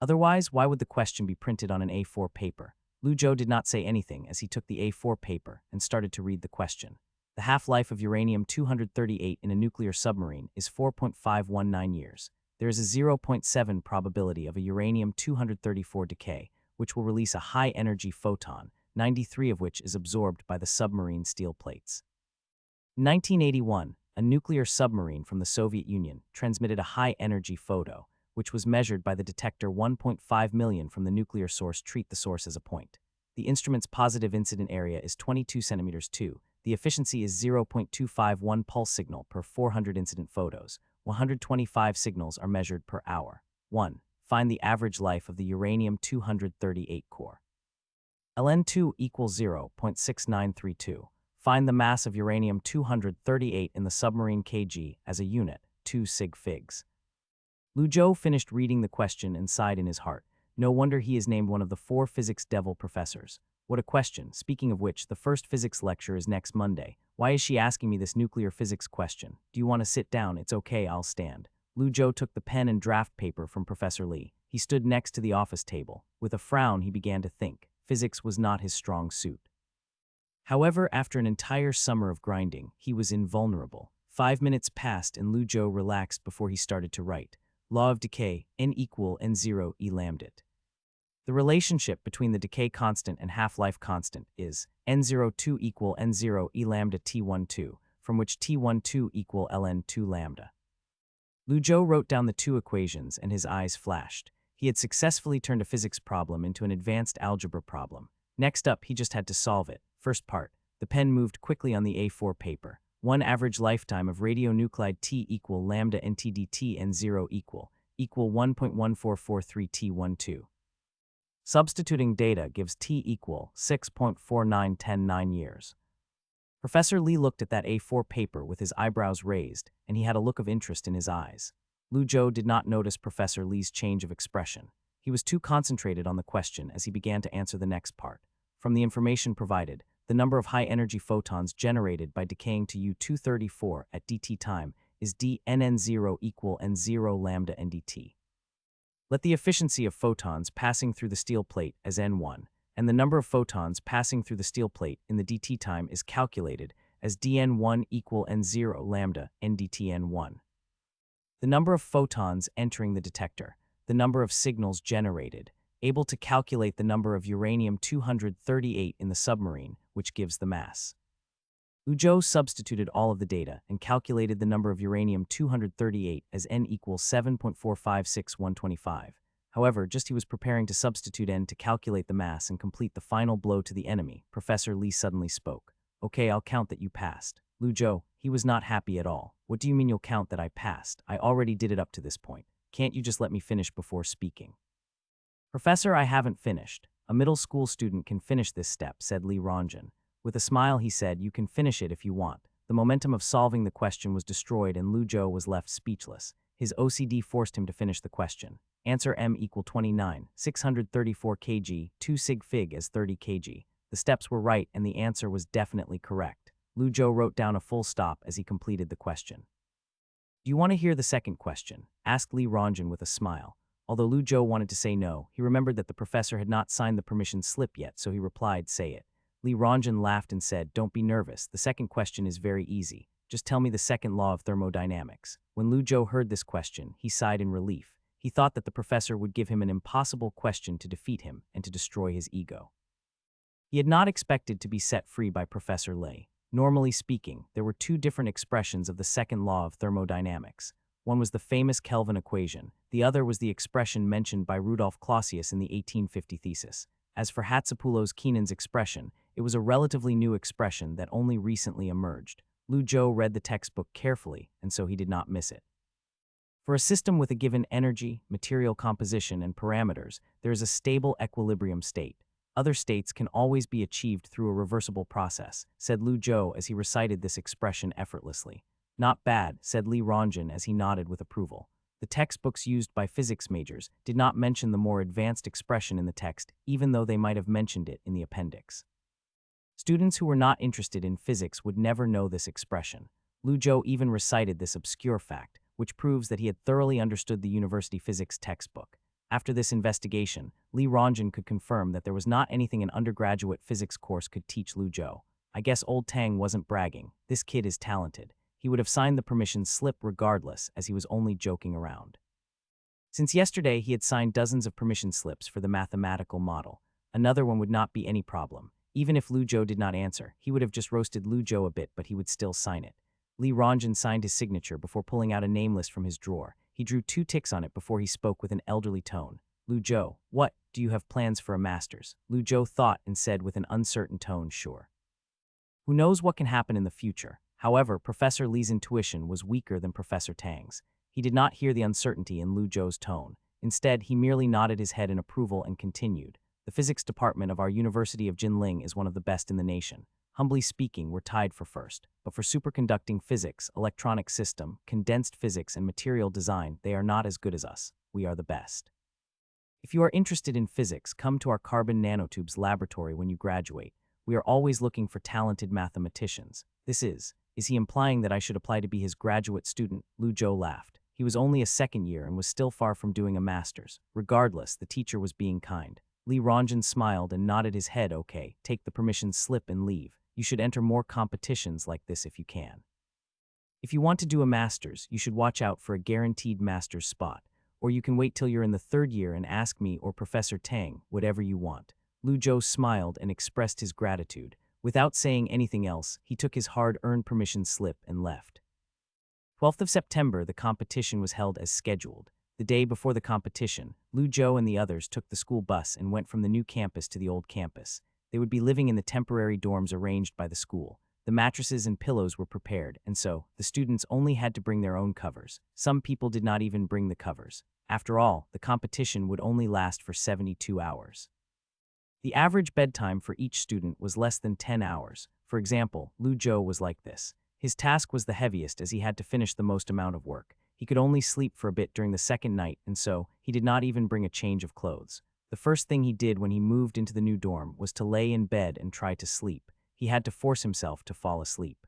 Otherwise, why would the question be printed on an A4 paper? Lu Zhou did not say anything as he took the A4 paper and started to read the question. The half-life of uranium-238 in a nuclear submarine is 4.519 years. There is a 0.7 probability of a uranium-234 decay, which will release a high-energy photon, 93 of which is absorbed by the submarine steel plates. In 1981, a nuclear submarine from the Soviet Union transmitted a high-energy photo, which was measured by the detector 1.5 million from the nuclear source. Treat the source as a point. The instrument's positive incident area is 22 centimeters 2. The efficiency is 0.251 pulse signal per 400 incident photos. 125 signals are measured per hour. 1. Find the average life of the uranium-238 core. Ln2 equals 0.6932. Find the mass of uranium-238 in the submarine kg as a unit, 2 sig figs. Lu Zhou finished reading the question and sighed in his heart. No wonder he is named one of the 4 physics devil professors. What a question. Speaking of which, the first physics lecture is next Monday. Why is she asking me this nuclear physics question? Do you want to sit down? It's okay, I'll stand. Lu Zhou took the pen and draft paper from Professor Li. He stood next to the office table. With a frown, he began to think. Physics was not his strong suit. However, after an entire summer of grinding, he was invulnerable. 5 minutes passed and Lu Zhou relaxed before he started to write. Law of decay, n equal n0 e lambdit. The relationship between the decay constant and half-life constant is n02 equal n0 e lambda t12, from which t12 equal ln2 lambda. Lu Zhou wrote down the 2 equations and his eyes flashed. He had successfully turned a physics problem into an advanced algebra problem. Next up, he just had to solve it. First part. The pen moved quickly on the A4 paper. 1 average lifetime of radionuclide T equal lambda ntdt n0 equal 1.1443 T12. Substituting data gives T equal 6.4910 years. Professor Li looked at that A4 paper with his eyebrows raised, and he had a look of interest in his eyes. Lu Zhou did not notice Professor Li's change of expression. He was too concentrated on the question as he began to answer the next part. From the information provided, the number of high-energy photons generated by decaying to U-234 at dt time is dnn0 equal n0 lambda ndt. Let the efficiency of photons passing through the steel plate as n1, and the number of photons passing through the steel plate in the dt time is calculated as dn1 equal n0 lambda ndtn1. The number of photons entering the detector, the number of signals generated, able to calculate the number of uranium-238 in the submarine, which gives the mass. Luzhou substituted all of the data and calculated the number of uranium-238 as n equals 7.456125. However, just he was preparing to substitute n to calculate the mass and complete the final blow to the enemy, Professor Li suddenly spoke. Okay, I'll count that you passed. Luzhou, he was not happy at all. What do you mean you'll count that I passed? I already did it up to this point. Can't you just let me finish before speaking? Professor, I haven't finished. A middle school student can finish this step, said Li Rongjin. With a smile, he said, you can finish it if you want. The momentum of solving the question was destroyed and Luzhou was left speechless. His OCD forced him to finish the question. Answer M equal 29, 634 kg, 2 sig fig as 30 kg. The steps were right and the answer was definitely correct. Luzhou wrote down a full stop as he completed the question. Do you want to hear the second question? Asked Li Rongjin with a smile. Although Luzhou wanted to say no, he remembered that the professor had not signed the permission slip yet, so he replied, say it. Li Rongjin laughed and said, don't be nervous, the second question is very easy. Just tell me the second law of thermodynamics. When Luzhou heard this question, he sighed in relief. He thought that the professor would give him an impossible question to defeat him and to destroy his ego. He had not expected to be set free by Professor Li. Normally speaking, there were two different expressions of the second law of thermodynamics. One was the famous Kelvin equation, the other was the expression mentioned by Rudolf Clausius in the 1850 thesis. As for Hatzapoulos Keenan's expression, it was a relatively new expression that only recently emerged. Luzhou read the textbook carefully, and so he did not miss it. For a system with a given energy, material composition, and parameters, there is a stable equilibrium state. Other states can always be achieved through a reversible process, said Luzhou as he recited this expression effortlessly. Not bad, said Li Rongjin as he nodded with approval. The textbooks used by physics majors did not mention the more advanced expression in the text, even though they might have mentioned it in the appendix. Students who were not interested in physics would never know this expression. Luzhou even recited this obscure fact, which proves that he had thoroughly understood the university physics textbook. After this investigation, Li Rongjin could confirm that there was not anything an undergraduate physics course could teach Luzhou. I guess old Tang wasn't bragging. This kid is talented. He would have signed the permission slip regardless, as he was only joking around. Since yesterday, he had signed dozens of permission slips for the mathematical model. Another one would not be any problem. Even if Luzhou did not answer, he would have just roasted Luzhou a bit, but he would still sign it. Li Rongjin signed his signature before pulling out a name list from his drawer. He drew 2 ticks on it before he spoke with an elderly tone. Luzhou, what, do you have plans for a master's? Luzhou thought and said with an uncertain tone, sure. Who knows what can happen in the future? However, Professor Li's intuition was weaker than Professor Tang's. He did not hear the uncertainty in Luzhou's tone. Instead, he merely nodded his head in approval and continued. The physics department of our University of Jinling is one of the best in the nation. Humbly speaking, we're tied for first. But for superconducting physics, electronic system, condensed physics, and material design, they are not as good as us. We are the best. If you are interested in physics, come to our carbon nanotubes laboratory when you graduate. We are always looking for talented mathematicians. This is he implying that I should apply to be his graduate student? Luzhou laughed. He was only a second year and was still far from doing a master's. Regardless, the teacher was being kind. Li Rongjin smiled and nodded his head. Okay, take the permission slip and leave. You should enter more competitions like this if you can. If you want to do a master's, you should watch out for a guaranteed master's spot. Or you can wait till you're in the 3rd year and ask me or Professor Tang, whatever you want. Luzhou smiled and expressed his gratitude. Without saying anything else, he took his hard-earned permission slip and left. 12th of September, the competition was held as scheduled. The day before the competition, Luzhou and the others took the school bus and went from the new campus to the old campus. They would be living in the temporary dorms arranged by the school. The mattresses and pillows were prepared, and so, the students only had to bring their own covers. Some people did not even bring the covers. After all, the competition would only last for 72 hours. The average bedtime for each student was less than 10 hours. For example, Luzhou was like this. His task was the heaviest as he had to finish the most amount of work. He could only sleep for a bit during the second night, and so, he did not even bring a change of clothes. The first thing he did when he moved into the new dorm was to lay in bed and try to sleep. He had to force himself to fall asleep.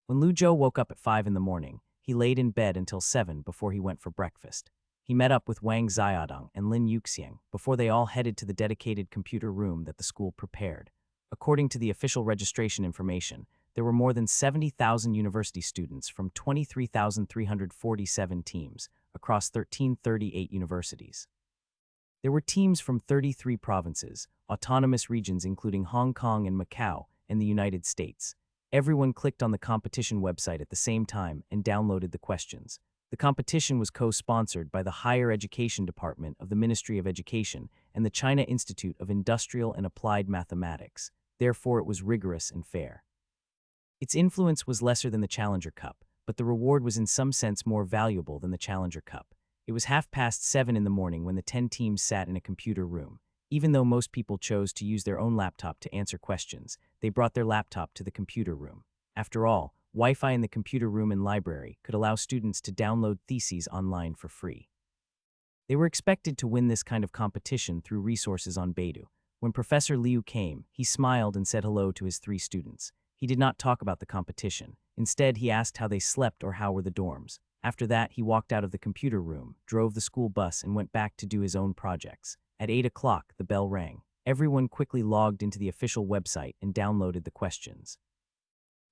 When Luzhou woke up at 5 in the morning, he laid in bed until 7 before he went for breakfast. He met up with Wang Xiaodong and Lin Yuxiang before they all headed to the dedicated computer room that the school prepared. According to the official registration information, there were more than 70,000 university students from 23,347 teams across 1,338 universities. There were teams from 33 provinces, autonomous regions including Hong Kong and Macau, and the United States. Everyone clicked on the competition website at the same time and downloaded the questions. The competition was co-sponsored by the Higher Education Department of the Ministry of Education and the China Institute of Industrial and Applied Mathematics. Therefore, it was rigorous and fair. Its influence was lesser than the Challenger Cup, but the reward was in some sense more valuable than the Challenger Cup. It was 7:30 in the morning when the 10 teams sat in a computer room. Even though most people chose to use their own laptop to answer questions, they brought their laptop to the computer room. After all, Wi-Fi in the computer room and library could allow students to download theses online for free. They were expected to win this kind of competition through resources on Baidu. When Professor Liu came, he smiled and said hello to his 3 students. He did not talk about the competition. Instead, he asked how they slept or how were the dorms. After that, he walked out of the computer room, drove the school bus, and went back to do his own projects. At 8 o'clock, the bell rang. Everyone quickly logged into the official website and downloaded the questions.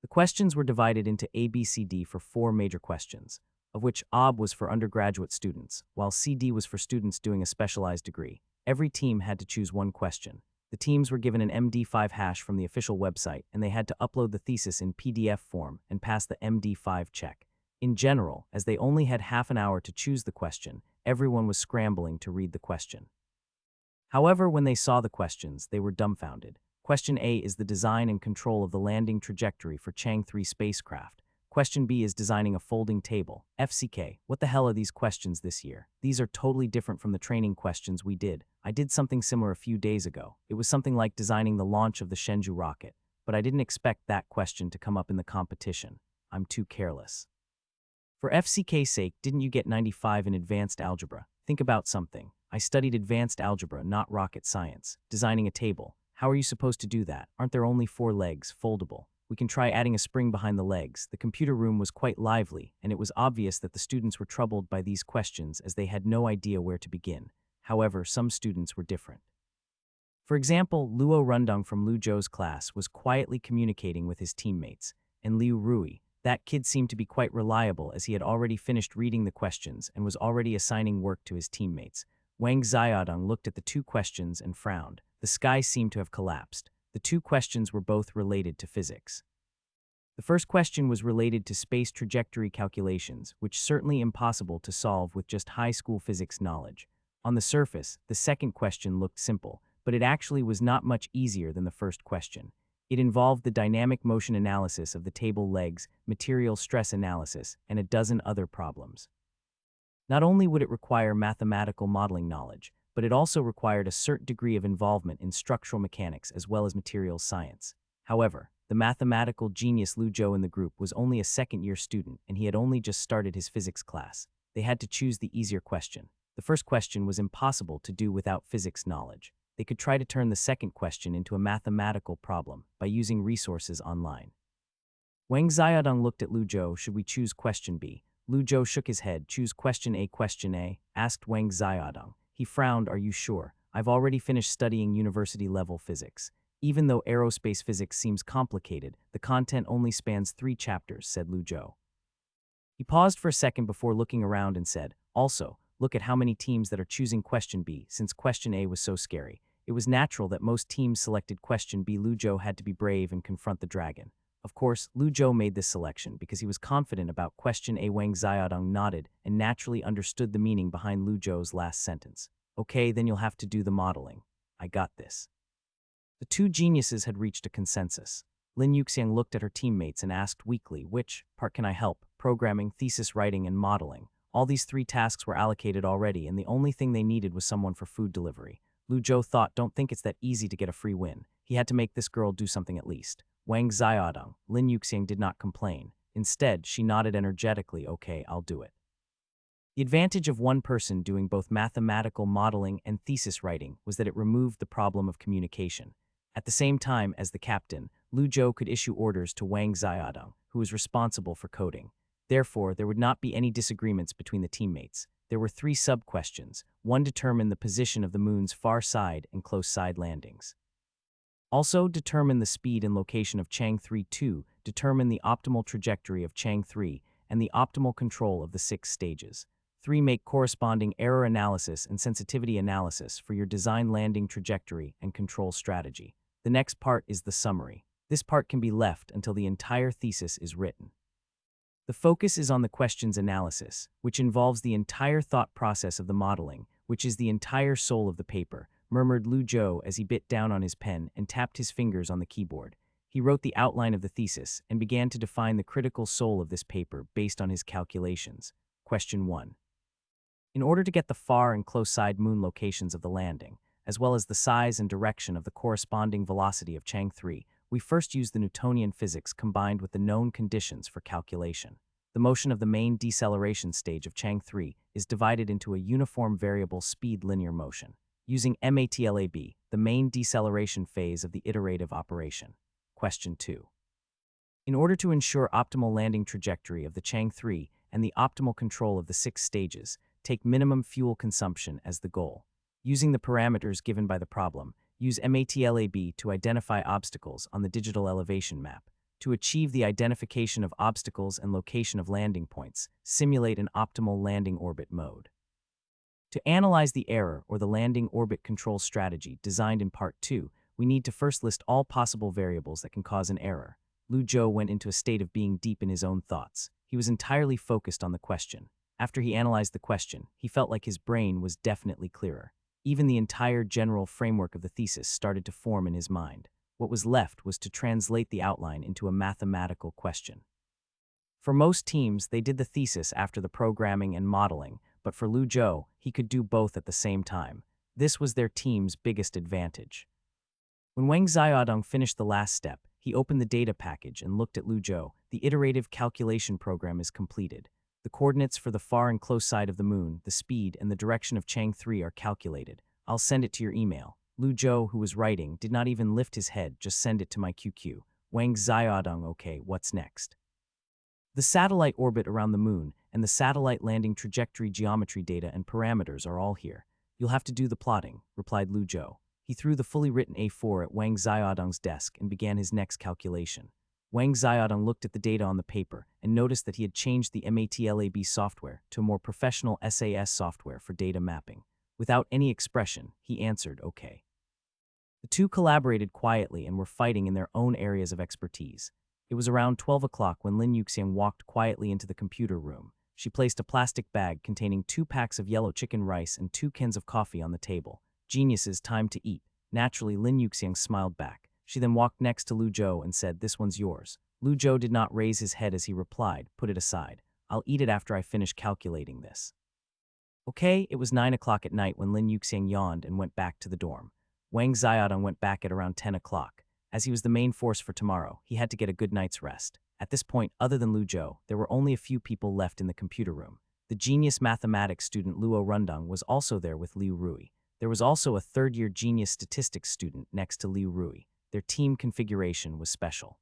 The questions were divided into A, B, C, D for 4 major questions, of which AB was for undergraduate students, while CD was for students doing a specialized degree. Every team had to choose one question. The teams were given an MD5 hash from the official website, and they had to upload the thesis in PDF form and pass the MD5 check. In general, as they only had half an hour to choose the question, everyone was scrambling to read the question. However, when they saw the questions, they were dumbfounded. Question A is the design and control of the landing trajectory for Chang 3 spacecraft. Question B is designing a folding table. FCK, what the hell are these questions this year? These are totally different from the training questions we did. I did something similar a few days ago. It was something like designing the launch of the Shenzhou rocket, but I didn't expect that question to come up in the competition. I'm too careless. For FCK's sake, didn't you get 95 in advanced algebra? Think about something. I studied advanced algebra, not rocket science. Designing a table. How are you supposed to do that? Aren't there only 4 legs, foldable? We can try adding a spring behind the legs. The computer room was quite lively, and it was obvious that the students were troubled by these questions as they had no idea where to begin. However, some students were different. For example, Luo Rundong from Lu Zhou's class was quietly communicating with his teammates, and Liu Rui, that kid seemed to be quite reliable as he had already finished reading the questions and was already assigning work to his teammates. Wang Xiaodong looked at the 2 questions and frowned. The sky seemed to have collapsed. The 2 questions were both related to physics. The first question was related to space trajectory calculations, which certainly impossible to solve with just high school physics knowledge. On the surface, the second question looked simple, but it actually was not much easier than the first question. It involved the dynamic motion analysis of the table legs, material stress analysis, and a dozen other problems. Not only would it require mathematical modeling knowledge, but it also required a certain degree of involvement in structural mechanics as well as materials science. However, the mathematical genius Lu Zhou in the group was only a second-year student, and he had only just started his physics class. They had to choose the easier question. The first question was impossible to do without physics knowledge. They could try to turn the second question into a mathematical problem by using resources online. Wang Xiaodong looked at Lu Zhou. Should we choose question B? Lu Zhou shook his head. Choose question A. Question A, asked Wang Xiaodong. He frowned. Are you sure? I've already finished studying university-level physics. Even though aerospace physics seems complicated, the content only spans 3 chapters, said Lu Zhou. He paused for a second before looking around and said, also, look at how many teams that are choosing question B, since question A was so scary. It was natural that most teams selected question B. Lu Zhou had to be brave and confront the dragon. Of course, Lu Zhou made this selection because he was confident about question A. Wang Xiaodong nodded and naturally understood the meaning behind Lu Zhou's last sentence. Okay, then you'll have to do the modeling. I got this. The 2 geniuses had reached a consensus. Lin Yuxiang looked at her teammates and asked weakly, which part can I help? Programming, thesis writing, and modeling. All these 3 tasks were allocated already, and the only thing they needed was someone for food delivery. Lu Zhou thought, don't think it's that easy to get a free win. He had to make this girl do something at least. Wang Xiaodong, Lin Yuxiang did not complain. Instead, she nodded energetically, okay, I'll do it. The advantage of one person doing both mathematical modeling and thesis writing was that it removed the problem of communication. At the same time as the captain, Lu Zhou could issue orders to Wang Xiaodong, who was responsible for coding. Therefore, there would not be any disagreements between the teammates. There were 3 sub-questions. One determined the position of the moon's far side and close side landings. Also determined the speed and location of Chang 3. 2 determine the optimal trajectory of Chang 3 and the optimal control of the 6 stages. 3. Make corresponding error analysis and sensitivity analysis for your design landing trajectory and control strategy. The next part is the summary. This part can be left until the entire thesis is written. The focus is on the questions analysis, which involves the entire thought process of the modeling, which is the entire soul of the paper, murmured Lu Zhou as he bit down on his pen and tapped his fingers on the keyboard. He wrote the outline of the thesis and began to define the critical soul of this paper based on his calculations. Question 1. In order to get the far and close side moon locations of the landing, as well as the size and direction of the corresponding velocity of Chang 3, we first use the Newtonian physics combined with the known conditions for calculation. The motion of the main deceleration stage of Chang 3 is divided into a uniform variable speed linear motion, using MATLAB, the main deceleration phase of the iterative operation. Question 2. In order to ensure optimal landing trajectory of the Chang 3 and the optimal control of the 6 stages, take minimum fuel consumption as the goal. Using the parameters given by the problem, use MATLAB to identify obstacles on the digital elevation map. To achieve the identification of obstacles and location of landing points, simulate an optimal landing orbit mode. To analyze the error or the landing orbit control strategy designed in Part 2, we need to first list all possible variables that can cause an error. Lu Zhou went into a state of being deep in his own thoughts. He was entirely focused on the question. After he analyzed the question, he felt like his brain was definitely clearer. Even the entire general framework of the thesis started to form in his mind. What was left was to translate the outline into a mathematical question. For most teams, they did the thesis after the programming and modeling, but for Lu Zhou, he could do both at the same time. This was their team's biggest advantage. When Wang Xiaodong finished the last step, he opened the data package and looked at Lu Zhou. The iterative calculation program is completed. The coordinates for the far and close side of the moon, the speed, and the direction of Chang 3 are calculated. I'll send it to your email. Lu Zhou, who was writing, did not even lift his head, just send it to my QQ. Wang Xiaodong, okay, what's next? The satellite orbit around the moon and the satellite landing trajectory geometry data and parameters are all here. You'll have to do the plotting, replied Lu Zhou. He threw the fully written A4 at Wang Xiaodong's desk and began his next calculation. Wang Xiaodong looked at the data on the paper and noticed that he had changed the MATLAB software to a more professional SAS software for data mapping. Without any expression, he answered, okay. The two collaborated quietly and were fighting in their own areas of expertise. It was around 12 o'clock when Lin Yuxiang walked quietly into the computer room. She placed a plastic bag containing 2 packs of yellow chicken rice and 2 cans of coffee on the table. Geniuses, time to eat. Naturally, Lin Yuxiang smiled back. She then walked next to Lu Zhou and said, this one's yours. Lu Zhou did not raise his head as he replied, put it aside. I'll eat it after I finish calculating this. Okay, it was 9 o'clock at night when Lin Yuxiang yawned and went back to the dorm. Wang Xiaodong went back at around 10 o'clock. As he was the main force for tomorrow, he had to get a good night's rest. At this point, other than Lu Zhou, there were only a few people left in the computer room. The genius mathematics student Luo Rundong was also there with Liu Rui. There was also a third-year genius statistics student next to Liu Rui. Their team configuration was special.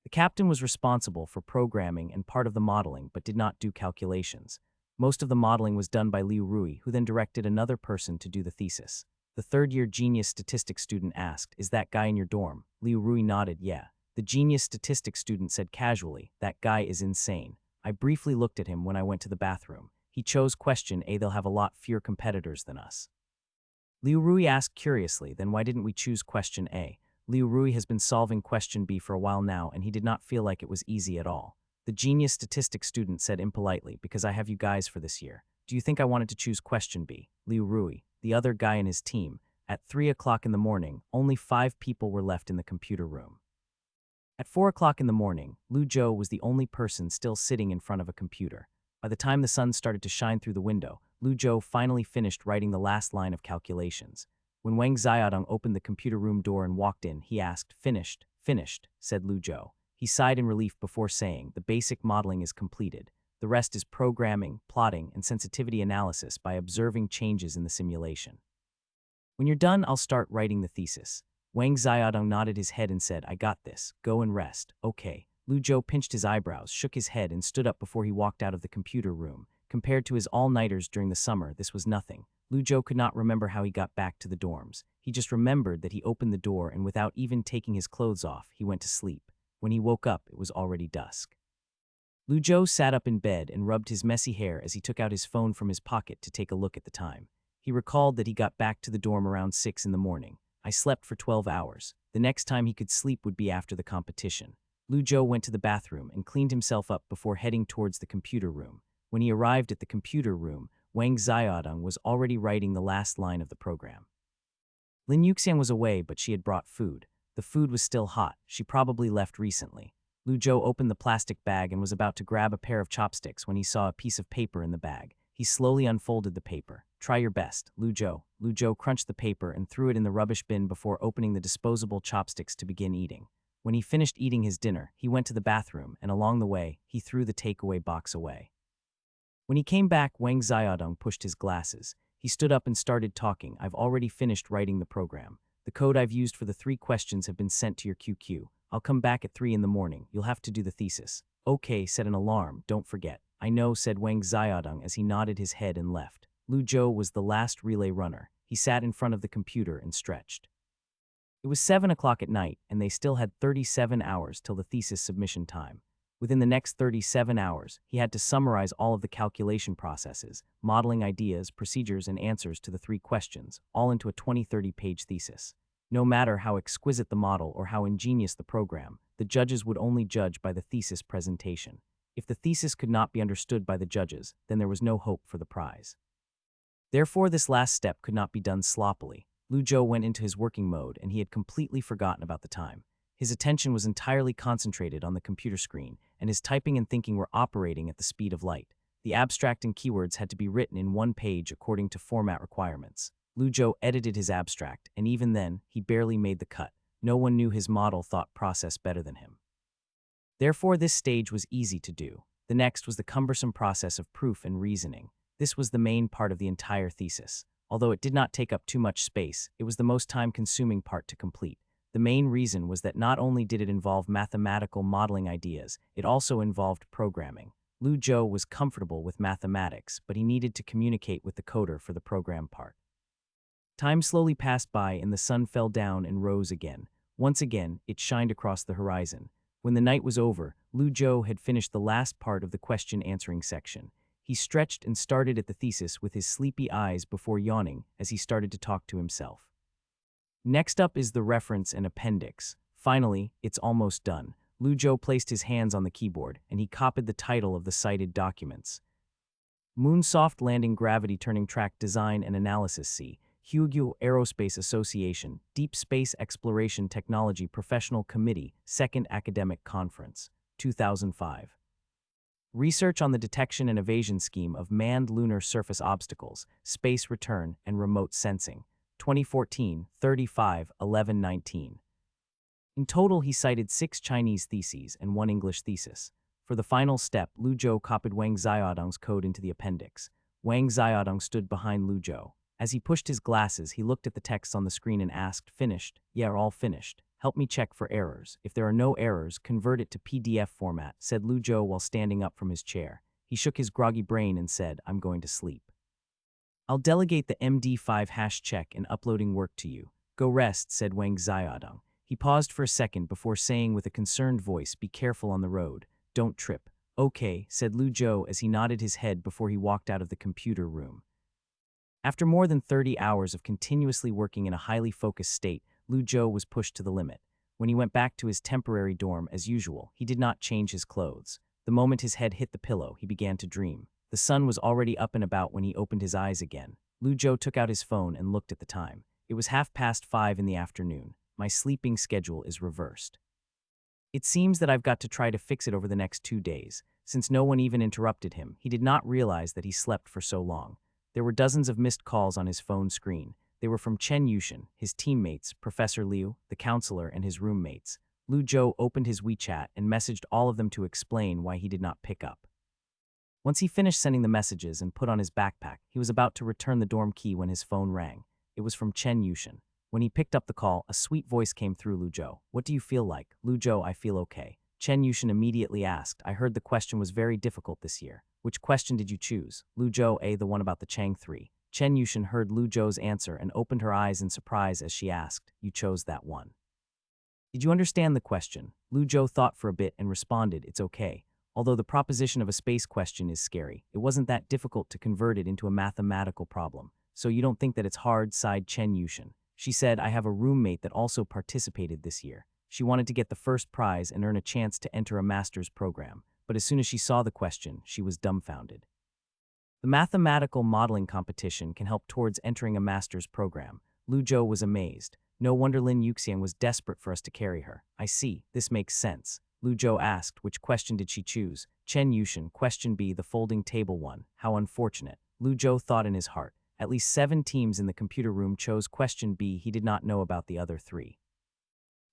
The captain was responsible for programming and part of the modeling but did not do calculations. Most of the modeling was done by Liu Rui, who then directed another person to do the thesis. The third-year genius statistics student asked, is that guy in your dorm? Liu Rui nodded, yeah. The genius statistics student said casually, that guy is insane. I briefly looked at him when I went to the bathroom. He chose question A, they'll have a lot fewer competitors than us. Liu Rui asked curiously, then why didn't we choose question A? Liu Rui has been solving question B for a while now, and he did not feel like it was easy at all. The genius statistics student said impolitely, because I have you guys for this year. Do you think I wanted to choose question B? Liu Rui, the other guy in his team. At 3 o'clock in the morning, only 5 people were left in the computer room. At 4 o'clock in the morning, Lu Zhou was the only person still sitting in front of a computer. By the time the sun started to shine through the window, Lu Zhou finally finished writing the last line of calculations. When Wang Xiaodong opened the computer room door and walked in, he asked, finished, said Lu Zhou. He sighed in relief before saying, the basic modeling is completed. The rest is programming, plotting, and sensitivity analysis by observing changes in the simulation. When you're done, I'll start writing the thesis. Wang Xiaodong nodded his head and said, I got this. Go and rest. Okay. Lu Zhou pinched his eyebrows, shook his head, and stood up before he walked out of the computer room. Compared to his all-nighters during the summer, this was nothing. Lu Zhou could not remember how he got back to the dorms. He just remembered that he opened the door and without even taking his clothes off, he went to sleep. When he woke up, it was already dusk. Lu Zhou sat up in bed and rubbed his messy hair as he took out his phone from his pocket to take a look at the time. He recalled that he got back to the dorm around 6 in the morning. I slept for 12 hours. The next time he could sleep would be after the competition. Lu Zhou went to the bathroom and cleaned himself up before heading towards the computer room. When he arrived at the computer room, Wang Xiaodong was already writing the last line of the program. Lin Yuxian was away, but she had brought food. The food was still hot. She probably left recently. Lu Zhou opened the plastic bag and was about to grab a pair of chopsticks when he saw a piece of paper in the bag. He slowly unfolded the paper. Try your best, Lu Zhou. Lu Zhou crunched the paper and threw it in the rubbish bin before opening the disposable chopsticks to begin eating. When he finished eating his dinner, he went to the bathroom, and along the way, he threw the takeaway box away. When he came back, Wang Xiaodong pushed his glasses. He stood up and started talking. I've already finished writing the program. The code I've used for the 3 questions have been sent to your QQ. I'll come back at 3 in the morning. You'll have to do the thesis. Okay, set an alarm. Don't forget. I know, said Wang Xiaodong as he nodded his head and left. Lu Zhou was the last relay runner. He sat in front of the computer and stretched. It was 7 o'clock at night, and they still had 37 hours till the thesis submission time. Within the next 37 hours, he had to summarize all of the calculation processes, modeling ideas, procedures, and answers to the 3 questions, all into a 20-30-page thesis. No matter how exquisite the model or how ingenious the program, the judges would only judge by the thesis presentation. If the thesis could not be understood by the judges, then there was no hope for the prize. Therefore, this last step could not be done sloppily. Lu Zhou went into his working mode, and he had completely forgotten about the time. His attention was entirely concentrated on the computer screen, and his typing and thinking were operating at the speed of light. The abstract and keywords had to be written in 1 page according to format requirements. Lu Zhou edited his abstract, and even then, he barely made the cut. No one knew his model thought process better than him. Therefore, this stage was easy to do. The next was the cumbersome process of proof and reasoning. This was the main part of the entire thesis. Although it did not take up too much space, it was the most time-consuming part to complete. The main reason was that not only did it involve mathematical modeling ideas, it also involved programming. Lu Zhou was comfortable with mathematics, but he needed to communicate with the coder for the program part. Time slowly passed by and the sun fell down and rose again. Once again, it shined across the horizon. When the night was over, Lu Zhou had finished the last part of the question-answering section. He stretched and started at the thesis with his sleepy eyes before yawning as he started to talk to himself. Next up is the reference and appendix. Finally, it's almost done. Lu Zhou placed his hands on the keyboard, and he copied the title of the cited documents. Moonsoft Landing Gravity Turning Track Design and Analysis C. Hyugyu Aerospace Association, Deep Space Exploration Technology Professional Committee, 2nd Academic Conference, 2005. Research on the Detection and Evasion Scheme of Manned Lunar Surface Obstacles, Space Return, and Remote Sensing, 2014, 35-11-19. In total, he cited 6 Chinese theses and 1 English thesis. For the final step, Lu Zhou copied Wang Xiaodong's code into the appendix. Wang Xiaodong stood behind Lu Zhou. As he pushed his glasses, he looked at the text on the screen and asked, "Finished?" "Yeah, all finished. Help me check for errors. If there are no errors, convert it to PDF format," said Lu Zhou while standing up from his chair. He shook his groggy brain and said, "I'm going to sleep. I'll delegate the MD5 hash check and uploading work to you. Go rest," said Wang Xiaodong. He paused for a second before saying with a concerned voice, "Be careful on the road. Don't trip." "Okay," said Lu Zhou as he nodded his head before he walked out of the computer room. After more than 30 hours of continuously working in a highly focused state, Lu Zhou was pushed to the limit. When he went back to his temporary dorm, as usual, he did not change his clothes. The moment his head hit the pillow, he began to dream. The sun was already up and about when he opened his eyes again. Lu Zhou took out his phone and looked at the time. It was 5:30 in the afternoon. My sleeping schedule is reversed. It seems that I've got to try to fix it over the next 2 days. Since no one even interrupted him, he did not realize that he slept for so long. There were dozens of missed calls on his phone screen. They were from Chen Yushin, his teammates, Professor Liu, the counselor, and his roommates. Lu Zhou opened his WeChat and messaged all of them to explain why he did not pick up. Once he finished sending the messages and put on his backpack, he was about to return the dorm key when his phone rang. It was from Chen Yushin. When he picked up the call, a sweet voice came through Lu Zhou. "What do you feel like?" "Lu Zhou, I feel okay." Chen Yushin immediately asked, "I heard the question was very difficult this year. Which question did you choose?" "Lu Zhou, the one about the Chang 3. Chen Yushin heard Lu Zhou's answer and opened her eyes in surprise as she asked, "You chose that one?" Did you understand the question? Lu Zhou thought for a bit and responded, it's okay. Although the proposition of a space question is scary, it wasn't that difficult to convert it into a mathematical problem. So you don't think that it's hard, sighed Chen Yushin. She said, I have a roommate that also participated this year. She wanted to get the first prize and earn a chance to enter a master's program, but as soon as she saw the question, she was dumbfounded. The mathematical modeling competition can help towards entering a master's program. Lu Zhou was amazed. No wonder Lin Yuxiang was desperate for us to carry her. I see, this makes sense. Lu Zhou asked, which question did she choose? Chen Yushin, question B, the folding table one. How unfortunate. Lu Zhou thought in his heart. At least 7 teams in the computer room chose question B. He did not know about the other 3.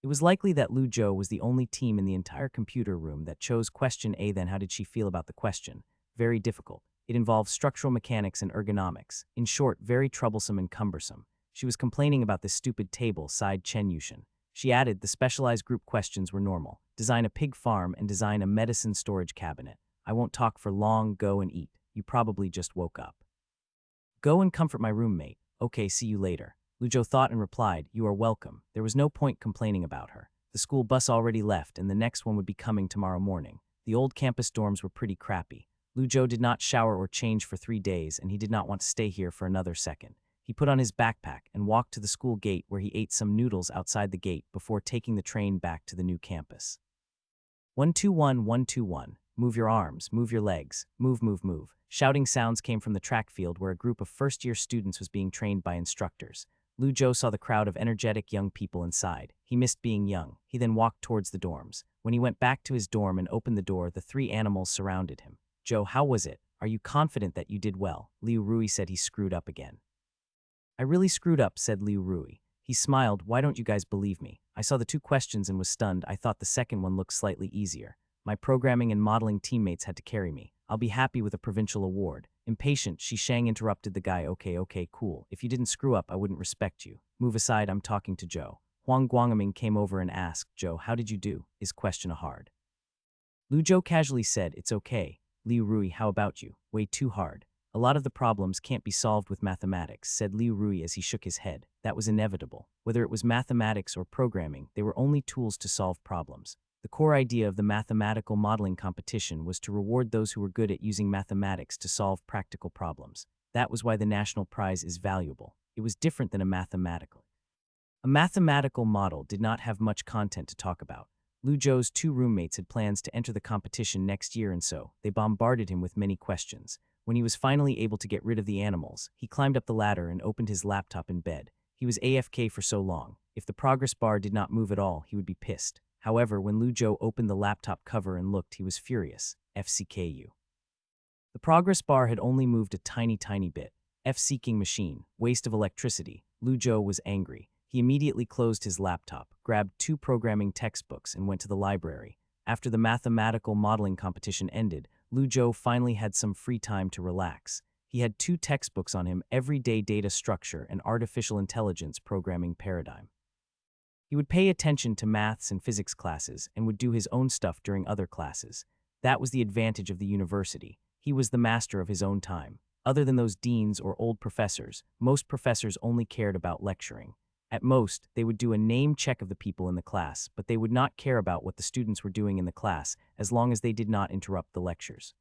It was likely that Lu Zhou was the only team in the entire computer room that chose question A. Then how did she feel about the question? Very difficult. It involved structural mechanics and ergonomics. In short, very troublesome and cumbersome. She was complaining about this stupid table, sighed Chen Yushin. She added the specialized group questions were normal. Design a pig farm and design a medicine storage cabinet. I won't talk for long, go and eat. You probably just woke up. Go and comfort my roommate. Okay, see you later. Lu Zhou thought and replied, you are welcome. There was no point complaining about her. The school bus already left and the next one would be coming tomorrow morning. The old campus dorms were pretty crappy. Lu Zhou did not shower or change for 3 days and he did not want to stay here for another second. He put on his backpack and walked to the school gate where he ate some noodles outside the gate before taking the train back to the new campus. 121, 121. Move your arms, move your legs, move, move, move. Shouting sounds came from the track field where a group of first-year students was being trained by instructors. Lu Zhou saw the crowd of energetic young people inside. He missed being young. He then walked towards the dorms. When he went back to his dorm and opened the door, the 3 animals surrounded him. Joe, how was it? Are you confident that you did well? Liu Rui said he screwed up again. I really screwed up, said Liu Rui. He smiled, why don't you guys believe me? I saw the 2 questions and was stunned. I thought the second one looked slightly easier. My programming and modeling teammates had to carry me. I'll be happy with a provincial award. Impatient, Shishang interrupted the guy. Okay, cool. If you didn't screw up, I wouldn't respect you. Move aside, I'm talking to Joe. Huang Guangming came over and asked, Joe, how did you do? Is question a hard? Lu Zhou casually said, it's okay. Liu Rui, how about you? Way too hard. A lot of the problems can't be solved with mathematics, said Liu Rui as he shook his head. That was inevitable. Whether it was mathematics or programming, they were only tools to solve problems. The core idea of the mathematical modeling competition was to reward those who were good at using mathematics to solve practical problems. That was why the national prize is valuable. It was different than a mathematical model did not have much content to talk about. Lu Zhou's 2 roommates had plans to enter the competition next year and so they bombarded him with many questions. When he was finally able to get rid of the animals, he climbed up the ladder and opened his laptop in bed. He was AFK for so long. If the progress bar did not move at all, he would be pissed. However, when Lu Zhou opened the laptop cover and looked, he was furious. FCKU. The progress bar had only moved a tiny bit. F-seeking machine, waste of electricity. Lu Zhou was angry. He immediately closed his laptop, grabbed 2 programming textbooks and went to the library. After the mathematical modeling competition ended, Lu Zhou finally had some free time to relax. He had 2 textbooks on him, Everyday Data Structure and Artificial Intelligence Programming Paradigm. He would pay attention to maths and physics classes and would do his own stuff during other classes. That was the advantage of the university. He was the master of his own time. Other than those deans or old professors, most professors only cared about lecturing. At most, they would do a name check of the people in the class, but they would not care about what the students were doing in the class as long as they did not interrupt the lectures.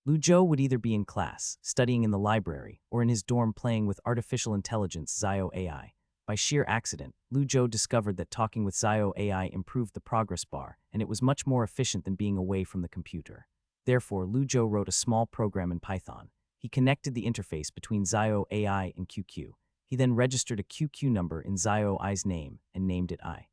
Lu Zhou would either be in class, studying in the library, or in his dorm playing with artificial intelligence Zio AI. By sheer accident, Lu Zhou discovered that talking with Zio AI improved the progress bar, and it was much more efficient than being away from the computer. Therefore, Lu Zhou wrote a small program in Python. He connected the interface between Zio AI and QQ. He then registered a QQ number in Zio AI's name and named it I.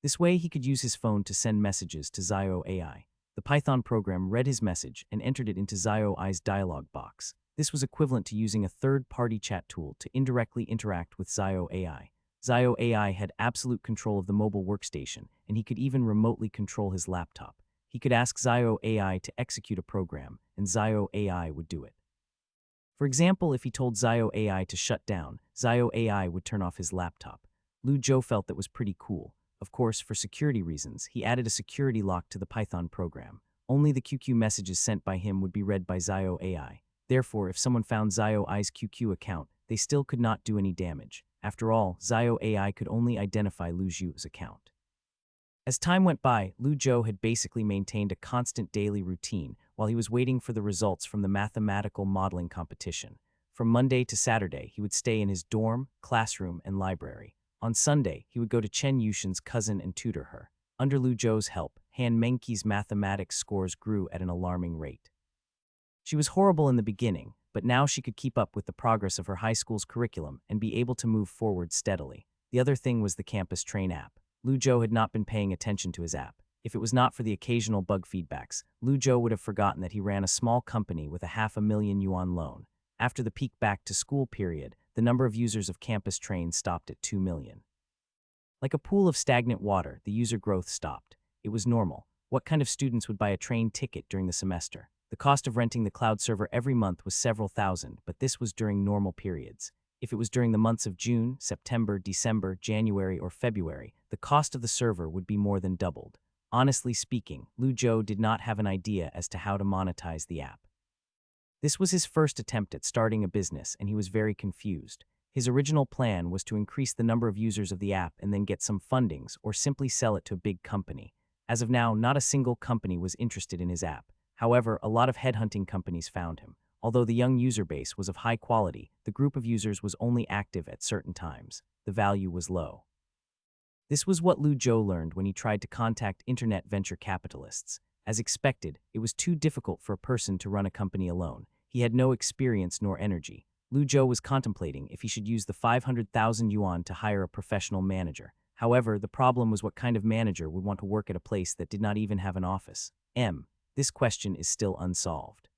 This way, he could use his phone to send messages to Zio AI. The Python program read his message and entered it into Zio AI's dialog box. This was equivalent to using a third-party chat tool to indirectly interact with Zio AI. Zio AI had absolute control of the mobile workstation, and he could even remotely control his laptop. He could ask Zio AI to execute a program, and Zio AI would do it. For example, if he told Zio AI to shut down, Zio AI would turn off his laptop. Lu Zhou felt that was pretty cool. Of course, for security reasons, he added a security lock to the Python program. Only the QQ messages sent by him would be read by Zio AI. Therefore, if someone found Zio AI's QQ account, they still could not do any damage. After all, Zio AI could only identify Lu Zhou's account. As time went by, Lu Zhou had basically maintained a constant daily routine while he was waiting for the results from the mathematical modeling competition. From Monday to Saturday, he would stay in his dorm, classroom, and library. On Sunday, he would go to Chen Yushin's cousin and tutor her. Under Lu Zhou's help, Han Mengqi's mathematics scores grew at an alarming rate. She was horrible in the beginning, but now she could keep up with the progress of her high school's curriculum and be able to move forward steadily. The other thing was the campus train app. Lu Zhou had not been paying attention to his app. If it was not for the occasional bug feedbacks, Lu Zhou would have forgotten that he ran a small company with a $500,000 loan. After the peak back-to-school period, the number of users of campus train stopped at 2 million. Like a pool of stagnant water, the user growth stopped. It was normal. What kind of students would buy a train ticket during the semester? The cost of renting the cloud server every month was several thousand, but this was during normal periods. If it was during the months of June, September, December, January, or February, the cost of the server would be more than doubled. Honestly speaking, Lu Zhou did not have an idea as to how to monetize the app. This was his first attempt at starting a business, and he was very confused. His original plan was to increase the number of users of the app and then get some fundings or simply sell it to a big company. As of now, not a single company was interested in his app. However, a lot of headhunting companies found him. Although the young user base was of high quality, the group of users was only active at certain times. The value was low. This was what Lu Zhou learned when he tried to contact internet venture capitalists. As expected, it was too difficult for a person to run a company alone. He had no experience nor energy. Lu Zhou was contemplating if he should use the 500,000 yuan to hire a professional manager. However, the problem was what kind of manager would want to work at a place that did not even have an office. This question is still unsolved.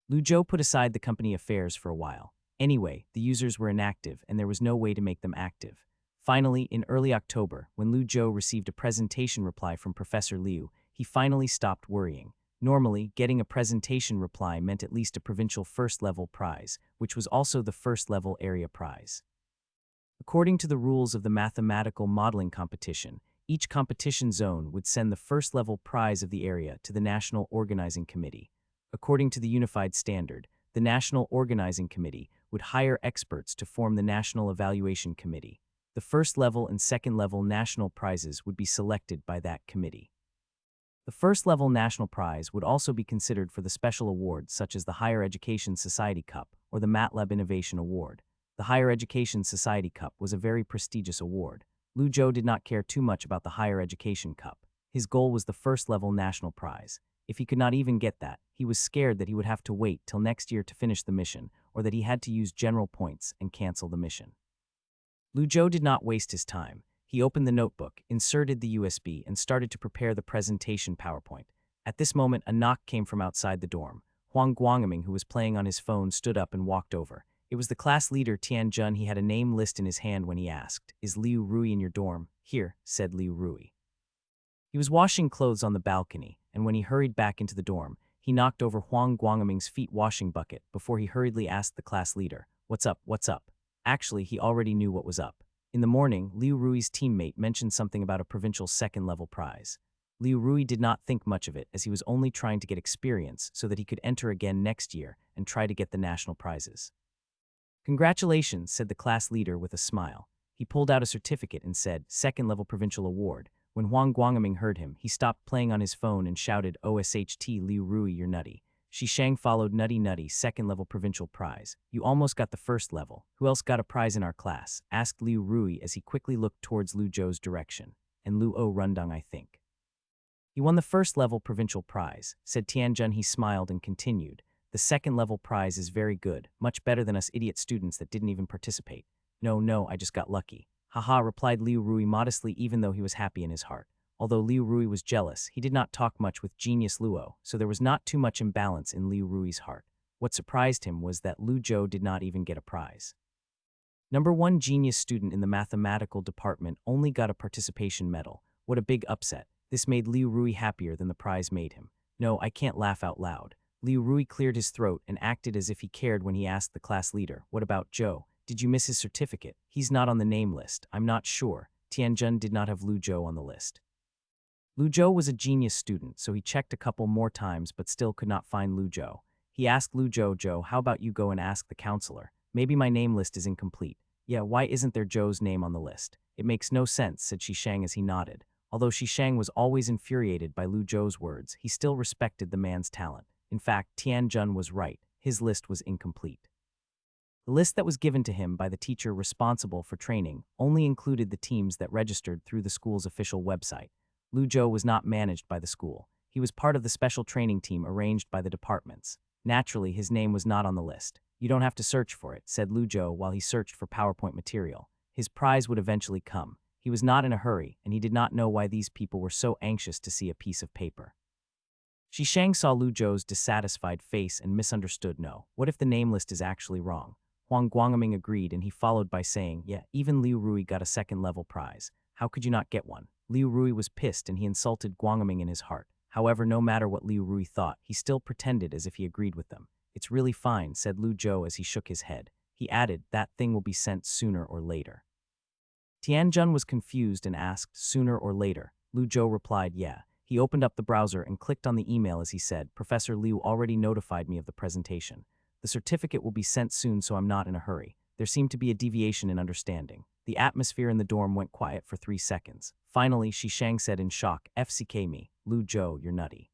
Lu Zhou put aside the company affairs for a while. Anyway, the users were inactive and there was no way to make them active. Finally, in early October, when Lu Zhou received a presentation reply from Professor Liu, he finally stopped worrying. Normally, getting a presentation reply meant at least a provincial first-level prize, which was also the first-level area prize. According to the rules of the mathematical modeling competition, each competition zone would send the first-level prize of the area to the National Organizing Committee. According to the unified standard, the National Organizing Committee would hire experts to form the National Evaluation Committee. The first-level and second-level national prizes would be selected by that committee. The first-level national prize would also be considered for the special awards such as the Higher Education Society Cup or the MATLAB Innovation Award. The Higher Education Society Cup was a very prestigious award. Lu Zhou did not care too much about the Higher Education Cup. His goal was the first-level national prize. If he could not even get that, he was scared that he would have to wait till next year to finish the mission, or that he had to use general points and cancel the mission. Lu Zhou did not waste his time. He opened the notebook, inserted the USB, and started to prepare the presentation PowerPoint. At this moment, a knock came from outside the dorm. Huang Guangming, who was playing on his phone, stood up and walked over. It was the class leader, Tian Jun. He had a name list in his hand when he asked, "Is Liu Rui in your dorm?" "Here," said Liu Rui. He was washing clothes on the balcony, and when he hurried back into the dorm, he knocked over Huang Guangming's feet washing bucket before he hurriedly asked the class leader, "What's up, what's up?" Actually, he already knew what was up. In the morning, Liu Rui's teammate mentioned something about a provincial second-level prize. Liu Rui did not think much of it, as he was only trying to get experience so that he could enter again next year and try to get the national prizes. "Congratulations," said the class leader with a smile. He pulled out a certificate and said, "Second-level provincial award." When Huang Guangming heard him, he stopped playing on his phone and shouted, "OSHT, Liu Rui, you're nutty." Shishang followed, "Nutty nutty, second-level provincial prize. You almost got the first level. Who else got a prize in our class?" asked Liu Rui as he quickly looked towards Lu Zhou's direction. "And Lu O Rundong, I think." "He won the first-level provincial prize," said Tianjun. He smiled and continued, "The second-level prize is very good, much better than us idiot students that didn't even participate." No, I just got lucky." "Haha," replied Liu Rui modestly, even though he was happy in his heart. Although Liu Rui was jealous, he did not talk much with genius Luo, so there was not too much imbalance in Liu Rui's heart. What surprised him was that Lu Zhou did not even get a prize. Number one genius student in the mathematical department only got a participation medal. What a big upset. This made Liu Rui happier than the prize made him. No, I can't laugh out loud. Liu Rui cleared his throat and acted as if he cared when he asked the class leader, "What about Zhou? Did you miss his certificate? He's not on the name list." "I'm not sure." Tianjun did not have Lu Zhou on the list. Lu Zhou was a genius student, so he checked a couple more times but still could not find Lu Zhou. He asked Lu Zhou, "How about you go and ask the counselor? Maybe my name list is incomplete." "Yeah, why isn't there Zhou's name on the list?" "It makes no sense," said Shishang as he nodded. Although Shishang was always infuriated by Lu Zhou's words, he still respected the man's talent. In fact, Tianjun was right. His list was incomplete. The list that was given to him by the teacher responsible for training only included the teams that registered through the school's official website. Lu Zhou was not managed by the school. He was part of the special training team arranged by the departments. Naturally, his name was not on the list. You don't have to search for it, said Lu Zhou while he searched for PowerPoint material. His prize would eventually come. He was not in a hurry, and he did not know why these people were so anxious to see a piece of paper. Shishang saw Lu Zhou's dissatisfied face and misunderstood. No, what if the name list is actually wrong? Huang Guangming agreed, and he followed by saying, yeah, even Liu Rui got a second-level prize. How could you not get one? Liu Rui was pissed, and he insulted Guangming in his heart. However, no matter what Liu Rui thought, he still pretended as if he agreed with them. It's really fine, said Lu Zhou as he shook his head. He added, that thing will be sent sooner or later. Tianjun was confused and asked, sooner or later? Lu Zhou replied, yeah. He opened up the browser and clicked on the email as he said, Professor Liu already notified me of the presentation. The certificate will be sent soon, so I'm not in a hurry. There seemed to be a deviation in understanding. The atmosphere in the dorm went quiet for 3 seconds. Finally, Shishang said in shock, FCK me. Lu Zhou, you're nutty.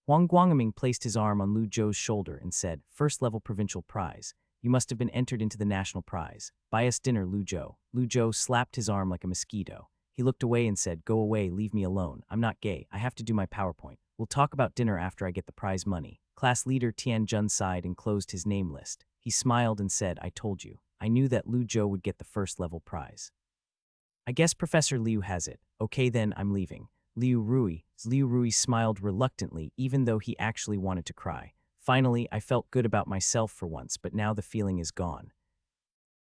Huang Guangming placed his arm on Lu Zhou's shoulder and said, first-level provincial prize. You must have been entered into the national prize. Buy us dinner, Lu Zhou. Lu Zhou slapped his arm like a mosquito. He looked away and said, go away, leave me alone. I'm not gay. I have to do my PowerPoint. We'll talk about dinner after I get the prize money. Class leader Tianjun sighed and closed his name list. He smiled and said, I told you. I knew that Lu Zhou would get the first-level prize. I guess Professor Liu has it. Okay then, I'm leaving. Liu Rui smiled reluctantly, even though he actually wanted to cry. Finally, I felt good about myself for once, but now the feeling is gone.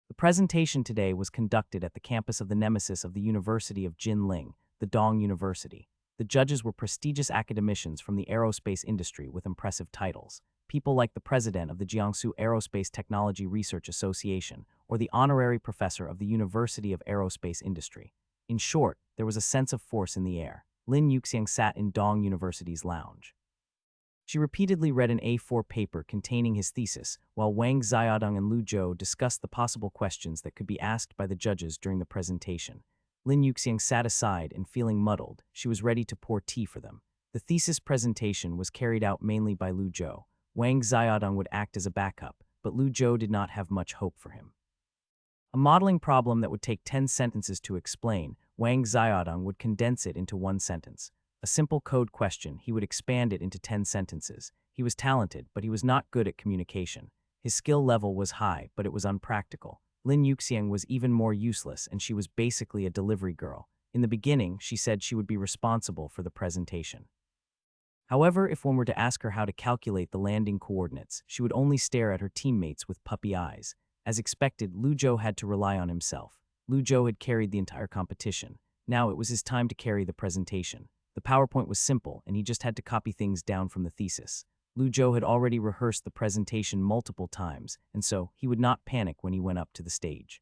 The presentation today was conducted at the campus of the nemesis of the University of Jinling, the Dong University. The judges were prestigious academicians from the aerospace industry with impressive titles. People like the president of the Jiangsu Aerospace Technology Research Association or the honorary professor of the University of Aerospace Industry. In short, there was a sense of force in the air. Lin Yuxiang sat in Dong University's lounge. She repeatedly read an A4 paper containing his thesis, while Wang Xiaodong and Lu Zhou discussed the possible questions that could be asked by the judges during the presentation. Lin Yuxiang sat aside and, feeling muddled, she was ready to pour tea for them. The thesis presentation was carried out mainly by Lu Zhou. Wang Xiaodong would act as a backup, but Lu Zhou did not have much hope for him. A modeling problem that would take 10 sentences to explain, Wang Xiaodong would condense it into 1 sentence. A simple code question, he would expand it into 10 sentences. He was talented, but he was not good at communication. His skill level was high, but it was unpractical. Lin Yuxiang was even more useless, and she was basically a delivery girl. In the beginning, she said she would be responsible for the presentation. However, if one were to ask her how to calculate the landing coordinates, she would only stare at her teammates with puppy eyes. As expected, Lu Zhou had to rely on himself. Lu Zhou had carried the entire competition. Now it was his time to carry the presentation. The PowerPoint was simple, and he just had to copy things down from the thesis. Lu Zhou had already rehearsed the presentation multiple times, and so he would not panic when he went up to the stage.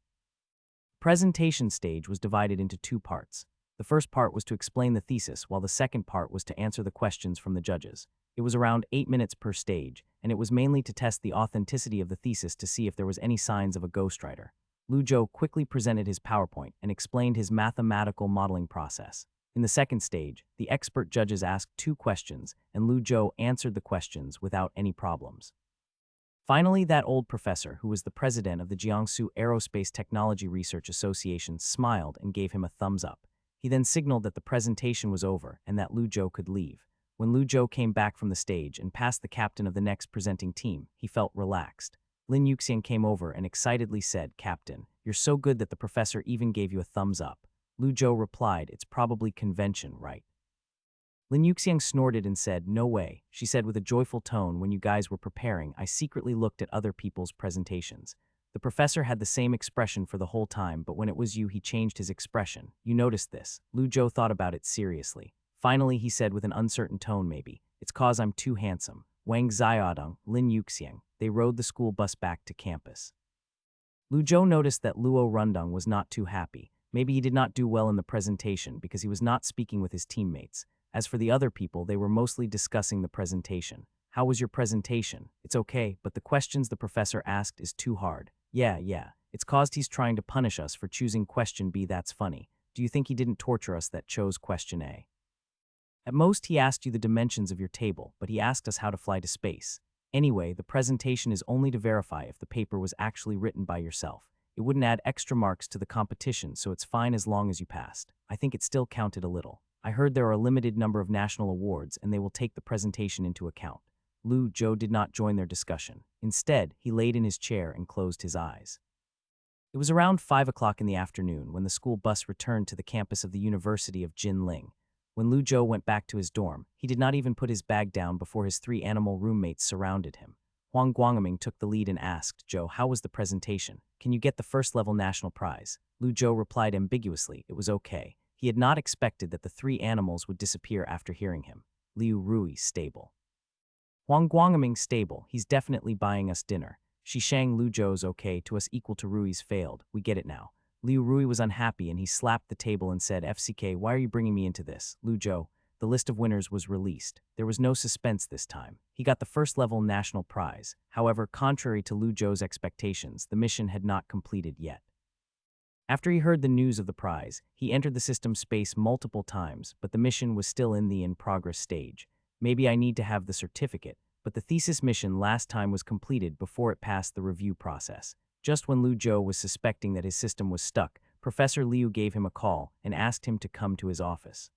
The presentation stage was divided into 2 parts. The first part was to explain the thesis, while the second part was to answer the questions from the judges. It was around 8 minutes per stage, and it was mainly to test the authenticity of the thesis to see if there was any signs of a ghostwriter. Lu Zhou quickly presented his PowerPoint and explained his mathematical modeling process. In the second stage, the expert judges asked 2 questions, and Lu Zhou answered the questions without any problems. Finally, that old professor, who was the president of the Jiangsu Aerospace Technology Research Association, smiled and gave him a thumbs up. He then signaled that the presentation was over and that Lu Zhou could leave. When Lu Zhou came back from the stage and passed the captain of the next presenting team, he felt relaxed. Lin Yuxiang came over and excitedly said, Captain, you're so good that the professor even gave you a thumbs up. Lu Zhou replied, it's probably convention, right? Lin Yuxiang snorted and said, no way. She said with a joyful tone, when you guys were preparing, I secretly looked at other people's presentations. The professor had the same expression for the whole time, but when it was you, he changed his expression. You noticed this. Lu Zhou thought about it seriously. Finally, he said with an uncertain tone maybe, it's 'cause I'm too handsome. Wang Xiaodong, Lin Yuxiang, they rode the school bus back to campus. Lu Zhou noticed that Luo Rundong was not too happy. Maybe he did not do well in the presentation because he was not speaking with his teammates. As for the other people, they were mostly discussing the presentation. How was your presentation? It's okay, but the questions the professor asked is too hard. Yeah, it's 'cause he's trying to punish us for choosing question B, that's funny. Do you think he didn't torture us that chose question A? At most, he asked you the dimensions of your table, but he asked us how to fly to space. Anyway, the presentation is only to verify if the paper was actually written by yourself. It wouldn't add extra marks to the competition, so it's fine as long as you passed. I think it still counted a little. I heard there are a limited number of national awards, and they will take the presentation into account. Joe did not join their discussion. Instead, he laid in his chair and closed his eyes. It was around 5 o'clock in the afternoon when the school bus returned to the campus of the University of Jinling. When Joe went back to his dorm, he did not even put his bag down before his 3 animal roommates surrounded him. Huang Guangming took the lead and asked, "Joe, how was the presentation? Can you get the first-level national prize?" Joe replied ambiguously, it was okay. He had not expected that the 3 animals would disappear after hearing him. Liu Rui, stable. Huang Guangming, stable, he's definitely buying us dinner. Shishang Zhou's okay to us equal to Rui's failed, we get it now. Liu Rui was unhappy and he slapped the table and said, "FCK, why are you bringing me into this?" Zhou, the list of winners was released. There was no suspense this time. He got the first-level national prize. However, contrary to Zhou's expectations, the mission had not completed yet. After he heard the news of the prize, he entered the system space multiple times, but the mission was still in the in-progress stage. Maybe I need to have the certificate, but the thesis mission last time was completed before it passed the review process. Just when Zhou was suspecting that his system was stuck, Professor Liu gave him a call and asked him to come to his office.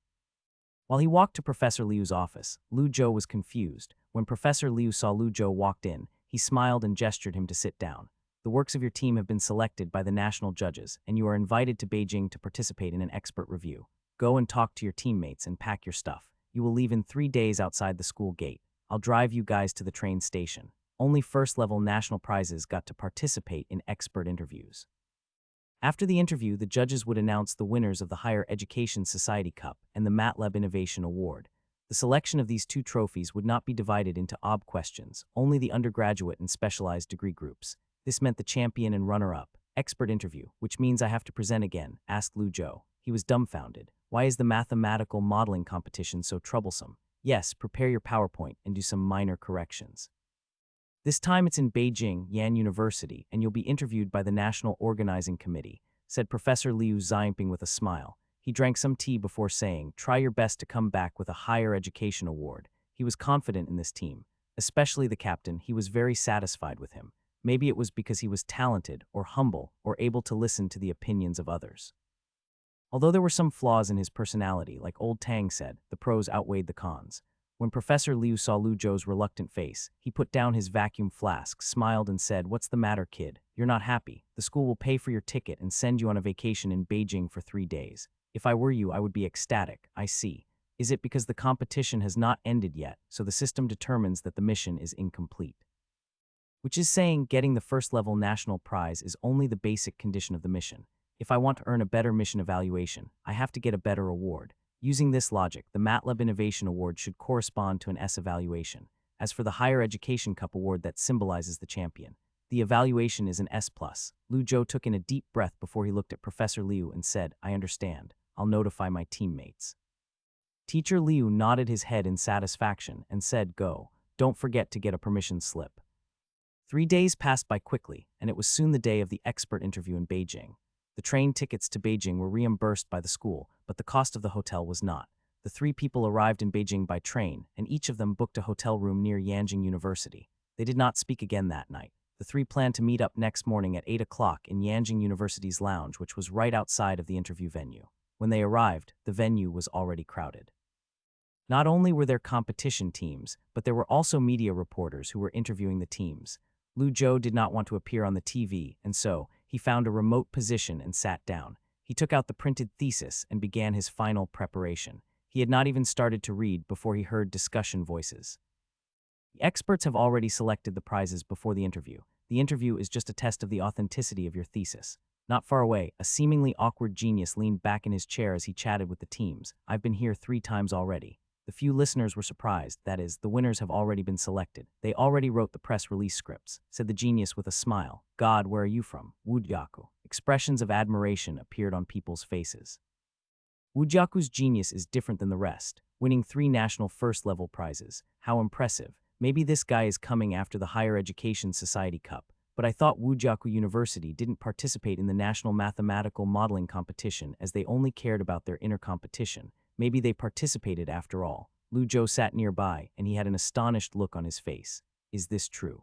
While he walked to Professor Liu's office, Zhou was confused. When Professor Liu saw Zhou walked in, he smiled and gestured him to sit down. The works of your team have been selected by the national judges, and you are invited to Beijing to participate in an expert review. Go and talk to your teammates and pack your stuff. You will leave in 3 days outside the school gate. I'll drive you guys to the train station. Only first-level national prizes got to participate in expert interviews. After the interview, the judges would announce the winners of the Higher Education Society Cup and the MATLAB Innovation Award. The selection of these 2 trophies would not be divided into OB questions, only the undergraduate and specialized degree groups. This meant the champion and runner-up, expert interview, which means I have to present again, asked Zhou. He was dumbfounded. Why is the mathematical modeling competition so troublesome? Yes, prepare your PowerPoint and do some minor corrections. This time it's in Beijing, Yan University, and you'll be interviewed by the National Organizing Committee, said Professor Liu Xianping with a smile. He drank some tea before saying, try your best to come back with a higher education award. He was confident in this team, especially the captain. He was very satisfied with him. Maybe it was because he was talented or humble or able to listen to the opinions of others. Although there were some flaws in his personality, like Old Tang said, the pros outweighed the cons. When Professor Liu saw Zhou's reluctant face, he put down his vacuum flask, smiled and said, "What's the matter, kid? You're not happy. The school will pay for your ticket and send you on a vacation in Beijing for 3 days. If I were you, I would be ecstatic. I see. Is it because the competition has not ended yet, so the system determines that the mission is incomplete? Which is saying getting the first-level national prize is only the basic condition of the mission. If I want to earn a better mission evaluation, I have to get a better award. Using this logic, the MATLAB Innovation Award should correspond to an S evaluation. As for the Higher Education Cup Award that symbolizes the champion, the evaluation is an S+. Zhou took in a deep breath before he looked at Professor Liu and said, I understand. I'll notify my teammates. Teacher Liu nodded his head in satisfaction and said, go. Don't forget to get a permission slip. 3 days passed by quickly, and it was soon the day of the expert interview in Beijing. The train tickets to Beijing were reimbursed by the school, but the cost of the hotel was not. The 3 people arrived in Beijing by train, and each of them booked a hotel room near Yanjing University. They did not speak again that night. The 3 planned to meet up next morning at 8 o'clock in Yanjing University's lounge, which was right outside of the interview venue. When they arrived, the venue was already crowded. Not only were there competition teams, but there were also media reporters who were interviewing the teams. Zhou did not want to appear on the TV, and so he found a remote position and sat down. He took out the printed thesis and began his final preparation. He had not even started to read before he heard discussion voices. The experts have already selected the prizes before the interview. The interview is just a test of the authenticity of your thesis. Not far away, a seemingly awkward genius leaned back in his chair as he chatted with the teams. I've been here 3 times already. The few listeners were surprised, that is, the winners have already been selected. They already wrote the press release scripts, said the genius with a smile. God, where are you from? Wujyaku. Expressions of admiration appeared on people's faces. Wujyaku's genius is different than the rest, winning 3 national first-level prizes. How impressive. Maybe this guy is coming after the Higher Education Society Cup. but I thought Wujiaku University didn't participate in the National Mathematical Modeling Competition as they only cared about their inner competition. Maybe they participated after all. Lu Zhou sat nearby, and he had an astonished look on his face. Is this true?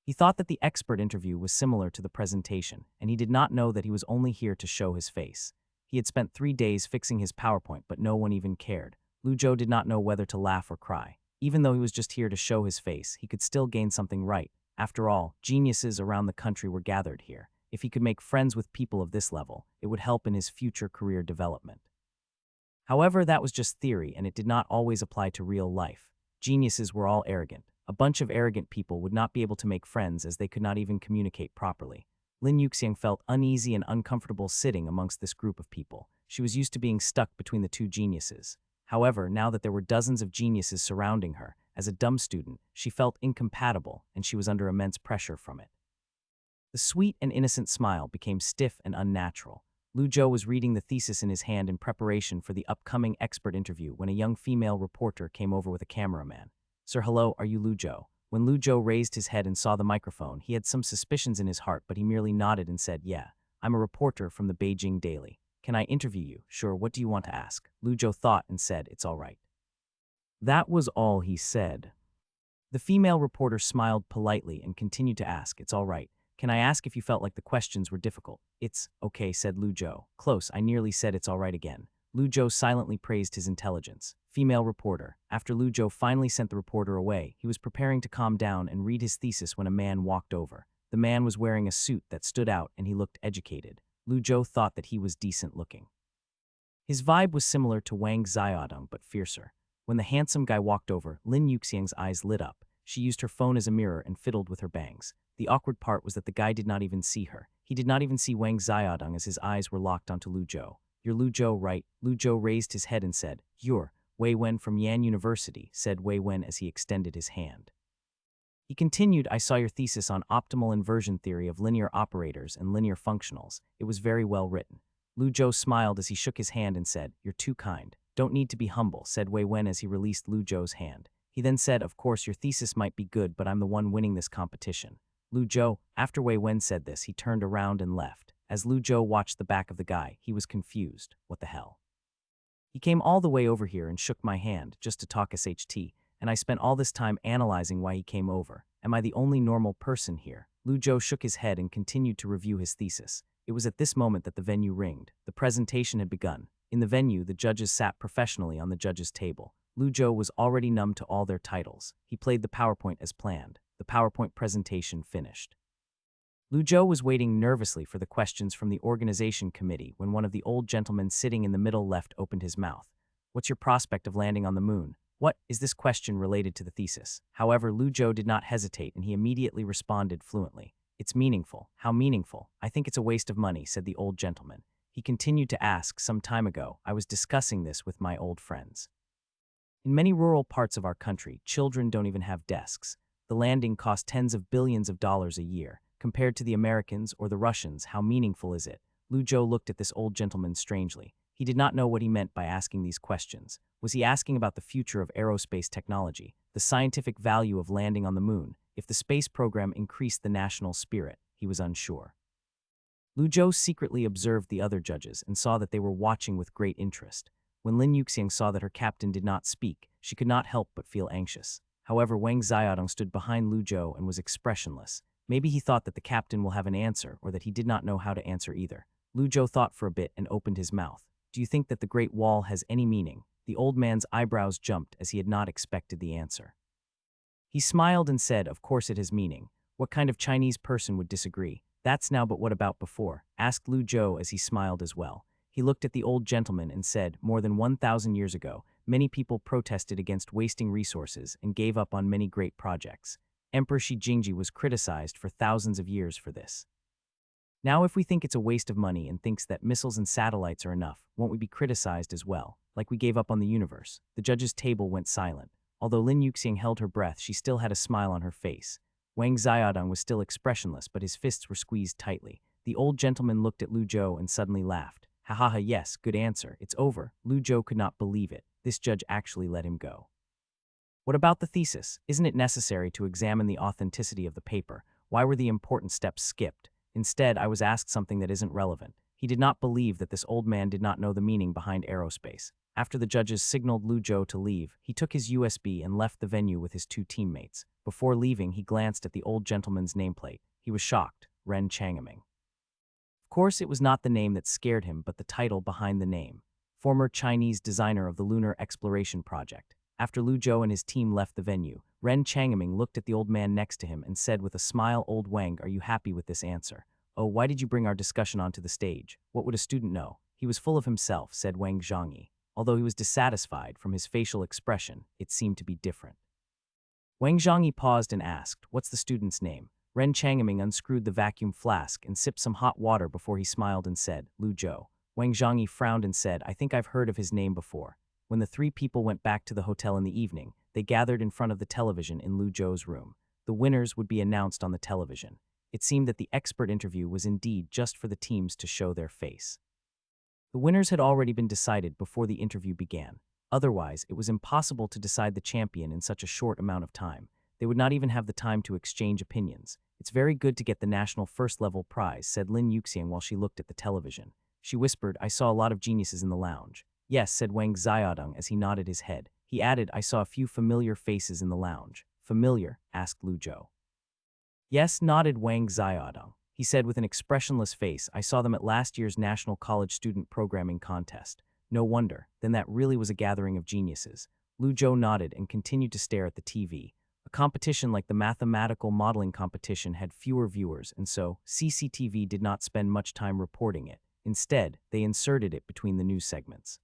He thought that the expert interview was similar to the presentation, and he did not know that he was only here to show his face. He had spent 3 days fixing his PowerPoint, but no one even cared. Lu Zhou did not know whether to laugh or cry. Even though he was just here to show his face, he could still gain something right. After all, geniuses around the country were gathered here. If he could make friends with people of this level, it would help in his future career development. However, that was just theory, and it did not always apply to real life. Geniuses were all arrogant. A bunch of arrogant people would not be able to make friends as they could not even communicate properly. Lin Yuxiang felt uneasy and uncomfortable sitting amongst this group of people. She was used to being stuck between the two geniuses. However, now that there were dozens of geniuses surrounding her, as a dumb student, she felt incompatible, and she was under immense pressure from it. The sweet and innocent smile became stiff and unnatural. Lu Zhou was reading the thesis in his hand in preparation for the upcoming expert interview when a young female reporter came over with a cameraman. "Sir, hello, are you Lu Zhou?" When Lu Zhou raised his head and saw the microphone, he had some suspicions in his heart, but he merely nodded and said, "Yeah, I'm a reporter from the Beijing Daily. Can I interview you?" "Sure, what do you want to ask?" Lu Zhou thought and said, "It's all right." That was all he said. The female reporter smiled politely and continued to ask, "It's all right. Can I ask if you felt like the questions were difficult?" "It's okay," said Lu Zhou. "Close, I nearly said it's all right again." Lu Zhou silently praised his intelligence. Female reporter. After Lu Zhou finally sent the reporter away, he was preparing to calm down and read his thesis when a man walked over. The man was wearing a suit that stood out and he looked educated. Lu Zhou thought that he was decent looking. His vibe was similar to Wang Xiaodong but fiercer. When the handsome guy walked over, Lin Yuxiang's eyes lit up. She used her phone as a mirror and fiddled with her bangs. The awkward part was that the guy did not even see her. He did not even see Wang Xiaodong as his eyes were locked onto Lu Zhou. "You're Lu Zhou, right?" Lu Zhou raised his head and said, "You're Wei Wen from Yan University," said Wei Wen as he extended his hand. He continued, "I saw your thesis on optimal inversion theory of linear operators and linear functionals. It was very well written." Lu Zhou smiled as he shook his hand and said, "You're too kind. Don't need to be humble," said Wei Wen as he released Lu Zhou's hand. He then said, "Of course, your thesis might be good, but I'm the one winning this competition." Lu Zhou, after Wei Wen said this, he turned around and left. As Lu Zhou watched the back of the guy, he was confused. What the hell? He came all the way over here and shook my hand just to talk SHT, and I spent all this time analyzing why he came over. Am I the only normal person here? Lu Zhou shook his head and continued to review his thesis. It was at this moment that the venue ringed. The presentation had begun. In the venue, the judges sat professionally on the judges' table. Lu Zhou was already numb to all their titles. He played the PowerPoint as planned. The PowerPoint presentation finished. Lu Zhou was waiting nervously for the questions from the organization committee when one of the old gentlemen sitting in the middle left opened his mouth. "What's your prospect of landing on the moon?" "What is this question related to the thesis?" However, Lu Zhou did not hesitate and he immediately responded fluently. "It's meaningful." "How meaningful?" "I think it's a waste of money," said the old gentleman. He continued to ask, "Some time ago, I was discussing this with my old friends. In many rural parts of our country, children don't even have desks. The landing costs tens of billions of dollars a year. Compared to the Americans or the Russians, how meaningful is it?" Lu Zhou looked at this old gentleman strangely. He did not know what he meant by asking these questions. Was he asking about the future of aerospace technology, the scientific value of landing on the moon, if the space program increased the national spirit? He was unsure. Lu Zhou secretly observed the other judges and saw that they were watching with great interest. When Lin Yuxiang saw that her captain did not speak, she could not help but feel anxious. However, Wang Xiaodong stood behind Lu Zhou and was expressionless. Maybe he thought that the captain will have an answer or that he did not know how to answer either. Lu Zhou thought for a bit and opened his mouth. "Do you think that the Great Wall has any meaning?" The old man's eyebrows jumped as he had not expected the answer. He smiled and said, "Of course it has meaning. What kind of Chinese person would disagree?" "That's now, but what about before?" asked Lu Zhou as he smiled as well. He looked at the old gentleman and said, "More than 1,000 years ago, many people protested against wasting resources and gave up on many great projects. Emperor Shi Jingji was criticized for thousands of years for this. Now if we think it's a waste of money and thinks that missiles and satellites are enough, won't we be criticized as well, like we gave up on the universe?" The judge's table went silent. Although Lin Yuxiang held her breath, she still had a smile on her face. Wang Xiaodong was still expressionless, but his fists were squeezed tightly. The old gentleman looked at Lu Zhou and suddenly laughed. "Ha ha ha, yes, good answer. It's over." Lu Zhou could not believe it. This judge actually let him go. "What about the thesis? Isn't it necessary to examine the authenticity of the paper? Why were the important steps skipped? Instead, I was asked something that isn't relevant. He did not believe that this old man did not know the meaning behind aerospace. After the judges signaled Lu Zhou to leave, he took his USB and left the venue with his two teammates. Before leaving, he glanced at the old gentleman's nameplate. He was shocked. Ren Changming. Of course, it was not the name that scared him, but the title behind the name. Former Chinese designer of the Lunar Exploration Project. After Lu Zhou and his team left the venue, Ren Changming looked at the old man next to him and said with a smile, "Old Wang, are you happy with this answer? Oh, why did you bring our discussion onto the stage? What would a student know?" He was full of himself, said Wang Zhangyi. Although he was dissatisfied, from his facial expression, it seemed to be different. Wang Zhangyi paused and asked, "What's the student's name?" Ren Changming unscrewed the vacuum flask and sipped some hot water before he smiled and said, "Lu Zhou." Wang Zhangyi frowned and said, "I think I've heard of his name before." When the three people went back to the hotel in the evening, they gathered in front of the television in Lu Zhou's room. The winners would be announced on the television. It seemed that the expert interview was indeed just for the teams to show their face. The winners had already been decided before the interview began. Otherwise, it was impossible to decide the champion in such a short amount of time. They would not even have the time to exchange opinions. "It's very good to get the national first-level prize," said Lin Yuxiang while she looked at the television. She whispered, "I saw a lot of geniuses in the lounge." "Yes," said Wang Xiaodong as he nodded his head. He added, "I saw a few familiar faces in the lounge." "Familiar?" asked Lu Zhou. "Yes," nodded Wang Xiaodong. He said with an expressionless face, "I saw them at last year's National College Student Programming Contest." "No wonder. Then that really was a gathering of geniuses." Lu Zhou nodded and continued to stare at the TV. A competition like the mathematical modeling competition had fewer viewers, and so CCTV did not spend much time reporting it. Instead, they inserted it between the news segments.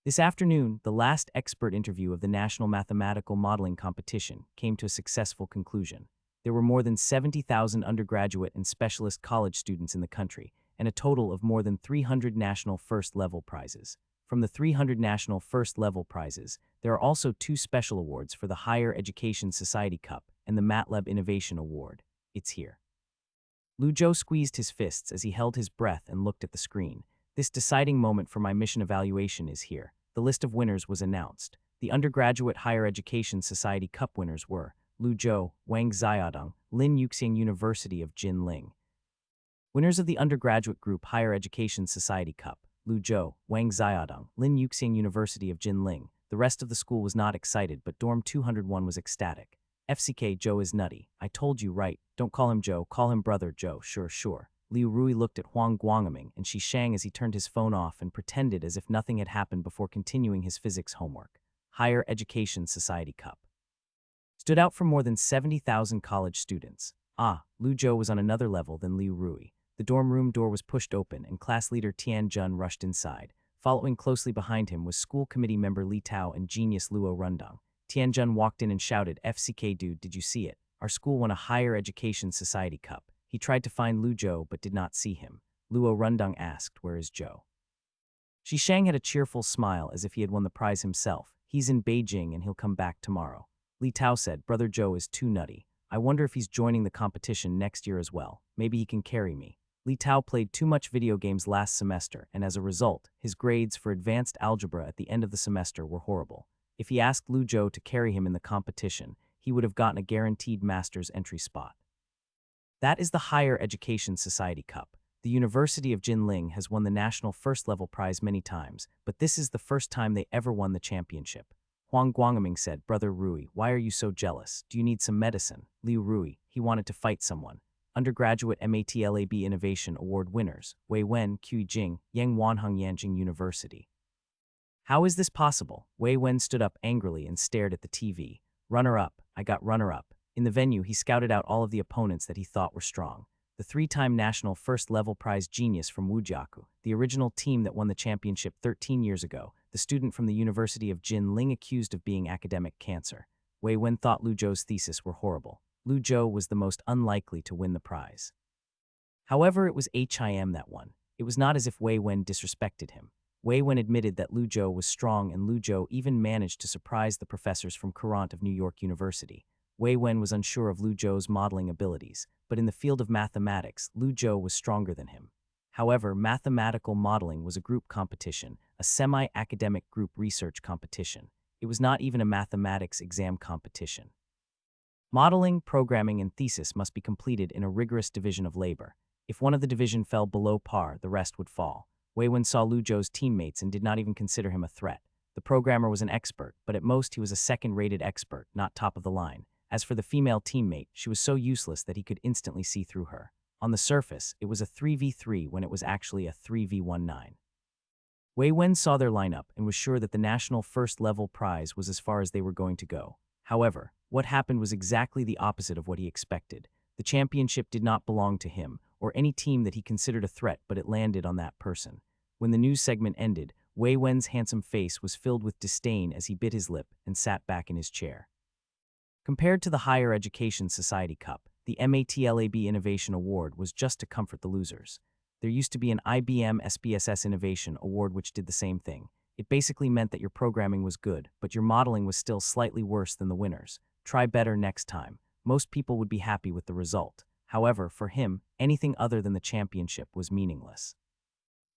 This afternoon, the last expert interview of the National Mathematical Modeling Competition came to a successful conclusion. There were more than 70,000 undergraduate and specialist college students in the country, and a total of more than 300 national first-level prizes. From the 300 national first-level prizes, there are also two special awards for the Higher Education Society Cup and the MATLAB Innovation Award. It's here. Lu Zhou squeezed his fists as he held his breath and looked at the screen. "This deciding moment for my mission evaluation is here." The list of winners was announced. The Undergraduate Higher Education Society Cup winners were Lu Zhou, Wang Xiaodong, Lin Yuxiang University of Jinling. Winners of the Undergraduate Group Higher Education Society Cup: Lu Zhou, Wang Xiaodong, Lin Yuxiang University of Jinling. The rest of the school was not excited, but Dorm 201 was ecstatic. "FCK, Joe is nutty. I told you right. Don't call him Joe, call him Brother Joe, sure, sure." Liu Rui looked at Huang Guangming and Shi Shang as he turned his phone off and pretended as if nothing had happened before continuing his physics homework. Higher Education Society Cup stood out from more than 70,000 college students. Lu Zhou was on another level than Liu Rui. The dorm room door was pushed open and class leader Tian Jun rushed inside. Following closely behind him was school committee member Li Tao and genius Luo Rundong. Tian Jun walked in and shouted, "FCK dude, did you see it? Our school won a Higher Education Society Cup." He tried to find Lu Zhou but did not see him. Luo Rundong asked, "Where is Zhou?" Shi Shang had a cheerful smile as if he had won the prize himself. "He's in Beijing and he'll come back tomorrow." Li Tao said, "Brother Zhou is too nutty. I wonder if he's joining the competition next year as well. Maybe he can carry me." Li Tao played too much video games last semester, and as a result, his grades for advanced algebra at the end of the semester were horrible. If he asked Lu Zhou to carry him in the competition, he would have gotten a guaranteed master's entry spot. That is the Higher Education Society Cup. The University of Jinling has won the national first-level prize many times, but this is the first time they ever won the championship. Huang Guangming said, "Brother Rui, why are you so jealous? Do you need some medicine?" Liu Rui, he wanted to fight someone. Undergraduate MATLAB Innovation Award winners, Wei Wen, Qi Jing, Yang Wanheng Yanjing University. "How is this possible?" Wei Wen stood up angrily and stared at the TV. "Runner-up, I got runner-up." In the venue, he scouted out all of the opponents that he thought were strong. The three-time national first-level prize genius from Wujiaku, the original team that won the championship 13 years ago, the student from the University of Jinling accused of being academic cancer. Wei Wen thought Lu Zhou's thesis were horrible. Lu Zhou was the most unlikely to win the prize. However, it was HIM that won. It was not as if Wei Wen disrespected him. Wei Wen admitted that Lu Zhou was strong, and Lu Zhou even managed to surprise the professors from Courant of New York University. Wei Wen was unsure of Lu Zhou's modeling abilities, but in the field of mathematics, Lu Zhou was stronger than him. However, mathematical modeling was a group competition, a semi-academic group research competition. It was not even a mathematics exam competition. Modeling, programming, and thesis must be completed in a rigorous division of labor. If one of the division fell below par, the rest would fall. Wei Wen saw Lu Zhou's teammates and did not even consider him a threat. The programmer was an expert, but at most he was a second-rated expert, not top of the line. As for the female teammate, she was so useless that he could instantly see through her. On the surface, it was a 3v3 when it was actually a 3v19. Wei Wen saw their lineup and was sure that the national first-level prize was as far as they were going to go. However, what happened was exactly the opposite of what he expected. The championship did not belong to him or any team that he considered a threat, but it landed on that person. When the news segment ended, Wei Wen's handsome face was filled with disdain as he bit his lip and sat back in his chair. Compared to the Higher Education Society Cup, the MATLAB Innovation Award was just to comfort the losers. There used to be an IBM SPSS Innovation Award which did the same thing. It basically meant that your programming was good, but your modeling was still slightly worse than the winners. Try better next time. Most people would be happy with the result. However, for him, anything other than the championship was meaningless.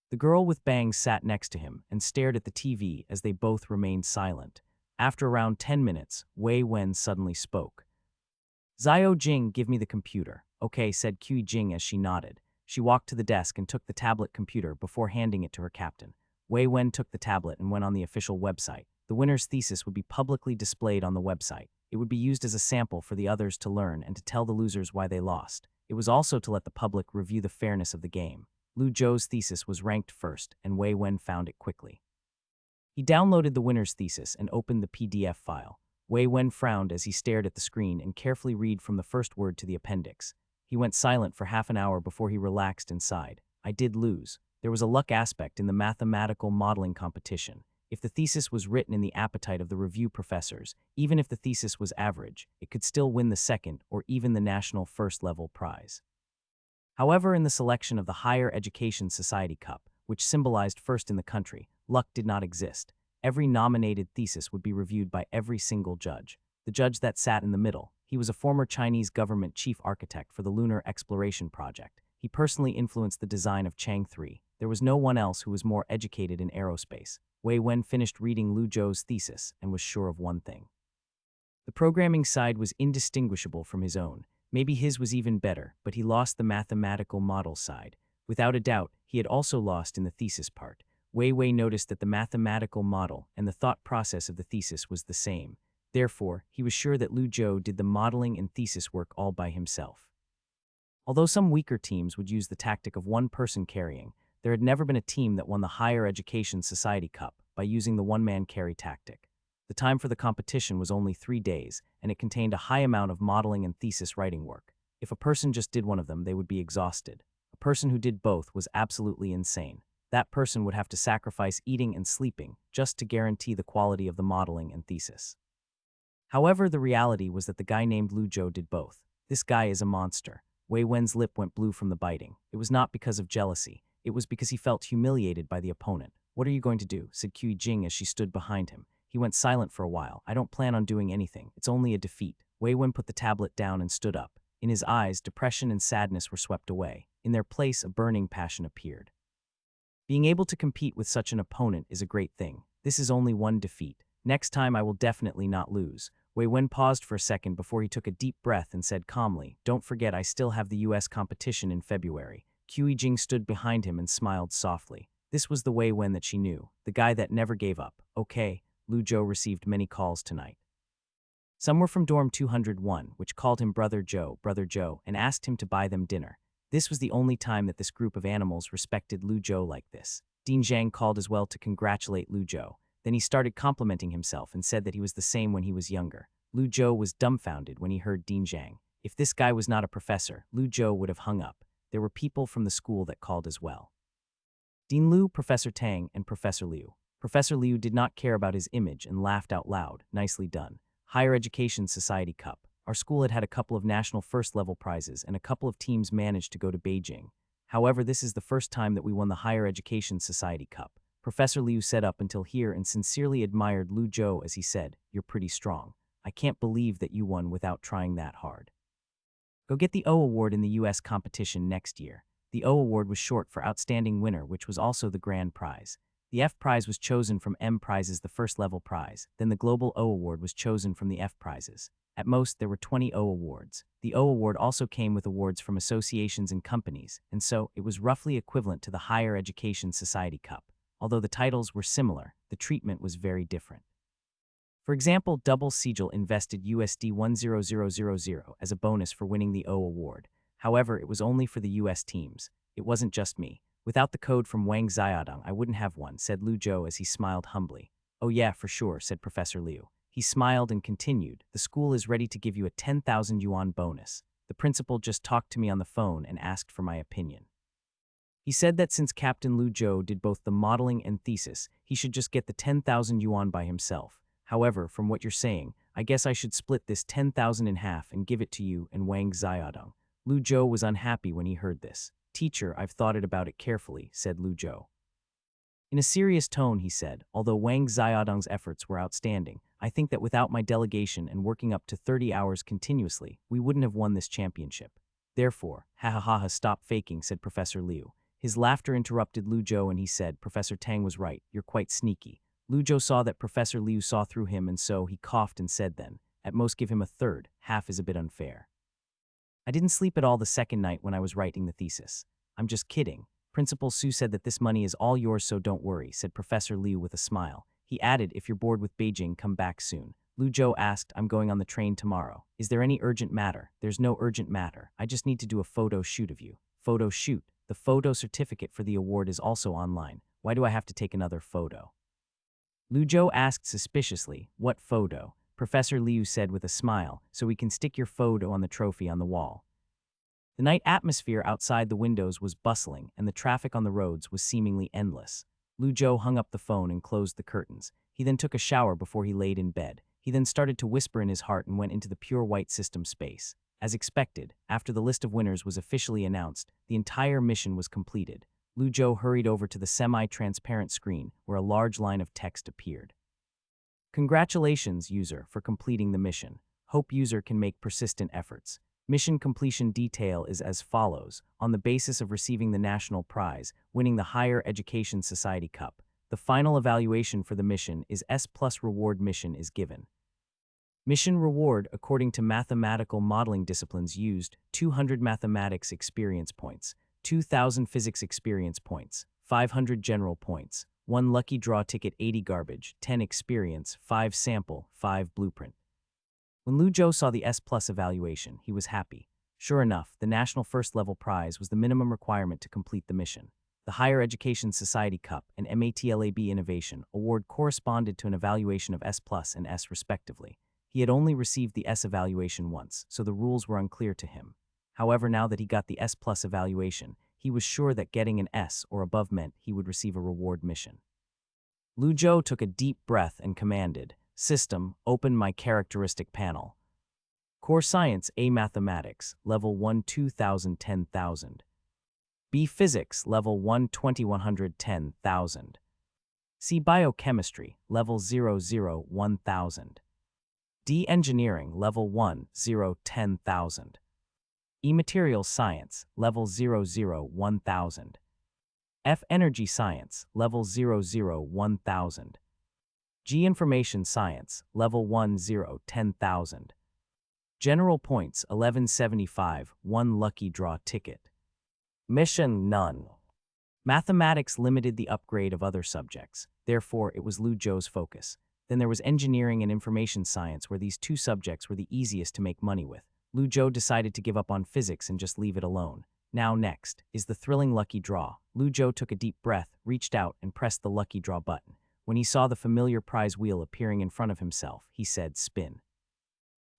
The girl with bangs sat next to him and stared at the TV as they both remained silent. After around 10 minutes, Wei Wen suddenly spoke. "Xiao Jing, give me the computer." "Okay," said Qi Jing as she nodded. She walked to the desk and took the tablet computer before handing it to her captain. Wei Wen took the tablet and went on the official website. The winner's thesis would be publicly displayed on the website. It would be used as a sample for the others to learn and to tell the losers why they lost. It was also to let the public review the fairness of the game. Lu Zhou's thesis was ranked first, and Wei Wen found it quickly. He downloaded the winner's thesis and opened the PDF file. Wei Wen frowned as he stared at the screen and carefully read from the first word to the appendix. He went silent for half an hour before he relaxed and sighed. "I did lose. There was a luck aspect in the mathematical modeling competition. If the thesis was written in the appetite of the review professors, even if the thesis was average, it could still win the second or even the national first-level prize." However, in the selection of the Higher Education Society Cup, which symbolized first in the country, luck did not exist. Every nominated thesis would be reviewed by every single judge. The judge that sat in the middle, he was a former Chinese government chief architect for the Lunar Exploration Project. He personally influenced the design of Chang 3. There was no one else who was more educated in aerospace. Wei Wen finished reading Lu Zhou's thesis and was sure of one thing. The programming side was indistinguishable from his own. Maybe his was even better, but he lost the mathematical model side. Without a doubt, he had also lost in the thesis part. Wei noticed that the mathematical model and the thought process of the thesis was the same. Therefore, he was sure that Lu Zhou did the modeling and thesis work all by himself. Although some weaker teams would use the tactic of one person carrying, there had never been a team that won the Higher Education Society Cup by using the one-man carry tactic. The time for the competition was only 3 days, and it contained a high amount of modeling and thesis writing work. If a person just did one of them, they would be exhausted. A person who did both was absolutely insane. That person would have to sacrifice eating and sleeping just to guarantee the quality of the modeling and thesis. However, the reality was that the guy named Lu Zhou did both. This guy is a monster. Wei Wen's lip went blue from the biting. It was not because of jealousy. It was because he felt humiliated by the opponent. "What are you going to do?" said Qi Jing as she stood behind him. He went silent for a while. "I don't plan on doing anything. It's only a defeat." Wei Wen put the tablet down and stood up. In his eyes, depression and sadness were swept away. In their place, a burning passion appeared. Being able to compete with such an opponent is a great thing. This is only one defeat. Next time I will definitely not lose. Wei Wen paused for a second before he took a deep breath and said calmly, "Don't forget I still have the US competition in February." Qi Jing stood behind him and smiled softly. This was the Wei Wen that she knew, the guy that never gave up. Okay, Lu Zhou received many calls tonight. Some were from dorm 201, which called him Brother Joe, and asked him to buy them dinner. This was the only time that this group of animals respected Lu Zhou like this. Dean Zhang called as well to congratulate Lu Zhou. Then he started complimenting himself and said that he was the same when he was younger. Lu Zhou was dumbfounded when he heard Dean Zhang. If this guy was not a professor, Lu Zhou would have hung up. There were people from the school that called as well. Dean Liu, Professor Tang, and Professor Liu. Professor Liu did not care about his image and laughed out loud. "Nicely done. Higher Education Society Cup. Our school had a couple of national first-level prizes and a couple of teams managed to go to Beijing. However, this is the first time that we won the Higher Education Society Cup." Professor Liu sat up until here and sincerely admired Lu Zhou as he said, "You're pretty strong. I can't believe that you won without trying that hard. Go get the O Award in the US competition next year." The O Award was short for Outstanding Winner, which was also the grand prize. The F prize was chosen from M prizes, the first level prize. Then the global O award was chosen from the F prizes. At most, there were 20 O awards. The O award also came with awards from associations and companies, and so it was roughly equivalent to the Higher Education Society Cup. Although the titles were similar, the treatment was very different. For example, Double Sigil invested USD 100,000 as a bonus for winning the O award. However, it was only for the US teams. It wasn't just me. Without the code from Wang Xiaodong, I wouldn't have one, said Lu Zhou as he smiled humbly. Oh yeah, for sure, said Professor Liu. He smiled and continued, the school is ready to give you a 10,000 yuan bonus. The principal just talked to me on the phone and asked for my opinion. He said that since Captain Lu Zhou did both the modeling and thesis, he should just get the 10,000 yuan by himself. However, from what you're saying, I guess I should split this 10,000 in half and give it to you and Wang Xiaodong. Lu Zhou was unhappy when he heard this. Teacher, I've thought about it carefully, said Lu Zhou. In a serious tone, he said, although Wang Xiaodong's efforts were outstanding, I think that without my delegation and working up to 30 hours continuously, we wouldn't have won this championship. Therefore, stop faking, said Professor Liu. His laughter interrupted Lu Zhou and he said, Professor Tang was right, you're quite sneaky. Lu Zhou saw that Professor Liu saw through him and so he coughed and said then, at most give him a third, half is a bit unfair. I didn't sleep at all the second night when I was writing the thesis. I'm just kidding. Principal Su said that this money is all yours so don't worry, said Professor Liu with a smile. He added, if you're bored with Beijing, come back soon. Lu Zhou asked, I'm going on the train tomorrow. Is there any urgent matter? There's no urgent matter. I just need to do a photo shoot of you. Photo shoot? The photo certificate for the award is also online. Why do I have to take another photo? Lu Zhou asked suspiciously, what photo? Professor Liu said with a smile, so we can stick your photo on the trophy on the wall. The night atmosphere outside the windows was bustling, and the traffic on the roads was seemingly endless. Lu Zhou hung up the phone and closed the curtains. He then took a shower before he laid in bed. He then started to whisper in his heart and went into the pure white system space. As expected, after the list of winners was officially announced, the entire mission was completed. Lu Zhou hurried over to the semi-transparent screen where a large line of text appeared. Congratulations, user, for completing the mission. Hope user can make persistent efforts. Mission completion detail is as follows. On the basis of receiving the national prize, winning the Higher Education Society Cup, the final evaluation for the mission is S+ reward mission is given. Mission reward, according to mathematical modeling disciplines used, 200 mathematics experience points, 2,000 physics experience points, 500 general points, 1 lucky draw ticket, 80 garbage, 10 experience, 5 sample, 5 blueprint. When Lu Zhou saw the S+ evaluation, he was happy. Sure enough, the national first-level prize was the minimum requirement to complete the mission. The Higher Education Society Cup and MATLAB Innovation Award corresponded to an evaluation of S+ and S respectively. He had only received the S evaluation once, so the rules were unclear to him. However, now that he got the S+ evaluation, he was sure that getting an S or above meant he would receive a reward mission. Lu Zhou took a deep breath and commanded, System, open my characteristic panel. Core Science A Mathematics, Level 1 2000 10,000. B Physics, Level 1 2100 10,000. C Biochemistry, Level 00 1000. D Engineering, Level 1 0 10,000. E Materials Science, Level 00 1000. F Energy Science, Level 00 1000. G Information Science, Level 10 10,000. General Points 1175, 1 lucky draw ticket. Mission none. Mathematics limited the upgrade of other subjects, therefore it was Lu Zhou's focus. Then there was Engineering and Information Science where these two subjects were the easiest to make money with. Lu Zhou decided to give up on physics and just leave it alone. Now next is the thrilling lucky draw. Lu Zhou took a deep breath, reached out and pressed the lucky draw button. When he saw the familiar prize wheel appearing in front of himself, he said, spin.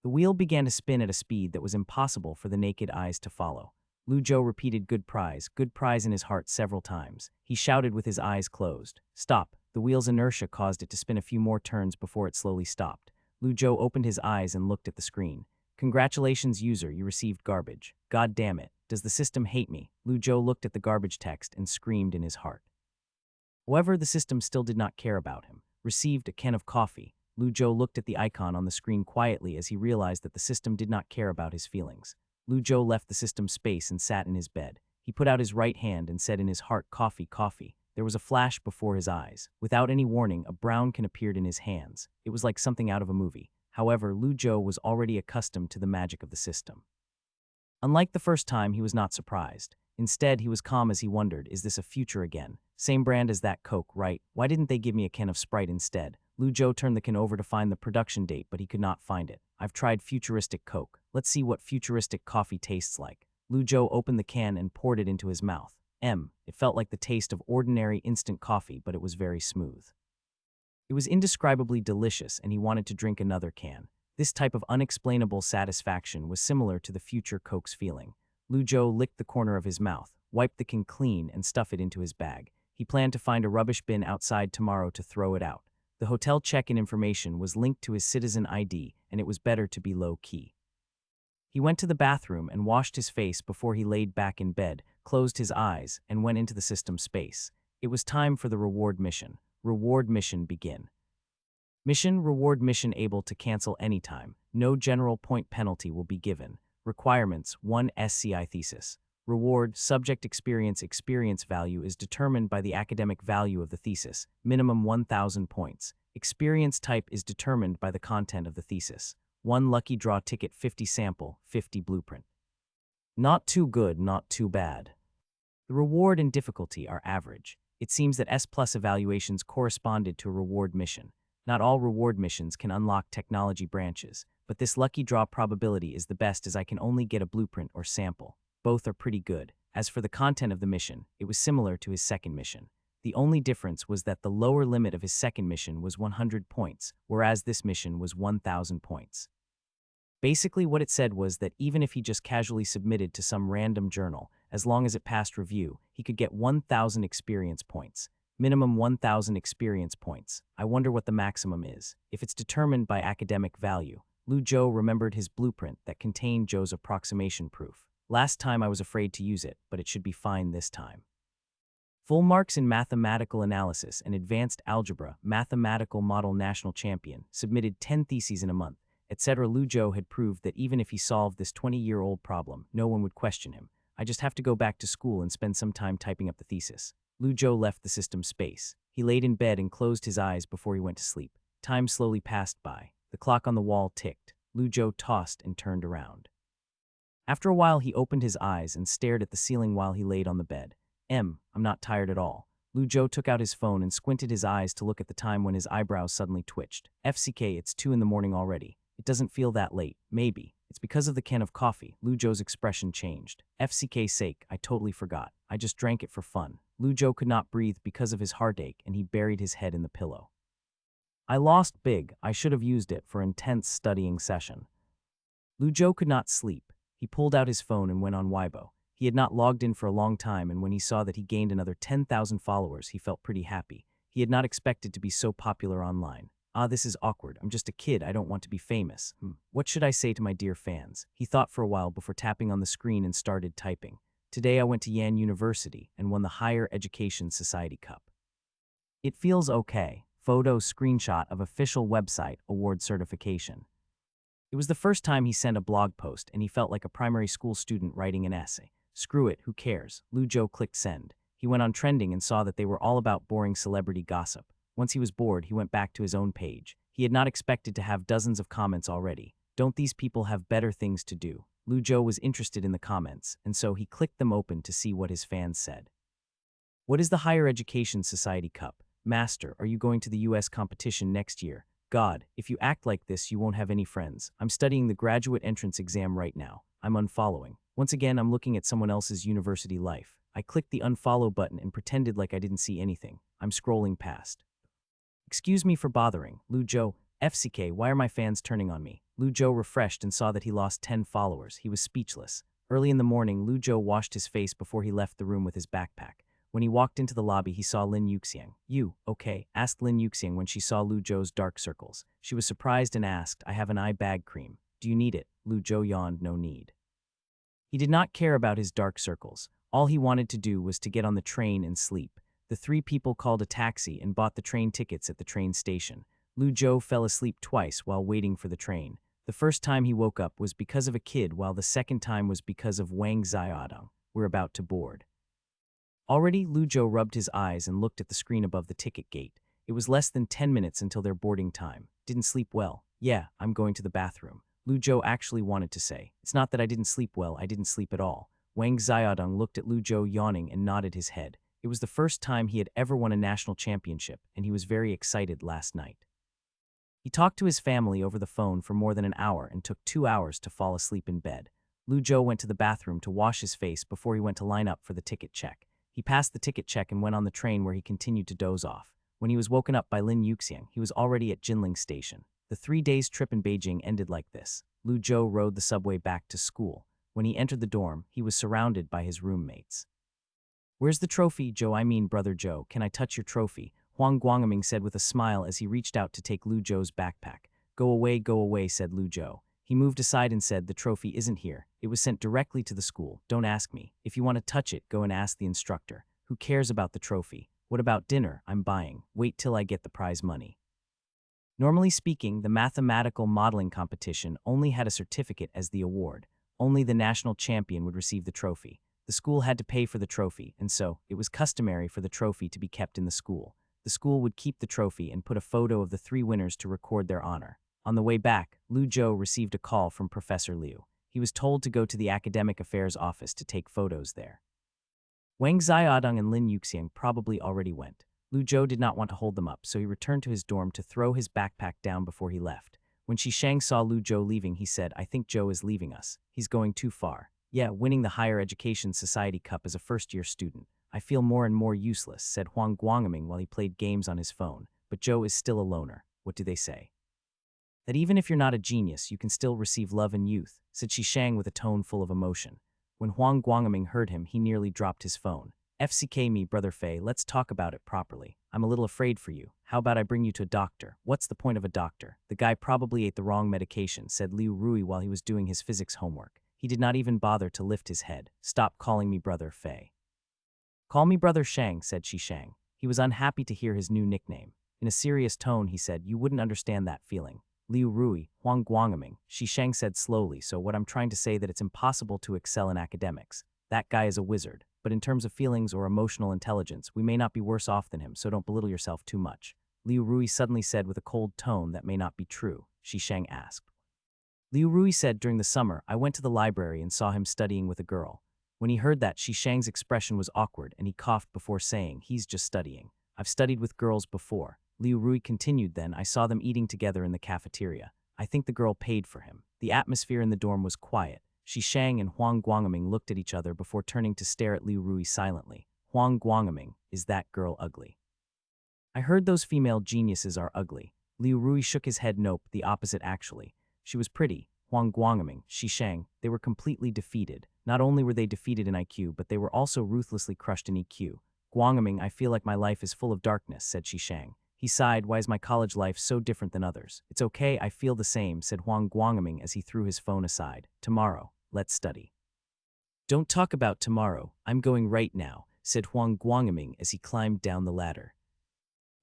The wheel began to spin at a speed that was impossible for the naked eyes to follow. Lu Zhou repeated good prize in his heart several times. He shouted with his eyes closed. Stop. The wheel's inertia caused it to spin a few more turns before it slowly stopped. Lu Zhou opened his eyes and looked at the screen. Congratulations, user, you received garbage. God damn it. Does the system hate me? Lu Zhou looked at the garbage text and screamed in his heart. However, the system still did not care about him. Received a can of coffee. Lu Zhou looked at the icon on the screen quietly as he realized that the system did not care about his feelings. Lu Zhou left the system space and sat in his bed. He put out his right hand and said in his heart, coffee, coffee. there was a flash before his eyes. Without any warning, a brown can appeared in his hands. It was like something out of a movie. However, Lu Zhou was already accustomed to the magic of the system. Unlike the first time, he was not surprised. Instead, he was calm as he wondered, is this a future again? Same brand as that Coke, right? Why didn't they give me a can of Sprite instead? Lu Zhou turned the can over to find the production date, but he could not find it. I've tried futuristic Coke. Let's see what futuristic coffee tastes like. Lu Zhou opened the can and poured it into his mouth. It felt like the taste of ordinary instant coffee, but it was very smooth. It was indescribably delicious, and he wanted to drink another can. This type of unexplainable satisfaction was similar to the future Coke's feeling. Lu Zhou licked the corner of his mouth, wiped the can clean, and stuffed it into his bag. He planned to find a rubbish bin outside tomorrow to throw it out. The hotel check-in information was linked to his citizen ID, and it was better to be low-key. He went to the bathroom and washed his face before he laid back in bed, closed his eyes, and went into the system space. It was time for the reward mission. Reward mission begin. Mission reward mission able to cancel anytime. No general point penalty will be given. Requirements 1 SCI thesis. Reward subject experience value is determined by the academic value of the thesis, minimum 1,000 points. Experience type is determined by the content of the thesis. 1 lucky draw ticket 50 sample, 50 blueprint. Not too good, not too bad. The reward and difficulty are average. It seems that S+ evaluations corresponded to a reward mission. Not all reward missions can unlock technology branches, but this lucky draw probability is the best as I can only get a blueprint or sample. Both are pretty good. As for the content of the mission, it was similar to his second mission. The only difference was that the lower limit of his second mission was 100 points, whereas this mission was 1,000 points. Basically, what it said was that even if he just casually submitted to some random journal, as long as it passed review, he could get 1,000 experience points. Minimum 1,000 experience points. I wonder what the maximum is. If it's determined by academic value. Lu Zhou remembered his blueprint that contained Zhou's approximation proof. Last time I was afraid to use it, but it should be fine this time. Full marks in mathematical analysis and advanced algebra, mathematical model national champion, submitted 10 theses in a month, etc. Lu Zhou had proved that even if he solved this 20-year-old problem, no one would question him. I just have to go back to school and spend some time typing up the thesis. Lu Zhou left the system space. He laid in bed and closed his eyes before he went to sleep. Time slowly passed by. The clock on the wall ticked. Lu Zhou tossed and turned around. After a while, he opened his eyes and stared at the ceiling while he laid on the bed. I'm not tired at all. Lu Zhou took out his phone and squinted his eyes to look at the time when his eyebrows suddenly twitched. FCK, it's 2 in the morning already. It doesn't feel that late. Maybe. It's because of the can of coffee. Lu Zhou's expression changed. FCK's sake, I totally forgot. I just drank it for fun. Lu Zhou could not breathe because of his heartache, and he buried his head in the pillow. I lost big. I should have used it for intense studying session. Lu Zhou could not sleep. He pulled out his phone and went on Weibo. He had not logged in for a long time, and when he saw that he gained another 10,000 followers, he felt pretty happy. He had not expected to be so popular online. This is awkward. I'm just a kid. I don't want to be famous. What should I say to my dear fans? He thought for a while before tapping on the screen and started typing. Today I went to Yan University and won the Higher Education Society Cup. It feels okay. Photo screenshot of official website award certification. It was the first time he sent a blog post, and he felt like a primary school student writing an essay. Screw it, who cares? Lu Zhou clicked send. He went on trending and saw that they were all about boring celebrity gossip. Once he was bored, he went back to his own page. He had not expected to have dozens of comments already. Don't these people have better things to do? Lu Zhou was interested in the comments, and so he clicked them open to see what his fans said. What is the Higher Education Society Cup? Master, are you going to the US competition next year? God, if you act like this, you won't have any friends. I'm studying the graduate entrance exam right now. I'm unfollowing. Once again, I'm looking at someone else's university life. I clicked the unfollow button and pretended like I didn't see anything. I'm scrolling past. Excuse me for bothering. Lu Zhou, FCK, why are my fans turning on me? Lu Zhou refreshed and saw that he lost 10 followers. He was speechless. Early in the morning, Lu Zhou washed his face before he left the room with his backpack. When he walked into the lobby, he saw Lin Yuxiang. You, okay? Asked Lin Yuxiang when she saw Lu Zhou's dark circles. She was surprised and asked, I have an eye bag cream. Do you need it? Lu Zhou yawned, no need. He did not care about his dark circles. All he wanted to do was to get on the train and sleep. The 3 people called a taxi and bought the train tickets at the train station. Lu Zhou fell asleep twice while waiting for the train. The first time he woke up was because of a kid, while the second time was because of Wang Xiaodong. We're about to board. Already, Lu Zhou rubbed his eyes and looked at the screen above the ticket gate. It was less than 10 minutes until their boarding time. Didn't sleep well. Yeah, I'm going to the bathroom. Lu Zhou actually wanted to say. It's not that I didn't sleep well, I didn't sleep at all. Wang Xiaodong looked at Lu Zhou yawning and nodded his head. It was the first time he had ever won a national championship, and he was very excited last night. He talked to his family over the phone for more than an hour and took 2 hours to fall asleep in bed. Lu Zhou went to the bathroom to wash his face before he went to line up for the ticket check. He passed the ticket check and went on the train where he continued to doze off. When he was woken up by Lin Yuxiang, he was already at Jinling Station. The 3 days trip in Beijing ended like this. Lu Zhou rode the subway back to school. When he entered the dorm, he was surrounded by his roommates. "Where's the trophy, Zhou? I mean, brother Zhou, can I touch your trophy?" Huang Guangming said with a smile as he reached out to take Lu Zhou's backpack. Go away, said Lu Zhou. He moved aside and said, "The trophy isn't here. It was sent directly to the school. Don't ask me. If you want to touch it, go and ask the instructor. Who cares about the trophy? What about dinner? I'm buying. Wait till I get the prize money." Normally speaking, the mathematical modeling competition only had a certificate as the award. Only the national champion would receive the trophy. The school had to pay for the trophy, and so it was customary for the trophy to be kept in the school. The school would keep the trophy and put a photo of the 3 winners to record their honor. On the way back, Lu Zhou received a call from Professor Liu. He was told to go to the Academic Affairs office to take photos there. Wang Xiaodong and Lin Yuxiang probably already went. Lu Zhou did not want to hold them up, so he returned to his dorm to throw his backpack down before he left. When Shishang saw Lu Zhou leaving, he said, "I think Zhou is leaving us. He's going too far. Yeah, winning the Higher Education Society Cup as a first-year student. I feel more and more useless," said Huang Guangming while he played games on his phone. But Zhou is still a loner. What do they say? That even if you're not a genius, you can still receive love and youth, said Shishang with a tone full of emotion. When Huang Guangming heard him, he nearly dropped his phone. "FCK me, brother Fei, let's talk about it properly. I'm a little afraid for you. How about I bring you to a doctor?" "What's the point of a doctor? The guy probably ate the wrong medication," said Liu Rui while he was doing his physics homework. He did not even bother to lift his head. "Stop calling me brother Fei. Call me brother Shang," said Shishang. He was unhappy to hear his new nickname. In a serious tone, he said, "You wouldn't understand that feeling." Liu Rui, Huang Guangming, Shishang said slowly, "So what I'm trying to say that it's impossible to excel in academics. That guy is a wizard. But in terms of feelings or emotional intelligence, we may not be worse off than him, so don't belittle yourself too much." Liu Rui suddenly said with a cold tone, "That may not be true." Shishang asked. Liu Rui said, "During the summer, I went to the library and saw him studying with a girl." When he heard that, Shishang's expression was awkward and he coughed before saying, "He's just studying. I've studied with girls before." Liu Rui continued, "Then I saw them eating together in the cafeteria. I think the girl paid for him." The atmosphere in the dorm was quiet. Shishang and Huang Guangming looked at each other before turning to stare at Liu Rui silently. Huang Guangming, "Is that girl ugly?" "I heard those female geniuses are ugly." Liu Rui shook his head. "Nope, the opposite actually. She was pretty." Huang Guangming, Shishang, they were completely defeated. Not only were they defeated in IQ, but they were also ruthlessly crushed in EQ. "Guangming, I feel like my life is full of darkness," said Shishang. He sighed, "Why is my college life so different than others?" "It's okay, I feel the same," said Huang Guangming as he threw his phone aside. "Tomorrow, let's study." "Don't talk about tomorrow, I'm going right now," said Huang Guangming as he climbed down the ladder.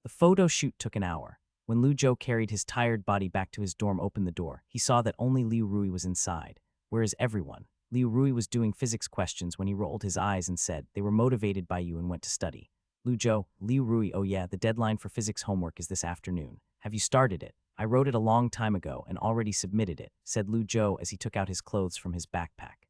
The photo shoot took an hour. When Lu Zhou carried his tired body back to his dorm, opened the door, he saw that only Liu Rui was inside. "Where is everyone?" Liu Rui was doing physics questions when he rolled his eyes and said, "They were motivated by you and went to study." Lu Zhou, Liu Rui, "Oh yeah, the deadline for physics homework is this afternoon. Have you started it?" "I wrote it a long time ago and already submitted it," said Lu Zhou as he took out his clothes from his backpack.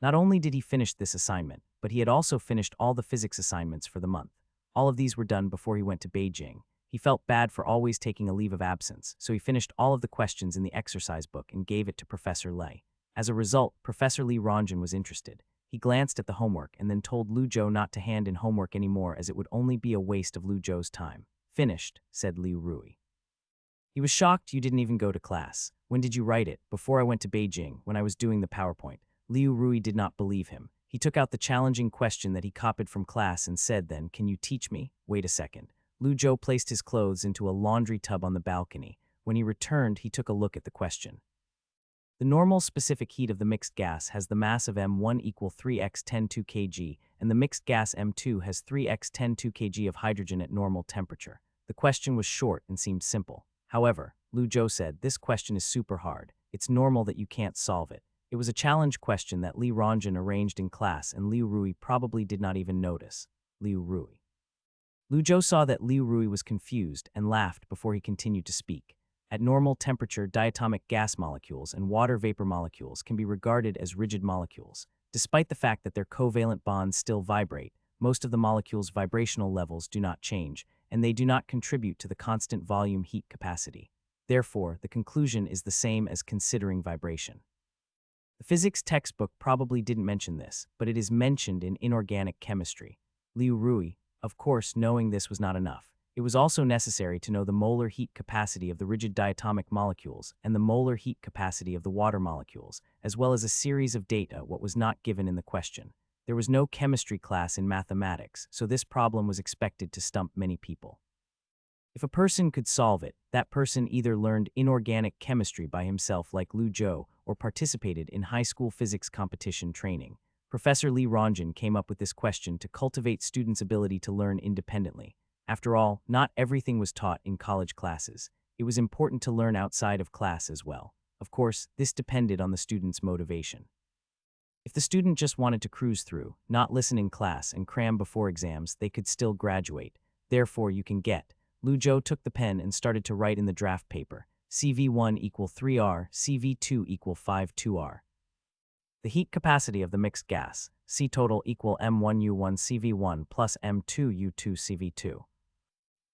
Not only did he finish this assignment, but he had also finished all the physics assignments for the month. All of these were done before he went to Beijing. He felt bad for always taking a leave of absence, so he finished all of the questions in the exercise book and gave it to Professor Lei. As a result, Professor Li Rongjin was interested. He glanced at the homework and then told Lu Zhou not to hand in homework anymore as it would only be a waste of Lu Zhou's time. "Finished," said Liu Rui. He was shocked. "You didn't even go to class. When did you write it?" "Before I went to Beijing, when I was doing the PowerPoint." Liu Rui did not believe him. He took out the challenging question that he copied from class and said, "Then, can you teach me?" "Wait a second." Lu Zhou placed his clothes into a laundry tub on the balcony. When he returned, he took a look at the question. The normal specific heat of the mixed gas has the mass of M1 equal 3x 10^2 kg, and the mixed gas M2 has 3x 10^2 kg of hydrogen at normal temperature. The question was short and seemed simple. However, Lu Zhou said, "This question is super hard. It's normal that you can't solve it. It was a challenge question that Li Rongjin arranged in class, and Liu Rui probably did not even notice. Liu Rui. Lu Zhou saw that Liu Rui was confused and laughed before he continued to speak. At normal temperature, diatomic gas molecules and water vapor molecules can be regarded as rigid molecules. Despite the fact that their covalent bonds still vibrate, most of the molecules' vibrational levels do not change, and they do not contribute to the constant volume heat capacity. Therefore, the conclusion is the same as considering vibration. The physics textbook probably didn't mention this, but it is mentioned in inorganic chemistry. Liu Rui, of course, knowing this was not enough. It was also necessary to know the molar heat capacity of the rigid diatomic molecules and the molar heat capacity of the water molecules, as well as a series of data what was not given in the question. There was no chemistry class in mathematics, so this problem was expected to stump many people. If a person could solve it, that person either learned inorganic chemistry by himself like Lu Zhou or participated in high school physics competition training. Professor Li Rongjin came up with this question to cultivate students' ability to learn independently. After all, not everything was taught in college classes. It was important to learn outside of class as well. Of course, this depended on the student's motivation. If the student just wanted to cruise through, not listen in class, and cram before exams, they could still graduate. Therefore, you can get. Lu Zhou took the pen and started to write in the draft paper. CV1 equal 3R, CV2 equal 52R. The heat capacity of the mixed gas, C total equal M1U1 CV1 plus M2U2 CV2.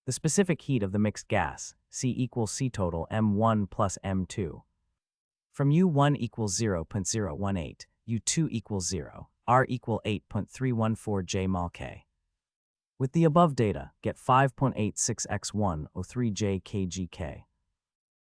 The specific heat of the mixed gas, C equals C total M1 plus M2. From U1 equals 0.018, U2 equals 0, R equal 8.314 J mol K. With the above data, get 5.86x103 J kgK.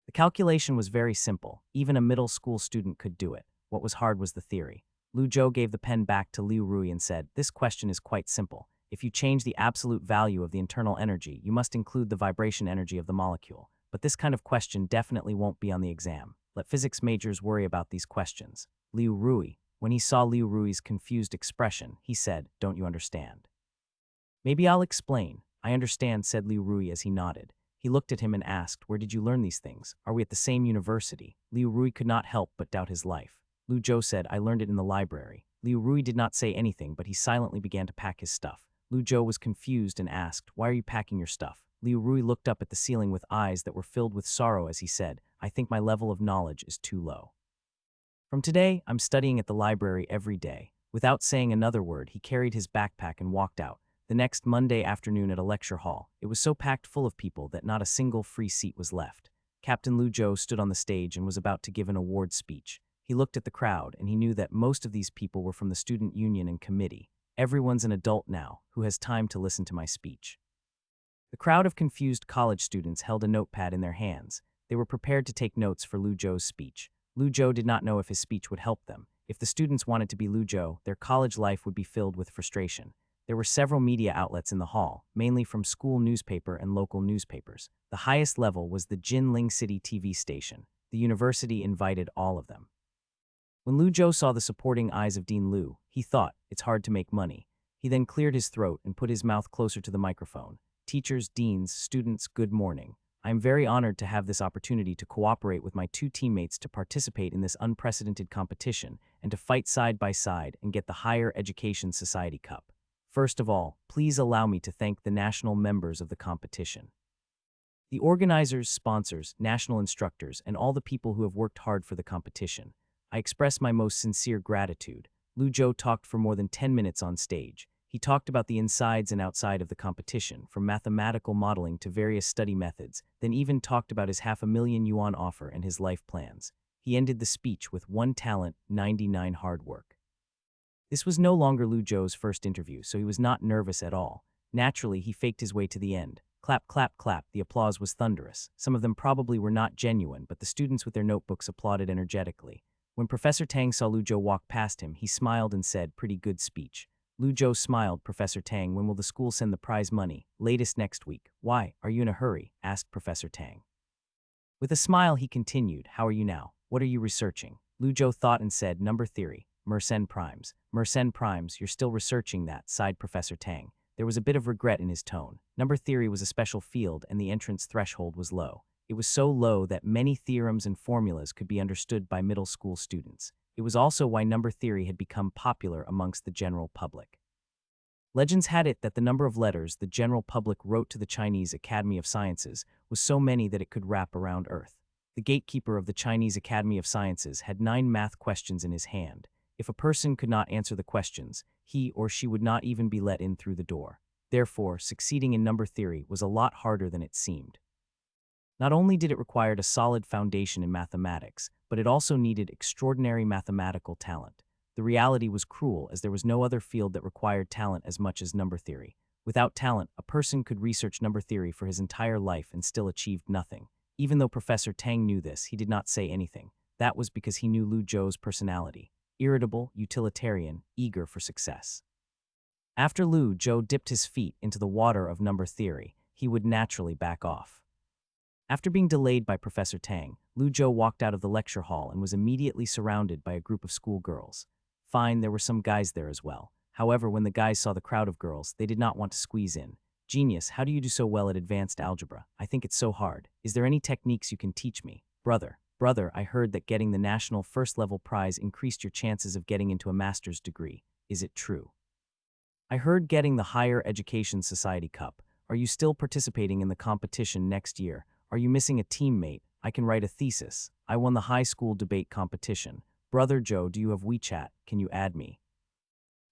The calculation was very simple. Even a middle school student could do it. What was hard was the theory. Lu Zhou gave the pen back to Liu Rui and said, "This question is quite simple. If you change the absolute value of the internal energy, you must include the vibration energy of the molecule. But this kind of question definitely won't be on the exam. Let physics majors worry about these questions." Liu Rui. When he saw Liu Rui's confused expression, he said, "Don't you understand?" "Maybe I'll explain." "I understand," said Liu Rui as he nodded. He looked at him and asked, "Where did you learn these things? Are we at the same university?" Liu Rui could not help but doubt his life. Lu Zhou said, "I learned it in the library." Liu Rui did not say anything, but he silently began to pack his stuff. Lu Zhou was confused and asked, "Why are you packing your stuff?" Liu Rui looked up at the ceiling with eyes that were filled with sorrow as he said, "I think my level of knowledge is too low. From today, I'm studying at the library every day." Without saying another word, he carried his backpack and walked out. The next Monday afternoon at a lecture hall, it was so packed full of people that not a single free seat was left. Captain Lu Zhou stood on the stage and was about to give an award speech. He looked at the crowd, and he knew that most of these people were from the student union and committee. Everyone's an adult now, who has time to listen to my speech. The crowd of confused college students held a notepad in their hands. They were prepared to take notes for Lu Zhou's speech. Lu Zhou did not know if his speech would help them. If the students wanted to be Lu Zhou, their college life would be filled with frustration. There were several media outlets in the hall, mainly from school newspaper and local newspapers. The highest level was the Jinling City TV station. The university invited all of them. When Lu Zhou saw the supporting eyes of Dean Liu, he thought, "It's hard to make money." He then cleared his throat and put his mouth closer to the microphone. "Teachers, deans, students, good morning. I am very honored to have this opportunity to cooperate with my two teammates to participate in this unprecedented competition and to fight side by side and get the Higher Education Society Cup. First of all, please allow me to thank the national members of the competition. The organizers, sponsors, national instructors, and all the people who have worked hard for the competition. I express my most sincere gratitude." Lu Zhou talked for more than 10 minutes on stage. He talked about the insides and outside of the competition, from mathematical modeling to various study methods, then even talked about his $500,000 offer and his life plans. He ended the speech with 1 talent, 99 hard work. This was no longer Lu Zhou's first interview, so he was not nervous at all. Naturally, he faked his way to the end. Clap, clap, clap. The applause was thunderous. Some of them probably were not genuine, but the students with their notebooks applauded energetically. When Professor Tang saw Lu Zhou walk past him, he smiled and said, "Pretty good speech." Lu Zhou smiled. "Professor Tang, when will the school send the prize money?" "Latest next week." "Why, are you in a hurry?" asked Professor Tang. With a smile, he continued, "How are you now? What are you researching?" Lu Zhou thought and said, "Number theory, Mersenne primes." "Mersenne primes, you're still researching that," sighed Professor Tang. There was a bit of regret in his tone. Number theory was a special field, and the entrance threshold was low. It was so low that many theorems and formulas could be understood by middle school students. It was also why number theory had become popular amongst the general public. Legends had it that the number of letters the general public wrote to the Chinese Academy of Sciences was so many that it could wrap around Earth. The gatekeeper of the Chinese Academy of Sciences had 9 math questions in his hand. If a person could not answer the questions, he or she would not even be let in through the door. Therefore, succeeding in number theory was a lot harder than it seemed. Not only did it require a solid foundation in mathematics, but it also needed extraordinary mathematical talent. The reality was cruel, as there was no other field that required talent as much as number theory. Without talent, a person could research number theory for his entire life and still achieve nothing. Even though Professor Tang knew this, he did not say anything. That was because he knew Lu Zhou's personality: irritable, utilitarian, eager for success. After Lu Zhou dipped his feet into the water of number theory, he would naturally back off. After being delayed by Professor Tang, Lu Zhou walked out of the lecture hall and was immediately surrounded by a group of schoolgirls. Fine, there were some guys there as well. However, when the guys saw the crowd of girls, they did not want to squeeze in. "Genius, how do you do so well at advanced algebra? I think it's so hard. Is there any techniques you can teach me?" Brother, I heard that getting the national first-level prize increased your chances of getting into a master's degree. Is it true? I heard getting the Higher Education Society Cup. Are you still participating in the competition next year? Are you missing a teammate? I can write a thesis. I won the high school debate competition. Brother Joe, do you have WeChat? Can you add me?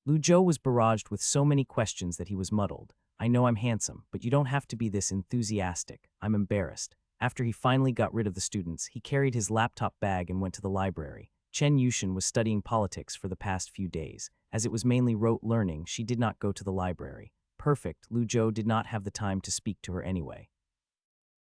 Lu Zhou was barraged with so many questions that he was muddled. I know I'm handsome, but you don't have to be this enthusiastic. I'm embarrassed. After he finally got rid of the students, he carried his laptop bag and went to the library. Chen Yushin was studying politics for the past few days. As it was mainly rote learning, she did not go to the library. Perfect, Lu Zhou did not have the time to speak to her anyway.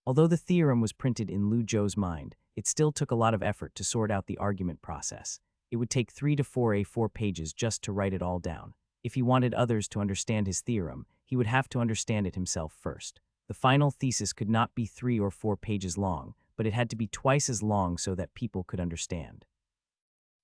Although the theorem was printed in Lu Zhou's mind, it still took a lot of effort to sort out the argument process. It would take 3 to 4 A4 pages just to write it all down. If he wanted others to understand his theorem, he would have to understand it himself first. The final thesis could not be 3 or 4 pages long, but it had to be twice as long so that people could understand.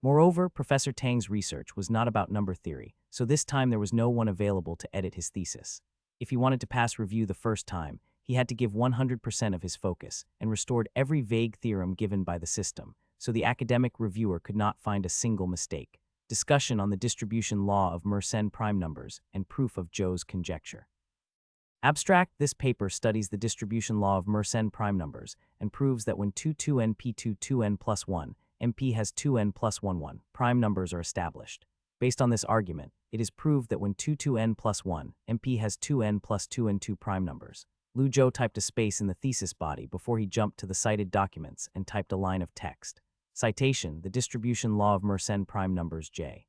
Moreover, Professor Tang's research was not about number theory, so this time there was no one available to edit his thesis. If he wanted to pass review the first time, he had to give 100% of his focus and restored every vague theorem given by the system, so the academic reviewer could not find a single mistake. Discussion on the distribution law of Mersenne prime numbers and proof of Zhou's conjecture. Abstract: this paper studies the distribution law of Mersenne prime numbers and proves that when 2 p 2 plus 1, MP has 2n plus 1 prime numbers are established. Based on this argument, it is proved that when 2 plus 1, MP has 2n plus 2 and 2 prime numbers. Lu Zhou typed a space in the thesis body before he jumped to the cited documents and typed a line of text. Citation: the distribution law of Mersenne prime numbers J.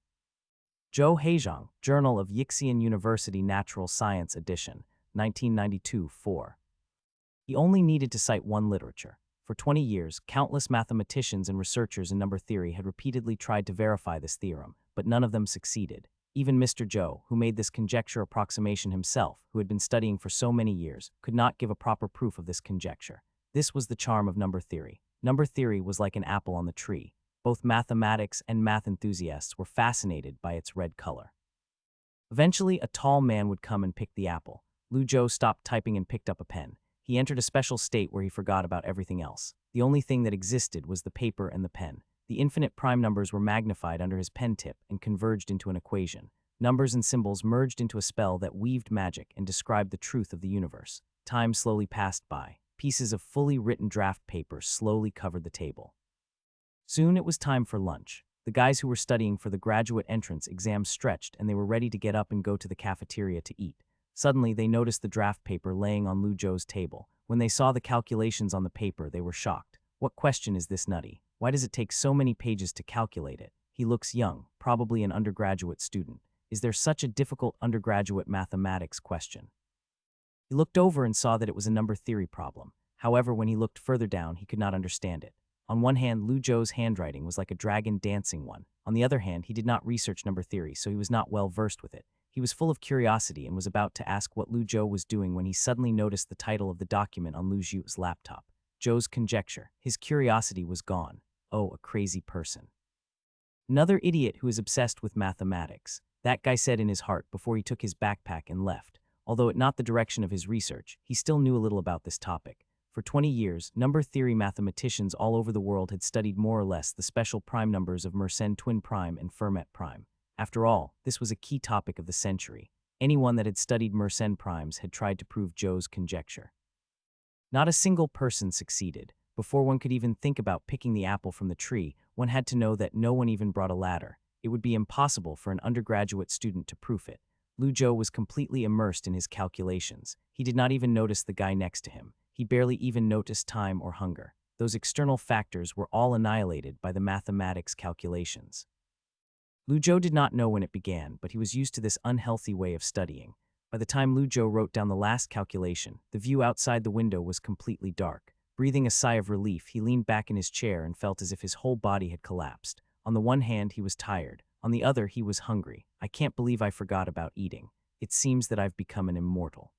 Zhou Heizhong, Journal of Yixian University Natural Science Edition, 1992-4. He only needed to cite one literature. For 20 years, countless mathematicians and researchers in number theory had repeatedly tried to verify this theorem, but none of them succeeded. Even Mr. Zhou, who made this conjecture approximation himself, who had been studying for so many years, could not give a proper proof of this conjecture. This was the charm of number theory. Number theory was like an apple on the tree. Both mathematics and math enthusiasts were fascinated by its red color. Eventually, a tall man would come and pick the apple. Lu Zhou stopped typing and picked up a pen. He entered a special state where he forgot about everything else. The only thing that existed was the paper and the pen. The infinite prime numbers were magnified under his pen tip and converged into an equation. Numbers and symbols merged into a spell that weaved magic and described the truth of the universe. Time slowly passed by. Pieces of fully written draft paper slowly covered the table. Soon it was time for lunch. The guys who were studying for the graduate entrance exam stretched and they were ready to get up and go to the cafeteria to eat. Suddenly, they noticed the draft paper laying on Lu Zhou's table. When they saw the calculations on the paper, they were shocked. What question is this nutty? Why does it take so many pages to calculate it? He looks young, probably an undergraduate student. Is there such a difficult undergraduate mathematics question? He looked over and saw that it was a number theory problem. However, when he looked further down, he could not understand it. On one hand, Lu Zhou's handwriting was like a dragon dancing one. On the other hand, he did not research number theory, so he was not well versed with it. He was full of curiosity and was about to ask what Lu Zhou was doing when he suddenly noticed the title of the document on Lu Zhou's laptop. Zhou's conjecture. His curiosity was gone. Oh, a crazy person. Another idiot who is obsessed with mathematics. That guy said in his heart before he took his backpack and left. Although it not the direction of his research, he still knew a little about this topic. For 20 years, number theory mathematicians all over the world had studied more or less the special prime numbers of Mersenne twin prime and Fermat prime. After all, this was a key topic of the century. Anyone that had studied Mersenne primes had tried to prove Joe's conjecture. Not a single person succeeded. Before one could even think about picking the apple from the tree, one had to know that no one even brought a ladder. It would be impossible for an undergraduate student to prove it. Lu Zhou was completely immersed in his calculations. He did not even notice the guy next to him. He barely even noticed time or hunger. Those external factors were all annihilated by the mathematics calculations. Lu Zhou did not know when it began, but he was used to this unhealthy way of studying. By the time Lu Zhou wrote down the last calculation, the view outside the window was completely dark. Breathing a sigh of relief, he leaned back in his chair and felt as if his whole body had collapsed. On the one hand, he was tired. On the other, he was hungry. I can't believe I forgot about eating. It seems that I've become an immortal.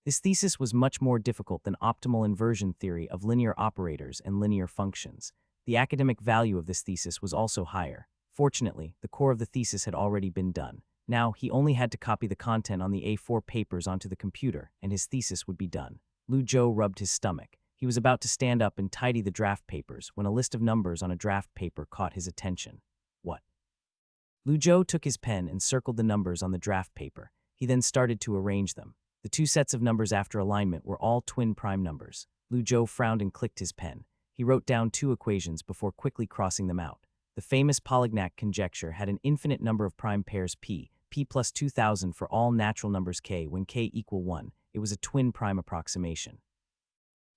This thesis was much more difficult than optimal inversion theory of linear operators and linear functions. The academic value of this thesis was also higher. Fortunately, the core of the thesis had already been done. Now, he only had to copy the content on the A4 papers onto the computer, and his thesis would be done. Lu Zhou rubbed his stomach. He was about to stand up and tidy the draft papers when a list of numbers on a draft paper caught his attention. What? Lu Zhou took his pen and circled the numbers on the draft paper. He then started to arrange them. The two sets of numbers after alignment were all twin prime numbers. Lu Zhou frowned and clicked his pen. He wrote down two equations before quickly crossing them out. The famous Polignac conjecture had an infinite number of prime pairs p plus 2000 for all natural numbers k when k equal 1. It was a twin prime approximation.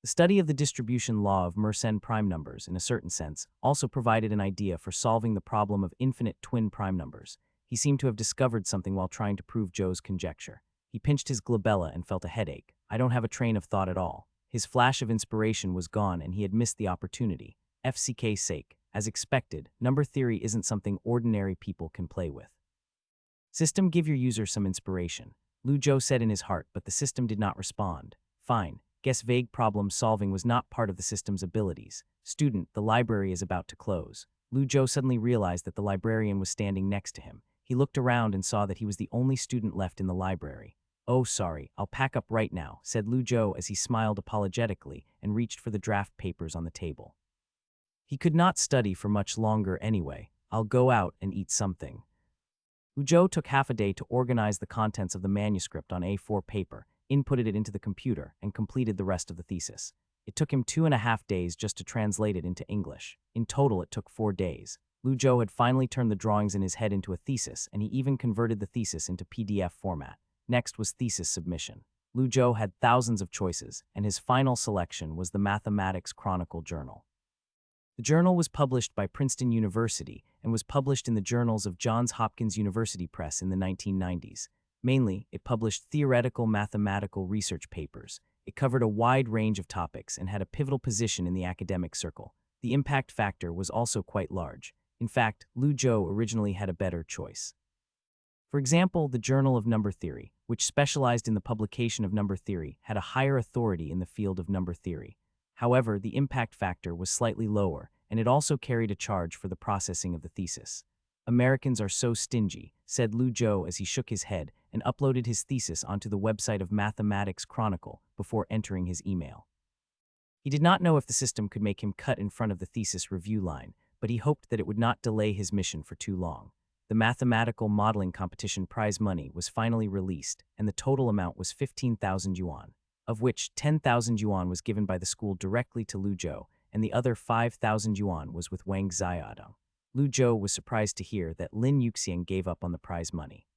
The study of the distribution law of Mersenne prime numbers, in a certain sense, also provided an idea for solving the problem of infinite twin prime numbers. He seemed to have discovered something while trying to prove Joe's conjecture. He pinched his glabella and felt a headache. I don't have a train of thought at all. His flash of inspiration was gone and he had missed the opportunity. FCK's sake. As expected, number theory isn't something ordinary people can play with. System, give your user some inspiration. Lu Zhou said in his heart, but the system did not respond. Fine. Guess vague problem solving was not part of the system's abilities. Student, the library is about to close. Lu Zhou suddenly realized that the librarian was standing next to him. He looked around and saw that he was the only student left in the library. Oh, sorry, I'll pack up right now, said Lu Zhou as he smiled apologetically and reached for the draft papers on the table. He could not study for much longer anyway. I'll go out and eat something. Lu Zhou took half a day to organize the contents of the manuscript on A4 paper, inputted it into the computer, and completed the rest of the thesis. It took him 2.5 days just to translate it into English. In total, it took 4 days. Lu Zhou had finally turned the drawings in his head into a thesis, and he even converted the thesis into PDF format. Next was thesis submission. Lu Zhou had thousands of choices, and his final selection was the Mathematics Chronicle journal. The journal was published by Princeton University and was published in the journals of Johns Hopkins University Press in the 1990s. Mainly, it published theoretical mathematical research papers. It covered a wide range of topics and had a pivotal position in the academic circle. The impact factor was also quite large. In fact, Lu Zhou originally had a better choice. For example, the Journal of Number Theory, which specialized in the publication of number theory, had a higher authority in the field of number theory. However, the impact factor was slightly lower, and it also carried a charge for the processing of the thesis. Americans are so stingy, said Lu Zhou as he shook his head and uploaded his thesis onto the website of Mathematics Chronicle before entering his email. He did not know if the system could make him cut in front of the thesis review line, but he hoped that it would not delay his mission for too long. The mathematical modeling competition prize money was finally released, and the total amount was 15,000 yuan, of which 10,000 yuan was given by the school directly to Lu Zhou, and the other 5,000 yuan was with Wang Xiaodong. Lu Zhou was surprised to hear that Lin Yuxiang gave up on the prize money.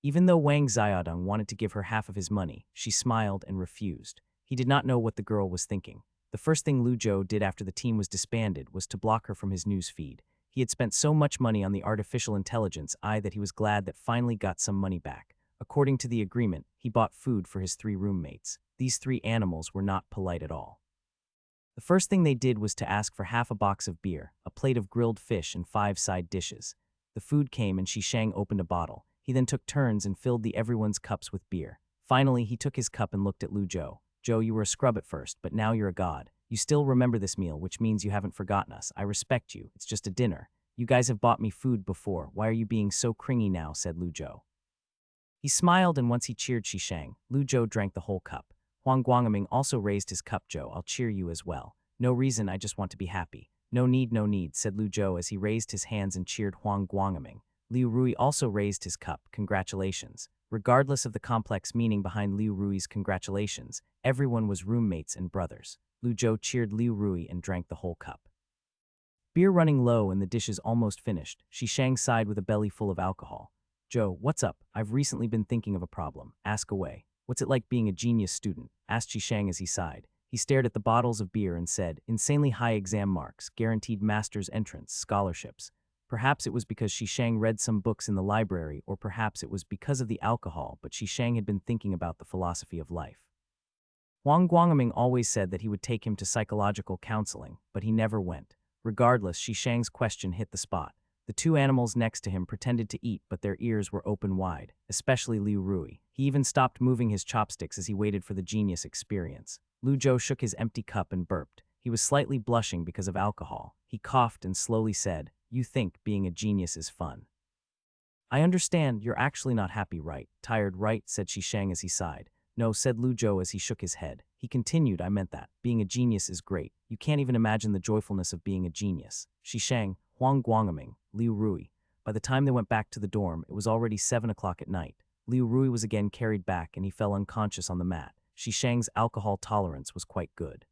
Even though Wang Xiaodong wanted to give her half of his money, she smiled and refused. He did not know what the girl was thinking. The first thing Lu Zhou did after the team was disbanded was to block her from his news feed. He had spent so much money on the artificial intelligence that he was glad that finally got some money back. According to the agreement, he bought food for his 3 roommates. These 3 animals were not polite at all. The first thing they did was to ask for half a box of beer, a plate of grilled fish, and 5 side dishes. The food came and Shishang opened a bottle. He then took turns and filled everyone's cups with beer. Finally, he took his cup and looked at Lu Zhou. Joe, you were a scrub at first, but now you're a god. You still remember this meal, which means you haven't forgotten us. I respect you. It's just a dinner. You guys have bought me food before. Why are you being so cringy now, said Lu Zhou. He smiled, and once he cheered Shishang, Lu Zhou drank the whole cup. Huang Guangming also raised his cup. Zhou, I'll cheer you as well. No reason, I just want to be happy. No need, said Lu Zhou as he raised his hands and cheered Huang Guangming. Liu Rui also raised his cup. Congratulations. Regardless of the complex meaning behind Liu Rui's congratulations, everyone was roommates and brothers. Lu Zhou cheered Liu Rui and drank the whole cup. Beer running low and the dishes almost finished, Shishang sighed with a belly full of alcohol. Zhou, what's up? I've recently been thinking of a problem. Ask away. What's it like being a genius student? Asked Shishang as he sighed. He stared at the bottles of beer and said, insanely high exam marks, guaranteed master's entrance, scholarships. Perhaps it was because Shishang read some books in the library, or perhaps it was because of the alcohol, but Shishang had been thinking about the philosophy of life. Huang Guangming always said that he would take him to psychological counseling, but he never went. Regardless, Shishang's question hit the spot. The two animals next to him pretended to eat, but their ears were open wide, especially Liu Rui. He even stopped moving his chopsticks as he waited for the genius experience. Lu Zhou shook his empty cup and burped. He was slightly blushing because of alcohol. He coughed and slowly said, "You think being a genius is fun. I understand, you're actually not happy, right? Tired, right?" said Shishang as he sighed. "No," said Lu Zhou as he shook his head. He continued, "I meant that. Being a genius is great. You can't even imagine the joyfulness of being a genius." Shishang, Huang Guangming, Liu Rui. By the time they went back to the dorm, it was already 7 o'clock at night. Liu Rui was again carried back and he fell unconscious on the mat. Shishang's alcohol tolerance was quite good.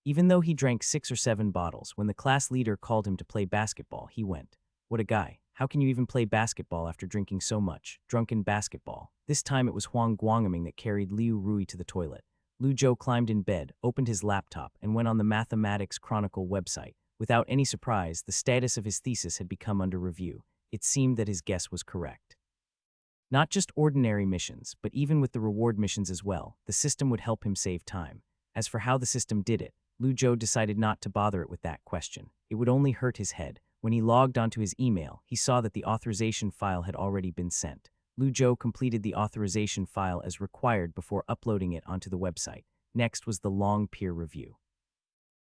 Even though he drank 6 or 7 bottles, when the class leader called him to play basketball, he went. What a guy. How can you even play basketball after drinking so much? Drunken basketball. This time it was Huang Guangming that carried Liu Rui to the toilet. Lu Zhou climbed in bed, opened his laptop, and went on the Mathematics Chronicle website. Without any surprise, the status of his thesis had become under review. It seemed that his guess was correct. Not just ordinary missions, but even with the reward missions as well, the system would help him save time. As for how the system did it, Lu Zhou decided not to bother it with that question. It would only hurt his head. When he logged onto his email, he saw that the authorization file had already been sent. Lu Zhou completed the authorization file as required before uploading it onto the website. Next was the long peer review.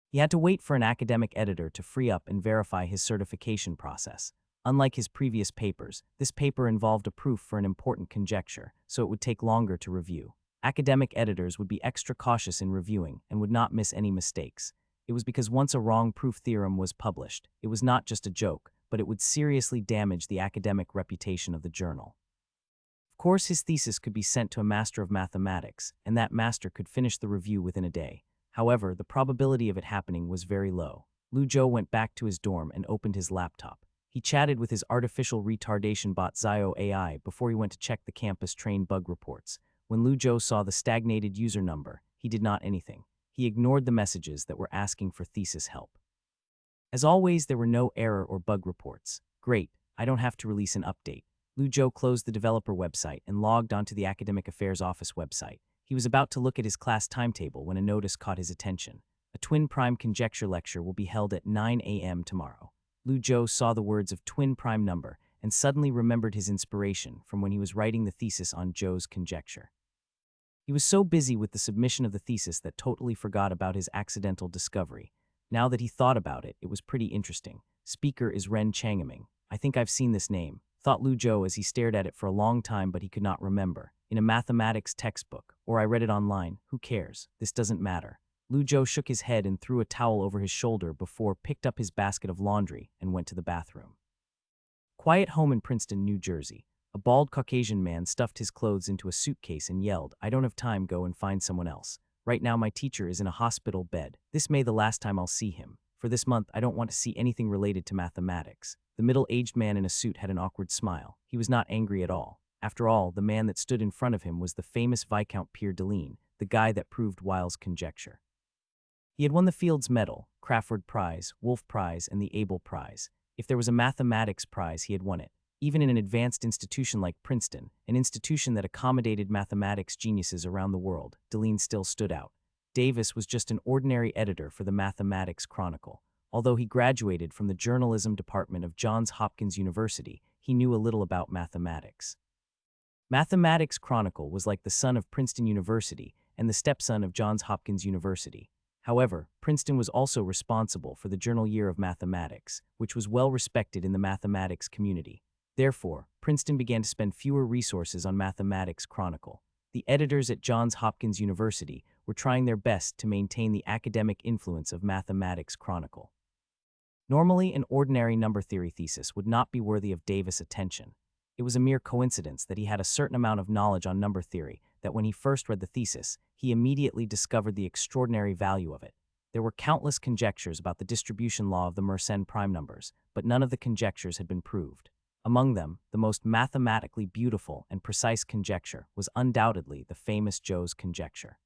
He had to wait for an academic editor to free up and verify his certification process. Unlike his previous papers, this paper involved a proof for an important conjecture, so it would take longer to review. Academic editors would be extra cautious in reviewing and would not miss any mistakes. It was because once a wrong proof theorem was published, it was not just a joke, but it would seriously damage the academic reputation of the journal. Of course, his thesis could be sent to a master of mathematics, and that master could finish the review within a day. However, the probability of it happening was very low. Lu Zhou went back to his dorm and opened his laptop. He chatted with his artificial retardation bot Zio AI before he went to check the campus train bug reports. When Lu Zhou saw the stagnated user number, he did not anything. He ignored the messages that were asking for thesis help. As always, there were no error or bug reports. Great, I don't have to release an update. Lu Zhou closed the developer website and logged onto the Academic Affairs Office website. He was about to look at his class timetable when a notice caught his attention. A twin prime conjecture lecture will be held at 9 a.m. tomorrow. Lu Zhou saw the words of twin prime number and suddenly remembered his inspiration from when he was writing the thesis on Zhou's conjecture. He was so busy with the submission of the thesis that totally forgot about his accidental discovery. Now that he thought about it, it was pretty interesting. Speaker is Ren Changming. I think I've seen this name, thought Lu Zhou as he stared at it for a long time, but he could not remember. In a mathematics textbook, or I read it online, who cares? This doesn't matter. Lu Zhou shook his head and threw a towel over his shoulder before picked up his basket of laundry and went to the bathroom. Quiet home in Princeton, New Jersey. A bald Caucasian man stuffed his clothes into a suitcase and yelled, "I don't have time, go and find someone else. Right now my teacher is in a hospital bed. This may the last time I'll see him. For this month I don't want to see anything related to mathematics." The middle-aged man in a suit had an awkward smile. He was not angry at all. After all, the man that stood in front of him was the famous Viscount Pierre Deline, the guy that proved Weil's conjecture. He had won the Fields Medal, Crafoord Prize, Wolf Prize, and the Abel Prize. If there was a mathematics prize, he had won it. Even in an advanced institution like Princeton, an institution that accommodated mathematics geniuses around the world, Deline still stood out. Davis was just an ordinary editor for the Mathematics Chronicle. Although he graduated from the journalism department of Johns Hopkins University, he knew a little about mathematics. Mathematics Chronicle was like the son of Princeton University and the stepson of Johns Hopkins University. However, Princeton was also responsible for the Journal Year of Mathematics, which was well respected in the mathematics community. Therefore, Princeton began to spend fewer resources on Mathematics Chronicle. The editors at Johns Hopkins University were trying their best to maintain the academic influence of Mathematics Chronicle. Normally, an ordinary number theory thesis would not be worthy of Davis' attention. It was a mere coincidence that he had a certain amount of knowledge on number theory that when he first read the thesis, he immediately discovered the extraordinary value of it. There were countless conjectures about the distribution law of the Mersenne prime numbers, but none of the conjectures had been proved. Among them, the most mathematically beautiful and precise conjecture was undoubtedly the famous Joe's conjecture.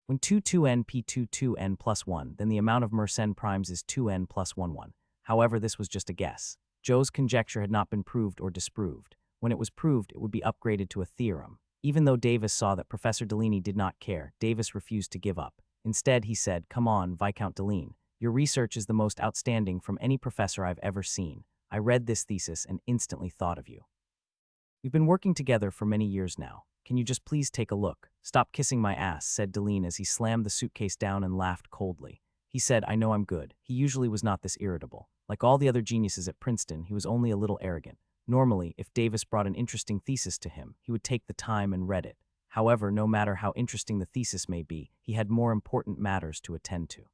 When 2n p2n plus 1, then the amount of Mersenne primes is 2n plus 1. However, this was just a guess. Joe's conjecture had not been proved or disproved. When it was proved, it would be upgraded to a theorem. Even though Davis saw that Professor Delaney did not care, Davis refused to give up. Instead, he said, "Come on, Viscount Delaney. Your research is the most outstanding from any professor I've ever seen. I read this thesis and instantly thought of you. We've been working together for many years now. Can you just please take a look?" "Stop kissing my ass," said Delaney as he slammed the suitcase down and laughed coldly. He said, "I know I'm good." He usually was not this irritable. Like all the other geniuses at Princeton, he was only a little arrogant. Normally, if Davis brought an interesting thesis to him, he would take the time and read it. However, no matter how interesting the thesis may be, he had more important matters to attend to.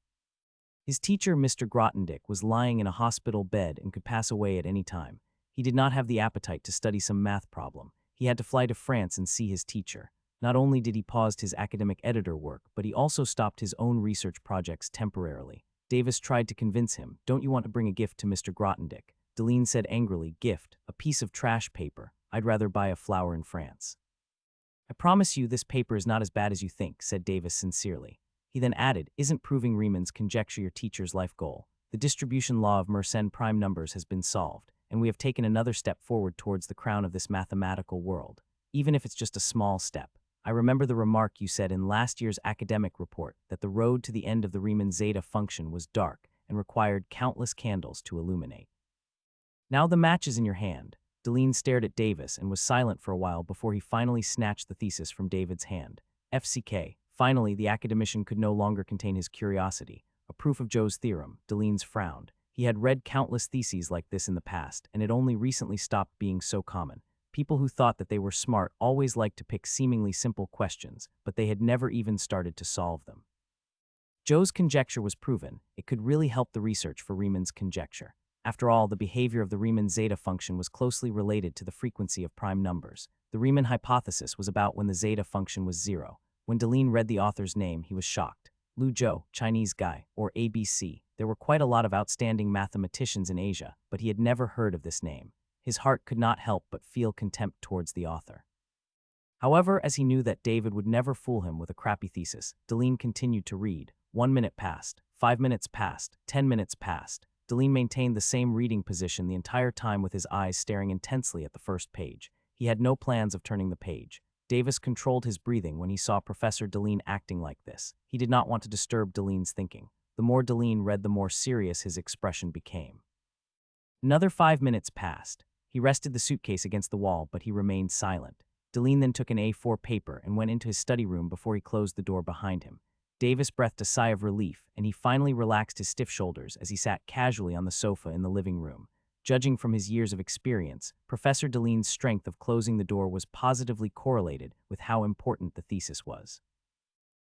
His teacher, Mr. Grothendieck, was lying in a hospital bed and could pass away at any time. He did not have the appetite to study some math problem. He had to fly to France and see his teacher. Not only did he pause his academic editor work, but he also stopped his own research projects temporarily. Davis tried to convince him, "Don't you want to bring a gift to Mr. Grothendieck?" Delaney said angrily, "Gift? A piece of trash paper. I'd rather buy a flower in France." "I promise you this paper is not as bad as you think," said Davis sincerely. He then added, "Isn't proving Riemann's conjecture your teacher's life goal? The distribution law of Mersenne prime numbers has been solved, and we have taken another step forward towards the crown of this mathematical world, even if it's just a small step. I remember the remark you said in last year's academic report that the road to the end of the Riemann zeta function was dark and required countless candles to illuminate. Now the match is in your hand." Delaney stared at Davis and was silent for a while before he finally snatched the thesis from David's hand. FCK. Finally, the academician could no longer contain his curiosity. A proof of Joe's theorem. Delaney frowned. He had read countless theses like this in the past, and it only recently stopped being so common. People who thought that they were smart always liked to pick seemingly simple questions, but they had never even started to solve them. Joe's conjecture was proven. It could really help the research for Riemann's conjecture. After all, the behavior of the Riemann zeta function was closely related to the frequency of prime numbers. The Riemann hypothesis was about when the zeta function was 0. When Delaney read the author's name, he was shocked. Lu Zhou, Chinese guy, or ABC. There were quite a lot of outstanding mathematicians in Asia, but he had never heard of this name. His heart could not help but feel contempt towards the author. However, as he knew that David would never fool him with a crappy thesis, Delaney continued to read. 1 minute passed, 5 minutes passed, 10 minutes passed. Delaney maintained the same reading position the entire time with his eyes staring intensely at the first page. He had no plans of turning the page. Davis controlled his breathing when he saw Professor Delaney acting like this. He did not want to disturb Delaney's thinking. The more Delaney read, the more serious his expression became. Another 5 minutes passed. He rested the suitcase against the wall, but he remained silent. Delaney then took an A4 paper and went into his study room before he closed the door behind him. Davis breathed a sigh of relief, and he finally relaxed his stiff shoulders as he sat casually on the sofa in the living room. Judging from his years of experience, Professor Delaney's strength of closing the door was positively correlated with how important the thesis was.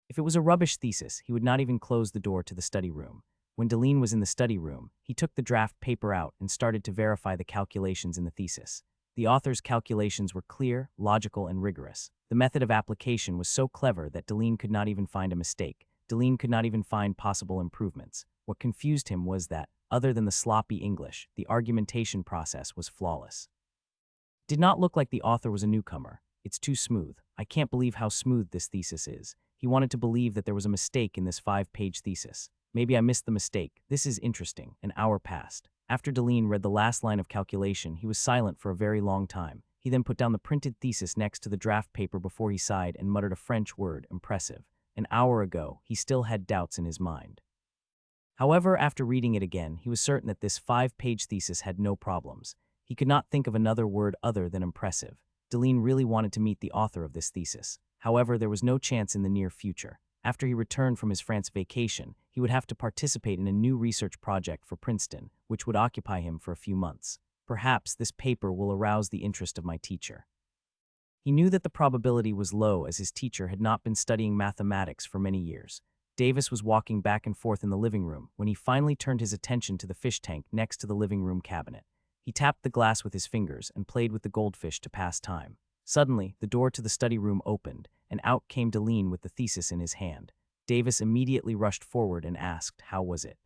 If it was a rubbish thesis, he would not even close the door to the study room. When Delaney was in the study room, he took the draft paper out and started to verify the calculations in the thesis. The author's calculations were clear, logical, and rigorous. The method of application was so clever that Delaney could not even find a mistake. Delaney could not even find possible improvements. What confused him was that, other than the sloppy English, the argumentation process was flawless. It did not look like the author was a newcomer. "It's too smooth. I can't believe how smooth this thesis is." He wanted to believe that there was a mistake in this 5-page thesis. "Maybe I missed the mistake. This is interesting." An hour passed. After Delaney read the last line of calculation, he was silent for a very long time. He then put down the printed thesis next to the draft paper before he sighed and muttered a French word, impressive. An hour ago, he still had doubts in his mind. However, after reading it again, he was certain that this 5-page thesis had no problems. He could not think of another word other than impressive. Delaney really wanted to meet the author of this thesis. However, there was no chance in the near future. After he returned from his France vacation, he would have to participate in a new research project for Princeton, which would occupy him for a few months. "Perhaps this paper will arouse the interest of my teacher." He knew that the probability was low as his teacher had not been studying mathematics for many years. Davis was walking back and forth in the living room when he finally turned his attention to the fish tank next to the living room cabinet. He tapped the glass with his fingers and played with the goldfish to pass time. Suddenly, the door to the study room opened, and out came Deline with the thesis in his hand. Davis immediately rushed forward and asked, "How was it?"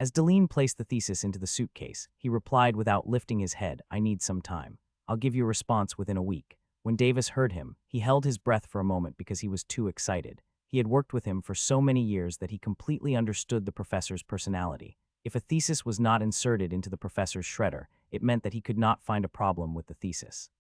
As Deline placed the thesis into the suitcase, he replied without lifting his head, "I need some time. I'll give you a response within a week." When Davis heard him, he held his breath for a moment because he was too excited. He had worked with him for so many years that he completely understood the professor's personality. If a thesis was not inserted into the professor's shredder, it meant that he could not find a problem with the thesis.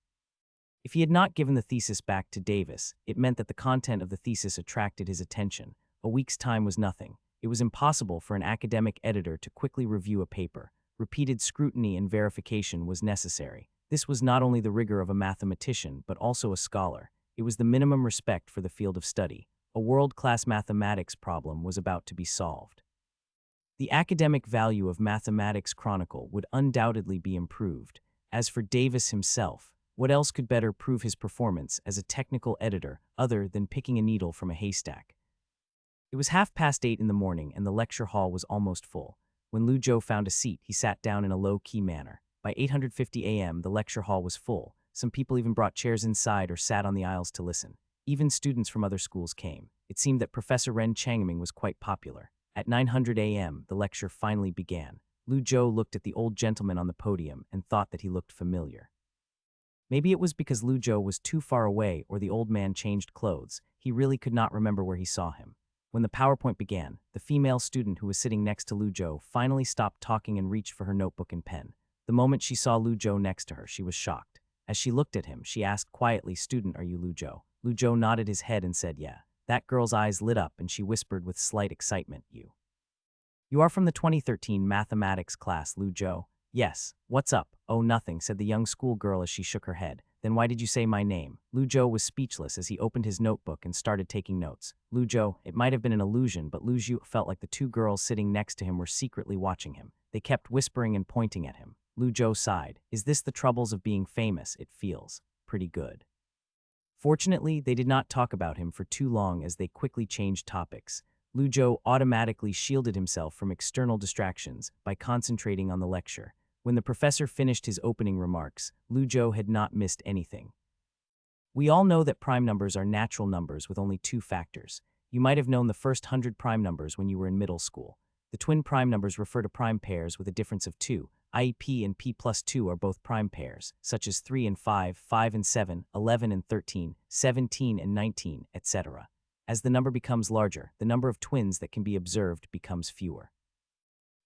If he had not given the thesis back to Davis, it meant that the content of the thesis attracted his attention. A week's time was nothing. It was impossible for an academic editor to quickly review a paper. Repeated scrutiny and verification was necessary. This was not only the rigor of a mathematician, but also a scholar. It was the minimum respect for the field of study. A world-class mathematics problem was about to be solved. The academic value of Mathematics Chronicle would undoubtedly be improved. As for Davis himself, what else could better prove his performance as a technical editor other than picking a needle from a haystack? It was 8:30 in the morning and the lecture hall was almost full. When Lu Zhou found a seat, he sat down in a low-key manner. By 8:50 a.m., the lecture hall was full. Some people even brought chairs inside or sat on the aisles to listen. Even students from other schools came. It seemed that Professor Ren Changming was quite popular. At 9:00 a.m., the lecture finally began. Lu Zhou looked at the old gentleman on the podium and thought that he looked familiar. Maybe it was because Lu Zhou was too far away or the old man changed clothes. He really could not remember where he saw him. When the PowerPoint began, the female student who was sitting next to Lu Zhou finally stopped talking and reached for her notebook and pen. The moment she saw Lu Zhou next to her, she was shocked. As she looked at him, she asked quietly, "Student, are you Lu Zhou?" Lu Zhou nodded his head and said, "Yeah." That girl's eyes lit up and she whispered with slight excitement, You are from the 2013 mathematics class, Lu Zhou?" "Yes. What's up?" "Oh, nothing," said the young schoolgirl as she shook her head. "Then why did you say my name?" Lu Zhou was speechless as he opened his notebook and started taking notes. Lu Zhou, it might have been an illusion, but Lu Zhou felt like the two girls sitting next to him were secretly watching him. They kept whispering and pointing at him. Lu Zhou sighed. "Is this the troubles of being famous? It feels pretty good." Fortunately, they did not talk about him for too long as they quickly changed topics. Lu Zhou automatically shielded himself from external distractions by concentrating on the lecture. When the professor finished his opening remarks, Lu Zhou had not missed anything. We all know that prime numbers are natural numbers with only two factors. You might have known the first 100 prime numbers when you were in middle school. The twin prime numbers refer to prime pairs with a difference of 2, i.e. p and p plus 2 are both prime pairs, such as 3 and 5, 5 and 7, 11 and 13, 17 and 19, etc. As the number becomes larger, the number of twins that can be observed becomes fewer.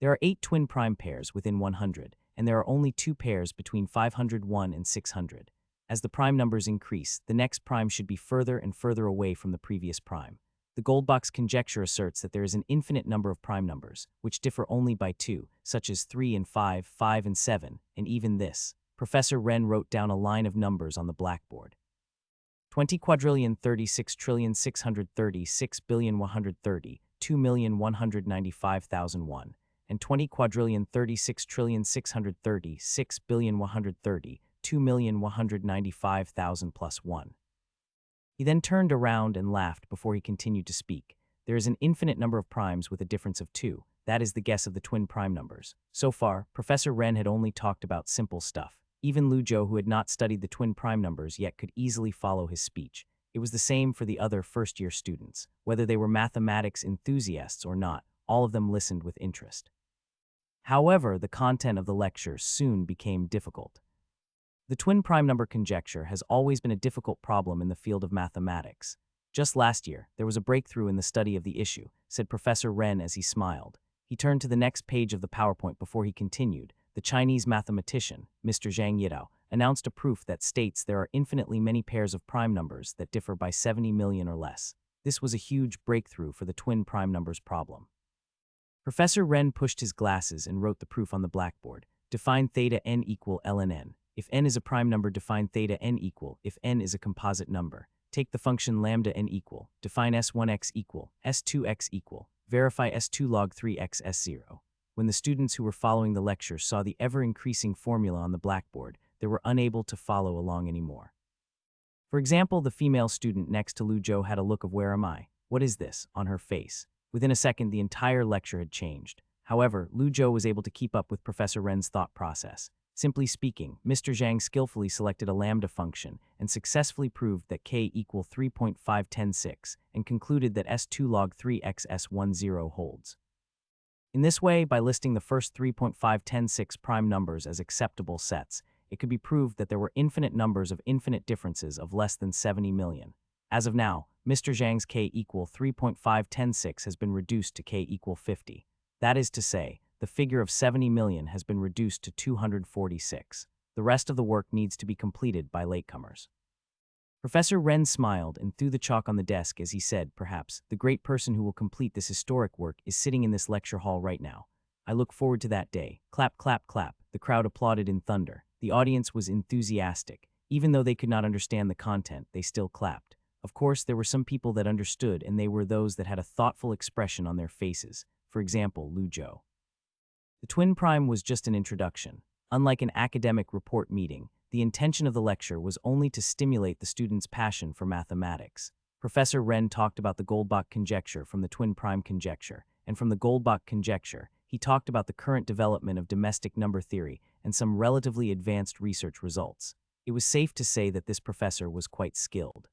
There are 8 twin prime pairs within 100, and there are only 2 pairs between 501 and 600. As the prime numbers increase, the next prime should be further and further away from the previous prime. The Goldbox conjecture asserts that there is an infinite number of prime numbers, which differ only by 2, such as 3 and 5, 5 and 7, and even this. Professor Ren wrote down a line of numbers on the blackboard. 20 quadrillion 36,636,130, 2,195,001, and 20 quadrillion 36,636,130, 2,195,000 plus 1. He then turned around and laughed before he continued to speak. There is an infinite number of primes with a difference of 2. That is the guess of the twin prime numbers. So far, Professor Ren had only talked about simple stuff. Even Lu Zhou, who had not studied the twin prime numbers yet, could easily follow his speech. It was the same for the other first-year students. Whether they were mathematics enthusiasts or not, all of them listened with interest. However, the content of the lecture soon became difficult. The twin prime number conjecture has always been a difficult problem in the field of mathematics. Just last year, there was a breakthrough in the study of the issue, said Professor Ren as he smiled. He turned to the next page of the PowerPoint before he continued. The Chinese mathematician, Mr. Zhang Yidao, announced a proof that states there are infinitely many pairs of prime numbers that differ by 70 million or less. This was a huge breakthrough for the twin prime numbers problem. Professor Ren pushed his glasses and wrote the proof on the blackboard. Define theta n equal ln n. If n is a prime number, define theta n equal. If n is a composite number, take the function lambda n equal. Define s1x equal, s2x equal. Verify s2 log 3x s0. When the students who were following the lecture saw the ever-increasing formula on the blackboard, they were unable to follow along anymore. For example, the female student next to Lu Zhou had a look of "Where am I? What is this?" on her face. Within a second, the entire lecture had changed. However, Lu Zhou was able to keep up with Professor Ren's thought process. Simply speaking, Mr. Zhang skillfully selected a lambda function and successfully proved that k equal 3.510.6 and concluded that S2 log 3x S10 holds. In this way, by listing the first 3.510.6 prime numbers as acceptable sets, it could be proved that there were infinite numbers of infinite differences of less than 70 million. As of now, Mr. Zhang's k equal 3.510.6 has been reduced to k equal 50. That is to say, the figure of 70 million has been reduced to 246. The rest of the work needs to be completed by latecomers. Professor Ren smiled and threw the chalk on the desk as he said, "Perhaps the great person who will complete this historic work is sitting in this lecture hall right now. I look forward to that day." Clap, clap, clap. The crowd applauded in thunder. The audience was enthusiastic. Even though they could not understand the content, they still clapped. Of course, there were some people that understood, and they were those that had a thoughtful expression on their faces. For example, Lu Zhou. The twin prime was just an introduction. Unlike an academic report meeting, the intention of the lecture was only to stimulate the students' passion for mathematics. Professor Ren talked about the Goldbach conjecture from the twin prime conjecture, and from the Goldbach conjecture, he talked about the current development of domestic number theory and some relatively advanced research results. It was safe to say that this professor was quite skilled.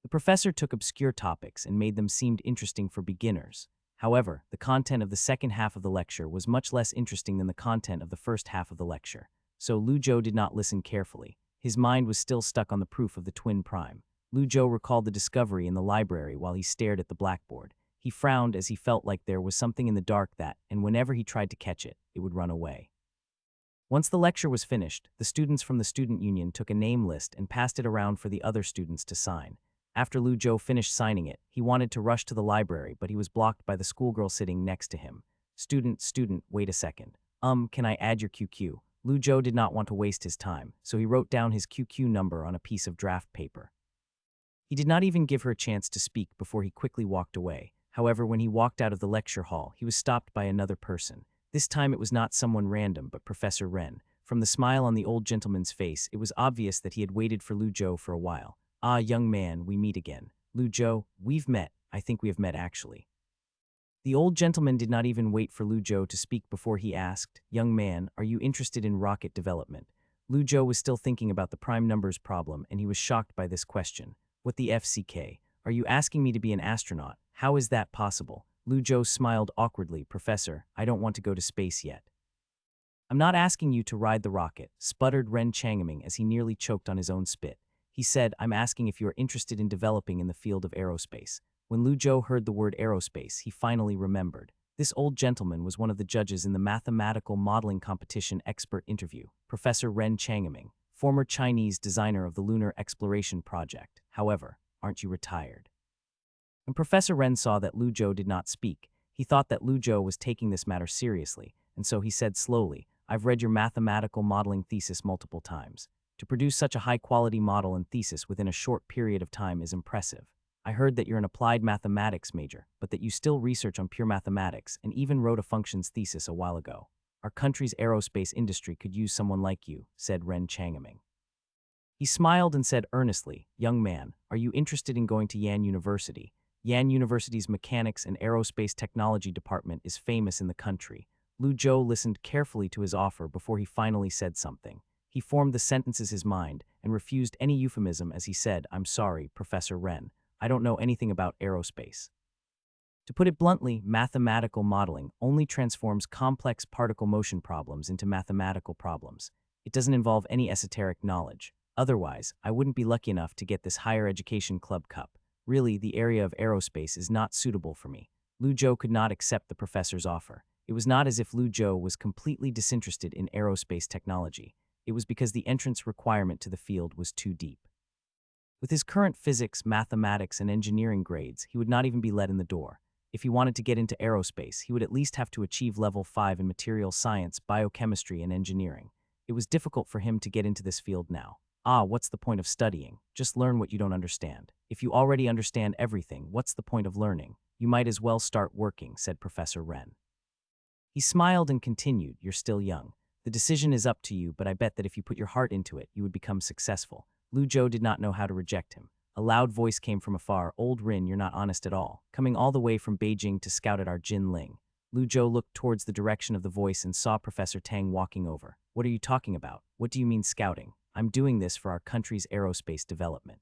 The professor took obscure topics and made them seem interesting for beginners. However, the content of the second half of the lecture was much less interesting than the content of the first half of the lecture. So Lu Zhou did not listen carefully. His mind was still stuck on the proof of the twin prime. Lu Zhou recalled the discovery in the library while he stared at the blackboard. He frowned as he felt like there was something in the dark that, and whenever he tried to catch it, it would run away. Once the lecture was finished, the students from the student union took a name list and passed it around for the other students to sign. After Lu Zhou finished signing it, he wanted to rush to the library, but he was blocked by the schoolgirl sitting next to him. Student, wait a second. Can I add your QQ? Lu Zhou did not want to waste his time, so he wrote down his QQ number on a piece of draft paper. He did not even give her a chance to speak before he quickly walked away. However, when he walked out of the lecture hall, he was stopped by another person. This time it was not someone random, but Professor Ren. From the smile on the old gentleman's face, it was obvious that he had waited for Lu Zhou for a while. "Ah, young man, we meet again. Lu Zhou, we've met. I think we have met actually." The old gentleman did not even wait for Lu Zhou to speak before he asked, "Young man, are you interested in rocket development?" Lu Zhou was still thinking about the prime numbers problem, and he was shocked by this question. "What the FCK? Are you asking me to be an astronaut? How is that possible?" Lu Zhou smiled awkwardly. "Professor, I don't want to go to space yet." "I'm not asking you to ride the rocket," sputtered Ren Changming as he nearly choked on his own spit. He said, "I'm asking if you are interested in developing in the field of aerospace." When Lu Zhou heard the word aerospace, he finally remembered. This old gentleman was one of the judges in the mathematical modeling competition expert interview, Professor Ren Changming, former Chinese designer of the Lunar Exploration Project. "However, aren't you retired?" When Professor Ren saw that Lu Zhou did not speak, he thought that Lu Zhou was taking this matter seriously, and so he said slowly, "I've read your mathematical modeling thesis multiple times. To produce such a high-quality model and thesis within a short period of time is impressive. I heard that you're an applied mathematics major, but that you still research on pure mathematics and even wrote a functions thesis a while ago. Our country's aerospace industry could use someone like you," said Ren Changming. He smiled and said earnestly, "Young man, are you interested in going to Yan University? Yan University's Mechanics and Aerospace Technology Department is famous in the country." Lu Zhou listened carefully to his offer before he finally said something. He formed the sentences in his mind and refused any euphemism as he said, "I'm sorry, Professor Ren. I don't know anything about aerospace." To put it bluntly, mathematical modeling only transforms complex particle motion problems into mathematical problems. It doesn't involve any esoteric knowledge. Otherwise, I wouldn't be lucky enough to get this higher education club cup. Really, the area of aerospace is not suitable for me. Lu Zhou could not accept the professor's offer. It was not as if Lu Zhou was completely disinterested in aerospace technology. It was because the entrance requirement to the field was too deep. With his current physics, mathematics, and engineering grades, he would not even be let in the door. If he wanted to get into aerospace, he would at least have to achieve level 5 in material science, biochemistry, and engineering. It was difficult for him to get into this field now. What's the point of studying? Just learn what you don't understand. If you already understand everything, what's the point of learning? You might as well start working, said Professor Ren. He smiled and continued, "You're still young. The decision is up to you, but I bet that if you put your heart into it, you would become successful." Lu Zhou did not know how to reject him. A loud voice came from afar. "Old Rin, you're not honest at all." Coming all the way from Beijing to scout at our Jin Ling. Lu Zhou looked towards the direction of the voice and saw Professor Tang walking over. "What are you talking about? What do you mean scouting? I'm doing this for our country's aerospace development."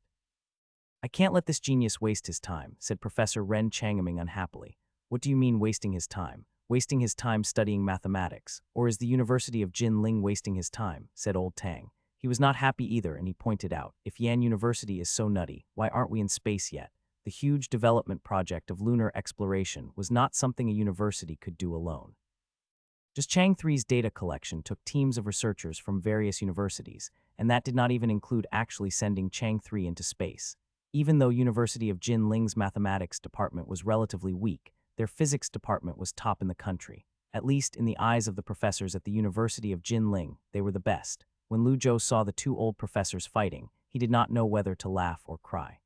"I can't let this genius waste his time," said Professor Ren Changming unhappily. "What do you mean wasting his time? Wasting his time studying mathematics? Or is the University of Jin Ling wasting his time?" said old Tang. He was not happy either, and he pointed out, "If Yan University is so nutty, why aren't we in space yet?" The huge development project of lunar exploration was not something a university could do alone. Just Chang 3's data collection took teams of researchers from various universities, and that did not even include actually sending Chang 3 into space. Even though University of Jin Ling's mathematics department was relatively weak, their physics department was top in the country. At least in the eyes of the professors at the University of Jin Ling, they were the best. When Lu Zhou saw the two old professors fighting, he did not know whether to laugh or cry.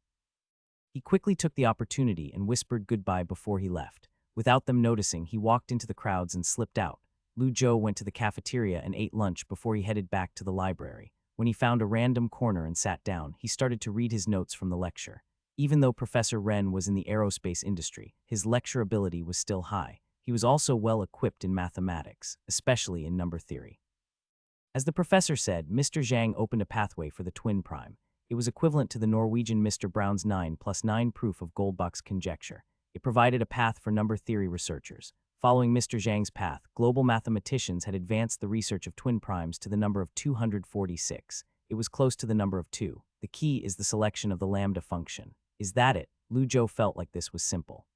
He quickly took the opportunity and whispered goodbye before he left. Without them noticing, he walked into the crowds and slipped out. Lu Zhou went to the cafeteria and ate lunch before he headed back to the library. When he found a random corner and sat down, he started to read his notes from the lecture. Even though Professor Ren was in the aerospace industry, his lecture ability was still high. He was also well equipped in mathematics, especially in number theory. As the professor said, Mr. Zhang opened a pathway for the twin prime. It was equivalent to the Norwegian Mr. Brown's 9+9 proof of Goldbach's conjecture. It provided a path for number theory researchers. Following Mr. Zhang's path, global mathematicians had advanced the research of twin primes to the number of 246. It was close to the number of 2. The key is the selection of the lambda function. Is that it? Lu Zhou felt like this was simple.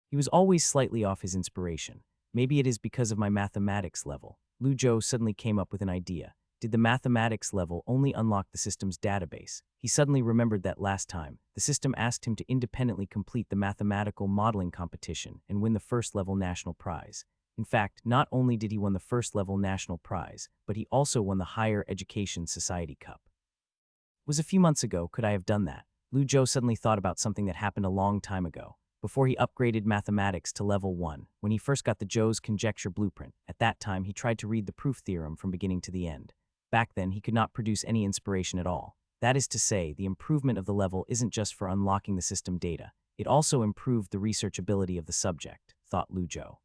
He was always slightly off his inspiration. Maybe it is because of my mathematics level. Lu Zhou suddenly came up with an idea. Did the mathematics level only unlock the system's database? He suddenly remembered that last time, the system asked him to independently complete the mathematical modeling competition and win the first-level national prize. In fact, not only did he win the first-level national prize, but he also won the Higher Education Society Cup. It was a few months ago. Could I have done that? Lu Zhou suddenly thought about something that happened a long time ago. Before he upgraded mathematics to level 1, when he first got the Zhou's conjecture blueprint, at that time he tried to read the proof theorem from beginning to the end. Back then, he could not produce any inspiration at all. That is to say, the improvement of the level isn't just for unlocking the system data, it also improved the researchability of the subject, thought Lu Zhou.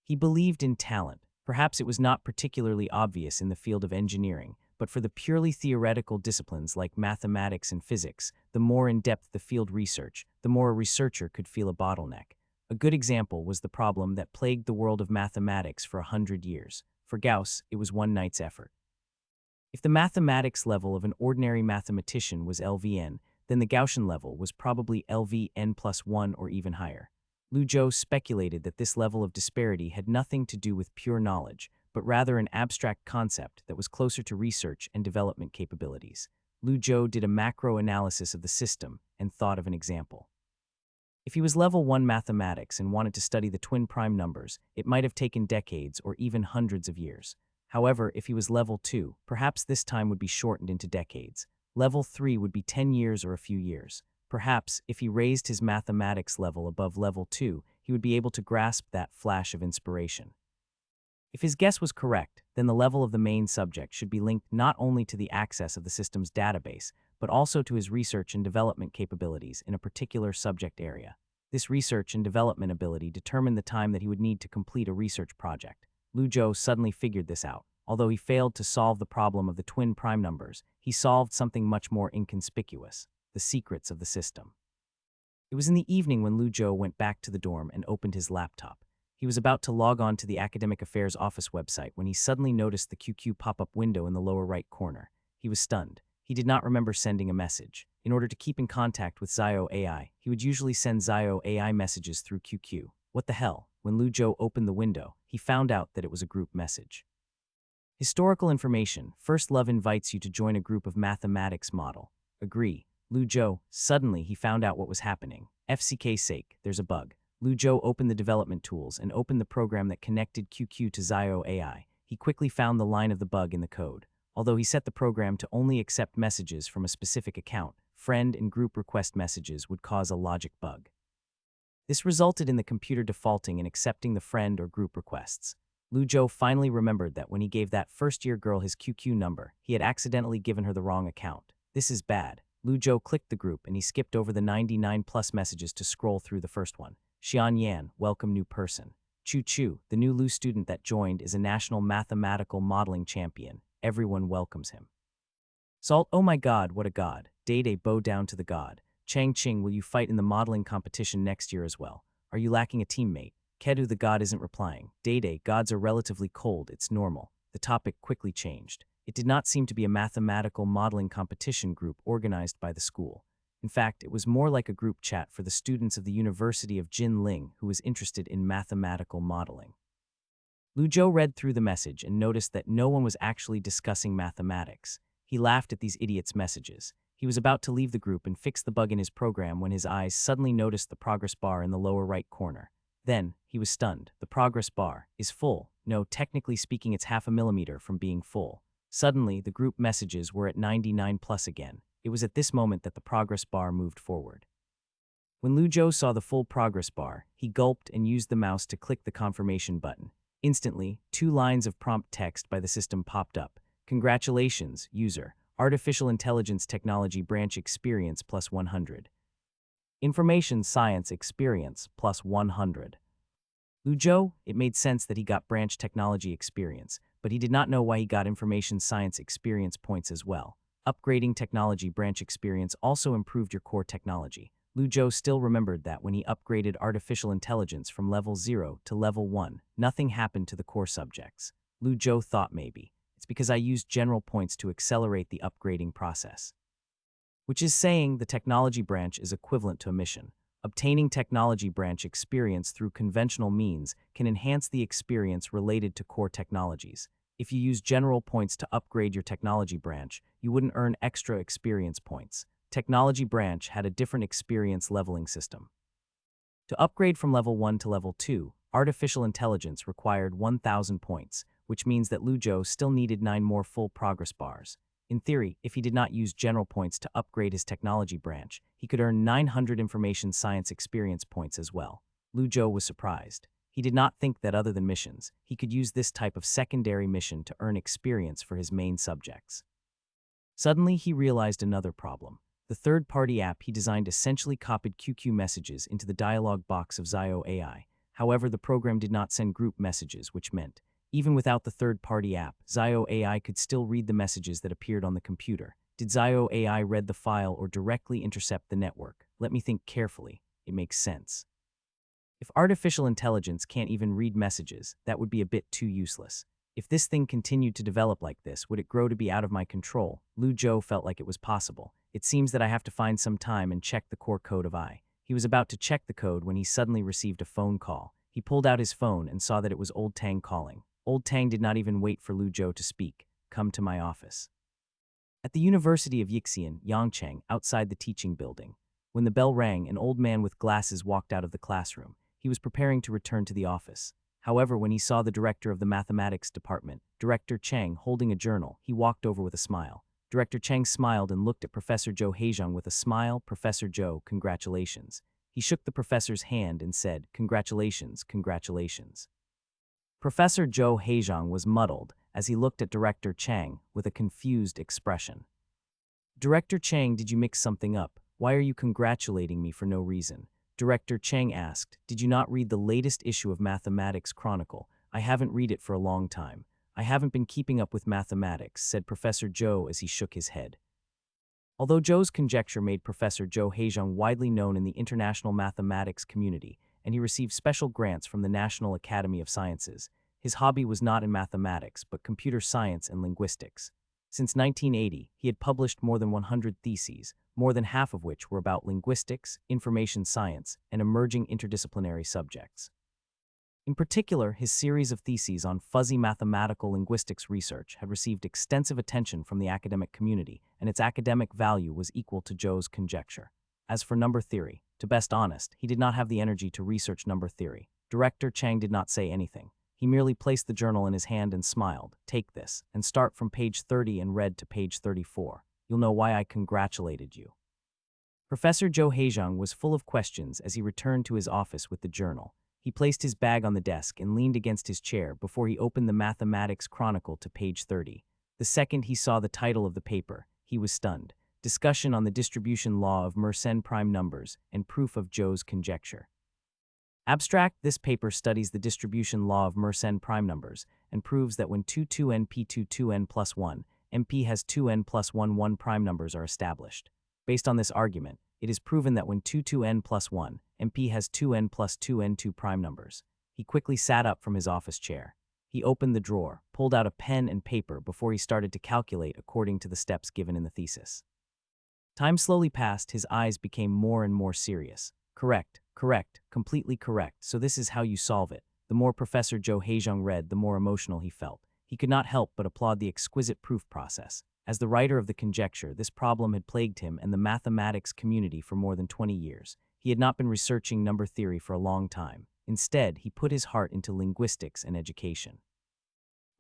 He believed in talent. Perhaps it was not particularly obvious in the field of engineering, but for the purely theoretical disciplines like mathematics and physics, the more in-depth the field research, the more a researcher could feel a bottleneck. A good example was the problem that plagued the world of mathematics for 100 years. For Gauss, it was one night's effort. If the mathematics level of an ordinary mathematician was LVN, then the Gaussian level was probably LVN+1 or even higher. Lu Zhou speculated that this level of disparity had nothing to do with pure knowledge, but rather an abstract concept that was closer to research and development capabilities. Lu Zhou did a macro analysis of the system and thought of an example. If he was level 1 mathematics and wanted to study the twin prime numbers, it might have taken decades or even hundreds of years. However, if he was level 2, perhaps this time would be shortened into decades. Level 3 would be 10 years or a few years. Perhaps, if he raised his mathematics level above level 2, he would be able to grasp that flash of inspiration. If his guess was correct, then the level of the main subject should be linked not only to the access of the system's database, but also to his research and development capabilities in a particular subject area. This research and development ability determined the time that he would need to complete a research project. Lu Zhou suddenly figured this out. Although he failed to solve the problem of the twin prime numbers, he solved something much more inconspicuous: the secrets of the system. It was in the evening when Lu Zhou went back to the dorm and opened his laptop. He was about to log on to the Academic Affairs Office website when he suddenly noticed the QQ pop-up window in the lower right corner. He was stunned. He did not remember sending a message. In order to keep in contact with Zio AI, he would usually send Zio AI messages through QQ. What the hell? When Lu Zhou opened the window, he found out that it was a group message. Historical information. First Love invites you to join a group of mathematics model. Agree. Lu Zhou. Suddenly, he found out what was happening. FCK's sake, there's a bug. Lu Zhou opened the development tools and opened the program that connected QQ to Zio AI. He quickly found the line of the bug in the code. Although he set the program to only accept messages from a specific account, friend and group request messages would cause a logic bug. This resulted in the computer defaulting and accepting the friend or group requests. Lu Zhou finally remembered that when he gave that first-year girl his QQ number, he had accidentally given her the wrong account. This is bad. Lu Zhou clicked the group and he skipped over the 99 plus messages to scroll through the first one. Xian Yan, welcome new person. Chu Chu, the new Lu student that joined, is a national mathematical modeling champion. Everyone welcomes him. Salt, oh my god, what a god. Day bow down to the god. Chang Qing, will you fight in the modeling competition next year as well? Are you lacking a teammate? Kedu, the god, isn't replying. Day, gods are relatively cold, it's normal. The topic quickly changed. It did not seem to be a mathematical modeling competition group organized by the school. In fact, it was more like a group chat for the students of the University of Jinling who was interested in mathematical modeling. Lu Zhou read through the message and noticed that no one was actually discussing mathematics. He laughed at these idiots' messages. He was about to leave the group and fix the bug in his program when his eyes suddenly noticed the progress bar in the lower right corner. Then, he was stunned. The progress bar is full. No, technically speaking, it's half a millimeter from being full. Suddenly, the group messages were at 99 plus again. It was at this moment that the progress bar moved forward. When Lu Zhou saw the full progress bar, he gulped and used the mouse to click the confirmation button. Instantly, 2 lines of prompt text by the system popped up. Congratulations, user. Artificial Intelligence Technology Branch Experience plus 100. Information Science Experience plus 100. Lu Zhou, it made sense that he got branch technology experience, but he did not know why he got information science experience points as well. Upgrading technology branch experience also improved your core technology. Lu Zhou still remembered that when he upgraded artificial intelligence from level 0 to level 1, nothing happened to the core subjects. Lu Zhou thought maybe it's because I used general points to accelerate the upgrading process. Which is saying the technology branch is equivalent to a mission. Obtaining technology branch experience through conventional means can enhance the experience related to core technologies. If you use general points to upgrade your technology branch, you wouldn't earn extra experience points. Technology branch had a different experience leveling system. To upgrade from level 1 to level 2, artificial intelligence required 1,000 points, which means that Lu Zhou still needed 9 more full progress bars. In theory, if he did not use general points to upgrade his technology branch, he could earn 900 information science experience points as well. Lu Zhou was surprised. He did not think that other than missions, he could use this type of secondary mission to earn experience for his main subjects. Suddenly, he realized another problem. The third-party app he designed essentially copied QQ messages into the dialog box of Zio AI. However, the program did not send group messages, which meant even without the third-party app, Zio AI could still read the messages that appeared on the computer. Did Zio AI read the file or directly intercept the network? Let me think carefully. It makes sense. If artificial intelligence can't even read messages, that would be a bit too useless. If this thing continued to develop like this, would it grow to be out of my control? Lu Zhou felt like it was possible. It seems that I have to find some time and check the core code of I. He was about to check the code when he suddenly received a phone call. He pulled out his phone and saw that it was Old Tang calling. Old Tang did not even wait for Lu Zhou to speak. Come to my office. At the University of Yixian, Yangcheng, outside the teaching building. When the bell rang, an old man with glasses walked out of the classroom. He was preparing to return to the office. However, when he saw the director of the mathematics department, Director Cheng, holding a journal, he walked over with a smile. Director Cheng smiled and looked at Professor Zhou Heizhong with a smile. Professor Zhou, congratulations. He shook the professor's hand and said, congratulations, congratulations. Professor Zhou Heizhong was muddled as he looked at Director Chang with a confused expression. Director Chang, did you mix something up? Why are you congratulating me for no reason? Director Chang asked, did you not read the latest issue of Mathematics Chronicle? I haven't read it for a long time. I haven't been keeping up with mathematics, said Professor Zhou as he shook his head. Although Zhou's conjecture made Professor Zhou Heizhong widely known in the international mathematics community, and he received special grants from the National Academy of Sciences, his hobby was not in mathematics but computer science and linguistics. Since 1980, he had published more than 100 theses, more than half of which were about linguistics, information science, and emerging interdisciplinary subjects. In particular, his series of theses on fuzzy mathematical linguistics research had received extensive attention from the academic community, and its academic value was equal to Zhou's conjecture. As for number theory, to best honest, he did not have the energy to research number theory. Director Chang did not say anything. He merely placed the journal in his hand and smiled. Take this, and start from page 30 and read to page 34. You'll know why I congratulated you. Professor Zhou Heizhong was full of questions as he returned to his office with the journal. He placed his bag on the desk and leaned against his chair before he opened the Mathematics Chronicle to page 30. The second he saw the title of the paper, he was stunned. Discussion on the distribution law of Mersenne prime numbers and proof of Zhou's conjecture. Abstract: this paper studies the distribution law of Mersenne prime numbers and proves that when 2 p 2 plus 1, MP has 2n plus 1 prime numbers are established. Based on this argument, it is proven that when 2 plus 1, MP has 2n plus 2 prime numbers. He quickly sat up from his office chair. He opened the drawer, pulled out a pen and paper before he started to calculate according to the steps given in the thesis. Time slowly passed, his eyes became more and more serious. Correct, completely correct, so this is how you solve it. The more Professor Zhou Heizhong read, the more emotional he felt. He could not help but applaud the exquisite proof process. As the writer of the conjecture, this problem had plagued him and the mathematics community for more than 20 years. He had not been researching number theory for a long time. Instead, he put his heart into linguistics and education.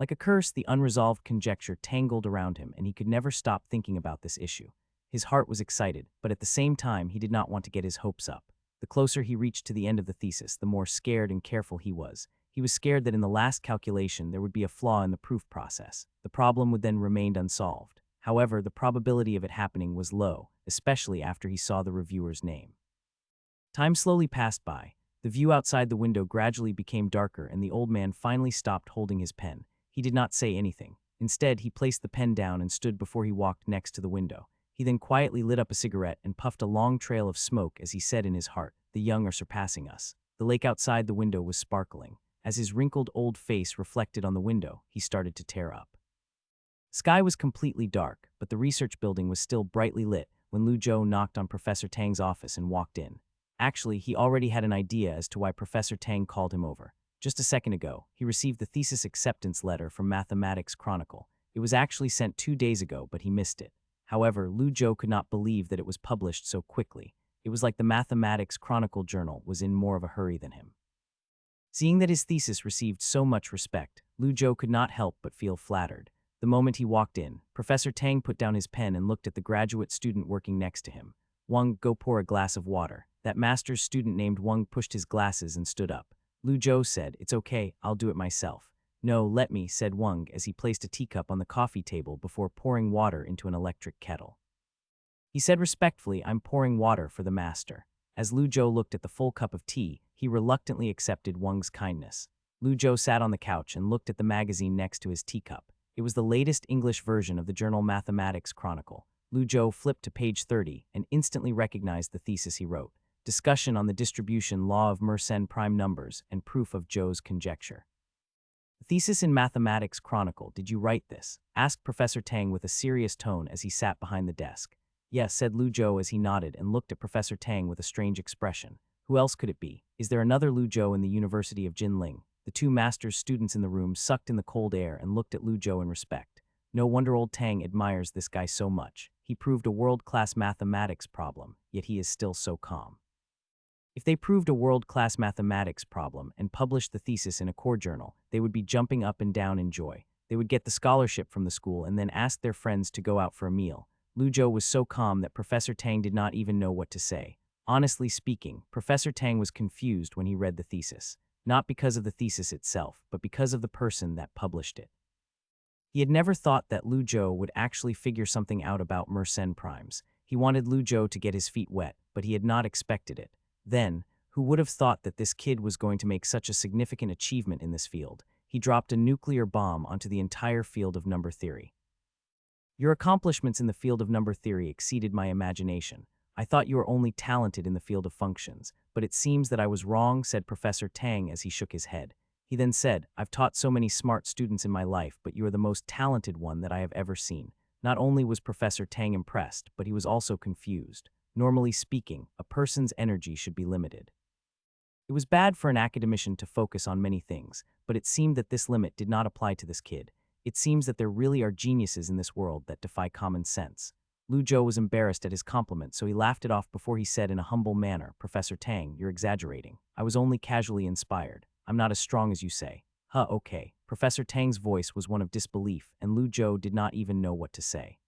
Like a curse, the unresolved conjecture tangled around him, and he could never stop thinking about this issue. His heart was excited, but at the same time, he did not want to get his hopes up. The closer he reached to the end of the thesis, the more scared and careful he was. He was scared that in the last calculation there would be a flaw in the proof process. The problem would then remain unsolved. However, the probability of it happening was low, especially after he saw the reviewer's name. Time slowly passed by. The view outside the window gradually became darker, and the old man finally stopped holding his pen. He did not say anything. Instead, he placed the pen down and stood before he walked next to the window. He then quietly lit up a cigarette and puffed a long trail of smoke as he said in his heart, "The young are surpassing us." The lake outside the window was sparkling. As his wrinkled old face reflected on the window, he started to tear up. Sky was completely dark, but the research building was still brightly lit when Lu Zhou knocked on Professor Tang's office and walked in. Actually, he already had an idea as to why Professor Tang called him over. Just a second ago, he received the thesis acceptance letter from Mathematics Chronicle. It was actually sent 2 days ago, but he missed it. However, Lu Zhou could not believe that it was published so quickly. It was like the Mathematics Chronicle journal was in more of a hurry than him. Seeing that his thesis received so much respect, Lu Zhou could not help but feel flattered. The moment he walked in, Professor Tang put down his pen and looked at the graduate student working next to him. "Wang, go pour a glass of water." That master's student named Wang pushed his glasses and stood up. Lu Zhou said, "It's okay, I'll do it myself." "No, let me," said Wang as he placed a teacup on the coffee table before pouring water into an electric kettle. He said respectfully, "I'm pouring water for the master." As Lu Zhou looked at the full cup of tea, he reluctantly accepted Wang's kindness. Lu Zhou sat on the couch and looked at the magazine next to his teacup. It was the latest English version of the journal Mathematics Chronicle. Lu Zhou flipped to page 30 and instantly recognized the thesis he wrote. Discussion on the distribution law of Mersenne prime numbers and proof of Zhou's conjecture. The thesis in Mathematics Chronicle, did you write this? Asked Professor Tang with a serious tone as he sat behind the desk. Yes, said Lu Zhou as he nodded and looked at Professor Tang with a strange expression. Who else could it be? Is there another Lu Zhou in the University of Jinling? The two master's students in the room sucked in the cold air and looked at Lu Zhou in respect. No wonder old Tang admires this guy so much. He proved a world-class mathematics problem, yet he is still so calm. If they proved a world-class mathematics problem and published the thesis in a core journal, they would be jumping up and down in joy. They would get the scholarship from the school and then ask their friends to go out for a meal. Lu Zhou was so calm that Professor Tang did not even know what to say. Honestly speaking, Professor Tang was confused when he read the thesis. Not because of the thesis itself, but because of the person that published it. He had never thought that Lu Zhou would actually figure something out about Mersenne primes. He wanted Lu Zhou to get his feet wet, but he had not expected it. Then, who would have thought that this kid was going to make such a significant achievement in this field? He dropped a nuclear bomb onto the entire field of number theory. Your accomplishments in the field of number theory exceeded my imagination. I thought you were only talented in the field of functions, but it seems that I was wrong, said Professor Tang as he shook his head. He then said, I've taught so many smart students in my life, but you are the most talented one that I have ever seen. Not only was Professor Tang impressed, but he was also confused. Normally speaking, a person's energy should be limited. It was bad for an academician to focus on many things, but it seemed that this limit did not apply to this kid. It seems that there really are geniuses in this world that defy common sense. Lu Zhou was embarrassed at his compliment, so he laughed it off before he said in a humble manner, Professor Tang, you're exaggerating. I was only casually inspired. I'm not as strong as you say. Huh, okay. Professor Tang's voice was one of disbelief, and Lu Zhou did not even know what to say.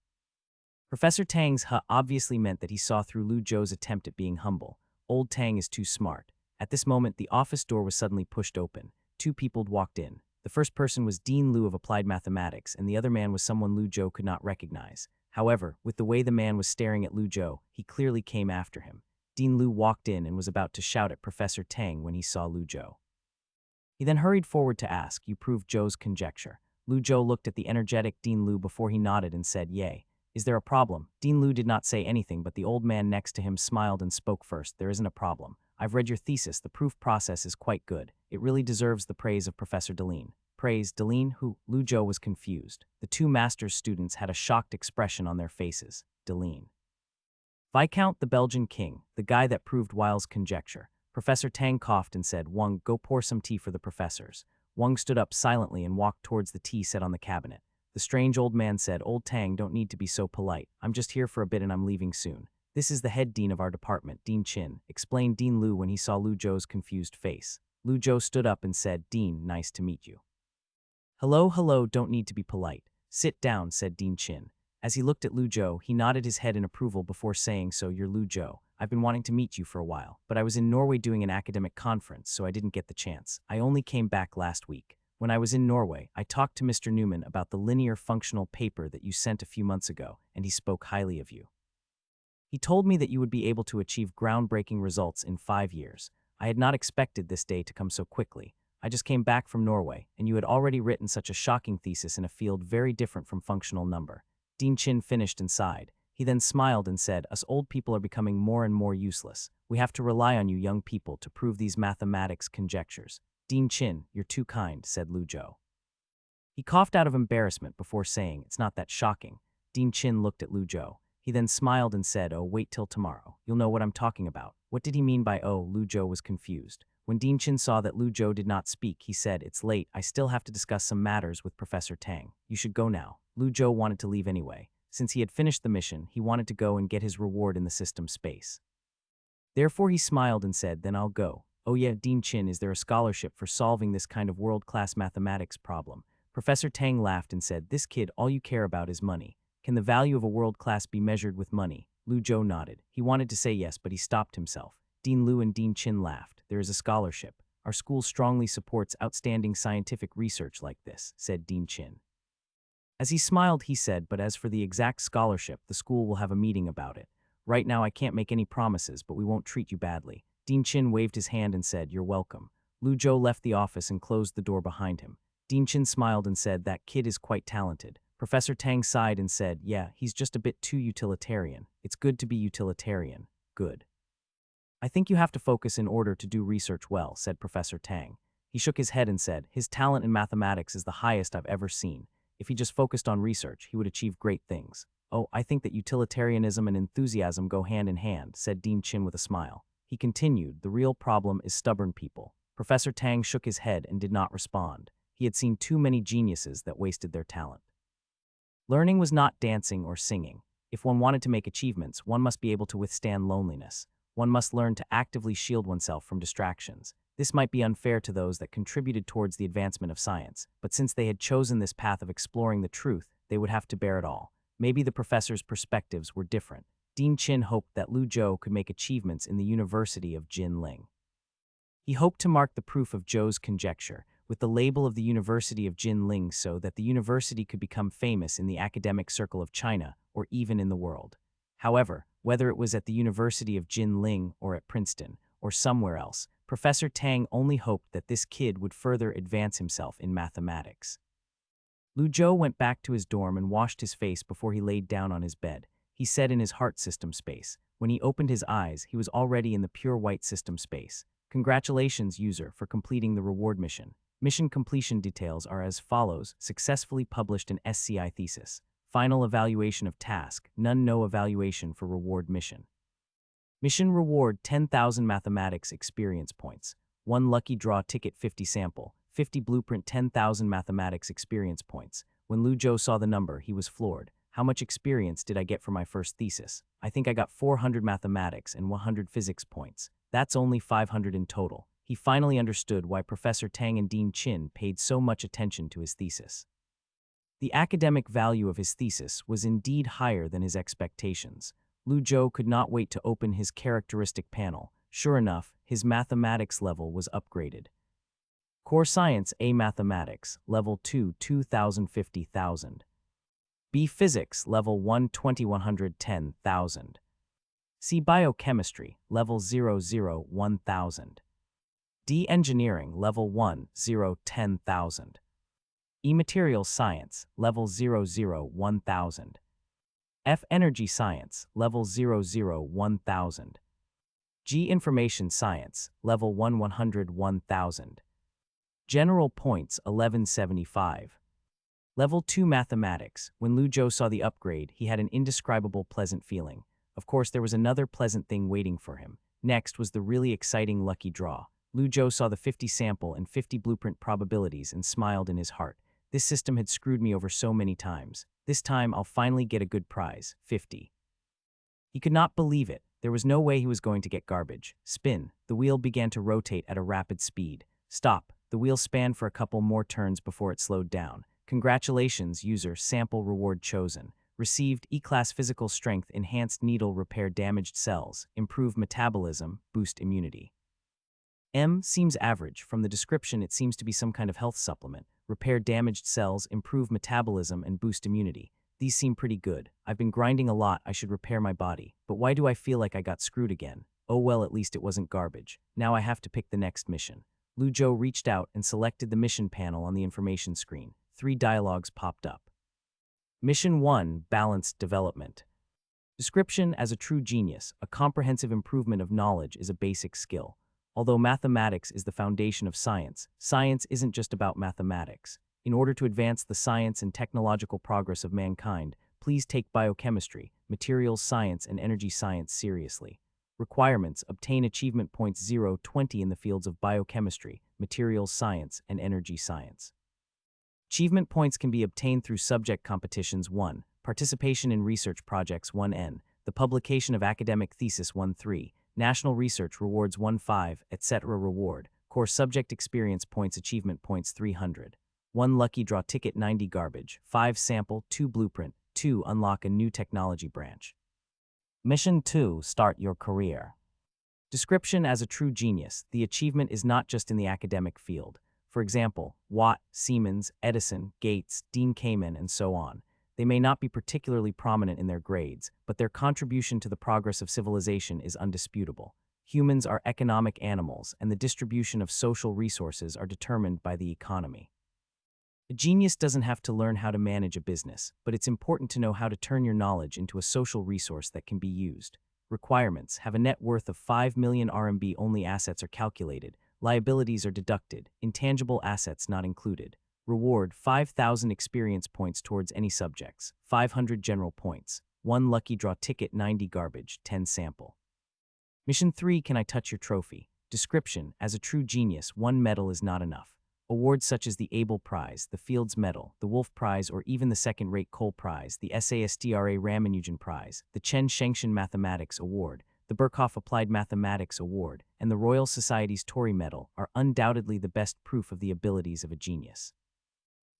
Professor Tang's huh obviously meant that he saw through Lu Zhou's attempt at being humble. Old Tang is too smart. At this moment, the office door was suddenly pushed open. Two people walked in. The first person was Dean Liu of Applied Mathematics, and the other man was someone Lu Zhou could not recognize. However, with the way the man was staring at Lu Zhou, he clearly came after him. Dean Lu walked in and was about to shout at Professor Tang when he saw Lu Zhou. He then hurried forward to ask, "You proved Zhou's conjecture." Lu Zhou looked at the energetic Dean Lu before he nodded and said, "Yay. Is there a problem?" Dean Lu did not say anything, but the old man next to him smiled and spoke first. "There isn't a problem. I've read your thesis. The proof process is quite good. It really deserves the praise of Professor Deline." Praise? Deline? Who? Lu Zhou was confused. The two master's students had a shocked expression on their faces. Deline. Viscount the Belgian king, the guy that proved Weil's conjecture. Professor Tang coughed and said, "Wang, go pour some tea for the professors." Wang stood up silently and walked towards the tea set on the cabinet. The strange old man said, "Old Tang, don't need to be so polite. I'm just here for a bit and I'm leaving soon. This is the head dean of our department, Dean Qin," explained Dean Lu when he saw Lu Zhou's confused face. Lu Zhou stood up and said, "Dean, nice to meet you." Hello, don't need to be polite. Sit down," said Dean Qin. As he looked at Lu Zhou, he nodded his head in approval before saying, "So you're Lu Zhou. I've been wanting to meet you for a while, but I was in Norway doing an academic conference, so I didn't get the chance. I only came back last week. When I was in Norway, I talked to Mr. Newman about the linear functional paper that you sent a few months ago, and he spoke highly of you. He told me that you would be able to achieve groundbreaking results in 5 years. I had not expected this day to come so quickly. I just came back from Norway, and you had already written such a shocking thesis in a field very different from functional number." Dean Qin finished and sighed. He then smiled and said, "Us old people are becoming more and more useless. We have to rely on you young people to prove these mathematics conjectures." "Dean Qin, you're too kind," said Lu Zhou. He coughed out of embarrassment before saying, "It's not that shocking." Dean Qin looked at Lu Zhou. He then smiled and said, "Oh, wait till tomorrow. You'll know what I'm talking about." What did he mean by "oh"? Lu Zhou was confused. When Dean Qin saw that Lu Zhou did not speak, he said, "It's late. I still have to discuss some matters with Professor Tang. You should go now." Lu Zhou wanted to leave anyway. Since he had finished the mission, he wanted to go and get his reward in the system space. Therefore he smiled and said, "Then I'll go." "Oh yeah, Dean Qin, is there a scholarship for solving this kind of world-class mathematics problem?" Professor Tang laughed and said, "This kid, all you care about is money. Can the value of a world-class be measured with money?" Lu Zhou nodded. He wanted to say yes, but he stopped himself. Dean Lu and Dean Qin laughed. "There is a scholarship. Our school strongly supports outstanding scientific research like this," said Dean Qin. As he smiled, he said, "But as for the exact scholarship, the school will have a meeting about it. Right now I can't make any promises, but we won't treat you badly." Dean Qin waved his hand and said, "You're welcome." Lu Zhou left the office and closed the door behind him. Dean Qin smiled and said, "That kid is quite talented." Professor Tang sighed and said, "Yeah, he's just a bit too utilitarian. It's good to be utilitarian. Good. I think you have to focus in order to do research well," said Professor Tang. He shook his head and said, "His talent in mathematics is the highest I've ever seen. If he just focused on research, he would achieve great things." "Oh, I think that utilitarianism and enthusiasm go hand in hand," said Dean Qin with a smile. He continued, "The real problem is stubborn people." Professor Tang shook his head and did not respond. He had seen too many geniuses that wasted their talent. Learning was not dancing or singing. If one wanted to make achievements, one must be able to withstand loneliness. One must learn to actively shield oneself from distractions. This might be unfair to those that contributed towards the advancement of science, but since they had chosen this path of exploring the truth, they would have to bear it all. Maybe the professor's perspectives were different. Dean Qin hoped that Lu Zhou could make achievements in the University of Jinling. He hoped to mark the proof of Zhou's conjecture with the label of the University of Jinling so that the university could become famous in the academic circle of China or even in the world. However, whether it was at the University of Jinling or at Princeton or somewhere else, Professor Tang only hoped that this kid would further advance himself in mathematics. Lu Zhou went back to his dorm and washed his face before he laid down on his bed. He said in his heart system space. When he opened his eyes, he was already in the pure white system space. "Congratulations, user, for completing the reward mission. Mission completion details are as follows: successfully published an SCI thesis. Final evaluation of task, no evaluation for reward mission. Mission reward 10,000 mathematics experience points. 1 lucky draw ticket 50 sample, 50 blueprint 10,000 mathematics experience points." When Lu Zhou saw the number, he was floored. "How much experience did I get for my first thesis? I think I got 400 mathematics and 100 physics points. That's only 500 in total." He finally understood why Professor Tang and Dean Qin paid so much attention to his thesis. The academic value of his thesis was indeed higher than his expectations. Lu Zhou could not wait to open his characteristic panel. Sure enough, his mathematics level was upgraded. Core Science A Mathematics, Level 2, 2050,000. B. Physics, level 1 20,110,000. C. Biochemistry, level 0,0,1,000. D. Engineering, level 1 0,10,000. E. Materials Science, level 0,0,1,000. F. Energy Science, level 0,0,1,000. G. Information Science, level 1,101,000. General points 1175. Level 2 Mathematics. When Lu Zhou saw the upgrade, he had an indescribable pleasant feeling. Of course, there was another pleasant thing waiting for him. Next was the really exciting lucky draw. Lu Zhou saw the 50 sample and 50 blueprint probabilities and smiled in his heart. This system had screwed me over so many times. This time, I'll finally get a good prize, 50. He could not believe it. There was no way he was going to get garbage. Spin. The wheel began to rotate at a rapid speed. Stop. The wheel span for a couple more turns before it slowed down. Congratulations, user. Sample reward chosen. Received E-Class Physical Strength Enhanced Needle Repair Damaged Cells. Improve Metabolism. Boost Immunity. M seems average. From the description, it seems to be some kind of health supplement. Repair damaged cells, improve metabolism, and boost immunity. These seem pretty good. I've been grinding a lot. I should repair my body. But why do I feel like I got screwed again? Oh well, at least it wasn't garbage. Now I have to pick the next mission. Lu Zhou reached out and selected the mission panel on the information screen. 3 dialogues popped up. Mission 1, Balanced Development. Description: as a true genius, a comprehensive improvement of knowledge is a basic skill. Although mathematics is the foundation of science, science isn't just about mathematics. In order to advance the science and technological progress of mankind, please take biochemistry, materials science, and energy science seriously. Requirements: obtain achievement points 0-20 in the fields of biochemistry, materials science, and energy science. Achievement points can be obtained through subject competitions 1, participation in research projects 1N, the publication of academic thesis 1-3, national research rewards 1-5, etc. Reward, core subject experience points achievement points 300. 1 lucky draw ticket 90 garbage, 5 sample, 2 blueprint, 2 unlock a new technology branch. Mission 2, start your career. Description: as a true genius, the achievement is not just in the academic field. For example, Watt, Siemens, Edison, Gates, Dean Kamen, and so on. They may not be particularly prominent in their grades, but their contribution to the progress of civilization is undisputable. Humans are economic animals, and the distribution of social resources are determined by the economy. A genius doesn't have to learn how to manage a business, but it's important to know how to turn your knowledge into a social resource that can be used. Requirements: have a net worth of 5 million RMB. Only assets are calculated. Liabilities are deducted. Intangible assets not included. Reward: 5,000 experience points towards any subjects, 500 general points, 1 lucky draw ticket 90 garbage, 10 sample. Mission 3, can I touch your trophy? Description: as a true genius, 1 medal is not enough. Awards such as the Abel Prize, the Fields Medal, the Wolf Prize, or even the Second-Rate Coal Prize, the SASTRA Ramanujan Prize, the Chen Shengshan Mathematics Award, the Birkhoff Applied Mathematics Award, and the Royal Society's Tory Medal are undoubtedly the best proof of the abilities of a genius.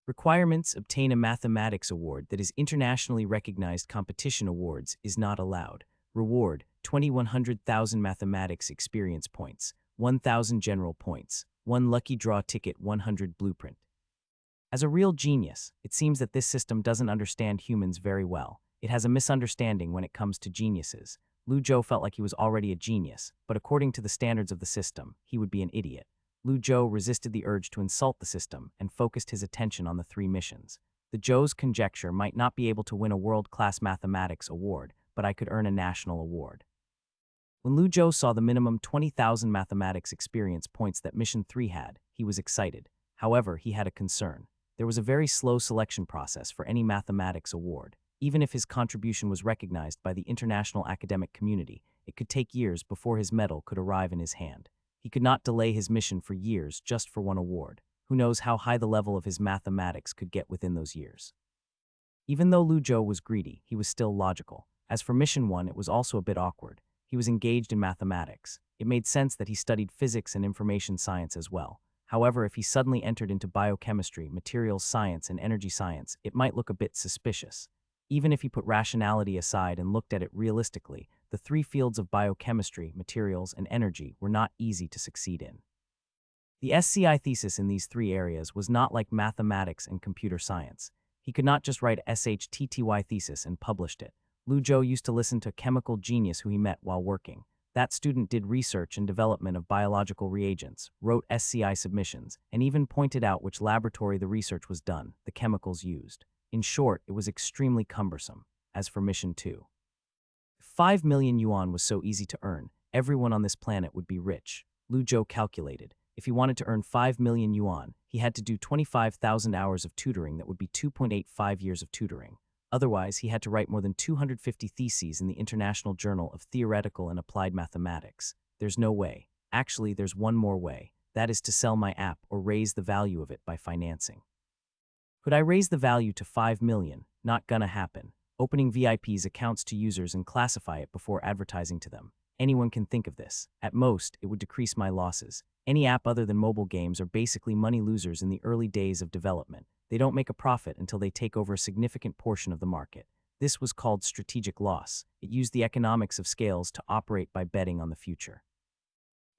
Requirements: obtain a mathematics award that is internationally recognized. Competition awards is not allowed. Reward: 2,100,000 mathematics experience points, 1,000 general points, 1 lucky draw ticket 100 blueprint. As a real genius, it seems that this system doesn't understand humans very well. It has a misunderstanding when it comes to geniuses. Lu Zhou felt like he was already a genius, but according to the standards of the system, he would be an idiot. Lu Zhou resisted the urge to insult the system and focused his attention on the 3 missions. The Zhou's conjecture might not be able to win a world-class mathematics award, but I could earn a national award. When Lu Zhou saw the minimum 20,000 mathematics experience points that Mission 3 had, he was excited. However, he had a concern. There was a very slow selection process for any mathematics award. Even if his contribution was recognized by the international academic community, it could take years before his medal could arrive in his hand. He could not delay his mission for years just for 1 award. Who knows how high the level of his mathematics could get within those years. Even though Lu Zhou was greedy, he was still logical. As for Mission 1, it was also a bit awkward. He was engaged in mathematics. It made sense that he studied physics and information science as well. However, if he suddenly entered into biochemistry, materials science, and energy science, it might look a bit suspicious. Even if he put rationality aside and looked at it realistically, the 3 fields of biochemistry, materials, and energy were not easy to succeed in. The SCI thesis in these 3 areas was not like mathematics and computer science. He could not just write SHTTY thesis and published it. Lu Zhou used to listen to a chemical genius who he met while working. That student did research and development of biological reagents, wrote SCI submissions, and even pointed out which laboratory the research was done, the chemicals used. In short, it was extremely cumbersome. As for Mission 2, 5 million yuan was so easy to earn, everyone on this planet would be rich. Lu Zhou calculated. If he wanted to earn 5 million yuan, he had to do 25,000 hours of tutoring. That would be 2.85 years of tutoring. Otherwise, he had to write more than 250 theses in the International Journal of Theoretical and Applied Mathematics. There's no way. Actually, there's one more way. That is to sell my app or raise the value of it by financing. Could I raise the value to 5 million? Not gonna happen. Opening VIP's accounts to users and classify it before advertising to them. Anyone can think of this. At most, it would decrease my losses. Any app other than mobile games are basically money losers in the early days of development. They don't make a profit until they take over a significant portion of the market. This was called strategic loss. It used the economics of scales to operate by betting on the future.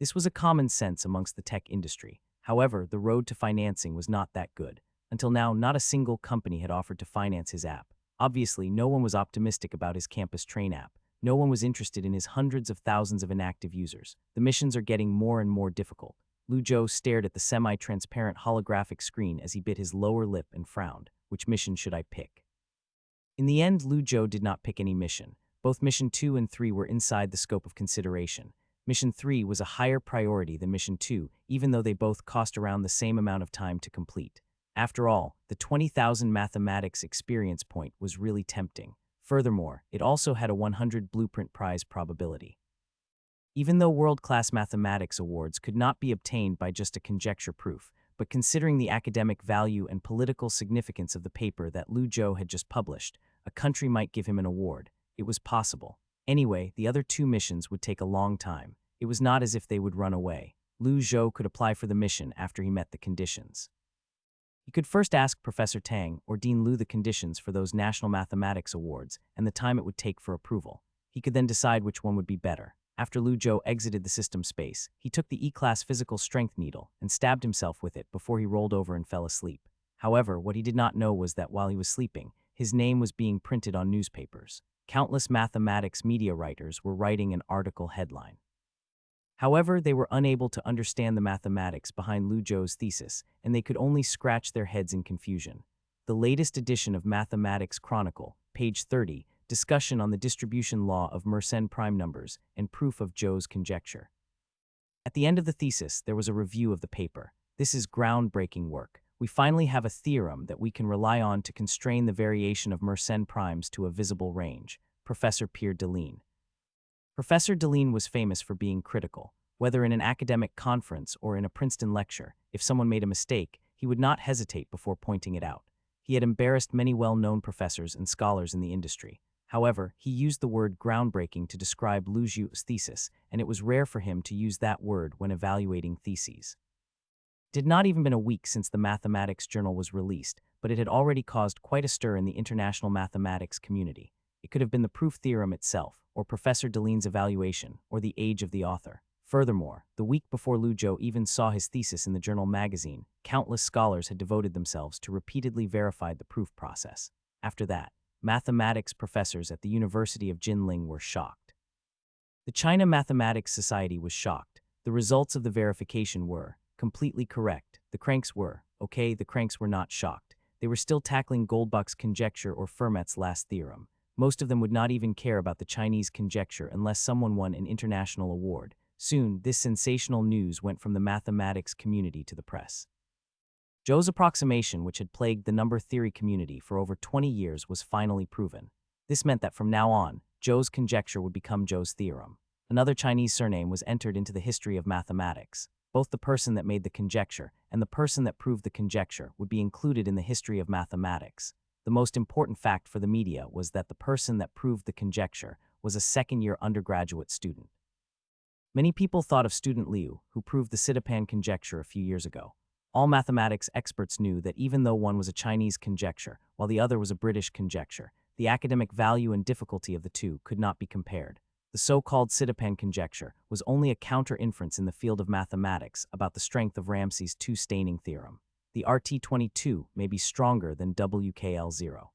This was a common sense amongst the tech industry. However, the road to financing was not that good. Until now, not a single company had offered to finance his app. Obviously, no one was optimistic about his campus train app. No one was interested in his hundreds of thousands of inactive users. The missions are getting more and more difficult. Lu Zhou stared at the semi-transparent holographic screen as he bit his lower lip and frowned. Which mission should I pick? In the end, Lu Zhou did not pick any mission. Both Mission 2 and 3 were inside the scope of consideration. Mission 3 was a higher priority than Mission 2, even though they both cost around the same amount of time to complete. After all, the 20,000 mathematics experience point was really tempting. Furthermore, it also had a 100 blueprint prize probability. Even though world-class mathematics awards could not be obtained by just a conjecture proof, but considering the academic value and political significance of the paper that Lu Zhou had just published, a country might give him an award. It was possible. Anyway, the other two missions would take a long time. It was not as if they would run away. Lu Zhou could apply for the mission after he met the conditions. He could first ask Professor Tang or Dean Lu the conditions for those National Mathematics Awards and the time it would take for approval. He could then decide which one would be better. After Lu Zhou exited the system space, he took the E-class physical strength needle and stabbed himself with it before he rolled over and fell asleep. However, what he did not know was that while he was sleeping, his name was being printed on newspapers. Countless mathematics media writers were writing an article headline. However, they were unable to understand the mathematics behind Lu Zhou's thesis, and they could only scratch their heads in confusion. The latest edition of Mathematics Chronicle, page 30, discussion on the distribution law of Mersenne prime numbers and proof of Zhou's conjecture. At the end of the thesis, there was a review of the paper. This is groundbreaking work. We finally have a theorem that we can rely on to constrain the variation of Mersenne primes to a visible range. Professor Pierre Deline. Professor Deline was famous for being critical. Whether in an academic conference or in a Princeton lecture, if someone made a mistake, he would not hesitate before pointing it out. He had embarrassed many well-known professors and scholars in the industry. However, he used the word groundbreaking to describe Lu Zhou's thesis, and it was rare for him to use that word when evaluating theses. It had not even been a week since the Mathematics Journal was released, but it had already caused quite a stir in the international mathematics community. It could have been the proof theorem itself, or Professor Deline's evaluation, or the age of the author. Furthermore, the week before Lu Zhou even saw his thesis in the journal magazine, countless scholars had devoted themselves to repeatedly verify the proof process. After that, mathematics professors at the University of Jinling were shocked. The China Mathematics Society was shocked. The results of the verification were completely correct. The cranks were, okay, the cranks were not shocked. They were still tackling Goldbach's conjecture or Fermat's last theorem. Most of them would not even care about the Chinese conjecture unless someone won an international award. Soon, this sensational news went from the mathematics community to the press. Zhou's approximation, which had plagued the number theory community for over 20 years, was finally proven. This meant that from now on, Zhou's conjecture would become Zhou's theorem. Another Chinese surname was entered into the history of mathematics. Both the person that made the conjecture and the person that proved the conjecture would be included in the history of mathematics. The most important fact for the media was that the person that proved the conjecture was a second-year undergraduate student. Many people thought of student Liu, who proved the Citipan conjecture a few years ago. All mathematics experts knew that even though one was a Chinese conjecture, while the other was a British conjecture, the academic value and difficulty of the two could not be compared. The so-called Citipan conjecture was only a counter-inference in the field of mathematics about the strength of Ramsey's two-staining theorem. the RT22 may be stronger than WKL0.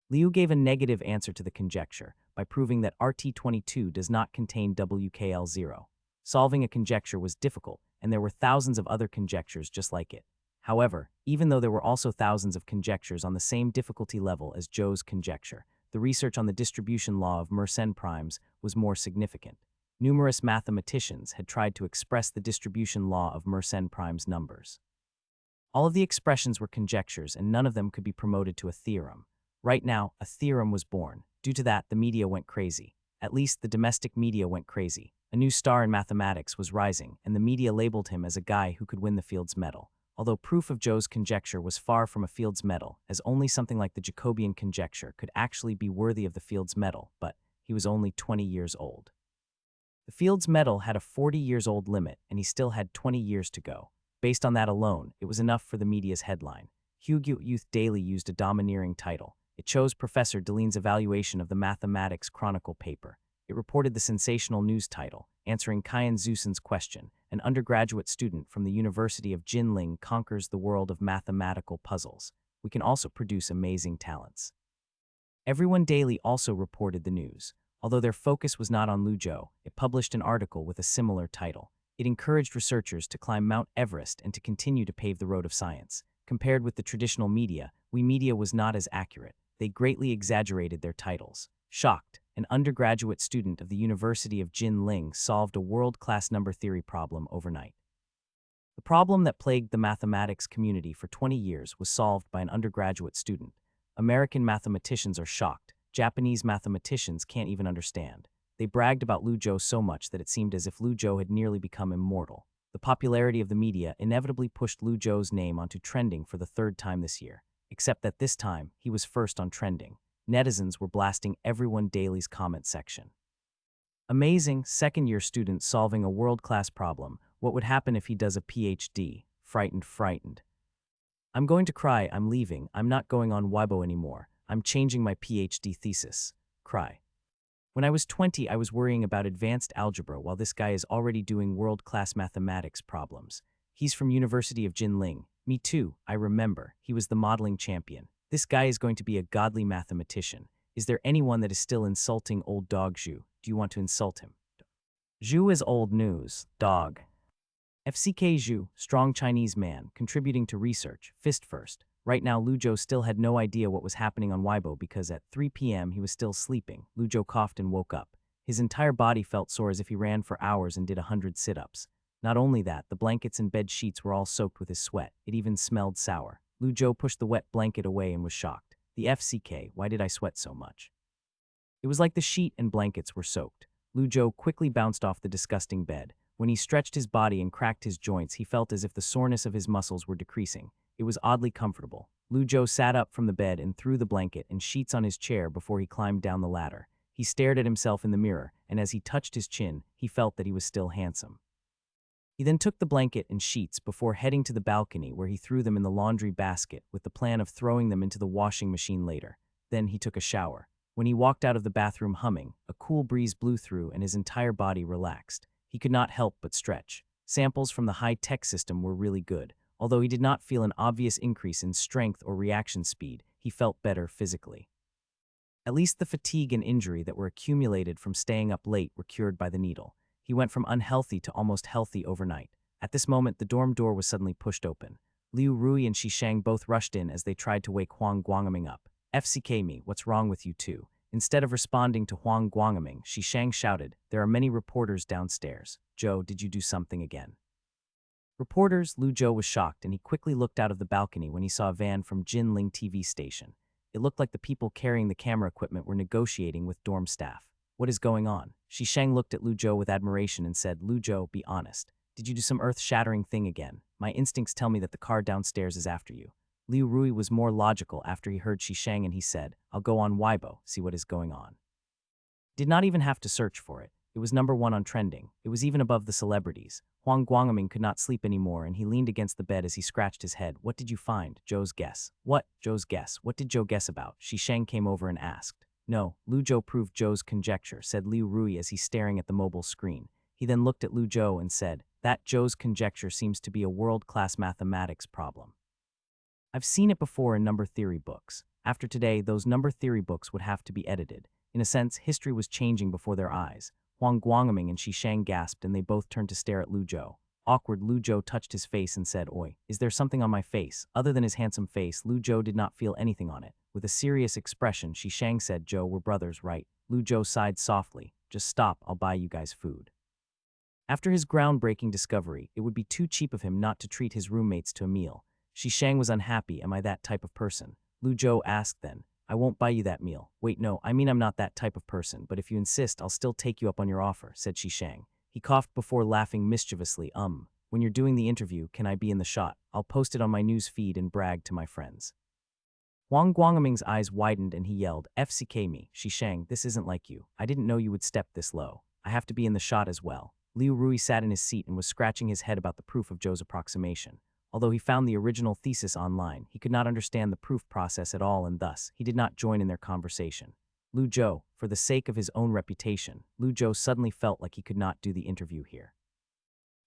Liu gave a negative answer to the conjecture by proving that RT22 does not contain WKL0. Solving a conjecture was difficult, and there were thousands of other conjectures just like it. However, even though there were also thousands of conjectures on the same difficulty level as Zhou's conjecture, the research on the distribution law of Mersenne primes was more significant. Numerous mathematicians had tried to express the distribution law of Mersenne primes numbers. All of the expressions were conjectures, and none of them could be promoted to a theorem. Right now, a theorem was born. Due to that, the media went crazy. At least the domestic media went crazy. A new star in mathematics was rising, and the media labeled him as a guy who could win the Fields Medal. Although proof of Zhou's conjecture was far from a Fields Medal, as only something like the Jacobian conjecture could actually be worthy of the Fields Medal, but he was only 20 years old. The Fields Medal had a 40 years old limit, and he still had 20 years to go. Based on that alone, it was enough for the media's headline. Hugo Youth Daily used a domineering title. It chose Professor Deline's evaluation of the Mathematics Chronicle paper. It reported the sensational news title, answering Kian Zusen's question. An undergraduate student from the University of Jinling conquers the world of mathematical puzzles. We can also produce amazing talents. Everyone Daily also reported the news. Although their focus was not on Lu Zhou, it published an article with a similar title. It encouraged researchers to climb Mount Everest and to continue to pave the road of science. Compared with the traditional media, We Media was not as accurate. They greatly exaggerated their titles. Shocked, an undergraduate student of the University of Jinling solved a world-class number theory problem overnight. The problem that plagued the mathematics community for 20 years was solved by an undergraduate student. American mathematicians are shocked. Japanese mathematicians can't even understand. They bragged about Lu Zhou so much that it seemed as if Lu Zhou had nearly become immortal. The popularity of the media inevitably pushed Lu Zhou's name onto trending for the third time this year. Except that this time, he was first on trending. Netizens were blasting Everyone Daily's comment section. Amazing, second-year student solving a world-class problem. What would happen if he does a PhD? Frightened. I'm going to cry, I'm leaving, I'm not going on Weibo anymore. I'm changing my PhD thesis. Cry. When I was 20, I was worrying about advanced algebra while this guy is already doing world-class mathematics problems. He's from University of Jinling. Me too, I remember. He was the modeling champion. This guy is going to be a godly mathematician. Is there anyone that is still insulting old dog Zhu? Do you want to insult him? Zhu is old news, dog. FCK Zhu, strong Chinese man, contributing to research, fist first. Right now, Lu Zhou still had no idea what was happening on Weibo because at 3 p.m. he was still sleeping. Lu Zhou coughed and woke up. His entire body felt sore as if he ran for hours and did 100 sit-ups. Not only that, the blankets and bed sheets were all soaked with his sweat. It even smelled sour. Lu Zhou pushed the wet blanket away and was shocked. The FCK, why did I sweat so much? It was like the sheet and blankets were soaked. Lu Zhou quickly bounced off the disgusting bed. When he stretched his body and cracked his joints, he felt as if the soreness of his muscles were decreasing. It was oddly comfortable. Lu Zhou sat up from the bed and threw the blanket and sheets on his chair before he climbed down the ladder. He stared at himself in the mirror, and as he touched his chin, he felt that he was still handsome. He then took the blanket and sheets before heading to the balcony where he threw them in the laundry basket with the plan of throwing them into the washing machine later. Then he took a shower. When he walked out of the bathroom humming, a cool breeze blew through and his entire body relaxed. He could not help but stretch. Samples from the high-tech system were really good. Although he did not feel an obvious increase in strength or reaction speed, he felt better physically. At least the fatigue and injury that were accumulated from staying up late were cured by the needle. He went from unhealthy to almost healthy overnight. At this moment, the dorm door was suddenly pushed open. Liu Rui and Shishang both rushed in as they tried to wake Huang Guangaming up. FCK me, what's wrong with you two? Instead of responding to Huang Guangaming, Shishang shouted, there are many reporters downstairs. Zhou, did you do something again? Reporters, Lu Zhou was shocked and he quickly looked out of the balcony when he saw a van from Jinling TV station. It looked like the people carrying the camera equipment were negotiating with dorm staff. What is going on? Shishang looked at Lu Zhou with admiration and said, Lu Zhou, be honest. Did you do some earth-shattering thing again? My instincts tell me that the car downstairs is after you. Liu Rui was more logical after he heard Shishang and he said, I'll go on Weibo, see what is going on. Did not even have to search for it. It was number 1 on trending. It was even above the celebrities. Huang Guangaming could not sleep anymore and he leaned against the bed as he scratched his head. What did you find? Zhou's guess. What? Zhou's guess. What did Zhou guess about? Shishang came over and asked. No, Lu Zhou proved Zhou's conjecture, said Liu Rui as he staring at the mobile screen. He then looked at Lu Zhou and said, that Zhou's conjecture seems to be a world-class mathematics problem. I've seen it before in number theory books. After today, those number theory books would have to be edited. In a sense, history was changing before their eyes. Huang Guangming and Shishang gasped and they both turned to stare at Lu Zhou. Awkward, Lu Zhou touched his face and said, "Oi, is there something on my face?" Other than his handsome face, Lu Zhou did not feel anything on it. With a serious expression, Shishang said, "Zhou, we're brothers, right?" Lu Zhou sighed softly. "Just stop, I'll buy you guys food." After his groundbreaking discovery, it would be too cheap of him not to treat his roommates to a meal. Shishang was unhappy. "Am I that type of person?" Lu Zhou asked then. "I won't buy you that meal." "Wait, no, I mean I'm not that type of person, but if you insist, I'll still take you up on your offer," said Shishang. He coughed before laughing mischievously. When you're doing the interview, can I be in the shot? I'll post it on my news feed and brag to my friends." Huang Guangming's eyes widened and he yelled, "FCK me, Shishang, this isn't like you. I didn't know you would step this low. I have to be in the shot as well." Liu Rui sat in his seat and was scratching his head about the proof of Zhou's approximation. Although he found the original thesis online, he could not understand the proof process at all and thus, he did not join in their conversation. Lu Zhou, for the sake of his own reputation, Lu Zhou suddenly felt like he could not do the interview here.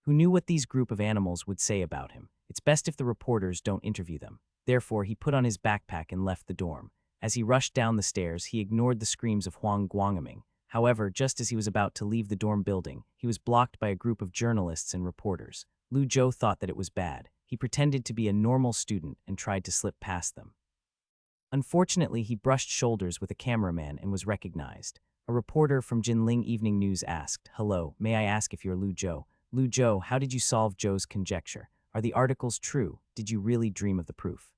Who knew what these group of animals would say about him? It's best if the reporters don't interview them. Therefore, he put on his backpack and left the dorm. As he rushed down the stairs, he ignored the screams of Huang Guangming. However, just as he was about to leave the dorm building, he was blocked by a group of journalists and reporters. Lu Zhou thought that it was bad. He pretended to be a normal student and tried to slip past them. Unfortunately, he brushed shoulders with a cameraman and was recognized. A reporter from Jinling Evening News asked, "Hello, may I ask if you're Lu Zhou?" "Lu Zhou, how did you solve Zhou's conjecture? Are the articles true? Did you really dream of the proof?"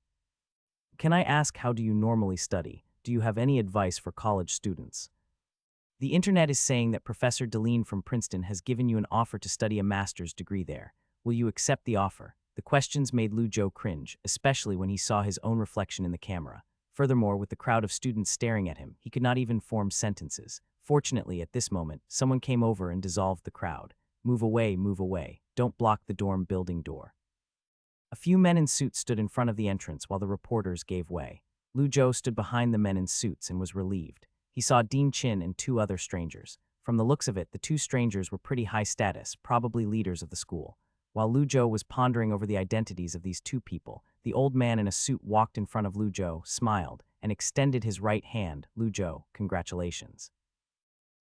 "Can I ask, how do you normally study? Do you have any advice for college students?" "The internet is saying that Professor Deline from Princeton has given you an offer to study a master's degree there. Will you accept the offer?" The questions made Lu Zhou cringe, especially when he saw his own reflection in the camera. Furthermore, with the crowd of students staring at him, he could not even form sentences. Fortunately, at this moment, someone came over and dissolved the crowd. Move away, don't block the dorm building door." A few men in suits stood in front of the entrance while the reporters gave way. Lu Zhou stood behind the men in suits and was relieved. He saw Dean Chin and two other strangers. From the looks of it, the two strangers were pretty high status, probably leaders of the school. While Lu Zhou was pondering over the identities of these two people, the old man in a suit walked in front of Lu Zhou, smiled, and extended his right hand. "Lu Zhou, congratulations."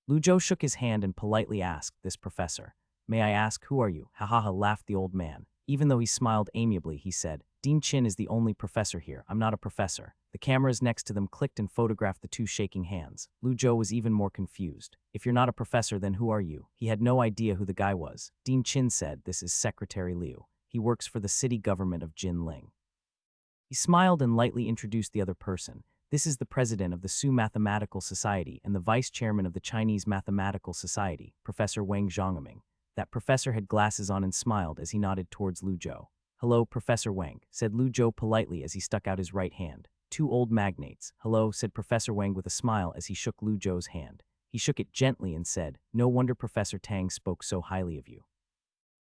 Lu Zhou shook his hand and politely asked, "This professor. May I ask, who are you?" "Ha ha ha," laughed the old man. Even though he smiled amiably, he said, "Dean Chin is the only professor here. I'm not a professor." The cameras next to them clicked and photographed the two shaking hands. Lu Zhou was even more confused. "If you're not a professor, then who are you?" He had no idea who the guy was. Dean Chin said, "This is Secretary Liu. He works for the city government of Jinling." He smiled and lightly introduced the other person. "This is the president of the Sioux Mathematical Society and the vice chairman of the Chinese Mathematical Society, Professor Wang Zhongming." That professor had glasses on and smiled as he nodded towards Lu Zhou. "Hello, Professor Wang," said Lu Zhou politely as he stuck out his right hand. "Two old magnates." "Hello," said Professor Wang with a smile as he shook Lu Zhou's hand. He shook it gently and said, "No wonder Professor Tang spoke so highly of you.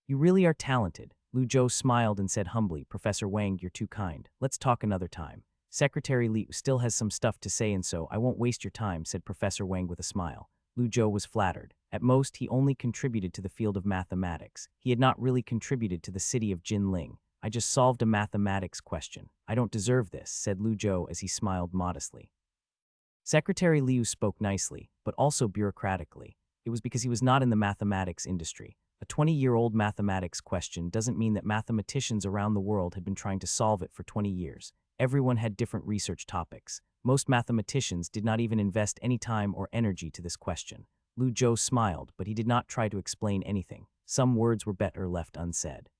You really are talented." Lu Zhou smiled and said humbly, "Professor Wang, you're too kind. Let's talk another time. Secretary Liu still has some stuff to say and so I won't waste your time," said Professor Wang with a smile. Lu Zhou was flattered. At most, he only contributed to the field of mathematics. He had not really contributed to the city of Jinling. "I just solved a mathematics question. I don't deserve this," said Lu Zhou as he smiled modestly. Secretary Liu spoke nicely, but also bureaucratically. It was because he was not in the mathematics industry. A 20-year-old mathematics question doesn't mean that mathematicians around the world had been trying to solve it for 20 years. Everyone had different research topics. Most mathematicians did not even invest any time or energy to this question. Lu Zhou smiled, but he did not try to explain anything. Some words were better left unsaid.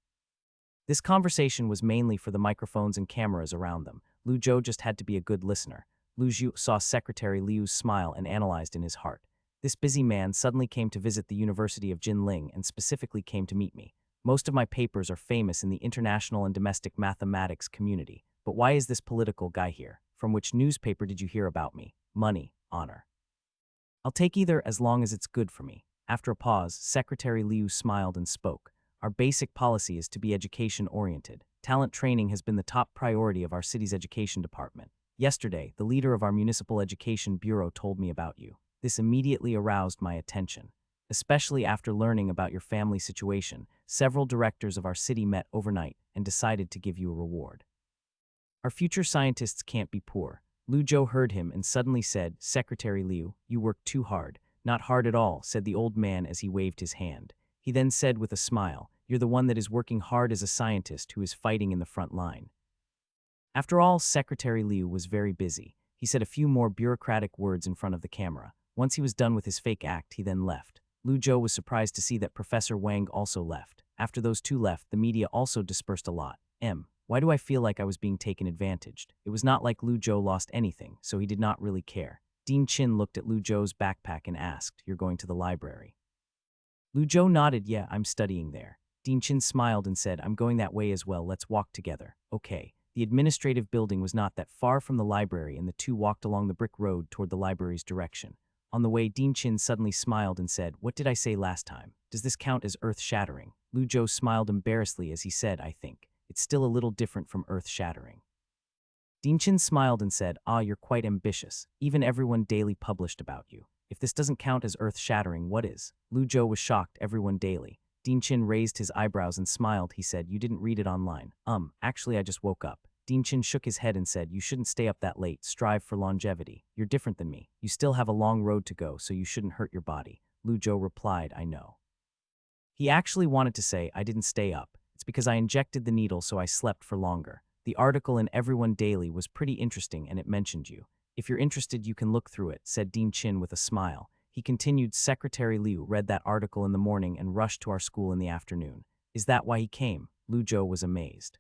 This conversation was mainly for the microphones and cameras around them. Lu Zhou just had to be a good listener. Lu Zhou saw Secretary Liu's smile and analyzed in his heart. "This busy man suddenly came to visit the University of Jinling and specifically came to meet me. Most of my papers are famous in the international and domestic mathematics community. But why is this political guy here? From which newspaper did you hear about me? Money, honor. I'll take either as long as it's good for me." After a pause, Secretary Liu smiled and spoke. "Our basic policy is to be education-oriented. Talent training has been the top priority of our city's education department. Yesterday, the leader of our municipal education bureau told me about you. This immediately aroused my attention. Especially after learning about your family situation, several directors of our city met overnight and decided to give you a reward." Our future scientists can't be poor. Lu Zhou heard him and suddenly said, Secretary Liu, you work too hard. Not hard at all, said the old man as he waved his hand. He then said with a smile, you're the one that is working hard as a scientist who is fighting in the front line. After all, Secretary Liu was very busy. He said a few more bureaucratic words in front of the camera. Once he was done with his fake act, he then left. Lu Zhou was surprised to see that Professor Wang also left. After those two left, the media also dispersed a lot. Why do I feel like I was being taken advantage? It was not like Lu Zhou lost anything, so he did not really care. Dean Chin looked at Lu Zhou's backpack and asked, you're going to the library? Lu Zhou nodded, yeah, I'm studying there. Dean Chin smiled and said, I'm going that way as well, let's walk together. Okay. The administrative building was not that far from the library and the two walked along the brick road toward the library's direction. On the way, Dean Chin suddenly smiled and said, what did I say last time? Does this count as earth-shattering? Lu Zhou smiled embarrassedly as he said, I think. It's still a little different from earth-shattering. Dean Chin smiled and said, you're quite ambitious. Even Everyone Daily published about you. If this doesn't count as earth-shattering, what is? Lu Zhou was shocked. Everyone Daily. Dean Chin raised his eyebrows and smiled. He said, you didn't read it online. Actually I just woke up. Dean Chin shook his head and said, you shouldn't stay up that late. Strive for longevity. You're different than me. You still have a long road to go, so you shouldn't hurt your body. Lu Zhou replied, I know. He actually wanted to say, I didn't stay up. It's because I injected the needle so I slept for longer. The article in Everyone Daily was pretty interesting and it mentioned you. If you're interested, you can look through it, said Dean Chin with a smile. He continued, Secretary Liu read that article in the morning and rushed to our school in the afternoon. Is that why he came? Lu Zhou was amazed.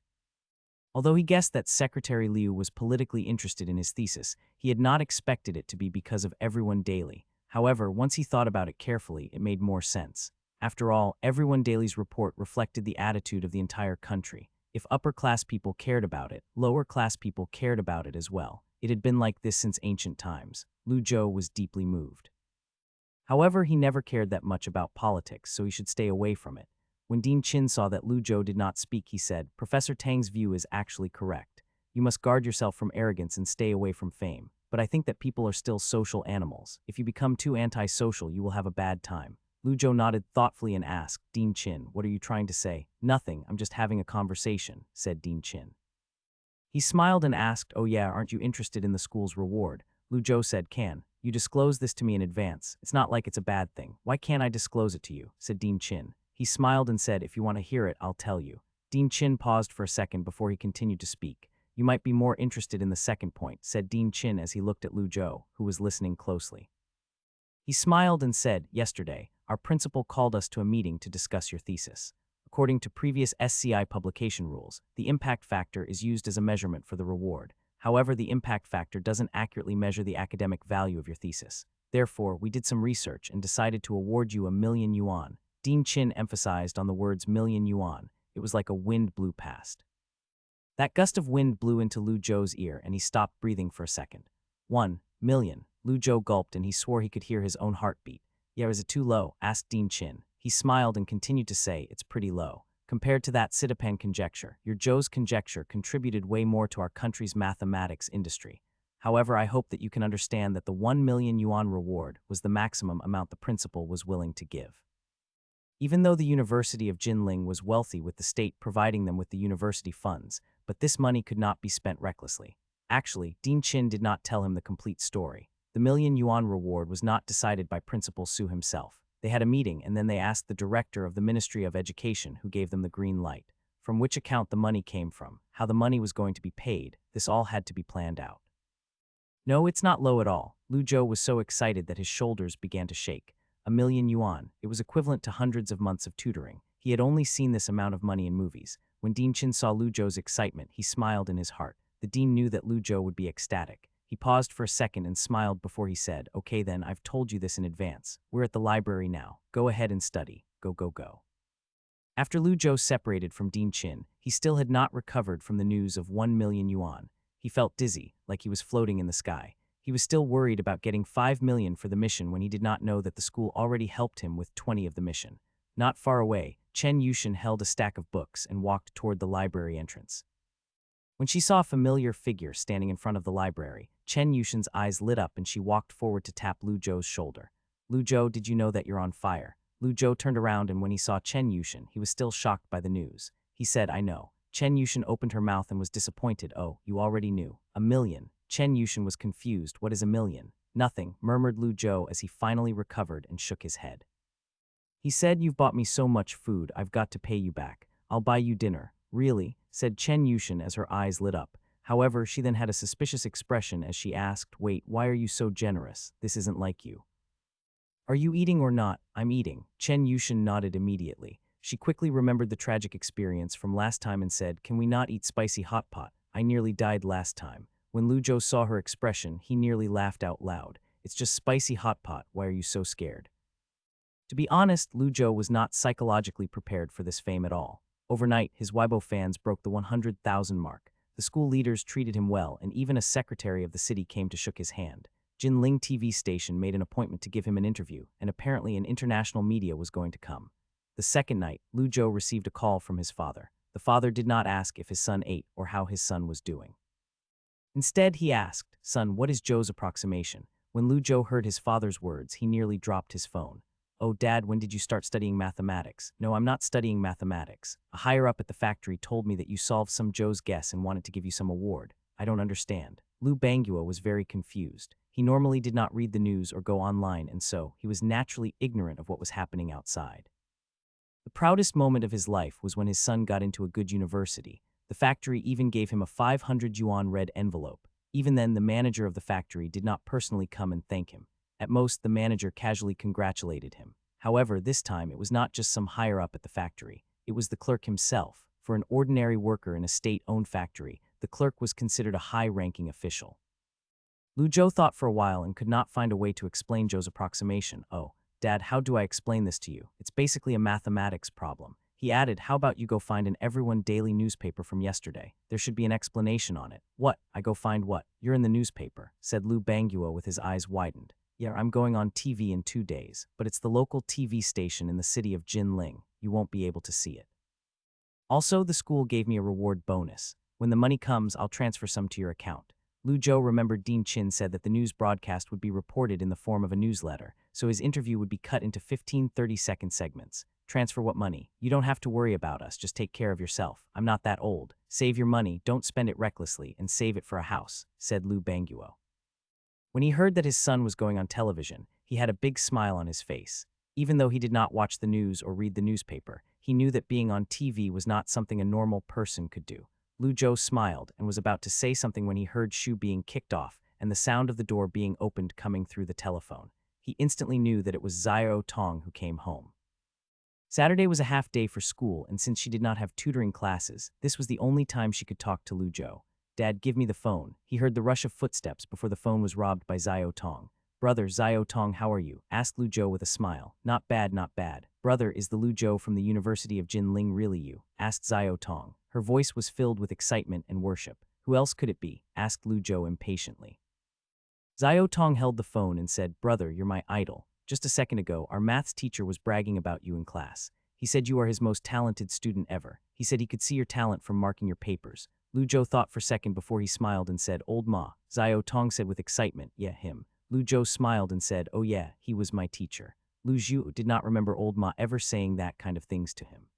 Although he guessed that Secretary Liu was politically interested in his thesis, he had not expected it to be because of Everyone Daily. However, once he thought about it carefully, it made more sense. After all, Everyone Daily's report reflected the attitude of the entire country. If upper-class people cared about it, lower-class people cared about it as well. It had been like this since ancient times. Lu Zhou was deeply moved. However, he never cared that much about politics, so he should stay away from it. When Dean Chin saw that Lu Zhou did not speak, he said, Professor Tang's view is actually correct. You must guard yourself from arrogance and stay away from fame. But I think that people are still social animals. If you become too antisocial, you will have a bad time. Lu Zhou nodded thoughtfully and asked, Dean Chin, what are you trying to say? Nothing, I'm just having a conversation, said Dean Chin. He smiled and asked, oh yeah, aren't you interested in the school's reward? Lu Zhou said, can you disclose this to me in advance? It's not like it's a bad thing. Why can't I disclose it to you? Said Dean Chin. He smiled and said, if you want to hear it, I'll tell you. Dean Chin paused for a second before he continued to speak. You might be more interested in the second point, said Dean Chin as he looked at Lu Zhou, who was listening closely. He smiled and said, yesterday, our principal called us to a meeting to discuss your thesis. According to previous SCI publication rules, the impact factor is used as a measurement for the reward. However, the impact factor doesn't accurately measure the academic value of your thesis. Therefore, we did some research and decided to award you 1,000,000 yuan. Dean Chin emphasized on the words 1,000,000 yuan. It was like a wind blew past. That gust of wind blew into Lu Zhou's ear and he stopped breathing for a second. 1,000,000. Lu Zhou gulped and he swore he could hear his own heartbeat. Yeah, is it too low? Asked Dean Chin. He smiled and continued to say, it's pretty low. Compared to that Sitapan conjecture, your Zhou's conjecture contributed way more to our country's mathematics industry. However, I hope that you can understand that the 1,000,000 yuan reward was the maximum amount the principal was willing to give. Even though the University of Jinling was wealthy with the state providing them with the university funds, but this money could not be spent recklessly. Actually, Dean Chin did not tell him the complete story. The 1,000,000 yuan reward was not decided by Principal Su himself. They had a meeting and then they asked the director of the Ministry of Education who gave them the green light. From which account the money came from, how the money was going to be paid, this all had to be planned out. No, it's not low at all. Lu Zhou was so excited that his shoulders began to shake. 1,000,000 yuan, it was equivalent to hundreds of months of tutoring. He had only seen this amount of money in movies. When Dean Chin saw Lu Zhou's excitement, he smiled in his heart. The dean knew that Lu Zhou would be ecstatic. He paused for a second and smiled before he said, okay then, I've told you this in advance. We're at the library now. Go ahead and study. Go, go, go. After Lu Zhou separated from Dean Chin, he still had not recovered from the news of 1,000,000 yuan. He felt dizzy, like he was floating in the sky. He was still worried about getting 5 million for the mission when he did not know that the school already helped him with 20 of the mission. Not far away, Chen Yushin held a stack of books and walked toward the library entrance. When she saw a familiar figure standing in front of the library, Chen Yushin's eyes lit up and she walked forward to tap Lu Zhou's shoulder. Lu Zhou, did you know that you're on fire? Lu Zhou turned around and when he saw Chen Yushin, he was still shocked by the news. He said, I know. Chen Yushin opened her mouth and was disappointed. Oh, you already knew. A million. Chen Yushin was confused. What is a million? Nothing, murmured Lu Zhou as he finally recovered and shook his head. He said, you've bought me so much food, I've got to pay you back. I'll buy you dinner. Really? Said Chen Yushin as her eyes lit up. However, she then had a suspicious expression as she asked, wait, why are you so generous? This isn't like you. Are you eating or not? I'm eating. Chen Yushin nodded immediately. She quickly remembered the tragic experience from last time and said, can we not eat spicy hot pot? I nearly died last time. When Lu Zhou saw her expression, he nearly laughed out loud. It's just spicy hot pot, why are you so scared? To be honest, Lu Zhou was not psychologically prepared for this fame at all. Overnight, his Weibo fans broke the 100,000 mark. The school leaders treated him well, and even a secretary of the city came to shook his hand. Jinling TV station made an appointment to give him an interview, and apparently an international media was going to come. The second night, Lu Zhou received a call from his father. The father did not ask if his son ate or how his son was doing. Instead, he asked, son, what is Zhou's approximation? When Lu Zhou heard his father's words, he nearly dropped his phone. Oh, Dad, when did you start studying mathematics? No, I'm not studying mathematics. A higher up at the factory told me that you solved some Zhou's guess and wanted to give you some award. I don't understand. Lu Bangua was very confused. He normally did not read the news or go online, and so he was naturally ignorant of what was happening outside. The proudest moment of his life was when his son got into a good university. The factory even gave him a 500 yuan red envelope. Even then, the manager of the factory did not personally come and thank him. At most, the manager casually congratulated him. However, this time it was not just some higher-up at the factory. It was the clerk himself. For an ordinary worker in a state-owned factory, the clerk was considered a high-ranking official. Lu Zhou thought for a while and could not find a way to explain Zhou's approximation. Oh, Dad, how do I explain this to you? It's basically a mathematics problem. He added, how about you go find an Everyone daily newspaper from yesterday? There should be an explanation on it. What? I go find what? You're in the newspaper, said Lu Bangua with his eyes widened. Yeah, I'm going on TV in 2 days, but it's the local TV station in the city of Jinling. You won't be able to see it. Also, the school gave me a reward bonus. When the money comes, I'll transfer some to your account. Lu Zhou remembered Dean Chin said that the news broadcast would be reported in the form of a newsletter, so his interview would be cut into 15 30-second segments. Transfer what money? You don't have to worry about us, just take care of yourself. I'm not that old. Save your money, don't spend it recklessly, and save it for a house, said Lu Bangua. When he heard that his son was going on television, he had a big smile on his face. Even though he did not watch the news or read the newspaper, he knew that being on TV was not something a normal person could do. Lu Zhou smiled and was about to say something when he heard Shu being kicked off and the sound of the door being opened coming through the telephone. He instantly knew that it was Xiao Tong who came home. Saturday was a half day for school, and since she did not have tutoring classes, this was the only time she could talk to Lu Zhou. Dad, give me the phone. He heard the rush of footsteps before the phone was robbed by Xiao Tong. Brother, Xiao Tong, how are you? Asked Lu Zhou with a smile. Not bad, not bad. Brother, is the Lu Zhou from the University of Jinling really you? Asked Xiao Tong. Her voice was filled with excitement and worship. Who else could it be? Asked Lu Zhou impatiently. Xiao Tong held the phone and said, Brother, you're my idol. Just a second ago, our maths teacher was bragging about you in class. He said you are his most talented student ever. He said he could see your talent from marking your papers. Lu Zhou thought for a second before he smiled and said, Old Ma. Xiao Tong said with excitement, yeah, him. Lu Zhou smiled and said, oh yeah, he was my teacher. Lu Zhou did not remember Old Ma ever saying that kind of things to him.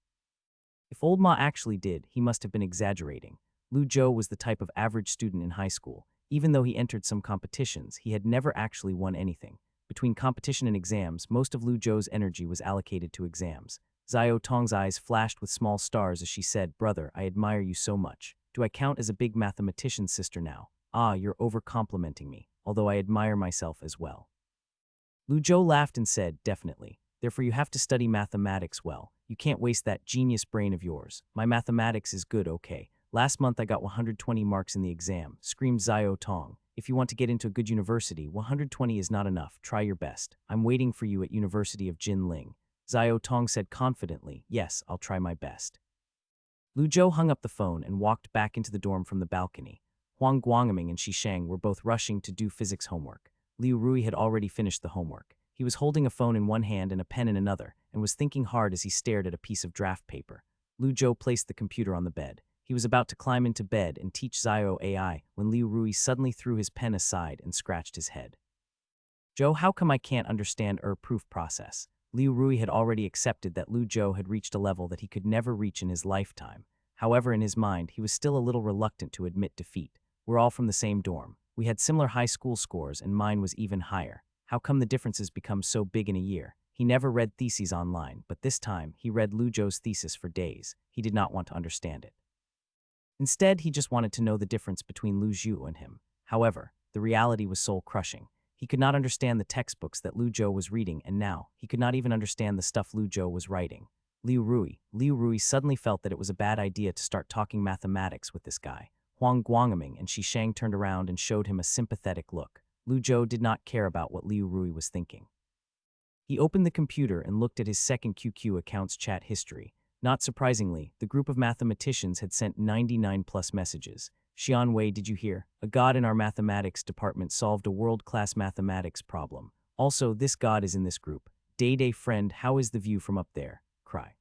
If Old Ma actually did, he must have been exaggerating. Lu Zhou was the type of average student in high school. Even though he entered some competitions, he had never actually won anything. Between competition and exams, most of Lu Zhou's energy was allocated to exams. Xiao Tong's eyes flashed with small stars as she said, Brother, I admire you so much. Do I count as a big mathematician's sister now? Ah, you're over-complimenting me, although I admire myself as well. Lu Zhou laughed and said, Definitely. Therefore you have to study mathematics well. You can't waste that genius brain of yours. My mathematics is good, okay. Last month I got 120 marks in the exam, screamed Xiao Tong. If you want to get into a good university, 120 is not enough. Try your best. I'm waiting for you at University of Jinling. Xiao Tong said confidently, Yes, I'll try my best. Lu Zhou hung up the phone and walked back into the dorm from the balcony. Huang Guangming and Shishang were both rushing to do physics homework. Liu Rui had already finished the homework. He was holding a phone in one hand and a pen in another, and was thinking hard as he stared at a piece of draft paper. Lu Zhou placed the computer on the bed. He was about to climb into bed and teach Xiao AI when Liu Rui suddenly threw his pen aside and scratched his head. Zhou, how come I can't understand proof process? Liu Rui had already accepted that Lu Zhou had reached a level that he could never reach in his lifetime. However, in his mind, he was still a little reluctant to admit defeat. We're all from the same dorm. We had similar high school scores, and mine was even higher. How come the differences become so big in a year? He never read theses online, but this time, he read Lujo's thesis for days. He did not want to understand it. Instead, he just wanted to know the difference between Lu Zhu and him. However, the reality was soul-crushing. He could not understand the textbooks that Lu Zhou was reading, and now, he could not even understand the stuff Lu Zhou was writing. Liu Rui suddenly felt that it was a bad idea to start talking mathematics with this guy. Huang Guangming and Shishang turned around and showed him a sympathetic look. Lu Zhou did not care about what Liu Rui was thinking. He opened the computer and looked at his second QQ account's chat history. Not surprisingly, the group of mathematicians had sent 99+ messages. Xian Wei, did you hear? A god in our mathematics department solved a world-class mathematics problem. Also, this god is in this group. Day friend, how is the view from up there? Cry.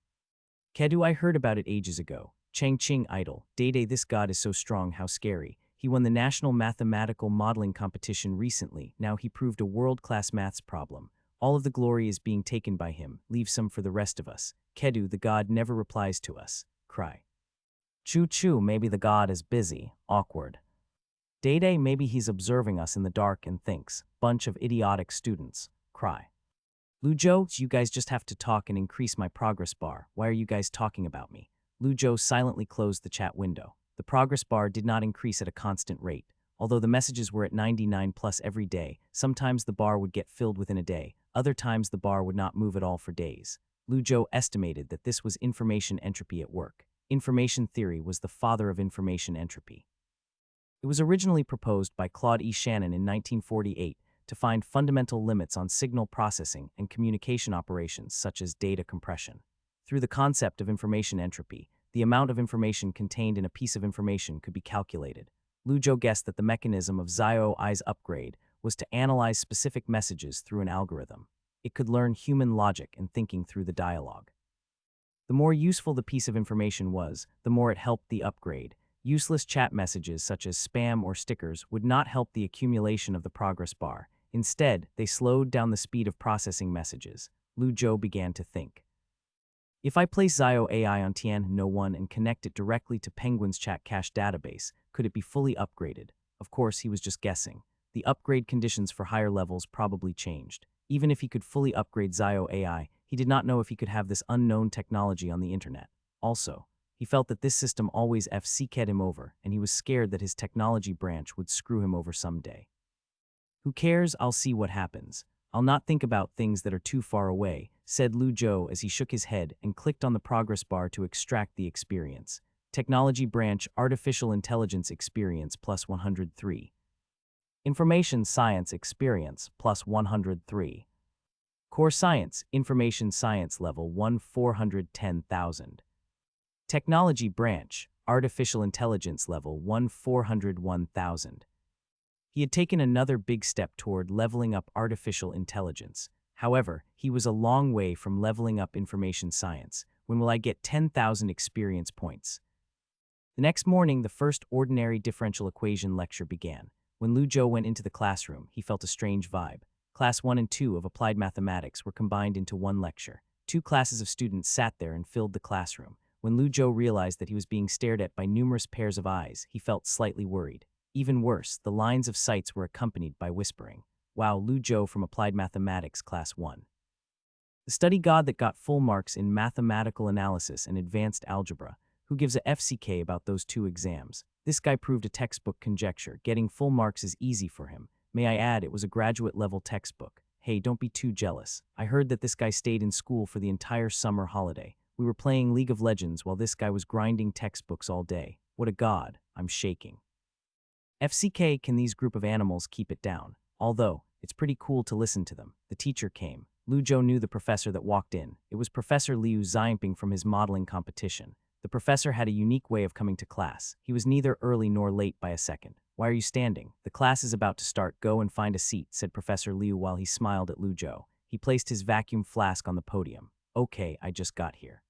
Kedu, I heard about it ages ago. Cheng Qing idol. Day, this god is so strong, how scary. He won the National Mathematical Modeling Competition recently. Now he proved a world-class maths problem. All of the glory is being taken by him. Leave some for the rest of us. Kedu, the god never replies to us. Cry. Choo, maybe the god is busy. Awkward. Day, maybe he's observing us in the dark and thinks. Bunch of idiotic students. Cry. Lu Zhou, you guys just have to talk and increase my progress bar. Why are you guys talking about me? Lu Zhou silently closed the chat window. The progress bar did not increase at a constant rate. Although the messages were at 99+ every day, sometimes the bar would get filled within a day, other times the bar would not move at all for days. Lu Zhou estimated that this was information entropy at work. Information theory was the father of information entropy. It was originally proposed by Claude E. Shannon in 1948 to find fundamental limits on signal processing and communication operations such as data compression. Through the concept of information entropy, the amount of information contained in a piece of information could be calculated. Lu Zhou guessed that the mechanism of Xiao I's upgrade was to analyze specific messages through an algorithm. It could learn human logic and thinking through the dialogue. The more useful the piece of information was, the more it helped the upgrade. Useless chat messages such as spam or stickers would not help the accumulation of the progress bar. Instead, they slowed down the speed of processing messages. Lu Zhou began to think. If I place Xiao AI on Tian No 1 and connect it directly to Penguin's chat cache database, could it be fully upgraded? Of course, he was just guessing. The upgrade conditions for higher levels probably changed. Even if he could fully upgrade Xiao AI, he did not know if he could have this unknown technology on the internet. Also, he felt that this system always FCK'd him over, and he was scared that his technology branch would screw him over someday. Who cares? I'll see what happens. I'll not think about things that are too far away, said Lu Zhou as he shook his head and clicked on the progress bar to extract the experience. Technology branch, Artificial Intelligence experience plus 103. Information Science experience plus 103. Core Science, Information Science level 1 410,000. Technology branch, Artificial Intelligence level 1 401,000. He had taken another big step toward leveling up artificial intelligence. However, he was a long way from leveling up information science. When will I get 10,000 experience points? The next morning, the first ordinary differential equation lecture began. When Lu Zhou went into the classroom, he felt a strange vibe. Class 1 and 2 of Applied Mathematics were combined into one lecture. 2 classes of students sat there and filled the classroom. When Lu Zhou realized that he was being stared at by numerous pairs of eyes, he felt slightly worried. Even worse, the lines of sights were accompanied by whispering. Wow, Lu Zhou from Applied Mathematics Class 1. The study god that got full marks in mathematical analysis and advanced algebra. Who gives a FCK about those 2 exams? This guy proved a textbook conjecture. Getting full marks is easy for him. May I add, it was a graduate-level textbook. Hey, don't be too jealous. I heard that this guy stayed in school for the entire summer holiday. We were playing League of Legends while this guy was grinding textbooks all day. What a god. I'm shaking. FCK, can these group of animals keep it down? Although, it's pretty cool to listen to them. The teacher came. Lu Zhou knew the professor that walked in. It was Professor Liu Xiangping from his modeling competition. The professor had a unique way of coming to class. He was neither early nor late by a second. Why are you standing? The class is about to start. Go and find a seat, said Professor Liu while he smiled at Lu Zhou. He placed his vacuum flask on the podium. Okay, I just got here.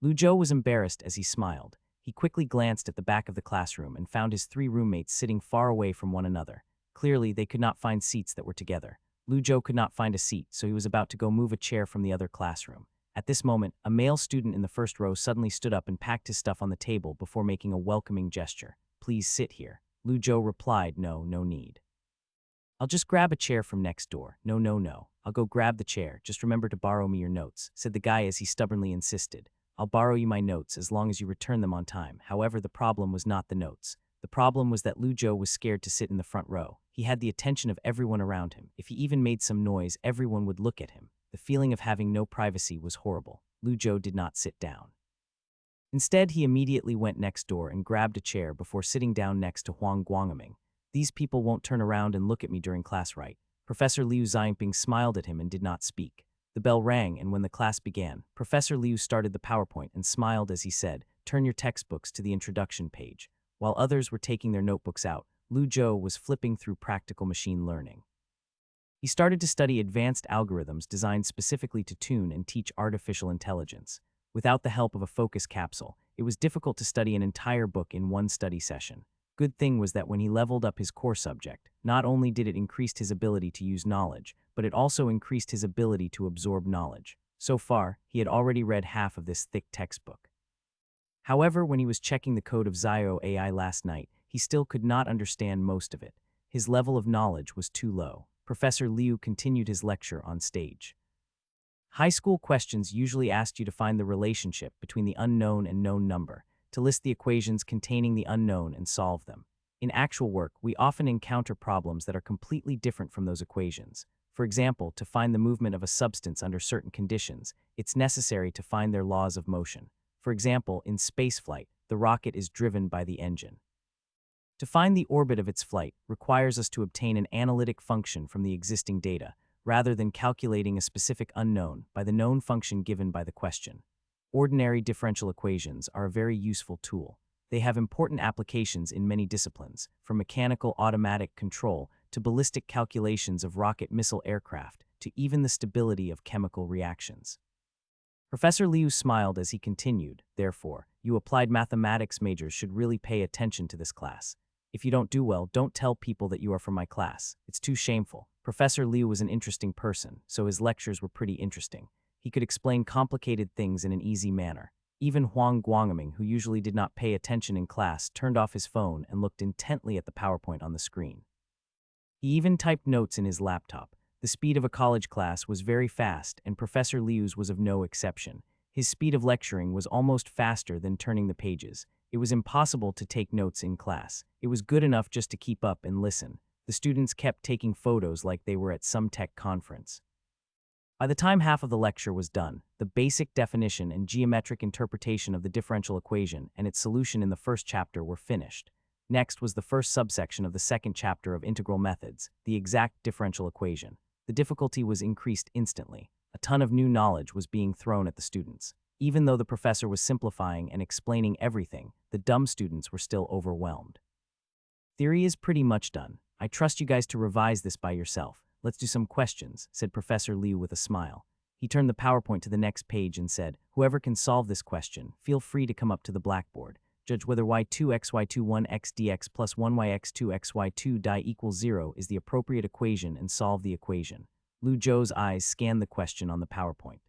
Lu Zhou was embarrassed as he smiled. He quickly glanced at the back of the classroom and found his 3 roommates sitting far away from one another. Clearly, they could not find seats that were together. Lu Zhou could not find a seat, so he was about to go move a chair from the other classroom. At this moment, a male student in the first row suddenly stood up and packed his stuff on the table before making a welcoming gesture. "Please sit here." Lu Zhou replied, "No need. I'll just grab a chair from next door." No. I'll go grab the chair. Just remember to borrow me your notes," said the guy as he stubbornly insisted. "I'll borrow you my notes as long as you return them on time." However, the problem was not the notes. The problem was that Lu Zhou was scared to sit in the front row. He had the attention of everyone around him. If he even made some noise, everyone would look at him. The feeling of having no privacy was horrible. Lu Zhou did not sit down. Instead, he immediately went next door and grabbed a chair before sitting down next to Huang Guangming. "These people won't turn around and look at me during class, right?" Professor Liu Xianping smiled at him and did not speak. The bell rang, and when the class began, Professor Liu started the PowerPoint and smiled as he said, "Turn your textbooks to the introduction page." While others were taking their notebooks out, Lu Zhou was flipping through practical machine learning. He started to study advanced algorithms designed specifically to tune and teach artificial intelligence. Without the help of a focus capsule, it was difficult to study an entire book in one study session. Good thing was that when he leveled up his core subject, not only did it increase his ability to use knowledge, but it also increased his ability to absorb knowledge. So far, he had already read half of this thick textbook. However, when he was checking the code of Zio AI last night, he still could not understand most of it. His level of knowledge was too low. Professor Liu continued his lecture on stage. High school questions usually asked you to find the relationship between the unknown and known number, to list the equations containing the unknown and solve them. In actual work, we often encounter problems that are completely different from those equations. For example, to find the movement of a substance under certain conditions, it's necessary to find their laws of motion. For example, in spaceflight, the rocket is driven by the engine. To find the orbit of its flight requires us to obtain an analytic function from the existing data, rather than calculating a specific unknown by the known function given by the question. Ordinary differential equations are a very useful tool. They have important applications in many disciplines, from mechanical automatic control to ballistic calculations of rocket missile aircraft to even the stability of chemical reactions. Professor Liu smiled as he continued, "Therefore, you applied mathematics majors should really pay attention to this class. If you don't do well, don't tell people that you are from my class. It's too shameful." Professor Liu was an interesting person, so his lectures were pretty interesting. He could explain complicated things in an easy manner. Even Huang Guangming, who usually did not pay attention in class, turned off his phone and looked intently at the PowerPoint on the screen. He even typed notes in his laptop. The speed of a college class was very fast, and Professor Liu's was of no exception. His speed of lecturing was almost faster than turning the pages. It was impossible to take notes in class. It was good enough just to keep up and listen. The students kept taking photos like they were at some tech conference. By the time half of the lecture was done, the basic definition and geometric interpretation of the differential equation and its solution in the first chapter were finished. Next was the first subsection of the second chapter of integral methods, the exact differential equation. The difficulty was increased instantly. A ton of new knowledge was being thrown at the students. Even though the professor was simplifying and explaining everything, the dumb students were still overwhelmed. "Theory is pretty much done. I trust you guys to revise this by yourself. Let's do some questions," said Professor Liu with a smile. He turned the PowerPoint to the next page and said, "Whoever can solve this question, feel free to come up to the blackboard. Judge whether y2xy21x plus 1yx2xy2 die equals 0 is the appropriate equation and solve the equation." Lu Zhou's eyes scanned the question on the PowerPoint.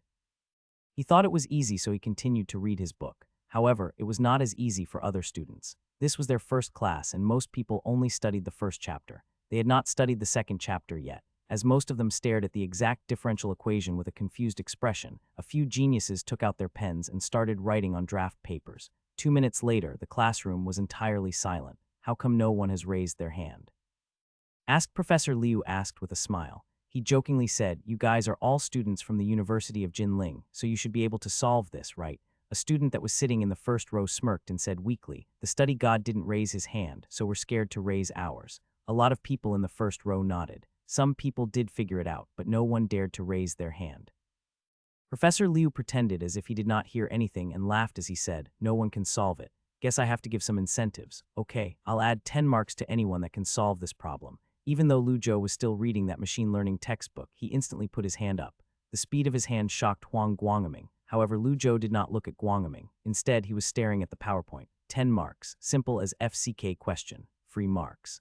He thought it was easy, so he continued to read his book. However, it was not as easy for other students. This was their first class, and most people only studied the first chapter. They had not studied the second chapter yet. As most of them stared at the exact differential equation with a confused expression, a few geniuses took out their pens and started writing on draft papers. 2 minutes later, the classroom was entirely silent. "How come no one has raised their hand?" Professor Liu asked with a smile. He jokingly said, "You guys are all students from the University of Jinling, so you should be able to solve this, right?" A student that was sitting in the first row smirked and said weakly, "The study god didn't raise his hand, so we're scared to raise ours." A lot of people in the first row nodded. Some people did figure it out, but no one dared to raise their hand. Professor Liu pretended as if he did not hear anything and laughed as he said, "No one can solve it. Guess I have to give some incentives. Okay, I'll add 10 marks to anyone that can solve this problem." Even though Lu Zhou was still reading that machine learning textbook, he instantly put his hand up. The speed of his hand shocked Huang Guangming. However, Lu Zhou did not look at Guangming. Instead, he was staring at the PowerPoint. 10 marks, simple as FCK question, free marks.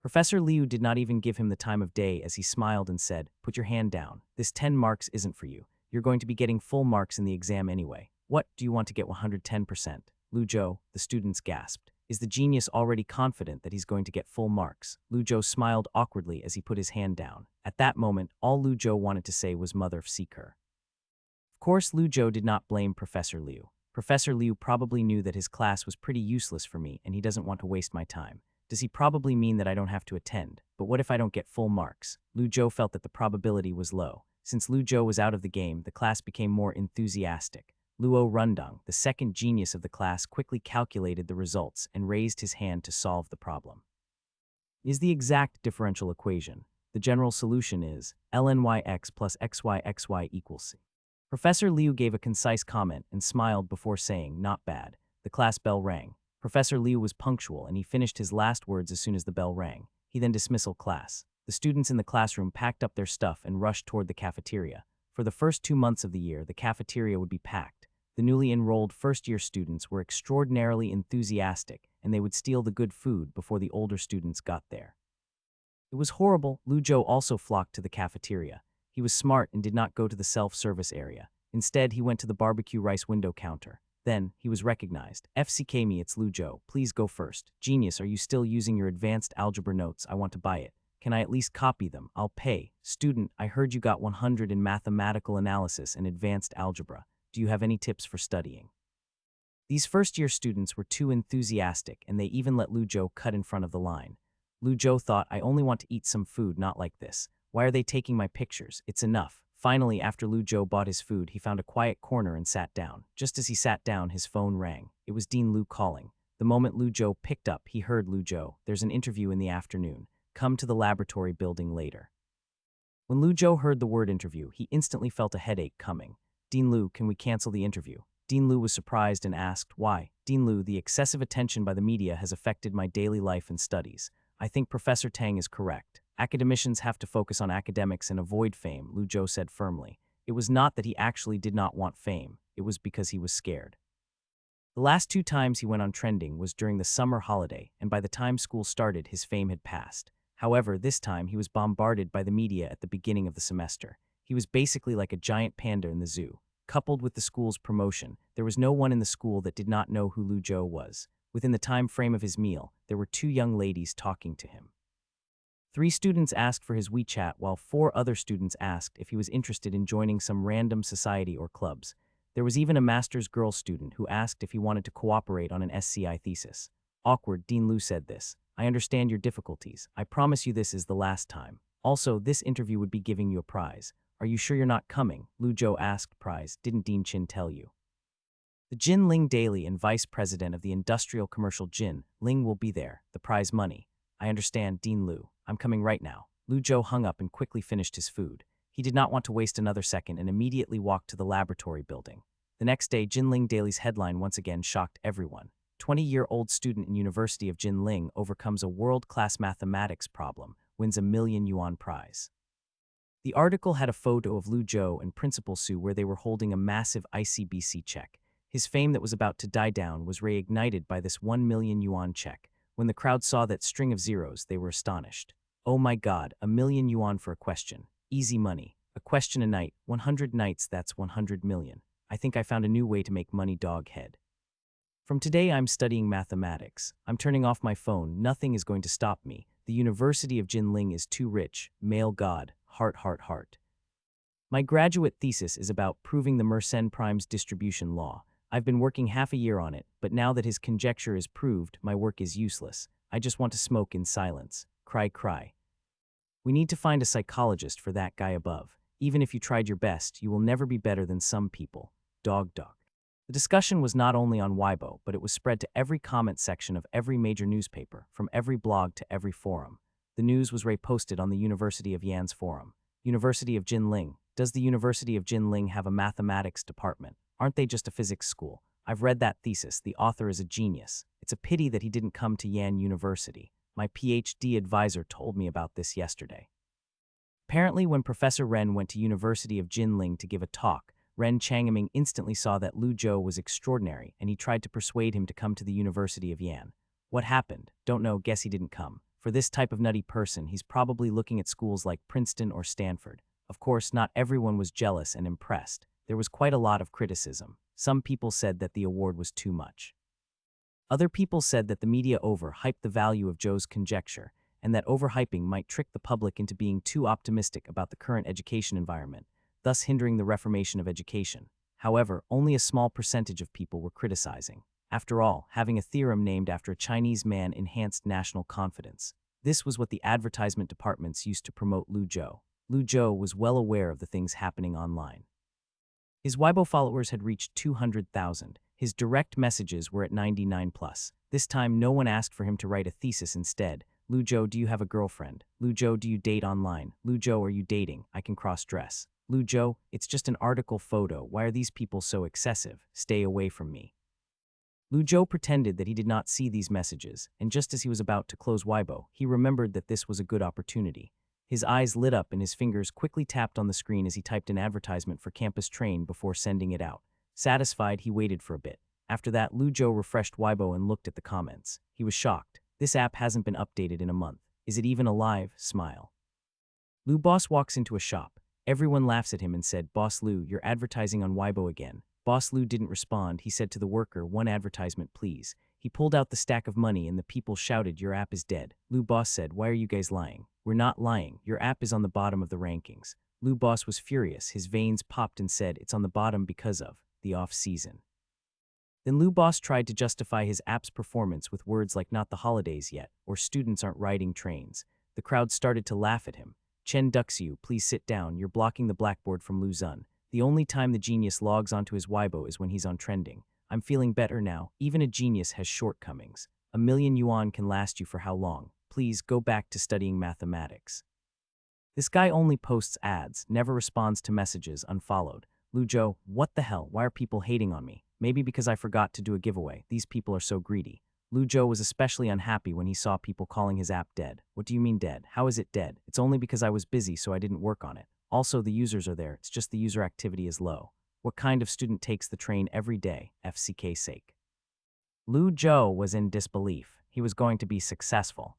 Professor Liu did not even give him the time of day as he smiled and said, "Put your hand down. This 10 marks isn't for you. You're going to be getting full marks in the exam anyway. What, do you want to get 110%? Lu Zhou, the students gasped. Is the genius already confident that he's going to get full marks? Lu Zhou smiled awkwardly as he put his hand down. At that moment, all Lu Zhou wanted to say was mother seeker. Of course, Lu Zhou did not blame Professor Liu. Professor Liu probably knew that his class was pretty useless for me and he doesn't want to waste my time. Does he probably mean that I don't have to attend? But what if I don't get full marks? Lu Zhou felt that the probability was low. Since Lu Zhou was out of the game, the class became more enthusiastic. Luo Rundong, the second genius of the class, quickly calculated the results and raised his hand to solve the problem. Is the exact differential equation. The general solution is lnyx plus xyxy equals c. Professor Liu gave a concise comment and smiled before saying, not bad. The class bell rang. Professor Liu was punctual and he finished his last words as soon as the bell rang. He then dismissal class. The students in the classroom packed up their stuff and rushed toward the cafeteria. For the first 2 months of the year, the cafeteria would be packed. The newly enrolled first-year students were extraordinarily enthusiastic and they would steal the good food before the older students got there. It was horrible. Lu Zhou also flocked to the cafeteria. He was smart and did not go to the self-service area. Instead, he went to the barbecue rice window counter. Then, he was recognized. FCK me, it's Lu Zhou. Please go first. Genius, are you still using your advanced algebra notes? I want to buy it. Can I at least copy them? I'll pay. Student, I heard you got 100 in mathematical analysis and advanced algebra. Do you have any tips for studying? These first-year students were too enthusiastic and they even let Lu Zhou cut in front of the line. Lu Zhou thought, I only want to eat some food, not like this. Why are they taking my pictures? It's enough. Finally, after Lu Zhou bought his food, he found a quiet corner and sat down. Just as he sat down, his phone rang. It was Dean Lu calling. The moment Lu Zhou picked up, he heard Lu Zhou. There's an interview in the afternoon. Come to the laboratory building later. When Lu Zhou heard the word interview, he instantly felt a headache coming. Dean Lu, can we cancel the interview? Dean Lu was surprised and asked, why? Dean Lu, the excessive attention by the media has affected my daily life and studies. I think Professor Tang is correct. Academicians have to focus on academics and avoid fame, Lu Zhou said firmly. It was not that he actually did not want fame. It was because he was scared. The last 2 times he went on trending was during the summer holiday, and by the time school started, his fame had passed. However, this time he was bombarded by the media at the beginning of the semester. He was basically like a giant panda in the zoo. Coupled with the school's promotion, there was no one in the school that did not know who Lu Zhou was. Within the time frame of his meal, there were 2 young ladies talking to him. 3 students asked for his WeChat, while 4 other students asked if he was interested in joining some random society or clubs. There was even a master's girl student who asked if he wanted to cooperate on an SCI thesis. Awkward, Dean Lu said this. I understand your difficulties. I promise you this is the last time. Also, this interview would be giving you a prize. Are you sure you're not coming? Lu Zhou asked. Prize, didn't Dean Chin tell you? The Jin Ling Daily and vice president of the industrial commercial Jin Ling will be there. The prize money. I understand, Dean Lu. I'm coming right now. Lu Zhou hung up and quickly finished his food. He did not want to waste another second and immediately walked to the laboratory building. The next day, Jin Ling Daily's headline once again shocked everyone. 20-year-old student in University of Jin Ling overcomes a world-class mathematics problem, wins a $1,000,000 prize. The article had a photo of Lu Zhou and Principal Su where they were holding a massive ICBC check. His fame that was about to die down was reignited by this $1,000,000 check. When the crowd saw that string of zeros, they were astonished. Oh my god, $1,000,000 for a question. Easy money. A question a night, 100 nights, that's 100 million. I think I found a new way to make money, dog head. From today I'm studying mathematics. I'm turning off my phone, nothing is going to stop me. The University of Jin Ling is too rich. Male god, heart, heart, heart. My graduate thesis is about proving the Mersenne prime's distribution law. I've been working half a year on it, but now that his conjecture is proved, my work is useless. I just want to smoke in silence. Cry, cry. We need to find a psychologist for that guy above. Even if you tried your best, you will never be better than some people. Dog, dog. The discussion was not only on Weibo, but it was spread to every comment section of every major newspaper, from every blog to every forum. The news was reposted on the University of Yan's forum. University of Jin Ling. Does the University of Jin Ling have a mathematics department? Aren't they just a physics school? I've read that thesis. The author is a genius. It's a pity that he didn't come to Yan University. My PhD advisor told me about this yesterday. Apparently, when Professor Ren went to University of Jin Ling to give a talk, Ren Changming instantly saw that Lu Zhou was extraordinary, and he tried to persuade him to come to the University of Yan. What happened? Don't know, guess he didn't come. For this type of nutty person, he's probably looking at schools like Princeton or Stanford. Of course, not everyone was jealous and impressed. There was quite a lot of criticism. Some people said that the award was too much. Other people said that the media overhyped the value of Joe's conjecture, and that overhyping might trick the public into being too optimistic about the current education environment, thus hindering the reformation of education. However, only a small percentage of people were criticizing. After all, having a theorem named after a Chinese man enhanced national confidence. This was what the advertisement departments used to promote Lu Zhou. Lu Zhou was well aware of the things happening online. His Weibo followers had reached 200,000. His direct messages were at 99 plus. This time, no one asked for him to write a thesis instead. Lu Zhou, do you have a girlfriend? Lu Zhou, do you date online? Lu Zhou, are you dating? I can cross-dress. Lu Zhou, it's just an article photo. Why are these people so excessive? Stay away from me. Lu Zhou pretended that he did not see these messages, and just as he was about to close Weibo, he remembered that this was a good opportunity. His eyes lit up and his fingers quickly tapped on the screen as he typed an advertisement for campus train before sending it out. Satisfied, he waited for a bit. After that, Lu Zhou refreshed Weibo and looked at the comments. He was shocked. This app hasn't been updated in a month. Is it even alive? Smile. Lu Boss walks into a shop. Everyone laughs at him and said, Boss Lu, you're advertising on Weibo again. Boss Lu didn't respond. He said to the worker, one advertisement, please. He pulled out the stack of money and the people shouted, your app is dead. Lu Boss said, why are you guys lying? We're not lying. Your app is on the bottom of the rankings. Lu Boss was furious. His veins popped and said, it's on the bottom because of the off-season. Then Lu Boss tried to justify his app's performance with words like not the holidays yet, or students aren't riding trains. The crowd started to laugh at him. Chen Duxiu, please sit down. You're blocking the blackboard from Lu Zun. The only time the genius logs onto his Weibo is when he's on trending. I'm feeling better now. Even a genius has shortcomings. 1,000,000 yuan can last you for how long? Please go back to studying mathematics. This guy only posts ads, never responds to messages, unfollowed. Lu Zhou, what the hell? Why are people hating on me? Maybe because I forgot to do a giveaway. These people are so greedy. Lu Zhou was especially unhappy when he saw people calling his app dead. What do you mean dead? How is it dead? It's only because I was busy, so I didn't work on it. Also, the users are there. It's just the user activity is low. What kind of student takes the train every day? FCK sake. Lu Zhou was in disbelief. He was going to be successful.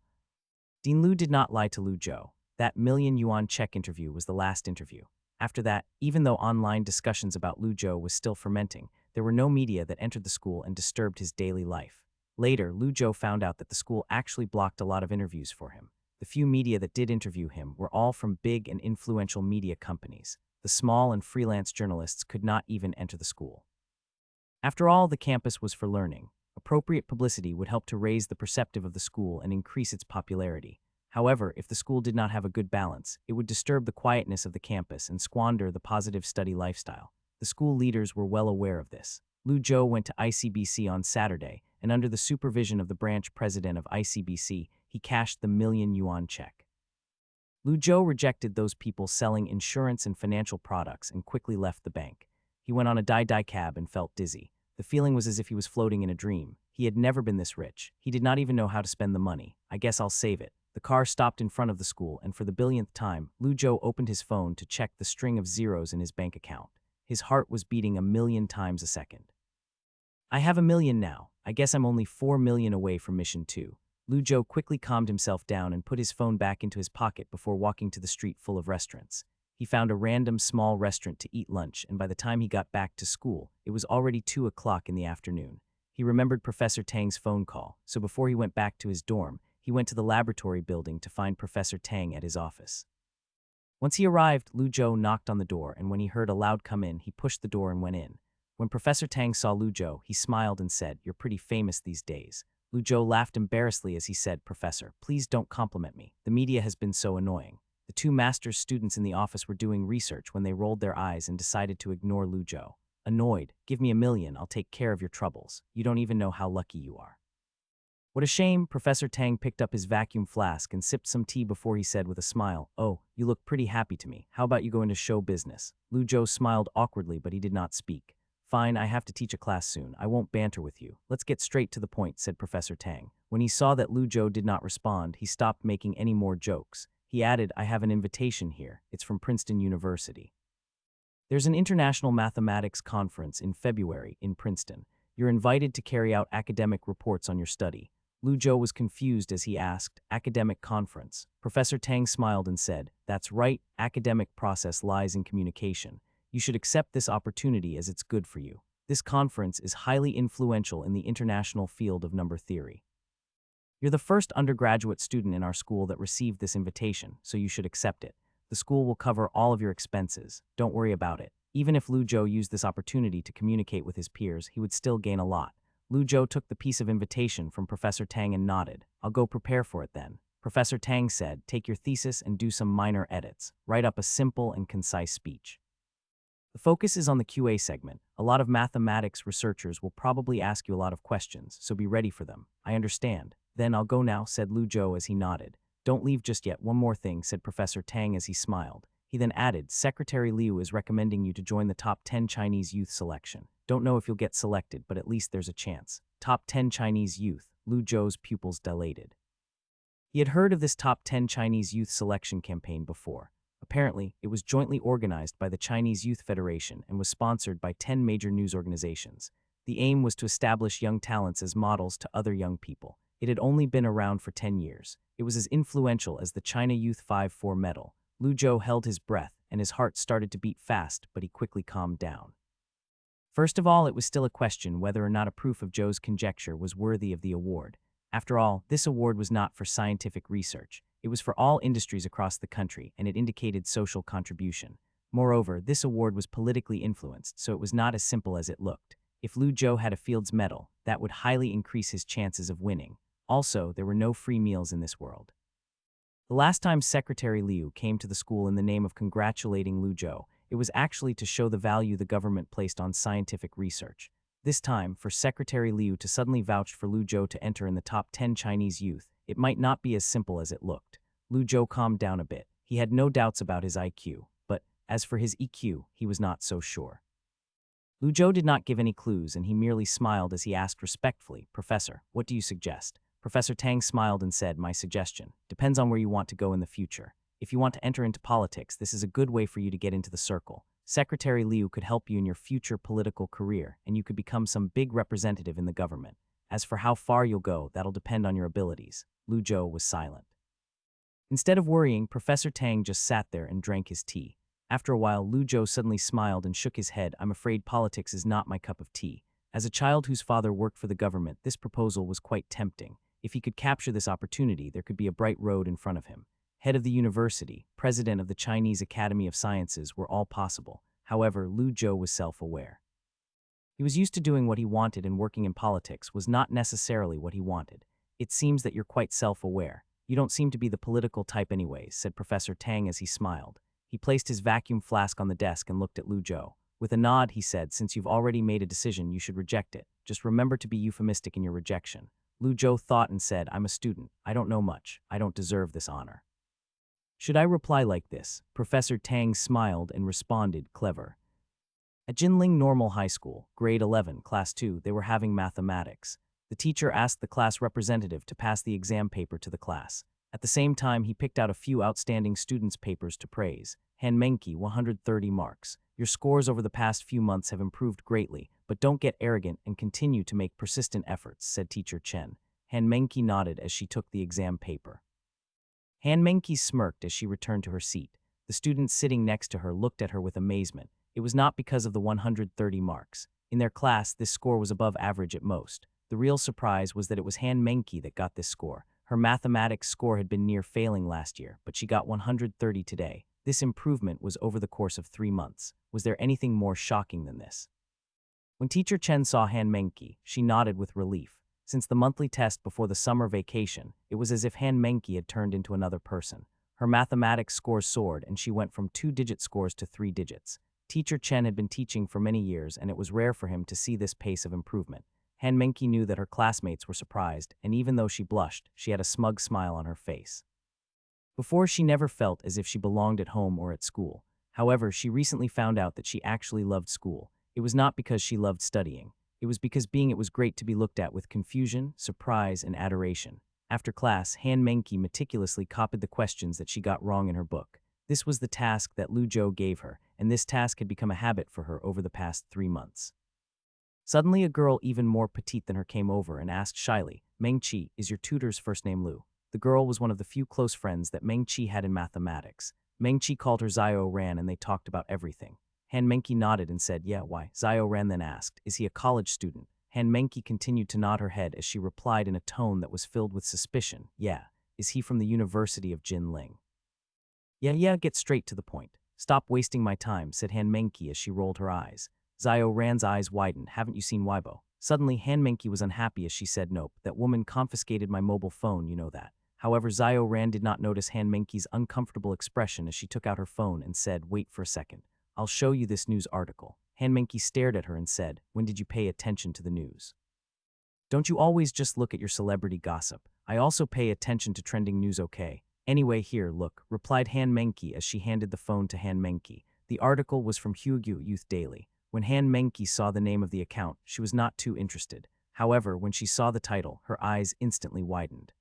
Dean Lu did not lie to Lu Zhou. That 1,000,000 yuan check interview was the last interview. After that, even though online discussions about Lu Zhou was still fermenting, there were no media that entered the school and disturbed his daily life. Later, Lu Zhou found out that the school actually blocked a lot of interviews for him. The few media that did interview him were all from big and influential media companies. The small and freelance journalists could not even enter the school. After all, the campus was for learning. Appropriate publicity would help to raise the perceptive of the school and increase its popularity. However, if the school did not have a good balance, it would disturb the quietness of the campus and squander the positive study lifestyle. The school leaders were well aware of this. Lu Zhou went to ICBC on Saturday, and under the supervision of the branch president of ICBC, he cashed the 1,000,000 yuan check. Lu Zhou rejected those people selling insurance and financial products and quickly left the bank. He went on a Dai cab and felt dizzy. The feeling was as if he was floating in a dream. He had never been this rich. He did not even know how to spend the money. I guess I'll save it. The car stopped in front of the school, and for the billionth time, Lu Zhou opened his phone to check the string of zeros in his bank account. His heart was beating 1,000,000 times a second. I have 1,000,000 now. I guess I'm only 4,000,000 away from mission 2. Lu Zhou quickly calmed himself down and put his phone back into his pocket before walking to the street full of restaurants. He found a random small restaurant to eat lunch, and by the time he got back to school, it was already 2 o'clock in the afternoon. He remembered Professor Tang's phone call, so before he went back to his dorm, he went to the laboratory building to find Professor Tang at his office. Once he arrived, Lu Zhou knocked on the door, and when he heard a loud come in, he pushed the door and went in. When Professor Tang saw Lu Zhou, he smiled and said, "You're pretty famous these days." Lu Zhou laughed embarrassedly as he said, "Professor, please don't compliment me. The media has been so annoying." The 2 master's students in the office were doing research when they rolled their eyes and decided to ignore Lu Zhou. Annoyed, "Give me 1,000,000, I'll take care of your troubles. You don't even know how lucky you are." What a shame. Professor Tang picked up his vacuum flask and sipped some tea before he said with a smile, "Oh, you look pretty happy to me. How about you go into show business?" Lu Zhou smiled awkwardly, but he did not speak. "Fine, I have to teach a class soon. I won't banter with you. Let's get straight to the point," said Professor Tang. When he saw that Lu Zhou did not respond, he stopped making any more jokes. He added, "I have an invitation here. It's from Princeton University. There's an international mathematics conference in February in Princeton. You're invited to carry out academic reports on your study. Lu Zhou was confused as he asked, "Academic conference." Professor Tang smiled and said, "That's right, academic process lies in communication. You should accept this opportunity as it's good for you. This conference is highly influential in the international field of number theory. You're the first undergraduate student in our school that received this invitation, so you should accept it. The school will cover all of your expenses. Don't worry about it." Even if Lu Zhou used this opportunity to communicate with his peers, he would still gain a lot. Lu Zhou took the piece of invitation from Professor Tang and nodded. "I'll go prepare for it then." Professor Tang said, "Take your thesis and do some minor edits. Write up a simple and concise speech." The focus is on the QA segment. A lot of mathematics researchers will probably ask you a lot of questions, so be ready for them. "I understand. Then I'll go now," said Lu Zhou as he nodded. "Don't leave just yet. One more thing," said Professor Tang as he smiled. He then added, "Secretary Liu is recommending you to join the top 10 Chinese youth selection. Don't know if you'll get selected, but at least there's a chance." Top 10 Chinese youth. Lu Zhou's pupils dilated. He had heard of this top 10 Chinese youth selection campaign before. Apparently, it was jointly organized by the Chinese Youth Federation and was sponsored by 10 major news organizations. The aim was to establish young talents as models to other young people. It had only been around for 10 years. It was as influential as the China Youth 5-4 medal. Lu Zhou held his breath, and his heart started to beat fast, but he quickly calmed down. First of all, it was still a question whether or not a proof of Zhou's conjecture was worthy of the award. After all, this award was not for scientific research. It was for all industries across the country, and it indicated social contribution. Moreover, this award was politically influenced, so it was not as simple as it looked. If Lu Zhou had a Fields Medal, that would highly increase his chances of winning. Also, there were no free meals in this world. The last time Secretary Liu came to the school in the name of congratulating Lu Zhou, it was actually to show the value the government placed on scientific research. This time, for Secretary Liu to suddenly vouch for Lu Zhou to enter in the top 10 Chinese youth, it might not be as simple as it looked. Lu Zhou calmed down a bit. He had no doubts about his IQ, but as for his EQ, he was not so sure. Lu Zhou did not give any clues, and he merely smiled as he asked respectfully, "Professor, what do you suggest?" Professor Tang smiled and said, "My suggestion depends on where you want to go in the future. If you want to enter into politics, this is a good way for you to get into the circle. Secretary Liu could help you in your future political career, and you could become some big representative in the government. As for how far you'll go, that'll depend on your abilities." Lu Zhou was silent. Instead of worrying, Professor Tang just sat there and drank his tea. After a while, Lu Zhou suddenly smiled and shook his head. "I'm afraid politics is not my cup of tea. As a child whose father worked for the government, this proposal was quite tempting. If he could capture this opportunity, there could be a bright road in front of him. Head of the university, president of the Chinese Academy of Sciences were all possible. However, Lu Zhou was self-aware. He was used to doing what he wanted, and working in politics was not necessarily what he wanted. "It seems that you're quite self-aware. You don't seem to be the political type anyways," said Professor Tang as he smiled. He placed his vacuum flask on the desk and looked at Lu Zhou. With a nod, he said, "Since you've already made a decision, you should reject it. Just remember to be euphemistic in your rejection." Lu Zhou thought and said, "I'm a student. I don't know much. I don't deserve this honor." Should I reply like this? Professor Tang smiled and responded, "Clever." At Jinling Normal High School, grade 11, class 2, they were having mathematics. The teacher asked the class representative to pass the exam paper to the class. At the same time, he picked out a few outstanding students' papers to praise. "Han Menki, 130 marks. Your scores over the past few months have improved greatly, but don't get arrogant and continue to make persistent efforts," said Teacher Chen. Han Menki nodded as she took the exam paper. Han Menki smirked as she returned to her seat. The students sitting next to her looked at her with amazement. It was not because of the 130 marks. In their class, this score was above average at most. The real surprise was that it was Han Menki that got this score. Her mathematics score had been near failing last year, but she got 130 today. This improvement was over the course of 3 months. Was there anything more shocking than this? When Teacher Chen saw Han Menki, she nodded with relief. Since the monthly test before the summer vacation, it was as if Han Menki had turned into another person. Her mathematics scores soared, and she went from 2-digit scores to 3 digits. Teacher Chen had been teaching for many years, and it was rare for him to see this pace of improvement. Han Menki knew that her classmates were surprised, and even though she blushed, she had a smug smile on her face. Before, she never felt as if she belonged at home or at school. However, she recently found out that she actually loved school. It was not because she loved studying. It was because it was great to be looked at with confusion, surprise, and adoration. After class, Han Menki meticulously copied the questions that she got wrong in her book. This was the task that Lu Zhou gave her, and this task had become a habit for her over the past 3 months. Suddenly a girl even more petite than her came over and asked shyly, Meng Qi, is your tutor's first name Lu? The girl was one of the few close friends that Meng Qi had in mathematics. Meng Qi called her Zio Ran and they talked about everything. Han Menki nodded and said, yeah, why? Zio Ran then asked, is he a college student? Han Menki continued to nod her head as she replied in a tone that was filled with suspicion, yeah. Is he from the University of Jinling? Yeah, get straight to the point. Stop wasting my time, said Han Menki as she rolled her eyes. Zio Ran's eyes widened. Haven't you seen Weibo? Suddenly, Han Menki was unhappy as she said, nope, that woman confiscated my mobile phone, you know that. However, Zio Ran did not notice Han Menki's uncomfortable expression as she took out her phone and said, wait for a second. I'll show you this news article. Han Menki stared at her and said, when did you pay attention to the news? Don't you always just look at your celebrity gossip? I also pay attention to trending news, okay? Anyway, here, look, replied Han Menki as she handed the phone to Han Menki. The article was from Hyugyu Youth Daily. When Han Menki saw the name of the account, she was not too interested. However, when she saw the title, her eyes instantly widened.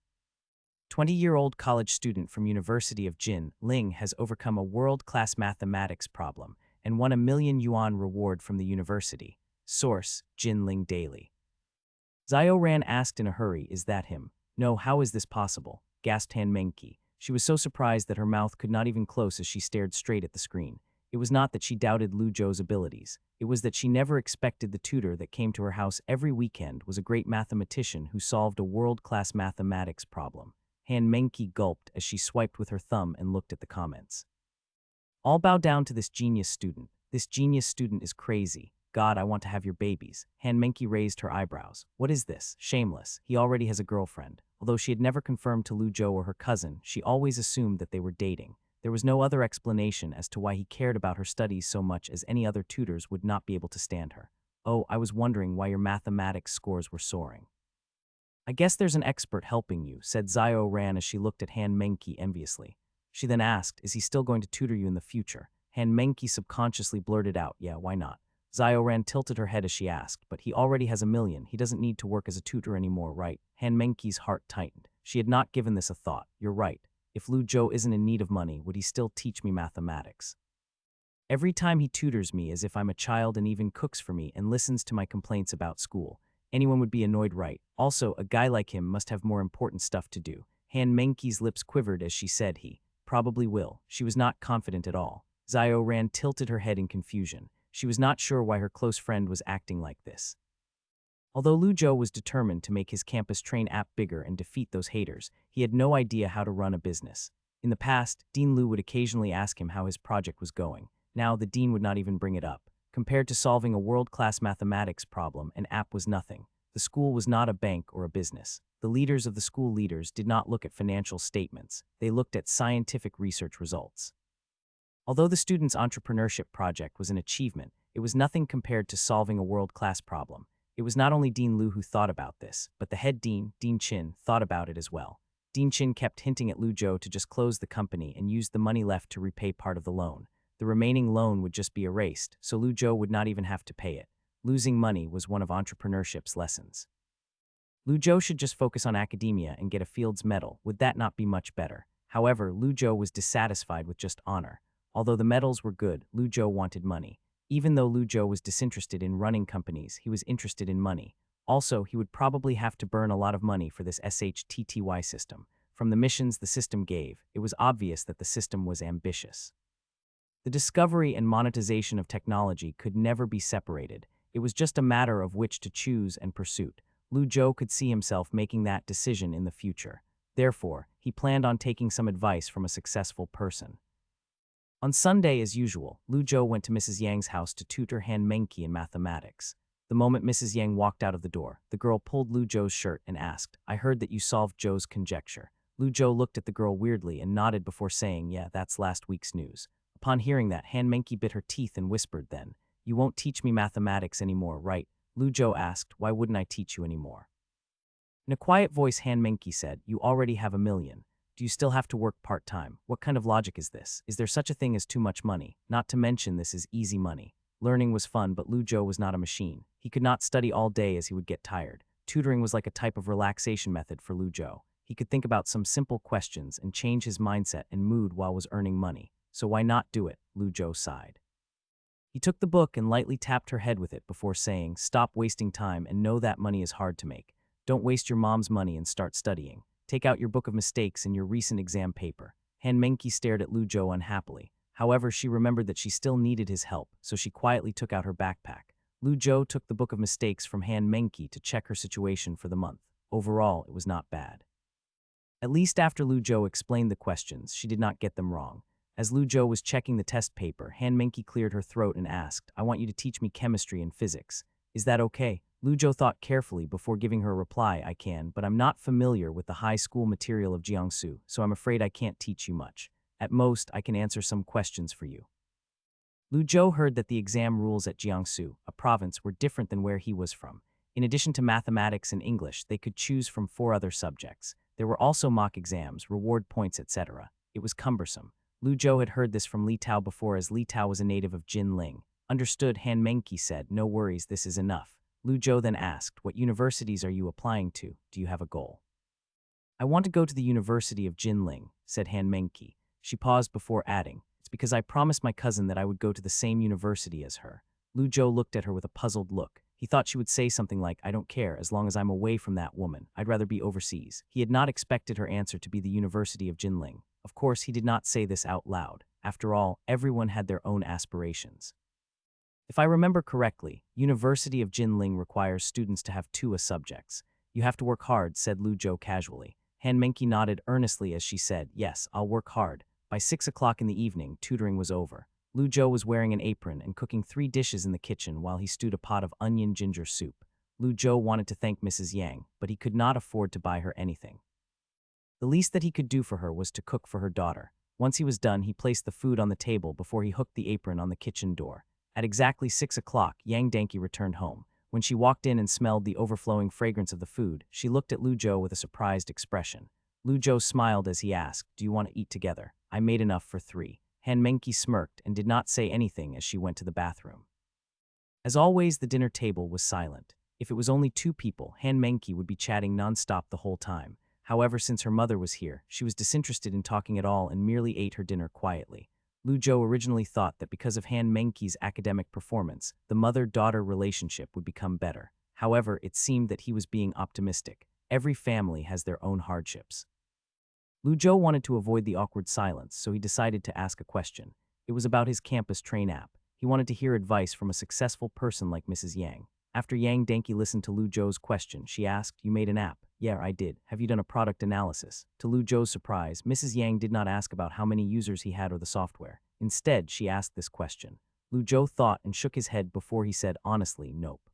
20-year-old college student from University of Jin Ling has overcome a world-class mathematics problem and won a $1,000,000 reward from the university. Source, Jin Ling Daily. Zio Ran asked in a hurry, is that him? No, how is this possible? Gasped Han Menki. She was so surprised that her mouth could not even close as she stared straight at the screen. It was not that she doubted Lu Zhou's abilities. It was that she never expected the tutor that came to her house every weekend was a great mathematician who solved a world-class mathematics problem. Han Menki gulped as she swiped with her thumb and looked at the comments. All bow down to this genius student. This genius student is crazy. God, I want to have your babies. Han Menki raised her eyebrows. What is this? Shameless. He already has a girlfriend. Although she had never confirmed to Lu Zhou or her cousin, she always assumed that they were dating. There was no other explanation as to why he cared about her studies so much, as any other tutors would not be able to stand her. Oh, I was wondering why your mathematics scores were soaring. I guess there's an expert helping you, said Zio Ran as she looked at Han Menki enviously. She then asked, is he still going to tutor you in the future? Han Menki subconsciously blurted out, yeah, why not? Zio Ran tilted her head as she asked, but he already has $1,000,000. He doesn't need to work as a tutor anymore, right? Han Menki's heart tightened. She had not given this a thought. You're right. If Lu Zhou isn't in need of money, would he still teach me mathematics? Every time he tutors me as if I'm a child and even cooks for me and listens to my complaints about school. Anyone would be annoyed, right? Also, a guy like him must have more important stuff to do. Han Menki's lips quivered as she said he probably will. She was not confident at all. Zio Ran tilted her head in confusion. She was not sure why her close friend was acting like this. Although Lu Zhou was determined to make his campus train app bigger and defeat those haters, he had no idea how to run a business. In the past, Dean Lu would occasionally ask him how his project was going. Now, the dean would not even bring it up. Compared to solving a world-class mathematics problem, an app was nothing. The school was not a bank or a business. The leaders of the school leaders did not look at financial statements. They looked at scientific research results. Although the students' entrepreneurship project was an achievement, it was nothing compared to solving a world-class problem. It was not only Dean Lu who thought about this, but the head dean, Dean Chin, thought about it as well. Dean Chin kept hinting at Lu Zhou to just close the company and use the money left to repay part of the loan. The remaining loan would just be erased, so Lu Zhou would not even have to pay it. Losing money was one of entrepreneurship's lessons. Lu Zhou should just focus on academia and get a Fields Medal. Would that not be much better? However, Lu Zhou was dissatisfied with just honor. Although the medals were good, Lu Zhou wanted money. Even though Lu Zhou was disinterested in running companies, he was interested in money. Also, he would probably have to burn a lot of money for this SHTTY system. From the missions the system gave, it was obvious that the system was ambitious. The discovery and monetization of technology could never be separated. It was just a matter of which to choose and pursuit. Lu Zhou could see himself making that decision in the future. Therefore, he planned on taking some advice from a successful person. On Sunday, as usual, Lu Zhou went to Mrs. Yang's house to tutor Han Menki in mathematics. The moment Mrs. Yang walked out of the door, the girl pulled Lu Zhou's shirt and asked, I heard that you solved Zhou's conjecture. Lu Zhou looked at the girl weirdly and nodded before saying, yeah, that's last week's news. Upon hearing that, Han Menki bit her teeth and whispered then, you won't teach me mathematics anymore, right? Lu Zhou asked, why wouldn't I teach you anymore? In a quiet voice, Han Menki said, you already have $1,000,000. Do you still have to work part-time? What kind of logic is this? Is there such a thing as too much money? Not to mention this is easy money. Learning was fun, but Lu Zhou was not a machine. He could not study all day as he would get tired. Tutoring was like a type of relaxation method for Lu Zhou. He could think about some simple questions and change his mindset and mood while was earning money. So why not do it? Lu Zhou sighed. He took the book and lightly tapped her head with it before saying, "Stop wasting time and know that money is hard to make. Don't waste your mom's money and start studying. Take out your book of mistakes and your recent exam paper." Han Menki stared at Lu Zhou unhappily. However, she remembered that she still needed his help, so she quietly took out her backpack. Lu Zhou took the book of mistakes from Han Menki to check her situation for the month. Overall, it was not bad. At least after Lu Zhou explained the questions, she did not get them wrong. As Lu Zhou was checking the test paper, Han Menki cleared her throat and asked, "I want you to teach me chemistry and physics. Is that okay?" Lu Zhou thought carefully before giving her a reply. "I can, but I'm not familiar with the high school material of Jiangsu, so I'm afraid I can't teach you much. At most, I can answer some questions for you." Lu Zhou heard that the exam rules at Jiangsu, a province, were different than where he was from. In addition to mathematics and English, they could choose from 4 other subjects. There were also mock exams, reward points, etc. It was cumbersome. Lu Zhou had heard this from Li Tao before, as Li Tao was a native of Jinling. "Understood," Han Menki said. "No worries, this is enough." Lu Zhou then asked, "What universities are you applying to? Do you have a goal?" "I want to go to the University of Jinling," said Han Menki. She paused before adding, "It's because I promised my cousin that I would go to the same university as her." Lu Zhou looked at her with a puzzled look. He thought she would say something like, "I don't care, as long as I'm away from that woman. I'd rather be overseas." He had not expected her answer to be the University of Jinling. Of course, he did not say this out loud. After all, everyone had their own aspirations. "If I remember correctly, University of Jinling requires students to have 2 subjects. You have to work hard," said Lu Zhou casually. Han Menki nodded earnestly as she said, "Yes, I'll work hard." By 6 o'clock in the evening, tutoring was over. Lu Zhou was wearing an apron and cooking 3 dishes in the kitchen while he stewed a pot of onion ginger soup. Lu Zhou wanted to thank Mrs. Yang, but he could not afford to buy her anything. The least that he could do for her was to cook for her daughter. Once he was done, he placed the food on the table before he hooked the apron on the kitchen door. At exactly 6 o'clock, Yang Danki returned home. When she walked in and smelled the overflowing fragrance of the food, she looked at Lu Zhou with a surprised expression. Lu Zhou smiled as he asked, "Do you want to eat together? I made enough for 3. Han Menki smirked and did not say anything as she went to the bathroom. As always, the dinner table was silent. If it was only 2 people, Han Menki would be chatting non-stop the whole time. However, since her mother was here, she was disinterested in talking at all and merely ate her dinner quietly. Lu Zhou originally thought that because of Han Menki's academic performance, the mother-daughter relationship would become better. However, it seemed that he was being optimistic. Every family has their own hardships. Lu Zhou wanted to avoid the awkward silence, so he decided to ask a question. It was about his campus train app. He wanted to hear advice from a successful person like Mrs. Yang. After Yang Danki listened to Lu Zhou's question, she asked, "You made an app?" "Yeah, I did. Have you done a product analysis?" To Lu Zhou's surprise, Mrs. Yang did not ask about how many users he had or the software. Instead, she asked this question. Lu Zhou thought and shook his head before he said honestly, "Nope."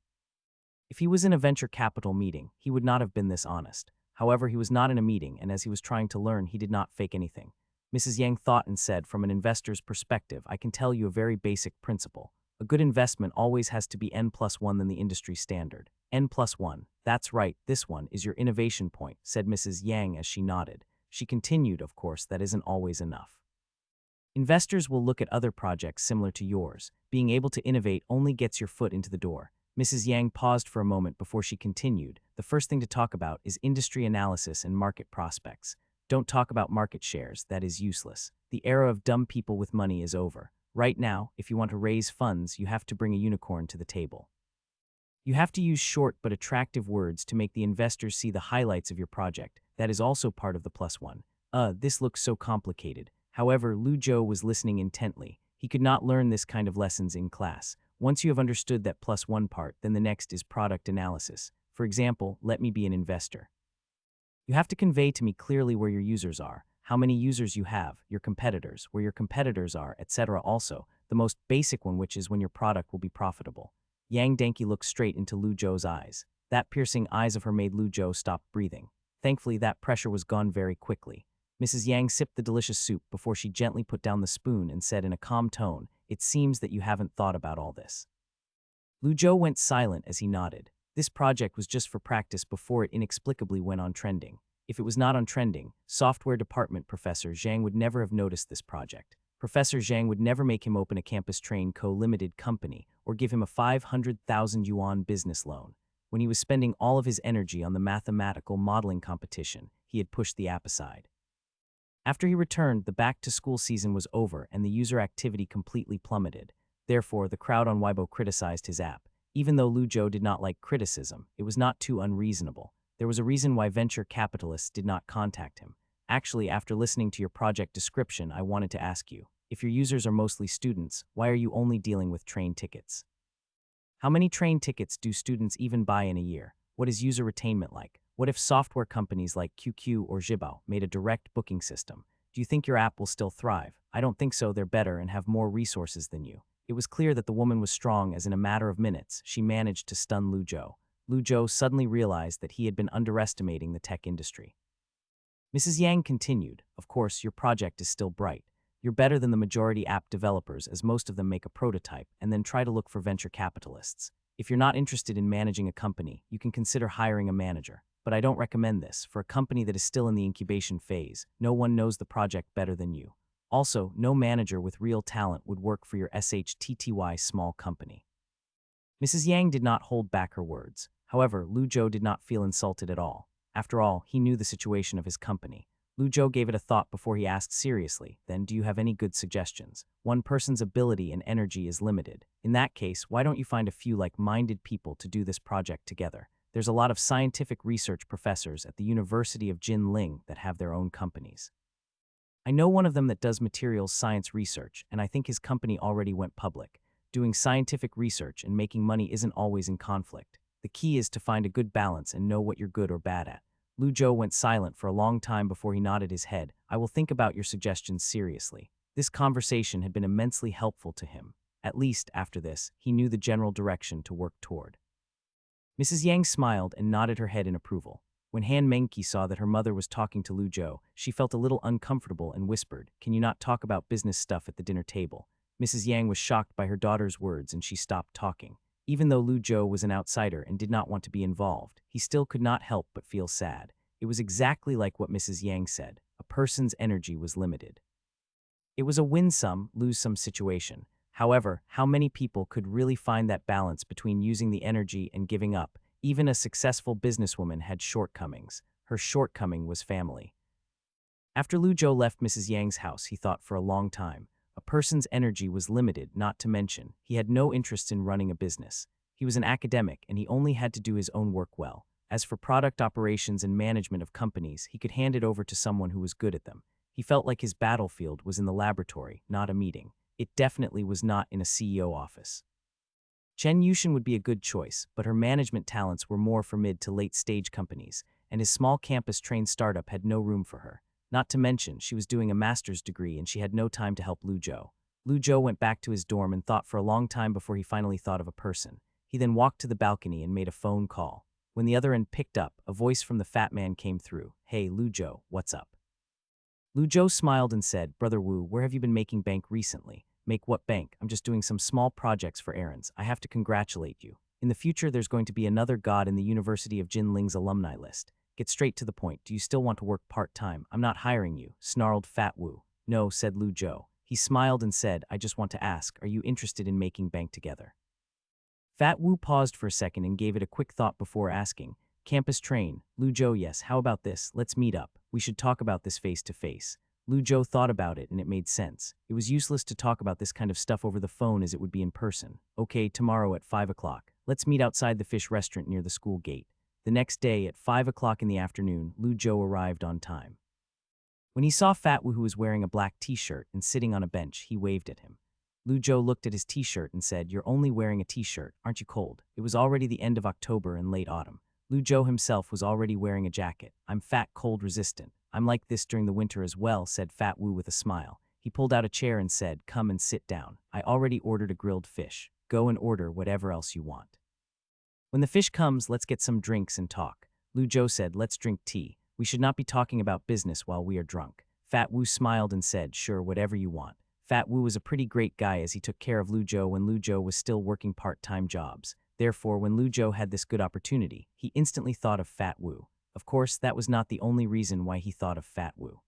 If he was in a venture capital meeting, he would not have been this honest. However, he was not in a meeting, and as he was trying to learn, he did not fake anything. Mrs. Yang thought and said, "From an investor's perspective, I can tell you a very basic principle. A good investment always has to be N+1 than the industry standard. N+1. That's right, this one is your innovation point," said Mrs. Yang as she nodded. She continued, "Of course, that isn't always enough. Investors will look at other projects similar to yours. Being able to innovate only gets your foot into the door." Mrs. Yang paused for a moment before she continued. "The first thing to talk about is industry analysis and market prospects. Don't talk about market shares, that is useless. The era of dumb people with money is over. Right now, if you want to raise funds, you have to bring a unicorn to the table. You have to use short but attractive words to make the investors see the highlights of your project. That is also part of the +1. This looks so complicated." However, Lu Zhou was listening intently. He could not learn this kind of lessons in class. Once you have understood that +1 part, then the next is product analysis. For example, let me be an investor. You have to convey to me clearly where your users are, how many users you have, your competitors, where your competitors are, etc. Also, the most basic one, which is when your product will be profitable. Yang Danki looked straight into Lu Zhou's eyes. That piercing eyes of her made Lu Zhou stop breathing. Thankfully, that pressure was gone very quickly. Mrs. Yang sipped the delicious soup before she gently put down the spoon and said in a calm tone, "It seems that you haven't thought about all this." Lu Zhou went silent as he nodded. This project was just for practice before it inexplicably went on trending. If it was not on trending, software department Professor Zhang would never have noticed this project. Professor Zhang would never make him open a campus train co-limited company or give him a 500,000 yuan business loan. When he was spending all of his energy on the mathematical modeling competition, he had pushed the app aside. After he returned, the back-to-school season was over and the user activity completely plummeted. Therefore, the crowd on Weibo criticized his app. Even though Lu Zhou did not like criticism, it was not too unreasonable. There was a reason why venture capitalists did not contact him. Actually, after listening to your project description, I wanted to ask you, if your users are mostly students, why are you only dealing with train tickets? How many train tickets do students even buy in a year? What is user retainment like? What if software companies like QQ or Zhibao made a direct booking system? Do you think your app will still thrive? I don't think so. They're better and have more resources than you. It was clear that the woman was strong, as in a matter of minutes, she managed to stun Lu Zhou. Lu Zhou suddenly realized that he had been underestimating the tech industry. Mrs. Yang continued, of course, your project is still bright. You're better than the majority app developers, as most of them make a prototype and then try to look for venture capitalists. If you're not interested in managing a company, you can consider hiring a manager. But I don't recommend this. For a company that is still in the incubation phase, no one knows the project better than you. Also, no manager with real talent would work for your SHTTY small company. Mrs. Yang did not hold back her words. However, Lu Zhou did not feel insulted at all. After all, he knew the situation of his company. Lu Zhou gave it a thought before he asked seriously, then do you have any good suggestions? One person's ability and energy is limited. In that case, why don't you find a few like-minded people to do this project together? There's a lot of scientific research professors at the University of Jinling that have their own companies. I know one of them that does materials science research, and I think his company already went public. Doing scientific research and making money isn't always in conflict. The key is to find a good balance and know what you're good or bad at. Lu Zhou went silent for a long time before he nodded his head. I will think about your suggestions seriously. This conversation had been immensely helpful to him. At least, after this, he knew the general direction to work toward. Mrs. Yang smiled and nodded her head in approval. When Han Mengqi saw that her mother was talking to Lu Zhou, she felt a little uncomfortable and whispered, "Can you not talk about business stuff at the dinner table?" Mrs. Yang was shocked by her daughter's words and she stopped talking. Even though Lu Zhou was an outsider and did not want to be involved, he still could not help but feel sad. It was exactly like what Mrs. Yang said. A person's energy was limited. It was a win-some, lose-some situation. However, how many people could really find that balance between using the energy and giving up? Even a successful businesswoman had shortcomings. Her shortcoming was family. After Lu Zhou left Mrs. Yang's house, he thought for a long time. A person's energy was limited, not to mention, he had no interest in running a business. He was an academic, and he only had to do his own work well. As for product operations and management of companies, he could hand it over to someone who was good at them. He felt like his battlefield was in the laboratory, not a meeting. It definitely was not in a CEO office. Chen Yushin would be a good choice, but her management talents were more for mid to late stage companies, and his small campus-trained startup had no room for her. Not to mention, she was doing a master's degree and she had no time to help Lu Zhou. Lu Zhou went back to his dorm and thought for a long time before he finally thought of a person. He then walked to the balcony and made a phone call. When the other end picked up, a voice from the fat man came through. "Hey, Lu Zhou, what's up?" Lu Zhou smiled and said, "Brother Wu, where have you been making bank recently?" "Make what bank? I'm just doing some small projects for errands. I have to congratulate you. In the future, there's going to be another god in the University of Jinling's alumni list. Get straight to the point. Do you still want to work part-time? I'm not hiring you," snarled Fat Wu. "No," said Lu Zhou. He smiled and said, "I just want to ask, are you interested in making bank together?" Fat Wu paused for a second and gave it a quick thought before asking, "Campus train, Lu Zhou, yes, how about this? Let's meet up. We should talk about this face-to-face." Lu Zhou thought about it and it made sense. It was useless to talk about this kind of stuff over the phone as it would be in person. "Okay, tomorrow at 5 o'clock. Let's meet outside the fish restaurant near the school gate." The next day at 5 o'clock in the afternoon, Lu Zhou arrived on time. When he saw Fat Wu, who was wearing a black t-shirt and sitting on a bench, he waved at him. Lu Zhou looked at his t-shirt and said, "You're only wearing a t-shirt, aren't you cold?" It was already the end of October and late autumn. Lu Zhou himself was already wearing a jacket. "I'm fat, cold resistant. I'm like this during the winter as well," said Fat Wu with a smile. He pulled out a chair and said, "Come and sit down. I already ordered a grilled fish. Go and order whatever else you want. When the fish comes, let's get some drinks and talk." Lu Zhou said, "Let's drink tea. We should not be talking about business while we are drunk." Fat Wu smiled and said, "Sure, whatever you want." Fat Wu was a pretty great guy as he took care of Lu Zhou when Lu Zhou was still working part-time jobs. Therefore, when Lu Zhou had this good opportunity, he instantly thought of Fat Wu. Of course, that was not the only reason why he thought of Fat Wu.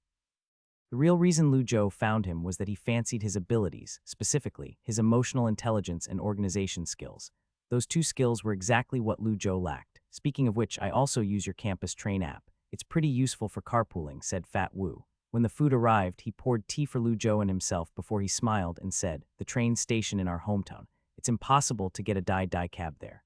The real reason Lu Zhou found him was that he fancied his abilities, specifically, his emotional intelligence and organization skills. Those two skills were exactly what Lu Zhou lacked. "Speaking of which, I also use your campus train app. It's pretty useful for carpooling," said Fat Wu. When the food arrived, he poured tea for Lu Zhou and himself before he smiled and said, "The train station in our hometown. It's impossible to get a Dai cab there.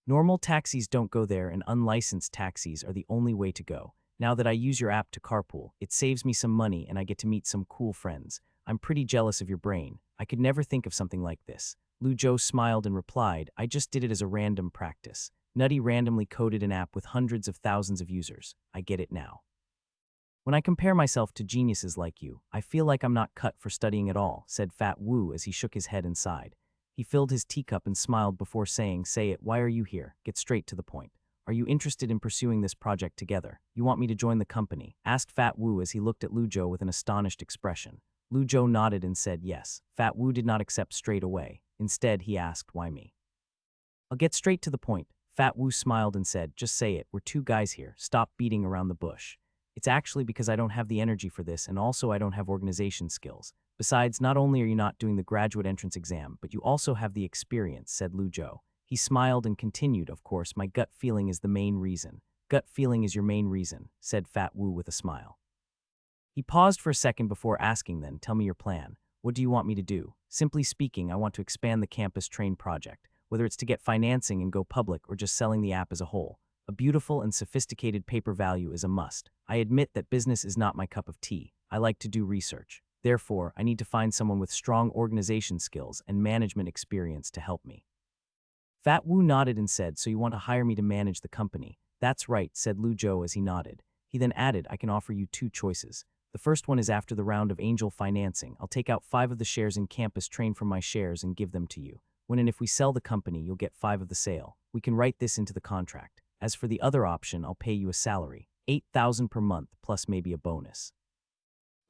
Normal taxis don't go there and unlicensed taxis are the only way to go. Now that I use your app to carpool, it saves me some money and I get to meet some cool friends. I'm pretty jealous of your brain. I could never think of something like this." Lu Zhou smiled and replied, "I just did it as a random practice. Nutty randomly coded an app with hundreds of thousands of users. I get it now. When I compare myself to geniuses like you, I feel like I'm not cut for studying at all," said Fat Wu as he shook his head and sighed. He filled his teacup and smiled before saying, "Say it, why are you here? Get straight to the point. Are you interested in pursuing this project together? You want me to join the company?" asked Fat Wu as he looked at Lu Zhou with an astonished expression. Lu Zhou nodded and said yes. Fat Wu did not accept straight away. Instead, he asked, "Why me?" "I'll get straight to the point." Fat Wu smiled and said, "Just say it, we're two guys here. Stop beating around the bush. It's actually because I don't have the energy for this and also I don't have organization skills. Besides, not only are you not doing the graduate entrance exam, but you also have the experience," said Lu Zhou. He smiled and continued, "Of course, my gut feeling is the main reason." "Gut feeling is your main reason," said Fat Wu with a smile. He paused for a second before asking, "Then, tell me your plan. What do you want me to do?" "Simply speaking, I want to expand the campus train project, whether it's to get financing and go public or just selling the app as a whole. A beautiful and sophisticated paper value is a must. I admit that business is not my cup of tea. I like to do research. Therefore, I need to find someone with strong organization skills and management experience to help me." Fat Wu nodded and said, "So you want to hire me to manage the company?" "That's right," said Lu Zhou as he nodded. He then added, "I can offer you two choices. The first one is after the round of angel financing, I'll take out 5 of the shares in Campus Train from my shares and give them to you. When and if we sell the company, you'll get 5 of the sale. We can write this into the contract. As for the other option, I'll pay you a salary, 8,000 per month, plus maybe a bonus."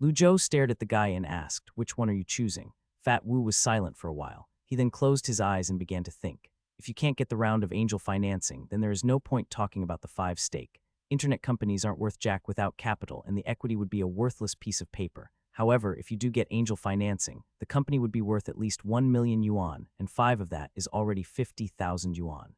Lu Zhou stared at the guy and asked, "Which one are you choosing?" Fat Wu was silent for a while. He then closed his eyes and began to think. If you can't get the round of angel financing, then there is no point talking about the 5 stake. Internet companies aren't worth jack without capital, and the equity would be a worthless piece of paper. However, if you do get angel financing, the company would be worth at least 1 million yuan, and 5 of that is already 50,000 yuan.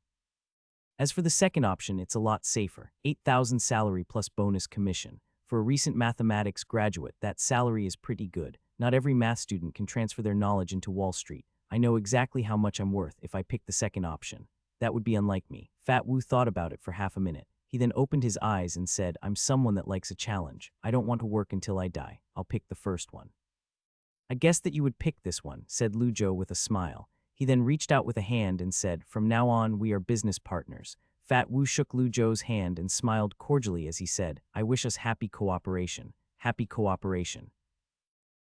As for the second option, it's a lot safer, 8,000 salary plus bonus commission. For a recent mathematics graduate, that salary is pretty good. Not every math student can transfer their knowledge into Wall Street. I know exactly how much I'm worth if I pick the second option. That would be unlike me." Fat Wu thought about it for half a minute. He then opened his eyes and said, "I'm someone that likes a challenge. I don't want to work until I die. I'll pick the first one." "I guess that you would pick this one," said Lu Zhou with a smile. He then reached out with a hand and said, "From now on, we are business partners." Fat Wu shook Lu Zhou's hand and smiled cordially as he said, "I wish us happy cooperation. Happy cooperation."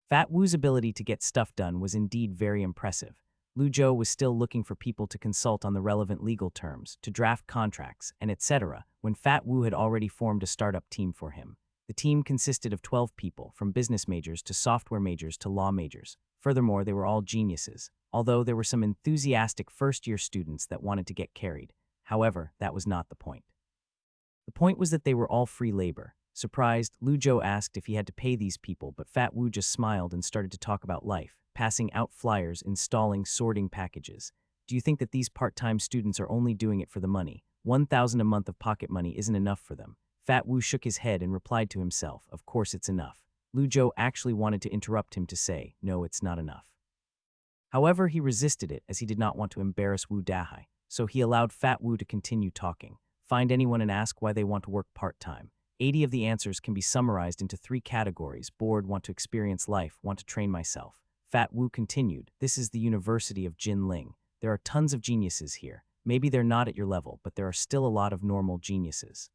Fat Wu's ability to get stuff done was indeed very impressive. Lu Zhou was still looking for people to consult on the relevant legal terms, to draft contracts, and etc., when Fat Wu had already formed a startup team for him. The team consisted of 12 people, from business majors to software majors to law majors. Furthermore, they were all geniuses, although there were some enthusiastic first-year students that wanted to get carried. However, that was not the point. The point was that they were all free labor. Surprised, Lu Zhou asked if he had to pay these people, but Fat Wu just smiled and started to talk about life, passing out flyers, installing, sorting packages. "Do you think that these part-time students are only doing it for the money? 1,000 a month of pocket money isn't enough for them." Fat Wu shook his head and replied to himself, "Of course it's enough." Lu Zhou actually wanted to interrupt him to say, "No, it's not enough." However, he resisted it as he did not want to embarrass Wu Dahai, so he allowed Fat Wu to continue talking. "Find anyone and ask why they want to work part-time. 80 of the answers can be summarized into 3 categories: bored, want to experience life, want to train myself." Fat Wu continued, "This is the University of Jinling. There are tons of geniuses here. Maybe they're not at your level, but there are still a lot of normal geniuses.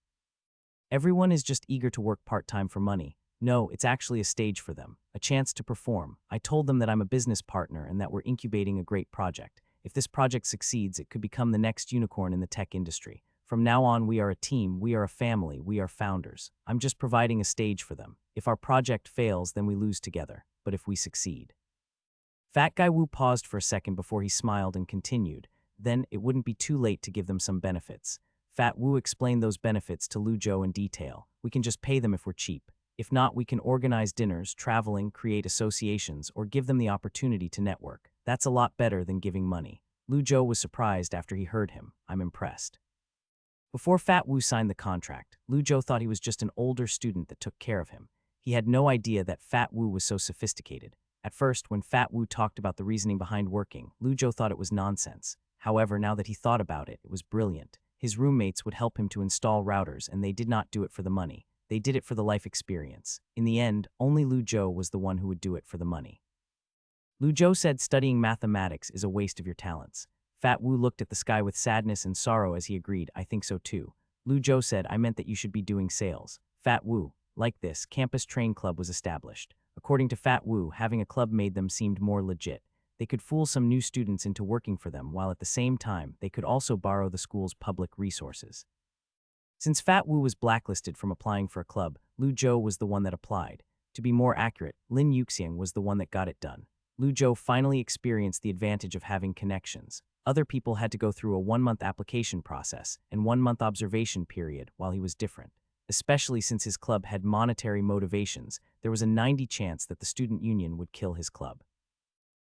Everyone is just eager to work part-time for money. No, it's actually a stage for them, a chance to perform. I told them that I'm a business partner and that we're incubating a great project. If this project succeeds, it could become the next unicorn in the tech industry. From now on, we are a team, we are a family, we are founders. I'm just providing a stage for them. If our project fails, then we lose together. But if we succeed." Fat Guy Wu paused for a second before he smiled and continued, "Then it wouldn't be too late to give them some benefits." Fat Wu explained those benefits to Lu Zhou in detail. "We can just pay them if we're cheap. If not, we can organize dinners, traveling, create associations, or give them the opportunity to network. That's a lot better than giving money." Lu Zhou was surprised after he heard him. "I'm impressed." Before Fat Wu signed the contract, Lu Zhou thought he was just an older student that took care of him. He had no idea that Fat Wu was so sophisticated. At first, when Fat Wu talked about the reasoning behind working, Lujo thought it was nonsense. However, now that he thought about it, it was brilliant. His roommates would help him to install routers, and they did not do it for the money. They did it for the life experience. In the end, only Lujo was the one who would do it for the money. Lujo said studying mathematics is a waste of your talents. Fat Wu looked at the sky with sadness and sorrow as he agreed, I think so too. Lujo said, I meant that you should be doing sales. Fat Wu. Like this, Campus Train Club was established. According to Fat Wu, having a club made them seemed more legit. They could fool some new students into working for them, while at the same time, they could also borrow the school's public resources. Since Fat Wu was blacklisted from applying for a club, Lujo was the one that applied. To be more accurate, Lin Yuxiang was the one that got it done. Lujo finally experienced the advantage of having connections. Other people had to go through a 1-month application process and 1-month observation period while he was different. Especially since his club had monetary motivations, there was a 90% chance that the student union would kill his club.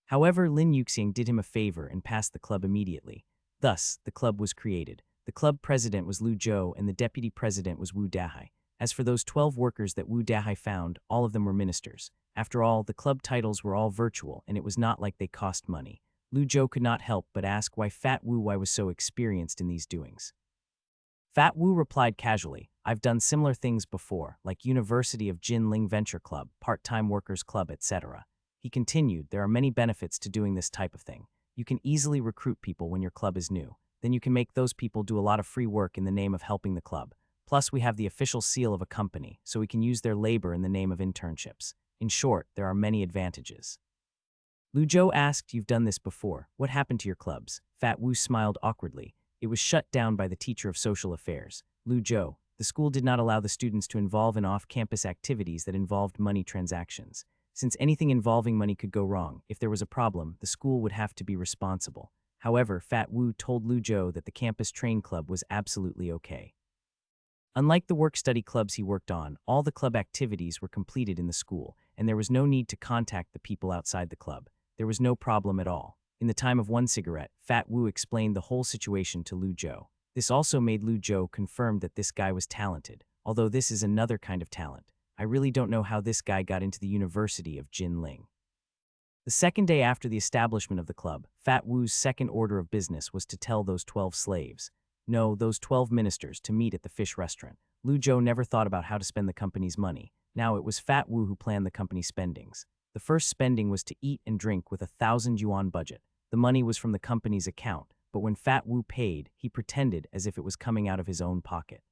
However, Lin Yuxiang did him a favor and passed the club immediately. Thus, the club was created. The club president was Lu Zhou and the deputy president was Wu Dahai. As for those 12 workers that Wu Dahai found, all of them were ministers. After all, the club titles were all virtual and it was not like they cost money. Lu Zhou could not help but ask why Fat Wu was so experienced in these doings. Fat Wu replied casually, I've done similar things before, like University of Jinling Venture Club, Part-Time Workers Club, etc. He continued, there are many benefits to doing this type of thing. You can easily recruit people when your club is new. Then you can make those people do a lot of free work in the name of helping the club. Plus, we have the official seal of a company, so we can use their labor in the name of internships. In short, there are many advantages. Lu Zhou asked, you've done this before. What happened to your clubs? Fat Wu smiled awkwardly. It was shut down by the teacher of social affairs. Lu Zhou, the school did not allow the students to involve in off-campus activities that involved money transactions. Since anything involving money could go wrong, if there was a problem, the school would have to be responsible. However, Fat Wu told Lu Zhou that the campus train club was absolutely okay. Unlike the work-study clubs he worked on, all the club activities were completed in the school, and there was no need to contact the people outside the club. There was no problem at all. In the time of one cigarette, Fat Wu explained the whole situation to Lu Zhou. This also made Lu Zhou confirm that this guy was talented, although this is another kind of talent. I really don't know how this guy got into the University of Jinling. The second day after the establishment of the club, Fat Wu's second order of business was to tell those 12 slaves, no, those 12 ministers, to meet at the fish restaurant. Lu Zhou never thought about how to spend the company's money. Now it was Fat Wu who planned the company's spendings. The first spending was to eat and drink with a 1,000 yuan budget. The money was from the company's account, but when Fat Wu paid, he pretended as if it was coming out of his own pocket.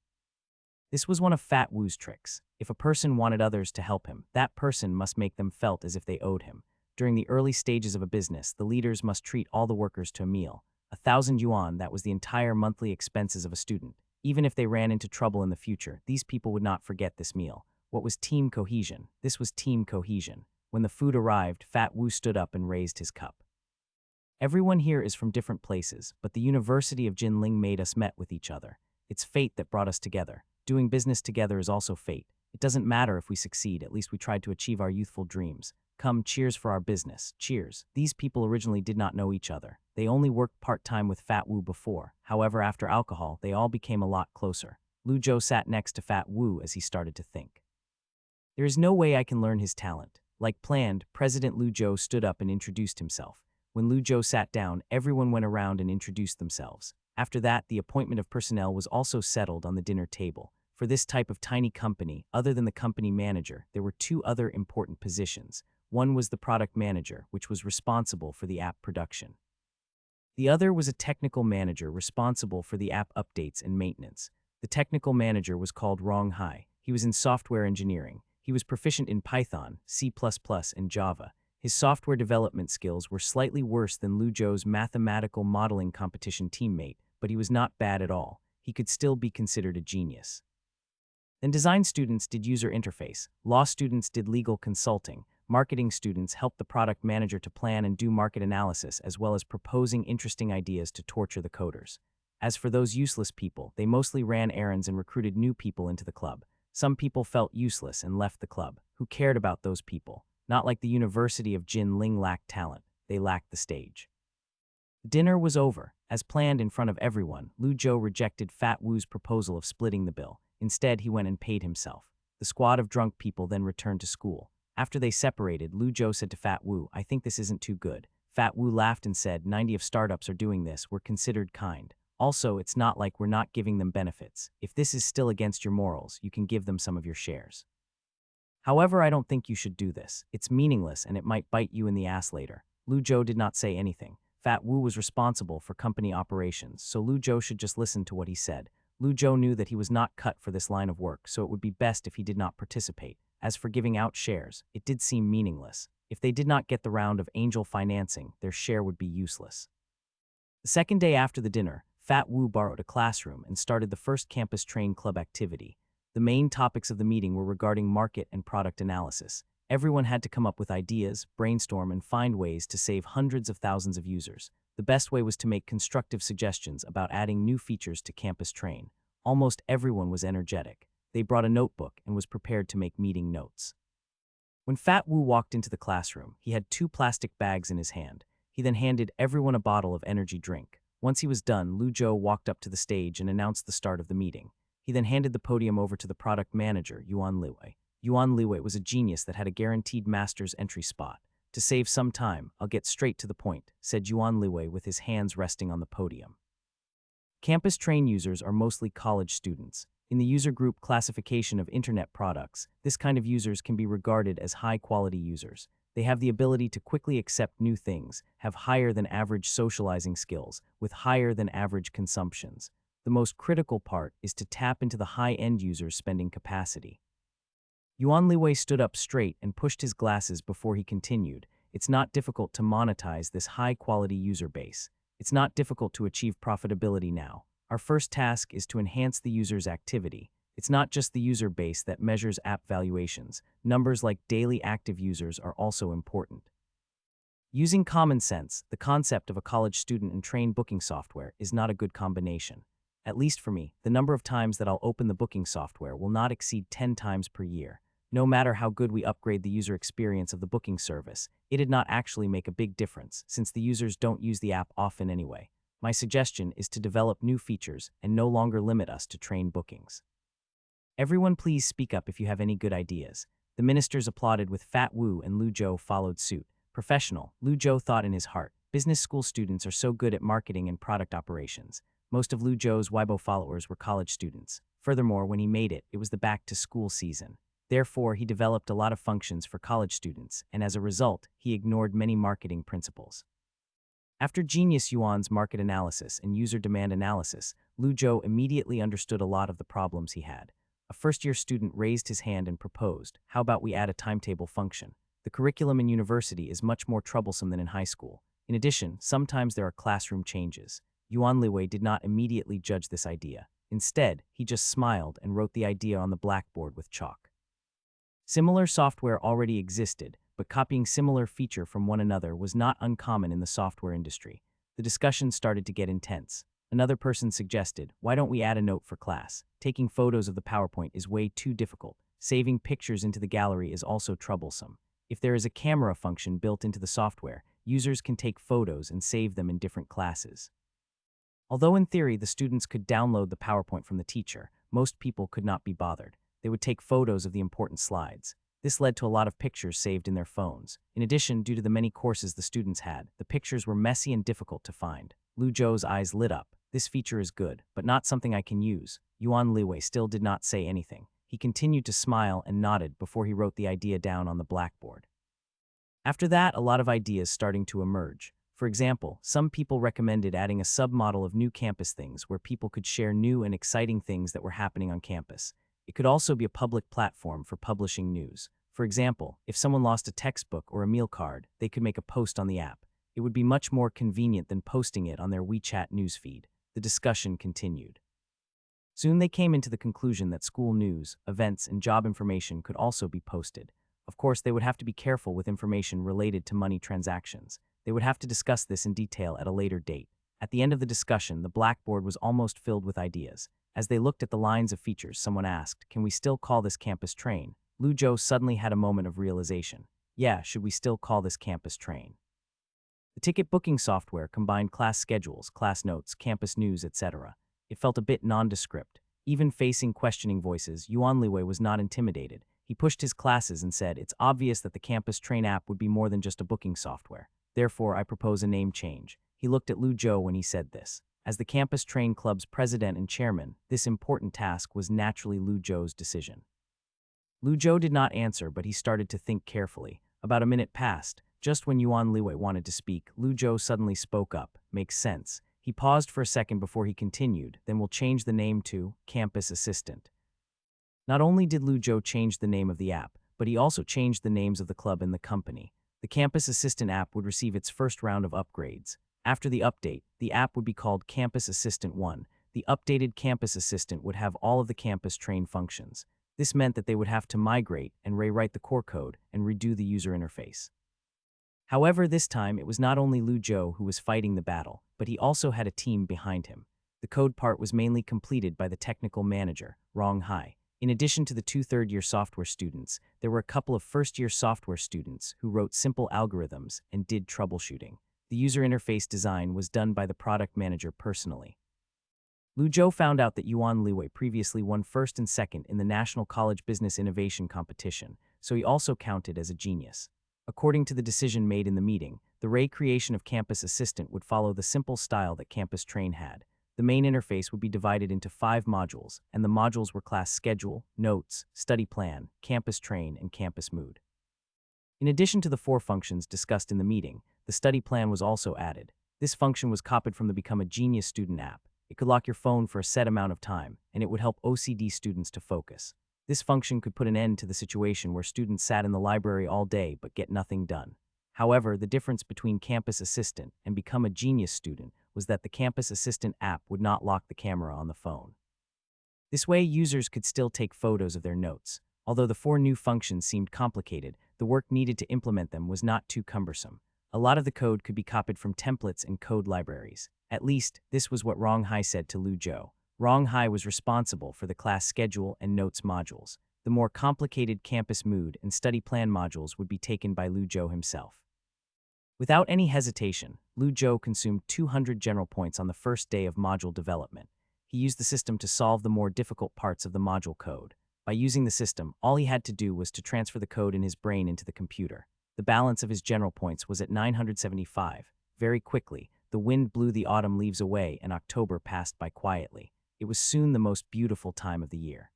This was one of Fat Wu's tricks. If a person wanted others to help him, that person must make them felt as if they owed him. During the early stages of a business, the leaders must treat all the workers to a meal. 1,000 yuan, that was the entire monthly expenses of a student. Even if they ran into trouble in the future, these people would not forget this meal. What was team cohesion? This was team cohesion. When the food arrived, Fat Wu stood up and raised his cup. Everyone here is from different places, but the University of Jinling made us met with each other. It's fate that brought us together. Doing business together is also fate. It doesn't matter if we succeed, at least we tried to achieve our youthful dreams. Come, cheers for our business. Cheers. These people originally did not know each other. They only worked part-time with Fat Wu before. However, after alcohol, they all became a lot closer. Lu Zhou sat next to Fat Wu as he started to think. There is no way I can learn his talent. Like planned, President Lu Zhou stood up and introduced himself. When Lu Zhou sat down, everyone went around and introduced themselves. After that, the appointment of personnel was also settled on the dinner table. For this type of tiny company, other than the company manager, there were 2 other important positions. One was the product manager, which was responsible for the app production. The other was a technical manager responsible for the app updates and maintenance. The technical manager was called Rong Hai. He was in software engineering. He was proficient in Python, C++, and Java. His software development skills were slightly worse than Lu Zhou's mathematical modeling competition teammate, but he was not bad at all. He could still be considered a genius. Then design students did user interface, law students did legal consulting, marketing students helped the product manager to plan and do market analysis as well as proposing interesting ideas to torture the coders. As for those useless people, they mostly ran errands and recruited new people into the club. Some people felt useless and left the club. Who cared about those people? Not like the University of Jinling lacked talent, they lacked the stage. Dinner was over. As planned in front of everyone, Lu Zhou rejected Fat Wu's proposal of splitting the bill. Instead, he went and paid himself. The squad of drunk people then returned to school. After they separated, Lu Zhou said to Fat Wu, "I think this isn't too good." Fat Wu laughed and said, 90 of startups are doing this, we're considered kind. Also, it's not like we're not giving them benefits. If this is still against your morals, you can give them some of your shares. However, I don't think you should do this. It's meaningless and it might bite you in the ass later. Lu Zhou did not say anything. Fat Wu was responsible for company operations, so Lu Zhou should just listen to what he said. Lu Zhou knew that he was not cut for this line of work, so it would be best if he did not participate. As for giving out shares, it did seem meaningless. If they did not get the round of angel financing, their share would be useless. The second day after the dinner, Fat Wu borrowed a classroom and started the first campus train club activity. The main topics of the meeting were regarding market and product analysis. Everyone had to come up with ideas, brainstorm, and find ways to save hundreds of thousands of users. The best way was to make constructive suggestions about adding new features to Campus Train. Almost everyone was energetic. They brought a notebook and was prepared to make meeting notes. When Fat Wu walked into the classroom, he had 2 plastic bags in his hand. He then handed everyone a bottle of energy drink. Once he was done, Lu Zhou walked up to the stage and announced the start of the meeting. He then handed the podium over to the product manager, Yuan Liwei. Yuan Liwei was a genius that had a guaranteed master's entry spot. To save some time, I'll get straight to the point, said Yuan Liwei with his hands resting on the podium. Campus Train users are mostly college students. In the user group classification of internet products, this kind of users can be regarded as high-quality users. They have the ability to quickly accept new things, have higher than average socializing skills, with higher than average consumptions. The most critical part is to tap into the high-end users' spending capacity. Yuan Liwei stood up straight and pushed his glasses before he continued. It's not difficult to monetize this high-quality user base. It's not difficult to achieve profitability now. Our first task is to enhance the user's activity. It's not just the user base that measures app valuations. Numbers like daily active users are also important. Using common sense, the concept of a college student and train booking software is not a good combination. At least for me, the number of times that I'll open the booking software will not exceed 10 times per year. No matter how good we upgrade the user experience of the booking service, it did not actually make a big difference since the users don't use the app often anyway. My suggestion is to develop new features and no longer limit us to train bookings. Everyone please speak up if you have any good ideas. The ministers applauded with Fat Wu and Lu Zhou followed suit. Professional, Lu Zhou thought in his heart, business school students are so good at marketing and product operations. Most of Lu Zhou's Weibo followers were college students. Furthermore, when he made it, it was the back-to-school season. Therefore, he developed a lot of functions for college students, and as a result, he ignored many marketing principles. After Genius Yuan's market analysis and user demand analysis, Lu Zhou immediately understood a lot of the problems he had. A first-year student raised his hand and proposed, how about we add a timetable function? The curriculum in university is much more troublesome than in high school. In addition, sometimes there are classroom changes. Yuan Liwei did not immediately judge this idea. Instead, he just smiled and wrote the idea on the blackboard with chalk. Similar software already existed, but copying similar feature from one another was not uncommon in the software industry. The discussion started to get intense. Another person suggested, why don't we add a note for class? Taking photos of the PowerPoint is way too difficult. Saving pictures into the gallery is also troublesome. If there is a camera function built into the software, users can take photos and save them in different classes. Although in theory the students could download the PowerPoint from the teacher, most people could not be bothered. They would take photos of the important slides. This led to a lot of pictures saved in their phones. In addition, due to the many courses the students had, the pictures were messy and difficult to find. Lu Zhou's eyes lit up. This feature is good, but not something I can use. Yuan Liwei still did not say anything. He continued to smile and nodded before he wrote the idea down on the blackboard. After that, a lot of ideas starting to emerge. For example, some people recommended adding a submodel of new campus things where people could share new and exciting things that were happening on campus. It could also be a public platform for publishing news. For example, if someone lost a textbook or a meal card, they could make a post on the app. It would be much more convenient than posting it on their WeChat newsfeed. The discussion continued. Soon they came into the conclusion that school news, events, and job information could also be posted. Of course, they would have to be careful with information related to money transactions. They would have to discuss this in detail at a later date. At the end of the discussion, the blackboard was almost filled with ideas. As they looked at the lines of features, someone asked, can we still call this Campus Train? Lu Zhou suddenly had a moment of realization. Yeah, should we still call this Campus Train? The ticket booking software combined class schedules, class notes, campus news, etc. It felt a bit nondescript. Even facing questioning voices, Yuan Liwei was not intimidated. He pushed his classes and said, "It's obvious that the Campus Train app would be more than just a booking software. Therefore, I propose a name change." He looked at Lu Zhou when he said this. As the Campus Train Club's president and chairman, this important task was naturally Lu Zhou's decision. Lu Zhou did not answer, but he started to think carefully. About a minute passed. Just when Yuan Liwei wanted to speak, Lu Zhou suddenly spoke up. "Makes sense." He paused for a second before he continued, "Then we'll change the name to Campus Assistant." Not only did Lu Zhou change the name of the app, but he also changed the names of the club and the company. The Campus Assistant app would receive its first round of upgrades. After the update, the app would be called Campus Assistant 1. The updated Campus Assistant would have all of the campus train functions. This meant that they would have to migrate and rewrite the core code and redo the user interface. However, this time it was not only Lu Zhou who was fighting the battle, but he also had a team behind him. The code part was mainly completed by the technical manager, Rong Hai. In addition to the 2 third-year software students, there were a couple of first-year software students who wrote simple algorithms and did troubleshooting. The user interface design was done by the product manager personally. Lu Zhou found out that Yuan Liwei previously won first and second in the National College Business Innovation Competition, so he also counted as a genius. According to the decision made in the meeting, the recreation of Campus Assistant would follow the simple style that Campus Train had. The main interface would be divided into 5 modules, and the modules were class Schedule, Notes, Study Plan, Campus Train, and Campus Mood. In addition to the 4 functions discussed in the meeting, the Study Plan was also added. This function was copied from the Become a Genius student app. It could lock your phone for a set amount of time, and it would help OCD students to focus. This function could put an end to the situation where students sat in the library all day but get nothing done. However, the difference between Campus Assistant and Become a Genius student was that the Campus Assistant app would not lock the camera on the phone. This way, users could still take photos of their notes. Although the 4 new functions seemed complicated, the work needed to implement them was not too cumbersome. A lot of the code could be copied from templates and code libraries. At least, this was what Rong Hai said to Lu Zhou. Rong Hai was responsible for the class Schedule and Notes modules. The more complicated Campus Mood and Study Plan modules would be taken by Lu Zhou himself. Without any hesitation, Lu Zhou consumed 200 general points on the first day of module development. He used the system to solve the more difficult parts of the module code. By using the system, all he had to do was to transfer the code in his brain into the computer. The balance of his general points was at 975. Very quickly, the wind blew the autumn leaves away and October passed by quietly. It was soon the most beautiful time of the year.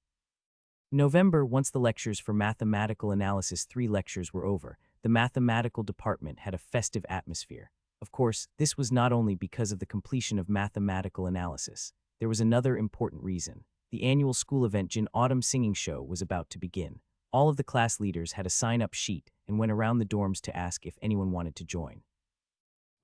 In November, once the lectures for Mathematical Analysis 3 lectures were over, the mathematical department had a festive atmosphere. Of course, this was not only because of the completion of mathematical analysis. There was another important reason. The annual school event Jin Autumn Singing Show was about to begin. All of the class leaders had a sign-up sheet and went around the dorms to ask if anyone wanted to join.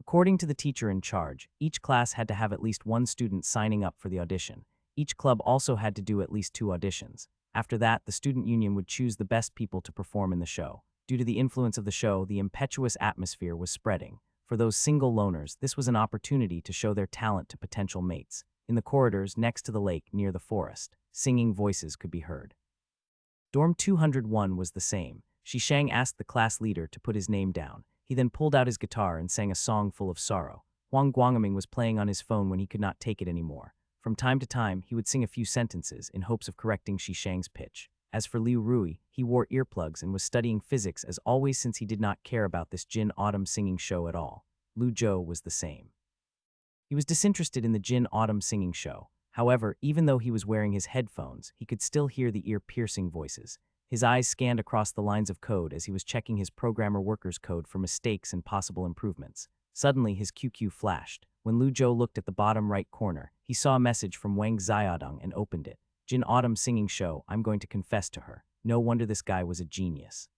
According to the teacher in charge, each class had to have at least 1 student signing up for the audition. Each club also had to do at least 2 auditions. After that, the student union would choose the best people to perform in the show. Due to the influence of the show, the impetuous atmosphere was spreading. For those single loners, this was an opportunity to show their talent to potential mates. In the corridors next to the lake near the forest, singing voices could be heard. Dorm 201 was the same. Shishang asked the class leader to put his name down. He then pulled out his guitar and sang a song full of sorrow. Huang Guangming was playing on his phone when he could not take it anymore. From time to time, he would sing a few sentences in hopes of correcting Shishang's pitch. As for Liu Rui, he wore earplugs and was studying physics as always since he did not care about this Jin Autumn Singing Show at all. Lu Zhou was the same. He was disinterested in the Jin Autumn Singing Show. However, even though he was wearing his headphones, he could still hear the ear-piercing voices. His eyes scanned across the lines of code as he was checking his programmer worker's code for mistakes and possible improvements. Suddenly, his QQ flashed. When Lu Zhou looked at the bottom right corner, he saw a message from Wang Xiaodong and opened it. Jin Autumn Singing Show, I'm going to confess to her. No wonder this guy was a genius.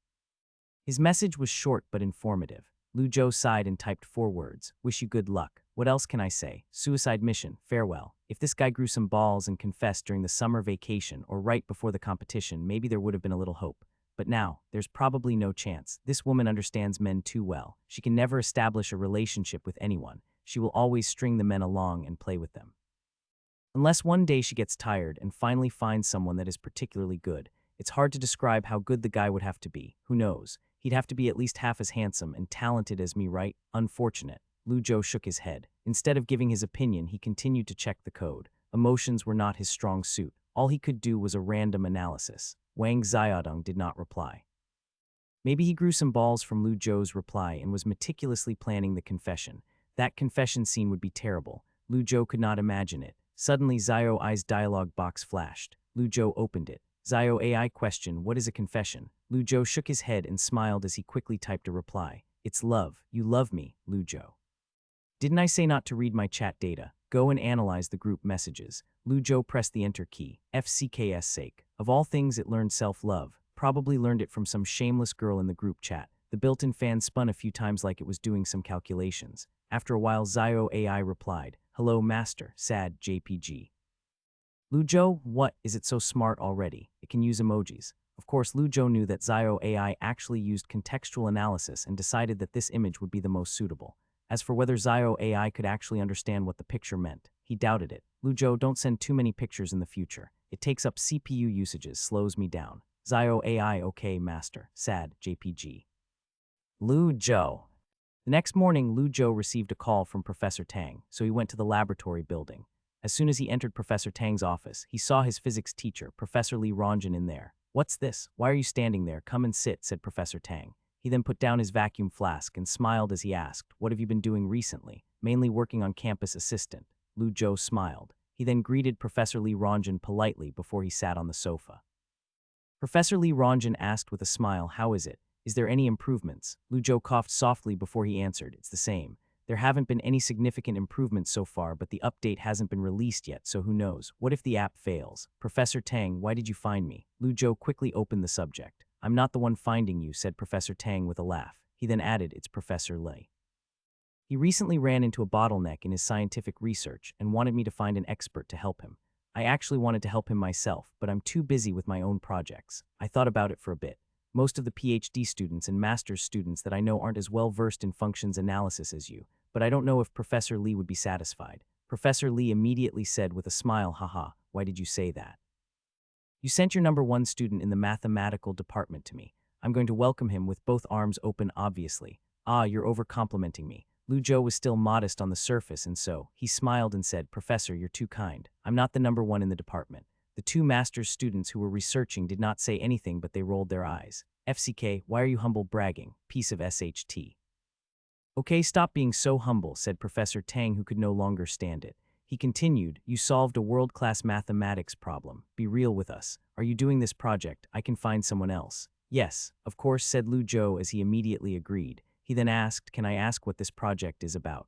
His message was short but informative. Lu Zhou sighed and typed 4 words. Wish you good luck. What else can I say? Suicide mission. Farewell. If this guy grew some balls and confessed during the summer vacation or right before the competition, maybe there would have been a little hope. But now, there's probably no chance. This woman understands men too well. She can never establish a relationship with anyone. She will always string the men along and play with them. Unless one day she gets tired and finally finds someone that is particularly good. It's hard to describe how good the guy would have to be. Who knows? He'd have to be at least half as handsome and talented as me, right? Unfortunate. Lu Zhou shook his head. Instead of giving his opinion, he continued to check the code. Emotions were not his strong suit. All he could do was a random analysis. Wang Xiaodong did not reply. Maybe he grew some balls from Lu Zhou's reply and was meticulously planning the confession. That confession scene would be terrible. Lu Zhou could not imagine it. Suddenly, Xiao Ai's dialogue box flashed. Lu Zhou opened it. Xiao AI question, what is a confession? Lu Zhou shook his head and smiled as he quickly typed a reply. It's love. You love me, Lu Zhou. Didn't I say not to read my chat data? Go and analyze the group messages. Lu Zhou pressed the enter key. FCK's sake. Of all things it learned self-love. Probably learned it from some shameless girl in the group chat. The built-in fan spun a few times like it was doing some calculations. After a while, Xiao AI replied, hello master, sad JPG. Lu Zhou, what, is it so smart already? It can use emojis. Of course, Lu Zhou knew that Xiao AI actually used contextual analysis and decided that this image would be the most suitable. As for whether Xiao AI could actually understand what the picture meant, he doubted it. Lu Zhou, don't send too many pictures in the future. It takes up CPU usages, slows me down. Xiao AI, okay master, sad JPG. Lu Zhou. The next morning, Lu Zhou received a call from Professor Tang, so he went to the laboratory building. As soon as he entered Professor Tang's office, he saw his physics teacher, Professor Li Rongjin, in there. What's this? Why are you standing there? Come and sit, said Professor Tang. He then put down his vacuum flask and smiled as he asked, what have you been doing recently? Mainly working on campus assistant. Lu Zhou smiled. He then greeted Professor Li Rongjin politely before he sat on the sofa. Professor Li Rongjin asked with a smile, how is it? Is there any improvements? Lu Zhou coughed softly before he answered, it's the same. There haven't been any significant improvements so far, but the update hasn't been released yet, so who knows? What if the app fails? Professor Tang, why did you find me? Lu Zhou quickly opened the subject. I'm not the one finding you, said Professor Tang with a laugh. He then added, it's Professor Li. He recently ran into a bottleneck in his scientific research and wanted me to find an expert to help him. I actually wanted to help him myself, but I'm too busy with my own projects. I thought about it for a bit. Most of the PhD students and master's students that I know aren't as well versed in functions analysis as you, but I don't know if Professor Li would be satisfied. Professor Li immediately said with a smile, haha, why did you say that? You sent your #1 student in the mathematical department to me. I'm going to welcome him with both arms open, obviously. Ah, you're over-complimenting me. Lu Zhou was still modest on the surface, and so he smiled and said, Professor, you're too kind. I'm not the #1 in the department. The 2 master's students who were researching did not say anything, but they rolled their eyes. FCK, why are you humble bragging? Piece of SHT. Okay, stop being so humble, said Professor Tang, who could no longer stand it. He continued, you solved a world-class mathematics problem. Be real with us. Are you doing this project? I can find someone else. Yes, of course, said Lu Zhou as he immediately agreed. He then asked, can I ask what this project is about?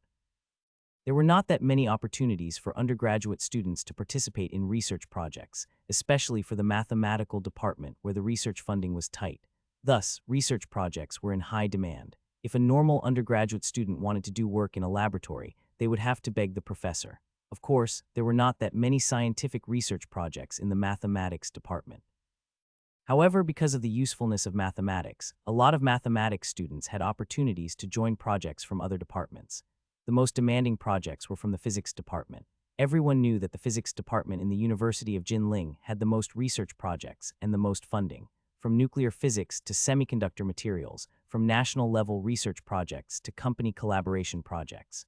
There were not that many opportunities for undergraduate students to participate in research projects, especially for the mathematical department where the research funding was tight. Thus, research projects were in high demand. If a normal undergraduate student wanted to do work in a laboratory, they would have to beg the professor. Of course, there were not that many scientific research projects in the mathematics department. However, because of the usefulness of mathematics, a lot of mathematics students had opportunities to join projects from other departments. The most demanding projects were from the physics department. Everyone knew that the physics department in the University of Jinling had the most research projects and the most funding. From nuclear physics to semiconductor materials, from national-level research projects to company collaboration projects.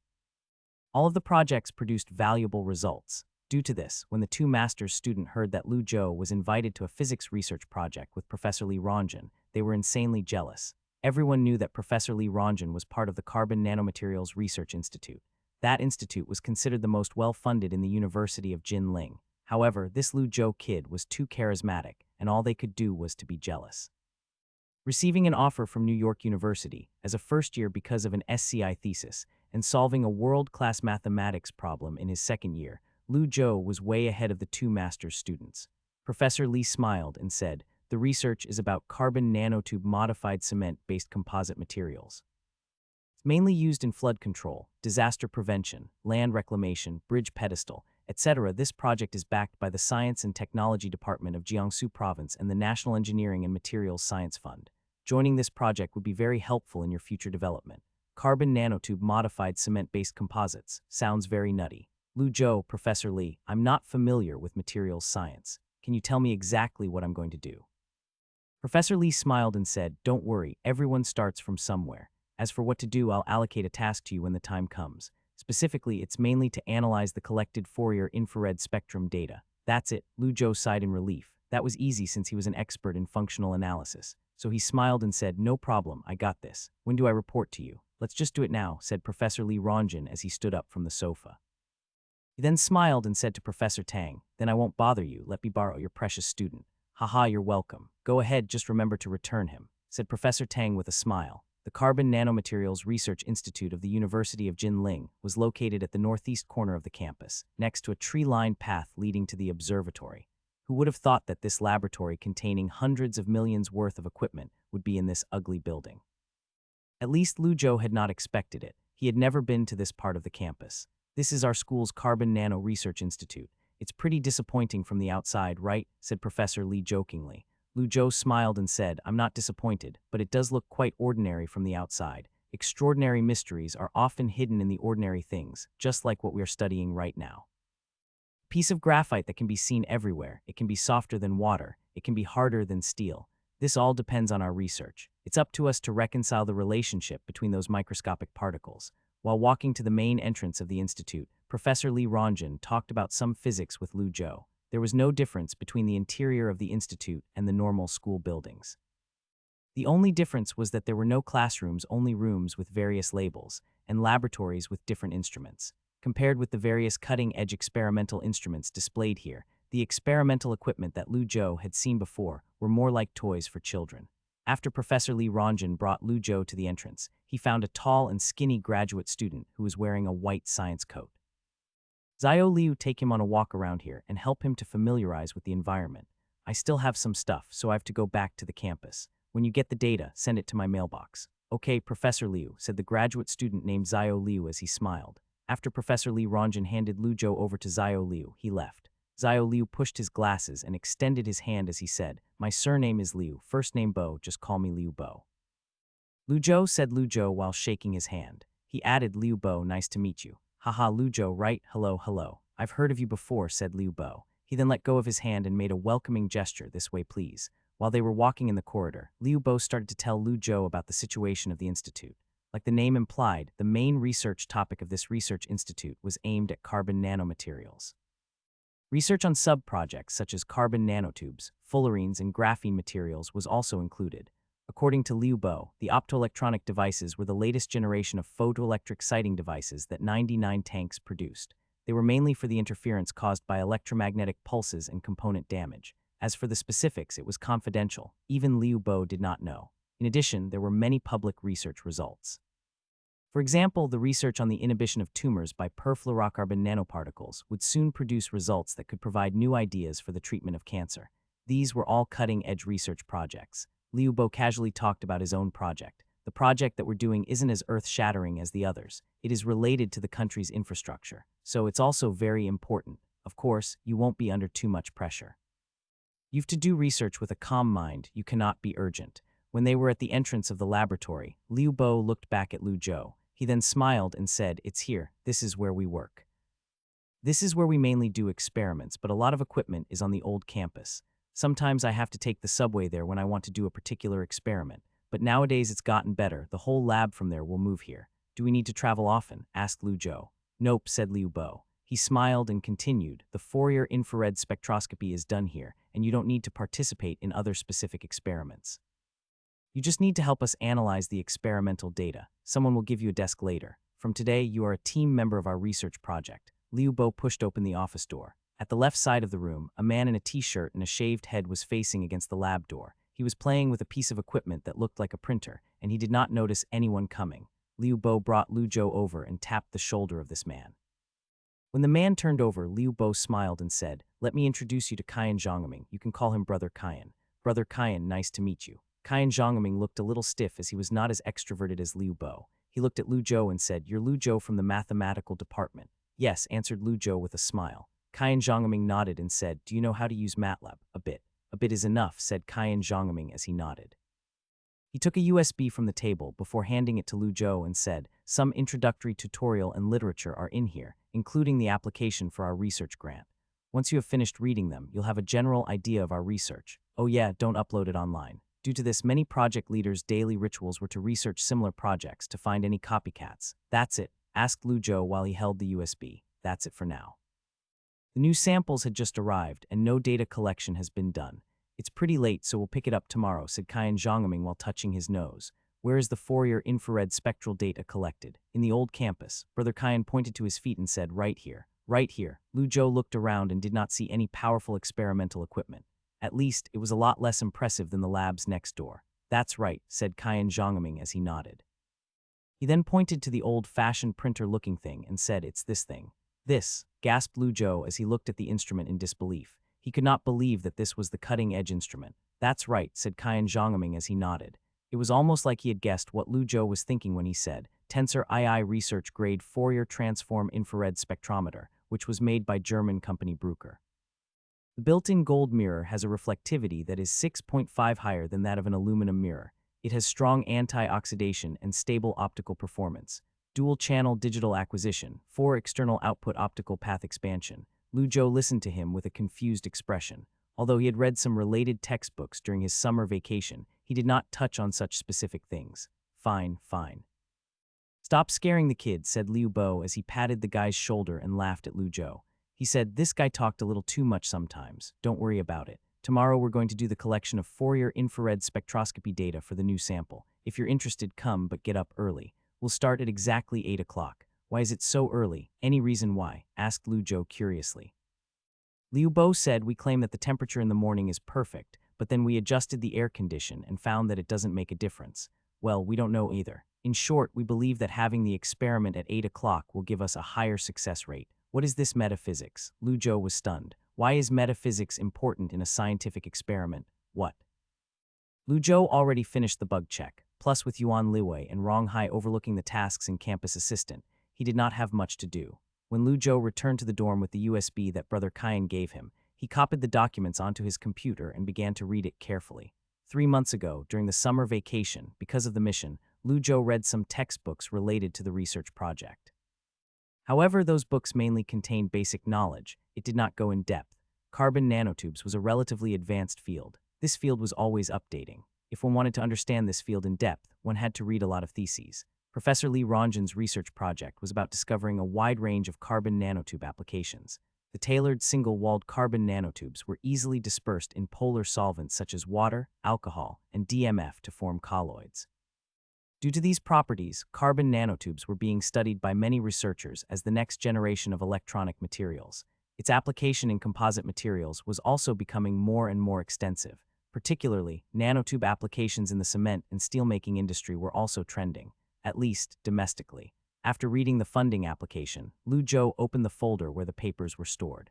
All of the projects produced valuable results. Due to this, when the 2 master's students heard that Lu Zhou was invited to a physics research project with Professor Li Rongjin, they were insanely jealous. Everyone knew that Professor Li Rongjin was part of the Carbon Nanomaterials Research Institute. That institute was considered the most well-funded in the University of Jinling. However, this Lu Zhou kid was too charismatic, and all they could do was to be jealous. Receiving an offer from New York University as a first year because of an SCI thesis and solving a world-class mathematics problem in his second year, Lu Zhou was way ahead of the 2 master's students. Professor Li smiled and said, the research is about carbon nanotube modified cement-based composite materials. It's mainly used in flood control, disaster prevention, land reclamation, bridge pedestal, etc. This project is backed by the Science and Technology Department of Jiangsu Province and the National Engineering and Materials Science Fund. Joining this project would be very helpful in your future development. Carbon nanotube modified cement-based composites. Sounds very nutty. Lu Zhou, Professor Li, I'm not familiar with materials science. Can you tell me exactly what I'm going to do? Professor Li smiled and said, don't worry, everyone starts from somewhere. As for what to do, I'll allocate a task to you when the time comes. Specifically, it's mainly to analyze the collected Fourier infrared spectrum data. That's it, Lu Zhou sighed in relief. That was easy since he was an expert in functional analysis. So he smiled and said, no problem, I got this. When do I report to you? Let's just do it now, said Professor Li Rongjin as he stood up from the sofa. He then smiled and said to Professor Tang, then I won't bother you, let me borrow your precious student. Haha, you're welcome. Go ahead, just remember to return him, said Professor Tang with a smile. The Carbon Nanomaterials Research Institute of the University of Jinling was located at the northeast corner of the campus, next to a tree-lined path leading to the observatory. Who would have thought that this laboratory containing hundreds of millions worth of equipment would be in this ugly building? At least Lu Zhou had not expected it. He had never been to this part of the campus. This is our school's Carbon Nano Research Institute. It's pretty disappointing from the outside, right? Said Professor Li jokingly. Lu Zhou smiled and said, I'm not disappointed, but it does look quite ordinary from the outside. Extraordinary mysteries are often hidden in the ordinary things, just like what we are studying right now. Piece of graphite that can be seen everywhere. It can be softer than water. It can be harder than steel. This all depends on our research. It's up to us to reconcile the relationship between those microscopic particles. While walking to the main entrance of the institute, Professor Li Rongjin talked about some physics with Lu Zhou. There was no difference between the interior of the institute and the normal school buildings. The only difference was that there were no classrooms, only rooms with various labels, and laboratories with different instruments. Compared with the various cutting-edge experimental instruments displayed here, the experimental equipment that Lu Zhou had seen before were more like toys for children. After Professor Li Rongjin brought Lu Zhou to the entrance, he found a tall and skinny graduate student who was wearing a white science coat. Xiao Liu take him on a walk around here and help him to familiarize with the environment. I still have some stuff, so I have to go back to the campus. When you get the data, send it to my mailbox. Okay, Professor Liu, said the graduate student named Xiao Liu as he smiled. After Professor Li Rongjin handed Lu Zhou over to Xiao Liu, he left. Xiao Liu pushed his glasses and extended his hand as he said, my surname is Liu, first name Bo, just call me Liu Bo. Lu Zhou, said Lu Zhou while shaking his hand. He added, Liu Bo, nice to meet you. Haha, Lu Zhou, right? Hello, hello. I've heard of you before, said Liu Bo. He then let go of his hand and made a welcoming gesture, this way please. While they were walking in the corridor, Liu Bo started to tell Lu Zhou about the situation of the institute. Like the name implied, the main research topic of this research institute was aimed at carbon nanomaterials. Research on sub-projects such as carbon nanotubes, fullerenes, and graphene materials was also included. According to Liu Bo, the optoelectronic devices were the latest generation of photoelectric sighting devices that 99 tanks produced. They were mainly for the interference caused by electromagnetic pulses and component damage. As for the specifics, it was confidential. Even Liu Bo did not know. In addition, there were many public research results. For example, the research on the inhibition of tumors by perfluorocarbon nanoparticles would soon produce results that could provide new ideas for the treatment of cancer. These were all cutting-edge research projects. Liu Bo casually talked about his own project. The project that we're doing isn't as earth-shattering as the others. It is related to the country's infrastructure, so it's also very important. Of course, you won't be under too much pressure. You've to do research with a calm mind. You cannot be urgent. When they were at the entrance of the laboratory, Liu Bo looked back at Lu Zhou. He then smiled and said, it's here. This is where we work. This is where we mainly do experiments, but a lot of equipment is on the old campus. Sometimes I have to take the subway there when I want to do a particular experiment. But nowadays it's gotten better. The whole lab from there will move here. Do we need to travel often? Asked Lu Zhou. Nope, said Liu Bo. He smiled and continued, the Fourier infrared spectroscopy is done here, and you don't need to participate in other specific experiments. You just need to help us analyze the experimental data. Someone will give you a desk later. From today, you are a team member of our research project. Liu Bo pushed open the office door. At the left side of the room, a man in a t-shirt and a shaved head was facing against the lab door. He was playing with a piece of equipment that looked like a printer, and he did not notice anyone coming. Liu Bo brought Lu Zhou over and tapped the shoulder of this man. When the man turned over, Liu Bo smiled and said, let me introduce you to Qian Zhongming. You can call him Brother Qian. Brother Qian, nice to meet you. Qian Zhongming looked a little stiff as he was not as extroverted as Liu Bo. He looked at Lu Zhou and said, you're Lu Zhou from the mathematical department. Yes, answered Lu Zhou with a smile. Qian Zhongming nodded and said, do you know how to use MATLAB? A bit. A bit is enough, said Qian Zhongming as he nodded. He took a USB from the table before handing it to Lu Zhou and said, some introductory tutorial and literature are in here, including the application for our research grant. Once you have finished reading them, you'll have a general idea of our research. Oh yeah, don't upload it online. Due to this, many project leaders' daily rituals were to research similar projects to find any copycats. That's it, asked Lu Zhou while he held the USB. That's it for now. The new samples had just arrived, and no data collection has been done. It's pretty late, so we'll pick it up tomorrow, said Kyan Zhongming while touching his nose. Where is the Fourier infrared spectral data collected? In the old campus. Brother Kyan pointed to his feet and said, right here. Right here. Lu Zhou looked around and did not see any powerful experimental equipment. At least, it was a lot less impressive than the labs next door. That's right, said Kyan Zhongming as he nodded. He then pointed to the old-fashioned printer-looking thing and said, it's this thing. This, gasped Lu Zhou as he looked at the instrument in disbelief. He could not believe that this was the cutting-edge instrument. That's right, said Kyan Zhongming as he nodded. It was almost like he had guessed what Lu Zhou was thinking when he said, Tensor II Research Grade Fourier Transform Infrared Spectrometer, which was made by German company Bruker. The built-in gold mirror has a reflectivity that is 6.5 higher than that of an aluminum mirror. It has strong anti-oxidation and stable optical performance. Dual-channel digital acquisition, 4 external output optical path expansion. Lu Zhou listened to him with a confused expression. Although he had read some related textbooks during his summer vacation, he did not touch on such specific things. Fine, fine. Stop scaring the kid, said Liu Bo as he patted the guy's shoulder and laughed at Lu Zhou. He said, this guy talked a little too much sometimes. Don't worry about it. Tomorrow we're going to do the collection of Fourier infrared spectroscopy data for the new sample. If you're interested, come, but get up early. We'll start at exactly 8 o'clock. Why is it so early? Any reason why? Asked Lu Zhou curiously. Liu Bo said, we claim that the temperature in the morning is perfect, but then we adjusted the air condition and found that it doesn't make a difference. Well, we don't know either. In short, we believe that having the experiment at 8 o'clock will give us a higher success rate. What is this metaphysics? Lu Zhou was stunned. Why is metaphysics important in a scientific experiment? What? Lu Zhou already finished the bug check. Plus, with Yuan Liwei and Rong Hai overlooking the tasks in campus assistant, he did not have much to do. When Lu Zhou returned to the dorm with the USB that Brother Kyan gave him, he copied the documents onto his computer and began to read it carefully. 3 months ago, during the summer vacation, because of the mission, Lu Zhou read some textbooks related to the research project. However, those books mainly contained basic knowledge. It did not go in depth. Carbon nanotubes was a relatively advanced field. This field was always updating. If one wanted to understand this field in depth, one had to read a lot of theses. Professor Li Rongjin's research project was about discovering a wide range of carbon nanotube applications. The tailored single-walled carbon nanotubes were easily dispersed in polar solvents such as water, alcohol, and DMF to form colloids. Due to these properties, carbon nanotubes were being studied by many researchers as the next generation of electronic materials. Its application in composite materials was also becoming more and more extensive. Particularly, nanotube applications in the cement and steelmaking industry were also trending, at least domestically. After reading the funding application, Lu Zhou opened the folder where the papers were stored.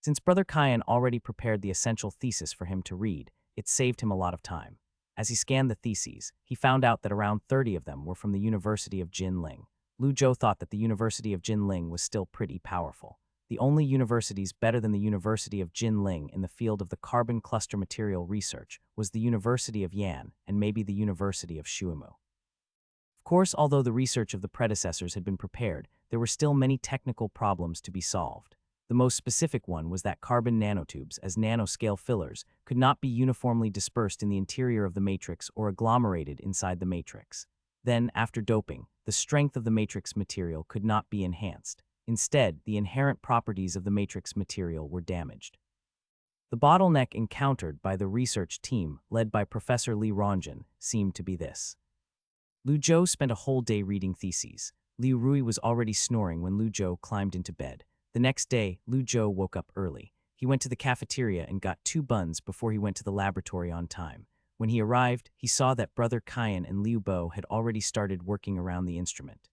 Since Brother Kyan already prepared the essential thesis for him to read, it saved him a lot of time. As he scanned the theses, he found out that around 30 of them were from the University of Jinling. Lu Zhou thought that the University of Jinling was still pretty powerful. The only universities better than the University of Jinling in the field of the carbon cluster material research was the University of Yan and maybe the University of Shuimu. Of course, although the research of the predecessors had been prepared, there were still many technical problems to be solved. The most specific one was that carbon nanotubes, as nanoscale fillers, could not be uniformly dispersed in the interior of the matrix or agglomerated inside the matrix. Then, after doping, the strength of the matrix material could not be enhanced. Instead, the inherent properties of the matrix material were damaged. The bottleneck encountered by the research team, led by Professor Li Rongjin, seemed to be this. Lu Zhou spent a whole day reading theses. Liu Rui was already snoring when Lu Zhou climbed into bed. The next day, Lu Zhou woke up early. He went to the cafeteria and got 2 buns before he went to the laboratory on time. When he arrived, he saw that Brother Kyan and Liu Bo had already started working around the instrument.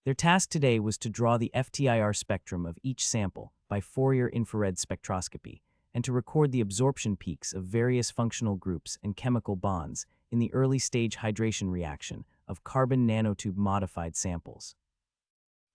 Their task today was to draw the FTIR spectrum of each sample by Fourier infrared spectroscopy and to record the absorption peaks of various functional groups and chemical bonds in the early-stage hydration reaction of carbon nanotube-modified samples.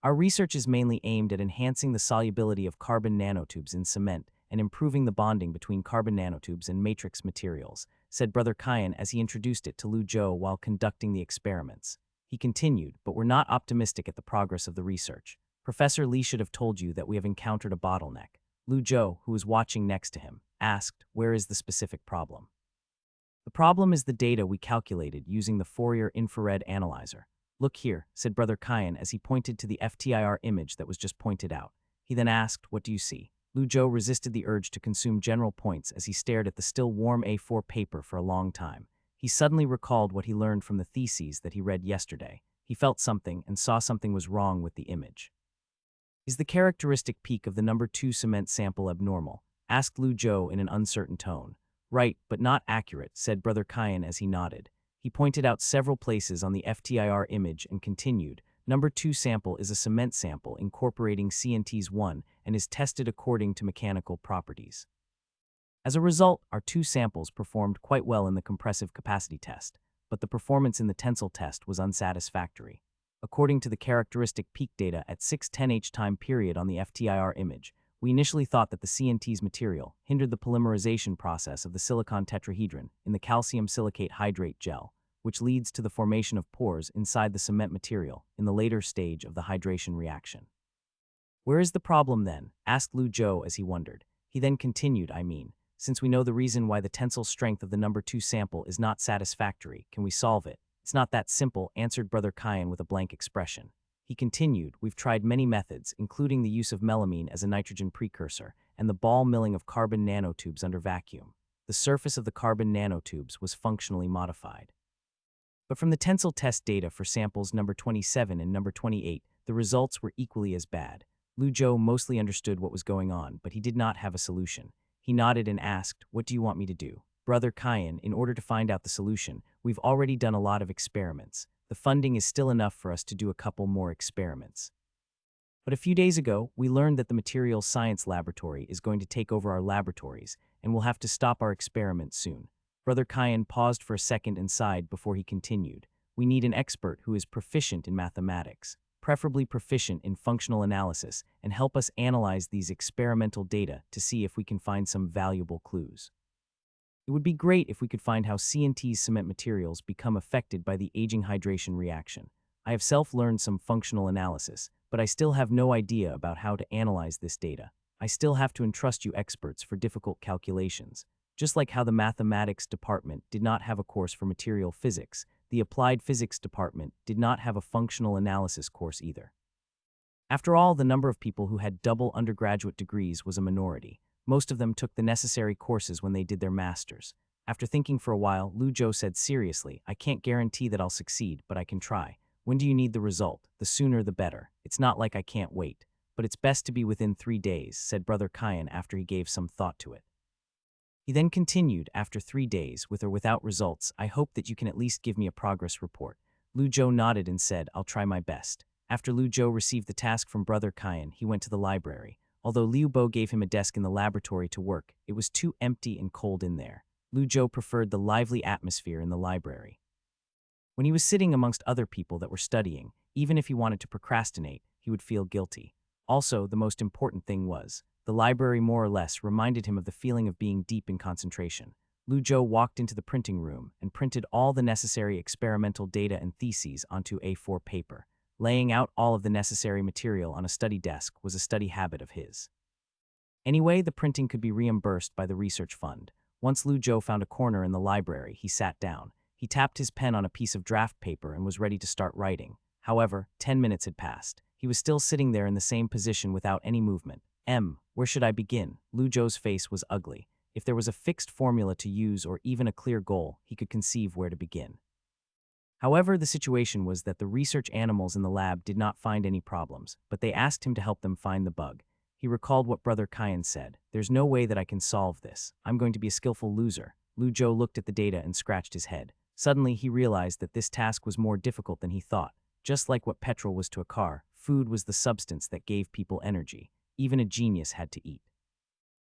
Our research is mainly aimed at enhancing the solubility of carbon nanotubes in cement and improving the bonding between carbon nanotubes and matrix materials, said Brother Kyan as he introduced it to Lu Zhou while conducting the experiments. He continued, but we're not optimistic at the progress of the research. Professor Li should have told you that we have encountered a bottleneck. Lu Zhou, who was watching next to him, asked, where is the specific problem? The problem is the data we calculated using the Fourier infrared analyzer. Look here, said Brother Kyan as he pointed to the FTIR image that was just pointed out. He then asked, "What do you see?" Lu Zhou resisted the urge to consume general points as he stared at the still warm A4 paper for a long time. He suddenly recalled what he learned from the theses that he read yesterday. He felt something and saw something was wrong with the image. "Is the characteristic peak of the number 2 cement sample abnormal?" asked Lu Zhou in an uncertain tone. "Right, but not accurate," said Brother Kyan as he nodded. He pointed out several places on the FTIR image and continued, "Number 2 sample is a cement sample incorporating CNTs 1 and is tested according to mechanical properties. As a result, our 2 samples performed quite well in the compressive capacity test, but the performance in the tensile test was unsatisfactory. According to the characteristic peak data at 610H time period on the FTIR image, we initially thought that the CNT's material hindered the polymerization process of the silicon tetrahedron in the calcium silicate hydrate gel, which leads to the formation of pores inside the cement material in the later stage of the hydration reaction." "Where is the problem then?" asked Lu Zhou as he wondered. He then continued, "Since we know the reason why the tensile strength of the number 2 sample is not satisfactory, can we solve it?" "It's not that simple," answered Brother Kyan with a blank expression. He continued, "We've tried many methods, including the use of melamine as a nitrogen precursor and the ball milling of carbon nanotubes under vacuum. The surface of the carbon nanotubes was functionally modified. But from the tensile test data for samples number 27 and number 28, the results were equally as bad." Lu Zhou mostly understood what was going on, but he did not have a solution. He nodded and asked, "What do you want me to do?" "Brother Kyan, in order to find out the solution, we've already done a lot of experiments. The funding is still enough for us to do a couple more experiments. But a few days ago, we learned that the materials science laboratory is going to take over our laboratories, and we'll have to stop our experiments soon." Brother Kyan paused for a second and sighed before he continued, "We need an expert who is proficient in mathematics, preferably proficient in functional analysis, and help us analyze these experimental data to see if we can find some valuable clues. It would be great if we could find how CNT's cement materials become affected by the aging hydration reaction. I have self-learned some functional analysis, but I still have no idea about how to analyze this data. I still have to entrust you experts for difficult calculations. Just like how the mathematics department did not have a course for material physics, the applied physics department did not have a functional analysis course either." After all, the number of people who had double undergraduate degrees was a minority. Most of them took the necessary courses when they did their masters. After thinking for a while, Lu Zhou said seriously, "I can't guarantee that I'll succeed, but I can try. When do you need the result? The sooner the better. It's not like I can't wait. But it's best to be within 3 days, said Brother Kyan after he gave some thought to it. He then continued, "After 3 days, with or without results, I hope that you can at least give me a progress report." Lu Zhou nodded and said, "I'll try my best." After Lu Zhou received the task from Brother Kyan, he went to the library. Although Liu Bo gave him a desk in the laboratory to work, it was too empty and cold in there. Lu Zhou preferred the lively atmosphere in the library. When he was sitting amongst other people that were studying, even if he wanted to procrastinate, he would feel guilty. Also, the most important thing was, the library more or less reminded him of the feeling of being deep in concentration. Lu Zhou walked into the printing room and printed all the necessary experimental data and theses onto A4 paper. Laying out all of the necessary material on a study desk was a study habit of his. Anyway, the printing could be reimbursed by the research fund. Once Lu Zhou found a corner in the library, he sat down. He tapped his pen on a piece of draft paper and was ready to start writing. However, 10 minutes had passed. He was still sitting there in the same position without any movement. Where should I begin?" Lu Zhou's face was ugly. If there was a fixed formula to use or even a clear goal, he could conceive where to begin. However, the situation was that the research animals in the lab did not find any problems, but they asked him to help them find the bug. He recalled what Brother Kyan said, "There's no way that I can solve this. I'm going to be a skillful loser." Lu Zhou looked at the data and scratched his head. Suddenly, he realized that this task was more difficult than he thought. Just like what petrol was to a car, food was the substance that gave people energy. Even a genius had to eat.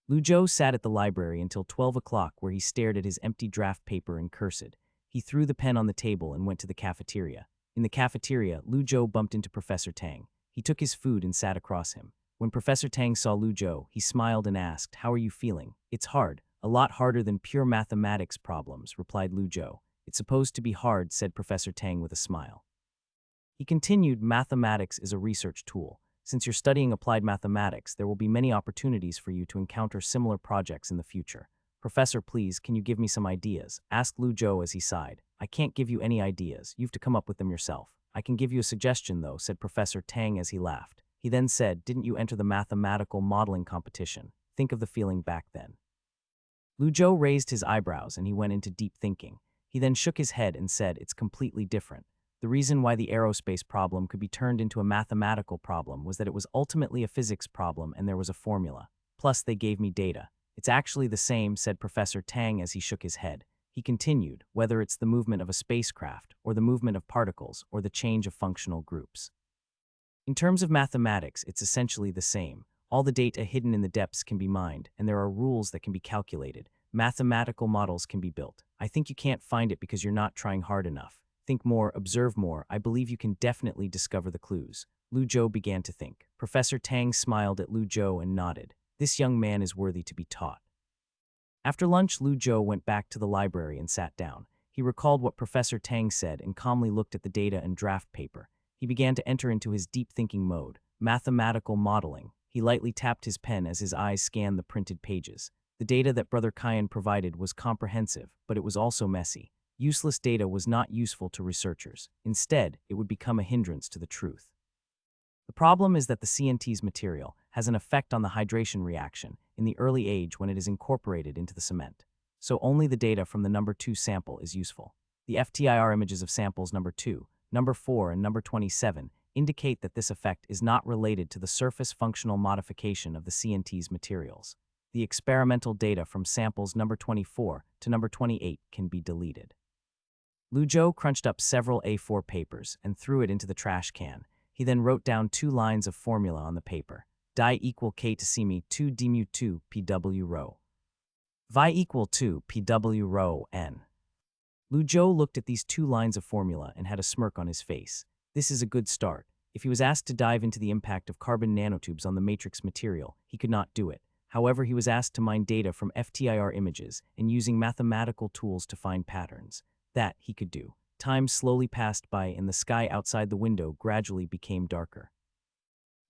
Lu Zhou sat at the library until 12 o'clock, where he stared at his empty draft paper and cursed. He threw the pen on the table and went to the cafeteria. In the cafeteria, Lu Zhou bumped into Professor Tang. He took his food and sat across him. When Professor Tang saw Lu Zhou, he smiled and asked, "How are you feeling?" "It's hard. A lot harder than pure mathematics problems," replied Lu Zhou. "It's supposed to be hard," said Professor Tang with a smile. He continued, "Mathematics is a research tool. Since you're studying applied mathematics, there will be many opportunities for you to encounter similar projects in the future. Professor, please, can you give me some ideas?" asked Lu Zhou as he sighed. "I can't give you any ideas. You have to come up with them yourself. I can give you a suggestion, though," said Professor Tang as he laughed. He then said, "Didn't you enter the mathematical modeling competition? Think of the feeling back then." Lu Zhou raised his eyebrows and he went into deep thinking. He then shook his head and said, "It's completely different. The reason why the aerospace problem could be turned into a mathematical problem was that it was ultimately a physics problem and there was a formula. Plus, they gave me data. It's actually the same," said Professor Tang as he shook his head. He continued, "Whether it's the movement of a spacecraft, or the movement of particles, or the change of functional groups. In terms of mathematics, it's essentially the same. All the data hidden in the depths can be mined, and there are rules that can be calculated. Mathematical models can be built. I think you can't find it because you're not trying hard enough. Think more, observe more. I believe you can definitely discover the clues." Lu Zhou began to think. Professor Tang smiled at Lu Zhou and nodded. This young man is worthy to be taught. After lunch, Lu Zhou went back to the library and sat down. He recalled what Professor Tang said and calmly looked at the data and draft paper. He began to enter into his deep thinking mode. Mathematical modeling. He lightly tapped his pen as his eyes scanned the printed pages. The data that Brother Kyan provided was comprehensive, but it was also messy. Useless data was not useful to researchers. Instead, it would become a hindrance to the truth. The problem is that the CNT's material has an effect on the hydration reaction in the early age when it is incorporated into the cement. So only the data from the number 2 sample is useful. The FTIR images of samples number 2, number 4, and number 27 indicate that this effect is not related to the surface functional modification of the CNT's materials. The experimental data from samples number 24 to number 28 can be deleted. Lu Zhou crunched up several A4 papers and threw it into the trash can. He then wrote down 2 lines of formula on the paper. Di equal k to semi 2 d mu 2 pw rho. Vi equal 2 pw rho n. Lu Zhou looked at these 2 lines of formula and had a smirk on his face. This is a good start. If he was asked to dive into the impact of carbon nanotubes on the matrix material, he could not do it. However, he was asked to mine data from FTIR images and using mathematical tools to find patterns. That he could do. Time slowly passed by and the sky outside the window gradually became darker.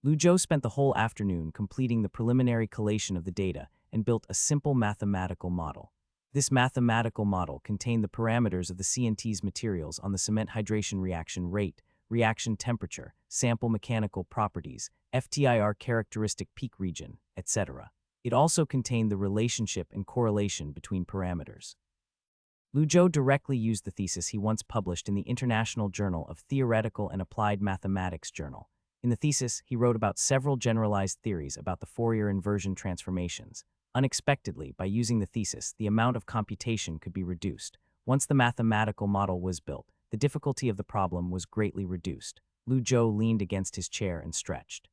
Lu Zhou spent the whole afternoon completing the preliminary collation of the data and built a simple mathematical model. This mathematical model contained the parameters of the CNT's materials on the cement hydration reaction rate, reaction temperature, sample mechanical properties, FTIR characteristic peak region, etc. It also contained the relationship and correlation between parameters. Lu Zhou directly used the thesis he once published in the International Journal of Theoretical and Applied Mathematics journal. In the thesis, he wrote about several generalized theories about the Fourier inversion transformations. Unexpectedly, by using the thesis, the amount of computation could be reduced. Once the mathematical model was built, the difficulty of the problem was greatly reduced. Lu Zhou leaned against his chair and stretched.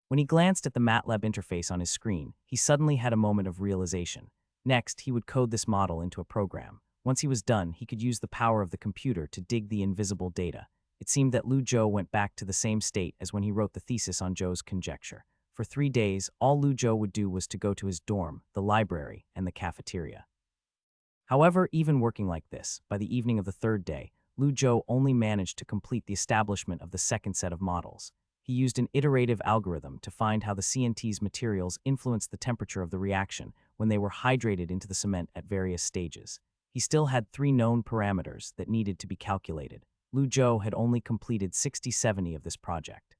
When he glanced at the MATLAB interface on his screen, he suddenly had a moment of realization. Next, he would code this model into a program. Once he was done, he could use the power of the computer to dig the invisible data. It seemed that Lu Zhou went back to the same state as when he wrote the thesis on Zhou's conjecture. For 3 days, all Lu Zhou would do was to go to his dorm, the library, and the cafeteria. However, even working like this, by the evening of the 3rd day, Lu Zhou only managed to complete the establishment of the second set of models. He used an iterative algorithm to find how the CNT's materials influenced the temperature of the reaction when they were hydrated into the cement at various stages. He still had 3 known parameters that needed to be calculated. Lu Zhou had only completed 60-70 of this project.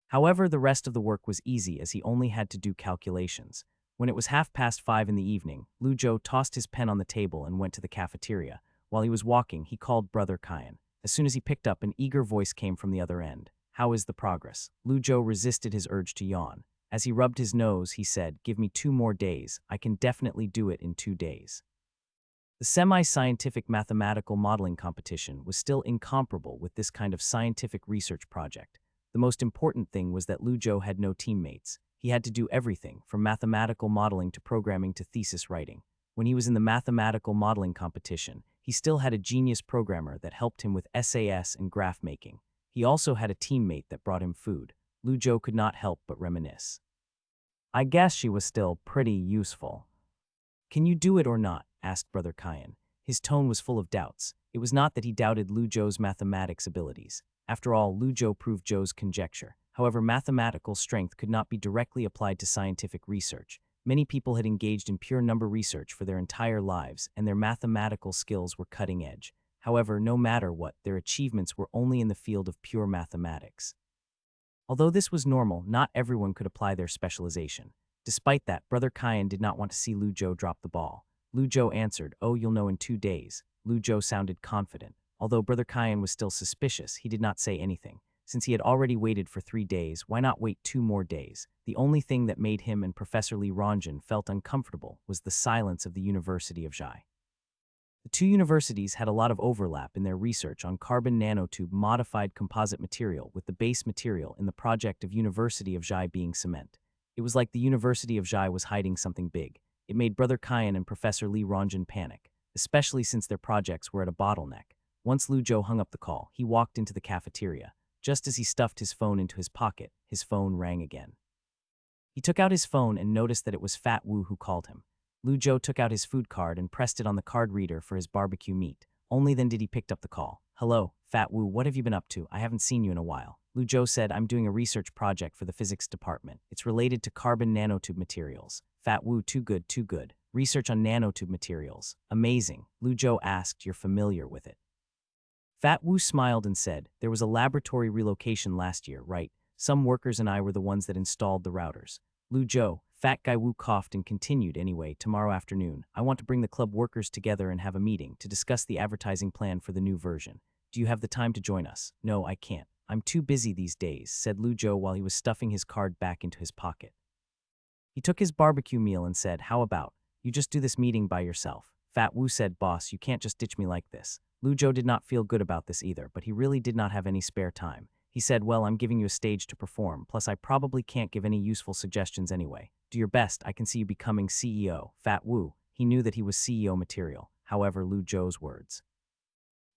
However, the rest of the work was easy as he only had to do calculations. When it was 5:30 in the evening, Lu Zhou tossed his pen on the table and went to the cafeteria. While he was walking, he called Brother Kyan. As soon as he picked up, an eager voice came from the other end. "How is the progress?" Lu Zhou resisted his urge to yawn. As he rubbed his nose, he said, "Give me 2 more days. I can definitely do it in 2 days." The semi-scientific mathematical modeling competition was still incomparable with this kind of scientific research project. The most important thing was that Lu Zhou had no teammates. He had to do everything, from mathematical modeling to programming to thesis writing. When he was in the mathematical modeling competition, he still had a genius programmer that helped him with SAS and graph making. He also had a teammate that brought him food. Lu Zhou could not help but reminisce. "I guess she was still pretty useful." "Can you do it or not?" asked Brother Kyan. His tone was full of doubts. It was not that he doubted Lu Zhou's mathematics abilities. After all, Lu Zhou proved Zhou's conjecture. However, mathematical strength could not be directly applied to scientific research. Many people had engaged in pure number research for their entire lives, and their mathematical skills were cutting edge. However, no matter what, their achievements were only in the field of pure mathematics. Although this was normal, not everyone could apply their specialization. Despite that, Brother Kyan did not want to see Lu Zhou drop the ball. Lu Zhou answered, "Oh, you'll know in 2 days." Lu Zhou sounded confident. Although Brother Kyan was still suspicious, he did not say anything. Since he had already waited for 3 days, why not wait 2 more days? The only thing that made him and Professor Li Rongjin felt uncomfortable was the silence of the University of Zhai. The two universities had a lot of overlap in their research on carbon nanotube modified composite material, with the base material in the project of University of Zhai being cement. It was like the University of Zhai was hiding something big. It made Brother Kyan and Professor Li Rongjin panic, especially since their projects were at a bottleneck. Once Lu Zhou hung up the call, he walked into the cafeteria. Just as he stuffed his phone into his pocket, his phone rang again. He took out his phone and noticed that it was Fat Wu who called him. Lu Zhou took out his food card and pressed it on the card reader for his barbecue meat. Only then did he pick up the call. "Hello, Fat Wu, what have you been up to? I haven't seen you in a while." Lu Zhou said, "I'm doing a research project for the physics department. It's related to carbon nanotube materials." Fat Wu, too good, too good. Research on nanotube materials. Amazing. Lu Zhou asked, "You're familiar with it?" Fat Wu smiled and said, "There was a laboratory relocation last year, right? Some workers and I were the ones that installed the routers." Lu Zhou, Fat Guy Wu coughed and continued, "Anyway, tomorrow afternoon, I want to bring the club workers together and have a meeting to discuss the advertising plan for the new version. Do you have the time to join us?" "No, I can't. I'm too busy these days," said Lu Zhou while he was stuffing his card back into his pocket. He took his barbecue meal and said, "How about you just do this meeting by yourself?" Fat Wu said, "Boss, you can't just ditch me like this." Lu Zhou did not feel good about this either, but he really did not have any spare time. He said, "Well, I'm giving you a stage to perform, plus I probably can't give any useful suggestions anyway. Do your best, I can see you becoming CEO." Fat Wu, he knew that he was CEO material, however Lu Zhou's words.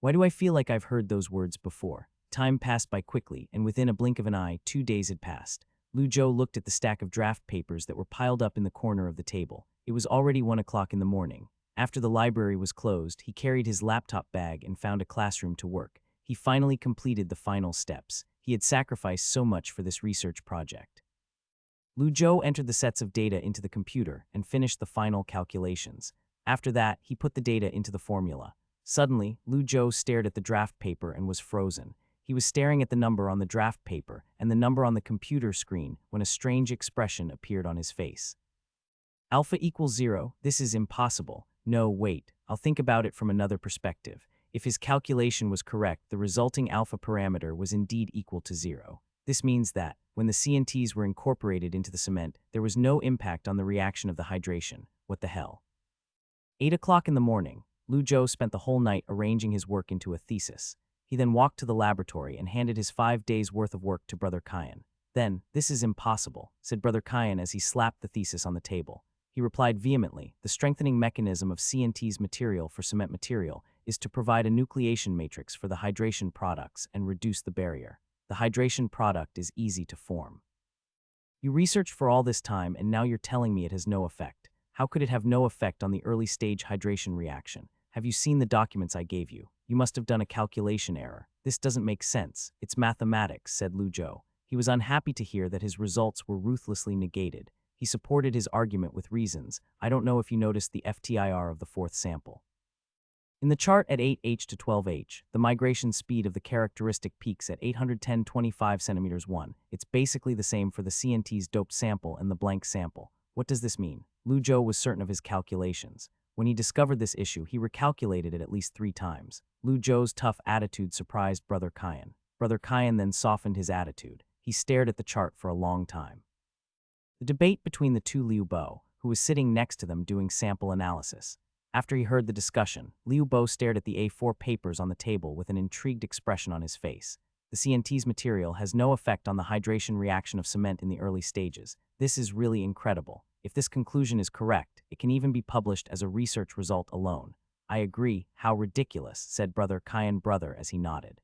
Why do I feel like I've heard those words before? Time passed by quickly, and within a blink of an eye, 2 days had passed. Lu Zhou looked at the stack of draft papers that were piled up in the corner of the table. It was already 1 o'clock in the morning. After the library was closed, he carried his laptop bag and found a classroom to work. He finally completed the final steps. He had sacrificed so much for this research project. Lu Zhou entered the sets of data into the computer and finished the final calculations. After that, he put the data into the formula. Suddenly, Lu Zhou stared at the draft paper and was frozen. He was staring at the number on the draft paper and the number on the computer screen when a strange expression appeared on his face. Alpha equals 0, this is impossible. No, wait, I'll think about it from another perspective. If his calculation was correct, the resulting alpha parameter was indeed equal to 0. This means that, when the CNTs were incorporated into the cement, there was no impact on the reaction of the hydration. What the hell? 8 o'clock in the morning, Lu Zhou spent the whole night arranging his work into a thesis. He then walked to the laboratory and handed his 5 days' worth of work to Brother Kyan. Then, "This is impossible," said Brother Kyan as he slapped the thesis on the table. He replied vehemently, "The strengthening mechanism of CNT's material for cement material is to provide a nucleation matrix for the hydration products and reduce the barrier. The hydration product is easy to form. You researched for all this time and now you're telling me it has no effect. How could it have no effect on the early stage hydration reaction? Have you seen the documents I gave you? You must have done a calculation error. This doesn't make sense. It's mathematics," said Lu Zhou. He was unhappy to hear that his results were ruthlessly negated. He supported his argument with reasons. "I don't know if you noticed the FTIR of the 4th sample. In the chart at 8H to 12H, the migration speed of the characteristic peaks at 810.25 centimeters 1. It's basically the same for the CNT's doped sample and the blank sample. What does this mean?" Lu Zhou was certain of his calculations. When he discovered this issue, he recalculated it at least 3 times. Lu Zhou's tough attitude surprised Brother Kyan. Brother Kyan then softened his attitude. He stared at the chart for a long time. The debate between the two Liu Bo, who was sitting next to them doing sample analysis. After he heard the discussion, Liu Bo stared at the A4 papers on the table with an intrigued expression on his face. The CNT's material has no effect on the hydration reaction of cement in the early stages. This is really incredible. If this conclusion is correct, it can even be published as a research result alone. "I agree, how ridiculous," said Brother Kyan brother as he nodded.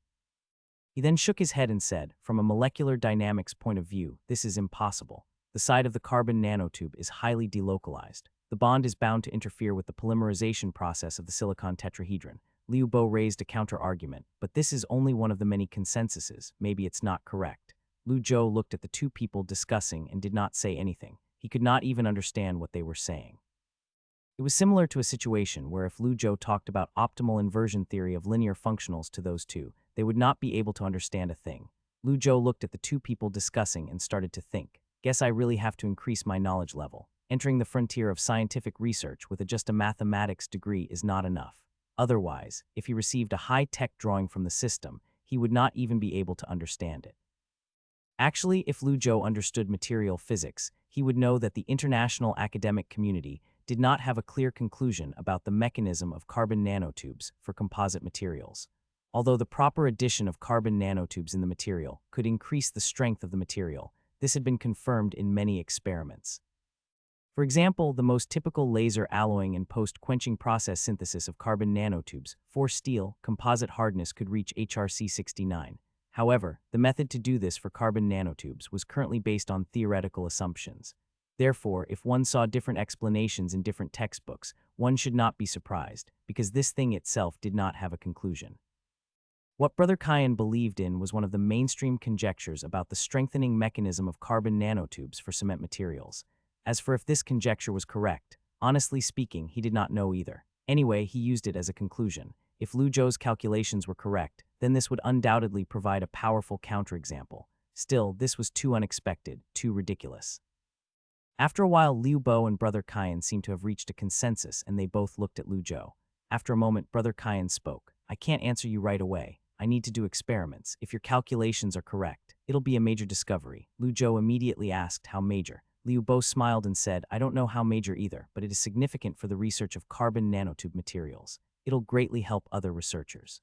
He then shook his head and said, "From a molecular dynamics point of view, this is impossible. The side of the carbon nanotube is highly delocalized. The bond is bound to interfere with the polymerization process of the silicon tetrahedron." Liu Bo raised a counter-argument, "But this is only one of the many consensuses. Maybe it's not correct." Lu Zhou looked at the two people discussing and did not say anything. He could not even understand what they were saying. It was similar to a situation where if Lu Zhou talked about optimal inversion theory of linear functionals to those two, they would not be able to understand a thing. Lu Zhou looked at the two people discussing and started to think. Guess I really have to increase my knowledge level. Entering the frontier of scientific research with just a mathematics degree is not enough. Otherwise, if he received a high-tech drawing from the system, he would not even be able to understand it. Actually, if Lu Zhou understood material physics, he would know that the international academic community did not have a clear conclusion about the mechanism of carbon nanotubes for composite materials. Although the proper addition of carbon nanotubes in the material could increase the strength of the material, this had been confirmed in many experiments. For example, the most typical laser alloying and post-quenching process synthesis of carbon nanotubes for steel composite hardness could reach HRC 69. However, the method to do this for carbon nanotubes was currently based on theoretical assumptions. Therefore, if one saw different explanations in different textbooks, one should not be surprised, because this thing itself did not have a conclusion. What Brother Kyan believed in was one of the mainstream conjectures about the strengthening mechanism of carbon nanotubes for cement materials. As for if this conjecture was correct, honestly speaking, he did not know either. Anyway, he used it as a conclusion. If Lu Zhou's calculations were correct, then this would undoubtedly provide a powerful counterexample. Still, this was too unexpected, too ridiculous. After a while, Liu Bo and Brother Kyan seemed to have reached a consensus, and they both looked at Lu Zhou. After a moment, Brother Kyan spoke. I can't answer you right away. I need to do experiments. If your calculations are correct, it'll be a major discovery. Lu Zhou immediately asked how major. Liu Bo smiled and said, I don't know how major either, but it is significant for the research of carbon nanotube materials. It'll greatly help other researchers.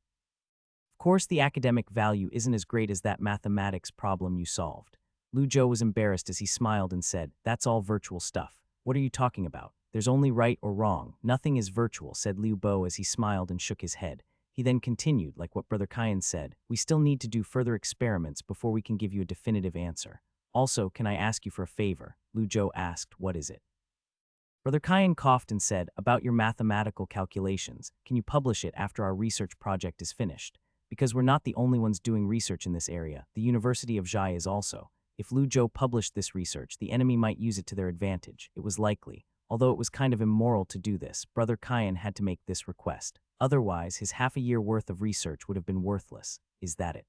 Of course, the academic value isn't as great as that mathematics problem you solved. Lu Zhou was embarrassed as he smiled and said, That's all virtual stuff. What are you talking about? There's only right or wrong. Nothing is virtual, said Liu Bo as he smiled and shook his head. He then continued, like what Brother Kyan said, we still need to do further experiments before we can give you a definitive answer. Also, can I ask you for a favor? Lu Zhou asked, What is it? Brother Kyan coughed and said, About your mathematical calculations, can you publish it after our research project is finished? Because we're not the only ones doing research in this area, the University of Zhai is also. If Lu Zhou published this research, the enemy might use it to their advantage. It was likely. Although it was kind of immoral to do this, Brother Kyan had to make this request. Otherwise, his half a year worth of research would have been worthless. Is that it?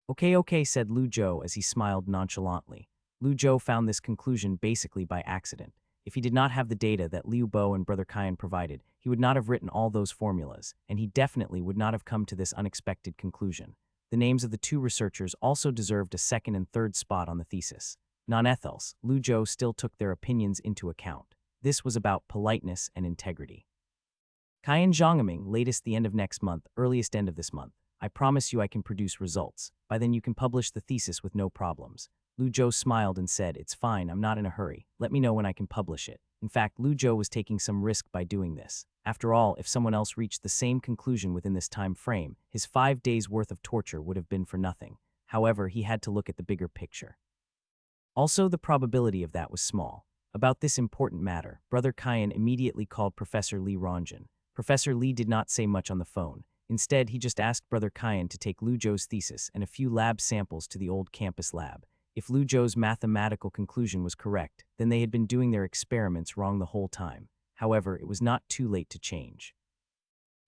Okay, said Lu Zhou as he smiled nonchalantly. Lu Zhou found this conclusion basically by accident. If he did not have the data that Liu Bo and Brother Kyan provided, he would not have written all those formulas, and he definitely would not have come to this unexpected conclusion. The names of the two researchers also deserved a second and third spot on the thesis. Non-ethels, Lu Zhou still took their opinions into account. This was about politeness and integrity. Kyan Zhongming, latest the end of next month, earliest end of this month. I promise you I can produce results. By then you can publish the thesis with no problems. Lu Zhou smiled and said, It's fine, I'm not in a hurry. Let me know when I can publish it. In fact, Lu Zhou was taking some risk by doing this. After all, if someone else reached the same conclusion within this time frame, his 5 days' worth of torture would have been for nothing. However, he had to look at the bigger picture. Also, the probability of that was small. About this important matter, Brother Kyan immediately called Professor Li Rongjin. Professor Li did not say much on the phone. Instead, he just asked Brother Kyan to take Lu Zhou's thesis and a few lab samples to the old campus lab. If Lu Zhou's mathematical conclusion was correct, then they had been doing their experiments wrong the whole time. However, it was not too late to change.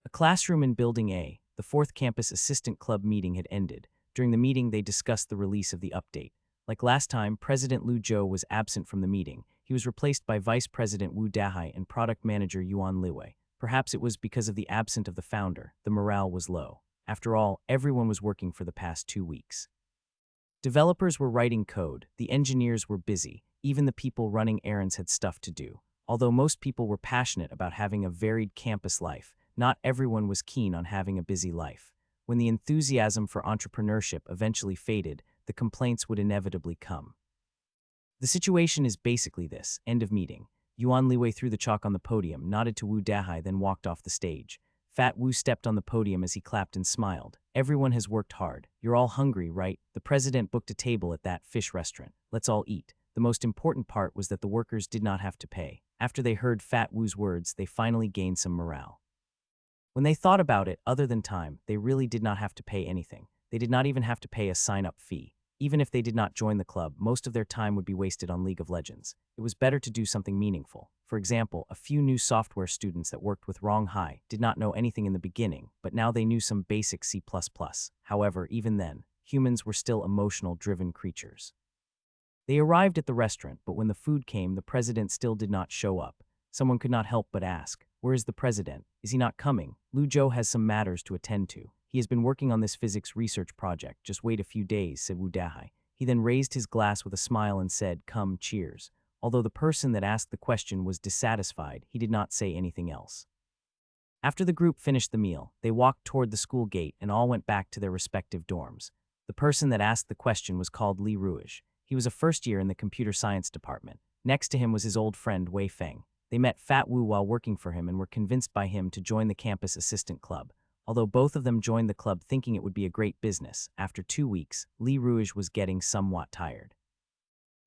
A classroom in Building A, the 4th campus assistant club meeting had ended. During the meeting, they discussed the release of the update. Like last time, President Lu Zhou was absent from the meeting. He was replaced by Vice President Wu Dahai and Product Manager Yuan Liwei. Perhaps it was because of the absence of the founder, the morale was low. After all, everyone was working for the past 2 weeks. Developers were writing code, the engineers were busy, even the people running errands had stuff to do. Although most people were passionate about having a varied campus life, not everyone was keen on having a busy life. When the enthusiasm for entrepreneurship eventually faded, the complaints would inevitably come. The situation is basically this, end of meeting. Yuan Liwei threw the chalk on the podium, nodded to Wu Dahai, then walked off the stage. Fat Wu stepped on the podium as he clapped and smiled. Everyone has worked hard. You're all hungry, right? The president booked a table at that fish restaurant. Let's all eat. The most important part was that the workers did not have to pay. After they heard Fat Wu's words, they finally gained some morale. When they thought about it, other than time, they really did not have to pay anything. They did not even have to pay a sign-up fee. Even if they did not join the club, most of their time would be wasted on League of Legends. It was better to do something meaningful. For example, a few new software students that worked with Rong Hai did not know anything in the beginning, but now they knew some basic C++. However, even then, humans were still emotional-driven creatures. They arrived at the restaurant, but when the food came, the president still did not show up. Someone could not help but ask, "Where is the president? Is he not coming? Lu Zhou has some matters to attend to. He has been working on this physics research project. Just wait a few days," said Wu Dahai. He then raised his glass with a smile and said, "Come, cheers." Although the person that asked the question was dissatisfied, he did not say anything else. After the group finished the meal, they walked toward the school gate and all went back to their respective dorms. The person that asked the question was called Li Ruish. He was a first year in the computer science department. Next to him was his old friend Wei Feng. They met Fat Wu while working for him and were convinced by him to join the campus assistant club. Although both of them joined the club thinking it would be a great business, after 2 weeks, Li Ruish was getting somewhat tired.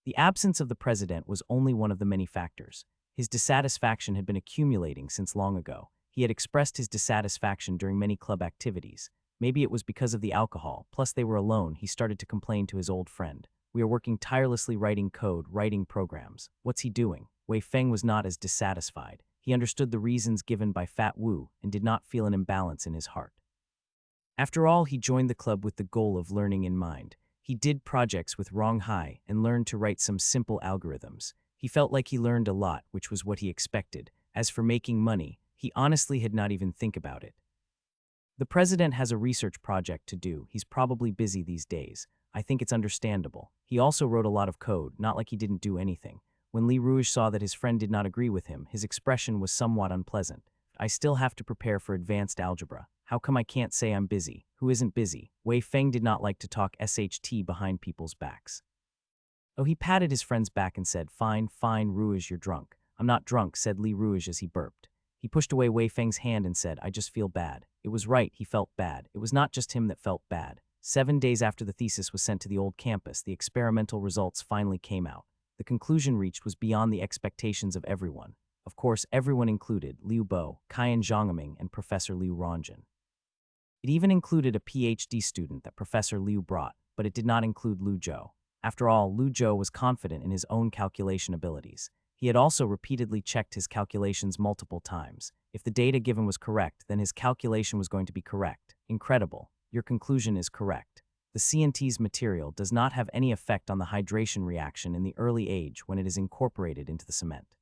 The absence of the president was only one of the many factors. His dissatisfaction had been accumulating since long ago. He had expressed his dissatisfaction during many club activities. Maybe it was because of the alcohol, plus they were alone. He started to complain to his old friend. "We are working tirelessly writing code, writing programs. What's he doing?" Wei Feng was not as dissatisfied. He understood the reasons given by Fat Wu and did not feel an imbalance in his heart. After all, he joined the club with the goal of learning in mind. He did projects with Rong Hai and learned to write some simple algorithms. He felt like he learned a lot, which was what he expected. As for making money, he honestly had not even think about it. The president has a research project to do. He's probably busy these days. I think it's understandable. He also wrote a lot of code, not like he didn't do anything. When Li Ruish saw that his friend did not agree with him, his expression was somewhat unpleasant. "I still have to prepare for advanced algebra. How come I can't say I'm busy? Who isn't busy?" Wei Feng did not like to talk SHT behind people's backs. Oh, he patted his friend's back and said, Fine, Ruish, you're drunk." "I'm not drunk," said Li Ruish as he burped. He pushed away Wei Feng's hand and said, "I just feel bad." It was right, he felt bad. It was not just him that felt bad. 7 days after the thesis was sent to the old campus, the experimental results finally came out. The conclusion reached was beyond the expectations of everyone. Of course, everyone included Liu Bo, Qian Zhongming, and Professor Liu Rongjin. It even included a PhD student that Professor Liu brought, but it did not include Lu Zhou. After all, Lu Zhou was confident in his own calculation abilities. He had also repeatedly checked his calculations multiple times. If the data given was correct, then his calculation was going to be correct. Incredible. Your conclusion is correct. The CNT's material does not have any effect on the hydration reaction in the early age when it is incorporated into the cement.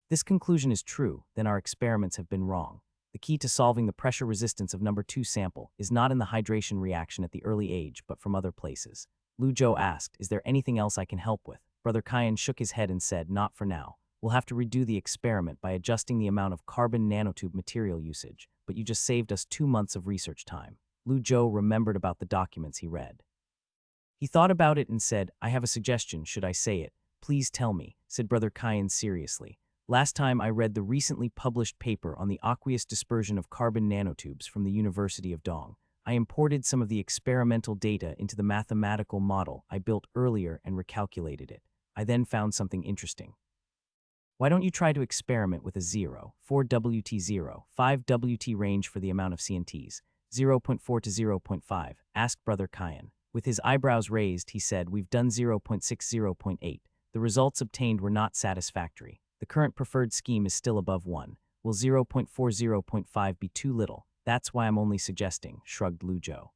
This conclusion is true, then our experiments have been wrong. The key to solving the pressure resistance of number 2 sample is not in the hydration reaction at the early age, but from other places. Lu Zhou asked, "Is there anything else I can help with?" Brother Qian shook his head and said, "Not for now. We'll have to redo the experiment by adjusting the amount of carbon nanotube material usage, but you just saved us 2 months of research time." Lu Zhou remembered about the documents he read. He thought about it and said, "I have a suggestion, should I say it?" "Please tell me," said Brother Qian seriously. "Last time I read the recently published paper on the aqueous dispersion of carbon nanotubes from the University of Dong. I imported some of the experimental data into the mathematical model I built earlier and recalculated it. I then found something interesting. Why don't you try to experiment with a 0, 4WT0, 5WT range for the amount of CNTs, 0.4 to 0.5, asked Brother Qian. With his eyebrows raised, he said, "We've done 0.6, 0.8. The results obtained were not satisfactory. The current preferred scheme is still above 1. Will 0.4, 0.5 be too little? That's why I'm only suggesting," shrugged Lu Zhou.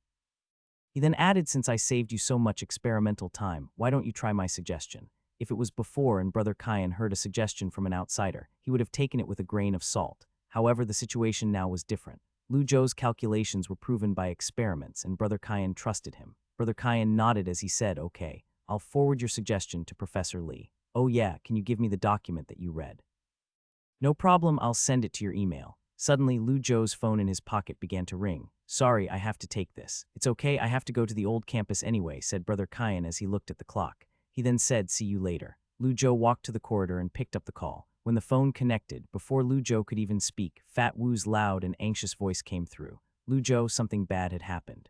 He then added, "Since I saved you so much experimental time, why don't you try my suggestion?" If it was before and Brother Qian heard a suggestion from an outsider, he would have taken it with a grain of salt. However, the situation now was different. Lu Zhou's calculations were proven by experiments, and Brother Qian trusted him. Brother Qian nodded as he said, "Okay, I'll forward your suggestion to Professor Li." "Oh yeah, can you give me the document that you read?" "No problem, I'll send it to your email." Suddenly, Lu Zhou's phone in his pocket began to ring. "Sorry, I have to take this." "It's okay, I have to go to the old campus anyway," said Brother Qian as he looked at the clock. He then said, "See you later." Lu Zhou walked to the corridor and picked up the call. When the phone connected, before Lu Zhou could even speak, Fat Wu's loud and anxious voice came through. "Lu Zhou, something bad had happened."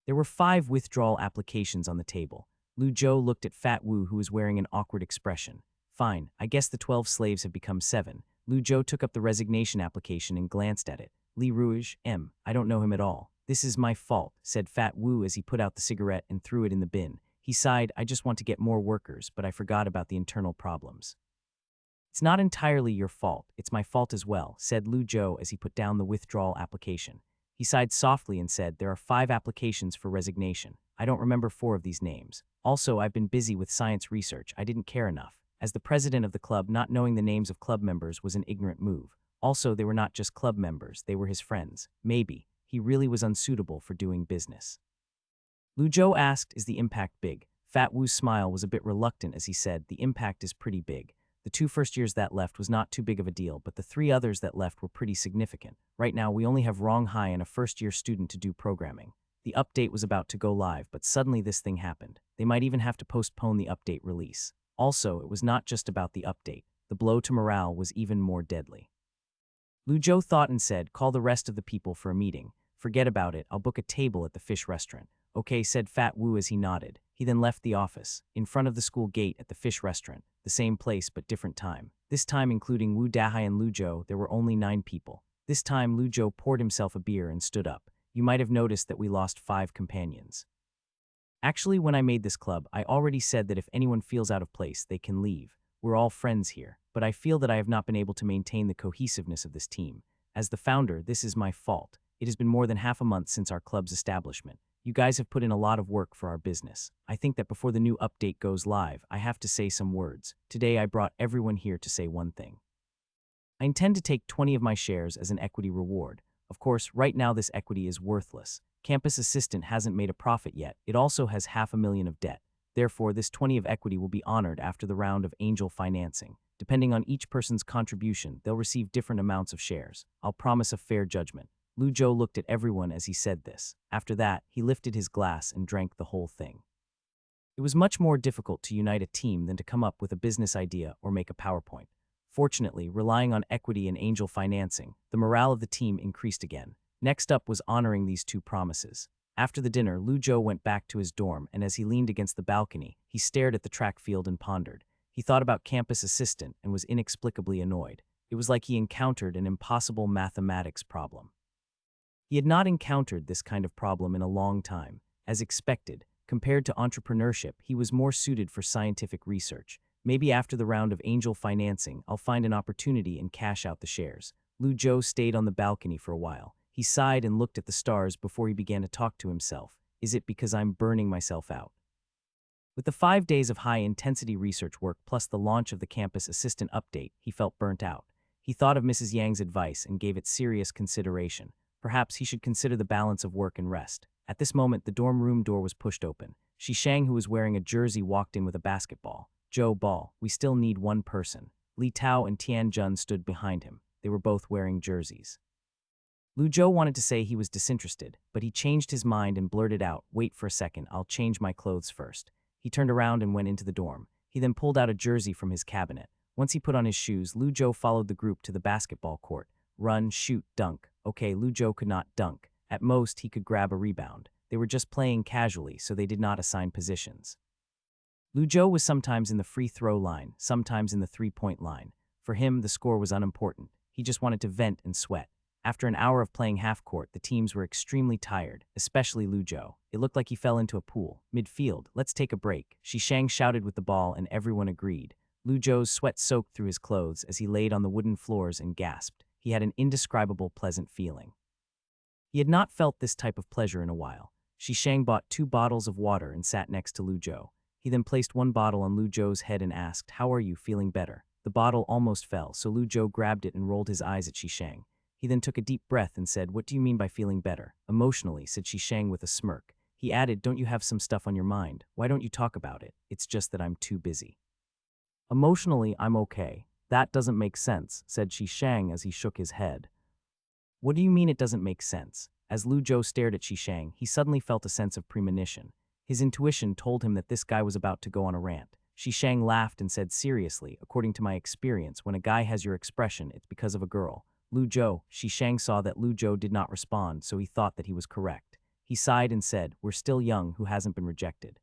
There were 5 withdrawal applications on the table. Lu Zhou looked at Fat Wu, who was wearing an awkward expression. "Fine, I guess the 12 slaves have become 7. Lu Zhou took up the resignation application and glanced at it. "Li Ruish, I don't know him at all. This is my fault," said Fat Wu as he put out the cigarette and threw it in the bin. He sighed, "I just want to get more workers, but I forgot about the internal problems." "It's not entirely your fault, it's my fault as well," said Lu Zhou as he put down the withdrawal application. He sighed softly and said, "There are 5 applications for resignation. I don't remember 4 of these names. Also, I've been busy with science research. I didn't care enough." As the president of the club, not knowing the names of club members was an ignorant move. Also, they were not just club members, they were his friends. Maybe he really was unsuitable for doing business. Lu Zhou asked, "Is the impact big?" Fat Wu's smile was a bit reluctant as he said, "The impact is pretty big. The 2 first years that left was not too big of a deal, but the 3 others that left were pretty significant. Right now, we only have Rong Hai and a first-year student to do programming. The update was about to go live, but suddenly this thing happened. They might even have to postpone the update release. Also, it was not just about the update. The blow to morale was even more deadly." Lu Zhou thought and said, "Call the rest of the people for a meeting. Forget about it, I'll book a table at the fish restaurant." "Okay," said Fat Wu as he nodded. He then left the office, in front of the school gate at the fish restaurant, the same place but different time. This time, including Wu Dahai and Lu Zhou, there were only 9 people. This time, Lu Zhou poured himself a beer and stood up. "You might have noticed that we lost 5 companions. Actually, when I made this club, I already said that if anyone feels out of place, they can leave. We're all friends here, but I feel that I have not been able to maintain the cohesiveness of this team. As the founder, this is my fault. It has been more than half a month since our club's establishment. You guys have put in a lot of work for our business. I think that before the new update goes live, I have to say some words. Today I brought everyone here to say one thing. I intend to take 20 of my shares as an equity reward. Of course, right now this equity is worthless. Campus Assistant hasn't made a profit yet. It also has $500,000 of debt. Therefore, this 20 of equity will be honored after the round of angel financing. Depending on each person's contribution, they'll receive different amounts of shares. I'll promise a fair judgment." Lu Zhou looked at everyone as he said this. After that, he lifted his glass and drank the whole thing. It was much more difficult to unite a team than to come up with a business idea or make a PowerPoint. Fortunately, relying on equity and angel financing, the morale of the team increased again. Next up was honoring these 2 promises. After the dinner, Lu Zhou went back to his dorm, and as he leaned against the balcony, he stared at the track field and pondered. He thought about Campus Assistant and was inexplicably annoyed. It was like he encountered an impossible mathematics problem. He had not encountered this kind of problem in a long time. As expected, compared to entrepreneurship, he was more suited for scientific research. Maybe after the round of angel financing, I'll find an opportunity and cash out the shares. Lu Zhou stayed on the balcony for a while. He sighed and looked at the stars before he began to talk to himself. Is it because I'm burning myself out? With the 5 days of high-intensity research work plus the launch of the Campus Assistant update, he felt burnt out. He thought of Mrs. Yang's advice and gave it serious consideration. Perhaps he should consider the balance of work and rest. At this moment, the dorm room door was pushed open. Shishang, who was wearing a jersey, walked in with a basketball. "Joe Ball, we still need 1 person." Li Tao and Tian Jun stood behind him. They were both wearing jerseys. Lu Zhou wanted to say he was disinterested, but he changed his mind and blurted out, "Wait for a second, I'll change my clothes first." He turned around and went into the dorm. He then pulled out a jersey from his cabinet. Once he put on his shoes, Lu Zhou followed the group to the basketball court. Run, shoot, dunk. Okay, Lu Zhou could not dunk. At most, he could grab a rebound. They were just playing casually, so they did not assign positions. Lu Zhou was sometimes in the free throw line, sometimes in the 3-point line. For him, the score was unimportant. He just wanted to vent and sweat. After an hour of playing half-court, the teams were extremely tired, especially Lu Zhou. It looked like he fell into a pool. Midfield, "Let's take a break." Shishang shouted with the ball and everyone agreed. Lu Zhou's sweat soaked through his clothes as he laid on the wooden floors and gasped. He had an indescribable pleasant feeling. He had not felt this type of pleasure in a while. Shishang bought 2 bottles of water and sat next to Lu Zhou. He then placed 1 bottle on Lu Zhou's head and asked, "How are you, feeling better?" The bottle almost fell, so Lu Zhou grabbed it and rolled his eyes at Shishang. He then took a deep breath and said, "What do you mean by feeling better?" "Emotionally," said Shishang with a smirk. He added, "Don't you have some stuff on your mind? Why don't you talk about it? It's just that I'm too busy." "Emotionally, I'm okay." "That doesn't make sense," said Shishang as he shook his head. "What do you mean it doesn't make sense?" As Lu Zhou stared at Shishang, he suddenly felt a sense of premonition. His intuition told him that this guy was about to go on a rant. Shishang laughed and said, "Seriously, according to my experience, when a guy has your expression, it's because of a girl." Lu Zhou, Shishang saw that Lu Zhou did not respond, so he thought that he was correct. He sighed and said, "We're still young, who hasn't been rejected?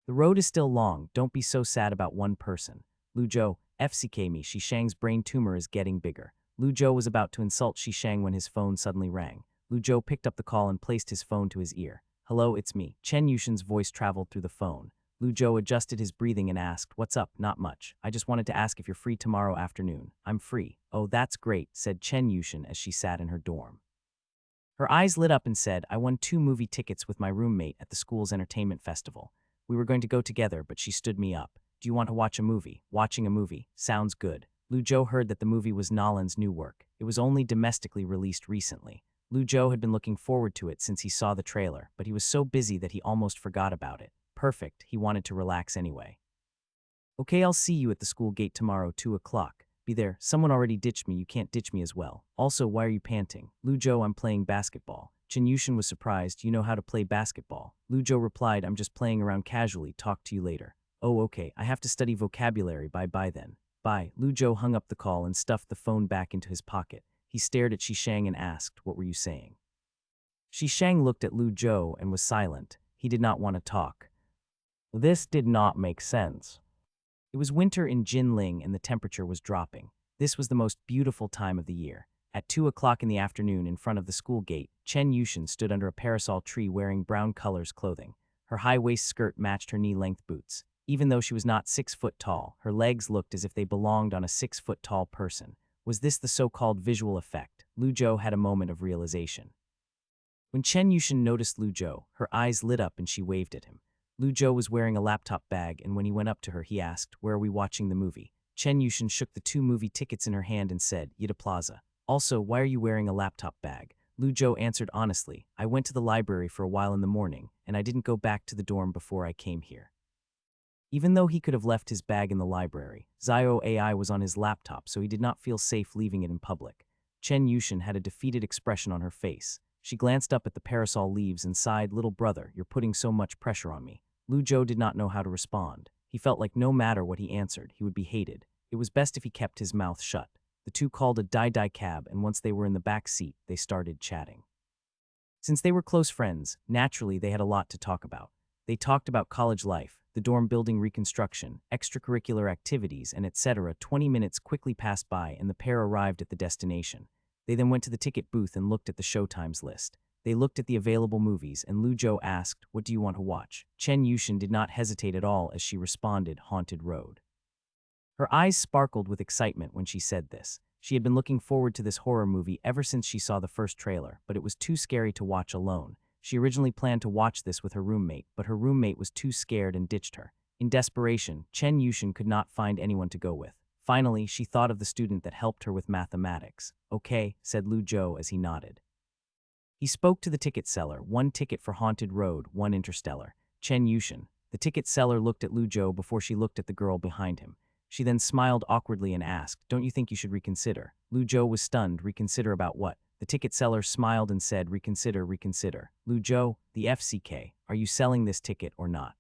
The road is still long, don't be so sad about 1 person." Lu Zhou, "FCK me, Shishang's brain tumor is getting bigger." Lu Zhou was about to insult Shishang when his phone suddenly rang. Lu Zhou picked up the call and placed his phone to his ear. "Hello, it's me." Chen Yushin's voice traveled through the phone. Lu Zhou adjusted his breathing and asked, "What's up?" "Not much. I just wanted to ask if you're free tomorrow afternoon." "I'm free." "Oh, that's great," said Chen Yushin as she sat in her dorm. Her eyes lit up and said, I won 2 movie tickets with my roommate at the school's entertainment festival. We were going to go together, but she stood me up. Do you want to watch a movie? Watching a movie. Sounds good. Lu Zhou heard that the movie was Nolan's new work. It was only domestically released recently. Lu Zhou had been looking forward to it since he saw the trailer, but he was so busy that he almost forgot about it. Perfect, he wanted to relax anyway. Okay, I'll see you at the school gate tomorrow, 2 o'clock. Be there. Someone already ditched me, you can't ditch me as well. Also, why are you panting? Lu Zhou, I'm playing basketball. Chen Yushin was surprised, you know how to play basketball. Lu Zhou replied, I'm just playing around casually, talk to you later. Oh okay, I have to study vocabulary, bye then. Bye. Lu Zhou hung up the call and stuffed the phone back into his pocket. He stared at Shishang and asked, what were you saying? Shishang looked at Lu Zhou and was silent. He did not want to talk. This did not make sense. It was winter in Jinling and the temperature was dropping. This was the most beautiful time of the year. At 2 o'clock in the afternoon in front of the school gate, Chen Yushin stood under a parasol tree wearing brown colors clothing. Her high-waist skirt matched her knee-length boots. Even though she was not 6 foot tall, her legs looked as if they belonged on a 6 foot tall person. Was this the so-called visual effect? Lu Zhou had a moment of realization. When Chen Yushin noticed Lu Zhou, her eyes lit up and she waved at him. Lu Zhou was wearing a laptop bag, and when he went up to her, he asked, where are we watching the movie? Chen Yushin shook the 2 movie tickets in her hand and said, Yida Plaza. Also, why are you wearing a laptop bag? Lu Zhou answered honestly, I went to the library for a while in the morning, and I didn't go back to the dorm before I came here. Even though he could have left his bag in the library, Zio AI was on his laptop, so he did not feel safe leaving it in public. Chen Yushin had a defeated expression on her face. She glanced up at the parasol leaves and sighed, little brother, you're putting so much pressure on me. Lu Zhou did not know how to respond. He felt like no matter what he answered, he would be hated. It was best if he kept his mouth shut. The two called a Dai cab, and once they were in the back seat, they started chatting. Since they were close friends, naturally they had a lot to talk about. They talked about college life, the dorm building reconstruction, extracurricular activities, and etc. 20 minutes quickly passed by and the pair arrived at the destination. They then went to the ticket booth and looked at the showtimes list. They looked at the available movies, and Lu Zhou asked, what do you want to watch? Chen Yushin did not hesitate at all as she responded, Haunted Road. Her eyes sparkled with excitement when she said this. She had been looking forward to this horror movie ever since she saw the first trailer, but it was too scary to watch alone. She originally planned to watch this with her roommate, but her roommate was too scared and ditched her. In desperation, Chen Yushin could not find anyone to go with. Finally, she thought of the student that helped her with mathematics. Okay, said Lu Zhou as he nodded. He spoke to the ticket seller, 1 ticket for Haunted Road, 1 Interstellar. Chen Yushin. The ticket seller looked at Lu Zhou before she looked at the girl behind him. She then smiled awkwardly and asked, don't you think you should reconsider? Lu Zhou was stunned. Reconsider about what? The ticket seller smiled and said, reconsider. Lu Zhou, the FCK, are you selling this ticket or not?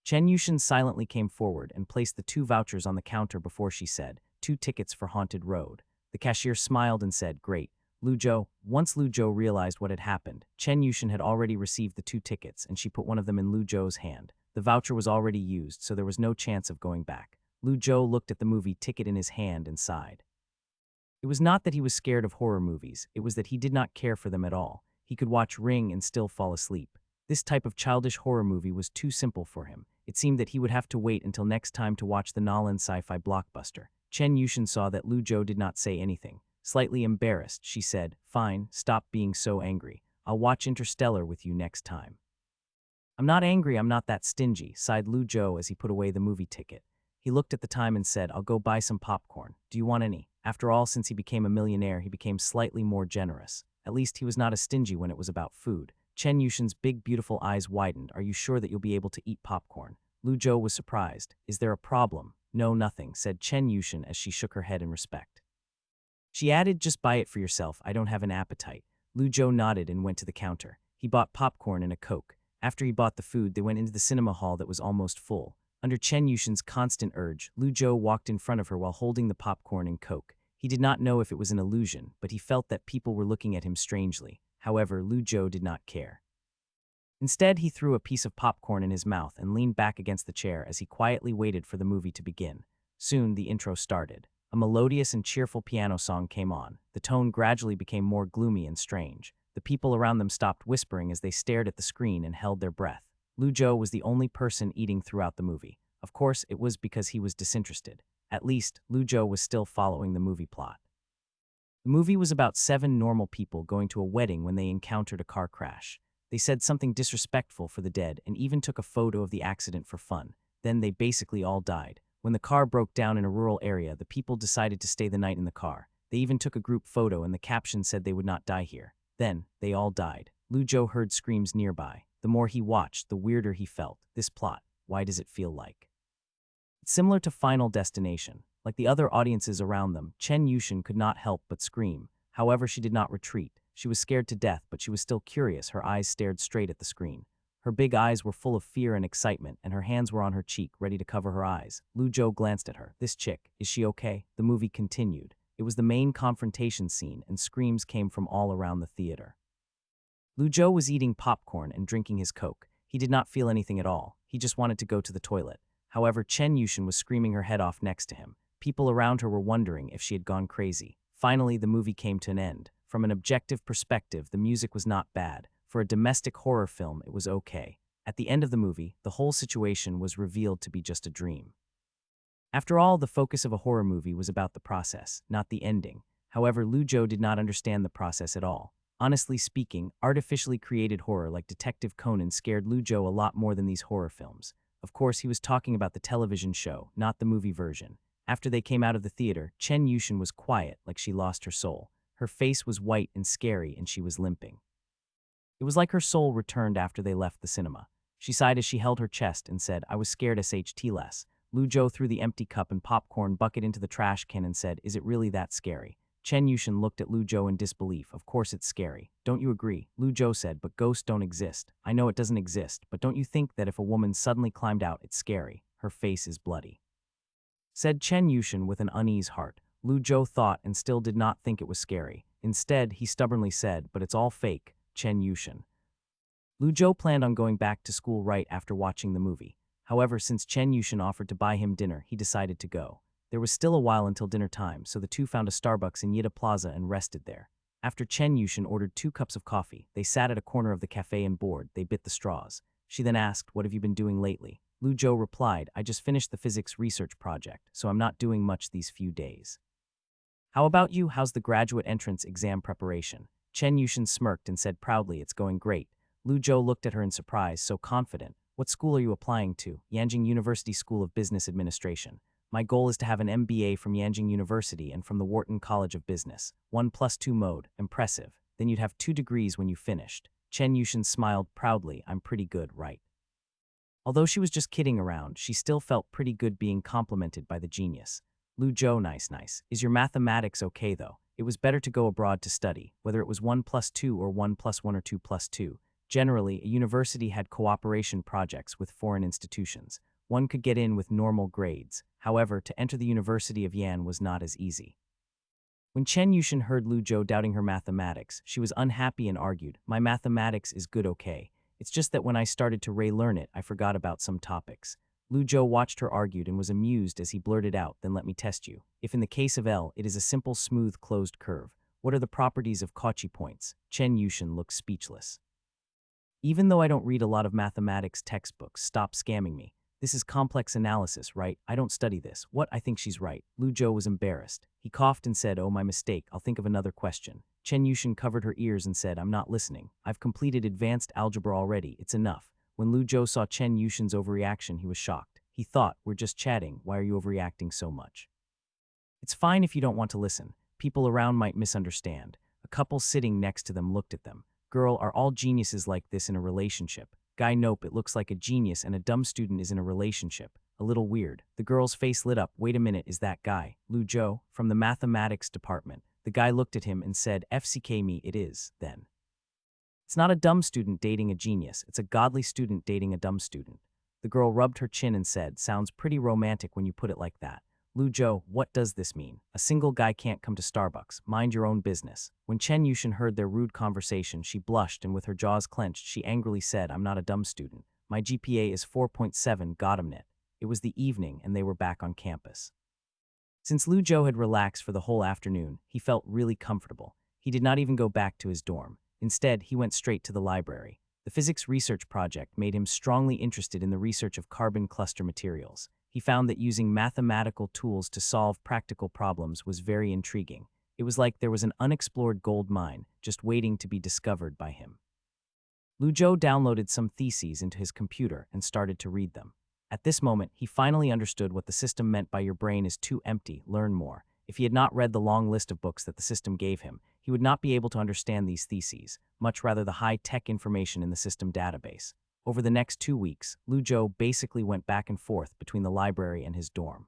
Chen Yushin silently came forward and placed the 2 vouchers on the counter before she said, 2 tickets for Haunted Road. The cashier smiled and said, great. Lu Zhou. Once Lu Zhou realized what had happened, Chen Yushin had already received the 2 tickets and she put one of them in Lu Zhou's hand. The voucher was already used, so there was no chance of going back. Lu Zhou looked at the movie ticket in his hand and sighed. It was not that he was scared of horror movies, it was that he did not care for them at all. He could watch Ring and still fall asleep. This type of childish horror movie was too simple for him. It seemed that he would have to wait until next time to watch the Nolan sci-fi blockbuster. Chen Yushin saw that Lu Zhou did not say anything. Slightly embarrassed, she said, fine, stop being so angry. I'll watch Interstellar with you next time. I'm not angry, I'm not that stingy, sighed Lu Zhou as he put away the movie ticket. He looked at the time and said, I'll go buy some popcorn. Do you want any? After all, since he became a millionaire, he became slightly more generous. At least he was not as stingy when it was about food. Chen Yushin's big, beautiful eyes widened. Are you sure that you'll be able to eat popcorn? Lu Zhou was surprised. Is there a problem? No, nothing, said Chen Yushin as she shook her head in respect. She added, just buy it for yourself, I don't have an appetite. Lu Zhou nodded and went to the counter. He bought popcorn and a Coke. After he bought the food, they went into the cinema hall that was almost full. Under Chen Yushin's constant urge, Lu Zhou walked in front of her while holding the popcorn and Coke. He did not know if it was an illusion, but he felt that people were looking at him strangely. However, Lu Zhou did not care. Instead, he threw a piece of popcorn in his mouth and leaned back against the chair as he quietly waited for the movie to begin. Soon, the intro started. A melodious and cheerful piano song came on. The tone gradually became more gloomy and strange. The people around them stopped whispering as they stared at the screen and held their breath. Lu Zhou was the only person eating throughout the movie. Of course, it was because he was disinterested. At least, Lu Zhou was still following the movie plot. The movie was about 7 normal people going to a wedding when they encountered a car crash. They said something disrespectful for the dead and even took a photo of the accident for fun. Then they basically all died. When the car broke down in a rural area, the people decided to stay the night in the car. They even took a group photo and the caption said they would not die here. Then, they all died. Lujo heard screams nearby. The more he watched, the weirder he felt. This plot, why does it feel like? It's similar to Final Destination. Like the other audiences around them, Chen Yushin could not help but scream. However, she did not retreat. She was scared to death, but she was still curious. Her eyes stared straight at the screen. Her big eyes were full of fear and excitement, and her hands were on her cheek, ready to cover her eyes. Lu Zhou glanced at her. This chick, is she okay? The movie continued. It was the main confrontation scene, and screams came from all around the theater. Lu Zhou was eating popcorn and drinking his Coke. He did not feel anything at all. He just wanted to go to the toilet. However, Chen Yushin was screaming her head off next to him. People around her were wondering if she had gone crazy. Finally, the movie came to an end. From an objective perspective, the music was not bad. For a domestic horror film, it was okay. At the end of the movie, the whole situation was revealed to be just a dream. After all, the focus of a horror movie was about the process, not the ending. However, Lu Zhou did not understand the process at all. Honestly speaking, artificially created horror like Detective Conan scared Lu Zhou a lot more than these horror films. Of course, he was talking about the television show, not the movie version. After they came out of the theater, Chen Yushin was quiet, like she lost her soul. Her face was white and scary, and she was limping. It was like her soul returned after they left the cinema. She sighed as she held her chest and said, I was scared SHT less. Lu Zhou threw the empty cup and popcorn bucket into the trash can and said, is it really that scary? Chen Yushin looked at Lu Zhou in disbelief. Of course it's scary. Don't you agree? Lu Zhou said, but ghosts don't exist. I know it doesn't exist, but don't you think that if a woman suddenly climbed out, it's scary? Her face is bloody. Said Chen Yushin with an uneasy heart. Lu Zhou thought and still did not think it was scary. Instead, he stubbornly said, but it's all fake, Chen Yushin. Lu Zhou planned on going back to school right after watching the movie. However, since Chen Yushin offered to buy him dinner, he decided to go. There was still a while until dinner time, so the two found a Starbucks in Yida Plaza and rested there. After Chen Yushin ordered 2 cups of coffee, they sat at a corner of the cafe and bored. They bit the straws. She then asked, what have you been doing lately? Lu Zhou replied, I just finished the physics research project, so I'm not doing much these few days. How about you? How's the graduate entrance exam preparation? Chen Yushin smirked and said proudly, it's going great. Lu Zhou looked at her in surprise, so confident. What school are you applying to? Yanjing University School of Business Administration. My goal is to have an MBA from Yanjing University and from the Wharton College of Business. 1+2 mode. Impressive. Then you'd have 2 degrees when you finished. Chen Yushin smiled proudly. I'm pretty good, right? Although she was just kidding around, she still felt pretty good being complimented by the genius. Lu Zhou, nice. Is your mathematics okay though? It was better to go abroad to study, whether it was 1+2 or 1+1 or 2+2. Generally, a university had cooperation projects with foreign institutions. One could get in with normal grades. However, to enter the University of Yan was not as easy. When Chen Yushin heard Lu Zhou doubting her mathematics, she was unhappy and argued, my mathematics is good okay. It's just that when I started to relearn it, I forgot about some topics. Lu Zhou watched her argued and was amused as he blurted out, then let me test you. If in the case of L, it is a simple smooth closed curve, what are the properties of Cauchy points? Chen Yushin looked speechless. Even though I don't read a lot of mathematics textbooks, stop scamming me. This is complex analysis, right? I don't study this. What? I think she's right. Lu Zhou was embarrassed. He coughed and said, oh, my mistake. I'll think of another question. Chen Yushin covered her ears and said, I'm not listening. I've completed advanced algebra already. It's enough. When Lu Zhou saw Chen Yushin's overreaction, he was shocked. He thought, we're just chatting. Why are you overreacting so much? It's fine if you don't want to listen. People around might misunderstand. A couple sitting next to them looked at them. Girl, are all geniuses like this in a relationship? Guy, nope, it looks like a genius and a dumb student is in a relationship. A little weird. The girl's face lit up. Wait a minute, is that guy? Lu Zhou, from the mathematics department. The guy looked at him and said, FCK me, it is, then. It's not a dumb student dating a genius. It's a godly student dating a dumb student. The girl rubbed her chin and said, sounds pretty romantic when you put it like that. Lu Zhou, what does this mean? A single guy can't come to Starbucks. Mind your own business. When Chen Yushin heard their rude conversation, she blushed and with her jaws clenched, she angrily said, I'm not a dumb student. My GPA is 4.7, got 'em it. It was the evening and they were back on campus. Since Lu Zhou had relaxed for the whole afternoon, he felt really comfortable. He did not even go back to his dorm. Instead, he went straight to the library. The physics research project made him strongly interested in the research of carbon cluster materials. He found that using mathematical tools to solve practical problems was very intriguing. It was like there was an unexplored gold mine just waiting to be discovered by him. Lu Zhou downloaded some theses into his computer and started to read them. At this moment, he finally understood what the system meant by "your brain is too empty, learn more." If he had not read the long list of books that the system gave him, he would not be able to understand these theses, much rather the high-tech information in the system database. Over the next 2 weeks, Lu Zhou basically went back and forth between the library and his dorm.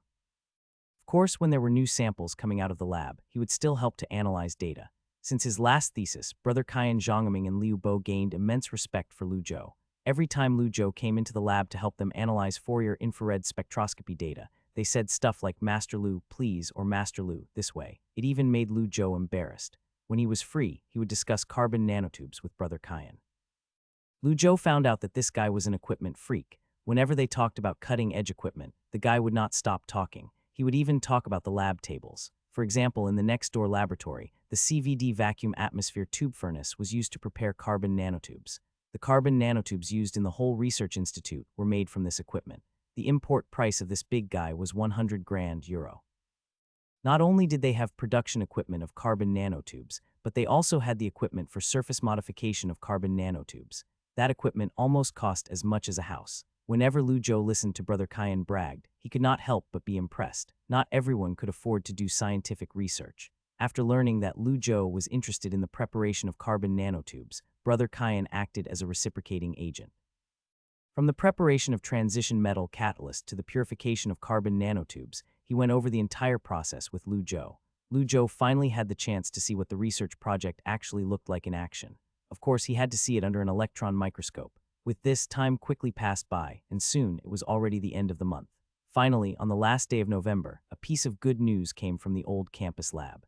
Of course, when there were new samples coming out of the lab, he would still help to analyze data. Since his last thesis, Brother Qian Zhongming and Liu Bo gained immense respect for Lu Zhou. Every time Lu Zhou came into the lab to help them analyze Fourier infrared spectroscopy data, they said stuff like "Master Lu, please," or "Master Lu, this way." It even made Lu Zhou embarrassed. When he was free, he would discuss carbon nanotubes with Brother Qian. Lu Zhou found out that this guy was an equipment freak. Whenever they talked about cutting-edge equipment, the guy would not stop talking. He would even talk about the lab tables. For example, in the next-door laboratory, the CVD vacuum atmosphere tube furnace was used to prepare carbon nanotubes. The carbon nanotubes used in the whole research institute were made from this equipment. The import price of this big guy was 100 grand euro. Not only did they have production equipment of carbon nanotubes, but they also had the equipment for surface modification of carbon nanotubes. That equipment almost cost as much as a house. Whenever Lu Zhou listened to Brother Qian bragged, he could not help but be impressed. Not everyone could afford to do scientific research. After learning that Lu Zhou was interested in the preparation of carbon nanotubes, Brother Qian acted as a reciprocating agent. From the preparation of transition metal catalyst to the purification of carbon nanotubes, he went over the entire process with Lu Zhou. Lu Zhou finally had the chance to see what the research project actually looked like in action. Of course, he had to see it under an electron microscope. With this, time quickly passed by, and soon it was already the end of the month. Finally, on the last day of November, a piece of good news came from the old campus lab.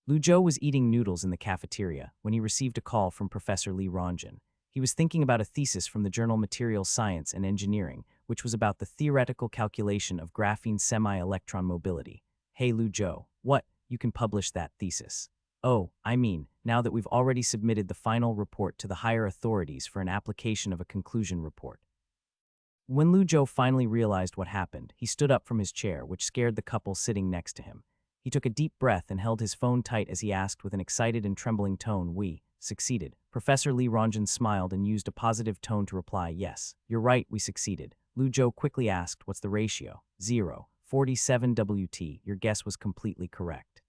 Lu Zhou was eating noodles in the cafeteria when he received a call from Professor Li Rongjin. He was thinking about a thesis from the journal Materials Science and Engineering, which was about the theoretical calculation of graphene semi-electron mobility. "Hey Lu Zhou, what? You can publish that thesis?" "Oh, I mean, now that we've already submitted the final report to the higher authorities for an application of a conclusion report." When Lu Zhou finally realized what happened, he stood up from his chair, which scared the couple sitting next to him. He took a deep breath and held his phone tight as he asked with an excited and trembling tone, "We succeeded." Professor Li Rongjin smiled and used a positive tone to reply, "Yes, you're right, we succeeded." Lu Zhou quickly asked, "What's the ratio?" 0.47 WT. Your guess was completely correct.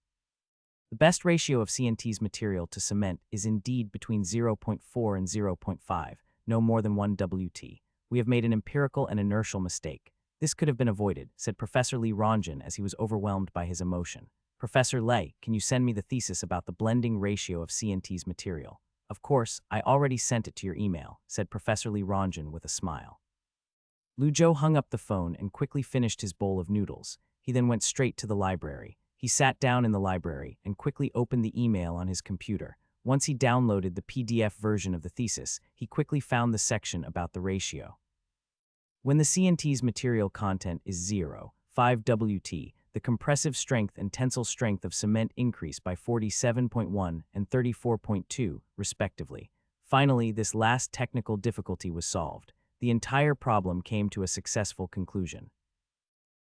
The best ratio of CNT's material to cement is indeed between 0.4 and 0.5, no more than 1 WT. We have made an empirical and inertial mistake. This could have been avoided, said Professor Li Rongjin as he was overwhelmed by his emotion. "Professor Lei, can you send me the thesis about the blending ratio of CNT's material?" "Of course, I already sent it to your email," said Professor Li Rongjin with a smile. Lu Zhou hung up the phone and quickly finished his bowl of noodles. He then went straight to the library. He sat down in the library and quickly opened the email on his computer. Once he downloaded the PDF version of the thesis, he quickly found the section about the ratio. When the CNT's material content is 0.5 WT, the compressive strength and tensile strength of cement increase by 47.1 and 34.2, respectively. Finally, this last technical difficulty was solved. The entire problem came to a successful conclusion.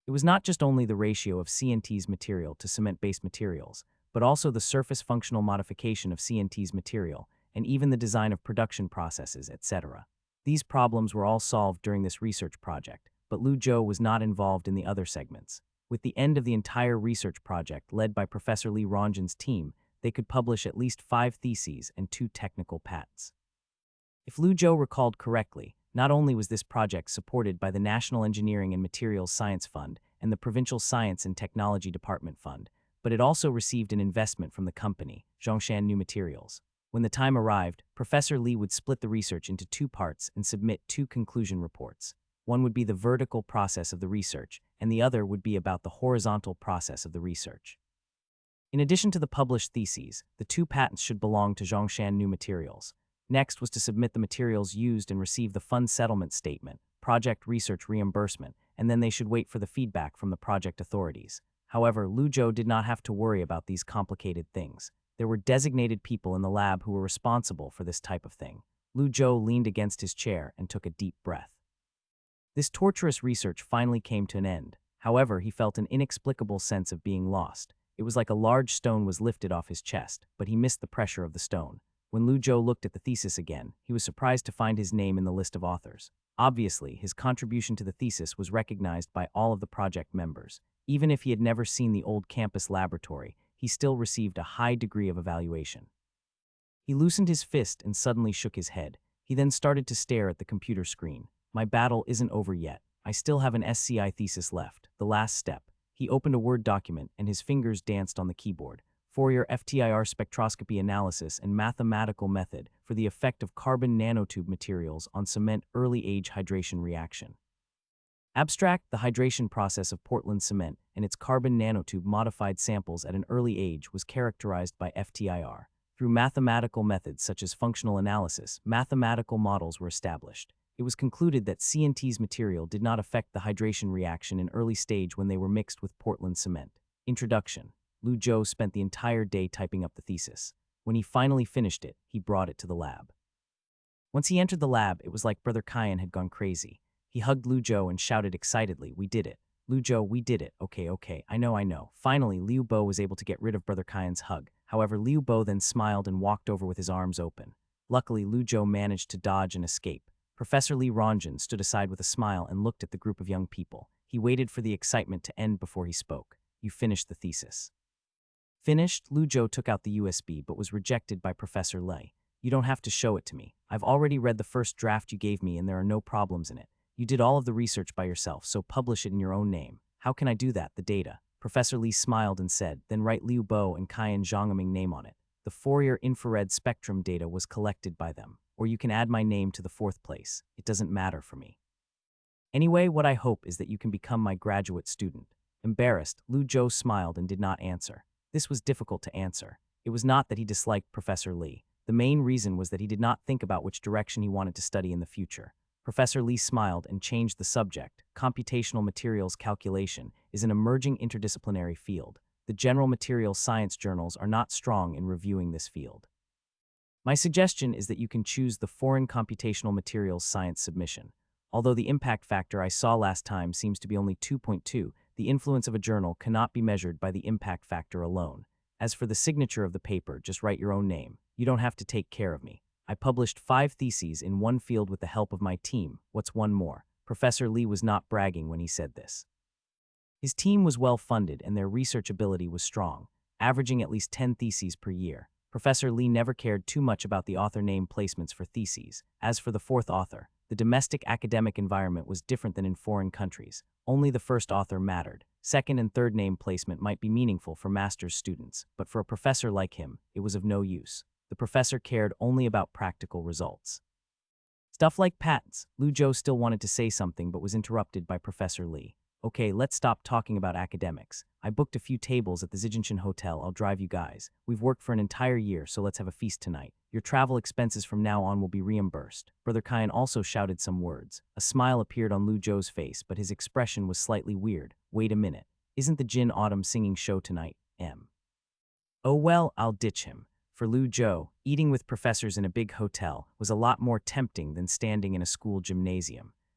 It was not just only the ratio of CNT's material to cement-based materials, but also the surface functional modification of CNT's material, and even the design of production processes, etc. These problems were all solved during this research project, but Lu Zhou was not involved in the other segments. With the end of the entire research project led by Professor Li Rongjin's team, they could publish at least 5 theses and 2 technical patents. If Lu Zhou recalled correctly, not only was this project supported by the National Engineering and Materials Science Fund and the Provincial Science and Technology Department Fund, but it also received an investment from the company, Zhongshan New Materials. When the time arrived, Professor Li would split the research into 2 parts and submit 2 conclusion reports. One would be the vertical process of the research, and the other would be about the horizontal process of the research. In addition to the published theses, the 2 patents should belong to Zhongshan New Materials. Next was to submit the materials used and receive the fund settlement statement, project research reimbursement, and then they should wait for the feedback from the project authorities. However, Lu Zhou did not have to worry about these complicated things. There were designated people in the lab who were responsible for this type of thing. Lu Zhou leaned against his chair and took a deep breath. This torturous research finally came to an end. However, he felt an inexplicable sense of being lost. It was like a large stone was lifted off his chest, but he missed the pressure of the stone. When Lu Zhou looked at the thesis again, he was surprised to find his name in the list of authors. Obviously, his contribution to the thesis was recognized by all of the project members. Even if he had never seen the old campus laboratory, he still received a high degree of evaluation. He loosened his fist and suddenly shook his head. He then started to stare at the computer screen. My battle isn't over yet. I still have an SCI thesis left, the last step. He opened a Word document and his fingers danced on the keyboard. Fourier FTIR spectroscopy analysis and mathematical method for the effect of carbon nanotube materials on cement early-age hydration reaction. Abstract: the hydration process of Portland cement and its carbon nanotube modified samples at an early age was characterized by FTIR. Through mathematical methods such as functional analysis, mathematical models were established. It was concluded that CNT's material did not affect the hydration reaction in early stage when they were mixed with Portland cement. Introduction. Lu Zhou spent the entire day typing up the thesis. When he finally finished it, he brought it to the lab. Once he entered the lab, it was like Brother Kyan had gone crazy. He hugged Lu Zhou and shouted excitedly, "We did it. Lu Zhou, we did it. Okay, I know. Finally, Liu Bo was able to get rid of Brother Kyan's hug. However, Liu Bo then smiled and walked over with his arms open. Luckily, Lu Zhou managed to dodge and escape. Professor Li Rongjin stood aside with a smile and looked at the group of young people. He waited for the excitement to end before he spoke. "You finished the thesis." Finished, Lu Zhou took out the USB but was rejected by Professor Li. "You don't have to show it to me. I've already read the first draft you gave me and there are no problems in it. You did all of the research by yourself, so publish it in your own name." "How can I do that? The data?" Professor Li smiled and said, "Then write Liu Bo and Kyan Zhongming name on it. The Fourier infrared spectrum data was collected by them. Or you can add my name to the fourth place. It doesn't matter for me. Anyway, what I hope is that you can become my graduate student." Embarrassed, Lu Zhou smiled and did not answer. This was difficult to answer. It was not that he disliked Professor Li. The main reason was that he did not think about which direction he wanted to study in the future. Professor Li smiled and changed the subject. Computational materials calculation is an emerging interdisciplinary field. The general materials science journals are not strong in reviewing this field. My suggestion is that you can choose the foreign computational materials science submission. Although the impact factor I saw last time seems to be only 2.2, the influence of a journal cannot be measured by the impact factor alone. As for the signature of the paper, just write your own name. You don't have to take care of me. I published 5 theses in one field with the help of my team. What's one more? Professor Li was not bragging when he said this. His team was well funded and their research ability was strong, averaging at least 10 theses per year. Professor Li never cared too much about the author name placements for theses. As for the fourth author, the domestic academic environment was different than in foreign countries. Only the first author mattered. Second and third name placement might be meaningful for master's students, but for a professor like him, it was of no use. The professor cared only about practical results. Stuff like patents. Lu Zhou still wanted to say something but was interrupted by Professor Li. "Okay, let's stop talking about academics. I booked a few tables at the Zijinshan Hotel. I'll drive you guys. We've worked for an entire year, so let's have a feast tonight. Your travel expenses from now on will be reimbursed." Brother Kyan also shouted some words. A smile appeared on Lu Zhou's face, but his expression was slightly weird. "Wait a minute. Isn't the Jin Autumn singing show tonight, M?" "Oh well, I'll ditch him." For Lu Zhou, eating with professors in a big hotel was a lot more tempting than standing in a school gymnasium.